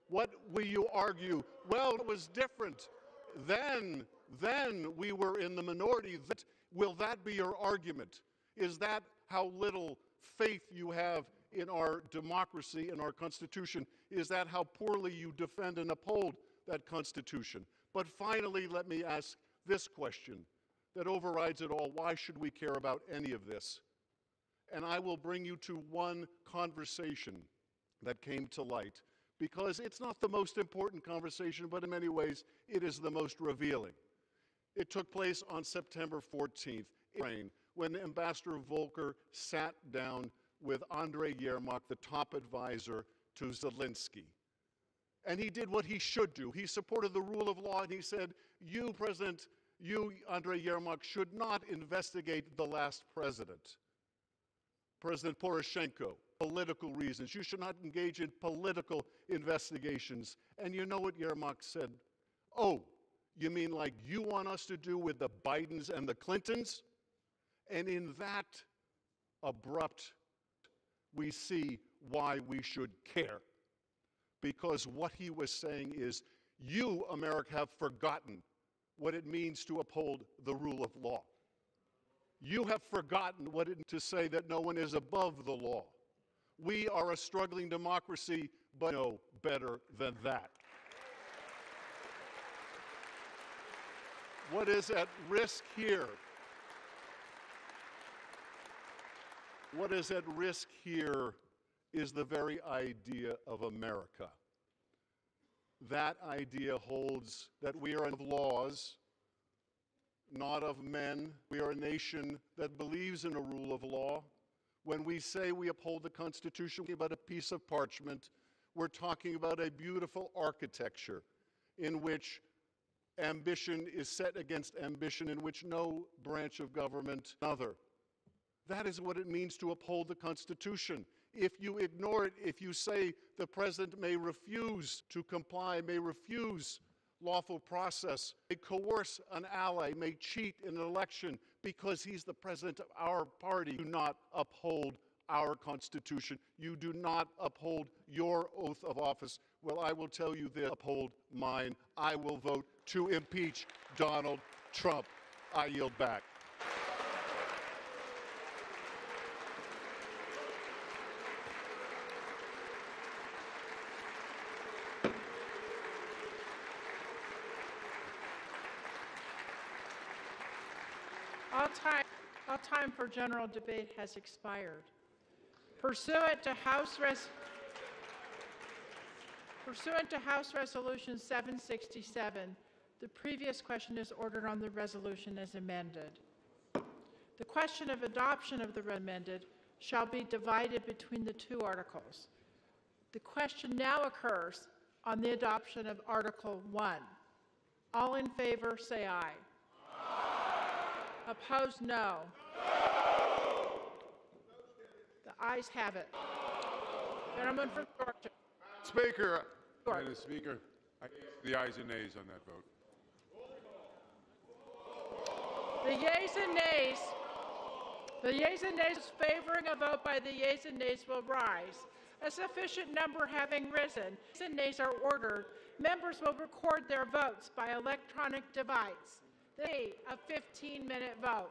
What will you argue? Well, it was different. Then we were in the minority. Will that be your argument? Is that how little faith you have in our democracy and our Constitution? Is that how poorly you defend and uphold that Constitution? But finally, let me ask this question that overrides it all. Why should we care about any of this? And I will bring you to one conversation that came to light, because it's not the most important conversation, but in many ways, it is the most revealing. It took place on September 14th, when Ambassador Volker sat down with Andrei Yermak, the top advisor to Zelensky. And he did what he should do. He supported the rule of law, and he said, you, President, you, Andrei Yermak, should not investigate the last president, President Poroshenko, political reasons. You should not engage in political investigations. And you know what Yermak said? Oh, you mean like you want us to do with the Bidens and the Clintons? And in that abrupt, we see why we should care. Because what he was saying is, you, America, have forgotten what it means to uphold the rule of law. You have forgotten what it means to say that no one is above the law. We are a struggling democracy, but no better than that. What is at risk here? What is at risk here is the very idea of America. That idea holds that we are of laws, not of men. We are a nation that believes in a rule of law. When we say we uphold the Constitution, we're talking about a piece of parchment. We're talking about a beautiful architecture in which ambition is set against ambition, in which no branch of government another. That is what it means to uphold the Constitution. If you ignore it, if you say the president may refuse to comply, may refuse lawful process, may coerce an ally, may cheat in an election because he's the president of our party, do not uphold our Constitution. You do not uphold your oath of office. Well, I will tell you this, uphold mine. I will vote to impeach Donald Trump. I yield back. All time for general debate has expired. Pursuant to House Resolution 767, the previous question is ordered on the resolution as amended. The question of adoption of the amended shall be divided between the two articles. The question now occurs on the adoption of Article 1. All in favor, say aye. Aye. Opposed, no. The ayes have it. Gentleman from Georgia. Speaker. Madam Speaker, I ask the ayes and nays on that vote. The yeas and nays favoring a vote by the yeas and nays will rise. A sufficient number having risen, yeas and nays are ordered. Members will record their votes by electronic device. A 15-minute vote.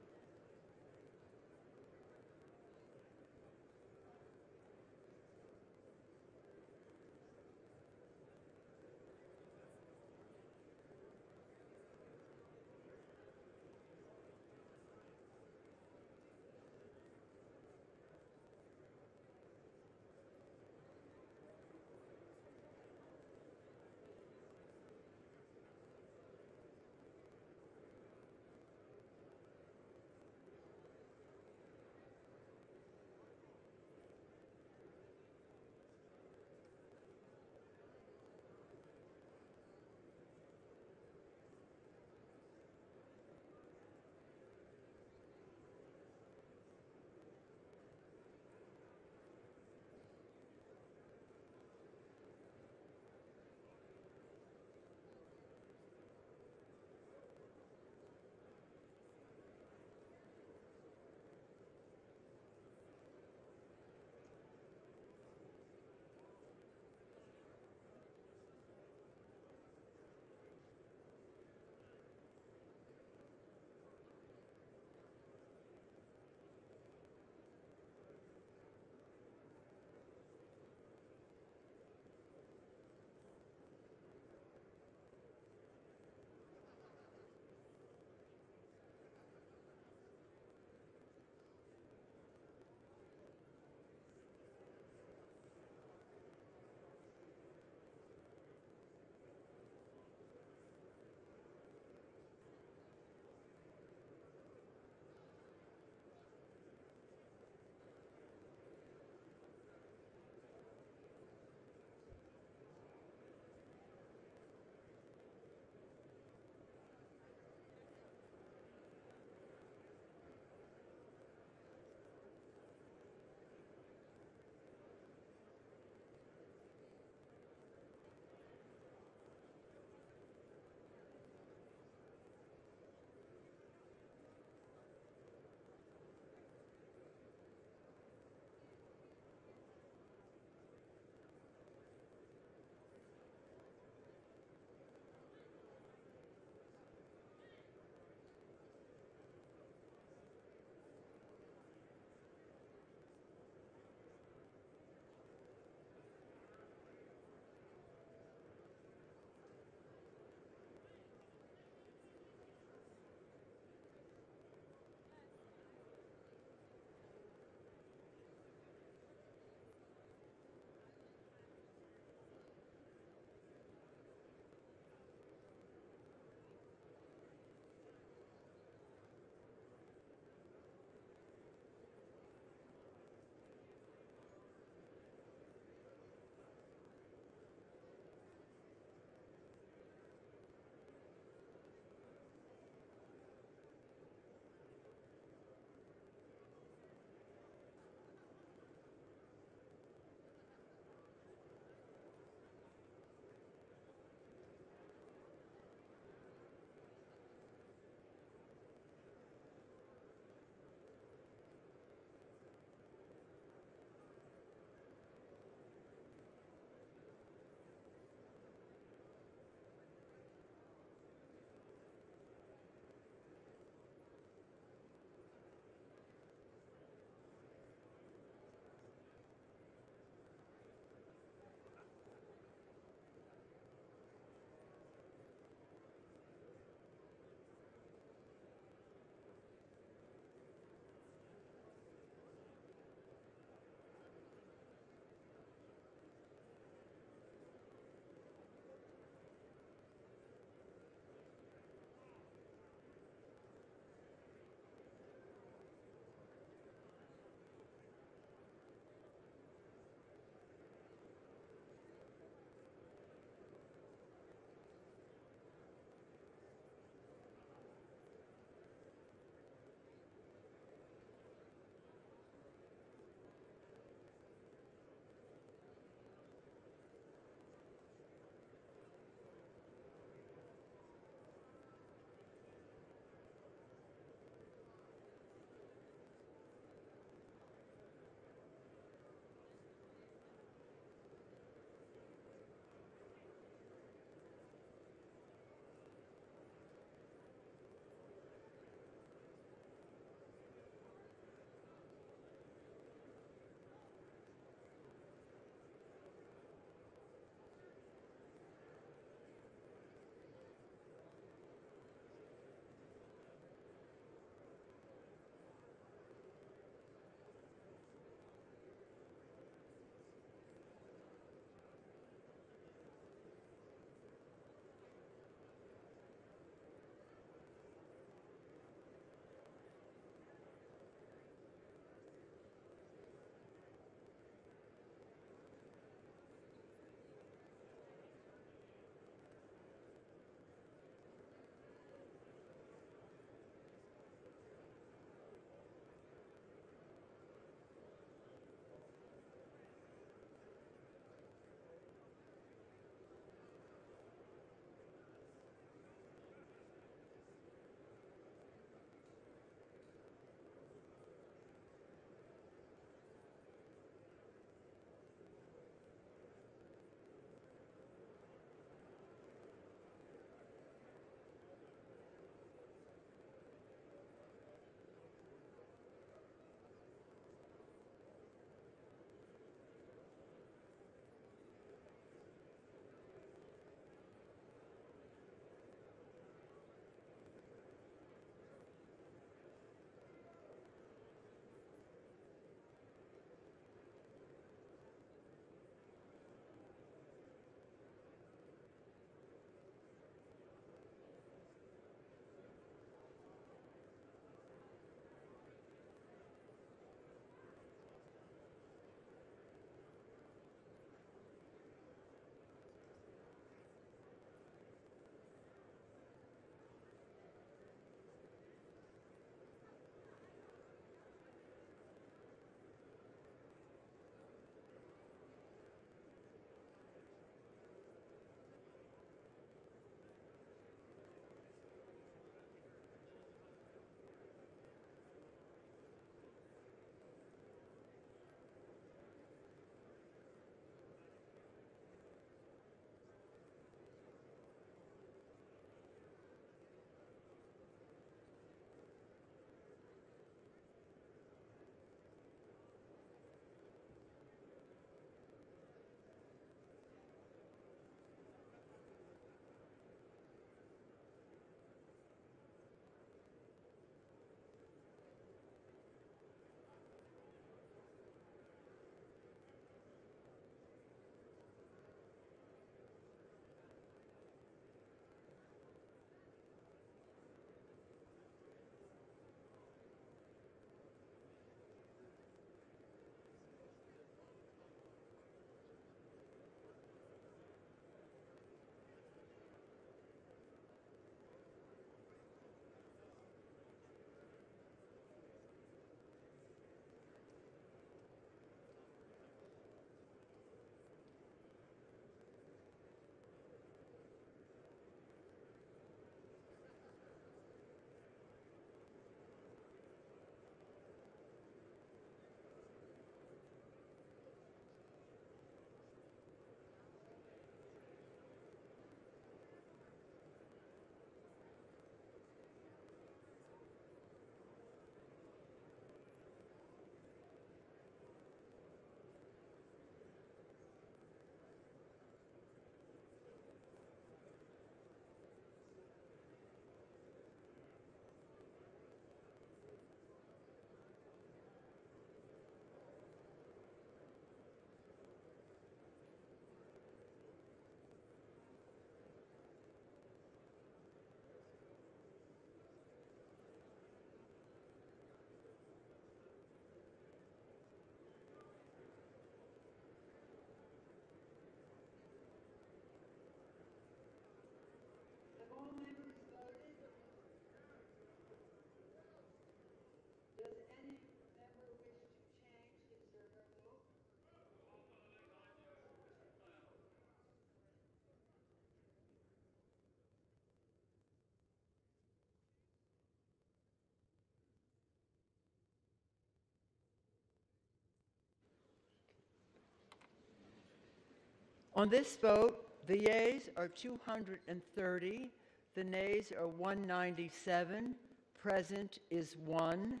On this vote, the yeas are 230, the nays are 197, present is 1.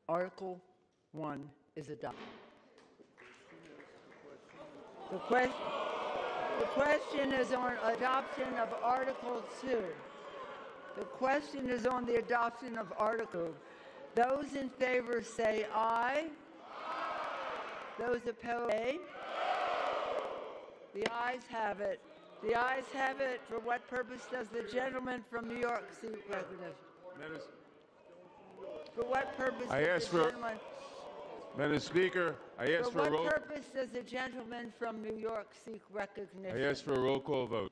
Article 1 is adopted. The question is on adoption of Article 2. The question is on the adoption of Article 2. Those in favor say aye. Those opposed, nay. The ayes have it. The ayes have it. For what purpose does the gentleman from New York seek recognition? For what purpose does the gentleman... Madam Speaker, I ask for a roll. For what purpose does the gentleman from New York seek recognition? I ask for a roll call vote.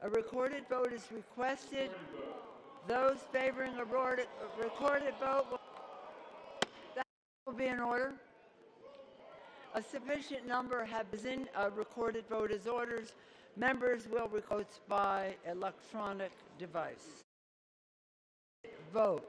A recorded vote is requested. Those favoring a recorded vote that will be in order. A sufficient number have been recorded vote as orders. Members will record by electronic device. Vote.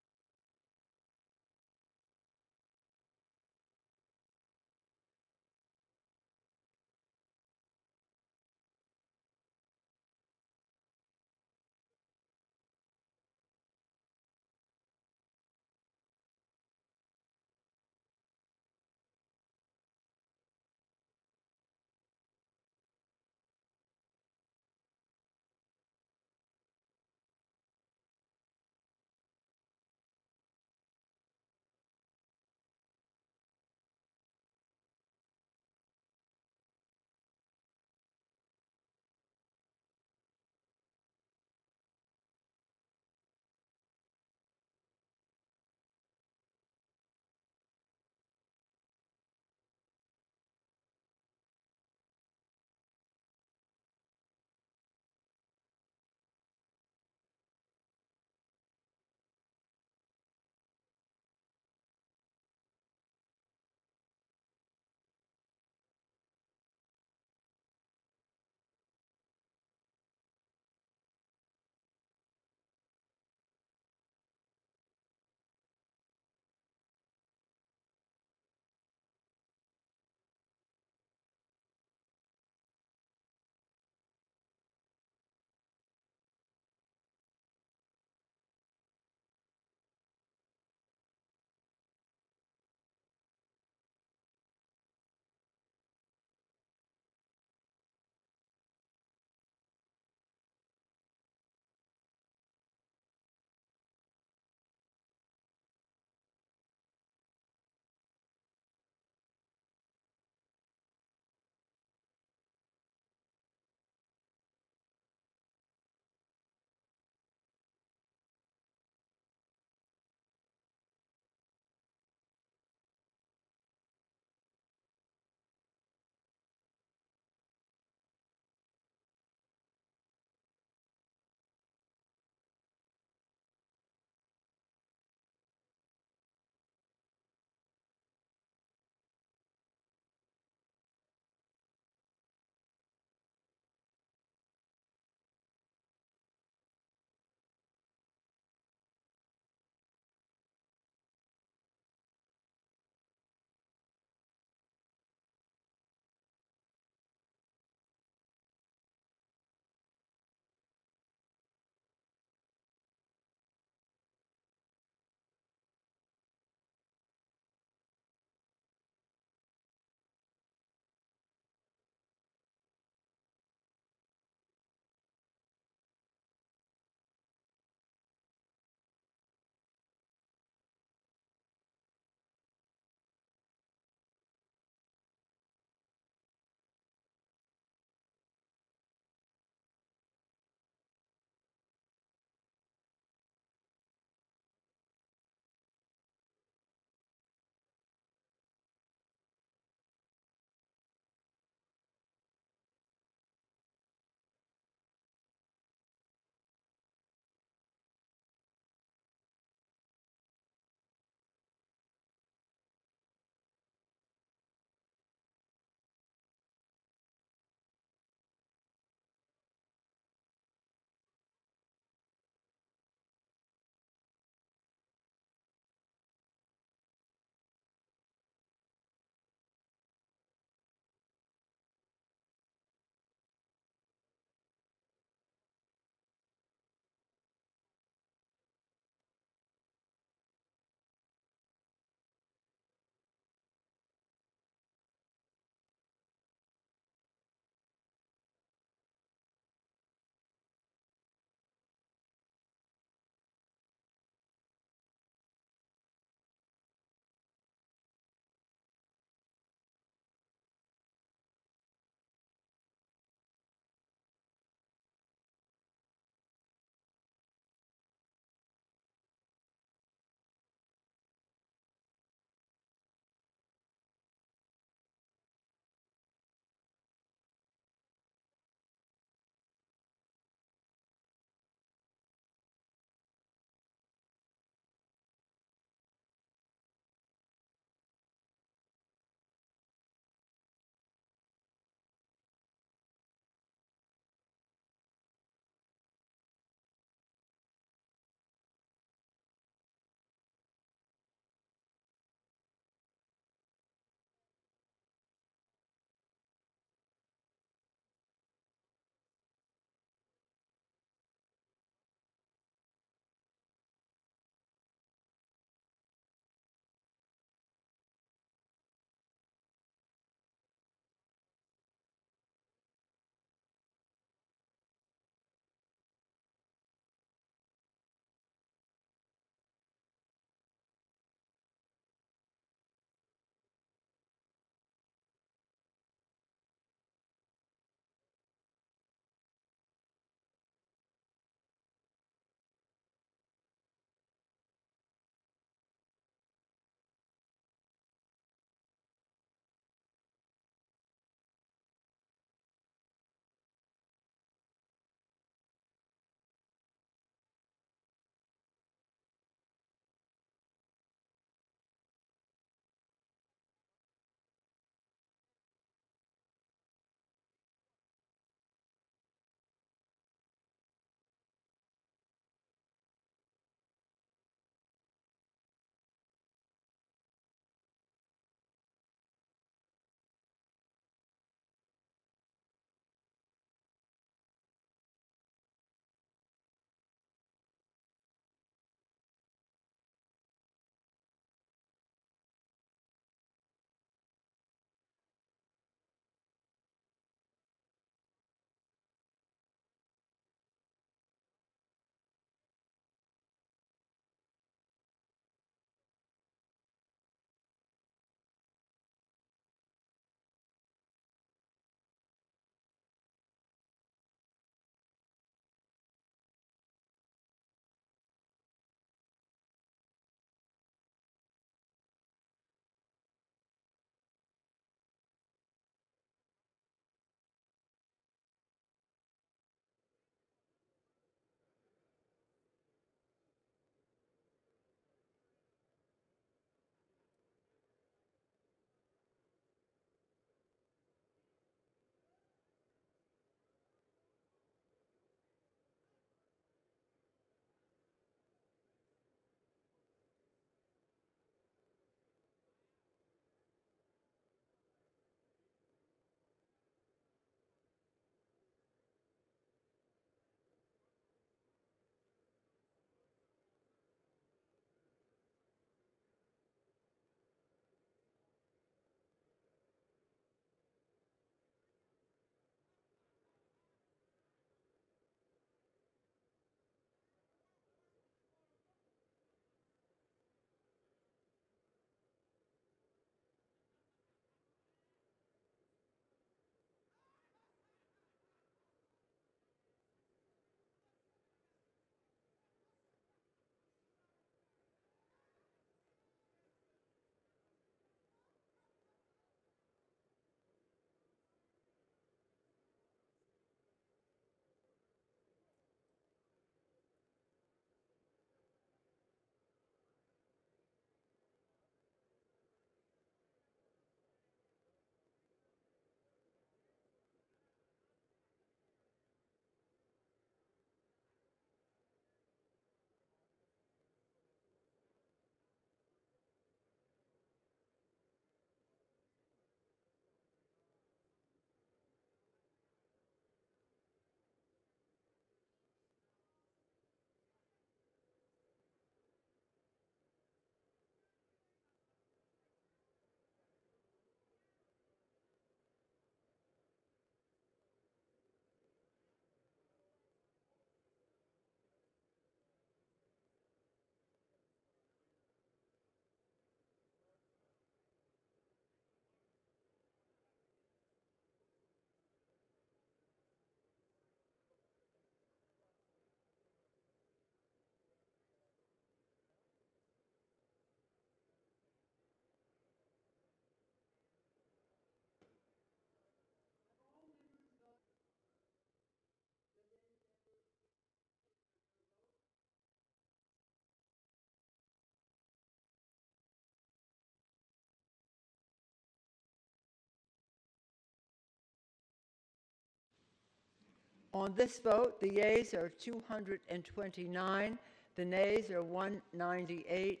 On this vote, the yeas are 229, the nays are 198,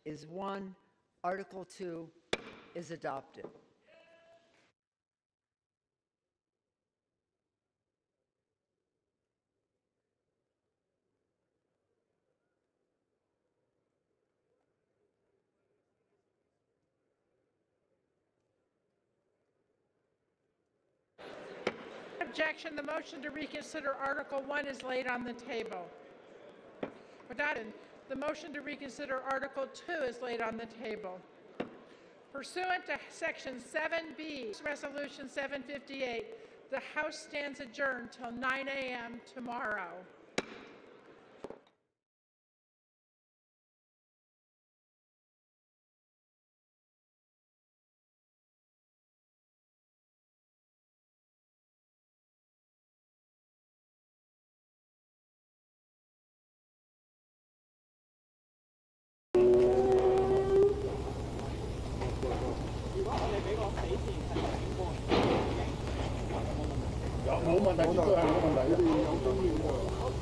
is 1. Article 2 is adopted. Objection. The motion to reconsider Article 1 is laid on the table. Without it, the motion to reconsider Article 2 is laid on the table. Pursuant to Section 7B, Resolution 758, the House stands adjourned till 9 a.m. tomorrow.冇問題，絕對係冇問題嘅。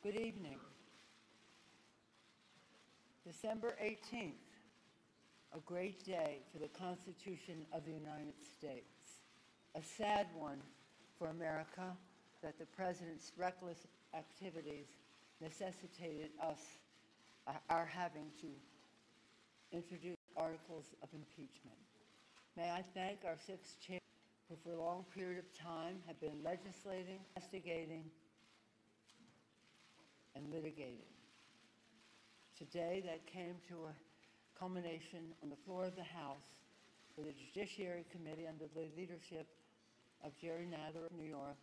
Good evening. December 18th, a great day for the Constitution of the United States. A sad one for America that the President's reckless activities necessitated our having to introduce articles of impeachment. May I thank our 6 chairs who for a long period of time have been legislating, investigating, and litigating. Today that came to a culmination on the floor of the House with the Judiciary Committee under the leadership of Jerry Nadler of New York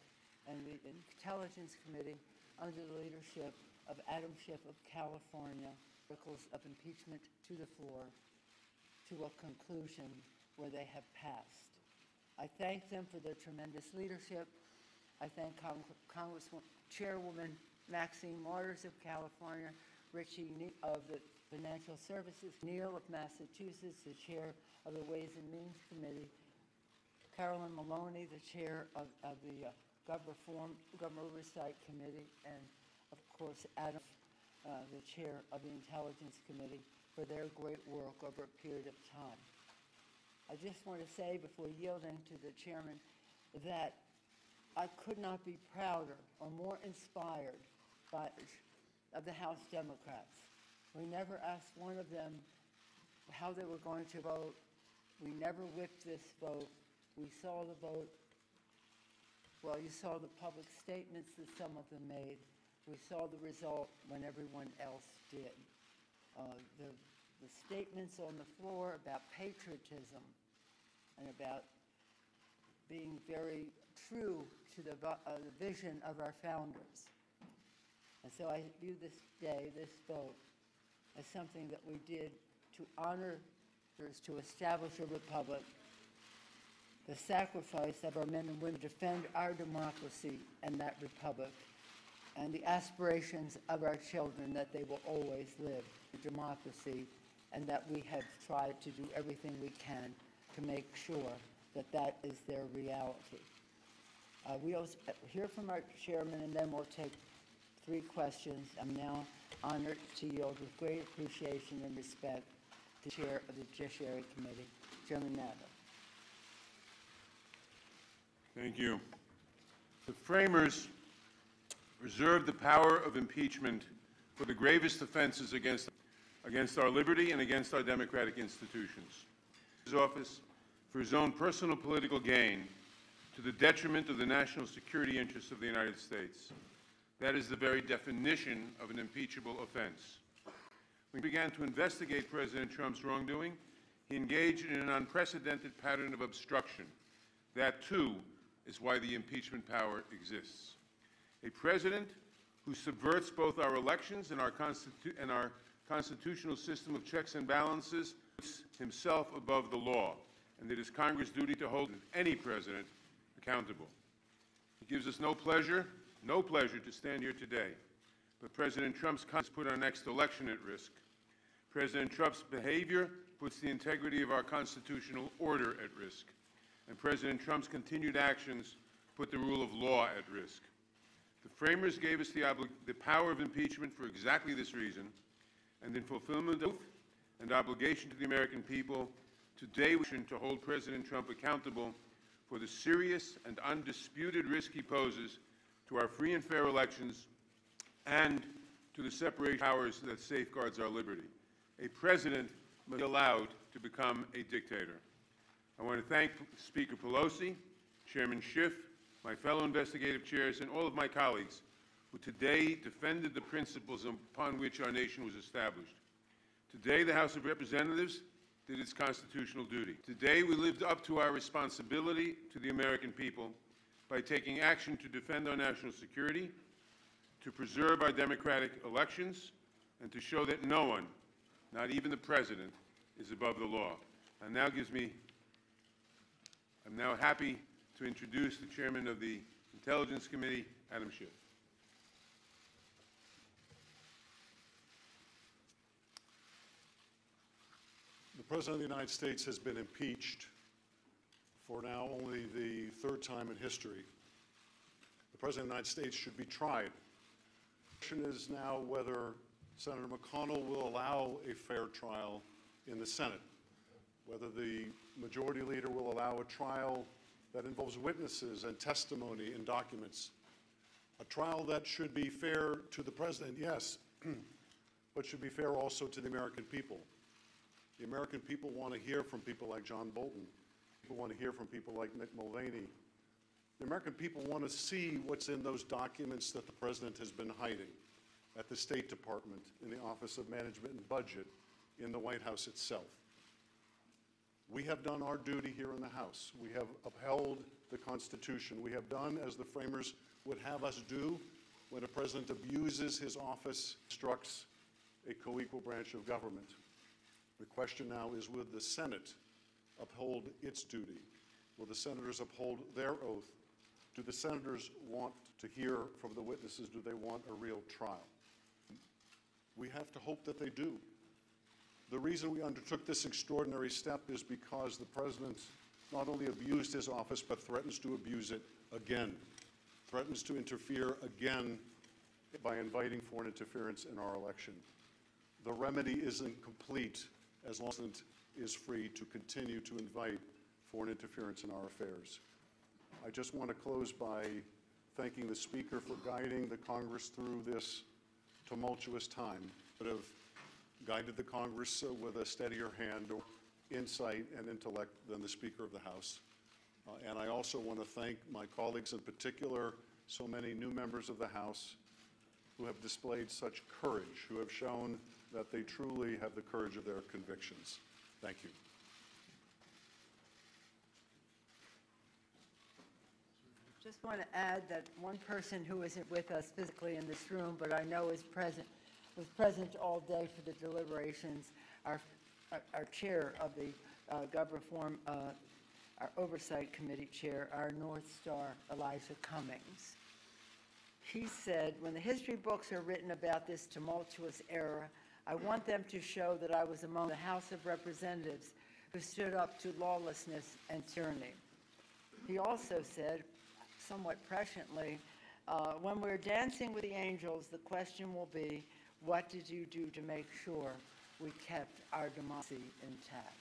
and the Intelligence Committee under the leadership of Adam Schiff of California, articles of impeachment to the floor to a conclusion where they have passed. I thank them for their tremendous leadership. I thank Chairwoman Maxine Waters of California, Richie of the Financial Services, Neal of Massachusetts, the chair of the Ways and Means Committee, Carolyn Maloney, the chair of the Government Oversight Committee, and of course Adam, the chair of the Intelligence Committee, for their great work over a period of time. I just want to say before yielding to the chairman that I could not be prouder or more inspired of the House Democrats. We never asked one of them how they were going to vote. We never whipped this vote. We saw the vote. Well, you saw the public statements that some of them made. We saw the result when everyone else did. The statements on the floor about patriotism and about being very true to the vision of our founders. And so I view this day, this vote, as something that we did to honor, to establish a republic, the sacrifice of our men and women to defend our democracy and that republic, and the aspirations of our children that they will always live in democracy, and that we have tried to do everything we can to make sure that that is their reality. We'll hear from our chairman, and then we'll take 3 questions. I'm now honored to yield with great appreciation and respect to the chair of the Judiciary Committee, Chairman Nadler. Thank you. The framers reserved the power of impeachment for the gravest offenses against our liberty and against our democratic institutions. His office, for his own personal political gain, to the detriment of the national security interests of the United States. That is the very definition of an impeachable offense. When we began to investigate President Trump's wrongdoing, he engaged in an unprecedented pattern of obstruction. That, too, is why the impeachment power exists. A president who subverts both our elections and our constitutional system of checks and balances puts himself above the law, and it is Congress' duty to hold any president accountable. It gives us no pleasure to stand here today, but President Trump's conduct put our next election at risk. President Trump's behavior puts the integrity of our constitutional order at risk, and President Trump's continued actions put the rule of law at risk. The framers gave us the power of impeachment for exactly this reason, and in fulfillment of oath and obligation to the American people, today we should to hold President Trump accountable for the serious and undisputed risk he poses to our free and fair elections and to the separation of powers that safeguards our liberty. A president must be allowed to become a dictator. I want to thank Speaker Pelosi, Chairman Schiff, my fellow investigative chairs, and all of my colleagues who today defended the principles upon which our nation was established. Today, the House of Representatives did its constitutional duty. Today, we lived up to our responsibility to the American people by taking action to defend our national security, to preserve our democratic elections, and to show that no one, not even the President, is above the law. I'm now happy to introduce the Chairman of the Intelligence Committee, Adam Schiff. The President of the United States has been impeached for now only the 3rd time in history. The President of the United States should be tried question is now whether Senator McConnell will allow a fair trial in the Senate, whether the majority leader will allow a trial that involves witnesses and testimony and documents. A trial that should be fair to the president, yes, but should be fair also to the American people. The American people want to hear from people like John Bolton. People want to hear from people like Mick Mulvaney. The American people want to see what's in those documents that the president has been hiding at the State Department, in the Office of Management and Budget, in the White House itself. We have done our duty here in the House. We have upheld the Constitution. We have done as the framers would have us do when a president abuses his office, instructs a co-equal branch of government. The question now is, will the Senate uphold its duty? Will the senators uphold their oath? Do the senators want to hear from the witnesses? Do they want a real trial? We have to hope that they do. The reason we undertook this extraordinary step is because the president not only abused his office, but threatens to abuse it again, threatens to interfere again by inviting foreign interference in our election. The remedy isn't complete as long as the president is free to continue to invite foreign interference in our affairs. I just want to close by thanking the Speaker for guiding the Congress through this tumultuous time, but have guided the Congress with a steadier hand, insight, and intellect than the Speaker of the House. And I also want to thank my colleagues, in particular, so many new members of the House who have displayed such courage, who have shown that they truly have the courage of their convictions. Thank you. Just want to add that one person who isn't with us physically in this room, but I know is present, was present all day for the deliberations, our chair of the Gov Reform, our Oversight Committee chair, our North Star, Elijah Cummings. He said, when the history books are written about this tumultuous era, I want them to show that I was among the House of Representatives who stood up to lawlessness and tyranny. He also said, somewhat presciently, when we're dancing with the angels, the question will be, what did you do to make sure we kept our democracy intact?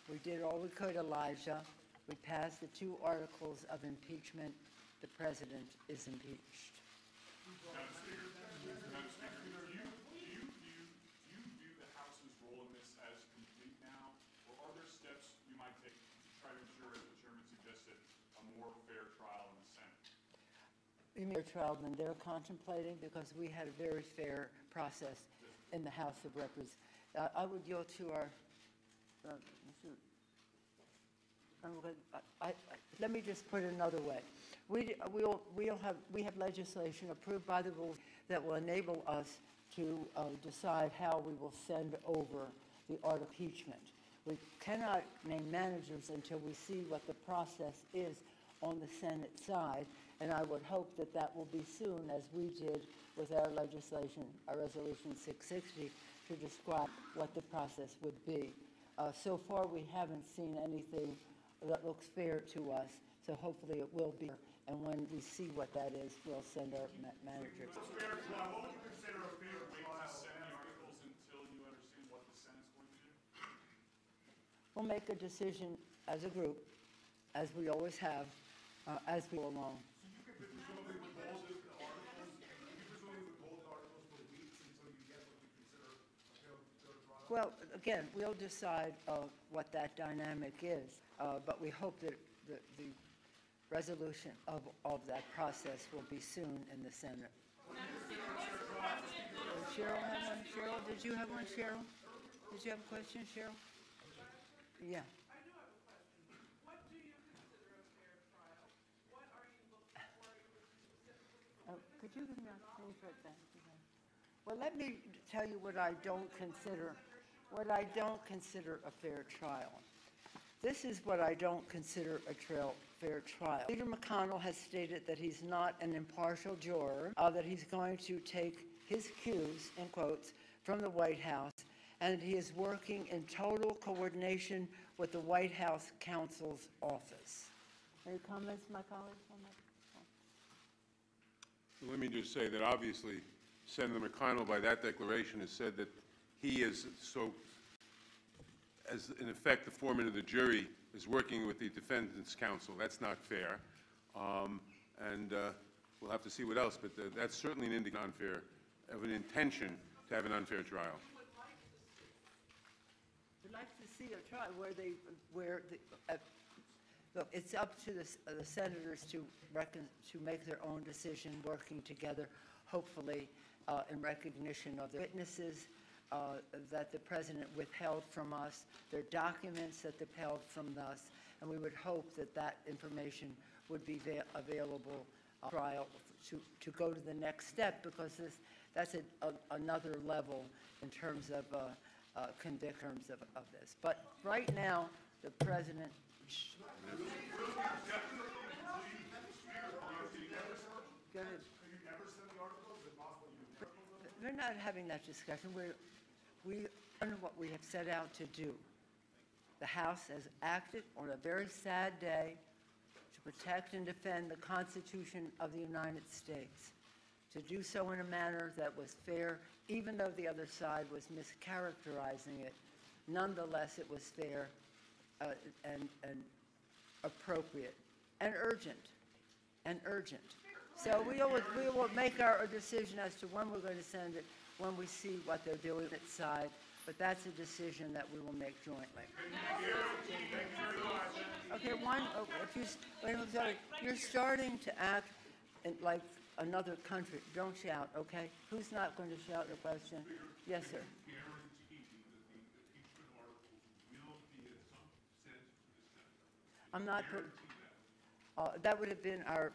We did all we could, Elijah. We passed the 2 articles of impeachment. The president is impeached. Madam Speaker, do you view the House's role in this as complete now, or are there steps you might take to try to ensure, as the chairman suggested, a more fair trial in the Senate? You mean fair trial than they're contemplating? Because we had a very fair process in the House of Representatives. I would yield to our. Let me just put it another way. We have legislation approved by the rules that will enable us to decide how we will send over the art of impeachment. We cannot name managers until we see what the process is on the Senate side, and I would hope that that will be soon, as we did with our legislation, our Resolution 660, to describe what the process would be. So far, we haven't seen anything that looks fair to us, so hopefully it will be. And when we see what that is, we'll send our managers. What would you consider a fair way to send the articles until you understand what the Senate's going to do? We'll make a decision as a group, as we always have, as we go along. So you could presumably withhold the articles for weeks until you get what you consider a fair trial? Well, again, we'll decide what that dynamic is, but we hope that the resolution of that process will be soon in the Senate. Did Cheryl have one? Cheryl, did you have one, Cheryl? Did you have a question, Cheryl? Yeah. I do have a question. What do you consider a fair trial? What are you looking for? Could you give me a thing right back? Well, let me tell you what I don't consider a fair trial. This is what I don't consider a fair trial. Leader McConnell has stated that he's not an impartial juror, that he's going to take his cues, in quotes, from the White House, and he is working in total coordination with the White House counsel's office. Any comments, my colleagues, on that? Let me just say that obviously Senator McConnell, by that declaration, has said that he is as in effect the foreman of the jury, is working with the defendant's counsel. That's not fair. We'll have to see what else, but that's certainly an indication of an intention to have an unfair trial. We'd like to see a trial look, it's up to the senators to make their own decision, working together, hopefully in recognition of the witnesses that the president withheld from us, their documents that they withheld from us, and we would hope that that information would be available trial to go to the next step, because that's another level in terms of convictions of this. But right now, the president. Go ahead. We're not having that discussion. We know what we have set out to do. The House has acted on a very sad day to protect and defend the Constitution of the United States, to do so in a manner that was fair, even though the other side was mischaracterizing it. Nonetheless, it was fair and appropriate and urgent. So we will make our decision as to when we're going to send it when we see what they're doing at side, but that's a decision that we will make jointly. Okay, you're starting to act like another country. Don't shout, okay? Who's not going to shout your question? Yes, sir. I'm not. That would have been our.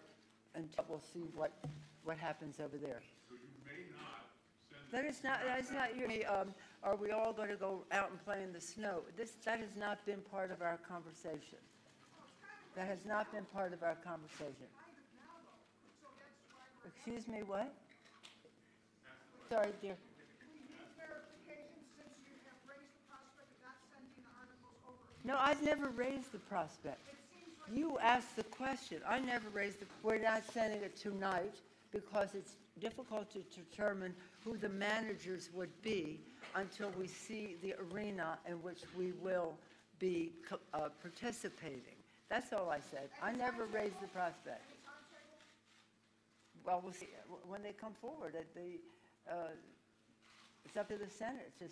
And we'll see what happens over there. So you may not send. That is not. Are we all going to go out and play in the snow? That has not been part of our conversation. That has not been part of our conversation. Excuse me, what? Sorry, dear. No, I've never raised the prospect. You asked the question. I never raised the. We're not sending it tonight because it's difficult to determine who the managers would be until we see the arena in which we will be participating. That's all I said. I never raised the prospect. Well, we'll see when they come forward. It's up to the Senate to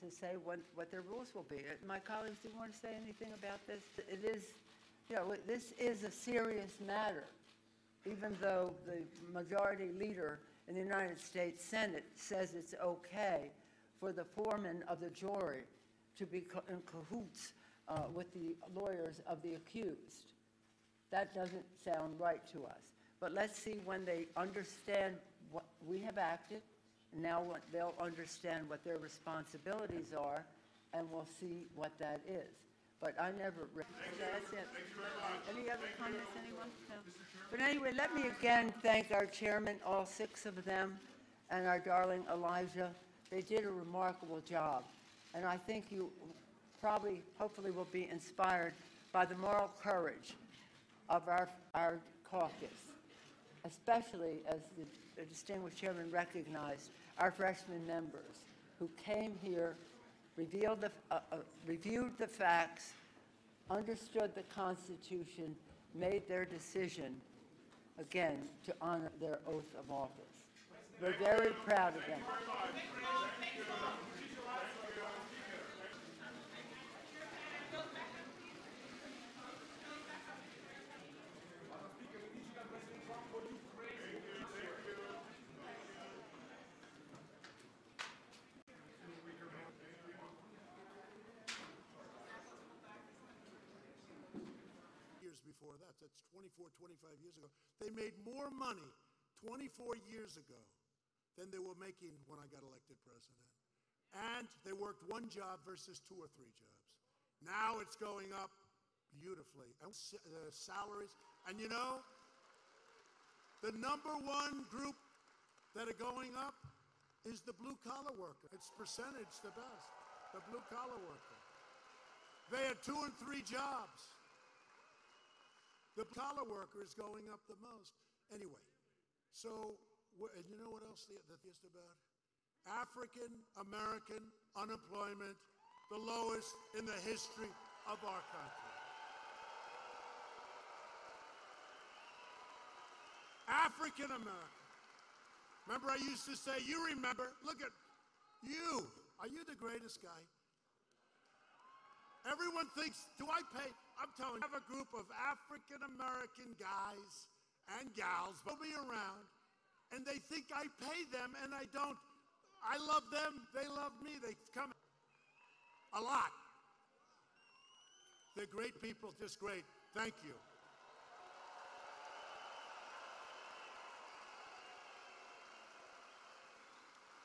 say what their rules will be. My colleagues, do you want to say anything about this? It is, this is a serious matter, even though the majority leader in the United States Senate says it's okay for the foreman of the jury to be in cahoots with the lawyers of the accused. That doesn't sound right to us. But let's see when they understand what we have acted. Now they'll understand what their responsibilities are, and we'll see what that is. But I never. That's it. Any other comments, anyone? No. But anyway, let me again thank our chairman, all 6 of them, and our darling Elijah. They did a remarkable job, and I think you probably, hopefully, will be inspired by the moral courage of our caucus, especially as the distinguished chairman recognized our freshman members who came here, reviewed the facts, understood the Constitution, made their decision, again, to honor their oath of office. We're very proud of them. Before that, that's 24, 25 years ago. They made more money 24 years ago than they were making when I got elected president. And they worked 1 job versus 2 or 3 jobs. Now it's going up beautifully. And salaries, and you know, the #1 group that are going up is the blue-collar worker. It's percentage the best, the blue-collar worker. They had 2 and 3 jobs. The collar worker is going up the most. Anyway, so And you know what else the theist about? African American unemployment, the lowest in the history of our country. African American. Remember I used to say, you remember, look at you. Are you the greatest guy? Everyone thinks, do I pay? I'm telling you, I have a group of African American guys and gals will be around, and they think I pay them, and I don't. I love them, they love me, they come a lot. They're great people, just great. Thank you.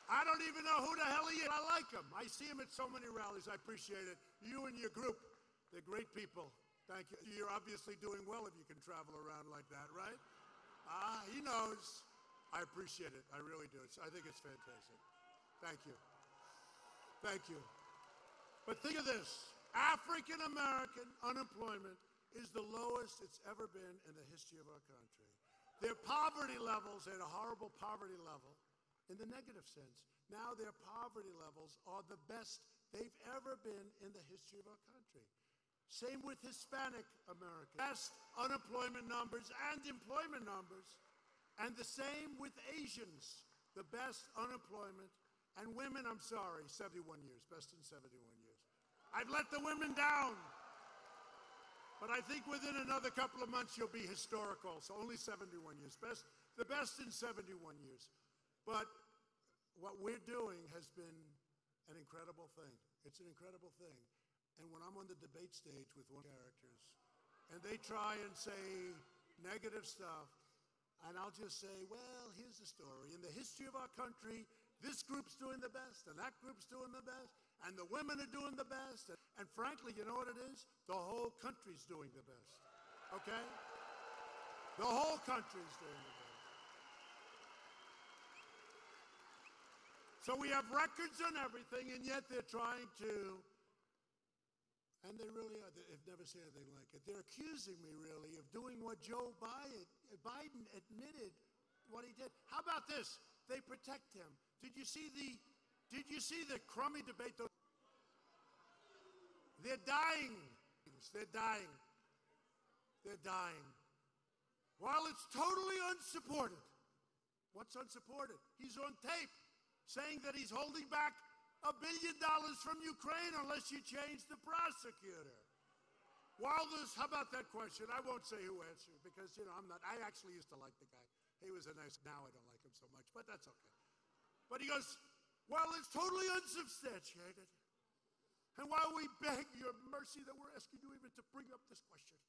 I don't even know who the hell he is. I like him. I see him at so many rallies. I appreciate it. You and your group, they're great people. Thank you. You're obviously doing well if you can travel around like that, right? He knows. I appreciate it. I really do. I think it's fantastic. Thank you. Thank you. But think of this. African American unemployment is the lowest it's ever been in the history of our country. Their poverty levels, at a horrible poverty level, in the negative sense. Now their poverty levels are the best they've ever been in the history of our country. Same with Hispanic Americans. Best unemployment numbers and employment numbers. And the same with Asians. The best unemployment. And women, I'm sorry, 71 years. Best in 71 years. I've let the women down. But I think within another couple of months you'll be historical. So only 71 years. The best in 71 years. But what we're doing has been an incredible thing. It's an incredible thing. And when I'm on the debate stage with one characters, and they try and say negative stuff, and I'll just say, well, here's the story. In the history of our country, this group's doing the best, and that group's doing the best, and the women are doing the best. And frankly, you know what it is? The whole country's doing the best. Okay? The whole country's doing the best. So we have records on everything, and yet they're trying to, and they really are, they've never said anything like it. They're accusing me, really, of doing what Joe Biden admitted what he did. How about this? They protect him. Did you see the crummy debate? They're dying. They're dying. They're dying. While it's totally unsupported. What's unsupported? He's on tape saying that he's holding back $1 billion from Ukraine unless you change the prosecutor. While this, how about that question? I won't say who answered because, you know, I actually used to like the guy. He was a nice, now I don't like him so much, but that's okay. But he goes, well, it's totally unsubstantiated. And while we beg your mercy that we're asking you even to bring up this question.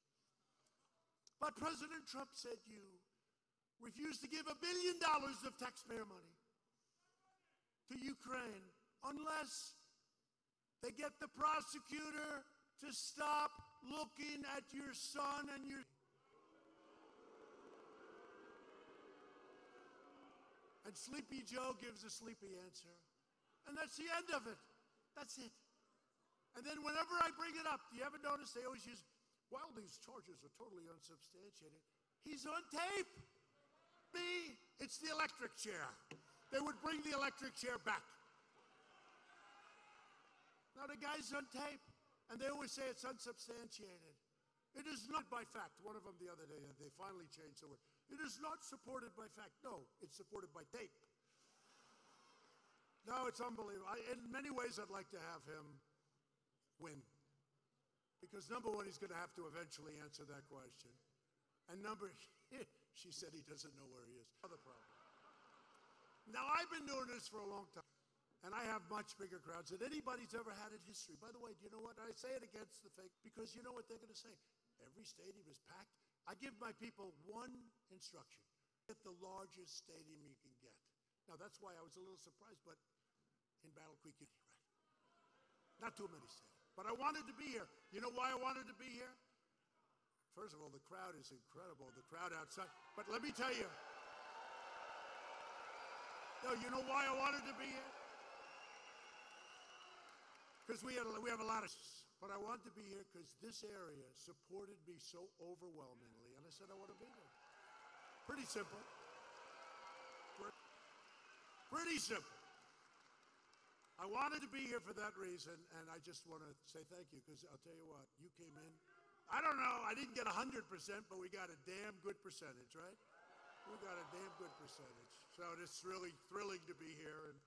But President Trump said you refused to give $1 billion of taxpayer money to Ukraine unless they get the prosecutor to stop looking at your son and your... And Sleepy Joe gives a sleepy answer. And that's the end of it. That's it. And then whenever I bring it up, do you ever notice they always use, well, these charges are totally unsubstantiated. He's on tape. Me, it's the electric chair. They would bring the electric chair back. Now the guy's on tape, and they always say it's unsubstantiated. It is not by fact. One of them the other day, they finally changed the word. It is not supported by fact. No, it's supported by tape. No, it's unbelievable. In many ways, I'd like to have him win. Because number one, he's going to have to eventually answer that question. And she said he doesn't know where he is. Other problem. Now, I've been doing this for a long time, and I have much bigger crowds than anybody's ever had in history. By the way, do you know what? I say it against the fake, because you know what they're going to say. Every stadium is packed. I give my people one instruction. Get the largest stadium you can get. Now, that's why I was a little surprised, but in Battle Creek, right? Not too many stadiums. But I wanted to be here. You know why I wanted to be here? First of all, the crowd is incredible. The crowd outside. But let me tell you. No, you know why I wanted to be here? Because we have a lot of, but I wanted to be here because this area supported me so overwhelmingly, and I said I want to be there. Pretty simple. Pretty simple. I wanted to be here for that reason, and I just want to say thank you, because I'll tell you what, you came in. I don't know, I didn't get 100%, but we got a damn good percentage, right? We got a damn good percentage. So it's really thrilling to be here.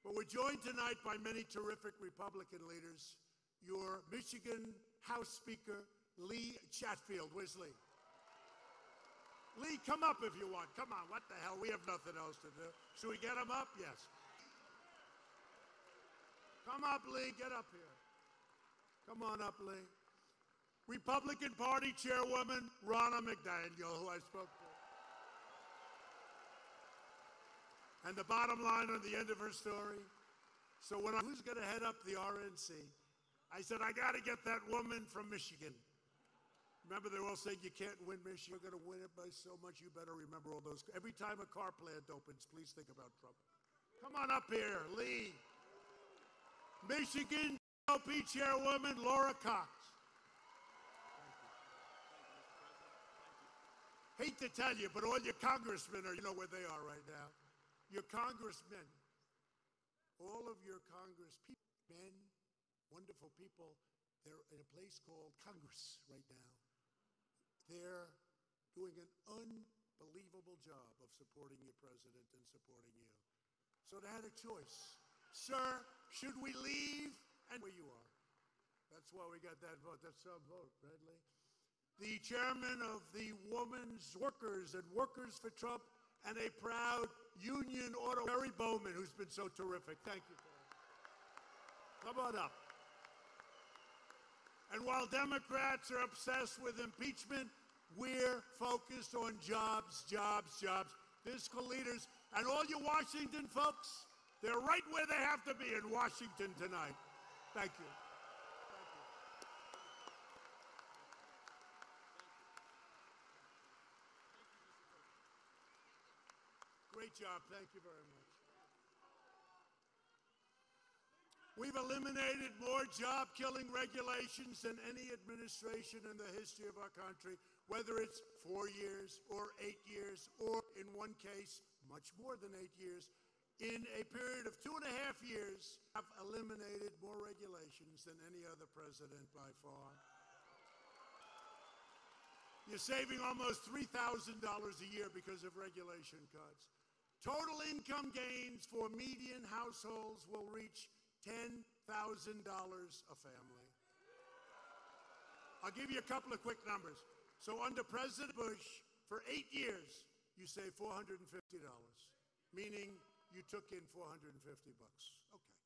But we're joined tonight by many terrific Republican leaders. Your Michigan House Speaker, Lee Chatfield. Where's Lee? Lee, come up if you want. Come on, what the hell? We have nothing else to do. Should we get him up? Yes. Come up, Lee. Get up here. Come on up, Lee. Republican Party Chairwoman Ronna McDaniel, who I spoke to. And the bottom line on the end of her story, so who's going to head up the RNC? I said, I got to get that woman from Michigan. Remember, they're all saying you can't win Michigan. You're going to win it by so much. You better remember all those. Every time a car plant opens, please think about Trump. Come on up here, Lee. Michigan GOP Chairwoman Laura Cox. Hate to tell you, but all your congressmen are, you know where they are right now. Your congressmen, all of your congressmen, wonderful people, they're in a place called Congress right now. They're doing an unbelievable job of supporting your president and supporting you. So they had a choice. Sir, should we leave? And where you are. That's why we got that vote. That's our vote, right, Lee? The chairman of the Women's Workers and Workers for Trump, and a proud union auto, Barry Bowman, who's been so terrific. Thank you, Barry. Come on up. And while Democrats are obsessed with impeachment, we're focused on jobs, jobs, jobs. Fiscal leaders, and all you Washington folks, they're right where they have to be in Washington tonight. Thank you. Great job. Thank you very much. We've eliminated more job-killing regulations than any administration in the history of our country, whether it's 4 years or 8 years, or in one case, much more than 8 years. In a period of 2.5 years, have eliminated more regulations than any other president by far. You're saving almost $3,000 a year because of regulation cuts. Total income gains for median households will reach $10,000 a family. I'll give you a couple of quick numbers. So under President Bush, for 8 years, you save $450, meaning you took in $450. Okay,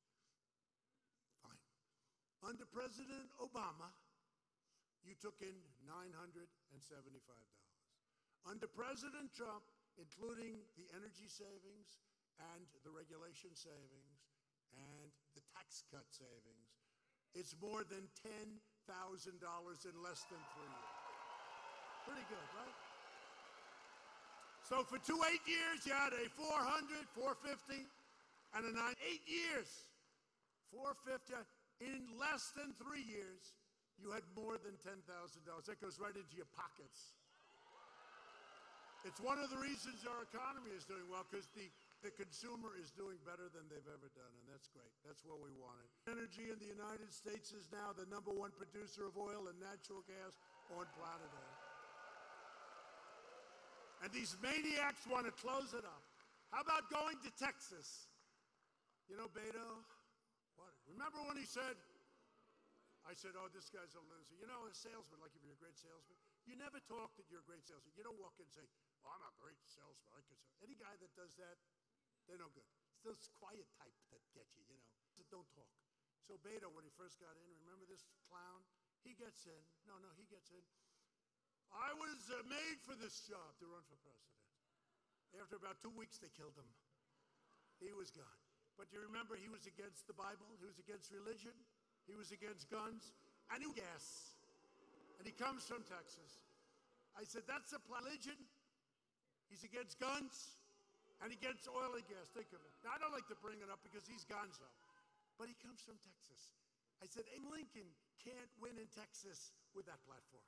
fine. Under President Obama, you took in $975. Under President Trump, including the energy savings and the regulation savings and the tax cut savings, it's more than $10,000 in less than 3 years. Pretty good, right? So for 8 years, you had a 400, 450, and a 8 years, 450. In less than 3 years, you had more than $10,000. That goes right into your pockets. It's one of the reasons our economy is doing well, because the consumer is doing better than they've ever done, and that's great. That's what we wanted. Energy in the United States is now the #1 producer of oil and natural gas on planet Earth. And these maniacs want to close it up. How about going to Texas? You know, Beto, what? Remember when he said, I said, oh, this guy's a loser. You know, a salesman, like if you're a great salesman, you never talk that you're a great salesman. You don't walk in and say, oh, I'm a great salesman. I can sell. Any guy that does that, they're no good. It's those quiet type that get you, you know, that don't talk. So Beto, when he first got in, remember this clown? He gets in. No, he gets in. I was made for this job, to run for president. After about 2 weeks, they killed him. He was gone. But you remember, he was against the Bible. He was against religion. He was against guns. And he was gas. And he comes from Texas. I said, that's a religion. He's against guns. And against oil and gas. Think of it. Now, I don't like to bring it up because he's gonzo. But he comes from Texas. I said, Abe Lincoln can't win in Texas with that platform.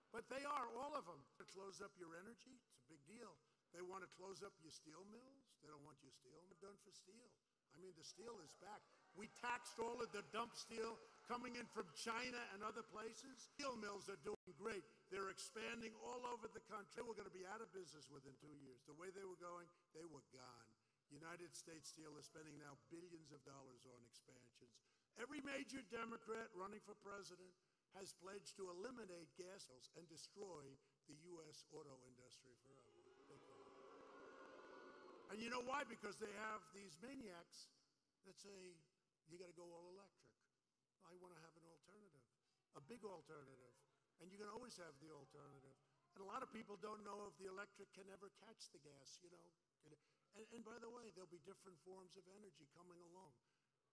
But they are, all of them. To close up your energy, it's a big deal. They want to close up your steel mills. They don't want your steel done for steel. I mean, the steel is back. We taxed all of the dump steel coming in from China and other places. Steel mills are doing great. They're expanding all over the country. They were going to be out of business within 2 years. The way they were going, they were gone. United States Steel is spending now billions of dollars on expansions. Every major Democrat running for president has pledged to eliminate gas mills and destroy the U.S. auto industry forever. And you know why? Because they have these maniacs that say, you got to go all electric. I want to have an alternative, a big alternative. And you can always have the alternative. And a lot of people don't know if the electric can ever catch the gas, you know. And by the way, there'll be different forms of energy coming along.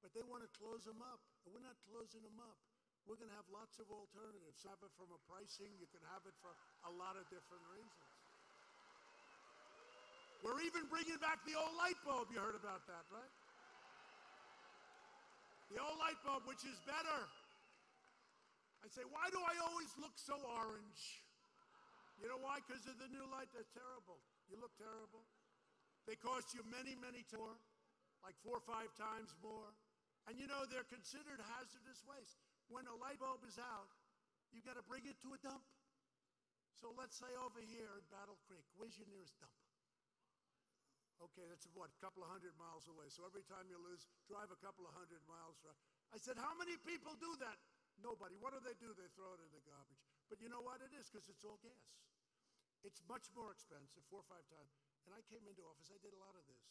But they want to close them up. And we're not closing them up. We're going to have lots of alternatives. Have it from a pricing. You can have it for a lot of different reasons. We're even bringing back the old light bulb. You heard about that, right? The old light bulb, which is better. I say, why do I always look so orange? You know why? Because of the new light. They're terrible. You look terrible. They cost you many, many more, like 4 or 5 times more. And you know, they're considered hazardous waste. When a light bulb is out, you've got to bring it to a dump. So let's say over here at Battle Creek, where's your nearest dump? Okay, that's what, a couple of 100 miles away. So every time you lose, drive a couple of 100 miles. I said, how many people do that? Nobody. What do? They throw it in the garbage. But you know what it is? Because it's all gas. It's much more expensive, 4 or 5 times. And I came into office, I did a lot of this.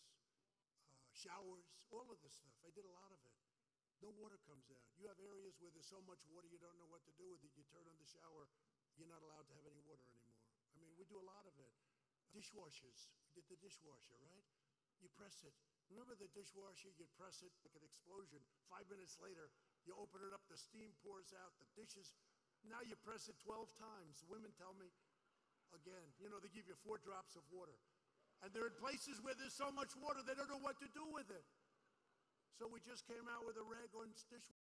Showers, all of this stuff. I did a lot of it. No water comes out. You have areas where there's so much water you don't know what to do with it. You turn on the shower, you're not allowed to have any water anymore. I mean, we do a lot of it. Dishwashers. We did the dishwasher, right? You press it. Remember the dishwasher? You press it like an explosion. 5 minutes later, you open it up, the steam pours out, the dishes. Now you press it 12 times. Women tell me, again, you know, they give you 4 drops of water. And they're in places where there's so much water, they don't know what to do with it. So we just came out with a rag-on dishwasher.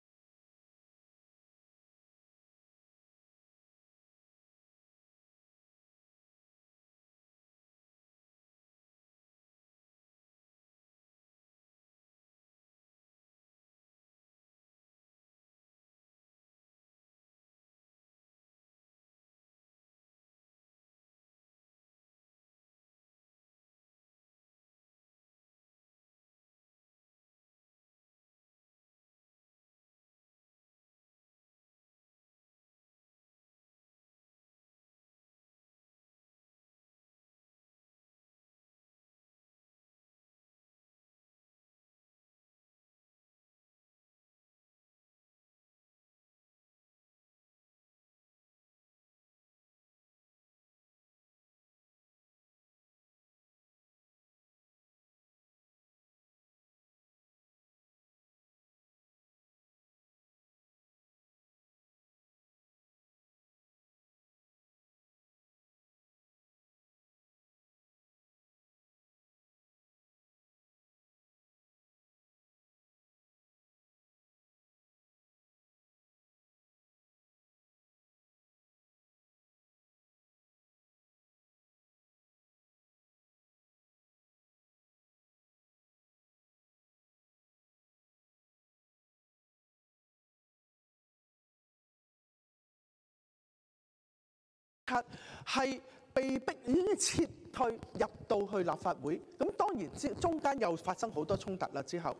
係被逼已經撤退入到去立法會，咁當然中間又發生好多衝突啦。之後，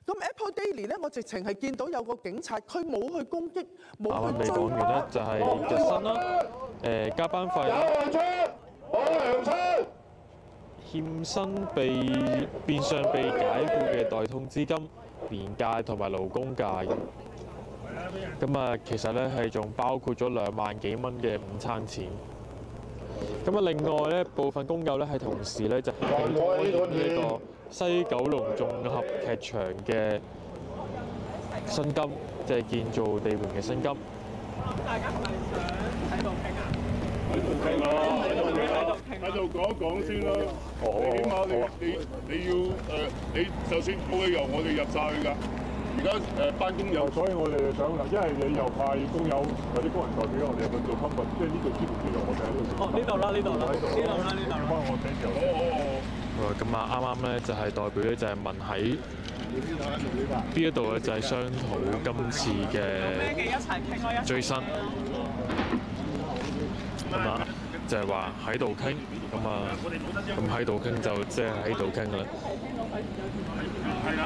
咁 Apple Daily 咧，我直情係見到有個警察，佢冇去攻擊，冇去追。未講完咧，就係日薪啦，加班費。欠薪變相被解僱嘅代通資金、年假同埋勞工假嘅。咁啊，其實咧係仲包括咗2萬幾蚊嘅午餐錢。咁啊，另外咧部分工友咧係同時咧就係拖延呢個西九龍綜合劇場嘅薪金，即係建造地盤嘅薪金。大家係咪想喺度傾啊？喺度講一講先啦。起碼你要你就算冇理由我哋入晒去㗎。而家班工友，所以我哋想啦，因為你又派工友或者工人代表，我哋有份做 cover， 即係呢度知唔知道我哋喺度？哦，呢度啦，呢度啦，呢度啦，呢度啦。幫我寫字。咁啊，啱啱咧就係代表咧就係問喺呢一度咧就係商討今次嘅最新。咁啊，就係話喺度傾，咁喺度傾就即係喺度傾㗎啦。係啦，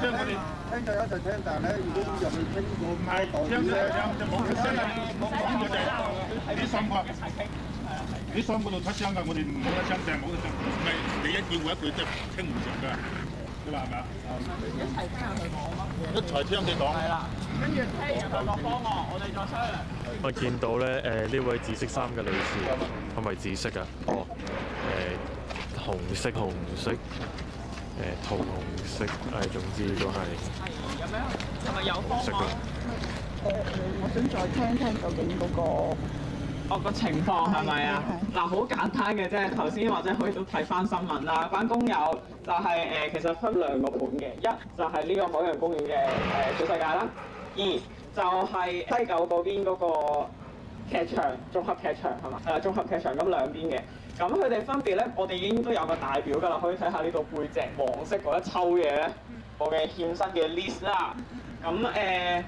即係我哋聽就一齊聽，但係咧，如果入去傾個唔係代表咧，就冇出聲啦，冇講嘅就係呢三個，呢三個度出聲㗎，我哋冇得聲，就係冇得聲，唔係你一句我一句即係傾唔成㗎，你話係咪啊？一齊聽下佢講咯，一齊聽佢講。係啦，跟住聽完佢個方案，我哋再商量。我見到咧呢位紫色衫嘅女士係咪紫色啊？哦，紅色、桃紅色，總之都係。咁樣係咪有方案？我想再聽聽究竟嗰個。個情況係咪啊？嗱，好簡單嘅啫。頭先或者可以都睇翻新聞啦。班工友就係其實分兩個盤嘅，一就係呢個海洋公園嘅小世界啦，二就係西九嗰邊嗰個劇場綜合劇場係嘛？綜合劇場咁兩邊嘅。咁佢哋分別咧，我哋已經都有個大表㗎啦，可以睇下呢度背脊黃色嗰一抽嘢咧，我嘅欠薪嘅 list 啦。咁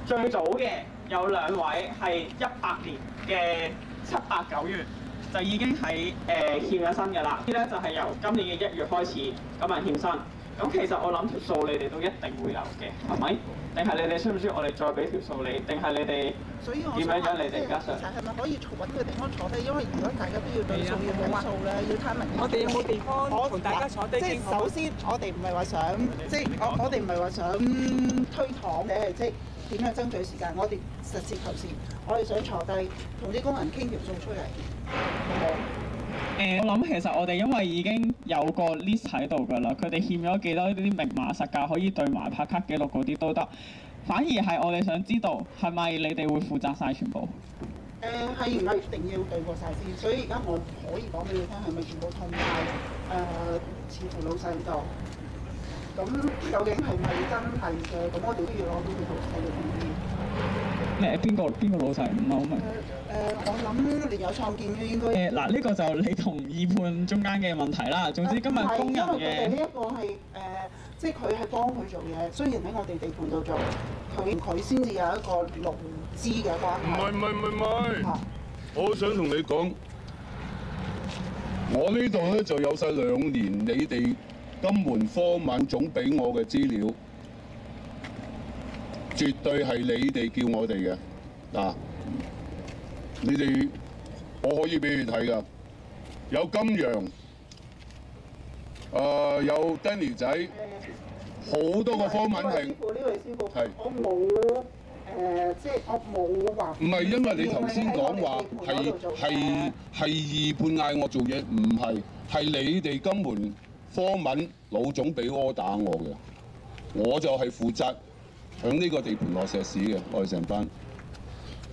最早嘅有兩位係18年嘅7、8、9月就已經喺欠咗薪㗎啦。呢咧就係由今年嘅1月開始咁啊欠薪。咁其實我諗條數你哋都一定會有嘅，係咪？定係你哋需唔需要我哋再俾條數你？定係你哋點樣你哋而家想？係咪可以揾個地方坐低？因為如果大家都要對數要計數咧，要睇明。我哋有冇地方同大家坐低？即係首先，我哋唔係話想，即係我哋唔係話想推搪嘅，即係點樣爭取時間？我哋實事求是，我哋想坐低同啲工人傾條數出嚟，好冇？我諗其實我哋因為已經有個 list 喺度㗎啦，佢哋欠咗幾多呢啲明碼實價可以對埋拍卡記錄嗰啲都得，反而係我哋想知道係咪你哋會負責晒全部？係唔係一定要對過晒先？所以而家我唔可以講俾你聽係咪全部通晒似乎老細度。咁究竟係咪真係嘅？咁我哋都要攞到佢老細嘅同意。邊個老細？唔係好明。我諗連有創建嘅應該。嗱，呢個就你同二判中間嘅問題啦。總之今日工人嘅。因為佢哋呢一個係即係佢係幫佢做嘢，雖然喺我哋地盤度做，佢先至有一個勞資嘅關係。唔係，我想同你講，我呢度咧就有晒2年你哋金門科文總俾我嘅資料，絕對係你哋叫我哋嘅嗱。你哋我可以俾你睇㗎，有金陽，有 Danny 仔，好多個科文係。呢位師傅，我冇即係我冇話。唔係因為你頭先講話係二判嗌我做嘢，唔係，係你哋金門科文老總俾柯打我嘅，我就係負責響呢個地盤落石屎嘅，我哋成班。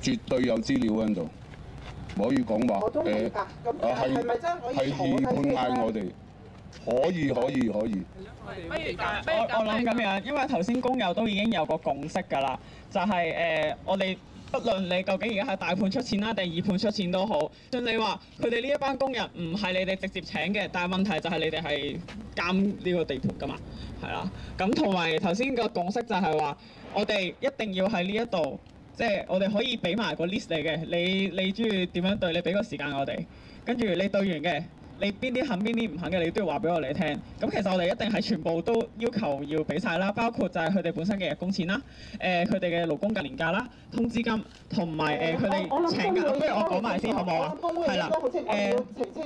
絕對有資料喺度，唔可以講話係咪真係二判嗌我哋？可以。我諗咁樣，因為頭先工友都已經有個共識㗎啦，就係我哋不論你究竟而家係大判出錢啦，定二判出錢都好，像你話佢哋呢一班工人唔係你哋直接請嘅，但係問題就係你哋係監呢個地盤㗎嘛，係啦。咁同埋頭先個共識就係話，我哋一定要喺呢一度。即係我哋可以俾埋個 list 嚟嘅，你中意點樣對？你俾個時間我哋，跟住你對完嘅，你邊啲肯邊啲唔肯嘅，你都要話俾我哋聽。咁其實我哋一定係全部都要求要俾晒啦，包括就係佢哋本身嘅日工錢啦，佢哋嘅勞工嘅年假啦、通知金同埋佢哋請假。不如我講埋先好唔好啊？係啦，澄清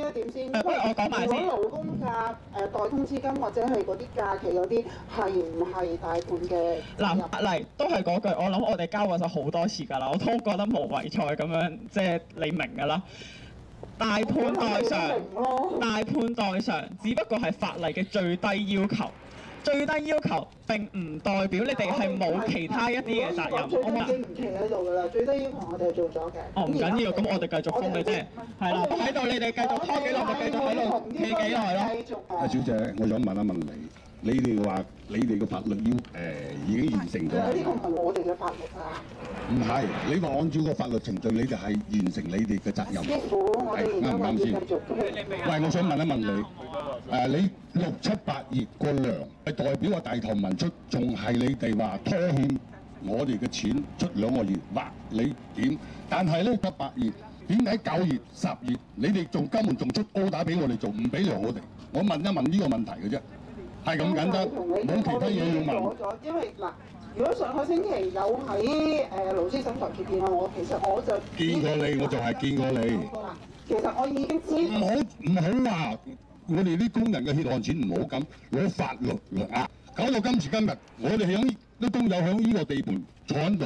一點先。不如我講埋先。如果勞工假代通知金或者係嗰啲假期嗰啲係唔係大判嘅？嗱嚟都係嗰句，我諗我哋交過咗好多次㗎啦，我都覺得無謂再咁樣即係你明㗎啦。大判代償，只不過係法例嘅最低要求。最低要求並唔代表你哋係冇其他一啲嘅責任。最低已經唔企喺度㗎啦，最低要求我哋係做咗嘅。唔緊要，咁我哋繼續封嘅啫。係啦，喺度你哋繼續拖幾耐就繼續喺度企幾耐咯。小姐，我想問一問你，你哋話你哋嘅法律已經完成咗。呢個唔係我哋嘅法律啊。唔係，你話按照個法律程序，你哋係完成你哋嘅責任。係啱唔啱先？喂，我想問一問你，你6、7、8月個糧係代表個大頭民出，仲係你哋話拖欠我哋嘅錢出2個月，或你點？但係咧7、8月點解9月、10月你哋仲根本仲出 order 俾我哋做，唔俾糧我哋？我問一問呢個問題嘅啫，係咁簡單，冇其他嘢要問。因為嗱，如果上個星期有喺勞資審裁處見過我，其實我就見過你，我就係見過你。其實我已經知。唔好話我哋啲工人嘅血汗錢唔好咁攞法律嚟壓，搞到今時今日，我哋響啲工友響呢個地盤坐喺度，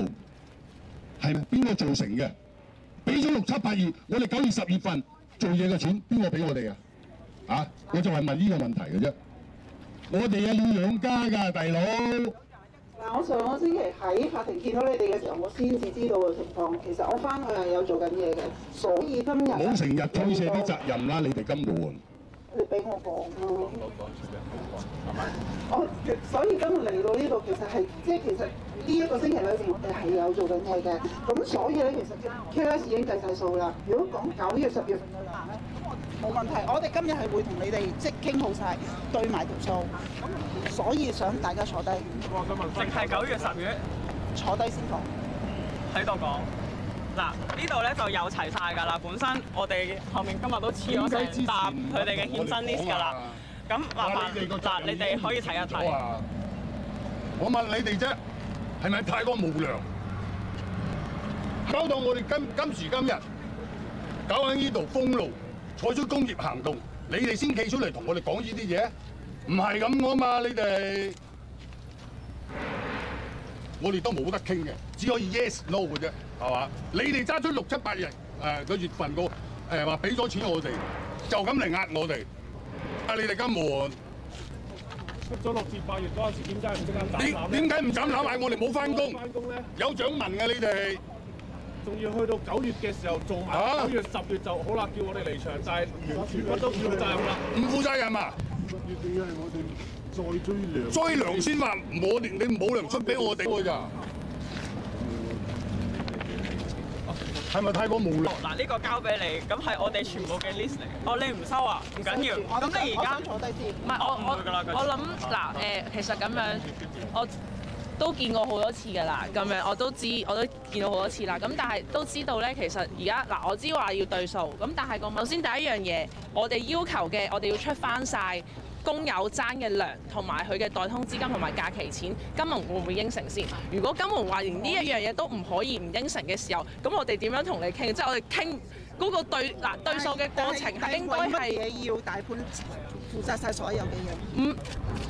係邊個造成嘅？俾咗6、7、8月，我哋9月、10月份做嘢嘅錢，邊個俾我哋啊？啊！我就係問呢個問題嘅啫。我哋要養家㗎，大佬。嗱，我上個星期喺法庭見到你哋嘅時候，我先至知道嘅情況。其實我翻去係有做緊嘢嘅，所以今日冇成日推卸啲責任啦，你哋根本。你俾我講咯。所以今日嚟到呢度，其實係其實呢一個星期裏邊，我哋係有做緊嘢嘅。咁所以咧，其實 QS 已經計晒數啦。如果講9月、10月份嘅糧咧，冇問題。我哋今日係會同你哋傾好晒，對埋條數。所以想大家坐低。淨係9月、10月坐低先講。喺度講。嗱，呢度咧就有齊晒㗎啦。本身我哋後面今日都黐咗成沓佢哋嘅欠薪 list 㗎啦。咁麻煩嗱，你哋可以睇一睇。我問你哋啫，係咪太過無良？搞到我哋今時今日搞喺呢度封路，採取工業行動，你哋先企出嚟同我哋講呢啲嘢，唔係咁㗎嘛？你哋我哋都冇得傾嘅，只可以 yes no 嘅啫，係嘛？你哋揸出6、7、8日個月份個話俾咗錢我哋，就咁嚟壓我哋。你哋根本出咗6至8月嗰陣時，點解唔即刻斬纜？點解唔斬纜？嗌我哋冇翻工？有獎文嘅你哋，仲要去到9月嘅時候做埋9月、10月就好啦，叫我哋離場，但係完全乜都唔負責任啦。唔負責任啊！點解係我哋再追糧？追糧先話我哋，你冇糧出俾我哋㗎咋？係咪太過無良？嗱，呢個交俾你，咁係我哋全部嘅 list 嚟。哦，你唔收啊？唔緊要。咁你而家坐低先。唔係我諗嗱其實咁樣我都見過好多次㗎啦，咁樣我都見到好多次啦。咁但係都知道咧，其實而家我知話要對數，咁但係首先第一樣嘢，我哋要求嘅，我哋要出翻晒工友爭嘅糧同埋佢嘅代通資金同埋假期錢，金融會唔會應承先？如果金融話連呢一樣嘢都唔可以唔應承嘅時候，咁我哋點樣同你傾？即係我哋傾嗰個對數嘅過程係應該係乜嘢要大判負責晒所有嘅嘢？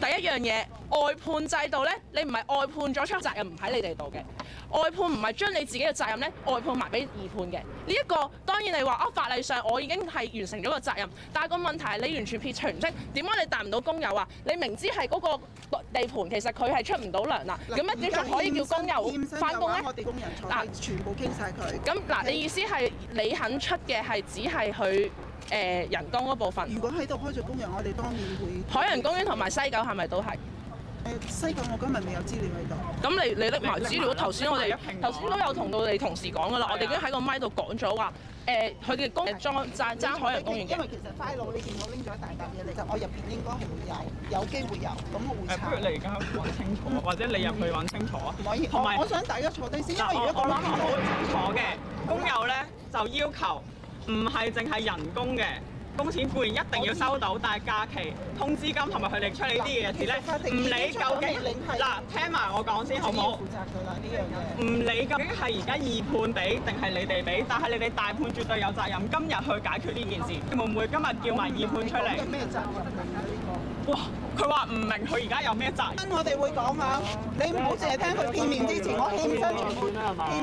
第一樣嘢外判制度咧，你唔係外判咗出責任唔喺你哋度嘅，外判唔係將你自己嘅責任咧外判埋俾二判嘅。呢一個當然你話法例上我已經係完成咗個責任，但係個問題係你完全撇除唔清，點解你帶唔到工友啊？你明知係嗰個地盤其實佢係出唔到糧啦，咁樣點仲可以叫工友翻工咧？我哋工人坐低全部傾晒佢。咁你意思係你肯出嘅係只係佢人工嗰部分？如果喺度開咗工人，我哋當然會。海洋公園同埋西九係咪都係？西九我今日未有資料喺度。咁你拎埋資料，頭先都有同到你同事講噶啦，我哋已經喺個咪度講咗話，佢嘅工人爭海洋公園嘅。因為其實 file 你見我拎咗一大沓嘢嚟，就我入邊應該係會有機會有，咁我會查。不如你而家揾清楚，或者你入去揾清楚啊。唔可以，我想大家坐低先，因為如果我諗好清楚嘅，工友咧就要求唔係淨係人工嘅。工錢固然一定要收到，但係假期、通資金同埋佢哋出嚟呢啲嘢事咧，唔理究竟聽埋我講先好唔好？唔理究竟係而家二判俾定係你哋俾，但係你哋大判絕對有責任今日去解決呢件事。會唔會今日叫埋二判出嚟？哇！佢話唔明佢而家有咩責任？我哋會講下，你唔好淨係聽佢片面之前，我欠薪全部。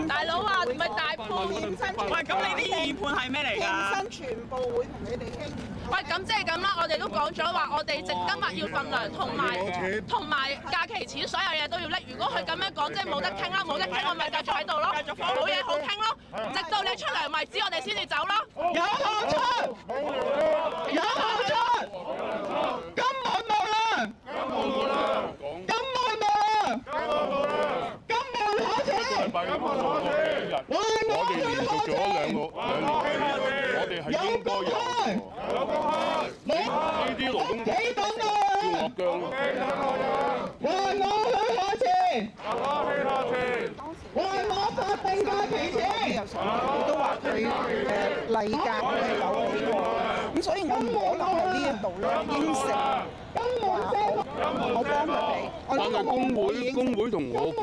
大佬話唔係大判欠薪。喂，咁你啲二判係咩嚟㗎？欠薪全部會同你哋傾。喂，咁即係咁啦，我哋都講咗話，我哋今日要份糧同埋假期錢，所有嘢都要拎。如果佢咁樣講，即係冇得傾啦，冇得傾，我咪繼續喺度咯，冇嘢好傾咯，直到你出糧為止，我哋先至走咯。有好出，有好出，根本冇啦。係應該有嘅。呢啲勞工叫我僵。還我去下前，還我法定假期前。亦都話佢例假係有俾我，咁所以我唔可能喺呢一度咧應承話我幫佢俾。但係工會同我講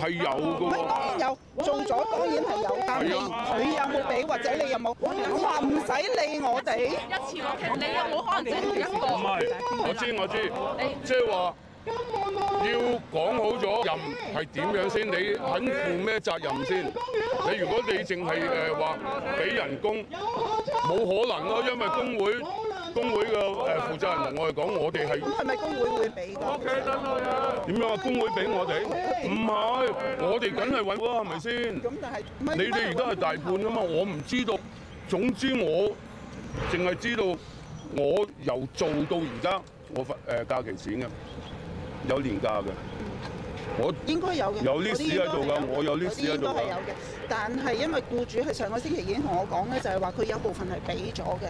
係有嘅喎。當然有，做咗當然係有，但係佢有冇俾或者你有冇？我話唔使理我哋。一次過傾，你有冇可能整一個？唔係，我知，即係話要講好咗任係點樣先，你肯負咩責任先？你如果你淨係話俾人工，冇可能咯，因為工會嘅負責人同我哋講，我哋係。係咪工會會俾㗎？點樣啊？工會俾我哋？唔係，我哋梗係揾啦，係咪先？咁但係你哋而家係大判啊嘛，我唔知道。總之我淨係知道，我由做到而家，我假期錢嘅，有年假嘅。我應該有嘅，有 list 喺度㗎，我有 list 喺度㗎。應該係有嘅，但係因為僱主係上個星期已經同我講咧，就係話佢有部分係俾咗嘅，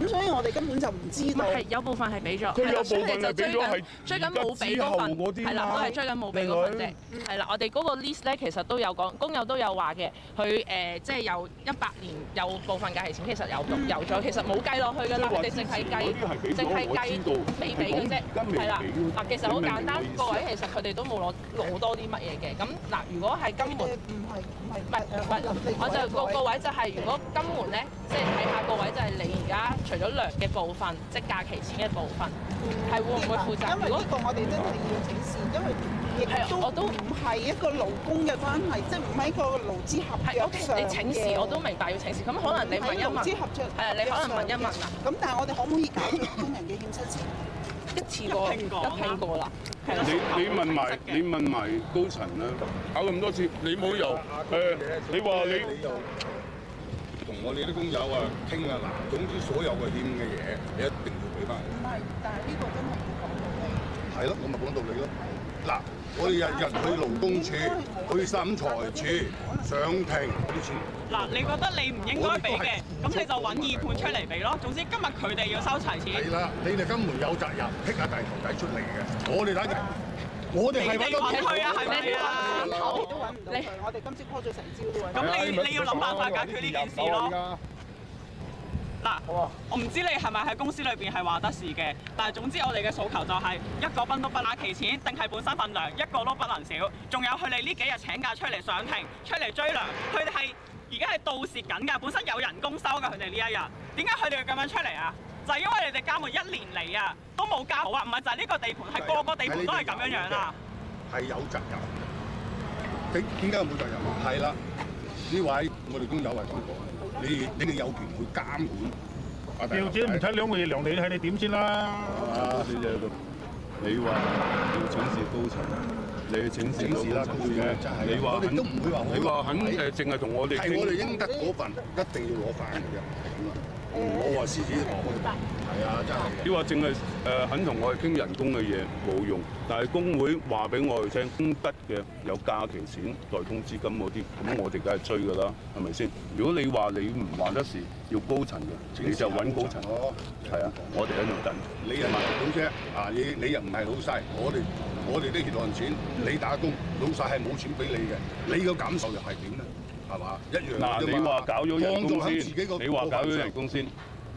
咁所以我哋根本就唔知道。係有部分係俾咗，佢有部分係俾咗，係追緊冇俾嗰份，係啦，都係追緊冇俾嗰份啫。係啦，我哋嗰個 list 咧，其實都有講，工友都有話嘅，佢即係有18年有部分假期錢，其實有咗，其實冇計落去㗎啦，我哋淨係計未俾嘅啫，係啦。嗱，其實好簡單，各位其實佢哋都冇攞多啲乜嘢嘅。咁嗱，如果係金門，唔係，我就個位就係如果金門咧，即係睇下個位就係你而家除咗糧嘅部分，即係假期錢嘅部分，係會唔會負責？因為呢個我哋真係要請示，因為亦都唔係一個勞工嘅關係，即係唔係一個勞資合約上嘅。你請示我都明白要請示，咁可能你問一問，係啊，你可能問一問啊。咁但係我哋可唔可以解決工人嘅欠薪錢？一次過一拼過啦。你問埋高層啦，搞咁多次，你冇由你話你同我哋啲工友啊傾啊嗱，總之所有嘅欠嘅嘢，你一定要俾翻。唔係，但係呢個真係要講道理。係咯，我咪講道理咯。嗱，我哋日日去勞工處、去審裁處、上庭啲錢。嗱，你覺得你唔應該俾嘅，咁你就揾二判出嚟俾咯。總之今日佢哋要收齊錢。係啦，你哋根本有責任剔下大頭仔出嚟嘅。我哋睇睇，我哋係揾到佢啊，係咪啊？我都揾唔到佢，我哋今朝 call 咗成朝都揾。咁你要諗辦法解決呢件事咯。嗱，我唔知你係咪喺公司裏邊係話得事嘅，但係總之我哋嘅訴求就係一個賓都不拿期錢，定係本身份糧，一個都不能少。仲有佢哋呢幾日請假出嚟上庭，出嚟追糧，佢哋係而家係盜蝕緊㗎，本身有人工收㗎，佢哋呢一日，點解佢哋要咁樣出嚟啊？就係因為你哋監門1年嚟啊，都冇交好啊，唔係就係呢個地盤，係個個地盤都係咁樣樣啊。係有責任，點解有冇責任啊？係啦，呢位我哋工友係講過。你哋有權去監管。調轉唔睇2個月糧，你睇你點先啦？你話要請示高層，你去請示高層嘅，你話肯，你話肯淨係同我哋傾。係我哋應得嗰份，一定要攞翻嘅啫。我話獅子王，係啊，真係。你話淨係肯同我哋傾人工嘅嘢冇用，但係工會話俾我哋聽，應得嘅有假期錢、代通資金嗰啲，咁我哋梗係追㗎啦，係咪先？如果你話你唔話得事，要高層嘅，你就揾高層。係啊，我哋喺度等。你又唔係老啫，啊你又唔係老細，我哋啲血汗錢，你打工，老細係冇錢俾你嘅，你個感受又係點咧？係嘛？一樣嗱，你話搞咗人工先，你話搞咗人工先，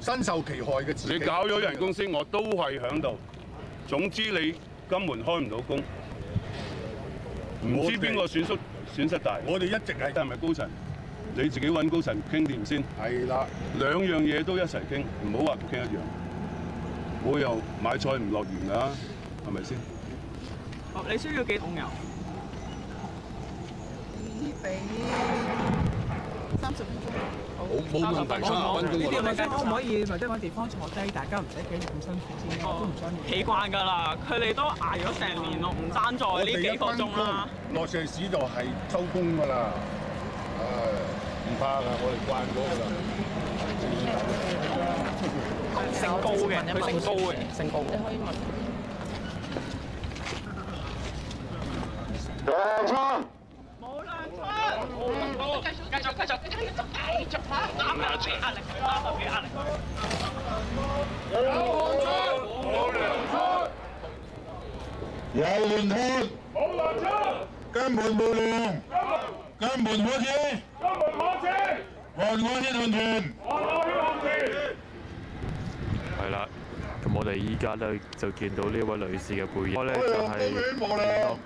身受其害嘅自己。你搞咗人工先，我都係喺度。總之你金門開唔到工，唔知邊個損失大。我哋一直係咪高層？你自己揾高層傾掂先。係啦，兩樣嘢都一齊傾，唔好話傾一樣。我又買菜唔落鹽㗎，係咪先？你需要幾桶油？俾30分鐘。冇問題，30分鐘。或者可唔可以或者揾地方坐低，大家唔使企咁辛苦先，都唔想企慣㗎啦，佢哋都捱咗成年咯，唔爭在呢幾個鐘啦。落石屎就係收工㗎啦，唔怕㗎，我哋慣咗㗎啦。姓高嘅，佢姓高嘅，姓高。你可以問。糧倉。冇糧倉。繼繼續啦，啱啊，俾壓力佢，啱啊，俾壓力佢。有汗出，冇糧出。有換血，冇糧出。根本冇糧，根本冇錢，根本冇錢。還我啲團團，還我啲團團。係啦。咁我哋依家咧就見到呢位女士嘅背影，我咧就係聯絡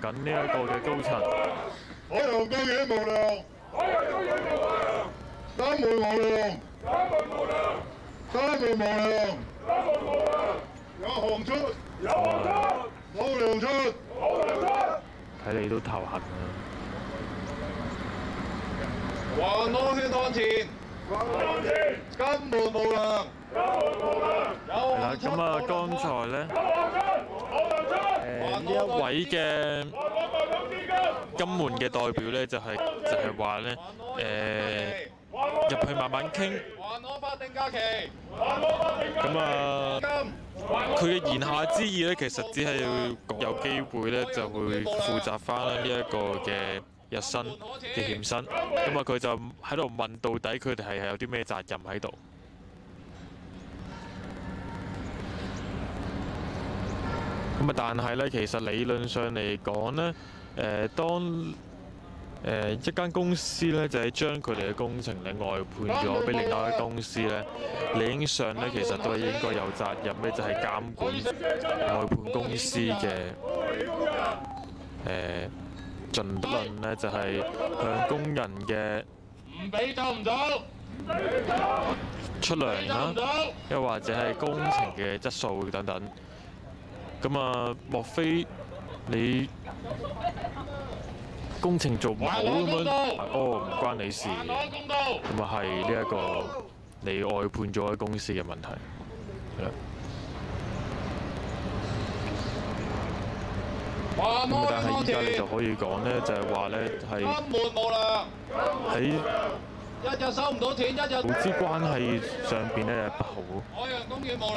緊呢一個嘅高層。海洋公園無糧，海洋公園無糧，三門無糧，三門無糧，三門無糧，三門無糧，有汗出，有汗出，冇糧出，冇糧出。睇你都頭痕啊！還我血汗錢，還我錢，根本無糧。係啦，咁啊，剛才咧，呢一位嘅金門嘅代表咧，就係話咧，入去慢慢傾。還我法定假期，咁啊，佢嘅言下之意咧，其實只係有機會咧，就會負責翻呢一個嘅日薪嘅欠薪。咁啊，佢就喺度問到底佢哋係有啲咩責任喺度。咁啊，但係咧，其實理論上嚟講咧，當一間公司咧就係將佢哋嘅工程咧外判咗俾另外一間公司咧，理應上咧其實都係應該有責任咧，就係監管外判公司嘅盡論咧，就係向工人嘅唔俾走唔走，出糧啦，又或者係工程嘅質素等等。咁啊，莫非你工程做唔好咁樣？哦，唔關你事。咁啊，係呢一個你外判咗嘅公司嘅問題，係啦。咁但係依家你就可以講咧，就係話咧係喺一日收唔到錢，一日勞資關係上邊咧不好。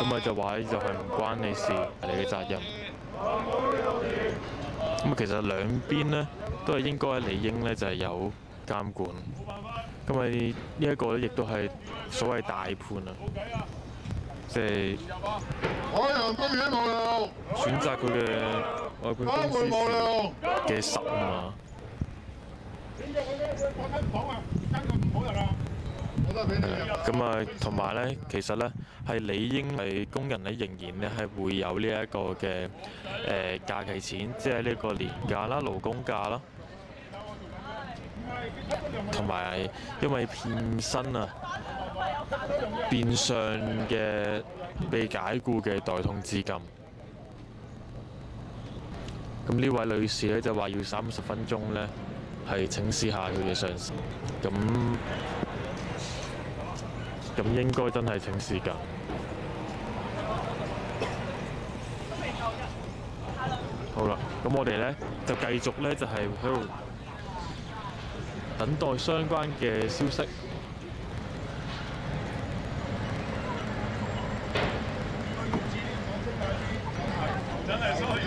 咁啊就話就係唔關你事，你嘅責任。咁啊其實兩邊咧都係應該理應咧就係有監管。咁啊呢一個咧亦都係所謂大判啊，即係海洋公園無糧，選擇佢嘅外判公司嘅實啊。咁啊，同埋咧，其實咧係理應係工人咧，仍然咧係會有呢一個嘅假期錢，即係呢個年假啦、勞工假啦，同埋因為欠薪啊，變相嘅被解僱嘅代通資金。咁呢位女士咧就話要30分鐘咧係請示下佢嘅上司，咁應該真係請示㗎。好啦，咁我哋咧就繼續咧就係喺度等待相關嘅消息。真係sorry。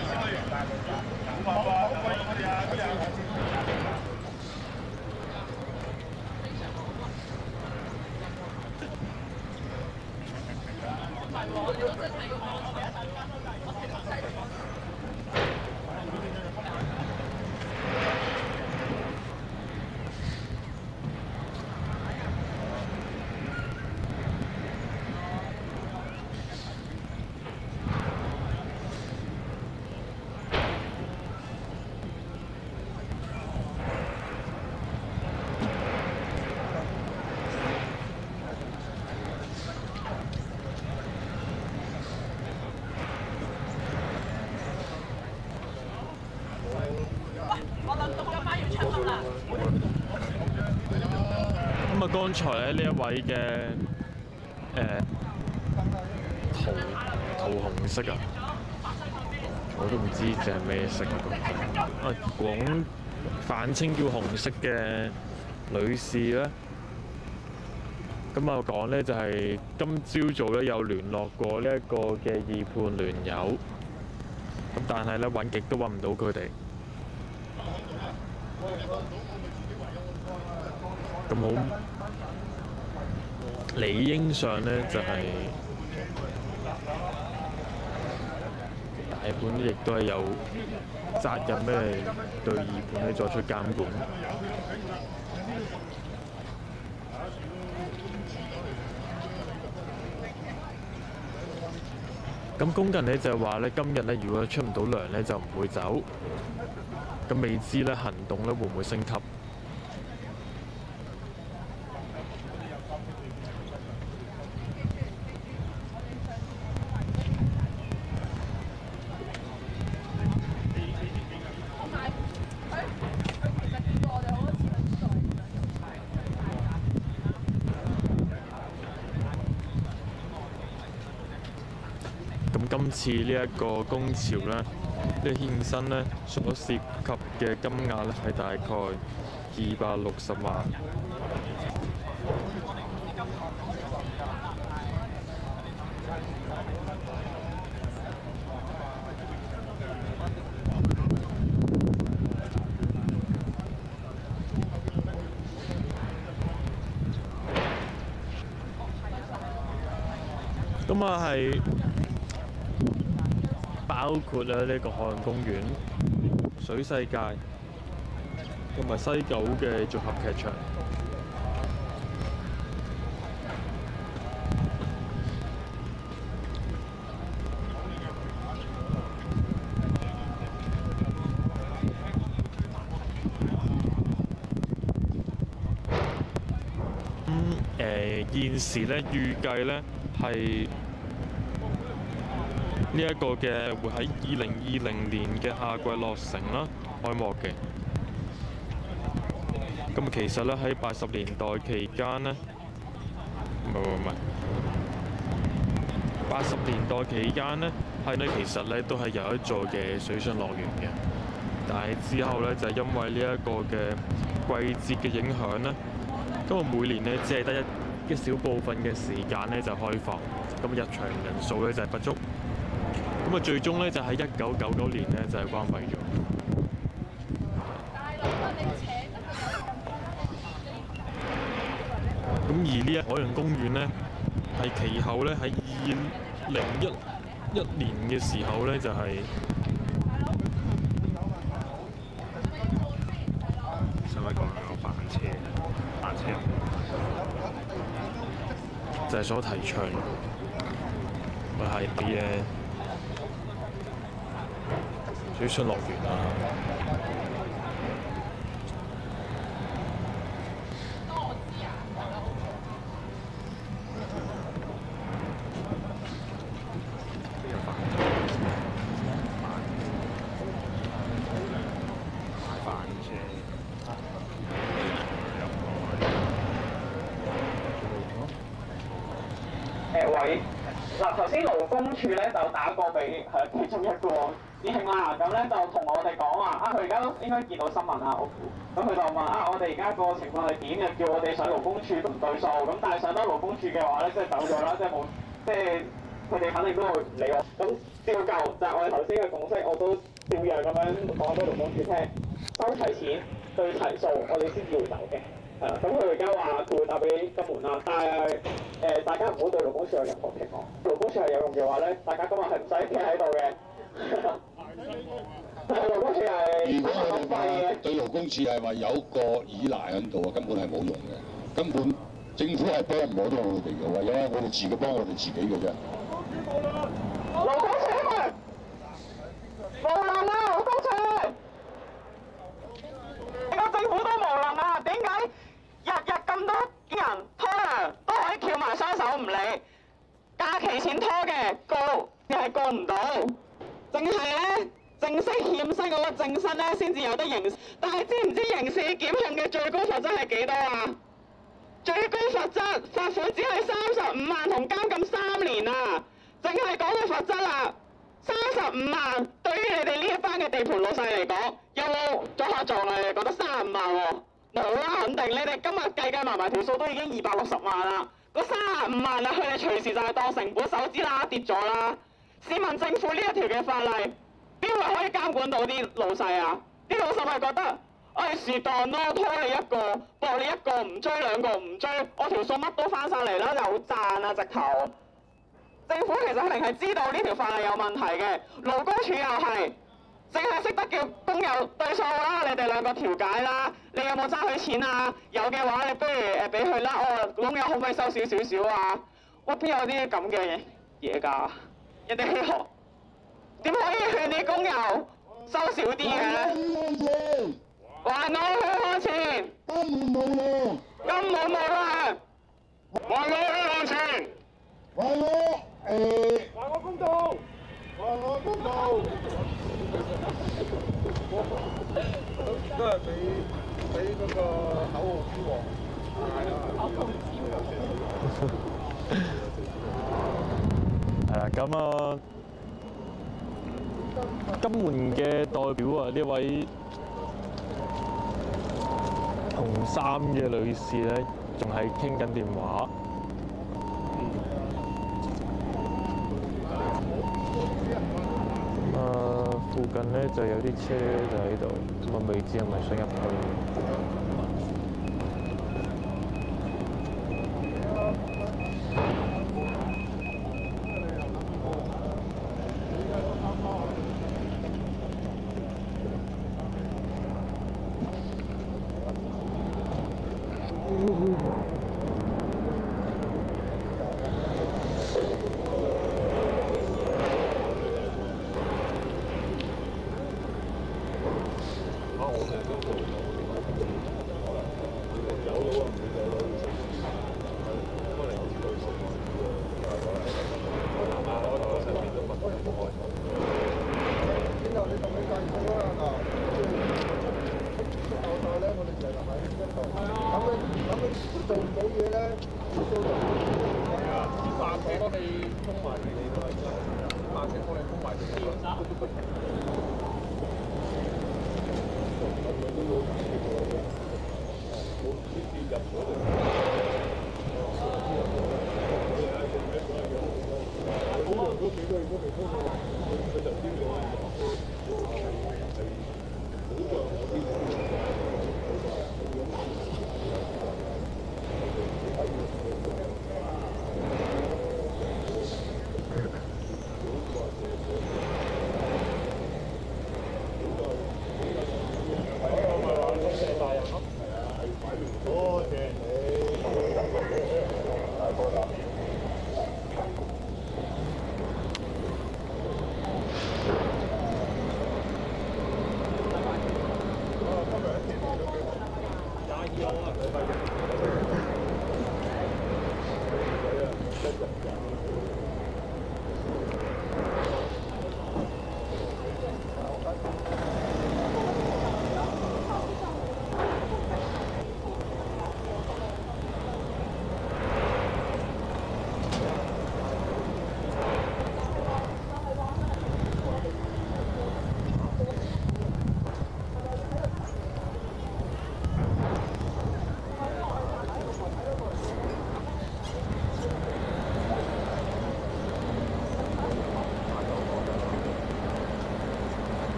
咁啊，剛才咧呢一位嘅桃紅色啊，我都唔知隻係咩色啊！廣泛稱叫紅色嘅女士咧，咁啊講咧就係今朝早咧有聯絡過呢一個嘅二判聯友，咁但係咧揾極都揾唔到佢哋。咁好理應上咧就係、大盤亦都係有責任咧對二盤咧作出監管。咁工人咧就話咧，今日咧如果出唔到糧咧就唔會走。咁未知咧行動咧會唔會升級？今次呢一個工潮咧，呢個獻身咧所涉及嘅金額咧係大概260萬。咁啊係。包括咧呢個海洋公園、水世界同埋西九嘅綜合劇場。現時咧預計咧係。呢一個嘅會喺2020年嘅夏季落成啦，開幕嘅。咁其實咧喺80年代期間咧，唔係，80年代期間咧，係咧其實咧都係有一座嘅水上樂園嘅，但係之後咧就係因為呢一個嘅季節嘅影響咧，咁啊每年咧只係得一小部分嘅時間咧就開放，咁入場人數咧就係不足。咁啊，最終咧就喺1999年咧就係關閉咗。咁而呢一海洋公園咧，係其後咧喺2011年嘅時候咧就係、使唔使講個板車？就係所提倡，咪係啲嘅。水上樂園啊！位嗱，頭先勞工處咧就打過俾其中一個師兄啦，咁咧就同我哋講話佢而家都應該見到新聞啦，我估。咁佢就問我哋而家個情況係點嘅？叫我哋上勞工處都唔對數，咁但係上到勞工處嘅話咧，即係走咗啦，即係冇，即係佢哋肯定都會唔理我。咁照舊就係我哋頭先嘅共識，我都照樣咁樣講俾勞工處聽，收齊錢對齊數，我哋先至會走嘅。咁佢而家話佢會打俾金門啦，但係大家唔好對勞工處有任何期望。勞工處係有用嘅話咧，大家今日係唔使企喺度嘅。勞工處係如果佢對勞工處係話有個依賴喺度啊，根本係冇用嘅。根本政府係幫唔到我哋嘅，唯有我哋自己幫我哋自己嘅啫。勞工處，無能啊！勞工處，而家政府都無能啊！點解？日日咁多人拖糧都可以翹埋雙手唔理，假期前拖嘅告又係告唔到，淨係咧正式欠薪嗰個正薪咧先至有得刑事，但係知唔知刑事檢控嘅最高罰則係幾多啊？最高罰則罰款只係35萬同監禁3年啊！淨係講個罰則啊，35萬對於你哋呢一班嘅地盤老細嚟講，有冇阻嚇作用啊？你哋覺得35萬喎？冇啦，肯定你哋今日計埋埋條數都已經260萬啦，嗰35萬啊，佢哋隨時就係當成本手指啦跌咗啦。試問政府呢一條嘅法例，邊會可以監管到啲老細啊？啲老細咪覺得，唉是但咯，拖你一個，搏你一個唔追，兩個唔追，我條數乜都翻晒嚟啦，有賺啊直頭！政府其實一定係知道呢條法例有問題嘅，勞工處又係，淨係識得叫工友對數啦，你哋兩個調解啦。你有冇爭佢錢啊？有嘅話，你不如俾佢啦。工友可唔可以收少少啊？哇，邊有啲咁嘅嘢㗎？人哋點可以勸啲工友收少啲嘅？還我血汗錢，根本冇用，根本冇用，還我血汗錢，還我公道，還我公道。都係俾嗰個口號之王，口號之王。係啦，咁啊，金門嘅代表啊，呢位紅衫嘅女士咧，仲係傾緊電話。附近咧就有啲車就喺度，咁啊未知係咪想入去？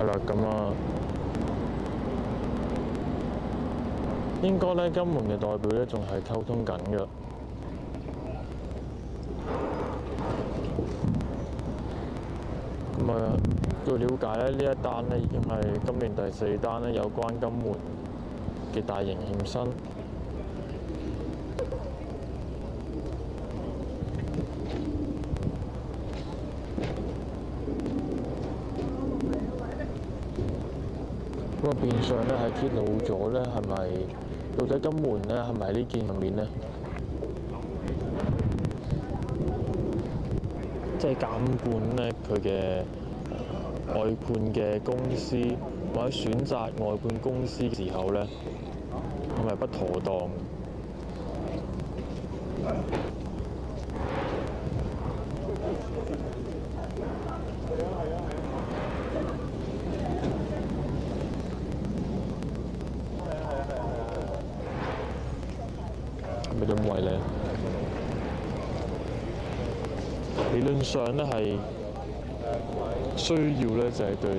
係啦，咁啊，應該咧金門嘅代表咧仲係溝通緊嘅。咁啊，據了解咧，呢一單咧已經係今年第4單咧有關金門嘅大型欠薪。咁啊，變相咧係揭露咗咧係咪到底金門咧係咪喺呢件入面咧？即係監管咧佢嘅外判嘅公司，或者選擇外判公司嘅時候咧，係咪不妥當？係咪因為咧？理論上咧係需要咧就係對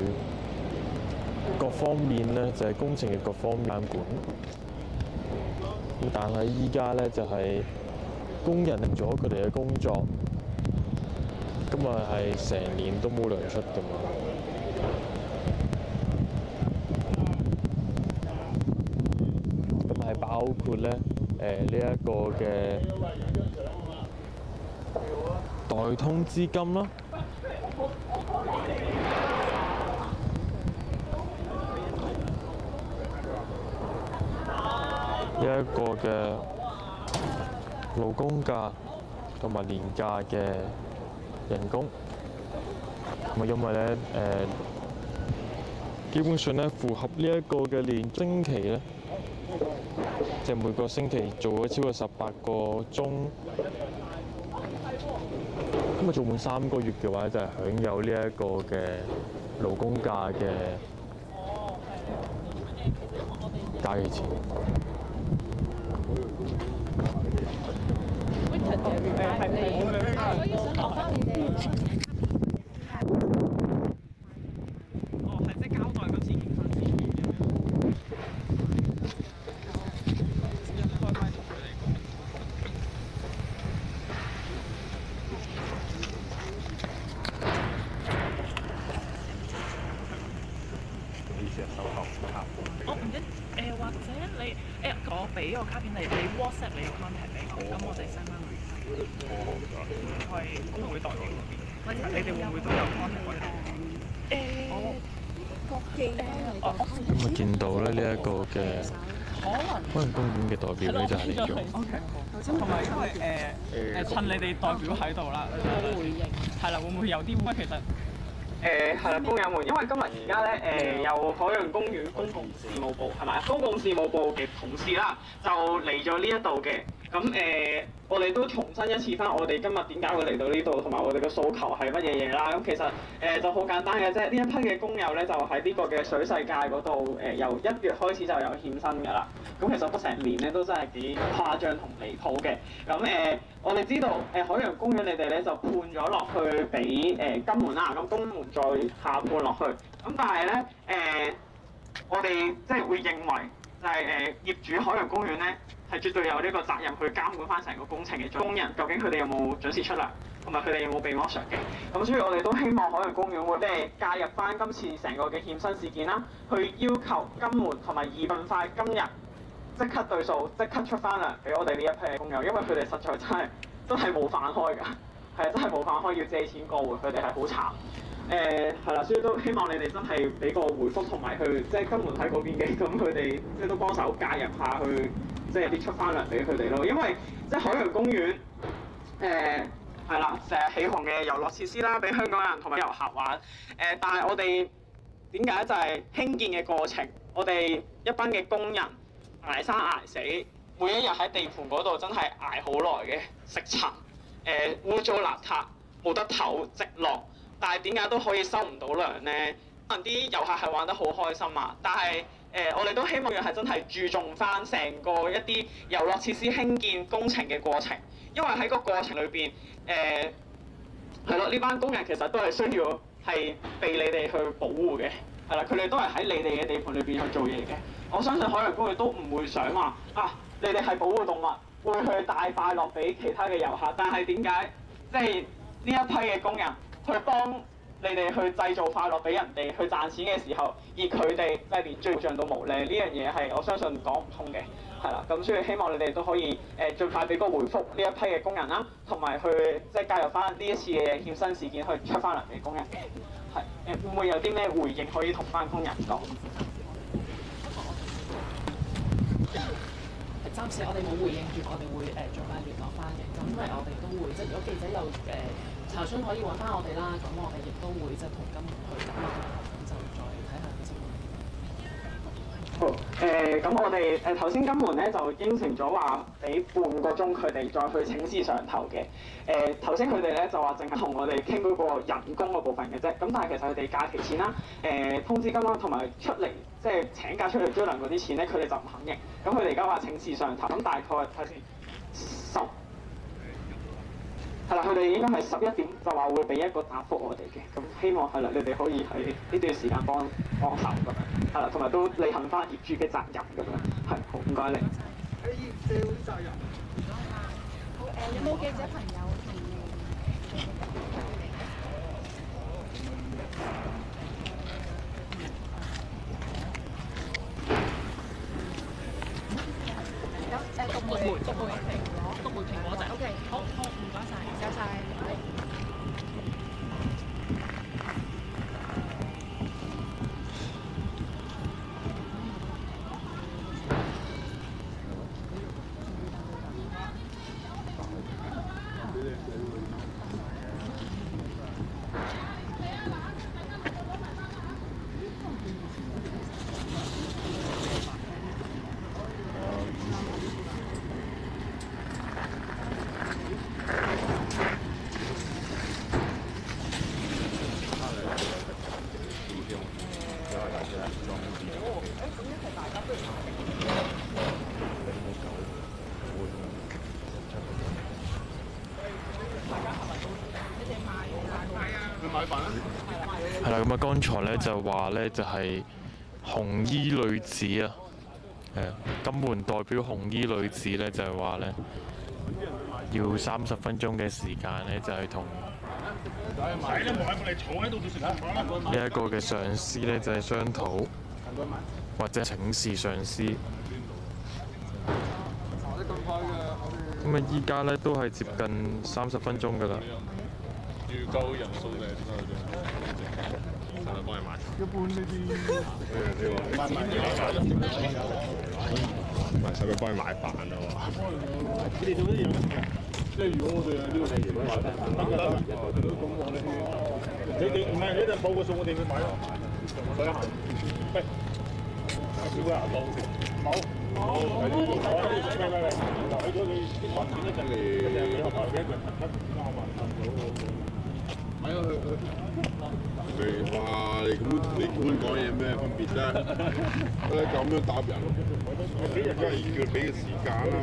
各方面咧就係工程嘅各方面監管，但係依家咧就係工人做咗佢哋嘅工作，今日係成年都冇糧出㗎嘛。咁係包括咧呢一個嘅代通資金啦，呢一個嘅勞工假同埋年假嘅人工，咁啊因為咧基本上咧符合呢一個嘅年星期咧，即係每個星期做咗超過18個鐘。咁啊，做滿3個月嘅話，就係享有呢一個嘅勞工假嘅假期錢。俾個卡片你 WhatsApp 你個 contact 俾我，咁我哋 send 翻去。係工會代表嗰邊，你哋會唔會都有 contact 嗰啲？國記咁啊，見到咧呢一個嘅海洋公園嘅代表咧就係嚟咗。同埋因為趁你哋代表喺度啦，回應係啦，會唔會有啲其實？係啦，工友們，因為今日而家咧有海洋公園公共事務部係咪？公共事務部嘅同事啦，就嚟咗呢一度嘅。咁我哋都重申一次翻，我哋今日點解會嚟到呢度，同埋我哋嘅訴求係乜嘢嘢啦？咁其實就好簡單嘅啫。呢一批嘅工友咧，就喺呢個嘅水世界嗰度由1月開始就有欠薪㗎啦。咁其實得成年咧，都真係幾誇張同離譜嘅。咁我哋知道海洋公園你哋咧就判咗落去俾金門啦，咁金門再下判落去。咁但係咧我哋即係會認為就係業主海洋公園咧係絕對有呢個責任去監管翻成個工程嘅工人，究竟佢哋有冇準時出糧，同埋佢哋有冇被剝削嘅。咁所以我哋都希望海洋公園會介入翻今次成個嘅欠薪事件啦，去要求金門同埋盡快今日即刻對數，即刻出翻糧俾我哋呢一批嘅工友，因為佢哋實在真係冇飯開㗎，係真係冇飯開，要借錢過活，佢哋係好慘。係啦，所以都希望你哋真係俾個回覆，同埋去即係金門喺嗰邊嘅，咁佢哋即係都幫手介入下去，即係啲出翻糧俾佢哋咯。因為即係海洋公園係啦，成日起航嘅遊樂設施啦，俾香港人同埋遊客玩。但係我哋點解就係興建嘅過程，我哋一班嘅工人捱生捱死，每一日喺地盤嗰度真係捱好耐嘅，食塵污糟邋遢，冇得唞直落。但係點解都可以收唔到糧呢？可能啲遊客係玩得好開心啊，但係我哋都希望係真係注重翻成個一啲遊樂設施興建工程嘅過程，因為喺個過程裏邊係咯，呢班工人其實都係需要係被你哋去保護嘅，係啦，佢哋都係喺你哋嘅地盤裏邊去做嘢嘅。我相信海洋公園都唔會想話你哋係保護動物，會去帶快樂俾其他嘅遊客。但係點解即係呢一批嘅工人去幫你哋去製造快樂俾人哋去賺錢嘅時候，而佢哋連追象都冇咧？呢樣嘢係我相信講唔通嘅。係啦，咁所以希望你哋都可以盡快俾個回覆呢一批嘅工人啦，同埋去即係介入翻呢一次嘅欠薪事件，去出翻糧俾工人嘅。係會唔會有啲咩回應可以同翻工人講？暫時我哋冇回應住，我哋會盡快聯絡翻嘅。咁因為我哋都會即係如果記者有查詢可以揾翻我哋啦，咁我哋亦都會即係同金門去交流，咁就再睇下個情況。好，咁我哋頭先金門咧就應承咗話俾半個鐘佢哋再去請示上頭嘅。頭先佢哋咧就話淨係同我哋傾嗰個人工嗰部分嘅啫。咁但係其實佢哋假期錢啦、通知金啦，同埋出嚟即係請假出嚟追糧嗰啲錢咧，佢哋就唔肯認。咁佢哋而家話請示上頭，咁大概睇先係啦，佢哋應該係11點就話會俾一個答覆我哋嘅，咁希望係啦，你哋可以喺呢段時間幫手咁樣，係啦，同埋都履行翻業主嘅責任咁樣，係好唔該你。社會責任。有冇記者朋友同獨門蘋果仔。OK， 好，唔該晒，唔該晒。係啦，咁啊，剛才咧就話咧就係紅衣女子啊，金門代表紅衣女子咧就係話咧要30分鐘嘅時間咧，就係同呢一個嘅上司咧就係商討或者請示上司。咁啊，依家咧都係接近30分鐘㗎啦。預夠人數定係點啊？係咪幫你買？一般呢啲使唔使幫你買飯啊？你哋做乜嘢？即係如果我哋呢個地點買得，咁我哋你唔係你一陣報個數，我哋去買咯。唔使行。喂，小哥啊，當時冇。睇咗你啲文件一陣嚟，你學校嘅一個人啱啊！係啊，佢話你咁樣講嘢咩分別啫？咁樣答人，幾日梗係要俾個時間啦嘛。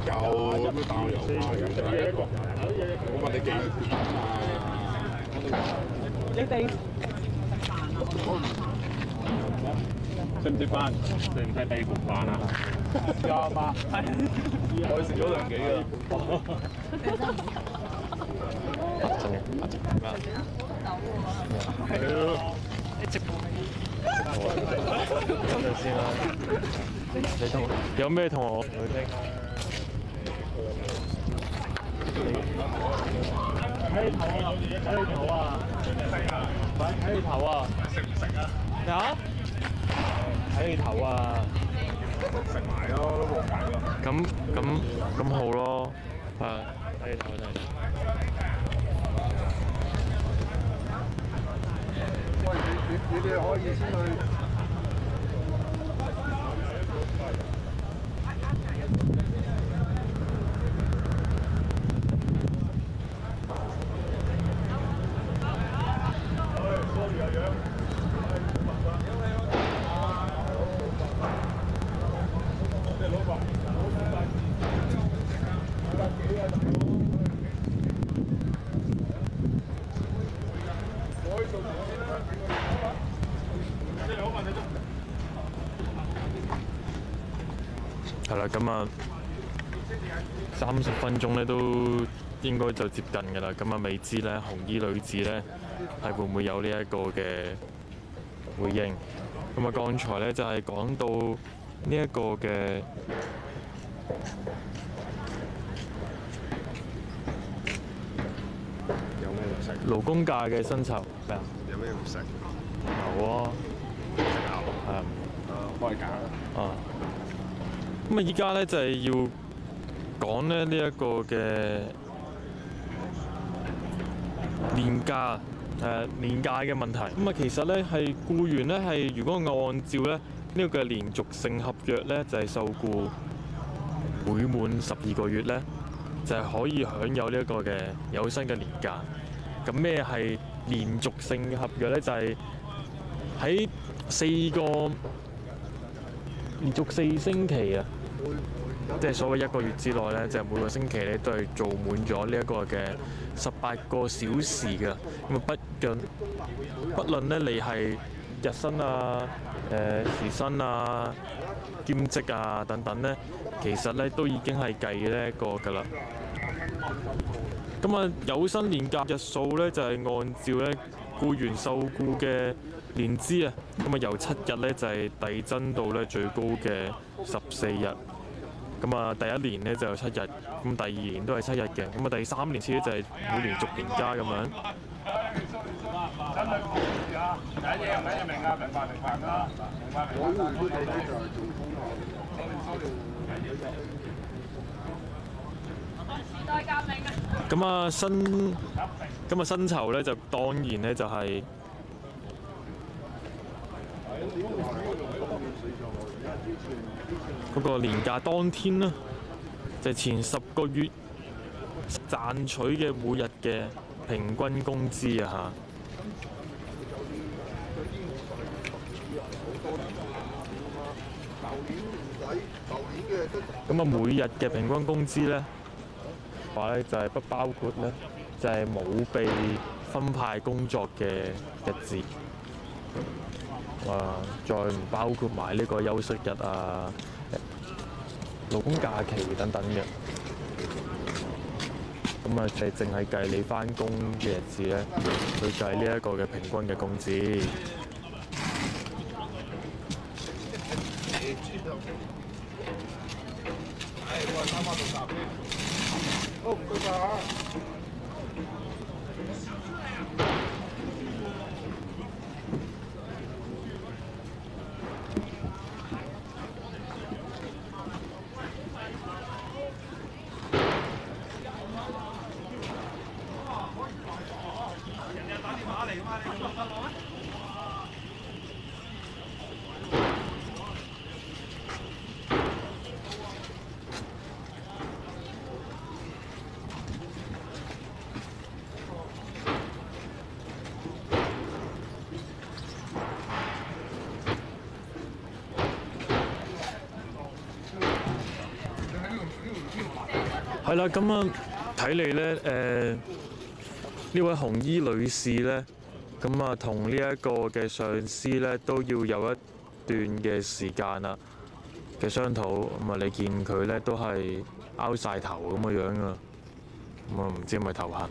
又咁樣打又我問你幾點啊？你哋食唔食飯？食唔食地盤飯啊？試下嘛，我食咗2幾㗎啦。係咯。直播。咁就先啦。你同有咩同我傾？睇頭啊！睇頭啊！睇頭啊！食唔食啊？咩啊？睇頭啊！食埋咯，都冇計咯。咁好咯，睇頭睇頭。喂，你哋可以先去。係啦，咁啊30分鐘咧都應該就接近㗎啦。咁啊未知咧紅衣女子咧係會唔會有呢一個嘅回應？咁啊剛才咧就係講到呢一個嘅有咩唔食？勞工界嘅薪酬咩啊？有咩唔食？牛啊，係啊，開價啊。咁啊依家咧就係要講咧呢一個嘅年假年假嘅問題。咁啊其實咧係僱員咧係如果按照咧呢個嘅連續性合約咧就係受僱每滿12個月咧就係可以享有呢一個嘅有薪嘅年假。咁咩係連續性嘅合約咧？就係喺連續4星期啊，即係所謂1個月之內咧，就係每個星期咧都係做滿咗呢一個嘅18個小時㗎。咁啊不論咧你係日薪啊、時薪啊、兼職啊等等咧，其實咧都已經係計呢一個㗎啦。咁啊有薪年假日數咧就係按照咧僱員受僱嘅年資啊，咁啊由7日咧就係遞增到咧最高嘅14日。咁啊第一年咧就有7日，咁第二年都係7日嘅，咁啊第3年次咧就係每年續年加咁樣。真係唔好意思啊！第一嘢唔係明啊，明白啦，明白。我呢啲就係做工作。時代革命啊！咁啊薪酬咧就當然咧就係嗰個年假當天啦，就係前10個月賺取嘅每日嘅平均工資啊嚇。咁啊每日嘅平均工資咧話咧就係不包括咧就係冇被分派工作嘅日子，再唔包括埋呢個休息日啊、勞工假期等等嘅。咁啊，就係淨係計你返工嘅日子咧，去計呢一個嘅平均嘅工資。好，唔該晒啊！係啦，咁啊睇嚟咧，呢位紅衣女士咧，咁啊同呢一個嘅上司咧都要有一段嘅時間啦嘅商討。咁啊，你見佢咧都係拗晒頭咁嘅樣啊，咁啊唔知係咪頭痕？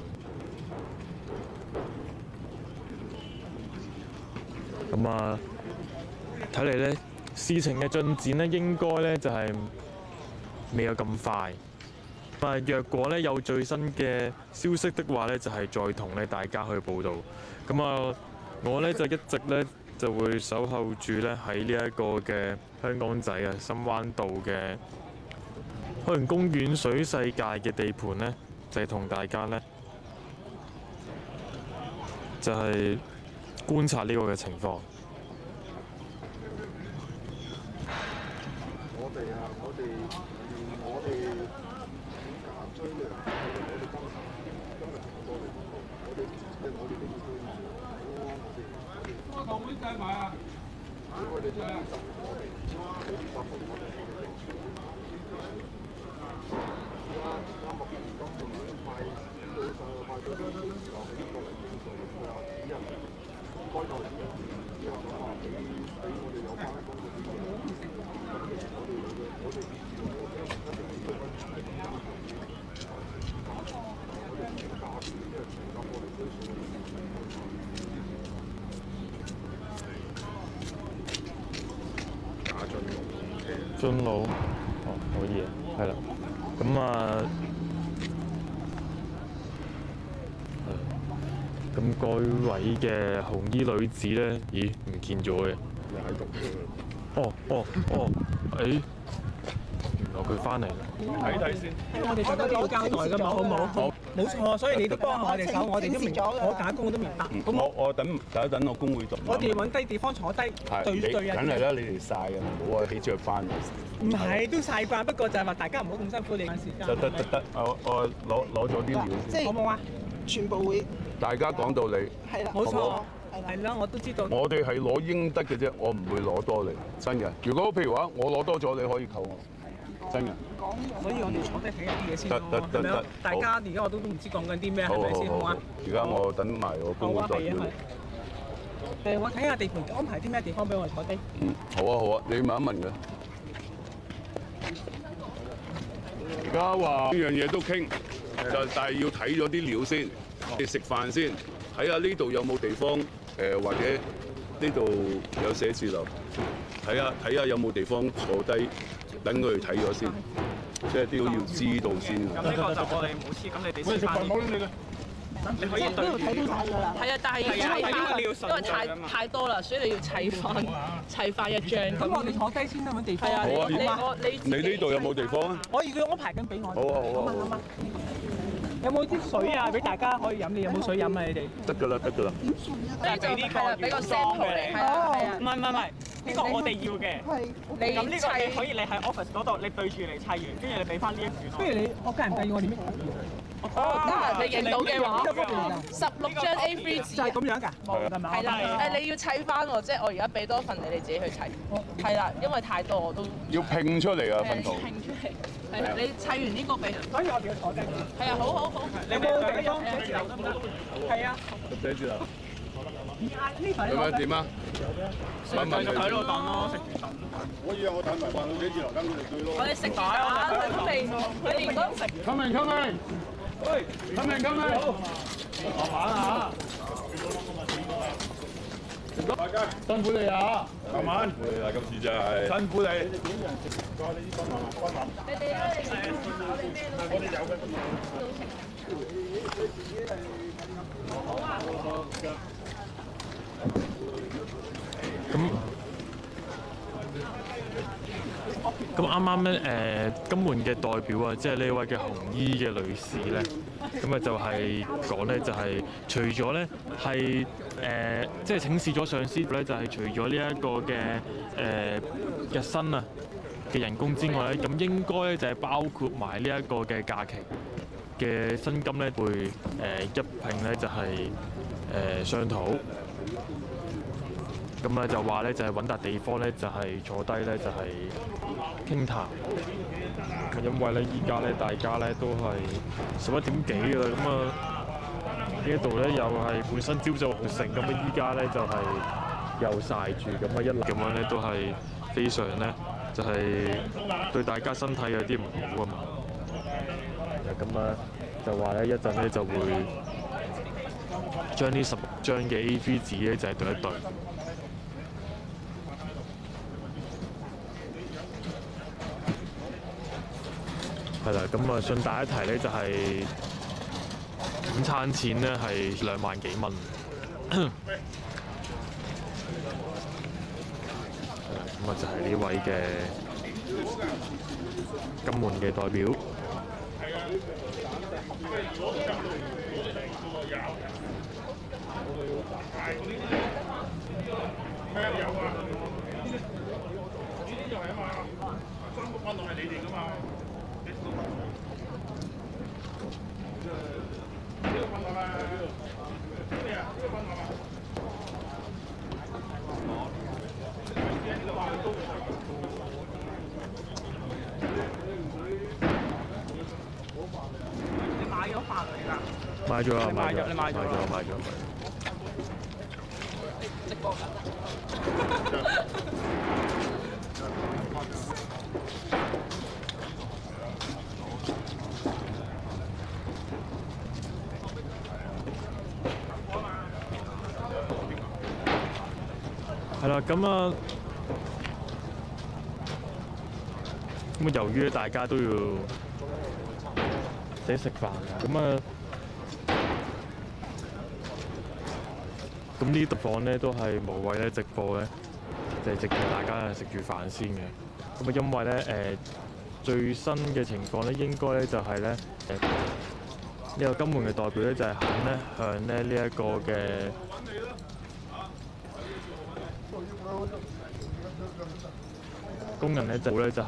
咁啊睇嚟咧，事情嘅進展咧應該咧就係未有咁快。若果咧有最新嘅消息的話咧，就係再同咧大家去報導。咁啊，我咧就一直咧就會守候住咧喺呢一個嘅香港仔啊深灣道嘅海洋公園水世界嘅地盤咧，就係同大家咧就係觀察呢個嘅情況。進路，哦可以啊，係啦，咁啊，咁該位嘅紅衣女子咧，咦唔見咗嘅，又喺度嘅。誒。佢翻嚟啦，睇睇先。我哋做多啲要交代㗎嘛，好唔好？好，冇錯。所以你都幫下我哋手，我哋都明，我打工都明白。咁我等我工會度。我哋揾低地方坐低對啊。梗係啦，你哋曬嘅，唔好啊起著翻。唔係都曬慣，不過就係話大家唔好咁辛苦你間時間。得，我攞咗啲料先。好唔好啊？全部會。大家講道理。係啦，冇錯。係啦，我都知道。我哋係攞應得嘅啫，我唔會攞多你，真嘅。如果譬如話我攞多咗，你可以扣我。真嘅，所以我哋坐低睇下啲嘢先咯，咁樣大家而家我都唔知講緊啲咩，係咪先好啊？而家我等埋我工會代表。我睇下地盤安排啲咩地方俾我哋坐低。好啊，你問一問佢。而家話呢樣嘢都傾，就但係要睇咗啲料先，你食飯先，睇下呢度有冇地方或者呢度有寫字樓，睇下有冇地方坐低。等佢哋睇咗先，即係都要知道先。咁呢個就我哋冇黐，咁你哋黐翻。你可以對住。係啊，但係要砌翻，因為太多啦，所以你要砌翻一張。咁我哋坐低先啦，揾地方。係啊，你呢度有冇地方啊？我要佢安排緊俾我。好啊。有冇啲水啊？俾大家可以飲？你有冇水飲啊？你哋？得㗎啦。俾個 sample 嚟。唔係。呢個我哋要嘅，咁呢個你可以你喺 office 嗰度，你對住嚟砌完，跟住你俾翻呢一卷。不如你我介唔介意我哋咩？你影到嘅話，16張 A3 紙就係咁樣㗎，係咪？係啦，你要砌翻喎，即係我而家俾多份你自己去砌。係啦，因為太多我都要拼出嚟啊份圖。拼出嚟，係啦，你砌完呢個俾。所以我哋要坐定。係啊，好。你有冇地方寫字樓得唔得？係啊。寫字樓。點啊？繼續喺度等咯，食完等。可以啊，我睇埋飯到寫字樓等佢哋對咯。我哋食飯，佢都未，佢連都食。Coming！ 喂 ，coming！ 慢慢啊！大家辛苦你啊！慢慢。辛苦你啦，今次真係。辛苦你。你哋咧，我哋咩都好啊。咁啱啱咧金門嘅代表啊，即係呢位嘅紅衣嘅女士咧，咁啊就係講咧，就係除咗咧係即係請示咗上司咧，就係除咗呢一個嘅日薪啊嘅人工之外咧，咁應該咧就係包括埋呢一個嘅假期嘅薪金咧，會一併咧就係商討。咁咧就話咧就係揾笪地方咧就係坐低咧就係傾談，因為咧依家咧大家咧都係11點幾㗎啦，咁啊呢一度咧又係本身朝早成咁啊，依家咧就係又曬住咁啊一嚟咁樣咧都係非常咧就係對大家身體有啲唔好啊嘛，咁啊就話咧一陣咧就會將呢16張嘅 A3 紙咧就係對一對。係啦，咁啊順帶一提咧，就係午餐錢咧係2萬幾蚊。咁啊就係呢位嘅金門嘅代表。買咗啦，買咗。係啦，咁啊，咁由於大家都要自己食飯㗎，咁呢啲地方咧都係無謂咧直播咧，就係直接大家食住飯先嘅。咁因為咧最新嘅情況咧，應該咧就係咧呢個金門嘅代表咧就係肯咧向咧呢一個嘅工人咧就係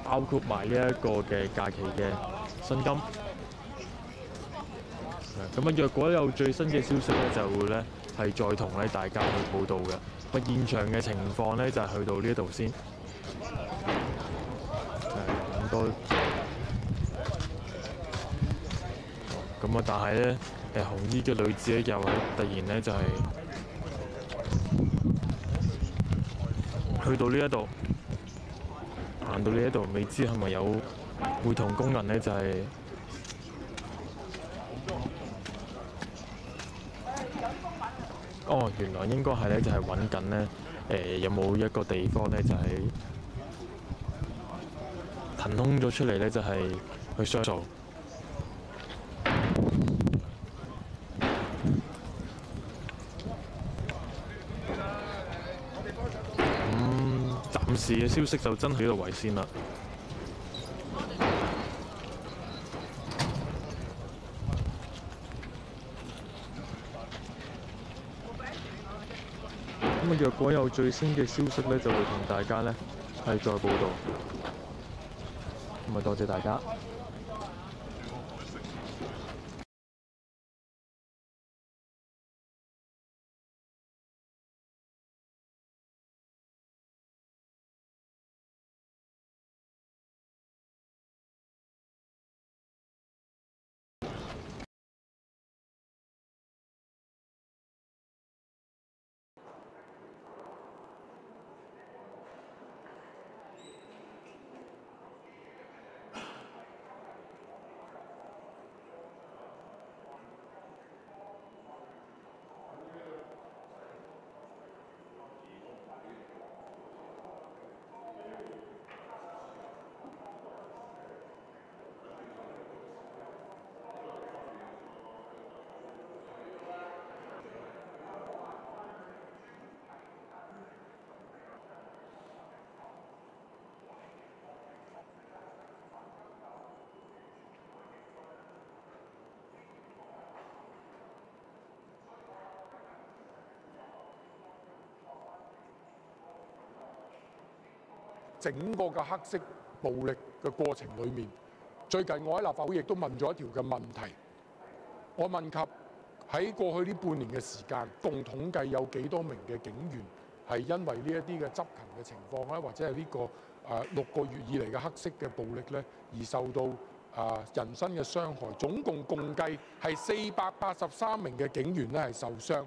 包括埋呢一個嘅假期嘅薪金。咁啊，若果有最新嘅消息咧，就會咧係再同咧大家去報道嘅。咁現場嘅情況咧就係去到呢度先。咁多。咁啊，但係咧紅衣嘅女子咧又係突然咧就係去到呢一度。行到呢一度，未知係咪有會同工人咧就係、哦，原來應該係咧就係揾緊咧有冇一個地方咧就係騰空咗出嚟咧，就係去商數。暫時嘅消息就真係呢度為先啦。咁若果有最新嘅消息咧，就會同大家咧係再報道。咁啊，多謝大家。整個嘅黑色暴力嘅過程裏面，最近我喺立法會亦都問咗一條嘅問題，我問及喺過去呢半年嘅時間，共統計有幾多名嘅警員係因為呢一啲嘅執勤嘅情況咧，或者係呢個6個月以嚟嘅黑色嘅暴力咧，而受到人身嘅傷害，總共計係483名嘅警員咧係受傷，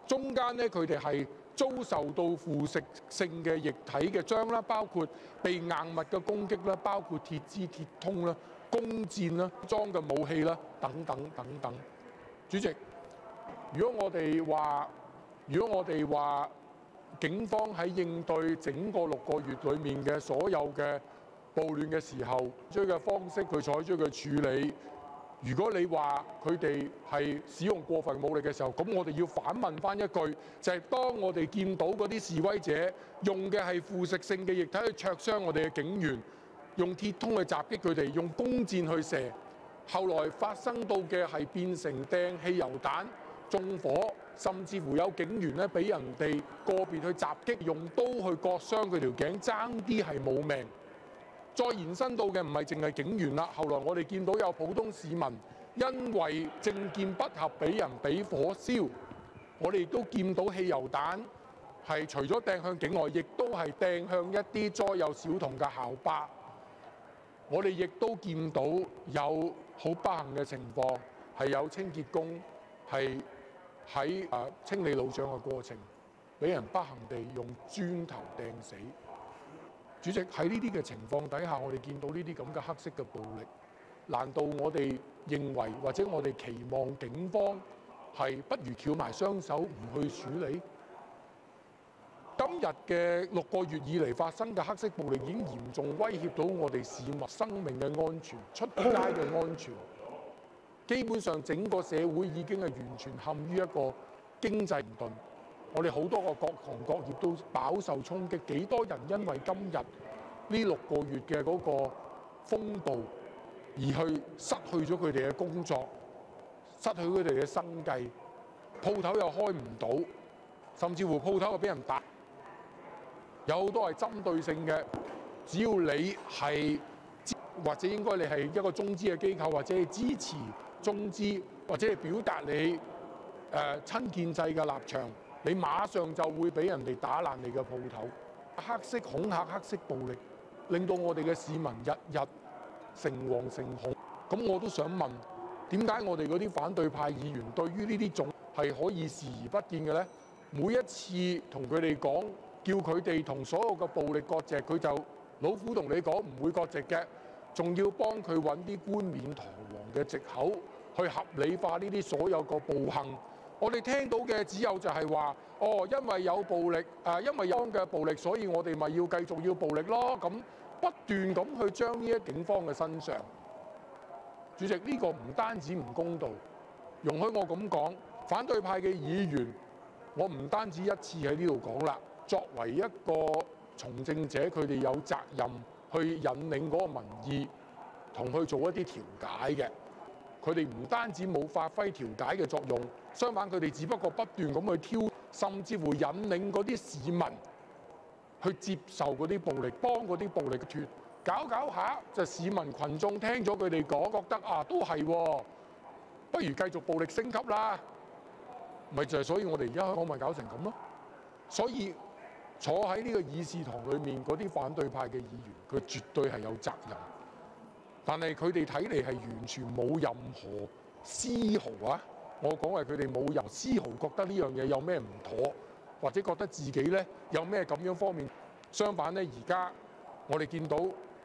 中間咧佢哋係遭受到腐蝕性嘅液體嘅傷啦，包括被硬物嘅攻擊啦，包括鐵枝、鐵通啦、弓箭啦、裝嘅武器啦，等等等等。主席，如果我哋話警方喺應對整個6個月裡面嘅所有嘅暴亂嘅時候，採取嘅方式，佢採取嘅處理。如果你話佢哋係使用過分武力嘅時候，咁我哋要反問翻一句，就係當我哋見到嗰啲示威者用嘅係腐蝕性嘅液體去灼傷我哋嘅警員，用鐵通去襲擊佢哋，用弓箭去射，後來發生到嘅係變成掟汽油彈、縱火，甚至乎有警員咧俾人哋個別去襲擊，用刀去割傷佢條頸，爭啲係冇命。再延伸到嘅唔係淨係警員啦，後來我哋見到有普通市民因為政見不合俾人俾火燒，我哋亦都見到汽油彈係除咗掟向境外，亦都係掟向一啲載有小童嘅校巴。我哋亦都見到有好不幸嘅情況，係有清潔工係喺清理路障嘅過程，俾人不幸地用磚頭掟死。主席，喺呢啲嘅情況底下，我哋見到呢啲咁嘅黑色嘅暴力，難道我哋認為或者我哋期望警方係不如翹埋雙手唔去處理？今今日嘅6個月以嚟發生嘅黑色暴力已經嚴重威脅到我哋市民生命嘅安全、出街嘅安全。基本上整個社會已經係完全陷於一個經濟唔頓。我哋好多個各行各業都飽受衝擊，幾多人因為今日呢6個月嘅嗰個風暴而去失去咗佢哋嘅工作，失去佢哋嘅生計，鋪頭又開唔到，甚至乎鋪頭又俾人打，有好多係針對性嘅。只要你係或者應該你係一個中資嘅機構，或者係支持中資，或者係表達你親建制嘅立場，你馬上就會俾人哋打爛你嘅鋪頭。黑色恐嚇、黑色暴力，令到我哋嘅市民日日誠惶誠恐。咁我都想問，點解我哋嗰啲反對派議員對於呢啲種係可以視而不見嘅呢？每一次同佢哋講，叫佢哋同所有嘅暴力割席，佢就老虎同你講唔會割席嘅，仲要幫佢揾啲冠冕堂皇嘅藉口去合理化呢啲所有個暴行。我哋聽到嘅只有就係話，因為有暴力，因為有嘅暴力，所以我哋咪要繼續要暴力咯。咁不斷咁去將呢啲警方嘅身上，主席呢個唔單止唔公道，容許我咁講，反對派嘅議員，我唔單止一次喺呢度講啦。作為一個從政者，佢哋有責任去引領嗰個民意，同去做一啲調解嘅。佢哋唔單止冇發揮調解嘅作用，相反佢哋只不過不斷咁去挑，甚至乎引領嗰啲市民去接受嗰啲暴力，幫嗰啲暴力脫。搞下就市民群眾聽咗佢哋講，覺得都係喎，不如繼續暴力升級啦。咪就係所以我哋而家香港咪搞成咁咯。所以坐喺呢個議事堂裏面嗰啲反對派嘅議員，佢絕對係有責任。但係佢哋睇嚟係完全冇任何絲毫啊！我講係佢哋冇任何絲毫覺得呢樣嘢有咩唔妥，或者覺得自己咧有咩咁樣方面。相反咧，而家我哋見到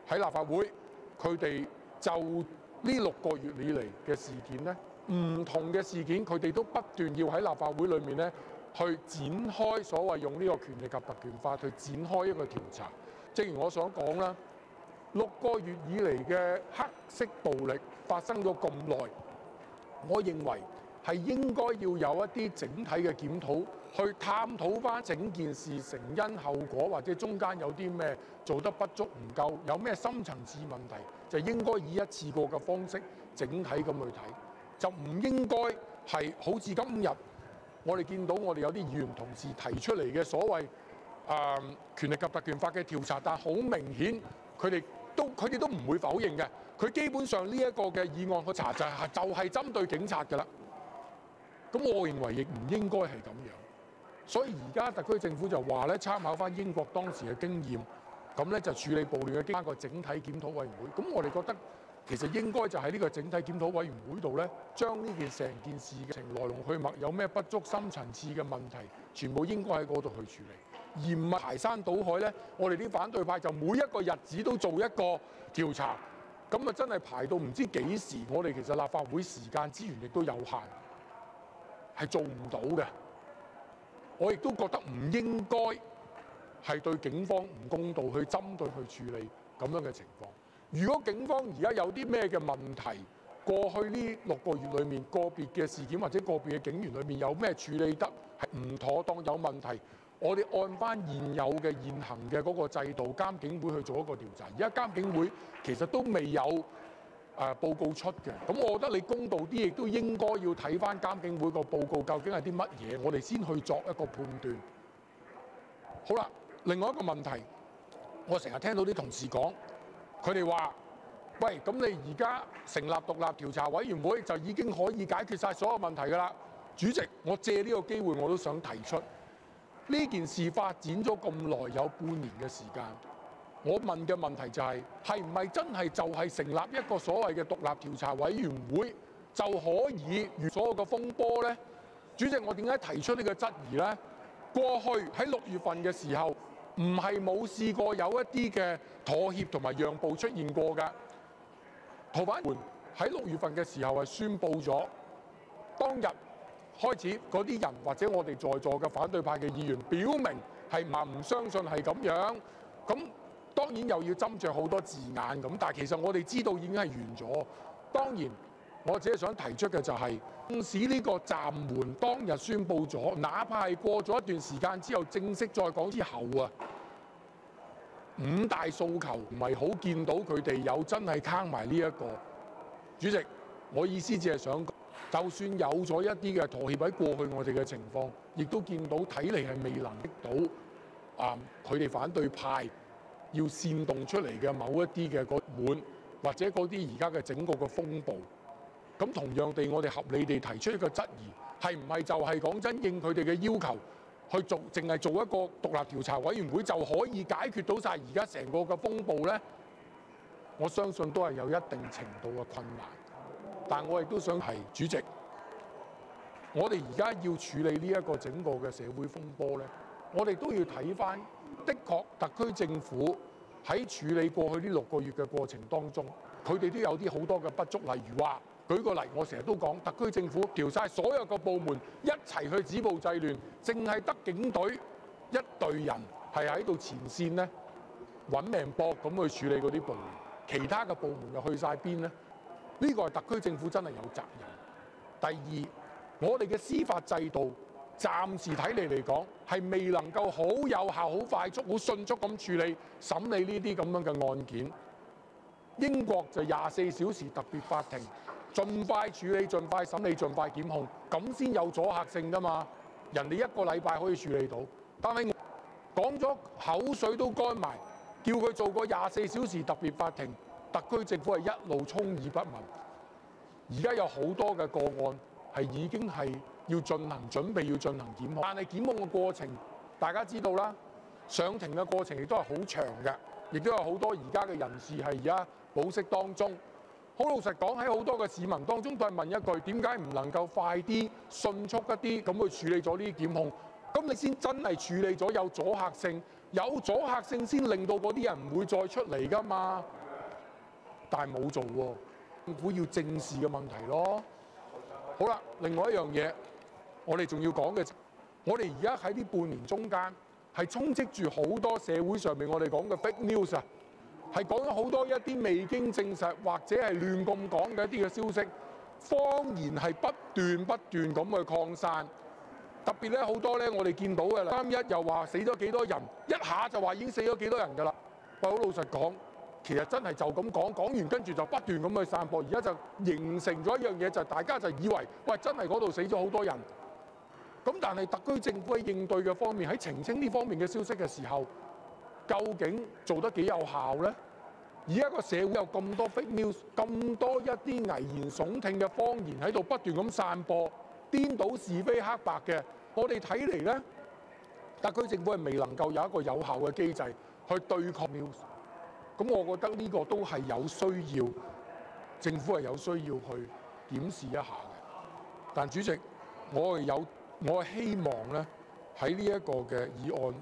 喺立法會，佢哋就呢6個月以嚟嘅事件咧，唔同嘅事件，佢哋都不斷要喺立法會裏面咧去展開所謂用呢個權力及特權法去展開一個調查。正如我所講啦。6個月以嚟嘅黑色暴力發生咗咁耐，我認為係應該要有一啲整體嘅檢討，去探討翻整件事成因後果，或者中間有啲咩做得不足唔夠，有咩深層次問題，就應該以一次過嘅方式整體咁去睇，就唔應該係好似今日我哋見到我哋有啲議員同事提出嚟嘅所謂權力及特權法嘅調查，但好明顯佢哋都唔會否認嘅。佢基本上呢一個嘅議案去查就係針對警察㗎啦。咁我認為亦唔應該係咁樣。所以而家特區政府就話咧，參考翻英國當時嘅經驗，咁咧就處理暴亂嘅經過整體檢討委員會。咁我哋覺得其實應該就喺呢個整體檢討委員會度咧，將呢件成件事嘅來龍去脈有咩不足、深層次嘅問題，全部應該喺嗰度去處理。而唔係排山倒海咧，我哋啲反對派就每一個日子都做一個調查，咁啊真係排到唔知幾時。我哋其實立法會時間資源亦都有限，係做唔到嘅。我亦都覺得唔應該係對警方唔公道，去針對去處理咁樣嘅情況。如果警方而家有啲咩嘅問題，過去呢6個月裏面個別嘅事件或者個別嘅警員裏面有咩處理得係唔妥當有問題，我哋按翻現有嘅現行嘅嗰個制度，監警會去做一個調查。而家監警會其實都未有報告出嘅，咁我覺得你公道啲，亦都應該要睇翻監警會個報告究竟係啲乜嘢，我哋先去作一個判斷。好啦，另外一個問題，我成日聽到啲同事講，佢哋話：喂，咁你而家成立獨立調查委員會就已經可以解決晒所有問題㗎啦。主席，我借呢個機會我都想提出。呢件事發展咗咁耐，有半年嘅時間，我問嘅問題就係唔係真係就係成立一個所謂嘅獨立調查委員會就可以完所有嘅風波呢？主席，我點解提出呢個質疑呢？過去喺6月份嘅時候，唔係冇試過有一啲嘅妥協同埋讓步出現過㗎。逃犯門喺6月份嘅時候係宣布咗，當日開始嗰啲人或者我哋在座嘅反對派嘅議員表明係唔相信係咁樣。咁當然又要斟酌好多字眼咁，但係其實我哋知道已經係完咗。當然，我只係想提出嘅就係，縱使呢個暫緩當日宣佈咗，哪怕係過咗一段時間之後正式再講之後啊，五大訴求唔係好見到佢哋有真係坑埋呢一個。主席，我意思只係想講，就算有咗一啲嘅妥協喺過去我哋嘅情況，亦都見到睇嚟係未能益到佢哋反對派要煽動出嚟嘅某一啲嘅個滿，或者嗰啲而家嘅整個嘅風暴。咁同樣地，我哋合理地提出一個質疑，係唔係就係講真應佢哋嘅要求去做，淨係做一個獨立調查委員會就可以解決到晒而家成個嘅風暴呢？我相信都係有一定程度嘅困難。但我亦都想提主席，我哋而家要處理呢一個整個嘅社會風波呢，我哋都要睇返，的確特區政府喺處理過去呢6個月嘅過程當中，佢哋都有啲好多嘅不足。例如話，舉個例，我成日都講，特區政府調晒所有嘅部門一齊去止暴制亂，淨係得警隊一隊人係喺度前線呢，揾命搏咁去處理嗰啲部門，其他嘅部門又去晒邊呢？呢個係特區政府真係有責任。第二，我哋嘅司法制度暫時睇嚟講係未能夠好有效、好快速、好迅速咁處理審理呢啲咁樣嘅案件。英國就24小時特別法庭，盡快處理、盡快審理、盡快檢控，咁先有阻嚇性㗎嘛。人哋1個禮拜可以處理到，但係講咗口水都乾埋，叫佢做個24小時特別法庭。特區政府係一路充耳不聞，而家有好多嘅個案係已經係要進行準備，要進行檢控，但係檢控嘅過程大家知道啦，上庭嘅過程亦都係好長嘅，亦都有好多而家嘅人士係而家保釋當中。好老實講，喺好多嘅市民當中都係問一句：點解唔能夠快啲、迅速一啲咁去處理咗呢啲檢控？咁你先真係處理咗有阻嚇性，有阻嚇性先令到嗰啲人唔會再出嚟㗎嘛。但係冇做喎，政府要正視嘅問題咯。好啦，另外一樣嘢，我哋仲要講嘅，我哋而家喺呢半年中間係充斥住好多社會上面我哋講嘅 fake news 啊，係講咗好多一啲未經證實或者係亂咁講嘅一啲嘅消息，謊言係不斷咁去擴散。特別咧好多咧，我哋見到嘅3·1又話死咗幾多人，一下就話已經死咗幾多人㗎啦。喂，好老實講。其實真係就咁講，講完跟住就不斷咁去散播，而家就形成咗一樣嘢，就係大家就以為，喂，真係嗰度死咗好多人。咁但係特區政府喺應對嘅方面，喺澄清呢方面嘅消息嘅時候，究竟做得幾有效呢？而家個社會有咁多 fake news， 咁多一啲危言聳聽嘅謊言喺度不斷咁散播，顛倒是非黑白嘅，我哋睇嚟呢，特區政府係未能夠有一個有效嘅機制去對抗 news。咁我覺得呢個都係有需要，政府係有需要去檢視一下嘅。但主席，我係希望咧喺呢一個嘅議案，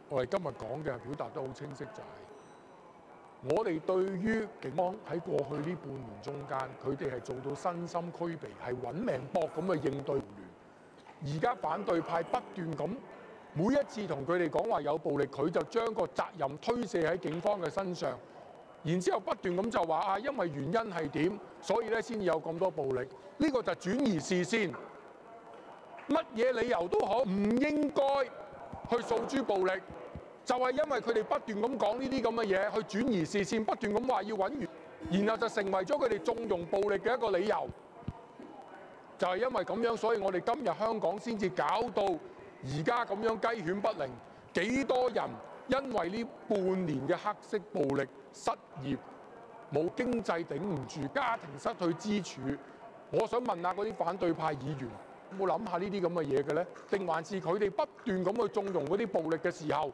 我哋今日講嘅表達得好清晰，就係我哋對於警方喺過去呢半年中間，佢哋係做到身心俱疲，係揾命搏咁去應對暴亂。而家反對派不斷咁。每一次同佢哋講話有暴力，佢就將個責任推卸喺警方嘅身上，然之後不斷咁就話啊，因為原因係點，所以咧先有咁多暴力。呢個就轉移視線，乜嘢理由都好，唔應該去訴諸暴力，就係因為佢哋不斷咁講呢啲咁嘅嘢，去轉移視線，不斷咁話要揾完，然後就成為咗佢哋縱容暴力嘅一個理由。就係因為咁樣，所以我哋今日香港先至搞到而家咁樣雞犬不寧，幾多人因為呢半年嘅黑色暴力失業，冇經濟頂唔住，家庭失去支柱。我想問下嗰啲反對派議員，有冇諗下呢啲咁嘅嘢嘅咧？定還是佢哋不斷咁去縱容嗰啲暴力嘅時候，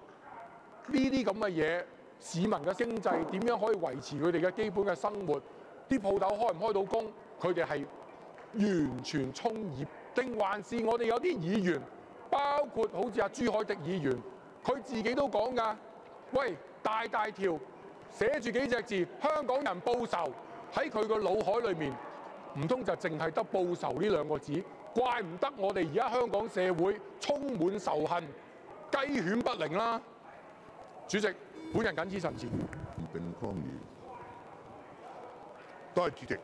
呢啲咁嘅嘢，市民嘅經濟點樣可以維持佢哋嘅基本嘅生活？啲鋪頭開唔開到工？佢哋係完全充耳，定還是我哋有啲議員？包括好似阿朱凱廸議員，佢自己都講㗎。喂，大條寫住幾隻字，香港人報仇，喺佢個腦海裏面，唔通就淨係得報仇呢兩個字？怪唔得我哋而家香港社會充滿仇恨，雞犬不寧啦。主席，本人謹此陳辭。並抗議。多謝主席。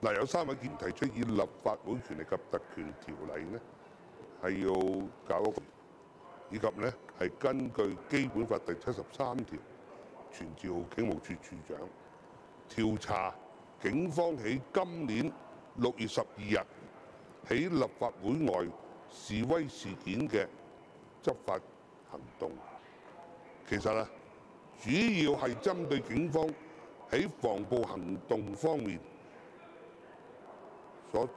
嗱，有3位議員提出以立法會權力及特權條例呢係要搞一個，以及呢係根據基本法第73條傳召警務處處長調查警方喺今年6月12日喺立法會外示威事件嘅執法行動。其實啊，主要係針對警方喺防暴行動方面所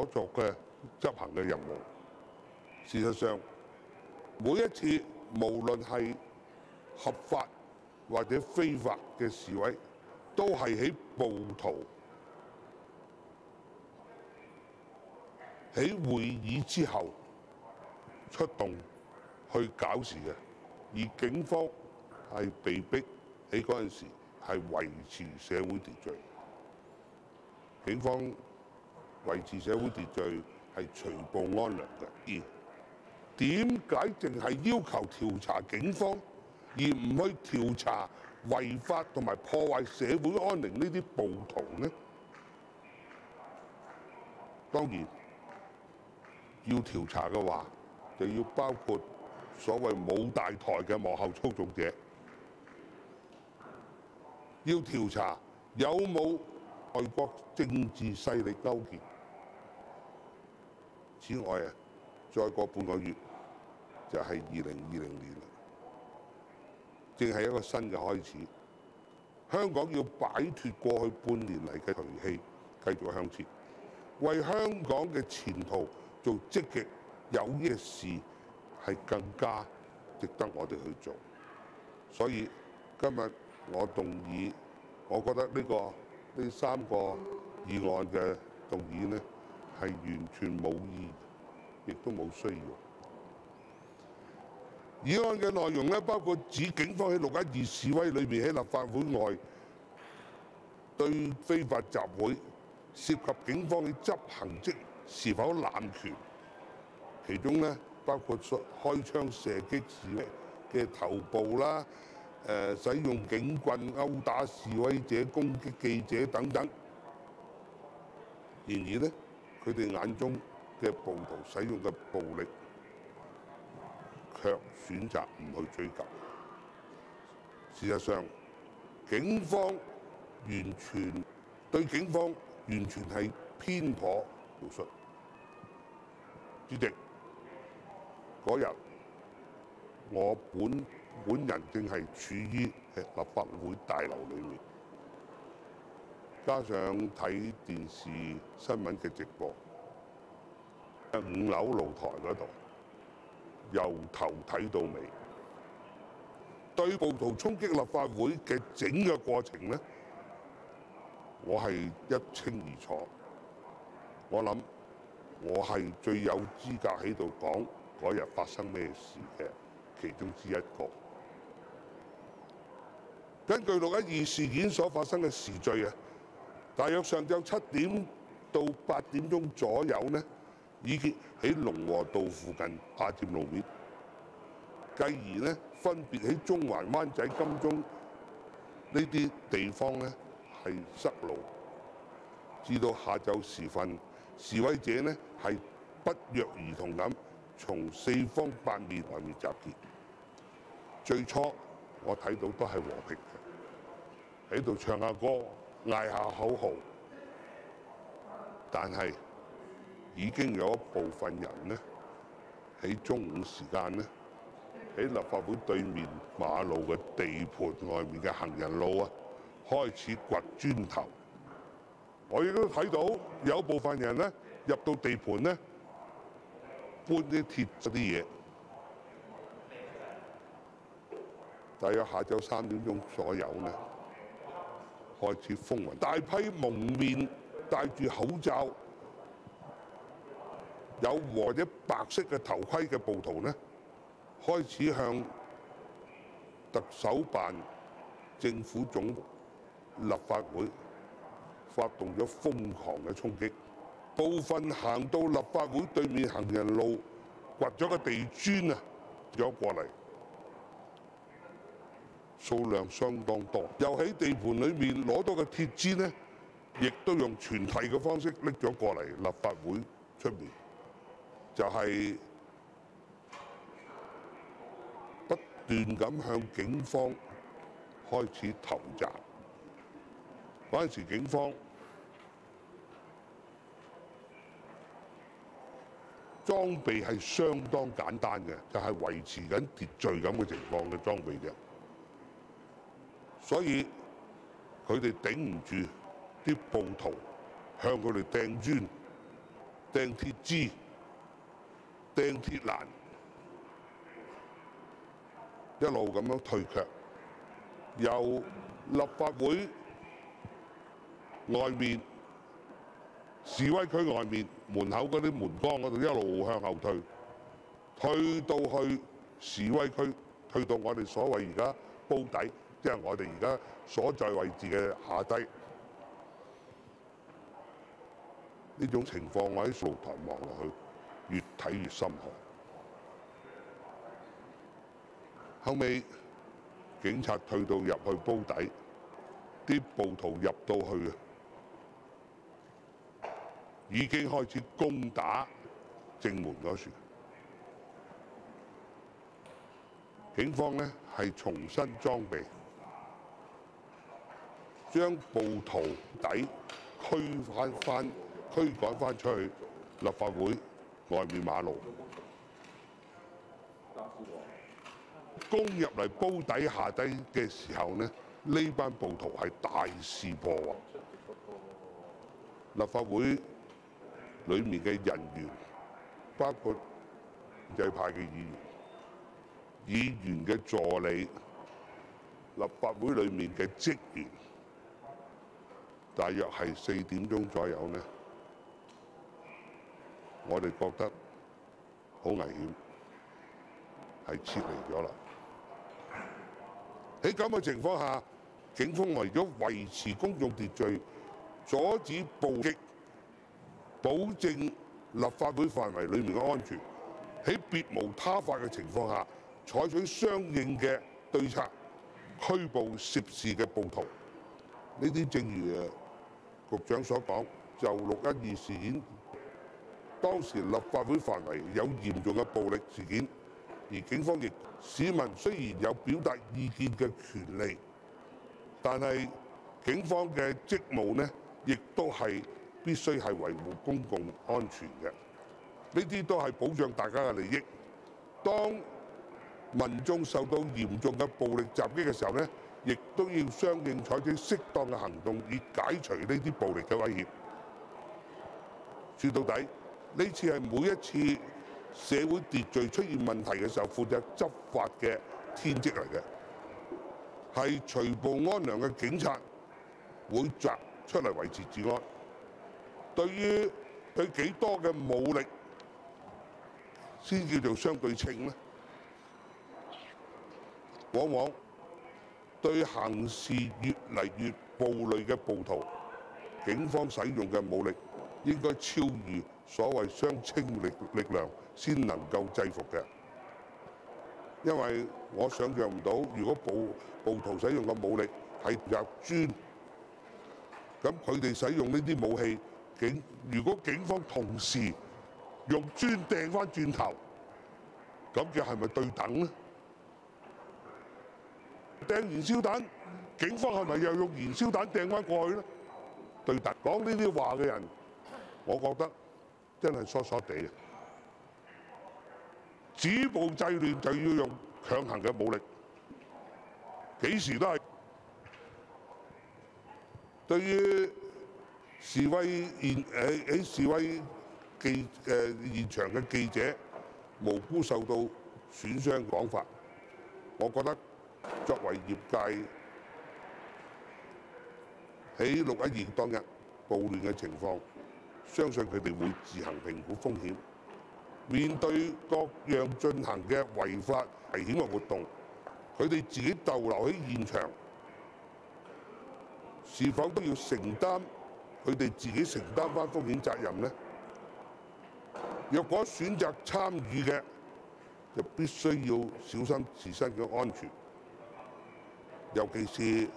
作嘅執行嘅任務。事實上，每一次無論係合法或者非法嘅示威，都係喺暴徒喺會議之後出動去搞事嘅，而警方係被逼喺嗰陣時係維持社會秩序。警方維持社會秩序係除暴安良嘅。而點解淨係要求調查警方，而唔去調查違法同埋破壞社會安寧呢啲暴徒呢？當然，要調查嘅話，就要包括所謂冇大台嘅幕後操縱者，要調查有冇外國政治勢力勾結。此外啊，再過半個月就係2020年啦，正係一個新嘅開始。香港要擺脱過去半年嚟嘅頹氣，繼續向前，為香港嘅前途做積極有益嘅事，係更加值得我哋去做。所以今日我動議，我覺得呢3個議案嘅動議呢，係完全冇意義，亦都冇需要。議案嘅內容呢，包括指警方喺612示威裏面喺立法會外對非法集會涉及警方喺執行職是否濫權，其中呢包括開槍射擊示威嘅頭部啦，使用警棍毆打示威者、攻擊記者等等。然而呢，佢哋眼中嘅暴徒使用嘅暴力，卻選擇唔去追究。事實上，警方對警方完全係偏頗描述。主席，嗰日我本人正係處於立法會大樓裏面，加上睇電視新聞嘅直播，喺5樓露台嗰度，由頭睇到尾，對暴徒衝擊立法會嘅整個過程呢，我係一清二楚。我諗我係最有資格喺度講嗰日發生咩事嘅其中之一個。根據612事件所發生嘅時序啊，大約上晝7點到8點鐘左右呢，已經喺龍和道附近霸佔路面，繼而呢分別喺中環、灣仔、金鐘呢啲地方呢係塞路，至到下晝時分，示威者呢係不約而同咁從4方8面外面集結。最初我睇到都係和平嘅，喺度唱下歌、嗌下口號，但係已經有一部分人呢喺中午時間呢喺立法會對面馬路嘅地盤外面嘅行人路啊，開始掘磚頭。我亦都睇到有部分人呢入到地盤呢搬啲鐵嗰啲嘢。大約下晝3點鐘左右呢，開始風雲，大批蒙面、戴住口罩、有或者白色嘅頭盔嘅暴徒呢，開始向特首辦、政府總部、立法會發動咗瘋狂嘅衝擊，部分行到立法會對面行人路掘咗個地磚啊，咗過嚟，數量相當多。又喺地盤裏面攞到嘅鐵枝呢，亦都用傳遞嘅方式拎咗過嚟立法會出面，就係不斷咁向警方開始投擲。嗰陣時警方裝備係相當簡單嘅，就係維持緊秩序咁嘅情況嘅裝備啫。所以佢哋頂唔住啲暴徒向佢哋掟磚、掟鐵枝、掟鐵欄，一路咁樣退卻，由立法會外面示威區外面門口嗰啲門崗嗰度一路向後退，退到去示威區，退到我哋所謂而家煲底，即係我哋而家所在位置嘅下低。呢種情況我喺露台望落去，越睇越心寒。後尾警察退到入去煲底，啲暴徒入到去已經開始攻打正門嗰處。警方呢係重新裝備，將暴徒底驅趕翻出去立法會外面馬路，攻入嚟煲底下低嘅時候呢，呢班暴徒係大肆破壞。立法會裏面嘅人員，包括建制派嘅議員、議員嘅助理、立法會裏面嘅職員，大約係4點鐘左右呢，我哋覺得好危險，係撤離咗啦。喺咁嘅情況下，警方為咗維持公眾秩序，阻止暴擊，保證立法會範圍裏面嘅安全，喺別無他法嘅情況下，採取相應嘅對策，拘捕涉事嘅暴徒。呢啲正如局長所講，就612事件，當時立法會範圍有嚴重嘅暴力事件，而警方亦市民雖然有表達意見嘅權利，但係警方嘅職務呢，亦都係必須係維護公共安全嘅。呢啲都係保障大家嘅利益。當民眾受到嚴重嘅暴力襲擊嘅時候呢，亦都要相應採取適當嘅行動，以解除呢啲暴力嘅威脅。說到底，呢次係每一次社會秩序出現問題嘅時候，負責執法嘅天職嚟嘅，係隨部安良嘅警察會擇出嚟維持治安。對於佢幾多嘅武力先叫做相對稱呢？往往對行事越嚟越暴戾嘅暴徒，警方使用嘅武力應該超越所謂相稱力量先能夠制服嘅。因為我想象唔到，如果暴徒使用嘅武力係入磚，咁佢哋使用呢啲武器，如果警方同時用磚掟翻轉頭，咁嘅係咪對等呢？掟燃燒彈，警方係咪又用燃燒彈掟翻過去呢？對等。講呢啲話嘅人，我覺得真係疏疏地嘅。止暴制亂就要用強行嘅武力，幾時都係。對於示威喺示威現場嘅記者無辜受到損傷講法，我覺得作為業界喺612當日暴亂嘅情況，相信佢哋會自行評估風險，面對各樣進行嘅違法危險嘅活動，佢哋自己逗留喺現場，是否都要承擔佢哋自己承擔返風險責任呢？若果選擇參與嘅，就必須要小心自身嘅安全，尤其是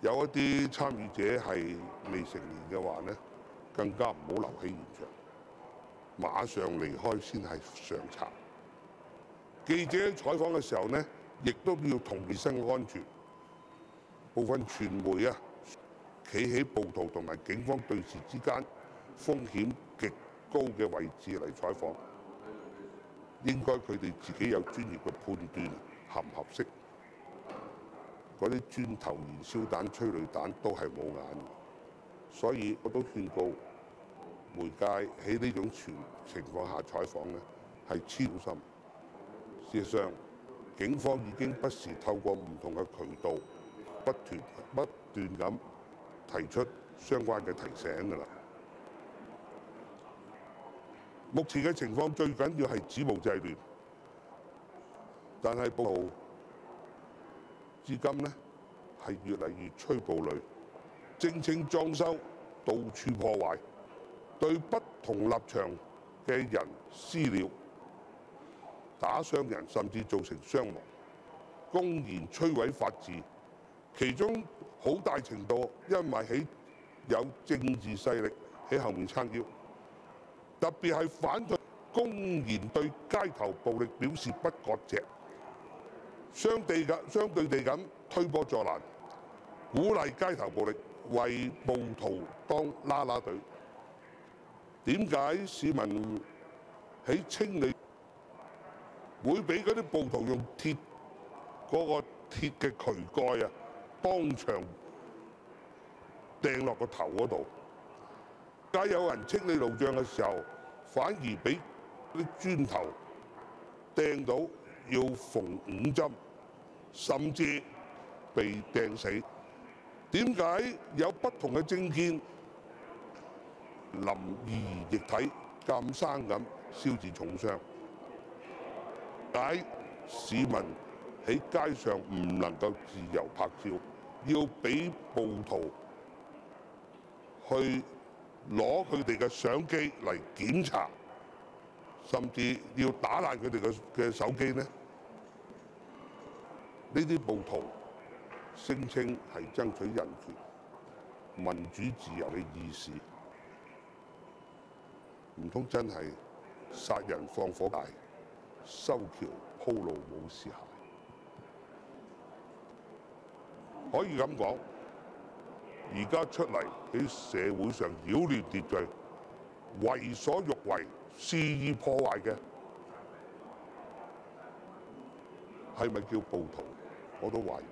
有一啲參與者係未成年嘅話呢，更加唔好留喺現場，馬上離開先係上策。記者採訪嘅時候呢，亦都要同自身嘅安全。部分傳媒啊，企喺暴徒同埋警方對峙之間，風險極高嘅位置嚟採訪，應該佢哋自己有專業嘅判斷，合唔合適。嗰啲磚頭、燃燒彈、催淚彈都係冇眼嘅，所以我都勸告媒介喺呢種情況下採訪呢係超心。事實上，警方已經不時透過唔同嘅渠道，不斷咁提出相關嘅提醒㗎啦。目前嘅情況最緊要係止暴制亂，但係暴徒至今呢係越嚟越趨暴戾，正稱裝修，到處破壞，對不同立場嘅人私了，打傷人甚至造成傷亡，公然摧毀法治。其中好大程度因為有政治勢力喺後面撐腰，特別係反對公然對街頭暴力表示不割席，相對地咁推波助瀾，鼓勵街頭暴力，為暴徒當啦啦隊。點解市民喺清理會俾嗰啲暴徒用鐵嘅渠蓋啊，當場掟落個頭嗰度？點解有人清理路障嘅時候，反而俾啲磚頭掟到要縫5針，甚至被掟死？點解有不同嘅政見淋易液體咁生咁燒至重傷？解市民喺街上唔能夠自由拍照，要俾暴徒去攞佢哋嘅相機嚟檢查，甚至要打爛佢哋嘅手機呢？呢啲暴徒聲稱係爭取人權、民主自由嘅義士，唔通真係殺人放火大、修橋鋪路冇屍骸？可以咁講，而家出嚟喺社會上擾亂秩序、為所欲為、肆意破壞嘅，係咪叫暴徒？我都懷疑。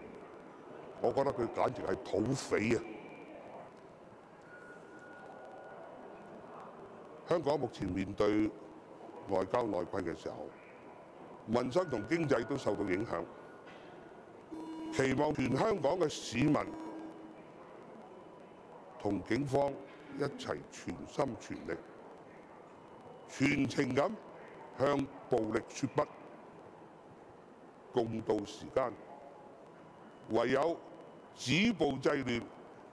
我覺得佢簡直係土匪啊！香港目前面對外交內困嘅時候，民生同經濟都受到影響。期望全香港嘅市民同警方一齊全心全力、全情咁向暴力說不，共度時間。唯有止暴制亂，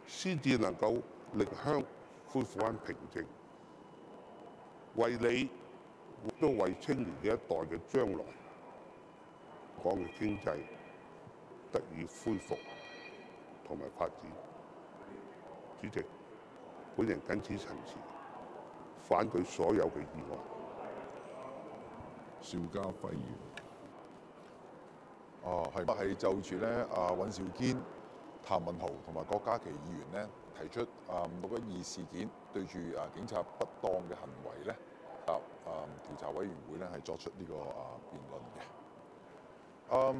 先至能夠令香恢復返平靜，為你都為青年嘅一代嘅將來，港嘅經濟得以恢復同埋發展。主席，本人謹此陳辭，反對所有嘅議案。邵家輝議員。係就住咧，尹兆堅、譚文豪同埋郭家麒議員咧提出612事件對住警察不當嘅行為咧，調查委員會咧係作出呢個辯論嘅。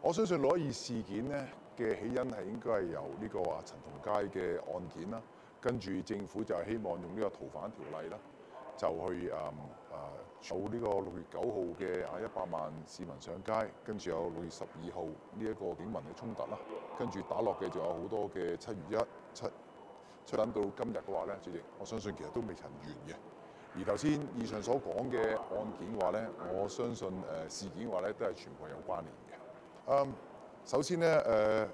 我相信612事件咧嘅起因係應該係由呢個陳同佳嘅案件啦，跟住政府就係希望用呢個逃犯條例啦，就去有呢個6月9號嘅100萬市民上街，跟住有6月12號呢一個警民嘅衝突啦，跟住打落嘅仲有好多嘅7月1、7等到今日嘅話咧，主席，我相信其實都未曾完嘅。而頭先以上所講嘅案件嘅話咧，我相信事件嘅話咧都係全部有關聯嘅。首先咧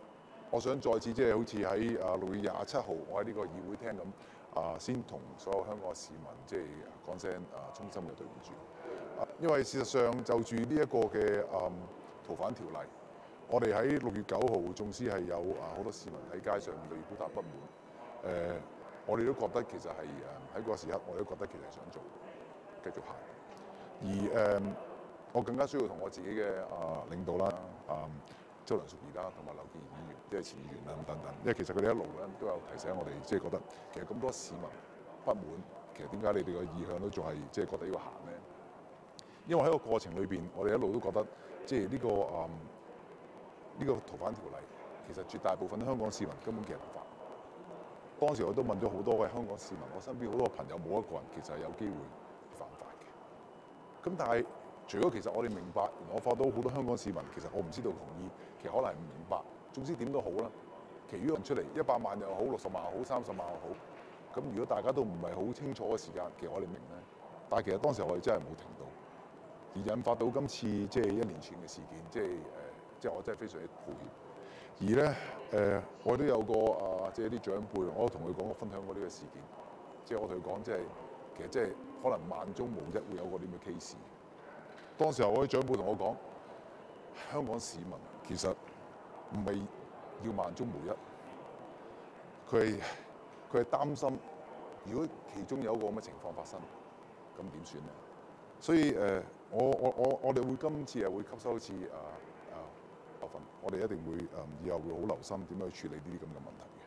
我想再次即係好似喺6月27號，我喺呢個議會廳咁。先同所有香港市民即係講聲衷心嘅對唔住。因為事實上就住呢一個嘅逃犯條例，我哋喺6月9號，縱使係有好多市民喺街上面對表達不滿，我哋都覺得其實係喺嗰個時刻，我哋都覺得其實係想做，繼續行。而我更加需要同我自己嘅領導啦，周梁淑怡啦，同埋劉健儀議員，即係前議員啦等等。因為其實佢哋一路咧都有提醒我哋，即係覺得其實咁多市民不滿，其實點解你哋個意向都仲係即係覺得要行咧？因為喺個過程裏邊，我哋一路都覺得即係呢個逃犯條例，其實絕大部分香港市民根本其實唔犯。當時我都問咗好多嘅香港市民，我身邊好多朋友冇一個人其實係有機會犯法嘅。咁但係除咗其實我哋明白，我發到好多香港市民其實我唔知道同意，其實可能係唔明白。總之點都好啦，其餘人出嚟100萬又好，60萬又好，30萬又好。咁如果大家都唔係好清楚嘅時間，其實我哋明咧。但係其實當時我哋真係冇停到，而引發到今次即係1年前嘅事件，即係我真係非常之抱歉。而咧我都有個即係啲長輩，我都同佢講過分享過呢個事件。即係我同佢講，其實即係可能萬中無一會有個咁嘅 case。當時候我啲長輩同我講，香港市民其實唔係要萬中無一，佢係擔心，如果其中有一個咁嘅情況發生，咁點算咧？所以我哋會今次係會吸收一次教訓，我哋一定會以後會好留心點樣去處理呢啲咁嘅問題嘅。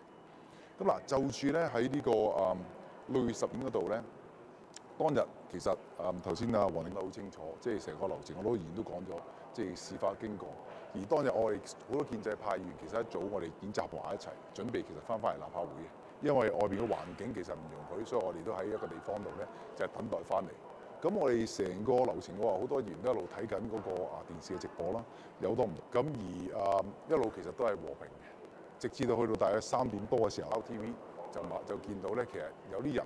咁嗱，就住咧喺呢個6月10日嗰度咧，當日其實頭先黃領都好清楚，即係成個流程我都都講咗，即係事發經過。而當日我哋好多建制派議員其實一早我哋已經集合埋一齊，準備其實翻嚟立法會嘅，因為外邊嘅環境其實唔容許，所以我哋都喺一個地方度咧就係等待翻嚟。咁我哋成個流程嘅話，好多議員都一路睇緊嗰個電視嘅直播啦，有好多唔同。咁而一路其實都係和平嘅，直至到去到大約3點多嘅時候 ，TV 就見到咧，其實有啲人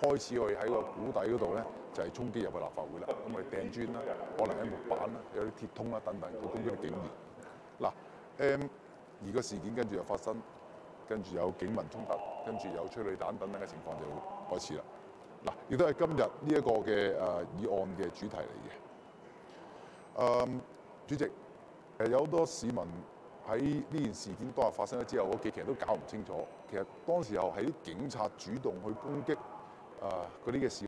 開始去喺個估底嗰度咧，就係衝擊入去立法會啦。咁我哋掟磚啦，可能喺木板啦，有啲鐵通啦等等，去攻擊啲警員。嗱而個事件跟住又發生，跟住有警民衝突，跟住有催淚彈等等嘅情況就開始啦。嗱，亦都係今日呢一個嘅議案嘅主題嚟嘅。主席，有好多市民喺呢件事件當日發生咗之後，嗰幾期都搞唔清楚，其實當時候係啲警察主動去攻擊嗰啲嘅示